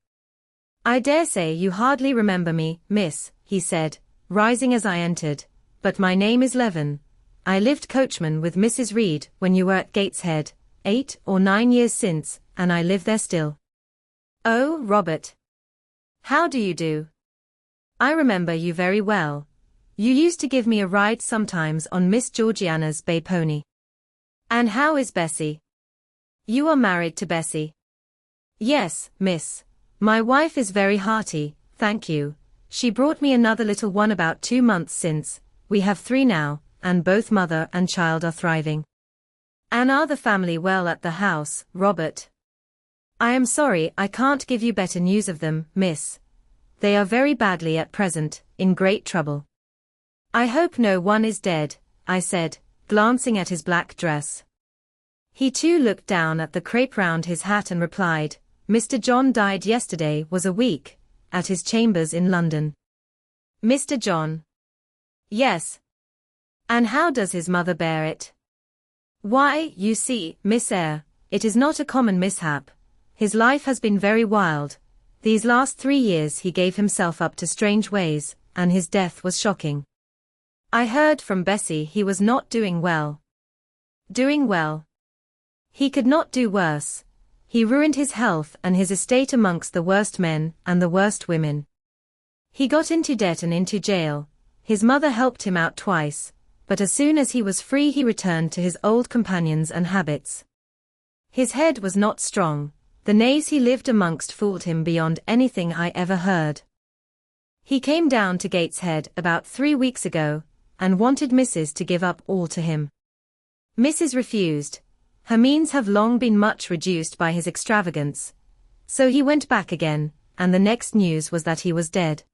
"I dare say you hardly remember me, miss," he said, rising as I entered, "but my name is Leaven. I lived coachman with Mrs. Reed when you were at Gateshead, 8 or 9 years since, and I live there still." "Oh, Robert. How do you do? I remember you very well. You used to give me a ride sometimes on Miss Georgiana's bay pony. And how is Bessie? You are married to Bessie?" "Yes, miss. My wife is very hearty, thank you. She brought me another little one about 2 months since. We have 3 now, and both mother and child are thriving." "And are the family well at the house, Robert?" "I am sorry I can't give you better news of them, miss. They are very badly at present, in great trouble." "I hope no one is dead," I said, glancing at his black dress. He too looked down at the crape round his hat and replied, "Mr. John died yesterday was a week, at his chambers in London." "Mr. John?" "Yes." "And how does his mother bear it?" "Why, you see, Miss Eyre, it is not a common mishap. His life has been very wild, These last 3 years he gave himself up to strange ways, and his death was shocking. I heard from Bessie he was not doing well. Doing well? He could not do worse. He ruined his health and his estate amongst the worst men and the worst women. He got into debt and into jail. His mother helped him out twice, but as soon as he was free he returned to his old companions and habits. His head was not strong. The knaves he lived amongst fooled him beyond anything I ever heard. He came down to Gateshead about 3 weeks ago, and wanted Mrs. to give up all to him. Mrs. refused. Her means have long been much reduced by his extravagance. So he went back again, and the next news was that he was dead.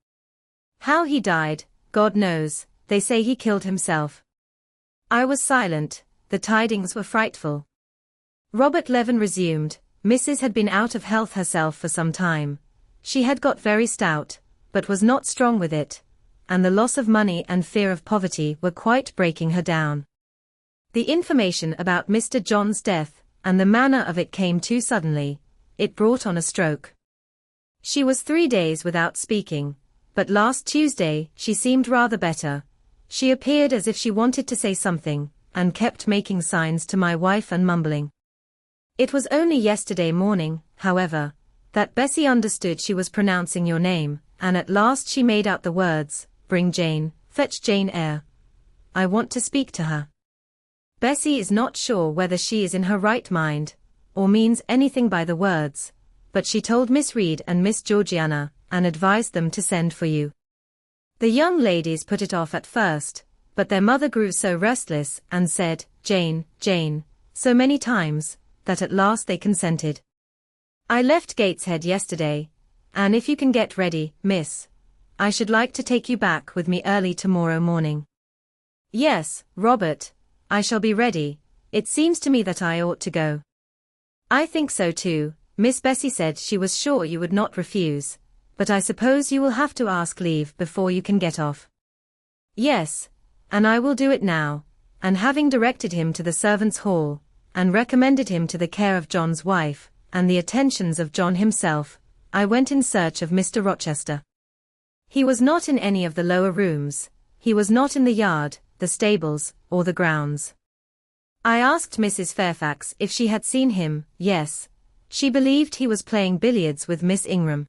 How he died, God knows. They say he killed himself. I was silent. The tidings were frightful. Robert Levin resumed. Mrs. had been out of health herself for some time. She had got very stout, but was not strong with it, and the loss of money and fear of poverty were quite breaking her down. The information about Mr. John's death, and the manner of it came too suddenly. It brought on a stroke. She was 3 days without speaking, but last Tuesday she seemed rather better. She appeared as if she wanted to say something, and kept making signs to my wife and mumbling. It was only yesterday morning, however, that Bessie understood she was pronouncing your name, and at last she made out the words, "Bring Jane, fetch Jane Eyre. I want to speak to her." Bessie is not sure whether she is in her right mind, or means anything by the words, but she told Miss Reed and Miss Georgiana, and advised them to send for you. The young ladies put it off at first, but their mother grew so restless and said, "Jane, Jane," so many times, that at last they consented. I left Gateshead yesterday, and if you can get ready, miss, I should like to take you back with me early tomorrow morning. Yes, Robert, I shall be ready. It seems to me that I ought to go. I think so too. Miss Bessie said she was sure you would not refuse, but I suppose you will have to ask leave before you can get off. Yes, and I will do it now, and having directed him to the servants' hall, and recommended him to the care of John's wife, and the attentions of John himself, I went in search of Mr. Rochester. He was not in any of the lower rooms, he was not in the yard, the stables, or the grounds. I asked Mrs. Fairfax if she had seen him. Yes, she believed he was playing billiards with Miss Ingram.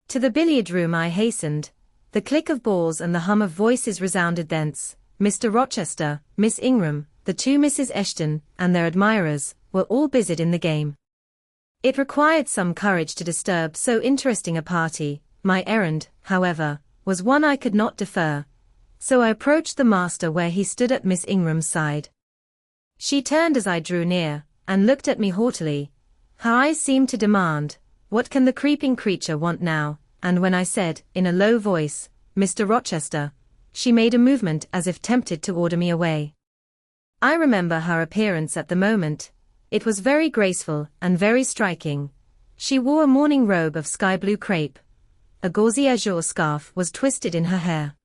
To the billiard room I hastened. The click of balls and the hum of voices resounded thence. Mr. Rochester, Miss Ingram, the 2 Misses Eshton, and their admirers, were all busied in the game. It required some courage to disturb so interesting a party. My errand, however, was one I could not defer, so I approached the master where he stood at Miss Ingram's side. She turned as I drew near, and looked at me haughtily. Her eyes seemed to demand, "What can the creeping creature want now?" And when I said, in a low voice, "Mr. Rochester," she made a movement as if tempted to order me away. I remember her appearance at the moment. It was very graceful and very striking. She wore a morning robe of sky-blue crepe. A gauzy azure scarf was twisted in her hair.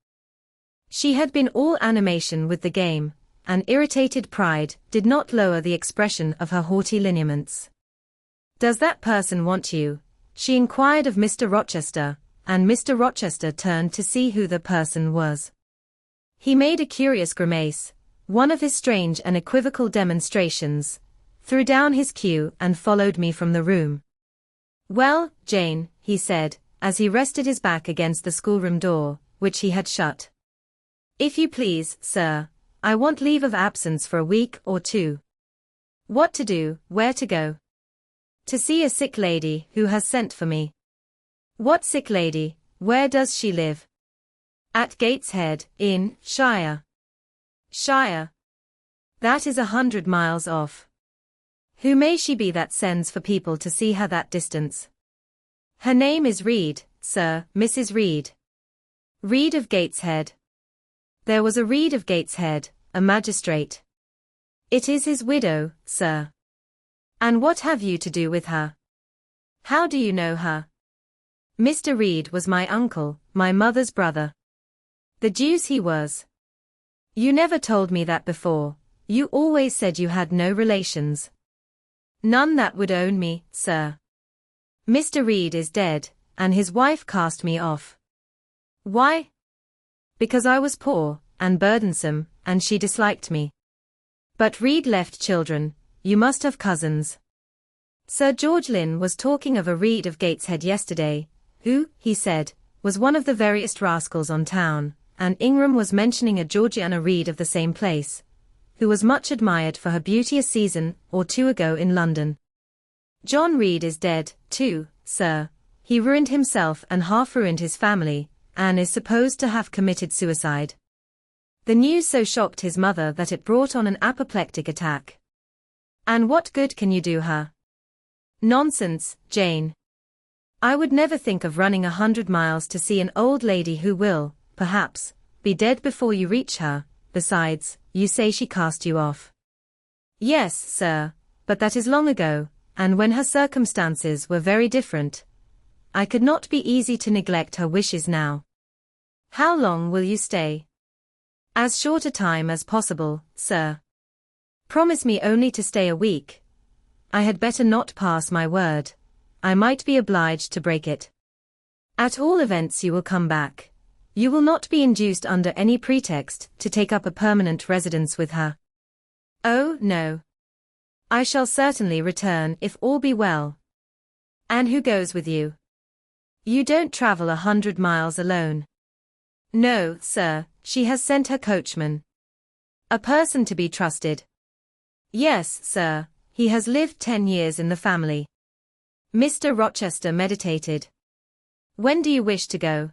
She had been all animation with the game, and irritated pride did not lower the expression of her haughty lineaments. "Does that person want you?" she inquired of Mr. Rochester, and Mr. Rochester turned to see who the person was. He made a curious grimace, one of his strange and equivocal demonstrations, threw down his cue and followed me from the room. "Well, Jane," he said, as he rested his back against the schoolroom door, which he had shut. "If you please, sir, I want leave of absence for a week or 2. What to do, where to go? To see a sick lady who has sent for me." "What sick lady? Where does she live?" "At Gateshead, in Shire." "Shire? That is 100 miles off. Who may she be that sends for people to see her that distance?" "Her name is Reed, sir, Mrs. Reed." "Reed of Gateshead?" "There was a Reed of Gateshead, a magistrate." "It is his widow, sir." "And what have you to do with her? How do you know her?" "Mr. Reed was my uncle, my mother's brother." "The deuce he was. You never told me that before. You always said you had no relations." "None that would own me, sir. Mr. Reed is dead, and his wife cast me off. Why? Because I was poor, and burdensome, and she disliked me. But Reed left children, you must have cousins. Sir George Lynn was talking of a Reed of Gateshead yesterday, who, he said, was one of the veriest rascals on town, and Ingram was mentioning a Georgiana Reed of the same place, who was much admired for her beauty a season or two ago in London. John Reed is dead, too, sir. He ruined himself and half ruined his family, and is supposed to have committed suicide. The news so shocked his mother that it brought on an apoplectic attack. And what good can you do her? Nonsense, Jane. I would never think of running 100 miles to see an old lady who will, perhaps, be dead before you reach her. Besides, you say she cast you off. Yes, sir, but that is long ago, and when her circumstances were very different. I could not be easy to neglect her wishes now. How long will you stay? As short a time as possible, sir. Promise me only to stay a week. I had better not pass my word. I might be obliged to break it. At all events you will come back. You will not be induced under any pretext to take up a permanent residence with her. Oh, no. I shall certainly return if all be well. And who goes with you? You don't travel 100 miles alone. No, sir, she has sent her coachman. A person to be trusted. Yes, sir, he has lived 10 years in the family. Mr. Rochester meditated. When do you wish to go?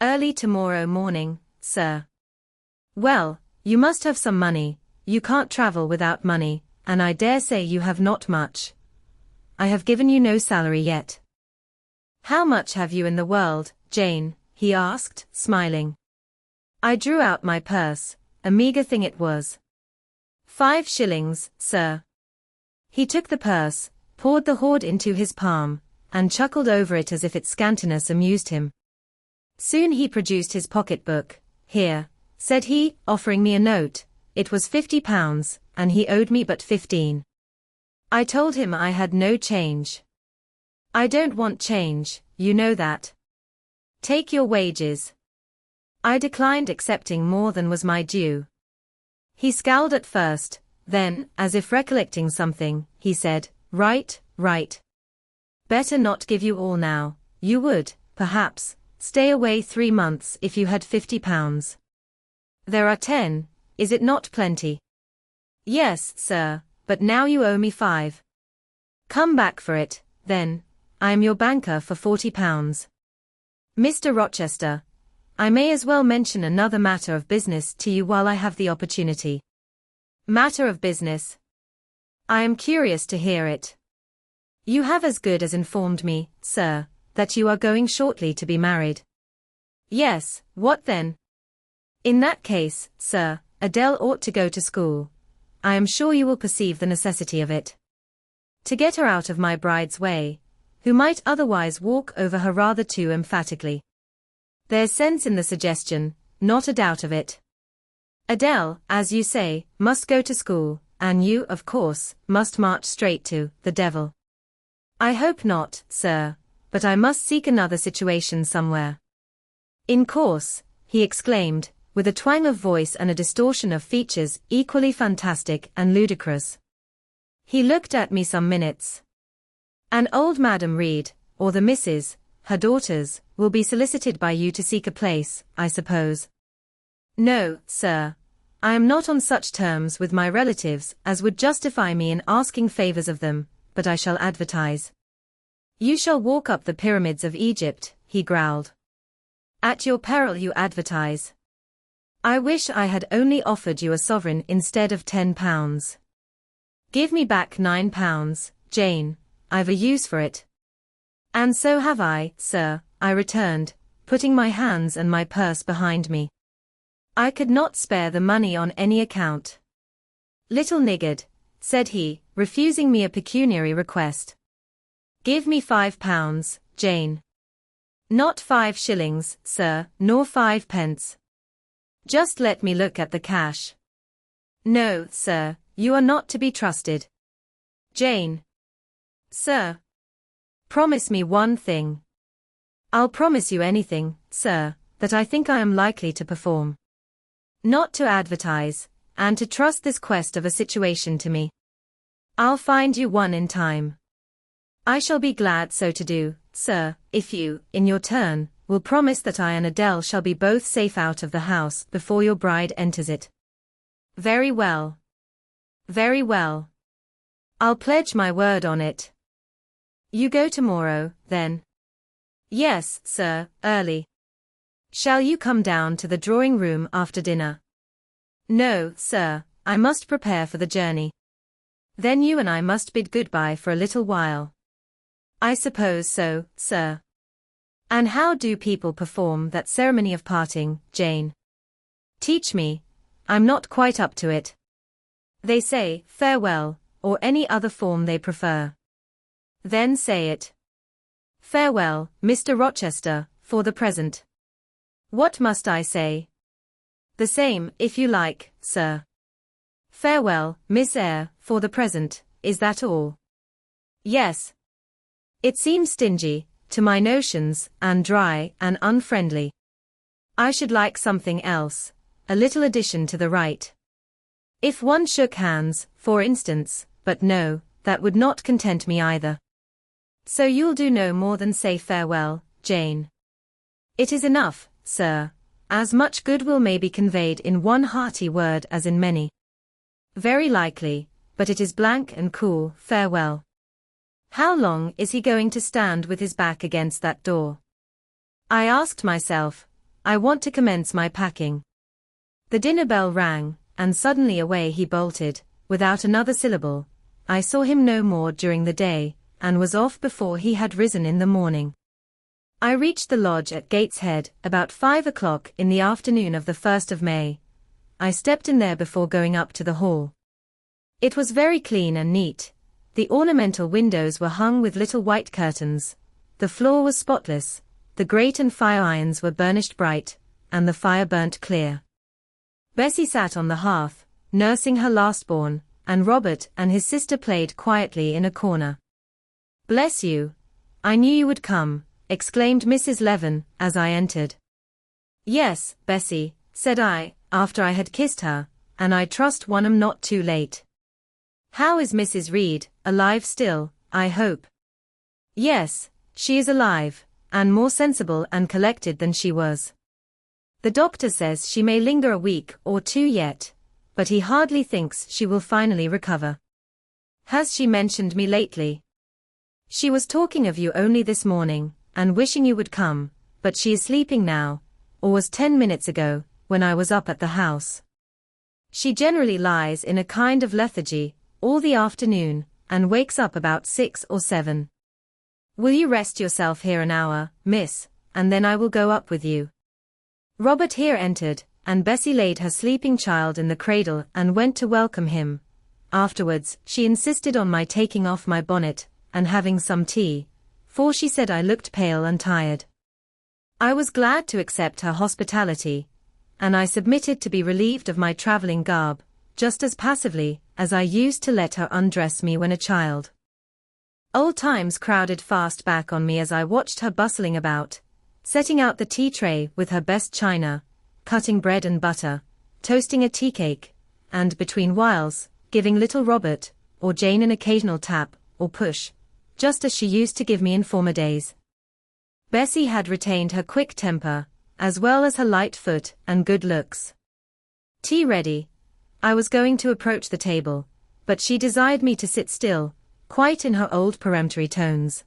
Early tomorrow morning, sir. Well, you must have some money. You can't travel without money, and I dare say you have not much. I have given you no salary yet. How much have you in the world, Jane? He asked, smiling. I drew out my purse, a meagre thing it was. 5 shillings, sir. He took the purse, poured the hoard into his palm, and chuckled over it as if its scantiness amused him. Soon he produced his pocket-book. Here, said he, offering me a note. It was £50, and he owed me but 15. I told him I had no change. I don't want change, you know that. Take your wages. I declined accepting more than was my due. He scowled at first, then, as if recollecting something, he said, Right. Better not give you all now. You would, perhaps, stay away 3 months if you had £50. There are 10, is it not plenty? Yes, sir, but now you owe me 5. Come back for it, then. I am your banker for £40. Mr. Rochester, I may as well mention another matter of business to you while I have the opportunity. Matter of business? I am curious to hear it. You have as good as informed me, sir, that you are going shortly to be married. Yes, what then? In that case, sir, Adele ought to go to school. I am sure you will perceive the necessity of it. To get her out of my bride's way, who might otherwise walk over her rather too emphatically. There's sense in the suggestion, not a doubt of it. Adele, as you say, must go to school, and you, of course, must march straight to the devil. I hope not, sir, but I must seek another situation somewhere. In course, he exclaimed, with a twang of voice and a distortion of features equally fantastic and ludicrous. He looked at me some minutes. And old Madam Reed, or the Misses, her daughters, will be solicited by you to seek a place, I suppose. No, sir. I am not on such terms with my relatives as would justify me in asking favors of them, but I shall advertise. You shall walk up the pyramids of Egypt, he growled. At your peril you advertise. I wish I had only offered you a sovereign instead of £10. Give me back £9, Jane, I've a use for it. And so have I, sir, I returned, putting my hands and my purse behind me. I could not spare the money on any account. Little niggard, said he, refusing me a pecuniary request. Give me £5, Jane. Not 5 shillings, sir, nor 5 pence. Just let me look at the cash. No, sir, you are not to be trusted. Jane. Sir. Promise me one thing. I'll promise you anything, sir, that I think I am likely to perform. Not to advertise, and to trust this quest of a situation to me. I'll find you one in time. I shall be glad so to do, sir, if you, in your turn, will promise that I and Adele shall be both safe out of the house before your bride enters it. Very well. Very well. I'll pledge my word on it. You go tomorrow, then? Yes, sir, early. Shall you come down to the drawing room after dinner? No, sir, I must prepare for the journey. Then you and I must bid goodbye for a little while. I suppose so, sir. And how do people perform that ceremony of parting, Jane? Teach me. I'm not quite up to it. They say, farewell, or any other form they prefer. Then say it. Farewell, Mr. Rochester, for the present. What must I say? The same, if you like, sir. Farewell, Miss Eyre, for the present, is that all? Yes. It seems stingy, to my notions, and dry and unfriendly. I should like something else, a little addition to the rite. If one shook hands, for instance, but no, that would not content me either. So you'll do no more than say farewell, Jane. It is enough, sir, as much goodwill may be conveyed in one hearty word as in many. Very likely, but it is blank and cool, farewell. How long is he going to stand with his back against that door? I asked myself. I want to commence my packing. The dinner bell rang, and suddenly away he bolted, without another syllable. I saw him no more during the day, and was off before he had risen in the morning. I reached the lodge at Gateshead about 5 o'clock in the afternoon of the 1st of May. I stepped in there before going up to the hall. It was very clean and neat. The ornamental windows were hung with little white curtains. The floor was spotless. The grate and fire irons were burnished bright, and the fire burnt clear. Bessie sat on the hearth, nursing her last-born, and Robert and his sister played quietly in a corner. Bless you! I knew you would come, exclaimed Mrs. Leaven, as I entered. Yes, Bessie, said I, after I had kissed her, and I trust one am not too late. How is Mrs. Reed, alive still, I hope? Yes, she is alive, and more sensible and collected than she was. The doctor says she may linger a week or two yet, but he hardly thinks she will finally recover. Has she mentioned me lately? She was talking of you only this morning, and wishing you would come, but she is sleeping now, or was 10 minutes ago, when I was up at the house. She generally lies in a kind of lethargy, all the afternoon, and wakes up about 6 or 7. Will you rest yourself here an hour, miss, and then I will go up with you. Robert here entered, and Bessie laid her sleeping child in the cradle and went to welcome him. Afterwards, she insisted on my taking off my bonnet, and having some tea, for she said I looked pale and tired. I was glad to accept her hospitality, and I submitted to be relieved of my traveling garb, just as passively as I used to let her undress me when a child. Old times crowded fast back on me as I watched her bustling about, setting out the tea tray with her best china, cutting bread and butter, toasting a tea cake, and, between whiles, giving little Robert, or Jane an occasional tap, or push, just as she used to give me in former days. Bessie had retained her quick temper, as well as her light foot and good looks. Tea ready. I was going to approach the table, but she desired me to sit still, quite in her old peremptory tones.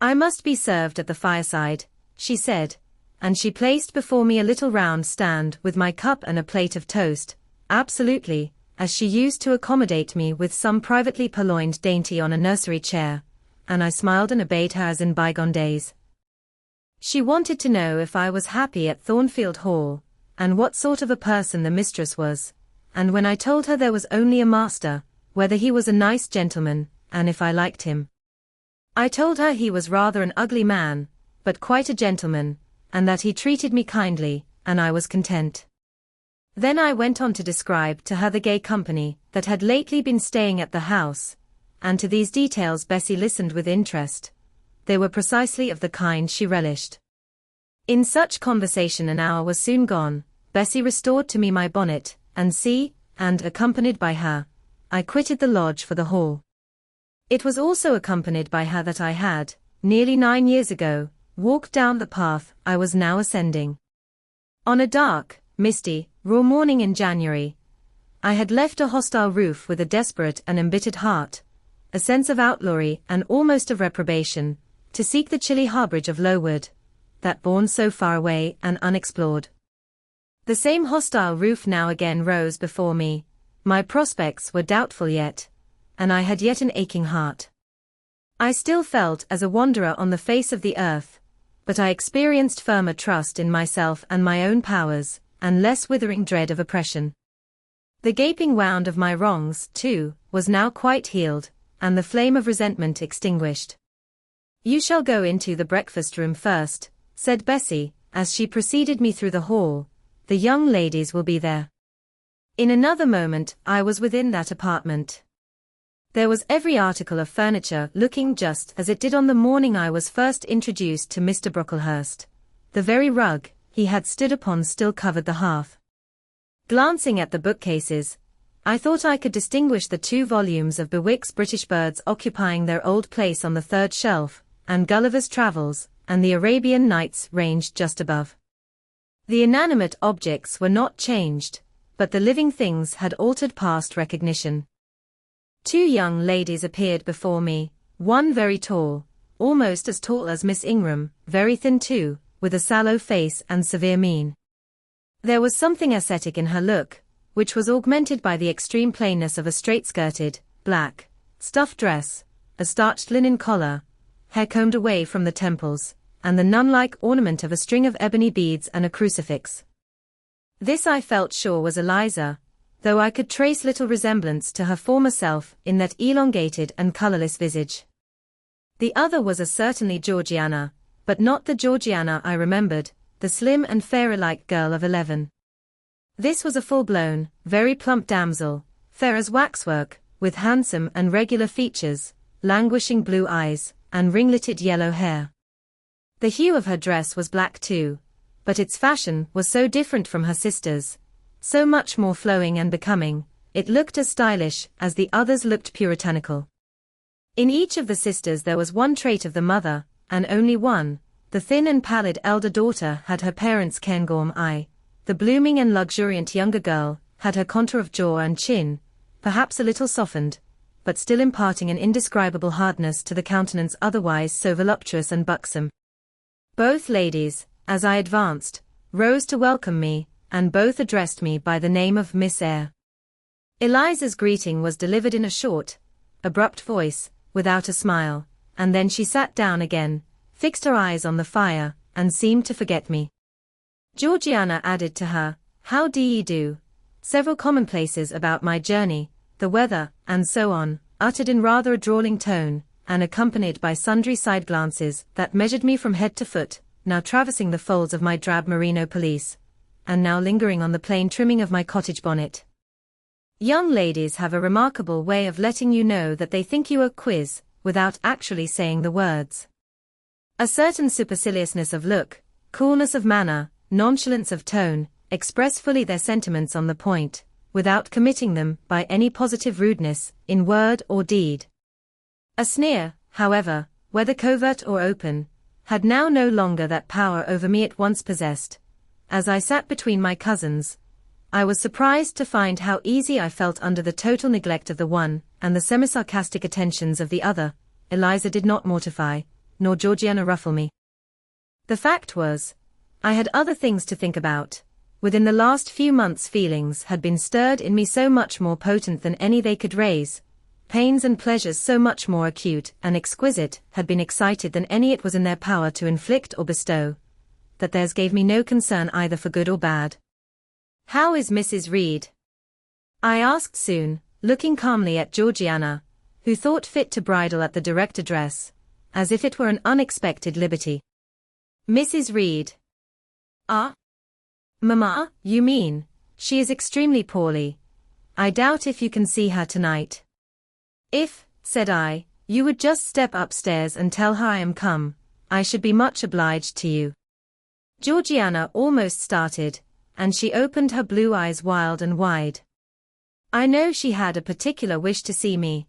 I must be served at the fireside, she said, and she placed before me a little round stand with my cup and a plate of toast, absolutely, as she used to accommodate me with some privately purloined dainty on a nursery chair, and I smiled and obeyed her as in bygone days. She wanted to know if I was happy at Thornfield Hall, and what sort of a person the mistress was, and when I told her there was only a master, whether he was a nice gentleman, and if I liked him. I told her he was rather an ugly man, but quite a gentleman, and that he treated me kindly, and I was content. Then I went on to describe to her the gay company that had lately been staying at the house, and to these details Bessie listened with interest, they were precisely of the kind she relished. In such conversation an hour was soon gone. Bessie restored to me my bonnet, and accompanied by her, I quitted the lodge for the hall. It was also accompanied by her that I had, nearly 9 years ago, walked down the path I was now ascending. On a dark, misty, raw morning in January, I had left a hostile roof with a desperate and embittered heart, a sense of outlawry and almost of reprobation, to seek the chilly harbourage of Lowood, that bourne so far away and unexplored. The same hostile roof now again rose before me. My prospects were doubtful yet, and I had yet an aching heart. I still felt as a wanderer on the face of the earth, but I experienced firmer trust in myself and my own powers, and less withering dread of oppression. The gaping wound of my wrongs, too, was now quite healed, and the flame of resentment extinguished. "You shall go into the breakfast-room first," said Bessie, as she preceded me through the hall. "The young ladies will be there." In another moment I was within that apartment. There was every article of furniture looking just as it did on the morning I was first introduced to Mr. Brocklehurst. The very rug he had stood upon still covered the hearth. Glancing at the bookcases, I thought I could distinguish the 2 volumes of Bewick's British Birds occupying their old place on the 3rd shelf, and Gulliver's Travels, and the Arabian Nights ranged just above. The inanimate objects were not changed, but the living things had altered past recognition. 2 young ladies appeared before me, one very tall, almost as tall as Miss Ingram, very thin too, with a sallow face and severe mien. There was something ascetic in her look, which was augmented by the extreme plainness of a straight-skirted, black, stuff dress, a starched linen collar, hair combed away from the temples, and the nun-like ornament of a string of ebony beads and a crucifix. This I felt sure was Eliza, though I could trace little resemblance to her former self in that elongated and colourless visage. The other was certainly Georgiana, but not the Georgiana I remembered, the slim and fairy-like girl of 11. This was a full-blown, very plump damsel, fair as waxwork, with handsome and regular features, languishing blue eyes, and ringleted yellow hair. The hue of her dress was black too, but its fashion was so different from her sister's, so much more flowing and becoming, it looked as stylish as the others looked puritanical. In each of the sisters there was one trait of the mother, and only one. The thin and pallid elder daughter had her parents' cairngorm eye, the blooming and luxuriant younger girl had her contour of jaw and chin, perhaps a little softened, but still imparting an indescribable hardness to the countenance otherwise so voluptuous and buxom. Both ladies, as I advanced, rose to welcome me, and both addressed me by the name of Miss Eyre. Eliza's greeting was delivered in a short, abrupt voice, without a smile, and then she sat down again, fixed her eyes on the fire, and seemed to forget me. Georgiana added to her, "How do ye do?" several commonplaces about my journey, the weather, and so on, uttered in rather a drawling tone, and accompanied by sundry side glances that measured me from head to foot, now traversing the folds of my drab merino pelisse, and now lingering on the plain trimming of my cottage bonnet. Young ladies have a remarkable way of letting you know that they think you a quiz, without actually saying the words. A certain superciliousness of look, coolness of manner, nonchalance of tone, express fully their sentiments on the point, without committing them by any positive rudeness, in word or deed. A sneer, however, whether covert or open, had now no longer that power over me it once possessed. As I sat between my cousins, I was surprised to find how easy I felt under the total neglect of the one, and the semi-sarcastic attentions of the other. Eliza did not mortify, nor Georgiana ruffle me. The fact was, I had other things to think about. Within the last few months feelings had been stirred in me so much more potent than any they could raise, pains and pleasures so much more acute and exquisite had been excited than any it was in their power to inflict or bestow, that theirs gave me no concern either for good or bad. "How is Mrs. Reed?" I asked soon, looking calmly at Georgiana, who thought fit to bridle at the direct address, as if it were an unexpected liberty. "Mrs. Reed? Ah? Mamma, you mean, she is extremely poorly. I doubt if you can see her tonight." "If," said I, You would just step upstairs and tell her I am come. I should be much obliged to you." Georgiana almost started, and she opened her blue eyes wild and wide. "I know she had a particular wish to see me,"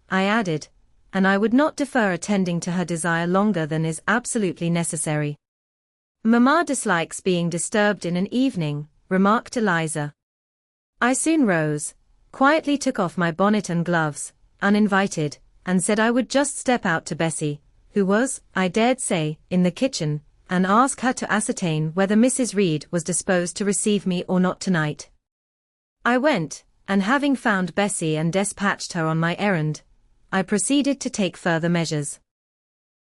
I added, "and I would not defer attending to her desire longer than is absolutely necessary." "Mamma dislikes being disturbed in an evening," remarked Eliza. I soon rose, quietly took off my bonnet and gloves, uninvited, and said I would just step out to Bessie, who was, I dared say, in the kitchen, and ask her to ascertain whether Mrs. Reed was disposed to receive me or not tonight. I went, and having found Bessie and despatched her on my errand, I proceeded to take further measures.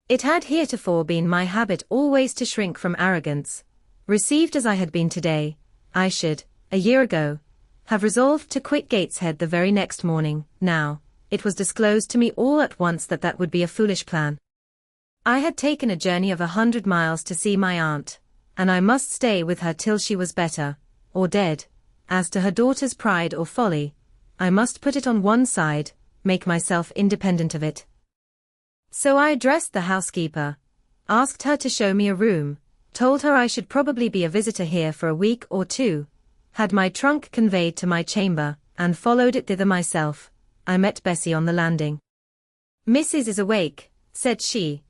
It had heretofore been my habit always to shrink from arrogance. Received as I had been today, I should, a year ago, have resolved to quit Gateshead the very next morning. Now, it was disclosed to me all at once that that would be a foolish plan. I had taken a journey of 100 miles to see my aunt, and I must stay with her till she was better, or dead. As to her daughter's pride or folly, I must put it on one side, make myself independent of it. So I addressed the housekeeper, asked her to show me a room, told her I should probably be a visitor here for a week or two, had my trunk conveyed to my chamber, and followed it thither myself. I met Bessie on the landing. "Mrs. is awake," said she.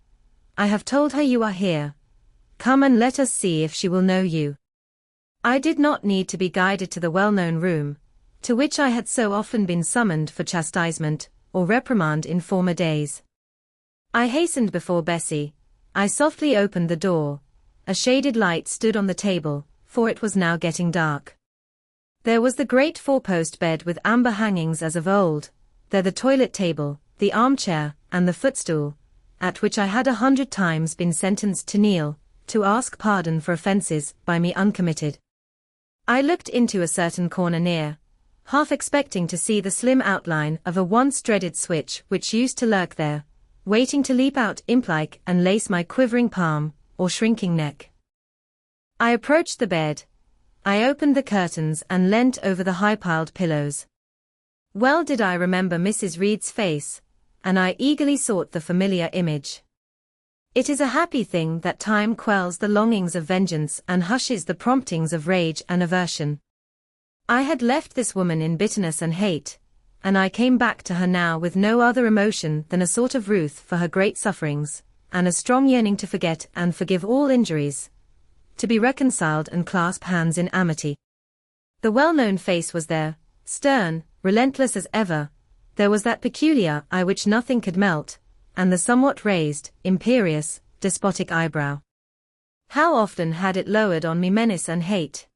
"I have told her you are here. Come and let us see if she will know you." I did not need to be guided to the well-known room, to which I had so often been summoned for chastisement or reprimand in former days. I hastened before Bessie. I softly opened the door. A shaded light stood on the table, for it was now getting dark. There was the great four-post bed with amber hangings as of old, there the toilet table, the armchair, and the footstool, at which I had 100 times been sentenced to kneel, to ask pardon for offences by me uncommitted. I looked into a certain corner near, half expecting to see the slim outline of a once dreaded switch which used to lurk there, waiting to leap out imp-like and lace my quivering palm, or shrinking neck. I approached the bed. I opened the curtains and leant over the high-piled pillows. Well did I remember Mrs. Reed's face, and I eagerly sought the familiar image. It is a happy thing that time quells the longings of vengeance and hushes the promptings of rage and aversion. I had left this woman in bitterness and hate, and I came back to her now with no other emotion than a sort of ruth for her great sufferings, and a strong yearning to forget and forgive all injuries, to be reconciled and clasp hands in amity. The well-known face was there, stern, relentless as ever. There was that peculiar eye which nothing could melt, and the somewhat raised, imperious, despotic eyebrow. How often had it lowered on me menace and hate!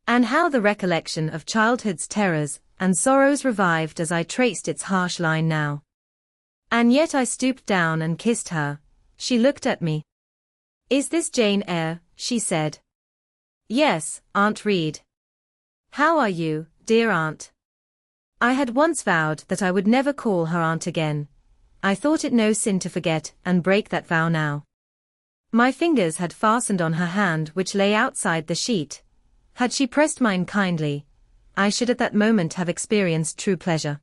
And how the recollection of childhood's terrors and sorrows revived as I traced its harsh line now. And yet I stooped down and kissed her. She looked at me. "Is this Jane Eyre?" she said. "Yes, Aunt Reed." "How are you, dear aunt?" I had once vowed that I would never call her aunt again. I thought it no sin to forget and break that vow now. My fingers had fastened on her hand which lay outside the sheet. Had she pressed mine kindly, I should at that moment have experienced true pleasure.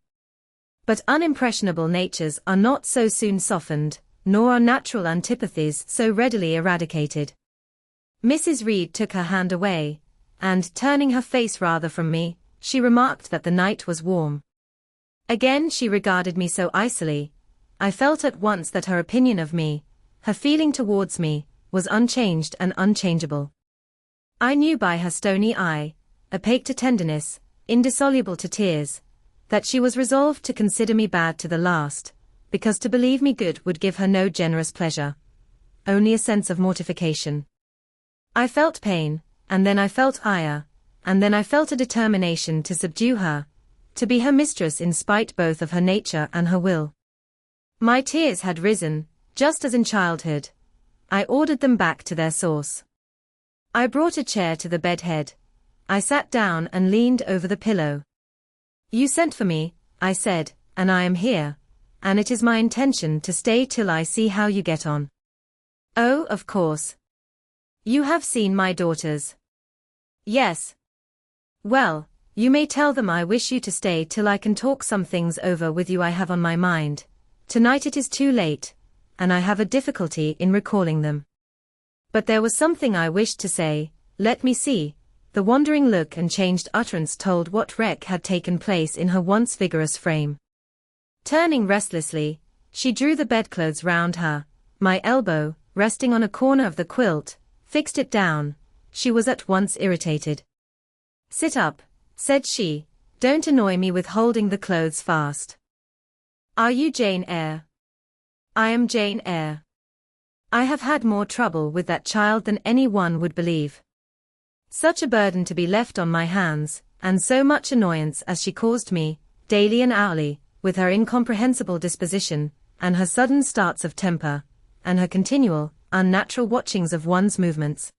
But unimpressionable natures are not so soon softened, nor are natural antipathies so readily eradicated. Mrs. Reed took her hand away, and turning her face rather from me, she remarked that the night was warm. Again she regarded me so icily. I felt at once that her opinion of me, her feeling towards me, was unchanged and unchangeable. I knew by her stony eye, opaque to tenderness, indissoluble to tears, that she was resolved to consider me bad to the last, because to believe me good would give her no generous pleasure, only a sense of mortification. I felt pain, and then I felt ire, and then I felt a determination to subdue her, to be her mistress in spite both of her nature and her will. My tears had risen, just as in childhood. I ordered them back to their source. I brought a chair to the bed head. I sat down and leaned over the pillow. "You sent for me," I said, "and I am here, and it is my intention to stay till I see how you get on." "Oh, of course. You have seen my daughters." "Yes." "Well, you may tell them I wish you to stay till I can talk some things over with you I have on my mind, Tonight it is too late, and I have a difficulty in recalling them. But there was something I wished to say. Let me see. The wandering look and changed utterance told what wreck had taken place in her once vigorous frame. Turning restlessly, she drew the bedclothes round her. My elbow, resting on a corner of the quilt, fixed it down. She was at once irritated. "Sit up," said she. "Don't annoy me with holding the clothes fast." "Are you Jane Eyre?" "I am Jane Eyre. I have had more trouble with that child than any one would believe. Such a burden to be left on my hands, and so much annoyance as she caused me, daily and hourly, with her incomprehensible disposition, and her sudden starts of temper, and her continual, unnatural watchings of one's movements.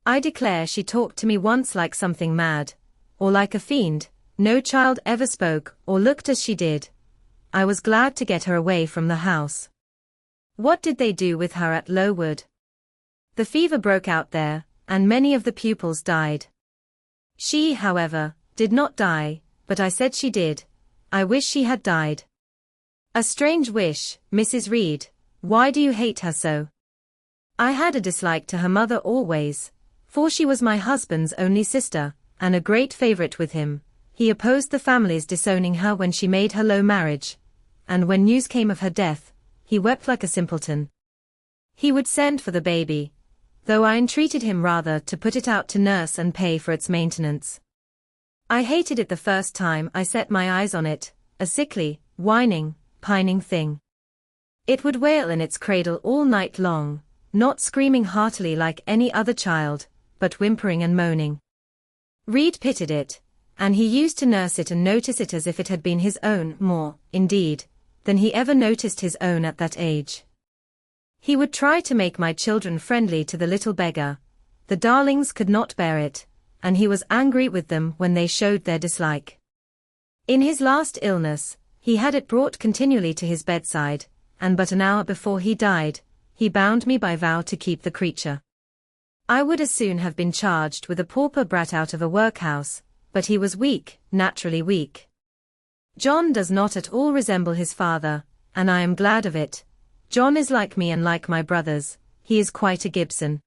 I declare she talked to me once like something mad, or like a fiend. No child ever spoke or looked as she did. I was glad to get her away from the house." "What did they do with her at Lowood?" "The fever broke out there, and many of the pupils died. She, however, did not die, but I said she did. I wish she had died." "A strange wish, Mrs. Reed. Why do you hate her so?" "I had a dislike to her mother always, for she was my husband's only sister, and a great favorite with him. He opposed the family's disowning her when she made her low marriage, and when news came of her death, he wept like a simpleton. He would send for the baby, though I entreated him rather to put it out to nurse and pay for its maintenance. I hated it the first time I set my eyes on it, a sickly, whining, pining thing. It would wail in its cradle all night long, not screaming heartily like any other child, but whimpering and moaning. Reed pitied it, and he used to nurse it and notice it as if it had been his own, more, indeed, than he ever noticed his own at that age. He would try to make my children friendly to the little beggar. The darlings could not bear it, and he was angry with them when they showed their dislike. In his last illness, he had it brought continually to his bedside, and but an hour before he died, he bound me by vow to keep the creature. I would as soon have been charged with a pauper brat out of a workhouse, but he was weak, naturally weak. John does not at all resemble his father, and I am glad of it. John is like me and like my brothers. He is quite a Gibson.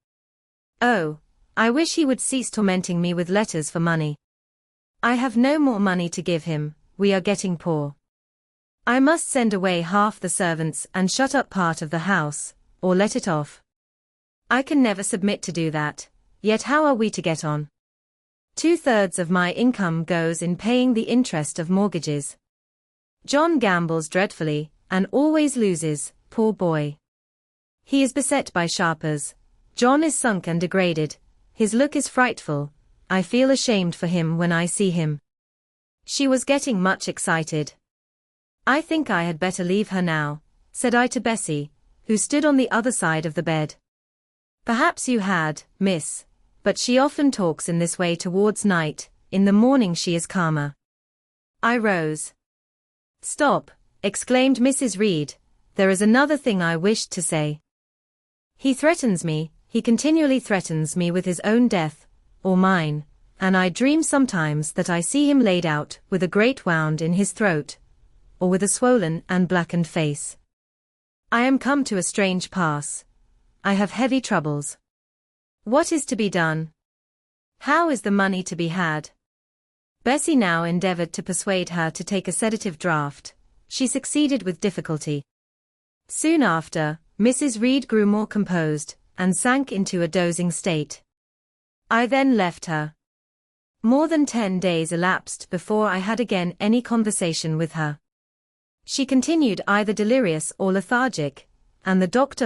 Oh, I wish he would cease tormenting me with letters for money. I have no more money to give him. We are getting poor. I must send away half the servants and shut up part of the house, or let it off. I can never submit to do that. Yet how are we to get on? 2/3 of my income goes in paying the interest of mortgages. John gambles dreadfully, and always loses, poor boy. He is beset by sharpers. John is sunk and degraded. His look is frightful. I feel ashamed for him when I see him." She was getting much excited. "I think I had better leave her now," said I to Bessie, who stood on the other side of the bed. "Perhaps you had, miss, but she often talks in this way towards night. In the morning she is calmer." I rose. "Stop," exclaimed Mrs. Reed. "There is another thing I wished to say. He threatens me, he continually threatens me with his own death, or mine, and I dream sometimes that I see him laid out with a great wound in his throat, or with a swollen and blackened face. I am come to a strange pass. I have heavy troubles. What is to be done? How is the money to be had?" Bessie now endeavored to persuade her to take a sedative draught. She succeeded with difficulty. Soon after, Mrs. Reed grew more composed, and sank into a dozing state. I then left her. More than 10 days elapsed before I had again any conversation with her. She continued either delirious or lethargic, and the doctor